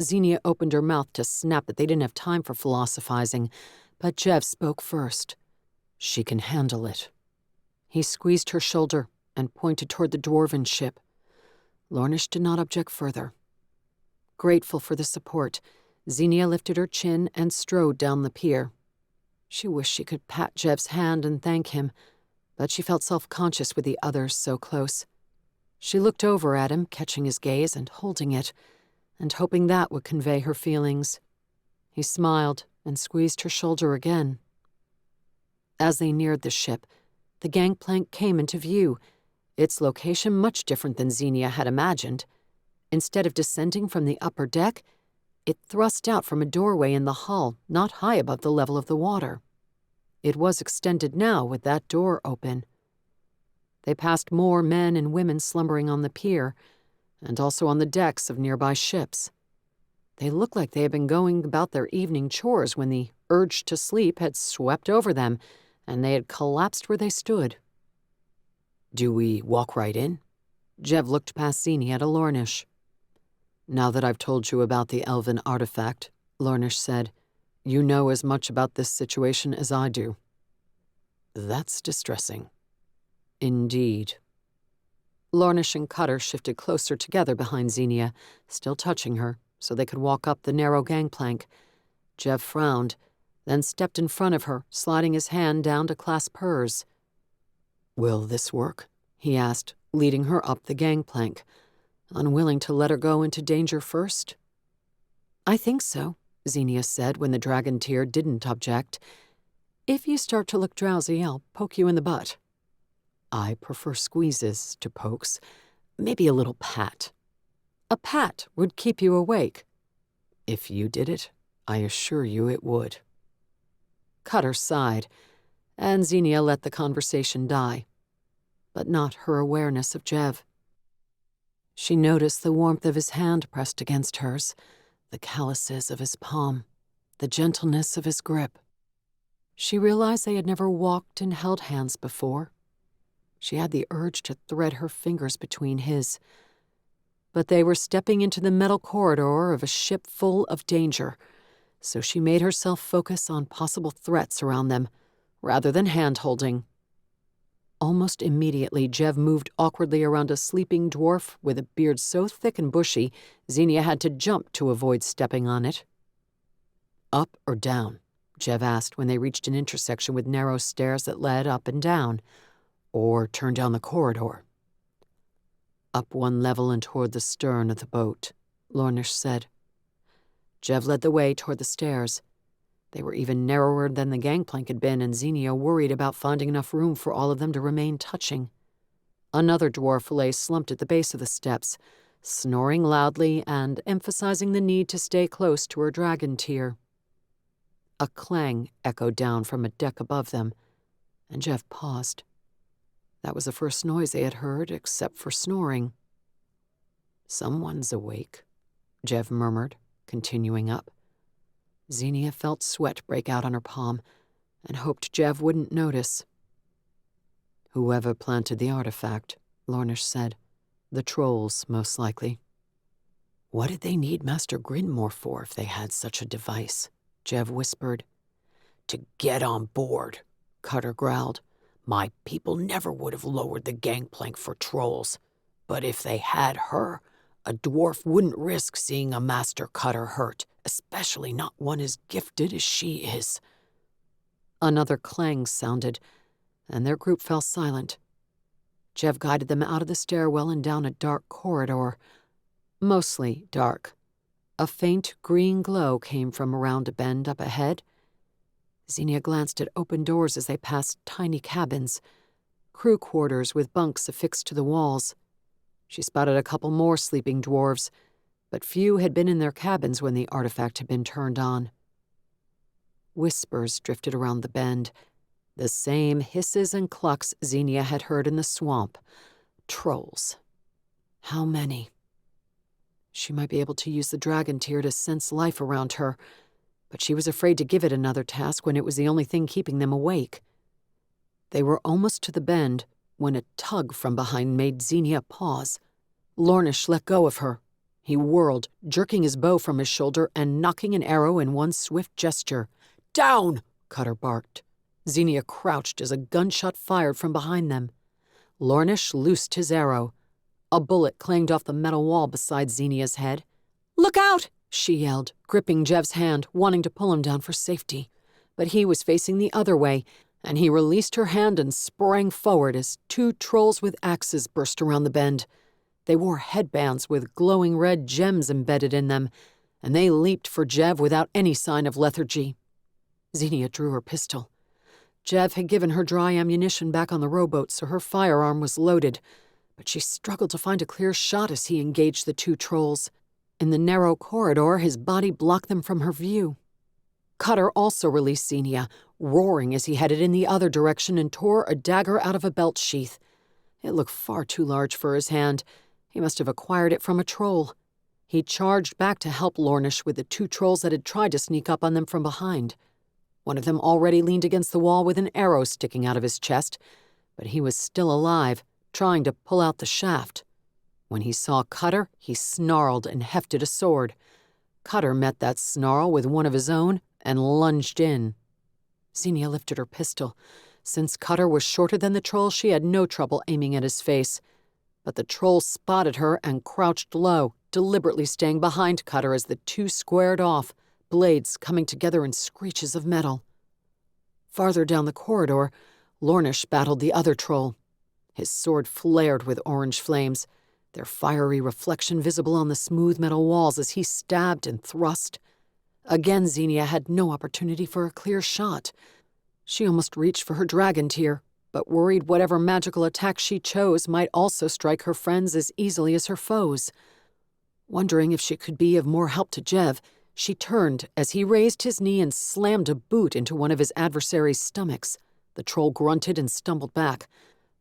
Zenia opened her mouth to snap that they didn't have time for philosophizing, but Jev spoke first. "She can handle it." He squeezed her shoulder and pointed toward the dwarven ship. Lornish did not object further. Grateful for the support, Zenia lifted her chin and strode down the pier. She wished she could pat Jev's hand and thank him, but she felt self-conscious with the others so close. She looked over at him, catching his gaze and holding it, and hoping that would convey her feelings. He smiled and squeezed her shoulder again. As they neared the ship, the gangplank came into view, its location much different than Zenia had imagined. Instead of descending from the upper deck, it thrust out from a doorway in the hull, not high above the level of the water. It was extended now with that door open. They passed more men and women slumbering on the pier, and also on the decks of nearby ships. They looked like they had been going about their evening chores when the urge to sleep had swept over them, and they had collapsed where they stood. "Do we walk right in?" Jev looked past Zenia to Lornish. "Now that I've told you about the elven artifact," Lornish said, "you know as much about this situation as I do." "That's distressing." "Indeed." Lornish and Cutter shifted closer together behind Zenia, still touching her, so they could walk up the narrow gangplank. Jev frowned, then stepped in front of her, sliding his hand down to clasp hers. "Will this work?" he asked, leading her up the gangplank, unwilling to let her go into danger first. "I think so," Zenia said when the dragon tear didn't object. "If you start to look drowsy, I'll poke you in the butt." "I prefer squeezes to pokes. Maybe a little pat." "A pat would keep you awake." "If you did it, I assure you it would." Cutter sighed, and Zenia let the conversation die, but not her awareness of Jev. She noticed the warmth of his hand pressed against hers, the calluses of his palm, the gentleness of his grip. She realized they had never walked and held hands before. She had the urge to thread her fingers between his. But they were stepping into the metal corridor of a ship full of danger. so she made herself focus on possible threats around them, rather than hand-holding. Almost immediately, Jev moved awkwardly around a sleeping dwarf with a beard so thick and bushy, Zenia had to jump to avoid stepping on it. "Up or down?" Jev asked when they reached an intersection with narrow stairs that led up and down, or turn down the corridor. "Up one level and toward the stern of the boat," Lornish said. Jev led the way toward the stairs. They were even narrower than the gangplank had been, and Zenia worried about finding enough room for all of them to remain touching. Another dwarf lay slumped at the base of the steps, snoring loudly and emphasizing the need to stay close to her dragon tier. A clang echoed down from a deck above them, and Jev paused. That was the first noise they had heard, except for snoring. "Someone's awake," Jev murmured, continuing up. Zenia felt sweat break out on her palm and hoped Jev wouldn't notice. "Whoever planted the artifact," Lornish said. "The trolls, most likely." "What did they need Master Grinmore for if they had such a device?" Jev whispered. "To get on board," Cutter growled. "My people never would have lowered the gangplank for trolls. But if they had her, a dwarf wouldn't risk seeing a master cutter hurt, especially not one as gifted as she is." Another clang sounded, and their group fell silent. Jev guided them out of the stairwell and down a dark corridor. Mostly dark. A faint green glow came from around a bend up ahead. Zenia glanced at open doors as they passed tiny cabins, crew quarters with bunks affixed to the walls. She spotted a couple more sleeping dwarves, but few had been in their cabins when the artifact had been turned on. Whispers drifted around the bend, the same hisses and clucks Zenia had heard in the swamp. Trolls. How many? She might be able to use the dragon tier to sense life around her, but she was afraid to give it another task when it was the only thing keeping them awake. They were almost to the bend when a tug from behind made Zenia pause. Lornish let go of her. He whirled, jerking his bow from his shoulder and knocking an arrow in one swift gesture. "Down!" Cutter barked. Zenia crouched as a gunshot fired from behind them. Lornish loosed his arrow. A bullet clanged off the metal wall beside Zenia's head. "Look out!" she yelled, gripping Jev's hand, wanting to pull him down for safety. But he was facing the other way, and he released her hand and sprang forward as two trolls with axes burst around the bend. They wore headbands with glowing red gems embedded in them, and they leaped for Jev without any sign of lethargy. Zenia drew her pistol. Jev had given her dry ammunition back on the rowboat, so her firearm was loaded, but she struggled to find a clear shot as he engaged the two trolls. In the narrow corridor, his body blocked them from her view. Cutter also released Zenia, roaring as he headed in the other direction and tore a dagger out of a belt sheath. It looked far too large for his hand. He must have acquired it from a troll. He charged back to help Lornish with the two trolls that had tried to sneak up on them from behind. One of them already leaned against the wall with an arrow sticking out of his chest, but he was still alive, trying to pull out the shaft. When he saw Cutter, he snarled and hefted a sword. Cutter met that snarl with one of his own and lunged in. Zenia lifted her pistol. Since Cutter was shorter than the troll, she had no trouble aiming at his face. But the troll spotted her and crouched low, deliberately staying behind Cutter as the two squared off, blades coming together in screeches of metal. Farther down the corridor, Lornish battled the other troll. His sword flared with orange flames, their fiery reflection visible on the smooth metal walls as he stabbed and thrust. Again, Zenia had no opportunity for a clear shot. She almost reached for her dragon tier, but worried whatever magical attack she chose might also strike her friends as easily as her foes. Wondering if she could be of more help to Jev, she turned as he raised his knee and slammed a boot into one of his adversary's stomachs. The troll grunted and stumbled back,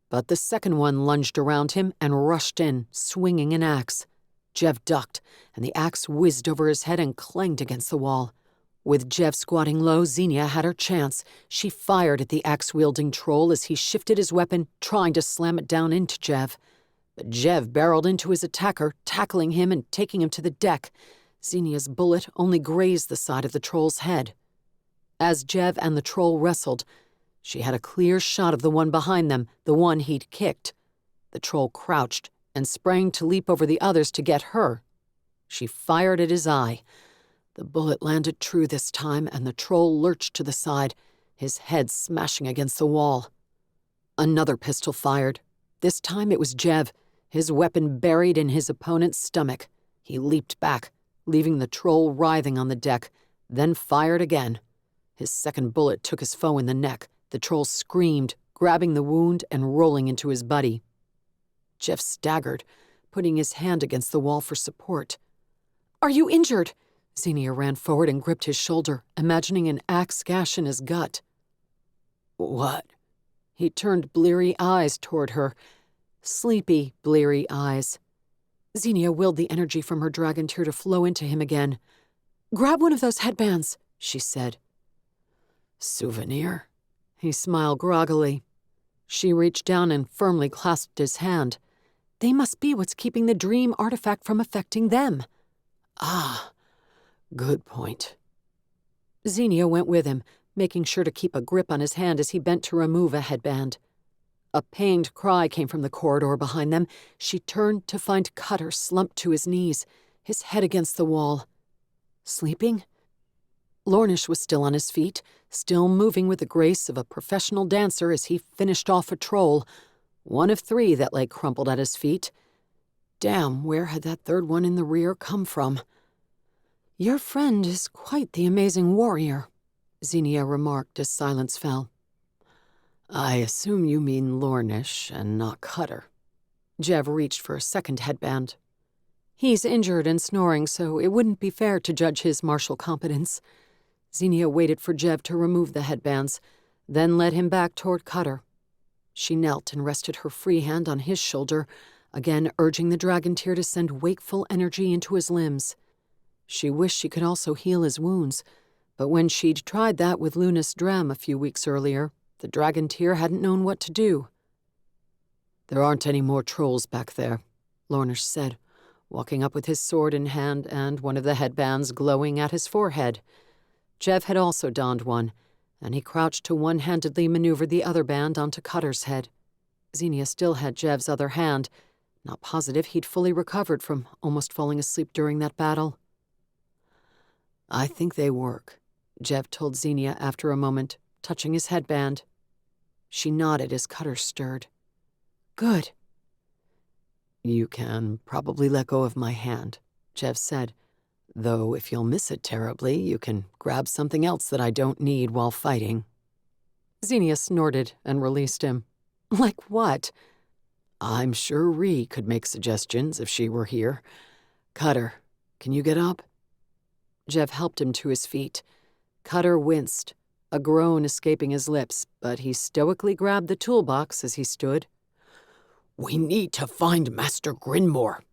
but the second one lunged around him and rushed in, swinging an axe. Jev ducked, and the axe whizzed over his head and clanged against the wall. With Jev squatting low, Zenia had her chance. She fired at the axe-wielding troll as he shifted his weapon, trying to slam it down into Jev. But Jev barreled into his attacker, tackling him and taking him to the deck. Zenia's bullet only grazed the side of the troll's head. As Jev and the troll wrestled, she had a clear shot of the one behind them, the one he'd kicked. The troll crouched and sprang to leap over the others to get her. She fired at his eye. The bullet landed true this time, and the troll lurched to the side, his head smashing against the wall. Another pistol fired. This time it was Jev, his weapon buried in his opponent's stomach. He leaped back, leaving the troll writhing on the deck, then fired again. His second bullet took his foe in the neck. The troll screamed, grabbing the wound and rolling into his buddy. Jev staggered, putting his hand against the wall for support. "Are you injured?" Zenia ran forward and gripped his shoulder, imagining an axe gash in his gut. What? He turned bleary eyes toward her. Sleepy, bleary eyes. Zenia willed the energy from her dragon tear to flow into him again. "Grab one of those headbands," she said. Souvenir? He smiled groggily. She reached down and firmly clasped his hand. They must be what's keeping the dream artifact from affecting them. Ah, good point. Zenia went with him, making sure to keep a grip on his hand as he bent to remove a headband. A pained cry came from the corridor behind them. She turned to find Cutter slumped to his knees, his head against the wall. Sleeping? Lornish was still on his feet, still moving with the grace of a professional dancer as he finished off a troll, one of 3 that lay crumpled at his feet. Damn, where had that third one in the rear come from? "Your friend is quite the amazing warrior," Zenia remarked as silence fell. I assume you mean Lornish and not Cutter. Jev reached for a second headband. "He's injured and snoring, so it wouldn't be fair to judge his martial competence." Zenia waited for Jev to remove the headbands, then led him back toward Cutter. She knelt and rested her free hand on his shoulder, again urging the dragon tear to send wakeful energy into his limbs. She wished she could also heal his wounds, but when she'd tried that with Luna's Drem a few weeks earlier, the dragon tear hadn't known what to do. There aren't any more trolls back there, Lornish said, walking up with his sword in hand and one of the headbands glowing at his forehead. Jev had also donned one, and he crouched to one-handedly maneuver the other band onto Cutter's head. Zenia still had Jev's other hand, not positive he'd fully recovered from almost falling asleep during that battle. I think they work, Jev told Zenia after a moment, touching his headband. She nodded as Cutter stirred. "Good." You can probably let go of my hand, Jev said. Though if you'll miss it terribly, you can grab something else that I don't need while fighting. Zenia snorted and released him. "Like what?" I'm sure Ree could make suggestions if she were here. Cutter, can you get up? Jev helped him to his feet. Cutter winced, a groan escaping his lips, but he stoically grabbed the toolbox as he stood. We need to find Master Grinmore.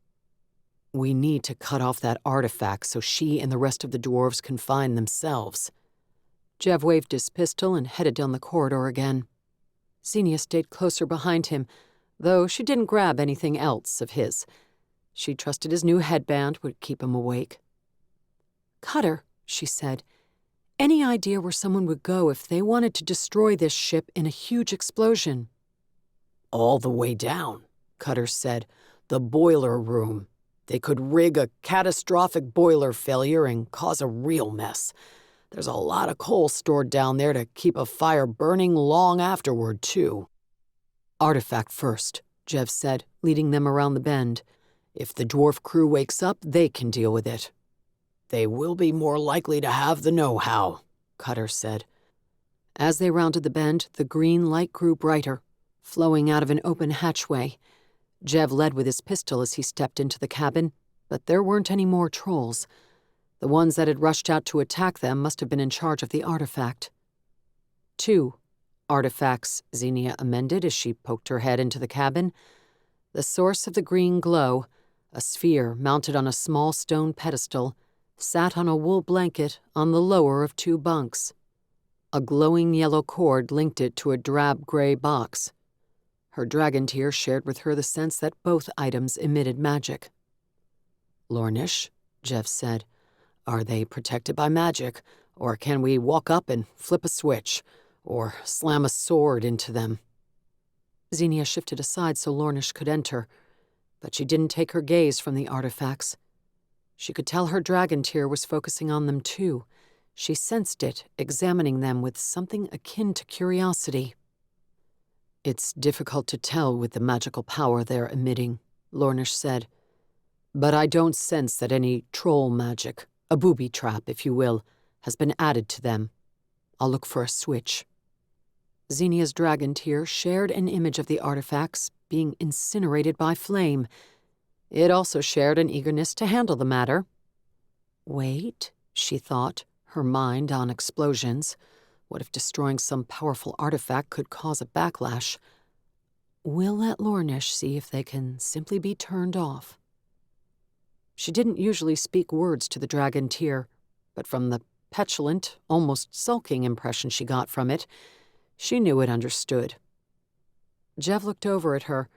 We need to cut off that artifact so she and the rest of the dwarves can find themselves. Jev waved his pistol and headed down the corridor again. Zenia stayed closer behind him, though she didn't grab anything else of his. She trusted his new headband would keep him awake. "Cutter," she said, "any idea where someone would go if they wanted to destroy this ship in a huge explosion?" All the way down, Cutter said. The boiler room. They could rig a catastrophic boiler failure and cause a real mess. There's a lot of coal stored down there to keep a fire burning long afterward, too. Artifact first, Jev said, leading them around the bend. If the dwarf crew wakes up, they can deal with it. They will be more likely to have the know-how, Cutter said. As they rounded the bend, the green light grew brighter, flowing out of an open hatchway. Jev led with his pistol as he stepped into the cabin, but there weren't any more trolls. The ones that had rushed out to attack them must have been in charge of the artifact. 2 artifacts, Zenia amended as she poked her head into the cabin. The source of the green glow, a sphere mounted on a small stone pedestal, sat on a wool blanket on the lower of 2 bunks. A glowing yellow cord linked it to a drab gray box. Her dragon tear shared with her the sense that both items emitted magic. Lornish, Jev said, Are they protected by magic, or can we walk up and flip a switch, or slam a sword into them?" Zenia shifted aside so Lornish could enter, but she didn't take her gaze from the artifacts. She could tell her dragon tear was focusing on them too. She sensed it, examining them with something akin to curiosity. "It's difficult to tell with the magical power they're emitting," Lornish said. "But I don't sense that any troll magic, a booby trap, if you will, has been added to them. I'll look for a switch." Zenia's dragon tear shared an image of the artifacts being incinerated by flame. It also shared an eagerness to handle the matter. Wait, she thought, her mind on explosions. What if destroying some powerful artifact could cause a backlash? We'll let Lornish see if they can simply be turned off. She didn't usually speak words to the dragon tear, but from the petulant, almost sulking impression she got from it, she knew it understood. Jev looked over at her,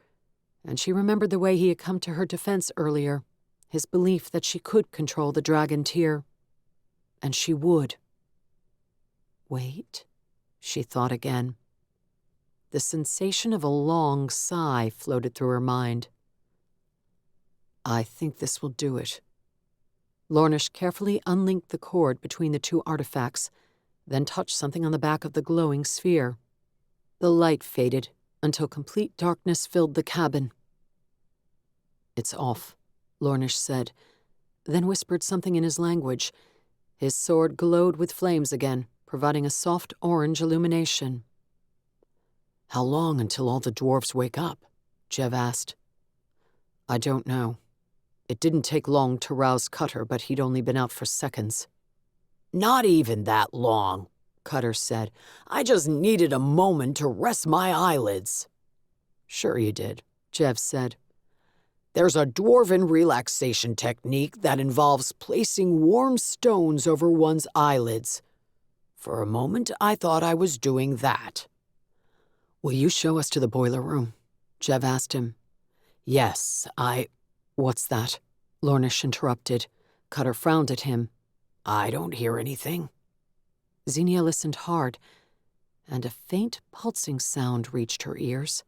and she remembered the way he had come to her defense earlier, his belief that she could control the dragon tear. And she would. Wait, she thought again. The sensation of a long sigh floated through her mind. I think this will do it. Lornish carefully unlinked the cord between the two artifacts, then touched something on the back of the glowing sphere. The light faded until complete darkness filled the cabin. It's off, Lornish said, then whispered something in his language. His sword glowed with flames again, providing a soft orange illumination. How long until all the dwarves wake up? Jev asked. I don't know. It didn't take long to rouse Cutter, but he'd only been out for seconds. Not even that long, Cutter said. I just needed a moment to rest my eyelids. Sure you did, Jev said. There's a dwarven relaxation technique that involves placing warm stones over one's eyelids. For a moment, I thought I was doing that. Will you show us to the boiler room? Jev asked him. Yes, What's that? Lornish interrupted. Cutter frowned at him. I don't hear anything. Zenia listened hard, and a faint pulsing sound reached her ears.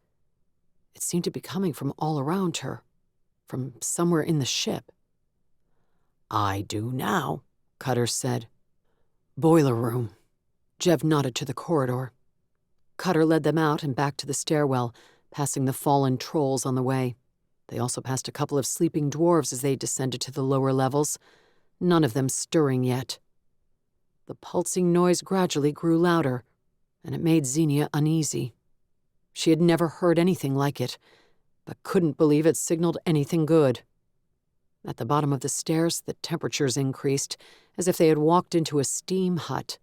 It seemed to be coming from all around her, from somewhere in the ship. I do now, Cutter said. Boiler room. Jev nodded to the corridor. Cutter led them out and back to the stairwell, passing the fallen trolls on the way. They also passed a couple of sleeping dwarves as they descended to the lower levels, none of them stirring yet. The pulsing noise gradually grew louder, and it made Zenia uneasy. She had never heard anything like it, but couldn't believe it signaled anything good. At the bottom of the stairs, the temperatures increased, as if they had walked into a steam hut.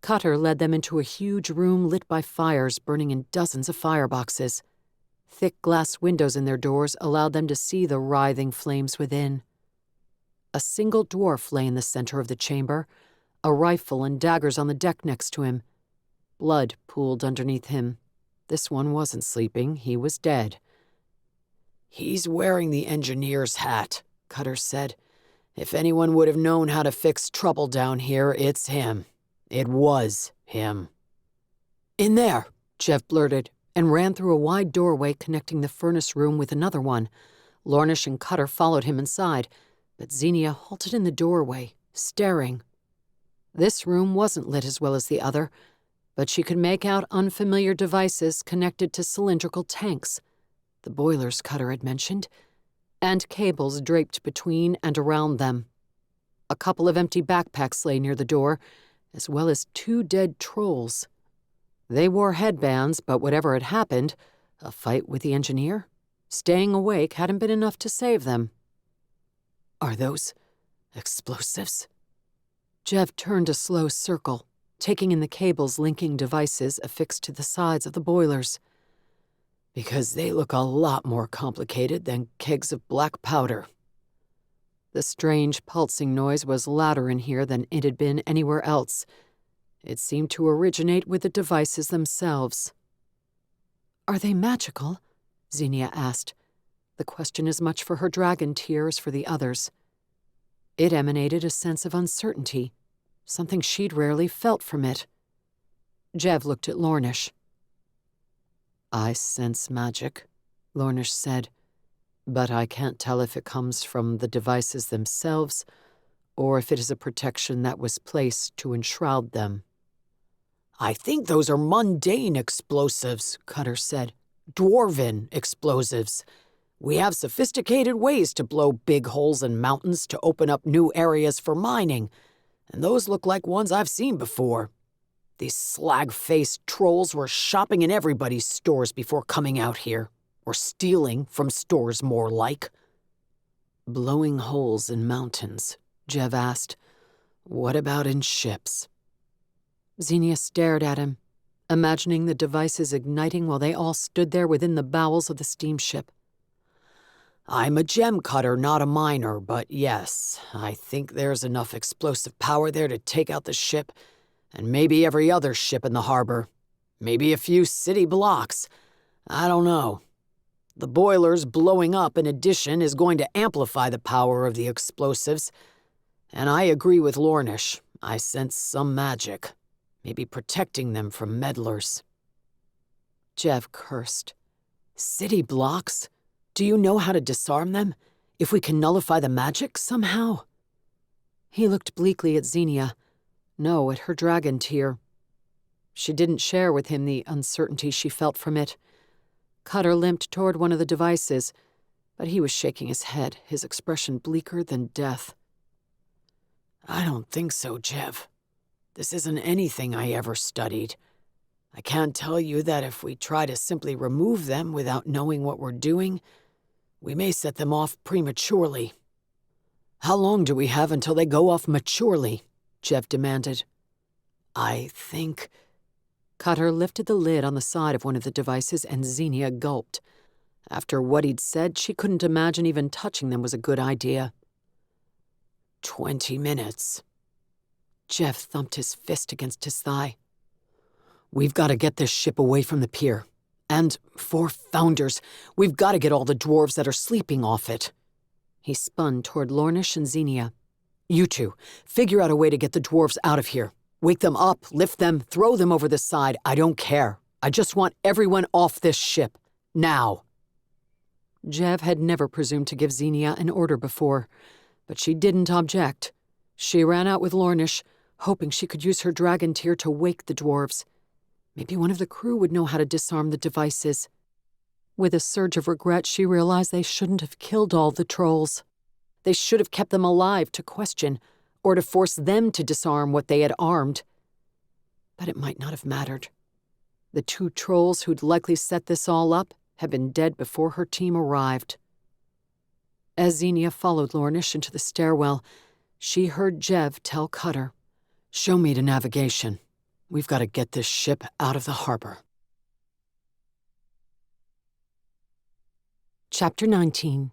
Cutter led them into a huge room lit by fires burning in dozens of fireboxes. Thick glass windows in their doors allowed them to see the writhing flames within. A single dwarf lay in the center of the chamber, a rifle and daggers on the deck next to him. Blood pooled underneath him. This one wasn't sleeping, he was dead. He's wearing the engineer's hat, Cutter said. If anyone would have known how to fix trouble down here, it's him. It was him. In there, Jev blurted, and ran through a wide doorway connecting the furnace room with another one. Lornish and Cutter followed him inside, but Zenia halted in the doorway, staring. This room wasn't lit as well as the other, but she could make out unfamiliar devices connected to cylindrical tanks, the boilers Cutter had mentioned, and cables draped between and around them. A couple of empty backpacks lay near the door, as well as 2 dead trolls. They wore headbands, but whatever had happened, a fight with the engineer, staying awake hadn't been enough to save them. Are those explosives? Jev turned a slow circle, taking in the cables linking devices affixed to the sides of the boilers. Because they look a lot more complicated than kegs of black powder. The strange pulsing noise was louder in here than it had been anywhere else. It seemed to originate with the devices themselves. Are they magical? Zenia asked, the question as much for her dragon tear as for the others. It emanated a sense of uncertainty, something she'd rarely felt from it. Jev looked at Lornish. I sense magic, Lornish said, but I can't tell if it comes from the devices themselves or if it is a protection that was placed to enshroud them. I think those are mundane explosives, Cutter said. Dwarven explosives. We have sophisticated ways to blow big holes in mountains to open up new areas for mining, and those look like ones I've seen before. These slag-faced trolls were shopping in everybody's stores before coming out here, or stealing from stores more like. Blowing holes in mountains, Jev asked. What about in ships? Zenia stared at him, imagining the devices igniting while they all stood there within the bowels of the steamship. I'm a gem cutter, not a miner, but yes, I think there's enough explosive power there to take out the ship, and maybe every other ship in the harbor. Maybe a few city blocks. I don't know. The boilers blowing up in addition is going to amplify the power of the explosives, and I agree with Lornish. I sense some magic, maybe protecting them from meddlers. Jev cursed. City blocks? Do you know how to disarm them? If we can nullify the magic somehow? He looked bleakly at Zenia. No, at her dragon tear. She didn't share with him the uncertainty she felt from it. Cutter limped toward one of the devices, but he was shaking his head, his expression bleaker than death. I don't think so, Jev. This isn't anything I ever studied. I can't tell you that if we try to simply remove them without knowing what we're doing, we may set them off prematurely. How long do we have until they go off maturely? Jev demanded. I think... Cutter lifted the lid on the side of one of the devices and Zenia gulped. After what he'd said, she couldn't imagine even touching them was a good idea. 20 minutes. Jev thumped his fist against his thigh. We've got to get this ship away from the pier. And, for founders, we've got to get all the dwarves that are sleeping off it. He spun toward Lornish and Zenia. You two, figure out a way to get the dwarves out of here. Wake them up, lift them, throw them over the side. I don't care. I just want everyone off this ship. Now. Jev had never presumed to give Zenia an order before, but she didn't object. She ran out with Lornish, hoping she could use her dragon tear to wake the dwarves. Maybe one of the crew would know how to disarm the devices. With a surge of regret, she realized they shouldn't have killed all the trolls. They should have kept them alive to question, or to force them to disarm what they had armed. But it might not have mattered. The two trolls who'd likely set this all up had been dead before her team arrived. As Zenia followed Lornish into the stairwell, she heard Jev tell Cutter, "Show me to navigation. We've got to get this ship out of the harbor." Chapter 19.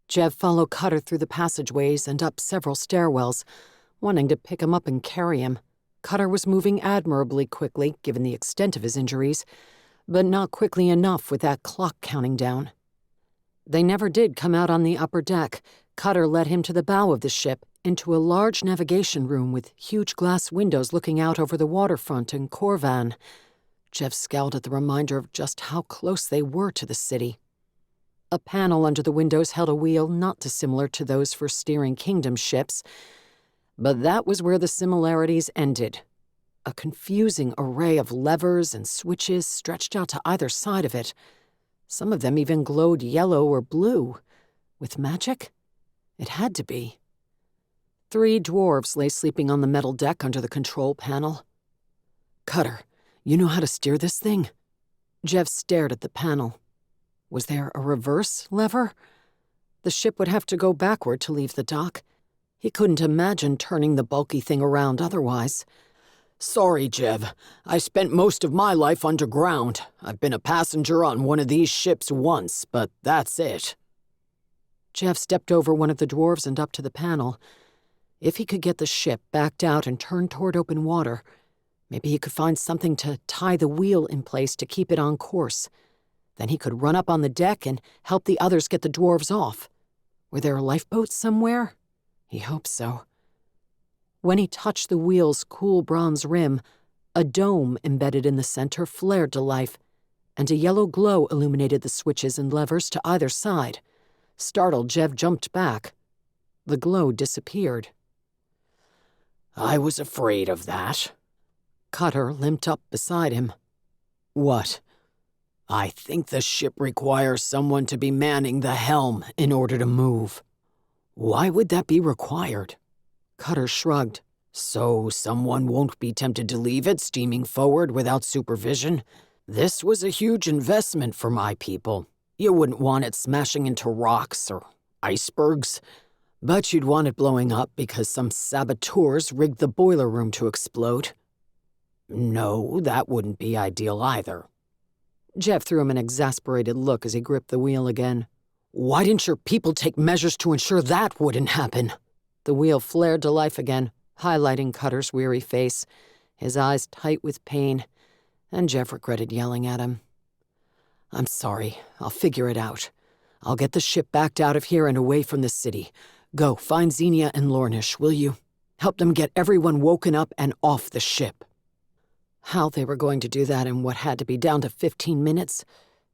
Jev followed Cutter through the passageways and up several stairwells, wanting to pick him up and carry him. Cutter was moving admirably quickly, given the extent of his injuries, but not quickly enough with that clock counting down. They never did come out on the upper deck. Cutter led him to the bow of the ship, into a large navigation room with huge glass windows looking out over the waterfront and Corvan. Jev scowled at the reminder of just how close they were to the city. A panel under the windows held a wheel not dissimilar to those for steering kingdom ships, but that was where the similarities ended. A confusing array of levers and switches stretched out to either side of it. Some of them even glowed yellow or blue. With magic? It had to be. 3 dwarves lay sleeping on the metal deck under the control panel. "Cutter, you know how to steer this thing?" Jev stared at the panel. Was there a reverse lever? The ship would have to go backward to leave the dock. He couldn't imagine turning the bulky thing around otherwise. "Sorry, Jev. I spent most of my life underground. I've been a passenger on one of these ships once, but that's it." Jev stepped over one of the dwarves and up to the panel. If he could get the ship backed out and turned toward open water, maybe he could find something to tie the wheel in place to keep it on course. Then he could run up on the deck and help the others get the dwarves off. Were there lifeboats somewhere? He hoped so. When he touched the wheel's cool bronze rim, a dome embedded in the center flared to life, and a yellow glow illuminated the switches and levers to either side. Startled, Jev jumped back. The glow disappeared. I was afraid of that. Cutter limped up beside him. What? I think the ship requires someone to be manning the helm in order to move. Why would that be required? Cutter shrugged. So someone won't be tempted to leave it steaming forward without supervision? This was a huge investment for my people. You wouldn't want it smashing into rocks or icebergs, but you'd want it blowing up because some saboteurs rigged the boiler room to explode. No, that wouldn't be ideal either. Jev threw him an exasperated look as he gripped the wheel again. Why didn't your people take measures to ensure that wouldn't happen? The wheel flared to life again, highlighting Cutter's weary face, his eyes tight with pain, and Jev regretted yelling at him. I'm sorry. I'll figure it out. I'll get the ship backed out of here and away from the city. Go, find Zenia and Lornish, will you? Help them get everyone woken up and off the ship. How they were going to do that in what had to be down to 15 minutes,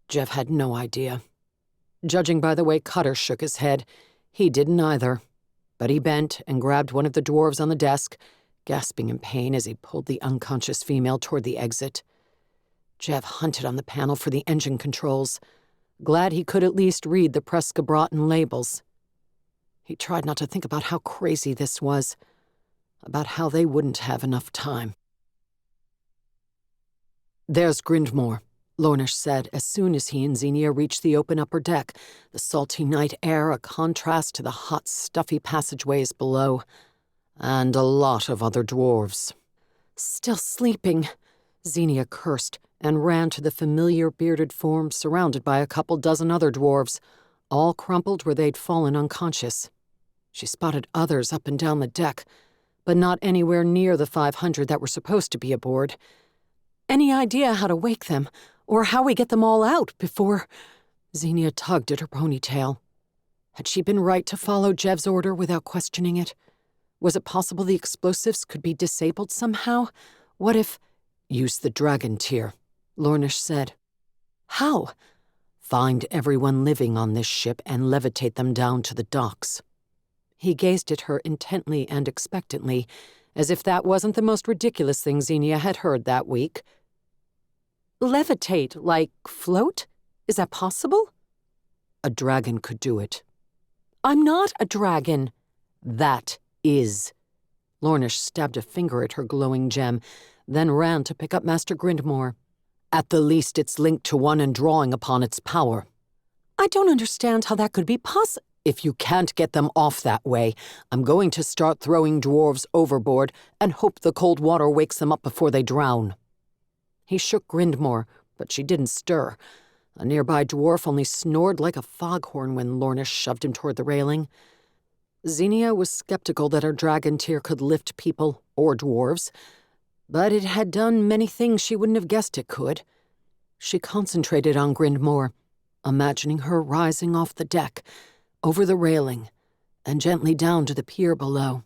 Jev had no idea. Judging by the way Cutter shook his head, he didn't either. But he bent and grabbed one of the dwarves on the desk, gasping in pain as he pulled the unconscious female toward the exit. Jev hunted on the panel for the engine controls, glad he could at least read the Prescobrotten labels. He tried not to think about how crazy this was, about how they wouldn't have enough time. There's Grindmore, Lornish said as soon as he and Zenia reached the open upper deck, the salty night air a contrast to the hot, stuffy passageways below, and a lot of other dwarves. Still sleeping, Zenia cursed and ran to the familiar bearded form surrounded by a couple dozen other dwarves, all crumpled where they'd fallen unconscious. She spotted others up and down the deck, but not anywhere near the 500 that were supposed to be aboard. Any idea how to wake them, or how we get them all out before... Zenia tugged at her ponytail. Had she been right to follow Jev's order without questioning it? Was it possible the explosives could be disabled somehow? What if... Use the dragon tier, Lornish said. How? Find everyone living on this ship and levitate them down to the docks. He gazed at her intently and expectantly, as if that wasn't the most ridiculous thing Zenia had heard that week. Levitate, like float? Is that possible? A dragon could do it. I'm not a dragon. That is. Lornish stabbed a finger at her glowing gem, then ran to pick up Master Grindmore. At the least, it's linked to one and drawing upon its power. I don't understand how that could be possible. If you can't get them off that way, I'm going to start throwing dwarves overboard and hope the cold water wakes them up before they drown. He shook Grindmore, but she didn't stir. A nearby dwarf only snored like a foghorn when Lornish shoved him toward the railing. Zenia was skeptical that her dragon tier could lift people or dwarves, but it had done many things she wouldn't have guessed it could. She concentrated on Grindmore, imagining her rising off the deck, over the railing, and gently down to the pier below.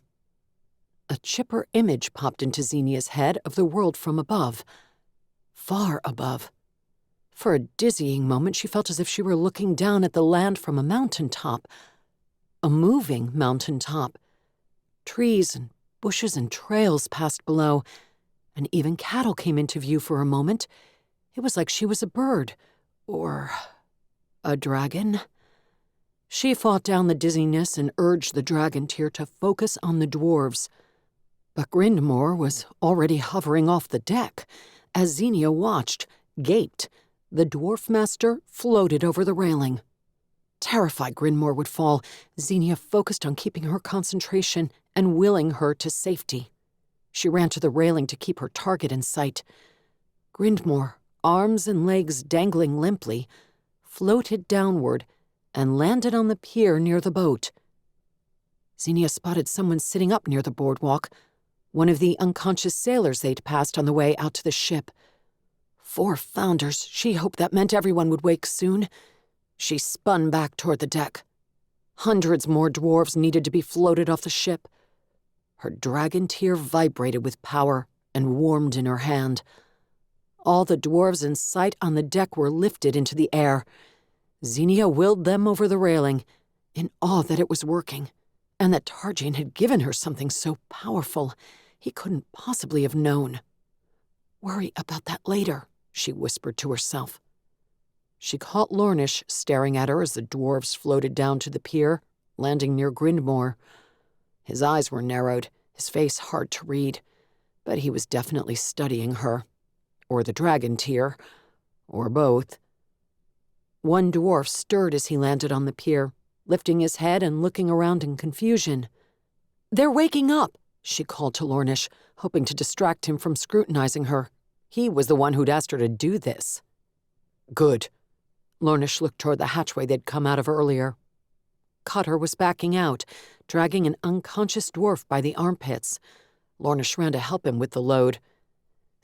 A chipper image popped into Zenia's head of the world from above, far above. For a dizzying moment, she felt as if she were looking down at the land from a mountaintop, a moving mountaintop. Trees and bushes and trails passed below, and even cattle came into view for a moment. It was like she was a bird, or a dragon. She fought down the dizziness and urged the dragon tier to focus on the dwarves. But Grindmore was already hovering off the deck. As Zenia watched, gaped, the dwarf master floated over the railing. Terrified Grindmore would fall, Zenia focused on keeping her concentration and willing her to safety. She ran to the railing to keep her target in sight. Grindmore, arms and legs dangling limply, floated downward and landed on the pier near the boat. Zenia spotted someone sitting up near the boardwalk, one of the unconscious sailors they'd passed on the way out to the ship. 4 founders, she hoped that meant everyone would wake soon. She spun back toward the deck. Hundreds more dwarves needed to be floated off the ship. Her dragon tear vibrated with power and warmed in her hand. All the dwarves in sight on the deck were lifted into the air. Zenia willed them over the railing, in awe that it was working, and that Tarjane had given her something so powerful he couldn't possibly have known. "Worry about that later," she whispered to herself. She caught Lornish staring at her as the dwarves floated down to the pier, landing near Grindmore. His eyes were narrowed, his face hard to read, but he was definitely studying her. Or the dragon tear, or both. One dwarf stirred as he landed on the pier, lifting his head and looking around in confusion. "They're waking up," she called to Lornish, hoping to distract him from scrutinizing her. He was the one who'd asked her to do this. "Good." Lornish looked toward the hatchway they'd come out of earlier. Cutter was backing out, dragging an unconscious dwarf by the armpits. Lornish ran to help him with the load.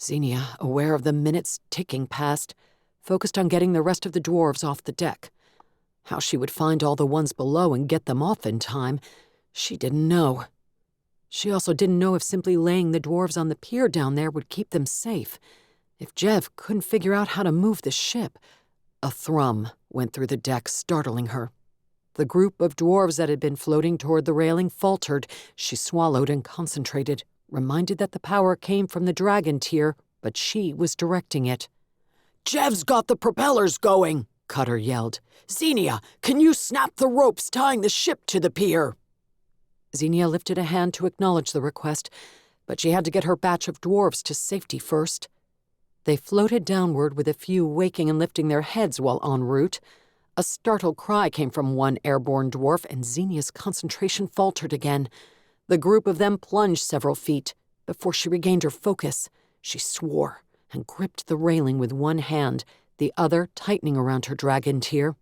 Zenia, aware of the minutes ticking past, focused on getting the rest of the dwarves off the deck. How she would find all the ones below and get them off in time, she didn't know. She also didn't know if simply laying the dwarves on the pier down there would keep them safe. If Jev couldn't figure out how to move the ship, a thrum went through the deck, startling her. The group of dwarves that had been floating toward the railing faltered. She swallowed and concentrated, reminded that the power came from the dragon tear, but she was directing it. "Jev's got the propellers going," Cutter yelled. "Zenia, can you snap the ropes tying the ship to the pier?" Zenia lifted a hand to acknowledge the request, but she had to get her batch of dwarves to safety first. They floated downward with a few waking and lifting their heads while en route. A startled cry came from one airborne dwarf, and Zenia's concentration faltered again. The group of them plunged several feet. Before she regained her focus, she swore and gripped the railing with one hand, the other tightening around her dragon tear.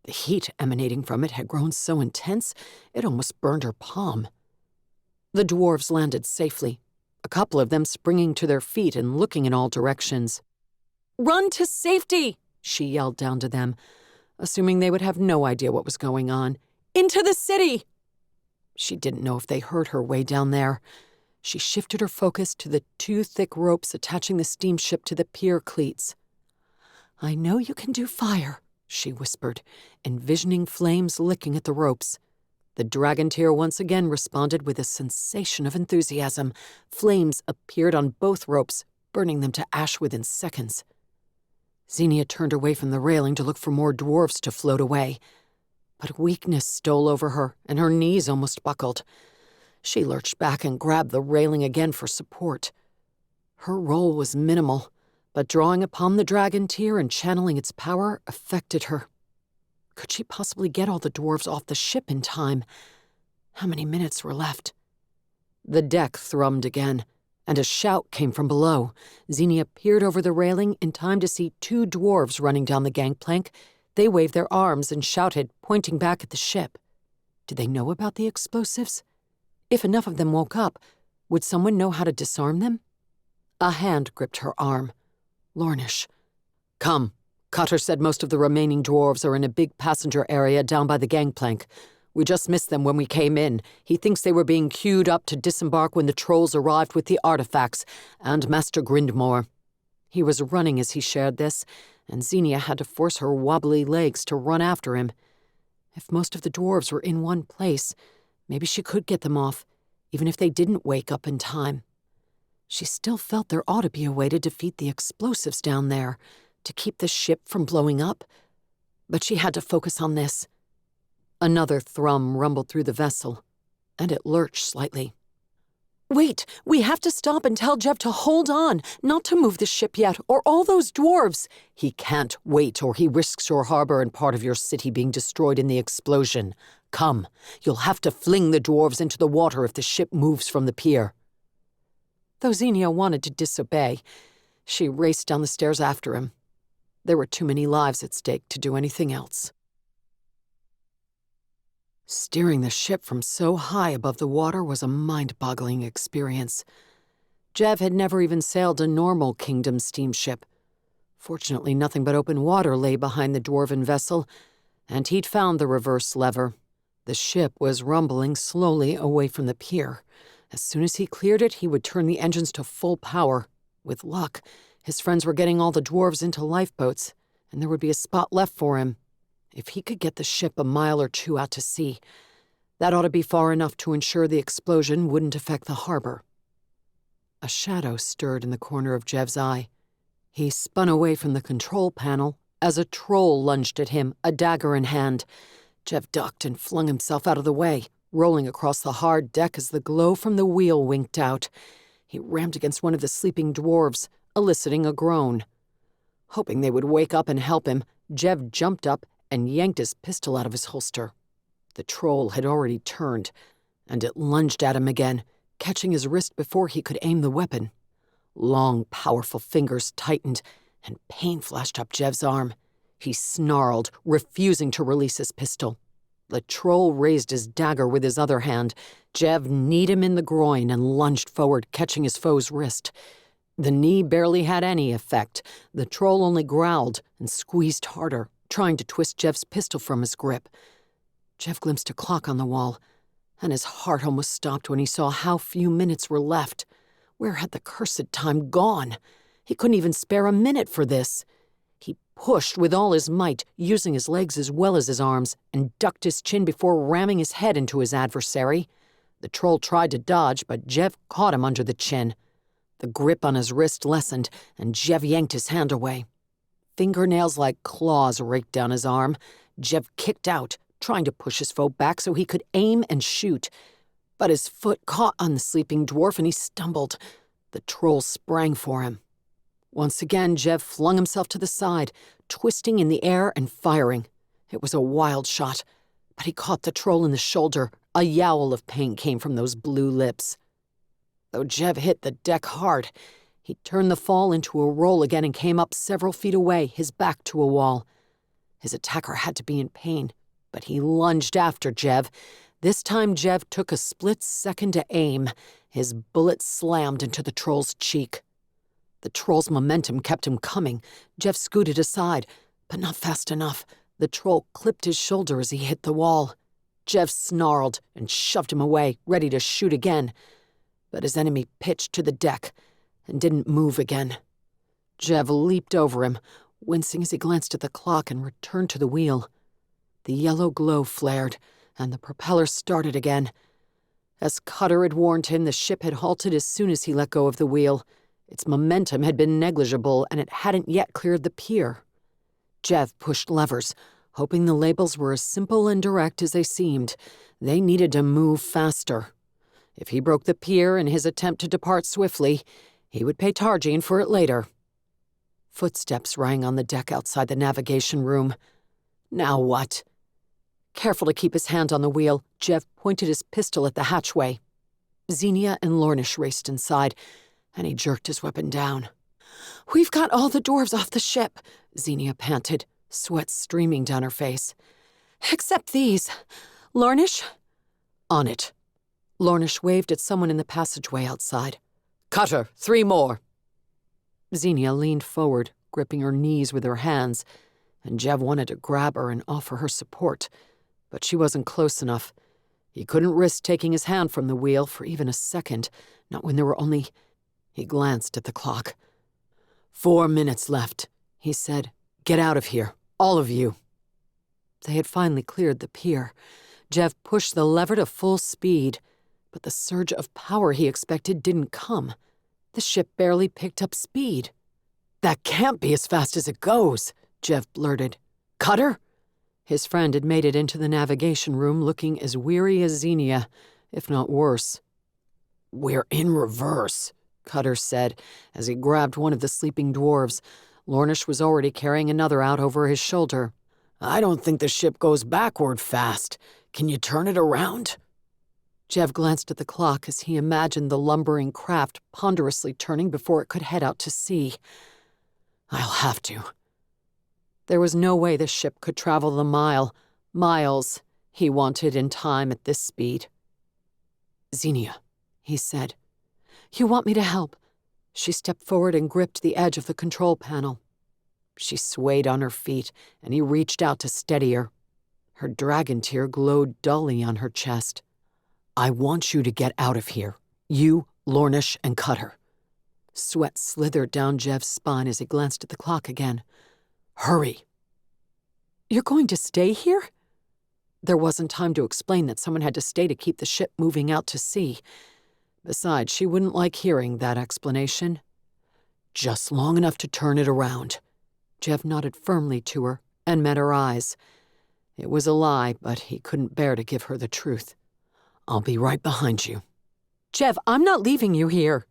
The heat emanating from it had grown so intense it almost burned her palm. The dwarves landed safely, a couple of them springing to their feet and looking in all directions. "Run to safety!" she yelled down to them, assuming they would have no idea what was going on. "Into the city!" She didn't know if they heard her way down there. She shifted her focus to the two thick ropes attaching the steamship to the pier cleats. "I know you can do fire," she whispered, envisioning flames licking at the ropes. The dragon tear once again responded with a sensation of enthusiasm. Flames appeared on both ropes, burning them to ash within seconds. Zenia turned away from the railing to look for more dwarves to float away. But weakness stole over her, and her knees almost buckled. She lurched back and grabbed the railing again for support. Her role was minimal, but drawing upon the dragon tear and channeling its power affected her. Could she possibly get all the dwarves off the ship in time? How many minutes were left? The deck thrummed again, and a shout came from below. Zenia peered over the railing in time to see two dwarves running down the gangplank. They waved their arms and shouted, pointing back at the ship. Did they know about the explosives? If enough of them woke up, would someone know how to disarm them? A hand gripped her arm. Lornish. "Come." Cutter said most of the remaining dwarves are in a big passenger area down by the gangplank. We just missed them when we came in. He thinks they were being queued up to disembark when the trolls arrived with the artifacts, and Master Grindmore. He was running as he shared this, and Zenia had to force her wobbly legs to run after him. If most of the dwarves were in one place, maybe she could get them off, even if they didn't wake up in time. She still felt there ought to be a way to defeat the explosives down there, to keep the ship from blowing up. But she had to focus on this. Another thrum rumbled through the vessel, and it lurched slightly. "Wait, we have to stop and tell Jev to hold on, not to move the ship yet, or all those dwarves." "He can't wait, or he risks your harbor and part of your city being destroyed in the explosion. Come, you'll have to fling the dwarves into the water if the ship moves from the pier." Though Zenia wanted to disobey, she raced down the stairs after him. There were too many lives at stake to do anything else. Steering the ship from so high above the water was a mind-boggling experience. Jev had never even sailed a normal kingdom steamship. Fortunately, nothing but open water lay behind the dwarven vessel, and he'd found the reverse lever. The ship was rumbling slowly away from the pier. As soon as he cleared it, he would turn the engines to full power. With luck, his friends were getting all the dwarves into lifeboats, and there would be a spot left for him. If he could get the ship a mile or two out to sea, that ought to be far enough to ensure the explosion wouldn't affect the harbor. A shadow stirred in the corner of Jev's eye. He spun away from the control panel as a troll lunged at him, a dagger in hand. Jev ducked and flung himself out of the way, rolling across the hard deck as the glow from the wheel winked out. He rammed against one of the sleeping dwarves, eliciting a groan. Hoping they would wake up and help him, Jev jumped up and yanked his pistol out of his holster. The troll had already turned, and it lunged at him again, catching his wrist before he could aim the weapon. Long, powerful fingers tightened, and pain flashed up Jev's arm. He snarled, refusing to release his pistol. The troll raised his dagger with his other hand. Jev kneed him in the groin and lunged forward, catching his foe's wrist. The knee barely had any effect. The troll only growled and squeezed harder, trying to twist Jev's pistol from his grip. Jev glimpsed a clock on the wall, and his heart almost stopped when he saw how few minutes were left. Where had the cursed time gone? He couldn't even spare a minute for this. He pushed with all his might, using his legs as well as his arms, and ducked his chin before ramming his head into his adversary. The troll tried to dodge, but Jev caught him under the chin. The grip on his wrist lessened, and Jev yanked his hand away. Fingernails like claws raked down his arm. Jev kicked out, trying to push his foe back so he could aim and shoot. But his foot caught on the sleeping dwarf and he stumbled. The troll sprang for him. Once again, Jev flung himself to the side, twisting in the air and firing. It was a wild shot, but he caught the troll in the shoulder. A yowl of pain came from those blue lips. Though Jev hit the deck hard, he turned the fall into a roll again and came up several feet away, his back to a wall. His attacker had to be in pain, but he lunged after Jev. This time Jev took a split second to aim. His bullet slammed into the troll's cheek. The troll's momentum kept him coming. Jev scooted aside, but not fast enough. The troll clipped his shoulder as he hit the wall. Jev snarled and shoved him away, ready to shoot again. But his enemy pitched to the deck and didn't move again. Jev leaped over him, wincing as he glanced at the clock and returned to the wheel. The yellow glow flared, and the propeller started again. As Cutter had warned him, the ship had halted as soon as he let go of the wheel. Its momentum had been negligible, and it hadn't yet cleared the pier. Jev pushed levers, hoping the labels were as simple and direct as they seemed. They needed to move faster. If he broke the pier in his attempt to depart swiftly, he would pay Targene for it later. Footsteps rang on the deck outside the navigation room. Now what? Careful to keep his hand on the wheel, Jev pointed his pistol at the hatchway. Zenia and Lornish raced inside, and he jerked his weapon down. "We've got all the dwarves off the ship," Zenia panted, sweat streaming down her face. "Except these. Lornish?" "On it." Lornish waved at someone in the passageway outside. "Cutter, 3 more." Zenia leaned forward, gripping her knees with her hands, and Jev wanted to grab her and offer her support, but she wasn't close enough. He couldn't risk taking his hand from the wheel for even a second, not when there were only... He glanced at the clock. 4 minutes left, he said. "Get out of here, all of you." They had finally cleared the pier. Jev pushed the lever to full speed, but the surge of power he expected didn't come. The ship barely picked up speed. "That can't be as fast as it goes," Jev blurted. "Cutter?" His friend had made it into the navigation room looking as weary as Zenia, if not worse. "We're in reverse," Cutter said as he grabbed one of the sleeping dwarves. Lornish was already carrying another out over his shoulder. "I don't think the ship goes backward fast. Can you turn it around?" Jev glanced at the clock as he imagined the lumbering craft ponderously turning before it could head out to sea. "I'll have to." There was no way the ship could travel the miles he wanted in time at this speed. "Zenia," he said. "You want me to help?" She stepped forward and gripped the edge of the control panel. She swayed on her feet, and he reached out to steady her. Her dragon tear glowed dully on her chest. "I want you to get out of here. You, Lornish, and Cutter." Sweat slithered down Jev's spine as he glanced at the clock again. "Hurry." "You're going to stay here?" There wasn't time to explain that someone had to stay to keep the ship moving out to sea. Besides, she wouldn't like hearing that explanation. "Just long enough to turn it around." Jev nodded firmly to her and met her eyes. It was a lie, but he couldn't bear to give her the truth. "I'll be right behind you." "Jev, I'm not leaving you here."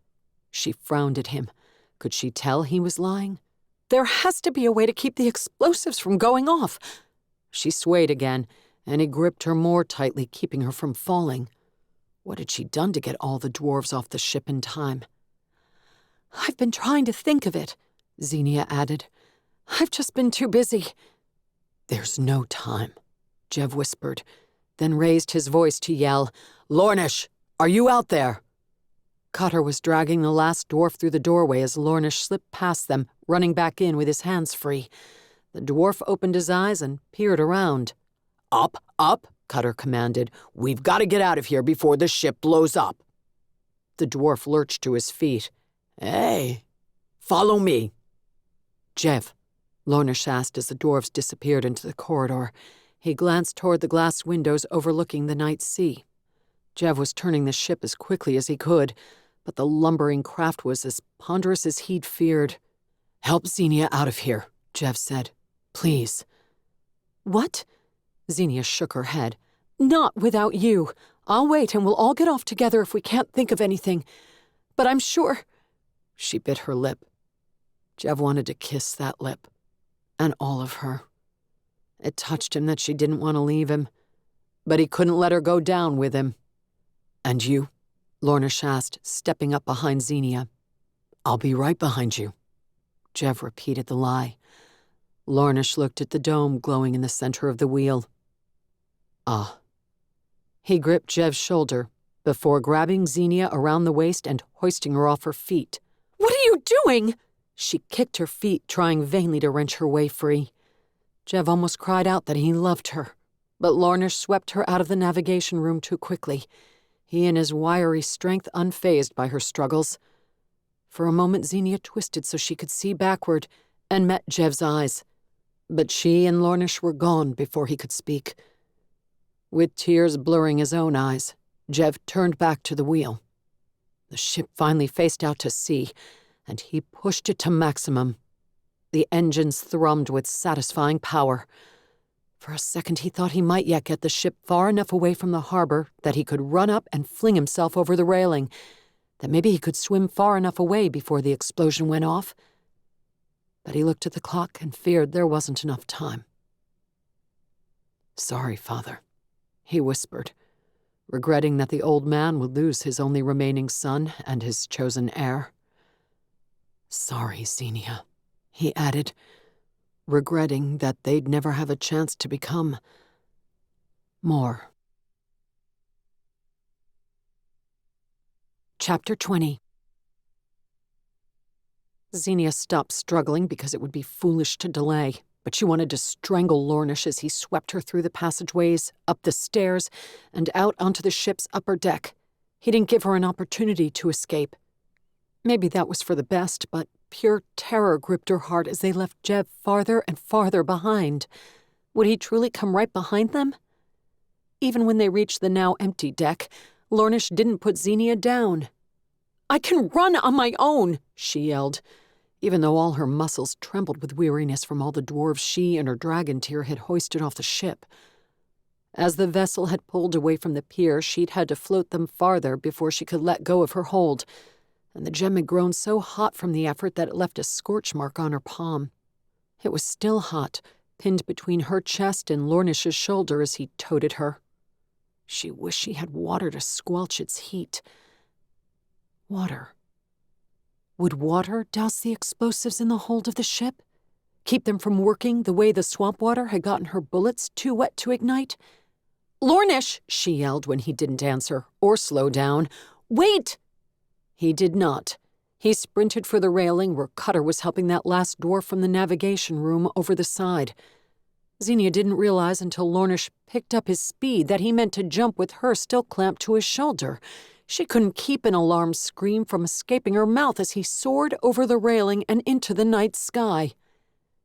She frowned at him. Could she tell he was lying? "There has to be a way to keep the explosives from going off." She swayed again, and he gripped her more tightly, keeping her from falling. What had she done to get all the dwarves off the ship in time? "I've been trying to think of it," Zenia added. "I've just been too busy." "There's no time," Jev whispered, then raised his voice to yell, "Lornish, are you out there?" Cutter was dragging the last dwarf through the doorway as Lornish slipped past them, running back in with his hands free. The dwarf opened his eyes and peered around. "Up, up," Cutter commanded. "We've got to get out of here before the ship blows up." The dwarf lurched to his feet. "Hey, follow me." "Jev," Lornish asked as the dwarves disappeared into the corridor. He glanced toward the glass windows overlooking the night sea. Jev was turning the ship as quickly as he could, but the lumbering craft was as ponderous as he'd feared. "Help Zenia out of here," Jev said. "Please." "What?" Zenia shook her head. "Not without you. I'll wait and we'll all get off together if we can't think of anything. But I'm sure—" She bit her lip. Jev wanted to kiss that lip. And all of her. It touched him that she didn't want to leave him. But he couldn't let her go down with him. "And you?" Lornish asked, stepping up behind Zenia. "I'll be right behind you." Jev repeated the lie. Lornish looked at the dome glowing in the center of the wheel. "Ah." He gripped Jev's shoulder before grabbing Zenia around the waist and hoisting her off her feet. "What are you doing?" She kicked her feet, trying vainly to wrench her way free. Jev almost cried out that he loved her, but Lornish swept her out of the navigation room too quickly, he and his wiry strength unfazed by her struggles. For a moment Zenia twisted so she could see backward and met Jev's eyes, but she and Lornish were gone before he could speak. With tears blurring his own eyes, Jev turned back to the wheel. The ship finally faced out to sea, and he pushed it to maximum. The engines thrummed with satisfying power. For a second he thought he might yet get the ship far enough away from the harbor that he could run up and fling himself over the railing, that maybe he could swim far enough away before the explosion went off. But he looked at the clock and feared there wasn't enough time. "Sorry, Father," he whispered, regretting that the old man would lose his only remaining son and his chosen heir. "Sorry, Zenia," he added, regretting that they'd never have a chance to become more. Chapter 20. Zenia stopped struggling because it would be foolish to delay, but she wanted to strangle Lornish as he swept her through the passageways, up the stairs, and out onto the ship's upper deck. He didn't give her an opportunity to escape. Maybe that was for the best, but pure terror gripped her heart as they left Jev farther and farther behind. Would he truly come right behind them? Even when they reached the now empty deck, Lornish didn't put Zenia down. "I can run on my own," she yelled, even though all her muscles trembled with weariness from all the dwarves she and her dragon tear had hoisted off the ship. As the vessel had pulled away from the pier, she'd had to float them farther before she could let go of her hold, and the gem had grown so hot from the effort that it left a scorch mark on her palm. It was still hot, pinned between her chest and Lornish's shoulder as he toted her. She wished she had water to squelch its heat. Water. Would water douse the explosives in the hold of the ship? Keep them from working the way the swamp water had gotten her bullets too wet to ignite? "Lornish!" she yelled when he didn't answer or slow down. "Wait!" He did not. He sprinted for the railing where Cutter was helping that last dwarf from the navigation room over the side. Zenia didn't realize until Lornish picked up his speed that he meant to jump with her still clamped to his shoulder. She couldn't keep an alarmed scream from escaping her mouth as he soared over the railing and into the night sky.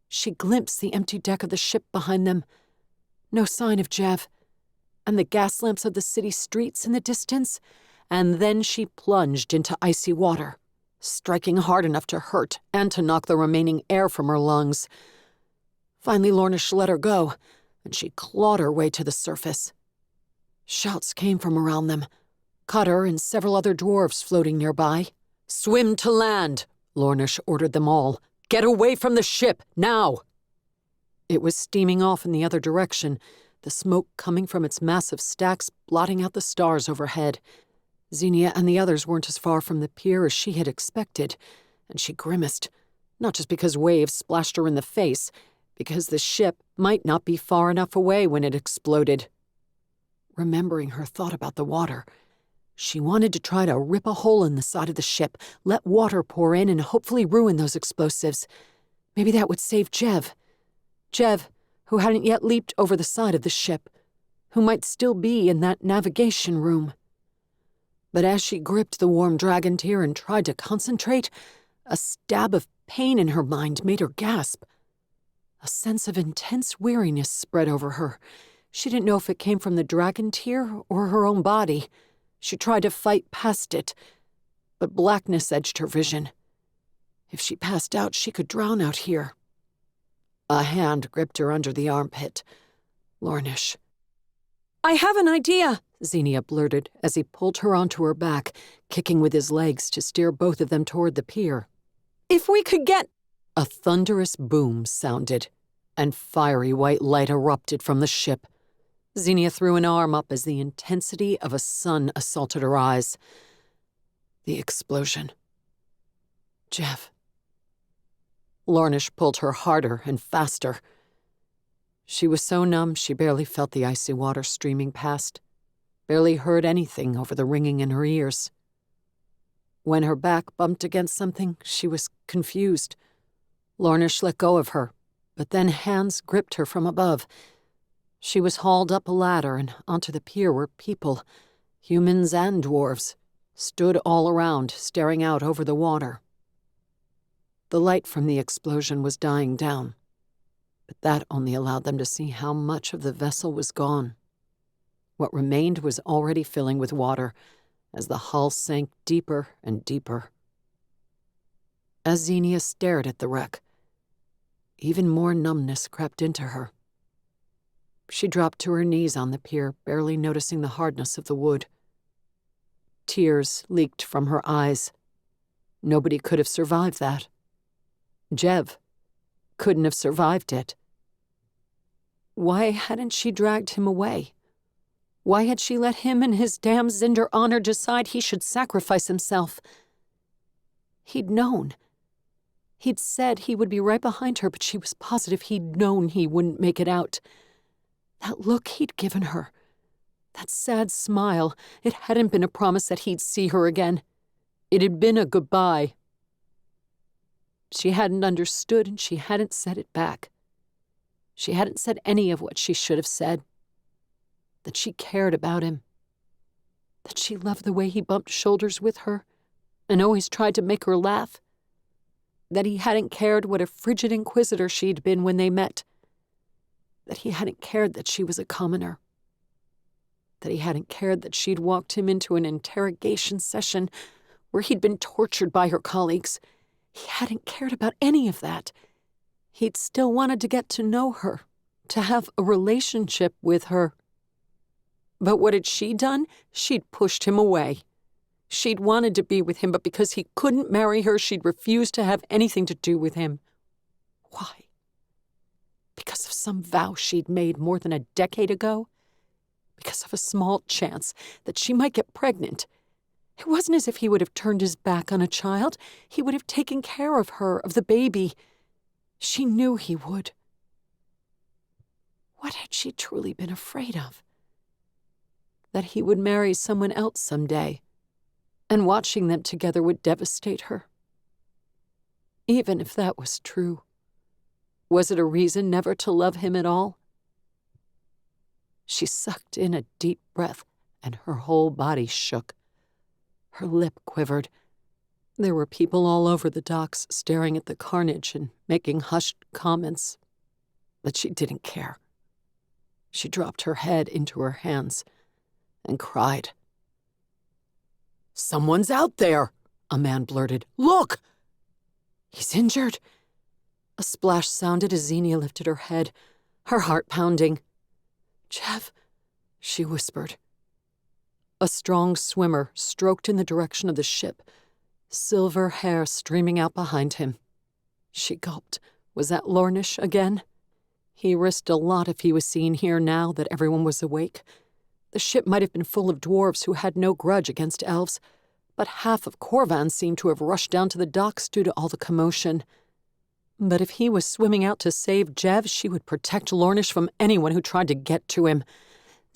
She glimpsed the empty deck of the ship behind them. No sign of Jev, and the gas lamps of the city streets in the distance, and then she plunged into icy water, striking hard enough to hurt and to knock the remaining air from her lungs. Finally, Lornish let her go, and she clawed her way to the surface. Shouts came from around them. Cutter and several other dwarves floating nearby. "Swim to land," Lornish ordered them all. "Get away from the ship, now!" It was steaming off in the other direction, the smoke coming from its massive stacks blotting out the stars overhead. Zenia and the others weren't as far from the pier as she had expected, and she grimaced, not just because waves splashed her in the face, because the ship might not be far enough away when it exploded. Remembering her thought about the water, she wanted to try to rip a hole in the side of the ship, let water pour in, and hopefully ruin those explosives. Maybe that would save Jev. Jev, who hadn't yet leaped over the side of the ship, who might still be in that navigation room. But as she gripped the warm dragon tear and tried to concentrate, a stab of pain in her mind made her gasp. A sense of intense weariness spread over her. She didn't know if it came from the dragon tear or her own body. She tried to fight past it, but blackness edged her vision. If she passed out, she could drown out here. A hand gripped her under the armpit. Lornish. "I have an idea," Zenia blurted as he pulled her onto her back, kicking with his legs to steer both of them toward the pier. "If we could get—" A thunderous boom sounded, and fiery white light erupted from the ship. Zenia threw an arm up as the intensity of a sun assaulted her eyes. The explosion. Jev. Lornish pulled her harder and faster. She was so numb she barely felt the icy water streaming past, barely heard anything over the ringing in her ears. When her back bumped against something, she was confused. Lornish let go of her, but then hands gripped her from above. She was hauled up a ladder and onto the pier where people, humans and dwarves, stood all around, staring out over the water. The light from the explosion was dying down, but that only allowed them to see how much of the vessel was gone. What remained was already filling with water as the hull sank deeper and deeper. As Zenia stared at the wreck, even more numbness crept into her. She dropped to her knees on the pier, barely noticing the hardness of the wood. Tears leaked from her eyes. Nobody could have survived that. Jev couldn't have survived it. Why hadn't she dragged him away? Why had she let him and his damn Zinder honor decide he should sacrifice himself? He'd known. He'd said he would be right behind her, but she was positive he'd known he wouldn't make it out. That look he'd given her, that sad smile, it hadn't been a promise that he'd see her again. It had been a goodbye. She hadn't understood, and she hadn't said it back. She hadn't said any of what she should have said. That she cared about him. That she loved the way he bumped shoulders with her and always tried to make her laugh. That he hadn't cared what a frigid inquisitor she'd been when they met. That he hadn't cared that she was a commoner. That he hadn't cared that she'd walked him into an interrogation session where he'd been tortured by her colleagues. He hadn't cared about any of that. He'd still wanted to get to know her, to have a relationship with her. But what had she done? She'd pushed him away. She'd wanted to be with him, but because he couldn't marry her, she'd refused to have anything to do with him. Why? Because of some vow she'd made more than a decade ago? Because of a small chance that she might get pregnant? It wasn't as if he would have turned his back on a child. He would have taken care of her, of the baby. She knew he would. What had she truly been afraid of? That he would marry someone else someday, and watching them together would devastate her. Even if that was true, was it a reason never to love him at all? She sucked in a deep breath, and her whole body shook. Her lip quivered. There were people all over the docks staring at the carnage and making hushed comments, but she didn't care. She dropped her head into her hands and cried. "Someone's out there," a man blurted. "Look!" "He's injured." A splash sounded as Zenia lifted her head, her heart pounding. "Jev," she whispered. A strong swimmer stroked in the direction of the ship, silver hair streaming out behind him. She gulped. Was that Lornish again? He risked a lot if he was seen here now that everyone was awake. The ship might have been full of dwarves who had no grudge against elves, but half of Corvan seemed to have rushed down to the docks due to all the commotion. But if he was swimming out to save Jev, she would protect Lornish from anyone who tried to get to him.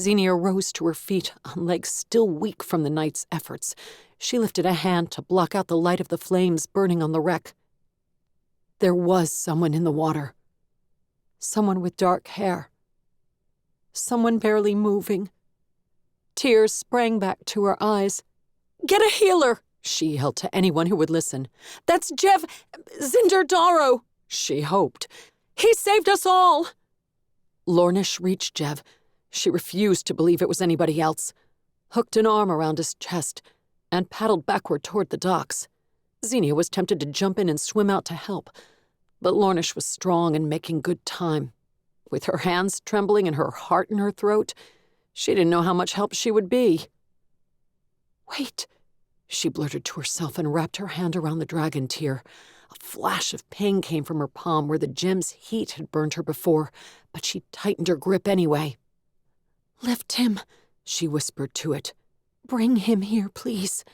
Zenia rose to her feet, on legs still weak from the night's efforts. She lifted a hand to block out the light of the flames burning on the wreck. There was someone in the water. Someone with dark hair. Someone barely moving. Tears sprang back to her eyes. "Get a healer!" she yelled to anyone who would listen. "That's Jev Dharrow," she hoped. "He saved us all!" Lornish reached Jev. She refused to believe it was anybody else, hooked an arm around his chest, and paddled backward toward the docks. Zenia was tempted to jump in and swim out to help, but Lornish was strong and making good time. With her hands trembling and her heart in her throat, she didn't know how much help she would be. "Wait," she blurted to herself and wrapped her hand around the dragon tear. A flash of pain came from her palm where the gem's heat had burned her before, but she tightened her grip anyway. "Lift him," she whispered to it. "Bring him here, please."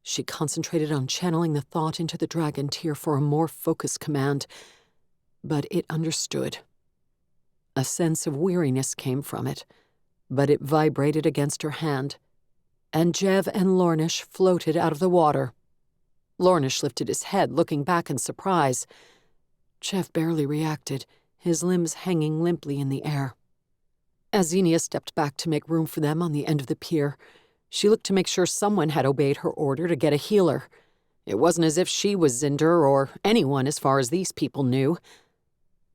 She concentrated on channeling the thought into the dragon tear for a more focused command, but it understood. A sense of weariness came from it, but it vibrated against her hand, and Jev and Lornish floated out of the water. Lornish lifted his head, looking back in surprise. Jev barely reacted, his limbs hanging limply in the air. As Zenia stepped back to make room for them on the end of the pier, she looked to make sure someone had obeyed her order to get a healer. It wasn't as if she was Zinder or anyone as far as these people knew.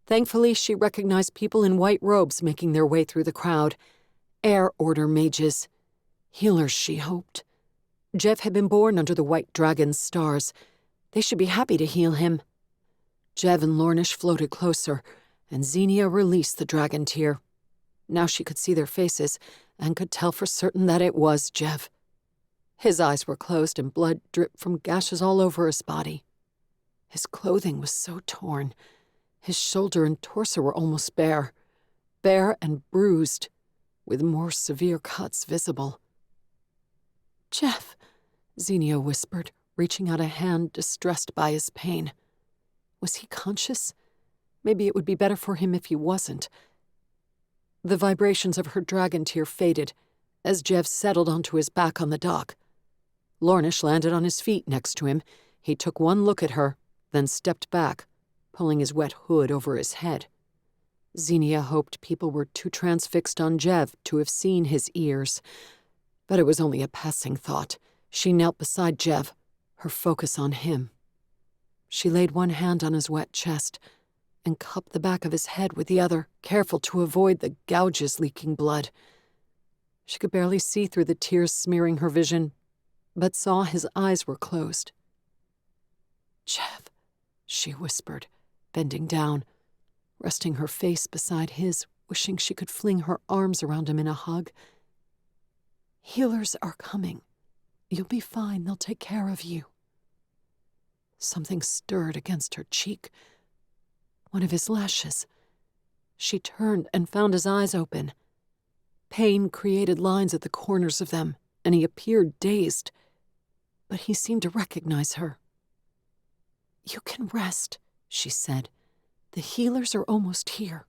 Thankfully, she recognized people in white robes making their way through the crowd. Air Order mages. Healers, she hoped. Jev had been born under the White Dragon's stars. They should be happy to heal him. Jev and Lornish floated closer, and Zenia released the dragon tear. Now she could see their faces and could tell for certain that it was Jev. His eyes were closed and blood dripped from gashes all over his body. His clothing was so torn. His shoulder and torso were almost bare and bruised, with more severe cuts visible. "Jev," Zenia whispered, reaching out a hand distressed by his pain. Was he conscious? Maybe it would be better for him if he wasn't. The vibrations of her dragon tear faded as Jev settled onto his back on the dock. Lornish landed on his feet next to him. He took one look at her, then stepped back, pulling his wet hood over his head. Zenia hoped people were too transfixed on Jev to have seen his ears, but it was only a passing thought. She knelt beside Jev, her focus on him. She laid one hand on his wet chest and cupped the back of his head with the other, careful to avoid the gouges leaking blood. She could barely see through the tears smearing her vision, but saw his eyes were closed. "Jev," she whispered, bending down, resting her face beside his, wishing she could fling her arms around him in a hug. "Healers are coming. You'll be fine. They'll take care of you." Something stirred against her cheek. One of his lashes. She turned and found his eyes open. Pain created lines at the corners of them, and he appeared dazed. But he seemed to recognize her. "You can rest," she said. "The healers are almost here."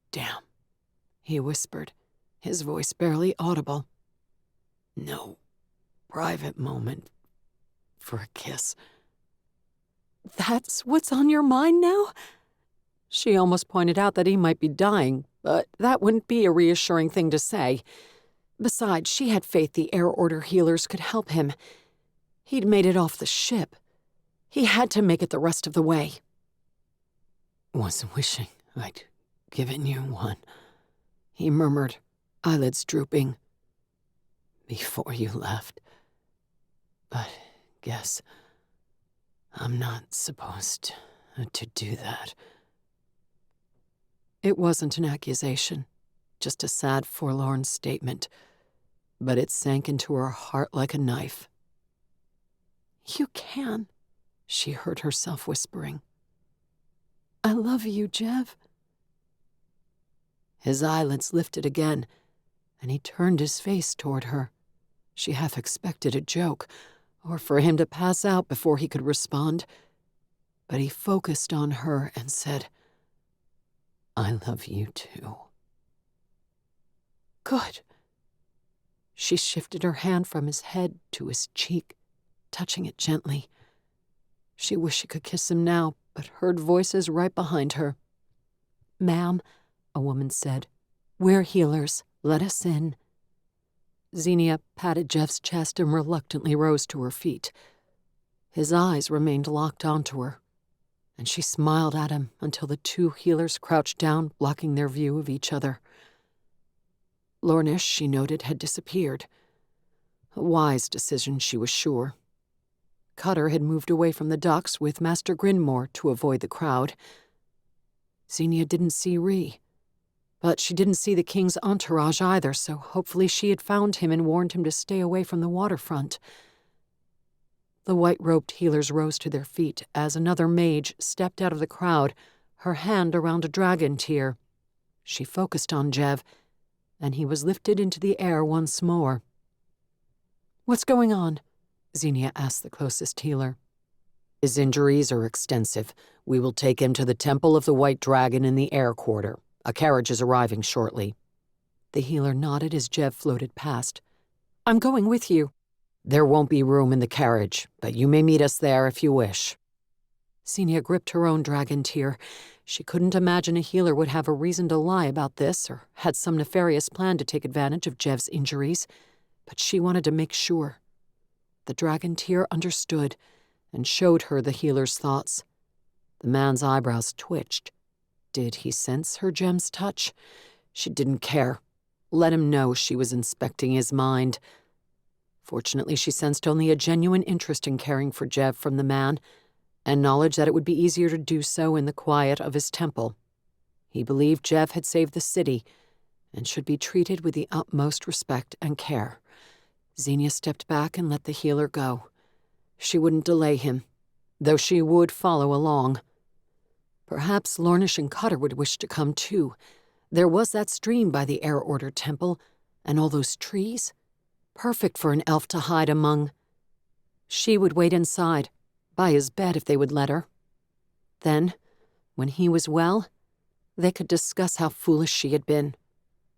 "Damn," he whispered, his voice barely audible. "No private moment for a kiss." "That's what's on your mind now?" She almost pointed out that he might be dying, But that wouldn't be a reassuring thing to say. Besides, she had faith the air order healers could help him. He'd made it off the ship. He had to make it the rest of the way. Was wishing I'd given you one, he murmured, eyelids drooping, before you left. But guess I'm not supposed to do that. It wasn't an accusation, just a sad, forlorn statement, but it sank into her heart like a knife. You can, she heard herself whispering. I love you, Jev. His eyelids lifted again, and he turned his face toward her. She half expected a joke, or for him to pass out before he could respond. But he focused on her and said, I love you too. Good. She shifted her hand from his head to his cheek, touching it gently. She wished she could kiss him now, but heard voices right behind her. Ma'am, a woman said, we're healers. Let us in. Zenia patted Jev's chest and reluctantly rose to her feet. His eyes remained locked onto her, and she smiled at him until the two healers crouched down, blocking their view of each other. Lornish, she noted, had disappeared. A wise decision, she was sure. Cutter had moved away from the docks with Master Grinmore to avoid the crowd. Zenia didn't see Ree, but she didn't see the king's entourage either, so hopefully she had found him and warned him to stay away from the waterfront. The white-robed healers rose to their feet as another mage stepped out of the crowd, her hand around a dragon tear. She focused on Jev, and he was lifted into the air once more. What's going on? Zenia asked the closest healer. His injuries are extensive. We will take him to the Temple of the White Dragon in the air quarter. A carriage is arriving shortly. The healer nodded as Jev floated past. I'm going with you. There won't be room in the carriage, but you may meet us there if you wish. Zenia gripped her own dragon tear. She couldn't imagine a healer would have a reason to lie about this or had some nefarious plan to take advantage of Jev's injuries, but she wanted to make sure. The dragon tear understood and showed her the healer's thoughts. The man's eyebrows twitched. Did he sense her gem's touch? She didn't care. Let him know she was inspecting his mind. Fortunately, she sensed only a genuine interest in caring for Jev from the man, and knowledge that it would be easier to do so in the quiet of his temple. He believed Jev had saved the city and should be treated with the utmost respect and care. Zenia stepped back and let the healer go. She wouldn't delay him, though she would follow along. Perhaps Lornish and Cutter would wish to come too. There was that stream by the Air Order Temple, and all those trees. Perfect for an elf to hide among. She would wait inside, by his bed if they would let her. Then, when he was well, they could discuss how foolish she had been.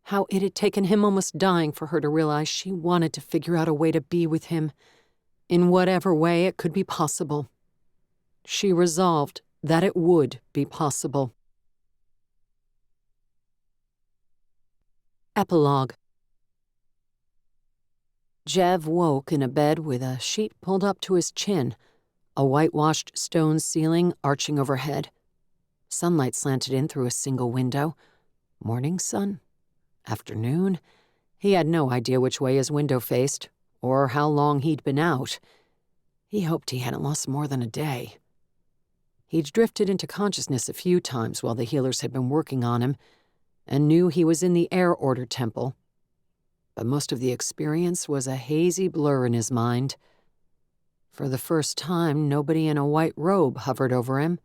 How it had taken him almost dying for her to realize she wanted to figure out a way to be with him, in whatever way it could be possible. She resolved that it would be possible. Epilogue. Jev woke in a bed with a sheet pulled up to his chin, a whitewashed stone ceiling arching overhead. Sunlight slanted in through a single window. Morning sun? Afternoon? He had no idea which way his window faced, or how long he'd been out. He hoped he hadn't lost more than a day. He'd drifted into consciousness a few times while the healers had been working on him, and knew he was in the Air Order Temple. But most of the experience was a hazy blur in his mind. For the first time, nobody in a white robe hovered over him,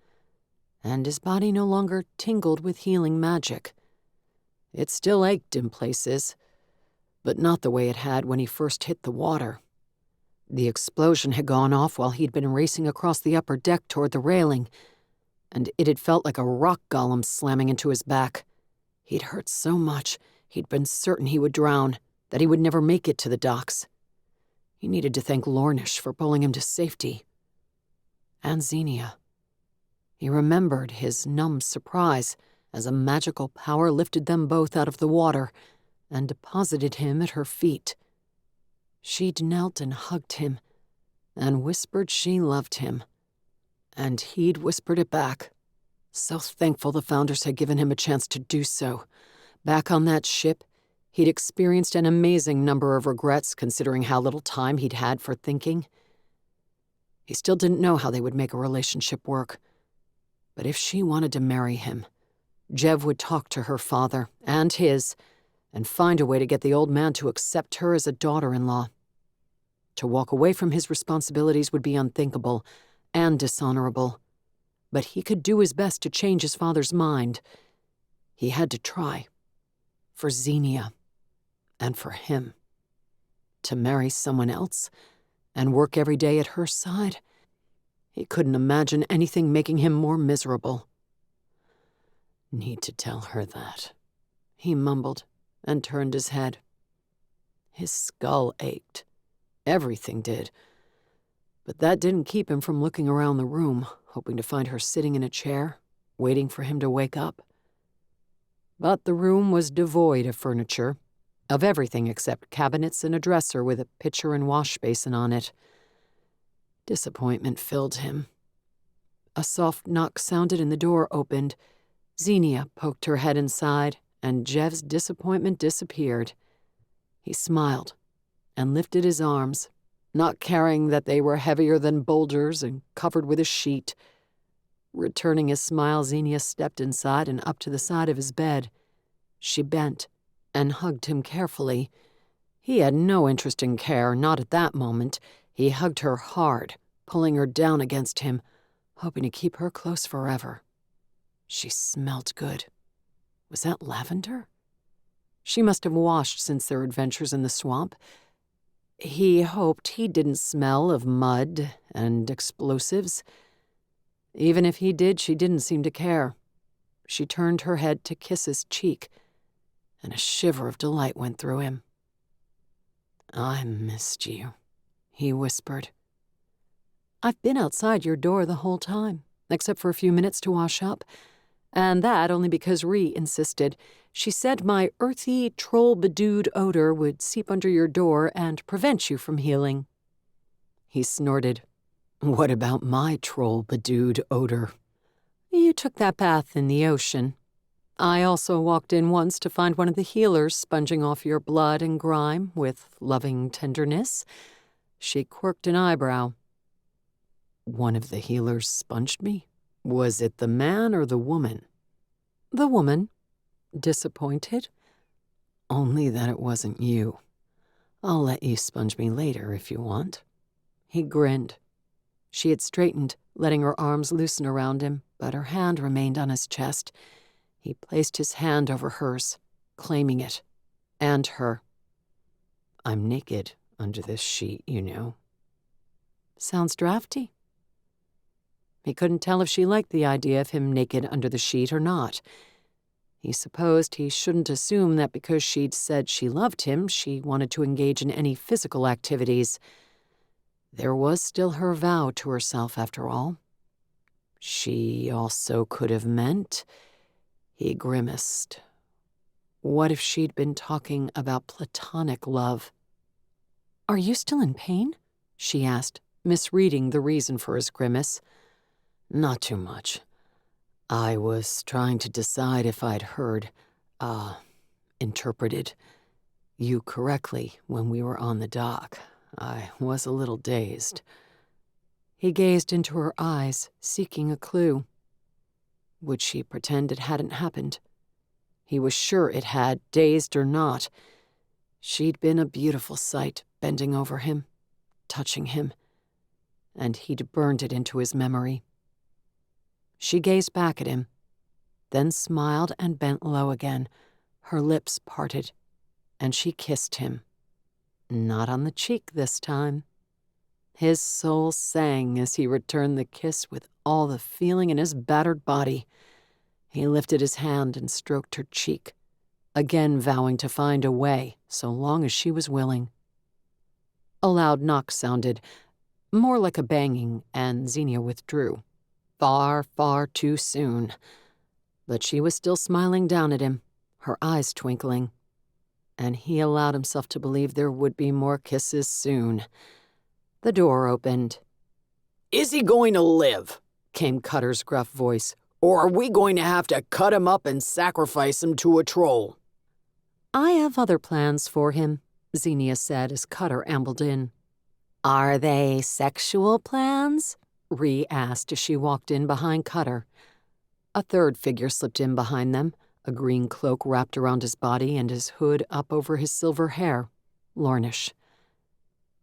and his body no longer tingled with healing magic. It still ached in places, but not the way it had when he first hit the water. The explosion had gone off while he'd been racing across the upper deck toward the railing, and it had felt like a rock golem slamming into his back. He'd hurt so much, he'd been certain he would drown, that he would never make it to the docks. He needed to thank Lornish for pulling him to safety. And Zenia. He remembered his numb surprise as a magical power lifted them both out of the water and deposited him at her feet. She'd knelt and hugged him and whispered she loved him, and he'd whispered it back. So thankful the Founders had given him a chance to do so. Back on that ship, he'd experienced an amazing number of regrets considering how little time he'd had for thinking. He still didn't know how they would make a relationship work. But if she wanted to marry him, Jev would talk to her father and his and find a way to get the old man to accept her as a daughter-in-law. To walk away from his responsibilities would be unthinkable and dishonorable, but he could do his best to change his father's mind. He had to try. For Zenia. And for him. To marry someone else and work every day at her side. He couldn't imagine anything making him more miserable. Need to tell her that, he mumbled and turned his head. His skull ached. Everything did. But that didn't keep him from looking around the room, hoping to find her sitting in a chair, waiting for him to wake up. But the room was devoid of furniture, of everything except cabinets and a dresser with a pitcher and wash basin on it. Disappointment filled him. A soft knock sounded and the door opened. Zenia poked her head inside, and Jev's disappointment disappeared. He smiled and lifted his arms, not caring that they were heavier than boulders and covered with a sheet. Returning his smile, Zenia stepped inside and up to the side of his bed. She bent and hugged him carefully. He had no interest in care, not at that moment. He hugged her hard, pulling her down against him, hoping to keep her close forever. She smelled good. Was that lavender? She must have washed since their adventures in the swamp. He hoped he didn't smell of mud and explosives. Even if he did, she didn't seem to care. She turned her head to kiss his cheek, and a shiver of delight went through him. "I missed you," he whispered. "I've been outside your door the whole time, except for a few minutes to wash up, and that only because Ree insisted. She said my earthy, troll-bedewed odor would seep under your door and prevent you from healing." He snorted. "What about my troll-bedewed odor?" "You took that bath in the ocean. I also walked in once to find one of the healers sponging off your blood and grime with loving tenderness." She quirked an eyebrow. "One of the healers sponged me? Was it the man or the woman?" "The woman." Disappointed? "Only that it wasn't you. I'll let you sponge me later if you want." He grinned. She had straightened, letting her arms loosen around him, but her hand remained on his chest. He placed his hand over hers, claiming it, and her. "I'm naked under this sheet, you know." "Sounds drafty." He couldn't tell if she liked the idea of him naked under the sheet or not. He supposed he shouldn't assume that because she'd said she loved him, she wanted to engage in any physical activities. There was still her vow to herself, after all. She also could have meant... He grimaced. What if she'd been talking about platonic love? "Are you still in pain?" she asked, misreading the reason for his grimace. "Not too much. I was trying to decide if I'd interpreted you correctly when we were on the dock. I was a little dazed." He gazed into her eyes, seeking a clue. Would she pretend it hadn't happened? He was sure it had, dazed or not. She'd been a beautiful sight, bending over him, touching him, and he'd burned it into his memory. She gazed back at him, then smiled and bent low again. Her lips parted, and she kissed him. Not on the cheek this time. His soul sang as he returned the kiss with all the feeling in his battered body. He lifted his hand and stroked her cheek, again vowing to find a way so long as she was willing. A loud knock sounded, more like a banging, and Zenia withdrew. Far, far too soon. But she was still smiling down at him, her eyes twinkling. And he allowed himself to believe there would be more kisses soon. The door opened. "Is he going to live?" came Cutter's gruff voice. "Or are we going to have to cut him up and sacrifice him to a troll?" "I have other plans for him," Zenia said as Cutter ambled in. "Are they sexual plans?" Ree asked as she walked in behind Cutter. A third figure slipped in behind them, a green cloak wrapped around his body and his hood up over his silver hair. Lornish.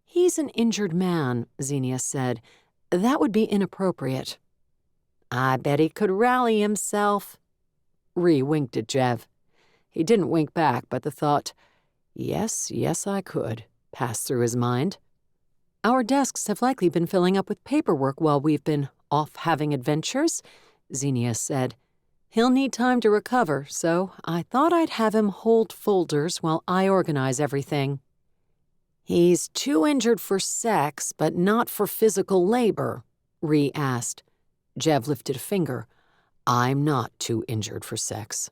"He's an injured man," Zenia said. "That would be inappropriate." "I bet he could rally himself." Ree winked at Jev. He didn't wink back, but the thought, yes, I could, passed through his mind. "Our desks have likely been filling up with paperwork while we've been off having adventures," Zenia said. "He'll need time to recover, so I thought I'd have him hold folders while I organize everything." "He's too injured for sex, but not for physical labor?" Ree asked. Jev lifted a finger. "I'm not too injured for sex."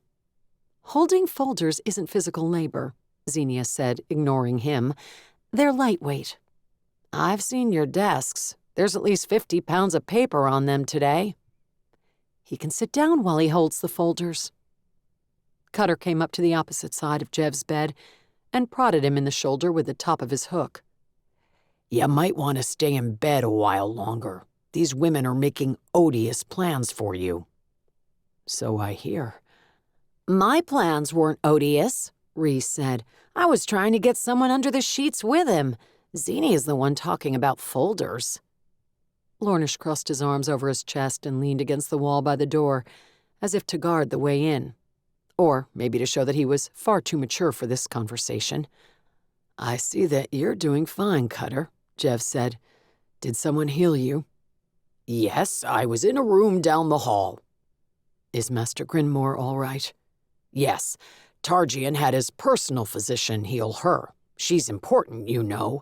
"Holding folders isn't physical labor," Zenia said, ignoring him. "They're lightweight." "I've seen your desks. There's at least 50 pounds of paper on them today." "He can sit down while he holds the folders." Cutter came up to the opposite side of Jev's bed and prodded him in the shoulder with the top of his hook. "You might want to stay in bed a while longer. These women are making odious plans for you." "So I hear." "My plans weren't odious," Ree said. "I was trying to get someone under the sheets with him. Zenia's the one talking about folders." Lornish crossed his arms over his chest and leaned against the wall by the door, as if to guard the way in. Or maybe to show that he was far too mature for this conversation. "I see that you're doing fine, Cutter," Jev said. "Did someone heal you?" "Yes, I was in a room down the hall." "Is Master Grinmore all right?" "Yes, Targian had his personal physician heal her. She's important, you know.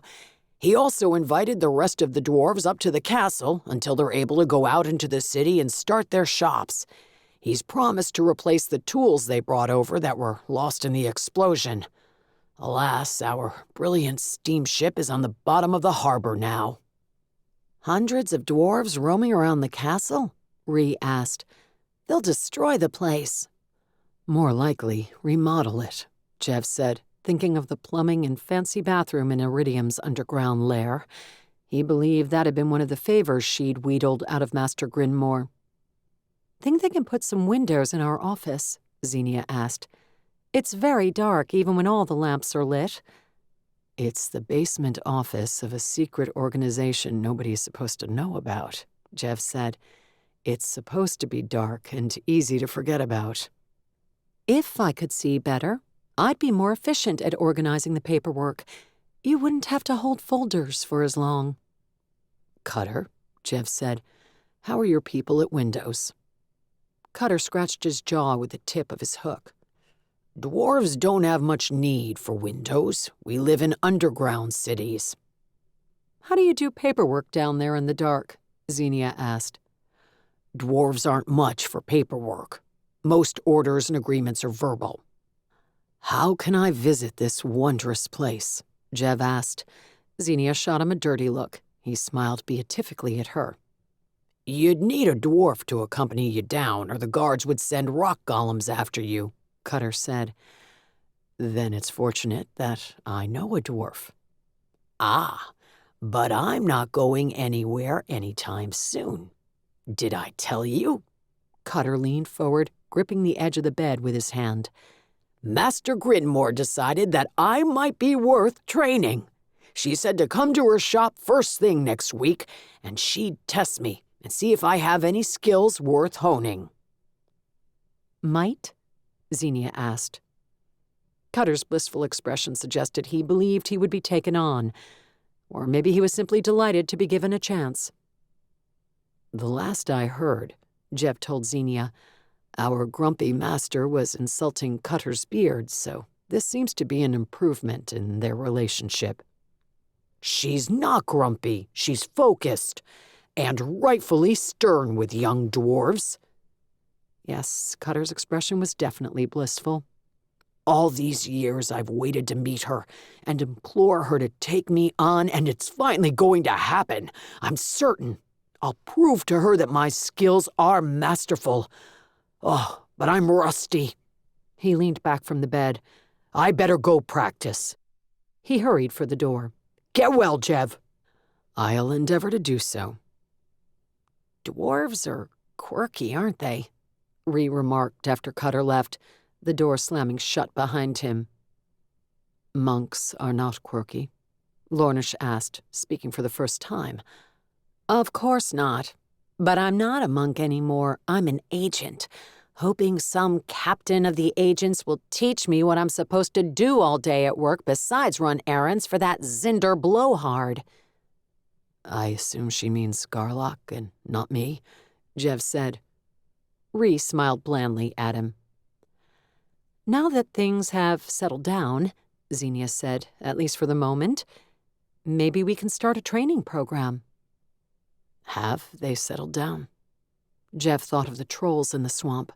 He also invited the rest of the dwarves up to the castle until they're able to go out into the city and start their shops. He's promised to replace the tools they brought over that were lost in the explosion. Alas, our brilliant steamship is on the bottom of the harbor now." "Hundreds of dwarves roaming around the castle?" Ree asked. "They'll destroy the place." "More likely, remodel it," Jev said, thinking of the plumbing and fancy bathroom in Iridium's underground lair. He believed that had been one of the favors she'd wheedled out of Master Grinmore. "Think they can put some windows in our office?" Zenia asked. "It's very dark even when all the lamps are lit." "It's the basement office of a secret organization nobody's supposed to know about," Jev said. "It's supposed to be dark and easy to forget about." "If I could see better, I'd be more efficient at organizing the paperwork. You wouldn't have to hold folders for as long." "Cutter," Jev said, "how are your people at Windows?" Cutter scratched his jaw with the tip of his hook. "Dwarves don't have much need for windows. We live in underground cities." "How do you do paperwork down there in the dark?" Zenia asked. "Dwarves aren't much for paperwork. Most orders and agreements are verbal." "How can I visit this wondrous place?" Jev asked. Zenia shot him a dirty look. He smiled beatifically at her. "You'd need a dwarf to accompany you down, or the guards would send rock golems after you," Cutter said. "Then it's fortunate that I know a dwarf." "Ah, but I'm not going anywhere anytime soon. Did I tell you?" Cutter leaned forward, gripping the edge of the bed with his hand. "Master Grinmore decided that I might be worth training. She said to come to her shop first thing next week, and she'd test me and see if I have any skills worth honing." "Might?" Zenia asked. Cutter's blissful expression suggested he believed he would be taken on, or maybe he was simply delighted to be given a chance. "The last I heard," Jev told Zenia, "our grumpy master was insulting Cutter's beard, so this seems to be an improvement in their relationship." "She's not grumpy. She's focused. And rightfully stern with young dwarves." Yes, Cutter's expression was definitely blissful. All these years I've waited to meet her and implore her to take me on, and it's finally going to happen. I'm certain. I'll prove to her that my skills are masterful. Oh, but I'm rusty. He leaned back from the bed. I better go practice. He hurried for the door. Get well, Jev. I'll endeavor to do so. Dwarves are quirky, aren't they? Ree remarked after Cutter left, the door slamming shut behind him. Monks are not quirky, Lornish asked, speaking for the first time. Of course not. But I'm not a monk anymore. I'm an agent, hoping some captain of the agents will teach me what I'm supposed to do all day at work besides run errands for that Zinder blowhard. I assume she means Garlock and not me, Jev said. Ree smiled blandly at him. Now that things have settled down, Zenia said, at least for the moment, maybe we can start a training program. Have they settled down? Jev thought of the trolls in the swamp.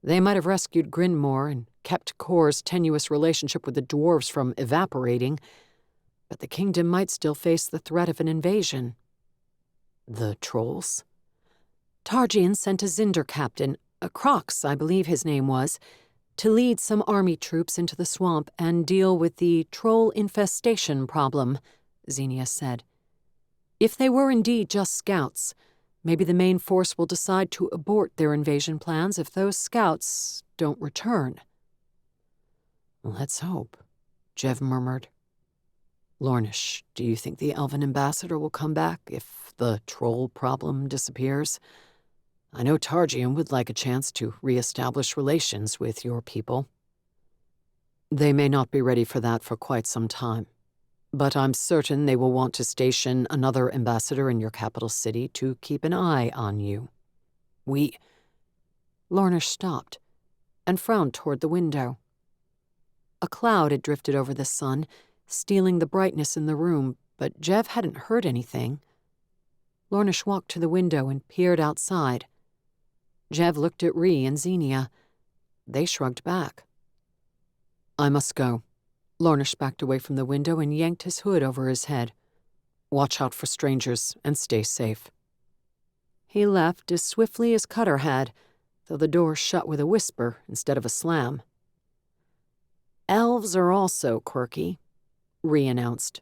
They might have rescued Grinmore and kept Kor's tenuous relationship with the dwarves from evaporating, but the kingdom might still face the threat of an invasion. The trolls? Targian sent a Zinder captain, a Crox, I believe his name was, to lead some army troops into the swamp and deal with the troll infestation problem, Zenia said. If they were indeed just scouts, maybe the main force will decide to abort their invasion plans if those scouts don't return. Let's hope, Jev murmured. Lornish, do you think the Elven ambassador will come back if the troll problem disappears? I know Targian would like a chance to re-establish relations with your people. They may not be ready for that for quite some time, but I'm certain they will want to station another ambassador in your capital city to keep an eye on you. Lornish stopped and frowned toward the window. A cloud had drifted over the sun, stealing the brightness in the room, but Jev hadn't heard anything. Lornish walked to the window and peered outside. Jev looked at Ree and Zenia. They shrugged back. I must go. Lornish backed away from the window and yanked his hood over his head. Watch out for strangers and stay safe. He left as swiftly as Cutter had, though the door shut with a whisper instead of a slam. Elves are also quirky, Ree announced.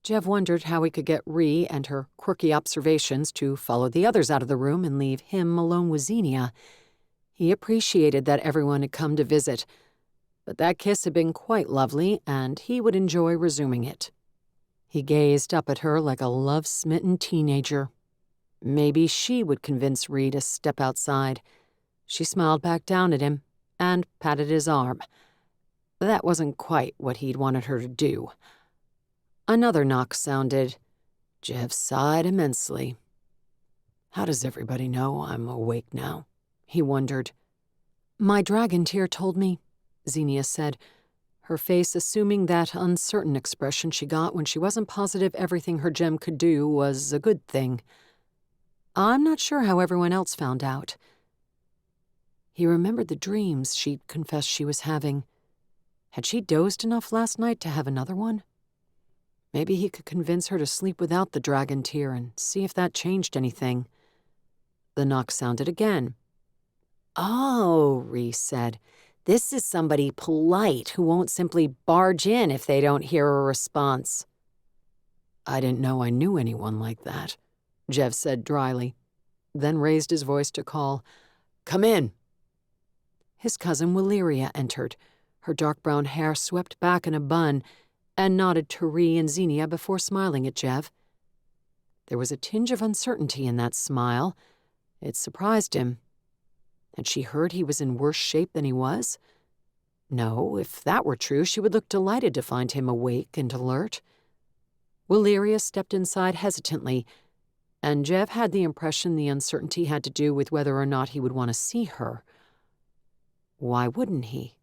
Jev wondered how he could get Ree and her quirky observations to follow the others out of the room and leave him alone with Zenia. He appreciated that everyone had come to visit, but that kiss had been quite lovely, and he would enjoy resuming it. He gazed up at her like a love-smitten teenager. Maybe she would convince Ree to step outside. She smiled back down at him and patted his arm. That wasn't quite what he'd wanted her to do. Another knock sounded. Jev sighed immensely. How does everybody know I'm awake now? He wondered. My dragon tear told me, Zenia said, her face assuming that uncertain expression she got when she wasn't positive everything her gem could do was a good thing. I'm not sure how everyone else found out. He remembered the dreams she'd confessed she was having. Had she dozed enough last night to have another one? Maybe he could convince her to sleep without the dragon tear and see if that changed anything. The knock sounded again. Oh, Ree said, this is somebody polite who won't simply barge in if they don't hear a response. I didn't know I knew anyone like that, Jev said dryly, then raised his voice to call, Come in. His cousin Willyria entered, her dark brown hair swept back in a bun, and nodded to Ree and Zenia before smiling at Jev. There was a tinge of uncertainty in that smile. It surprised him. Had she heard he was in worse shape than he was? No, if that were true, she would look delighted to find him awake and alert. Willyria stepped inside hesitantly, and Jev had the impression the uncertainty had to do with whether or not he would want to see her. Why wouldn't he?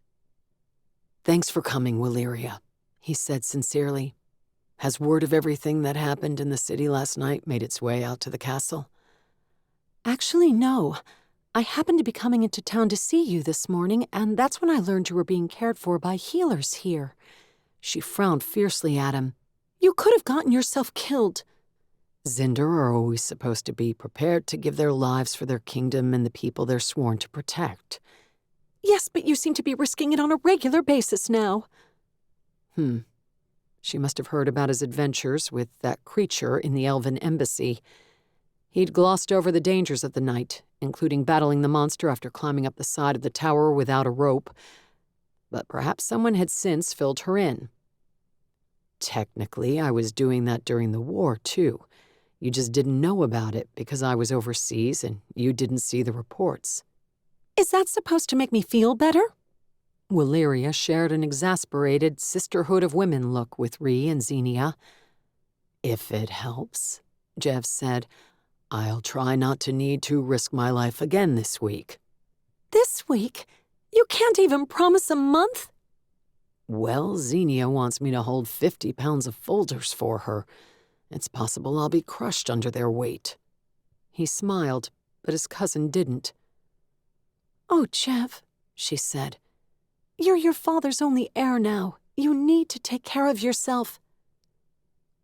Thanks for coming, Willyria, he said sincerely. Has word of everything that happened in the city last night made its way out to the castle? Actually, no. I happened to be coming into town to see you this morning, and that's when I learned you were being cared for by healers here." She frowned fiercely at him. "You could have gotten yourself killed." Zinder are always supposed to be prepared to give their lives for their kingdom and the people they're sworn to protect. "Yes, but you seem to be risking it on a regular basis now." She must have heard about his adventures with that creature in the Elven embassy. He'd glossed over the dangers of the night, including battling the monster after climbing up the side of the tower without a rope. But perhaps someone had since filled her in. "Technically, I was doing that during the war, too. You just didn't know about it because I was overseas and you didn't see the reports." "Is that supposed to make me feel better?" Willyria shared an exasperated sisterhood of women look with Rhi and Zenia. "If it helps," Jev said, "I'll try not to need to risk my life again this week." "This week? You can't even promise a month?" "Well, Zenia wants me to hold 50 pounds of folders for her. It's possible I'll be crushed under their weight." He smiled, but his cousin didn't. "Oh, Jev," she said, "you're your father's only heir now. You need to take care of yourself."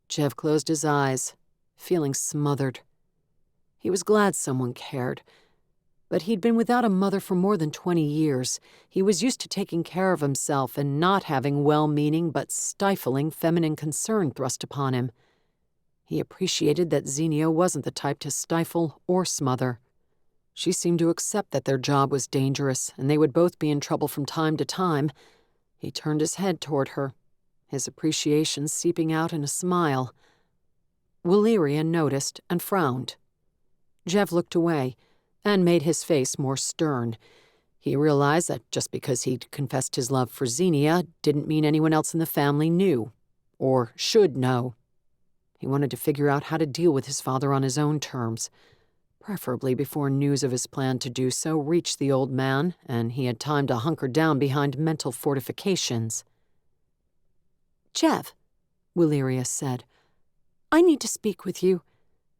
Jev closed his eyes, feeling smothered. He was glad someone cared, but he'd been without a mother for more than 20 years. He was used to taking care of himself and not having well-meaning but stifling feminine concern thrust upon him. He appreciated that Zenia wasn't the type to stifle or smother. She seemed to accept that their job was dangerous and they would both be in trouble from time to time. He turned his head toward her, his appreciation seeping out in a smile. Willyria noticed and frowned. Jev looked away and made his face more stern. He realized that just because he'd confessed his love for Zenia didn't mean anyone else in the family knew, or should know. He wanted to figure out how to deal with his father on his own terms, preferably before news of his plan to do so reached the old man and he had time to hunker down behind mental fortifications. "Jev," Willyria said, "I need to speak with you.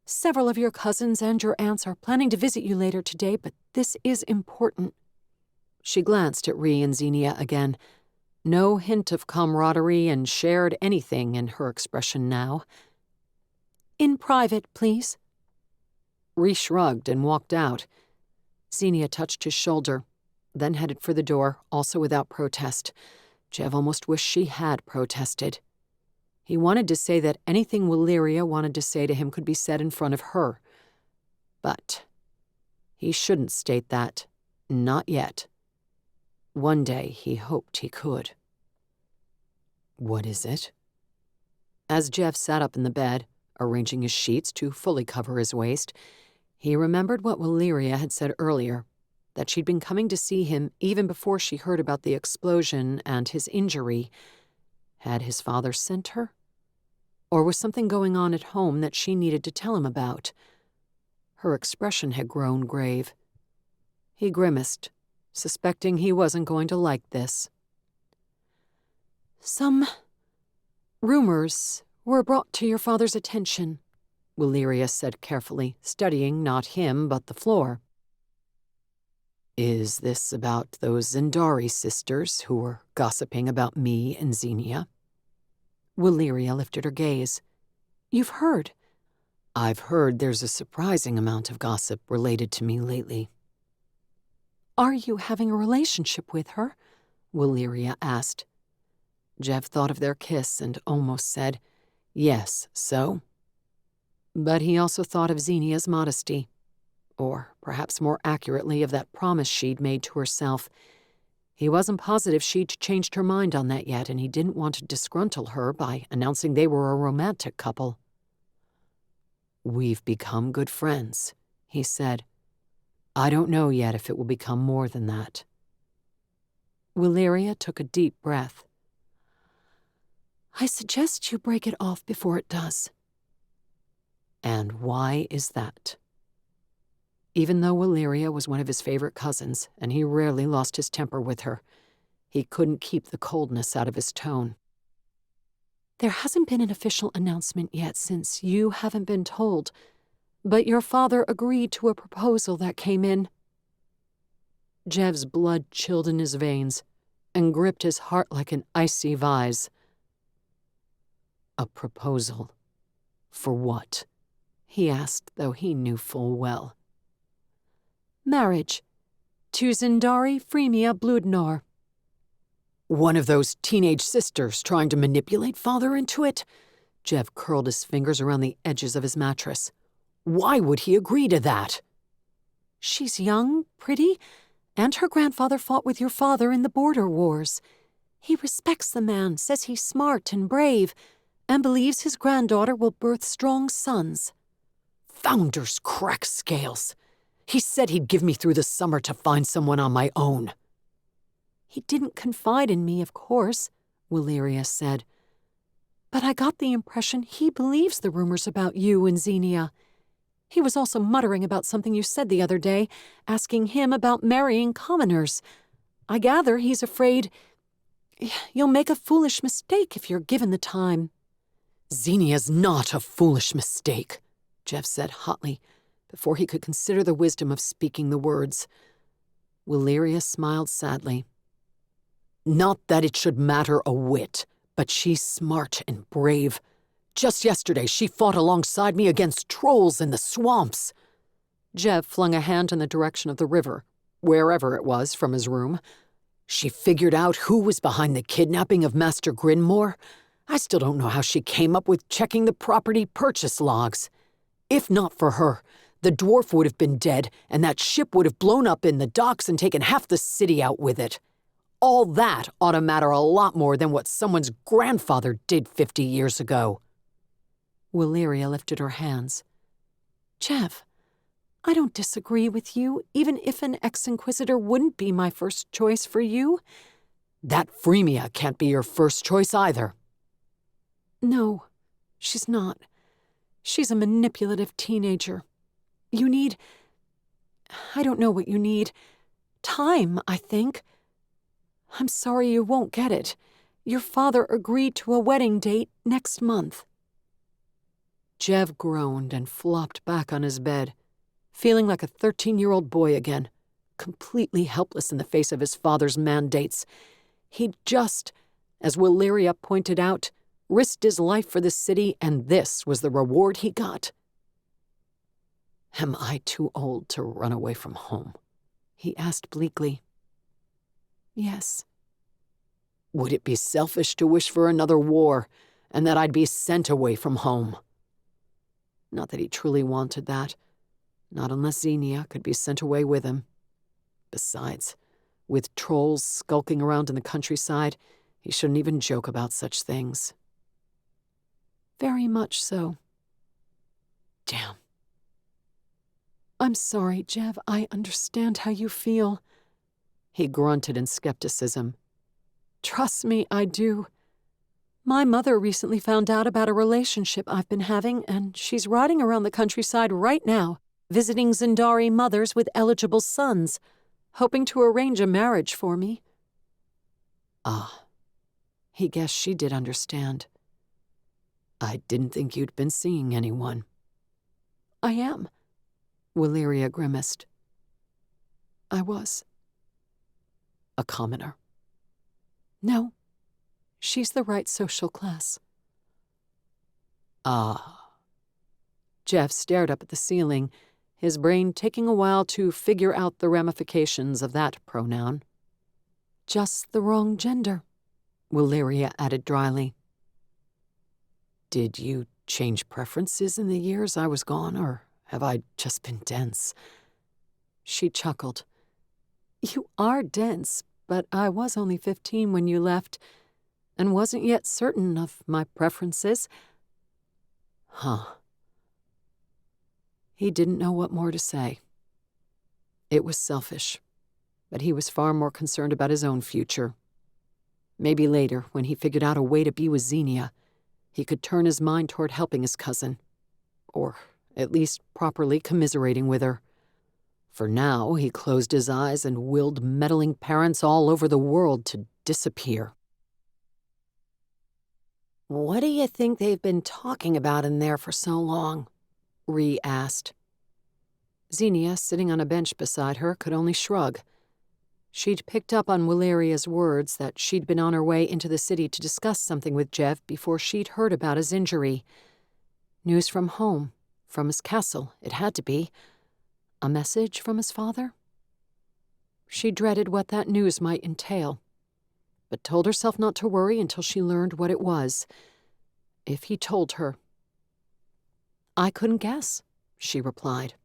Several of your cousins and your aunts are planning to visit you later today, but this is important." She glanced at Rhi and Zenia again. No hint of camaraderie and shared anything in her expression now. "In private, please." Rhi shrugged and walked out. Zenia touched his shoulder, then headed for the door, also without protest. Jev almost wished she had protested. He wanted to say that anything Willyria wanted to say to him could be said in front of her. But he shouldn't state that. Not yet. One day he hoped he could. "What is it?" As Jev sat up in the bed, arranging his sheets to fully cover his waist, he remembered what Willyria had said earlier, that she'd been coming to see him even before she heard about the explosion and his injury. Had his father sent her? Or was something going on at home that she needed to tell him about? Her expression had grown grave. He grimaced, suspecting he wasn't going to like this. "Some rumors were brought to your father's attention," Willyria said carefully, studying not him but the floor. "Is this about those Zendari sisters who were gossiping about me and Zenia?" Willyria lifted her gaze. "You've heard?" "I've heard there's a surprising amount of gossip related to me lately." "Are you having a relationship with her?" Willyria asked. Jev thought of their kiss and almost said, "Yes, so?" But he also thought of Zenia's modesty, or perhaps more accurately of that promise she'd made to herself. He wasn't positive she'd changed her mind on that yet, and he didn't want to disgruntle her by announcing they were a romantic couple. "We've become good friends," he said. "I don't know yet if it will become more than that." Willyria took a deep breath. "I suggest you break it off before it does." "And why is that?" Even though Willyria was one of his favorite cousins, and he rarely lost his temper with her, he couldn't keep the coldness out of his tone. "There hasn't been an official announcement yet since you haven't been told, but your father agreed to a proposal that came in." Jev's blood chilled in his veins and gripped his heart like an icy vise. A proposal? For what? He asked, though he knew full well. Marriage. To Zindari Freemia Bludnor. One of those teenage sisters trying to manipulate father into it? Jev curled his fingers around the edges of his mattress. Why would he agree to that? She's young, pretty, and her grandfather fought with your father in the border wars. He respects the man, says he's smart and brave, and believes his granddaughter will birth strong sons. Founders crack scales. He said he'd give me through the summer to find someone on my own. He didn't confide in me, of course, Willyria said. But I got the impression he believes the rumors about you and Zenia. He was also muttering about something you said the other day, asking him about marrying commoners. I gather he's afraid you'll make a foolish mistake if you're given the time. Zenia's not a foolish mistake, Jev said hotly, before he could consider the wisdom of speaking the words. Willyria smiled sadly. Not that it should matter a whit, but she's smart and brave. Just yesterday, she fought alongside me against trolls in the swamps. Jev flung a hand in the direction of the river, wherever it was from his room. She figured out who was behind the kidnapping of Master Grinmore. I still don't know how she came up with checking the property purchase logs. If not for her, the dwarf would have been dead, and that ship would have blown up in the docks and taken half the city out with it. All that ought to matter a lot more than what someone's grandfather did 50 years ago. Willyria lifted her hands. Jev, I don't disagree with you, even if an ex-inquisitor wouldn't be my first choice for you. That Freemia can't be your first choice either. No, she's not. She's a manipulative teenager. You need... I don't know what you need. Time, I think. I'm sorry you won't get it. Your father agreed to a wedding date next month. Jev groaned and flopped back on his bed, feeling like a 13-year-old boy again, completely helpless in the face of his father's mandates. He'd just, as Willyria pointed out, risked his life for the city, and this was the reward he got. Am I too old to run away from home? He asked bleakly. Yes. Would it be selfish to wish for another war, and that I'd be sent away from home? Not that he truly wanted that. Not unless Zenia could be sent away with him. Besides, with trolls skulking around in the countryside, he shouldn't even joke about such things. Very much so. Damn. I'm sorry, Jev. I understand how you feel. He grunted in skepticism. Trust me, I do. My mother recently found out about a relationship I've been having, and she's riding around the countryside right now, visiting Zindari mothers with eligible sons, hoping to arrange a marriage for me. Ah, he guessed she did understand. I didn't think you'd been seeing anyone. I am, Willyria grimaced. I was. A commoner? No. She's the right social class. Ah. Jev stared up at the ceiling, his brain taking a while to figure out the ramifications of that pronoun. Just the wrong gender, Willyria added dryly. Did you change preferences in the years I was gone, or have I just been dense? She chuckled. You are dense, but I was only 15 when you left, and wasn't yet certain of my preferences. Huh. He didn't know what more to say. It was selfish, but he was far more concerned about his own future. Maybe later, when he figured out a way to be with Zenia, he could turn his mind toward helping his cousin, or at least properly commiserating with her. For now, he closed his eyes and willed meddling parents all over the world to disappear. What do you think they've been talking about in there for so long? Ree asked. Zenia, sitting on a bench beside her, could only shrug. She'd picked up on Waleria's words that she'd been on her way into the city to discuss something with Jev before she'd heard about his injury. News from home, from his castle, it had to be. A message from his father? She dreaded what that news might entail, but told herself not to worry until she learned what it was. If he told her. "I couldn't guess," she replied.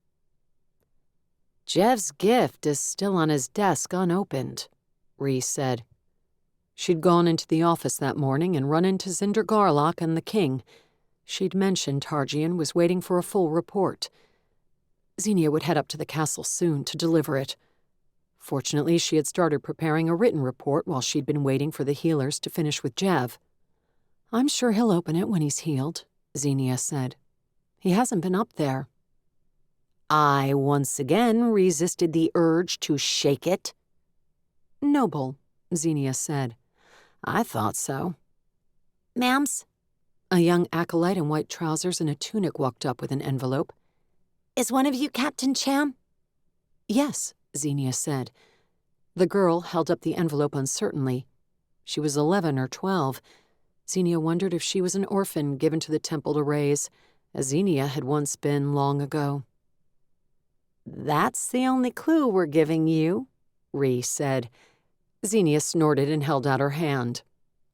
"Jev's gift is still on his desk unopened," Rhys said. She'd gone into the office that morning and run into Zinder Garlock and the king. She'd mentioned Targian was waiting for a full report. Zenia would head up to the castle soon to deliver it. Fortunately, she had started preparing a written report while she'd been waiting for the healers to finish with Jev. "I'm sure he'll open it when he's healed," Zenia said. "He hasn't been up there." I once again resisted the urge to shake it. "Noble," Zenia said. I thought so. "Ma'ams?" A young acolyte in white trousers and a tunic walked up with an envelope. "Is one of you Captain Cham?" "Yes," Zenia said. The girl held up the envelope uncertainly. She was 11 or 12. Zenia wondered if she was an orphan given to the temple to raise, as Zenia had once been long ago. "That's the only clue we're giving you," Rhys said. Zenia snorted and held out her hand.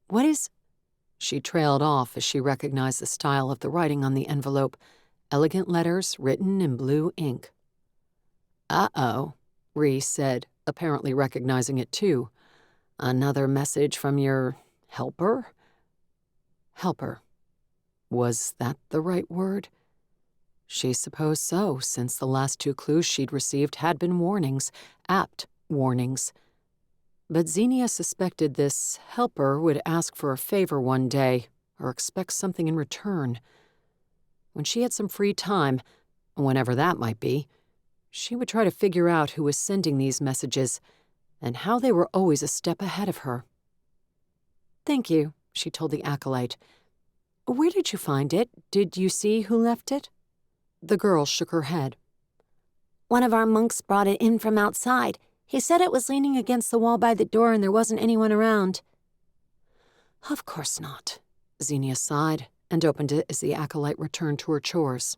"What is—" She trailed off as she recognized the style of the writing on the envelope, elegant letters written in blue ink. "Uh-oh," Rhys said, apparently recognizing it too. "Another message from your helper?" Helper. Was that the right word? She supposed so, since the last 2 clues she'd received had been warnings, apt warnings. But Zenia suspected this helper would ask for a favor one day, or expect something in return. When she had some free time, whenever that might be, she would try to figure out who was sending these messages, and how they were always a step ahead of her. "Thank you," she told the acolyte. "Where did you find it? Did you see who left it?" The girl shook her head. "One of our monks brought it in from outside. He said it was leaning against the wall by the door and there wasn't anyone around." "Of course not," Zenia sighed and opened it as the acolyte returned to her chores.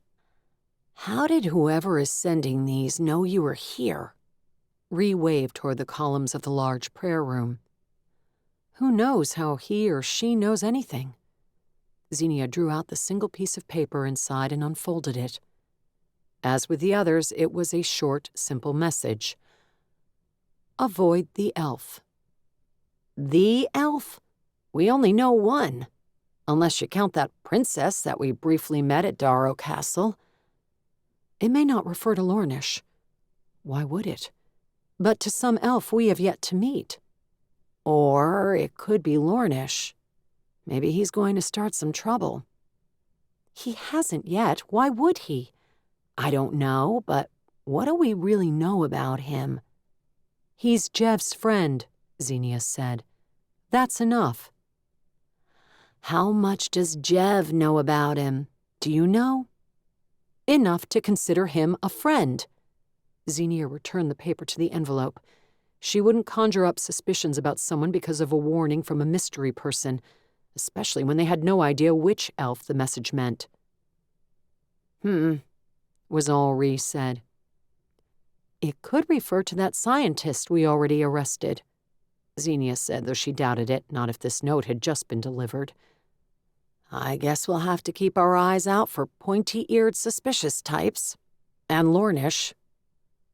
"How did whoever is sending these know you were here?" Rhys waved toward the columns of the large prayer room. "Who knows how he or she knows anything?" Zenia drew out the single piece of paper inside and unfolded it. As with the others, it was a short, simple message. "Avoid the elf." "The elf? We only know one. Unless you count that princess that we briefly met at Dharrow Castle." "It may not refer to Lornish. Why would it? But to some elf we have yet to meet. Or it could be Lornish. Maybe he's going to start some trouble." "He hasn't yet. Why would he?" "I don't know, but what do we really know about him?" "He's Jev's friend," Zenia said. "That's enough." "How much does Jev know about him? Do you know?" "Enough to consider him a friend." Zenia returned the paper to the envelope. She wouldn't conjure up suspicions about someone because of a warning from a mystery person, especially when they had no idea which elf the message meant. Was all Rhys said. "It could refer to that scientist we already arrested," Zenia said, though she doubted it, not if this note had just been delivered. "I guess we'll have to keep our eyes out for pointy-eared suspicious types. And Lornish."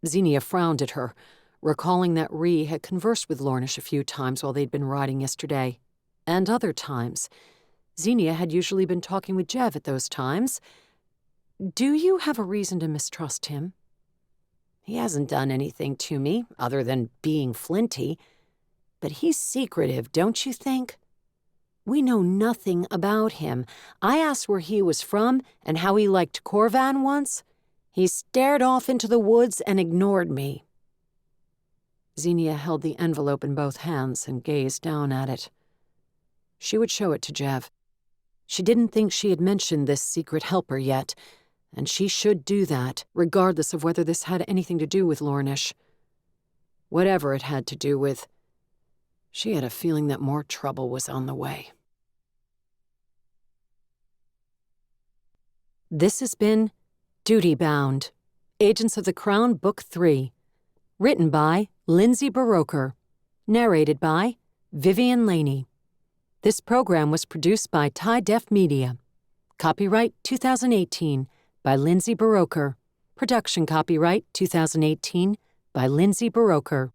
Zenia frowned at her, recalling that Rhys had conversed with Lornish a few times while they'd been riding yesterday. And other times. Zenia had usually been talking with Jev at those times. "Do you have a reason to mistrust him?" "He hasn't done anything to me, other than being flinty. But he's secretive, don't you think? We know nothing about him. I asked where he was from and how he liked Corvan once. He stared off into the woods and ignored me." Zenia held the envelope in both hands and gazed down at it. She would show it to Jev. She didn't think she had mentioned this secret helper yet, and she should do that, regardless of whether this had anything to do with Lornish. Whatever it had to do with, she had a feeling that more trouble was on the way. This has been Duty Bound, Agents of the Crown Book 3, written by Lindsay Buroker, narrated by Vivienne Leheny. This program was produced by Tie Def Media. Copyright 2018 by Lindsay Buroker. Production copyright 2018 by Lindsay Buroker.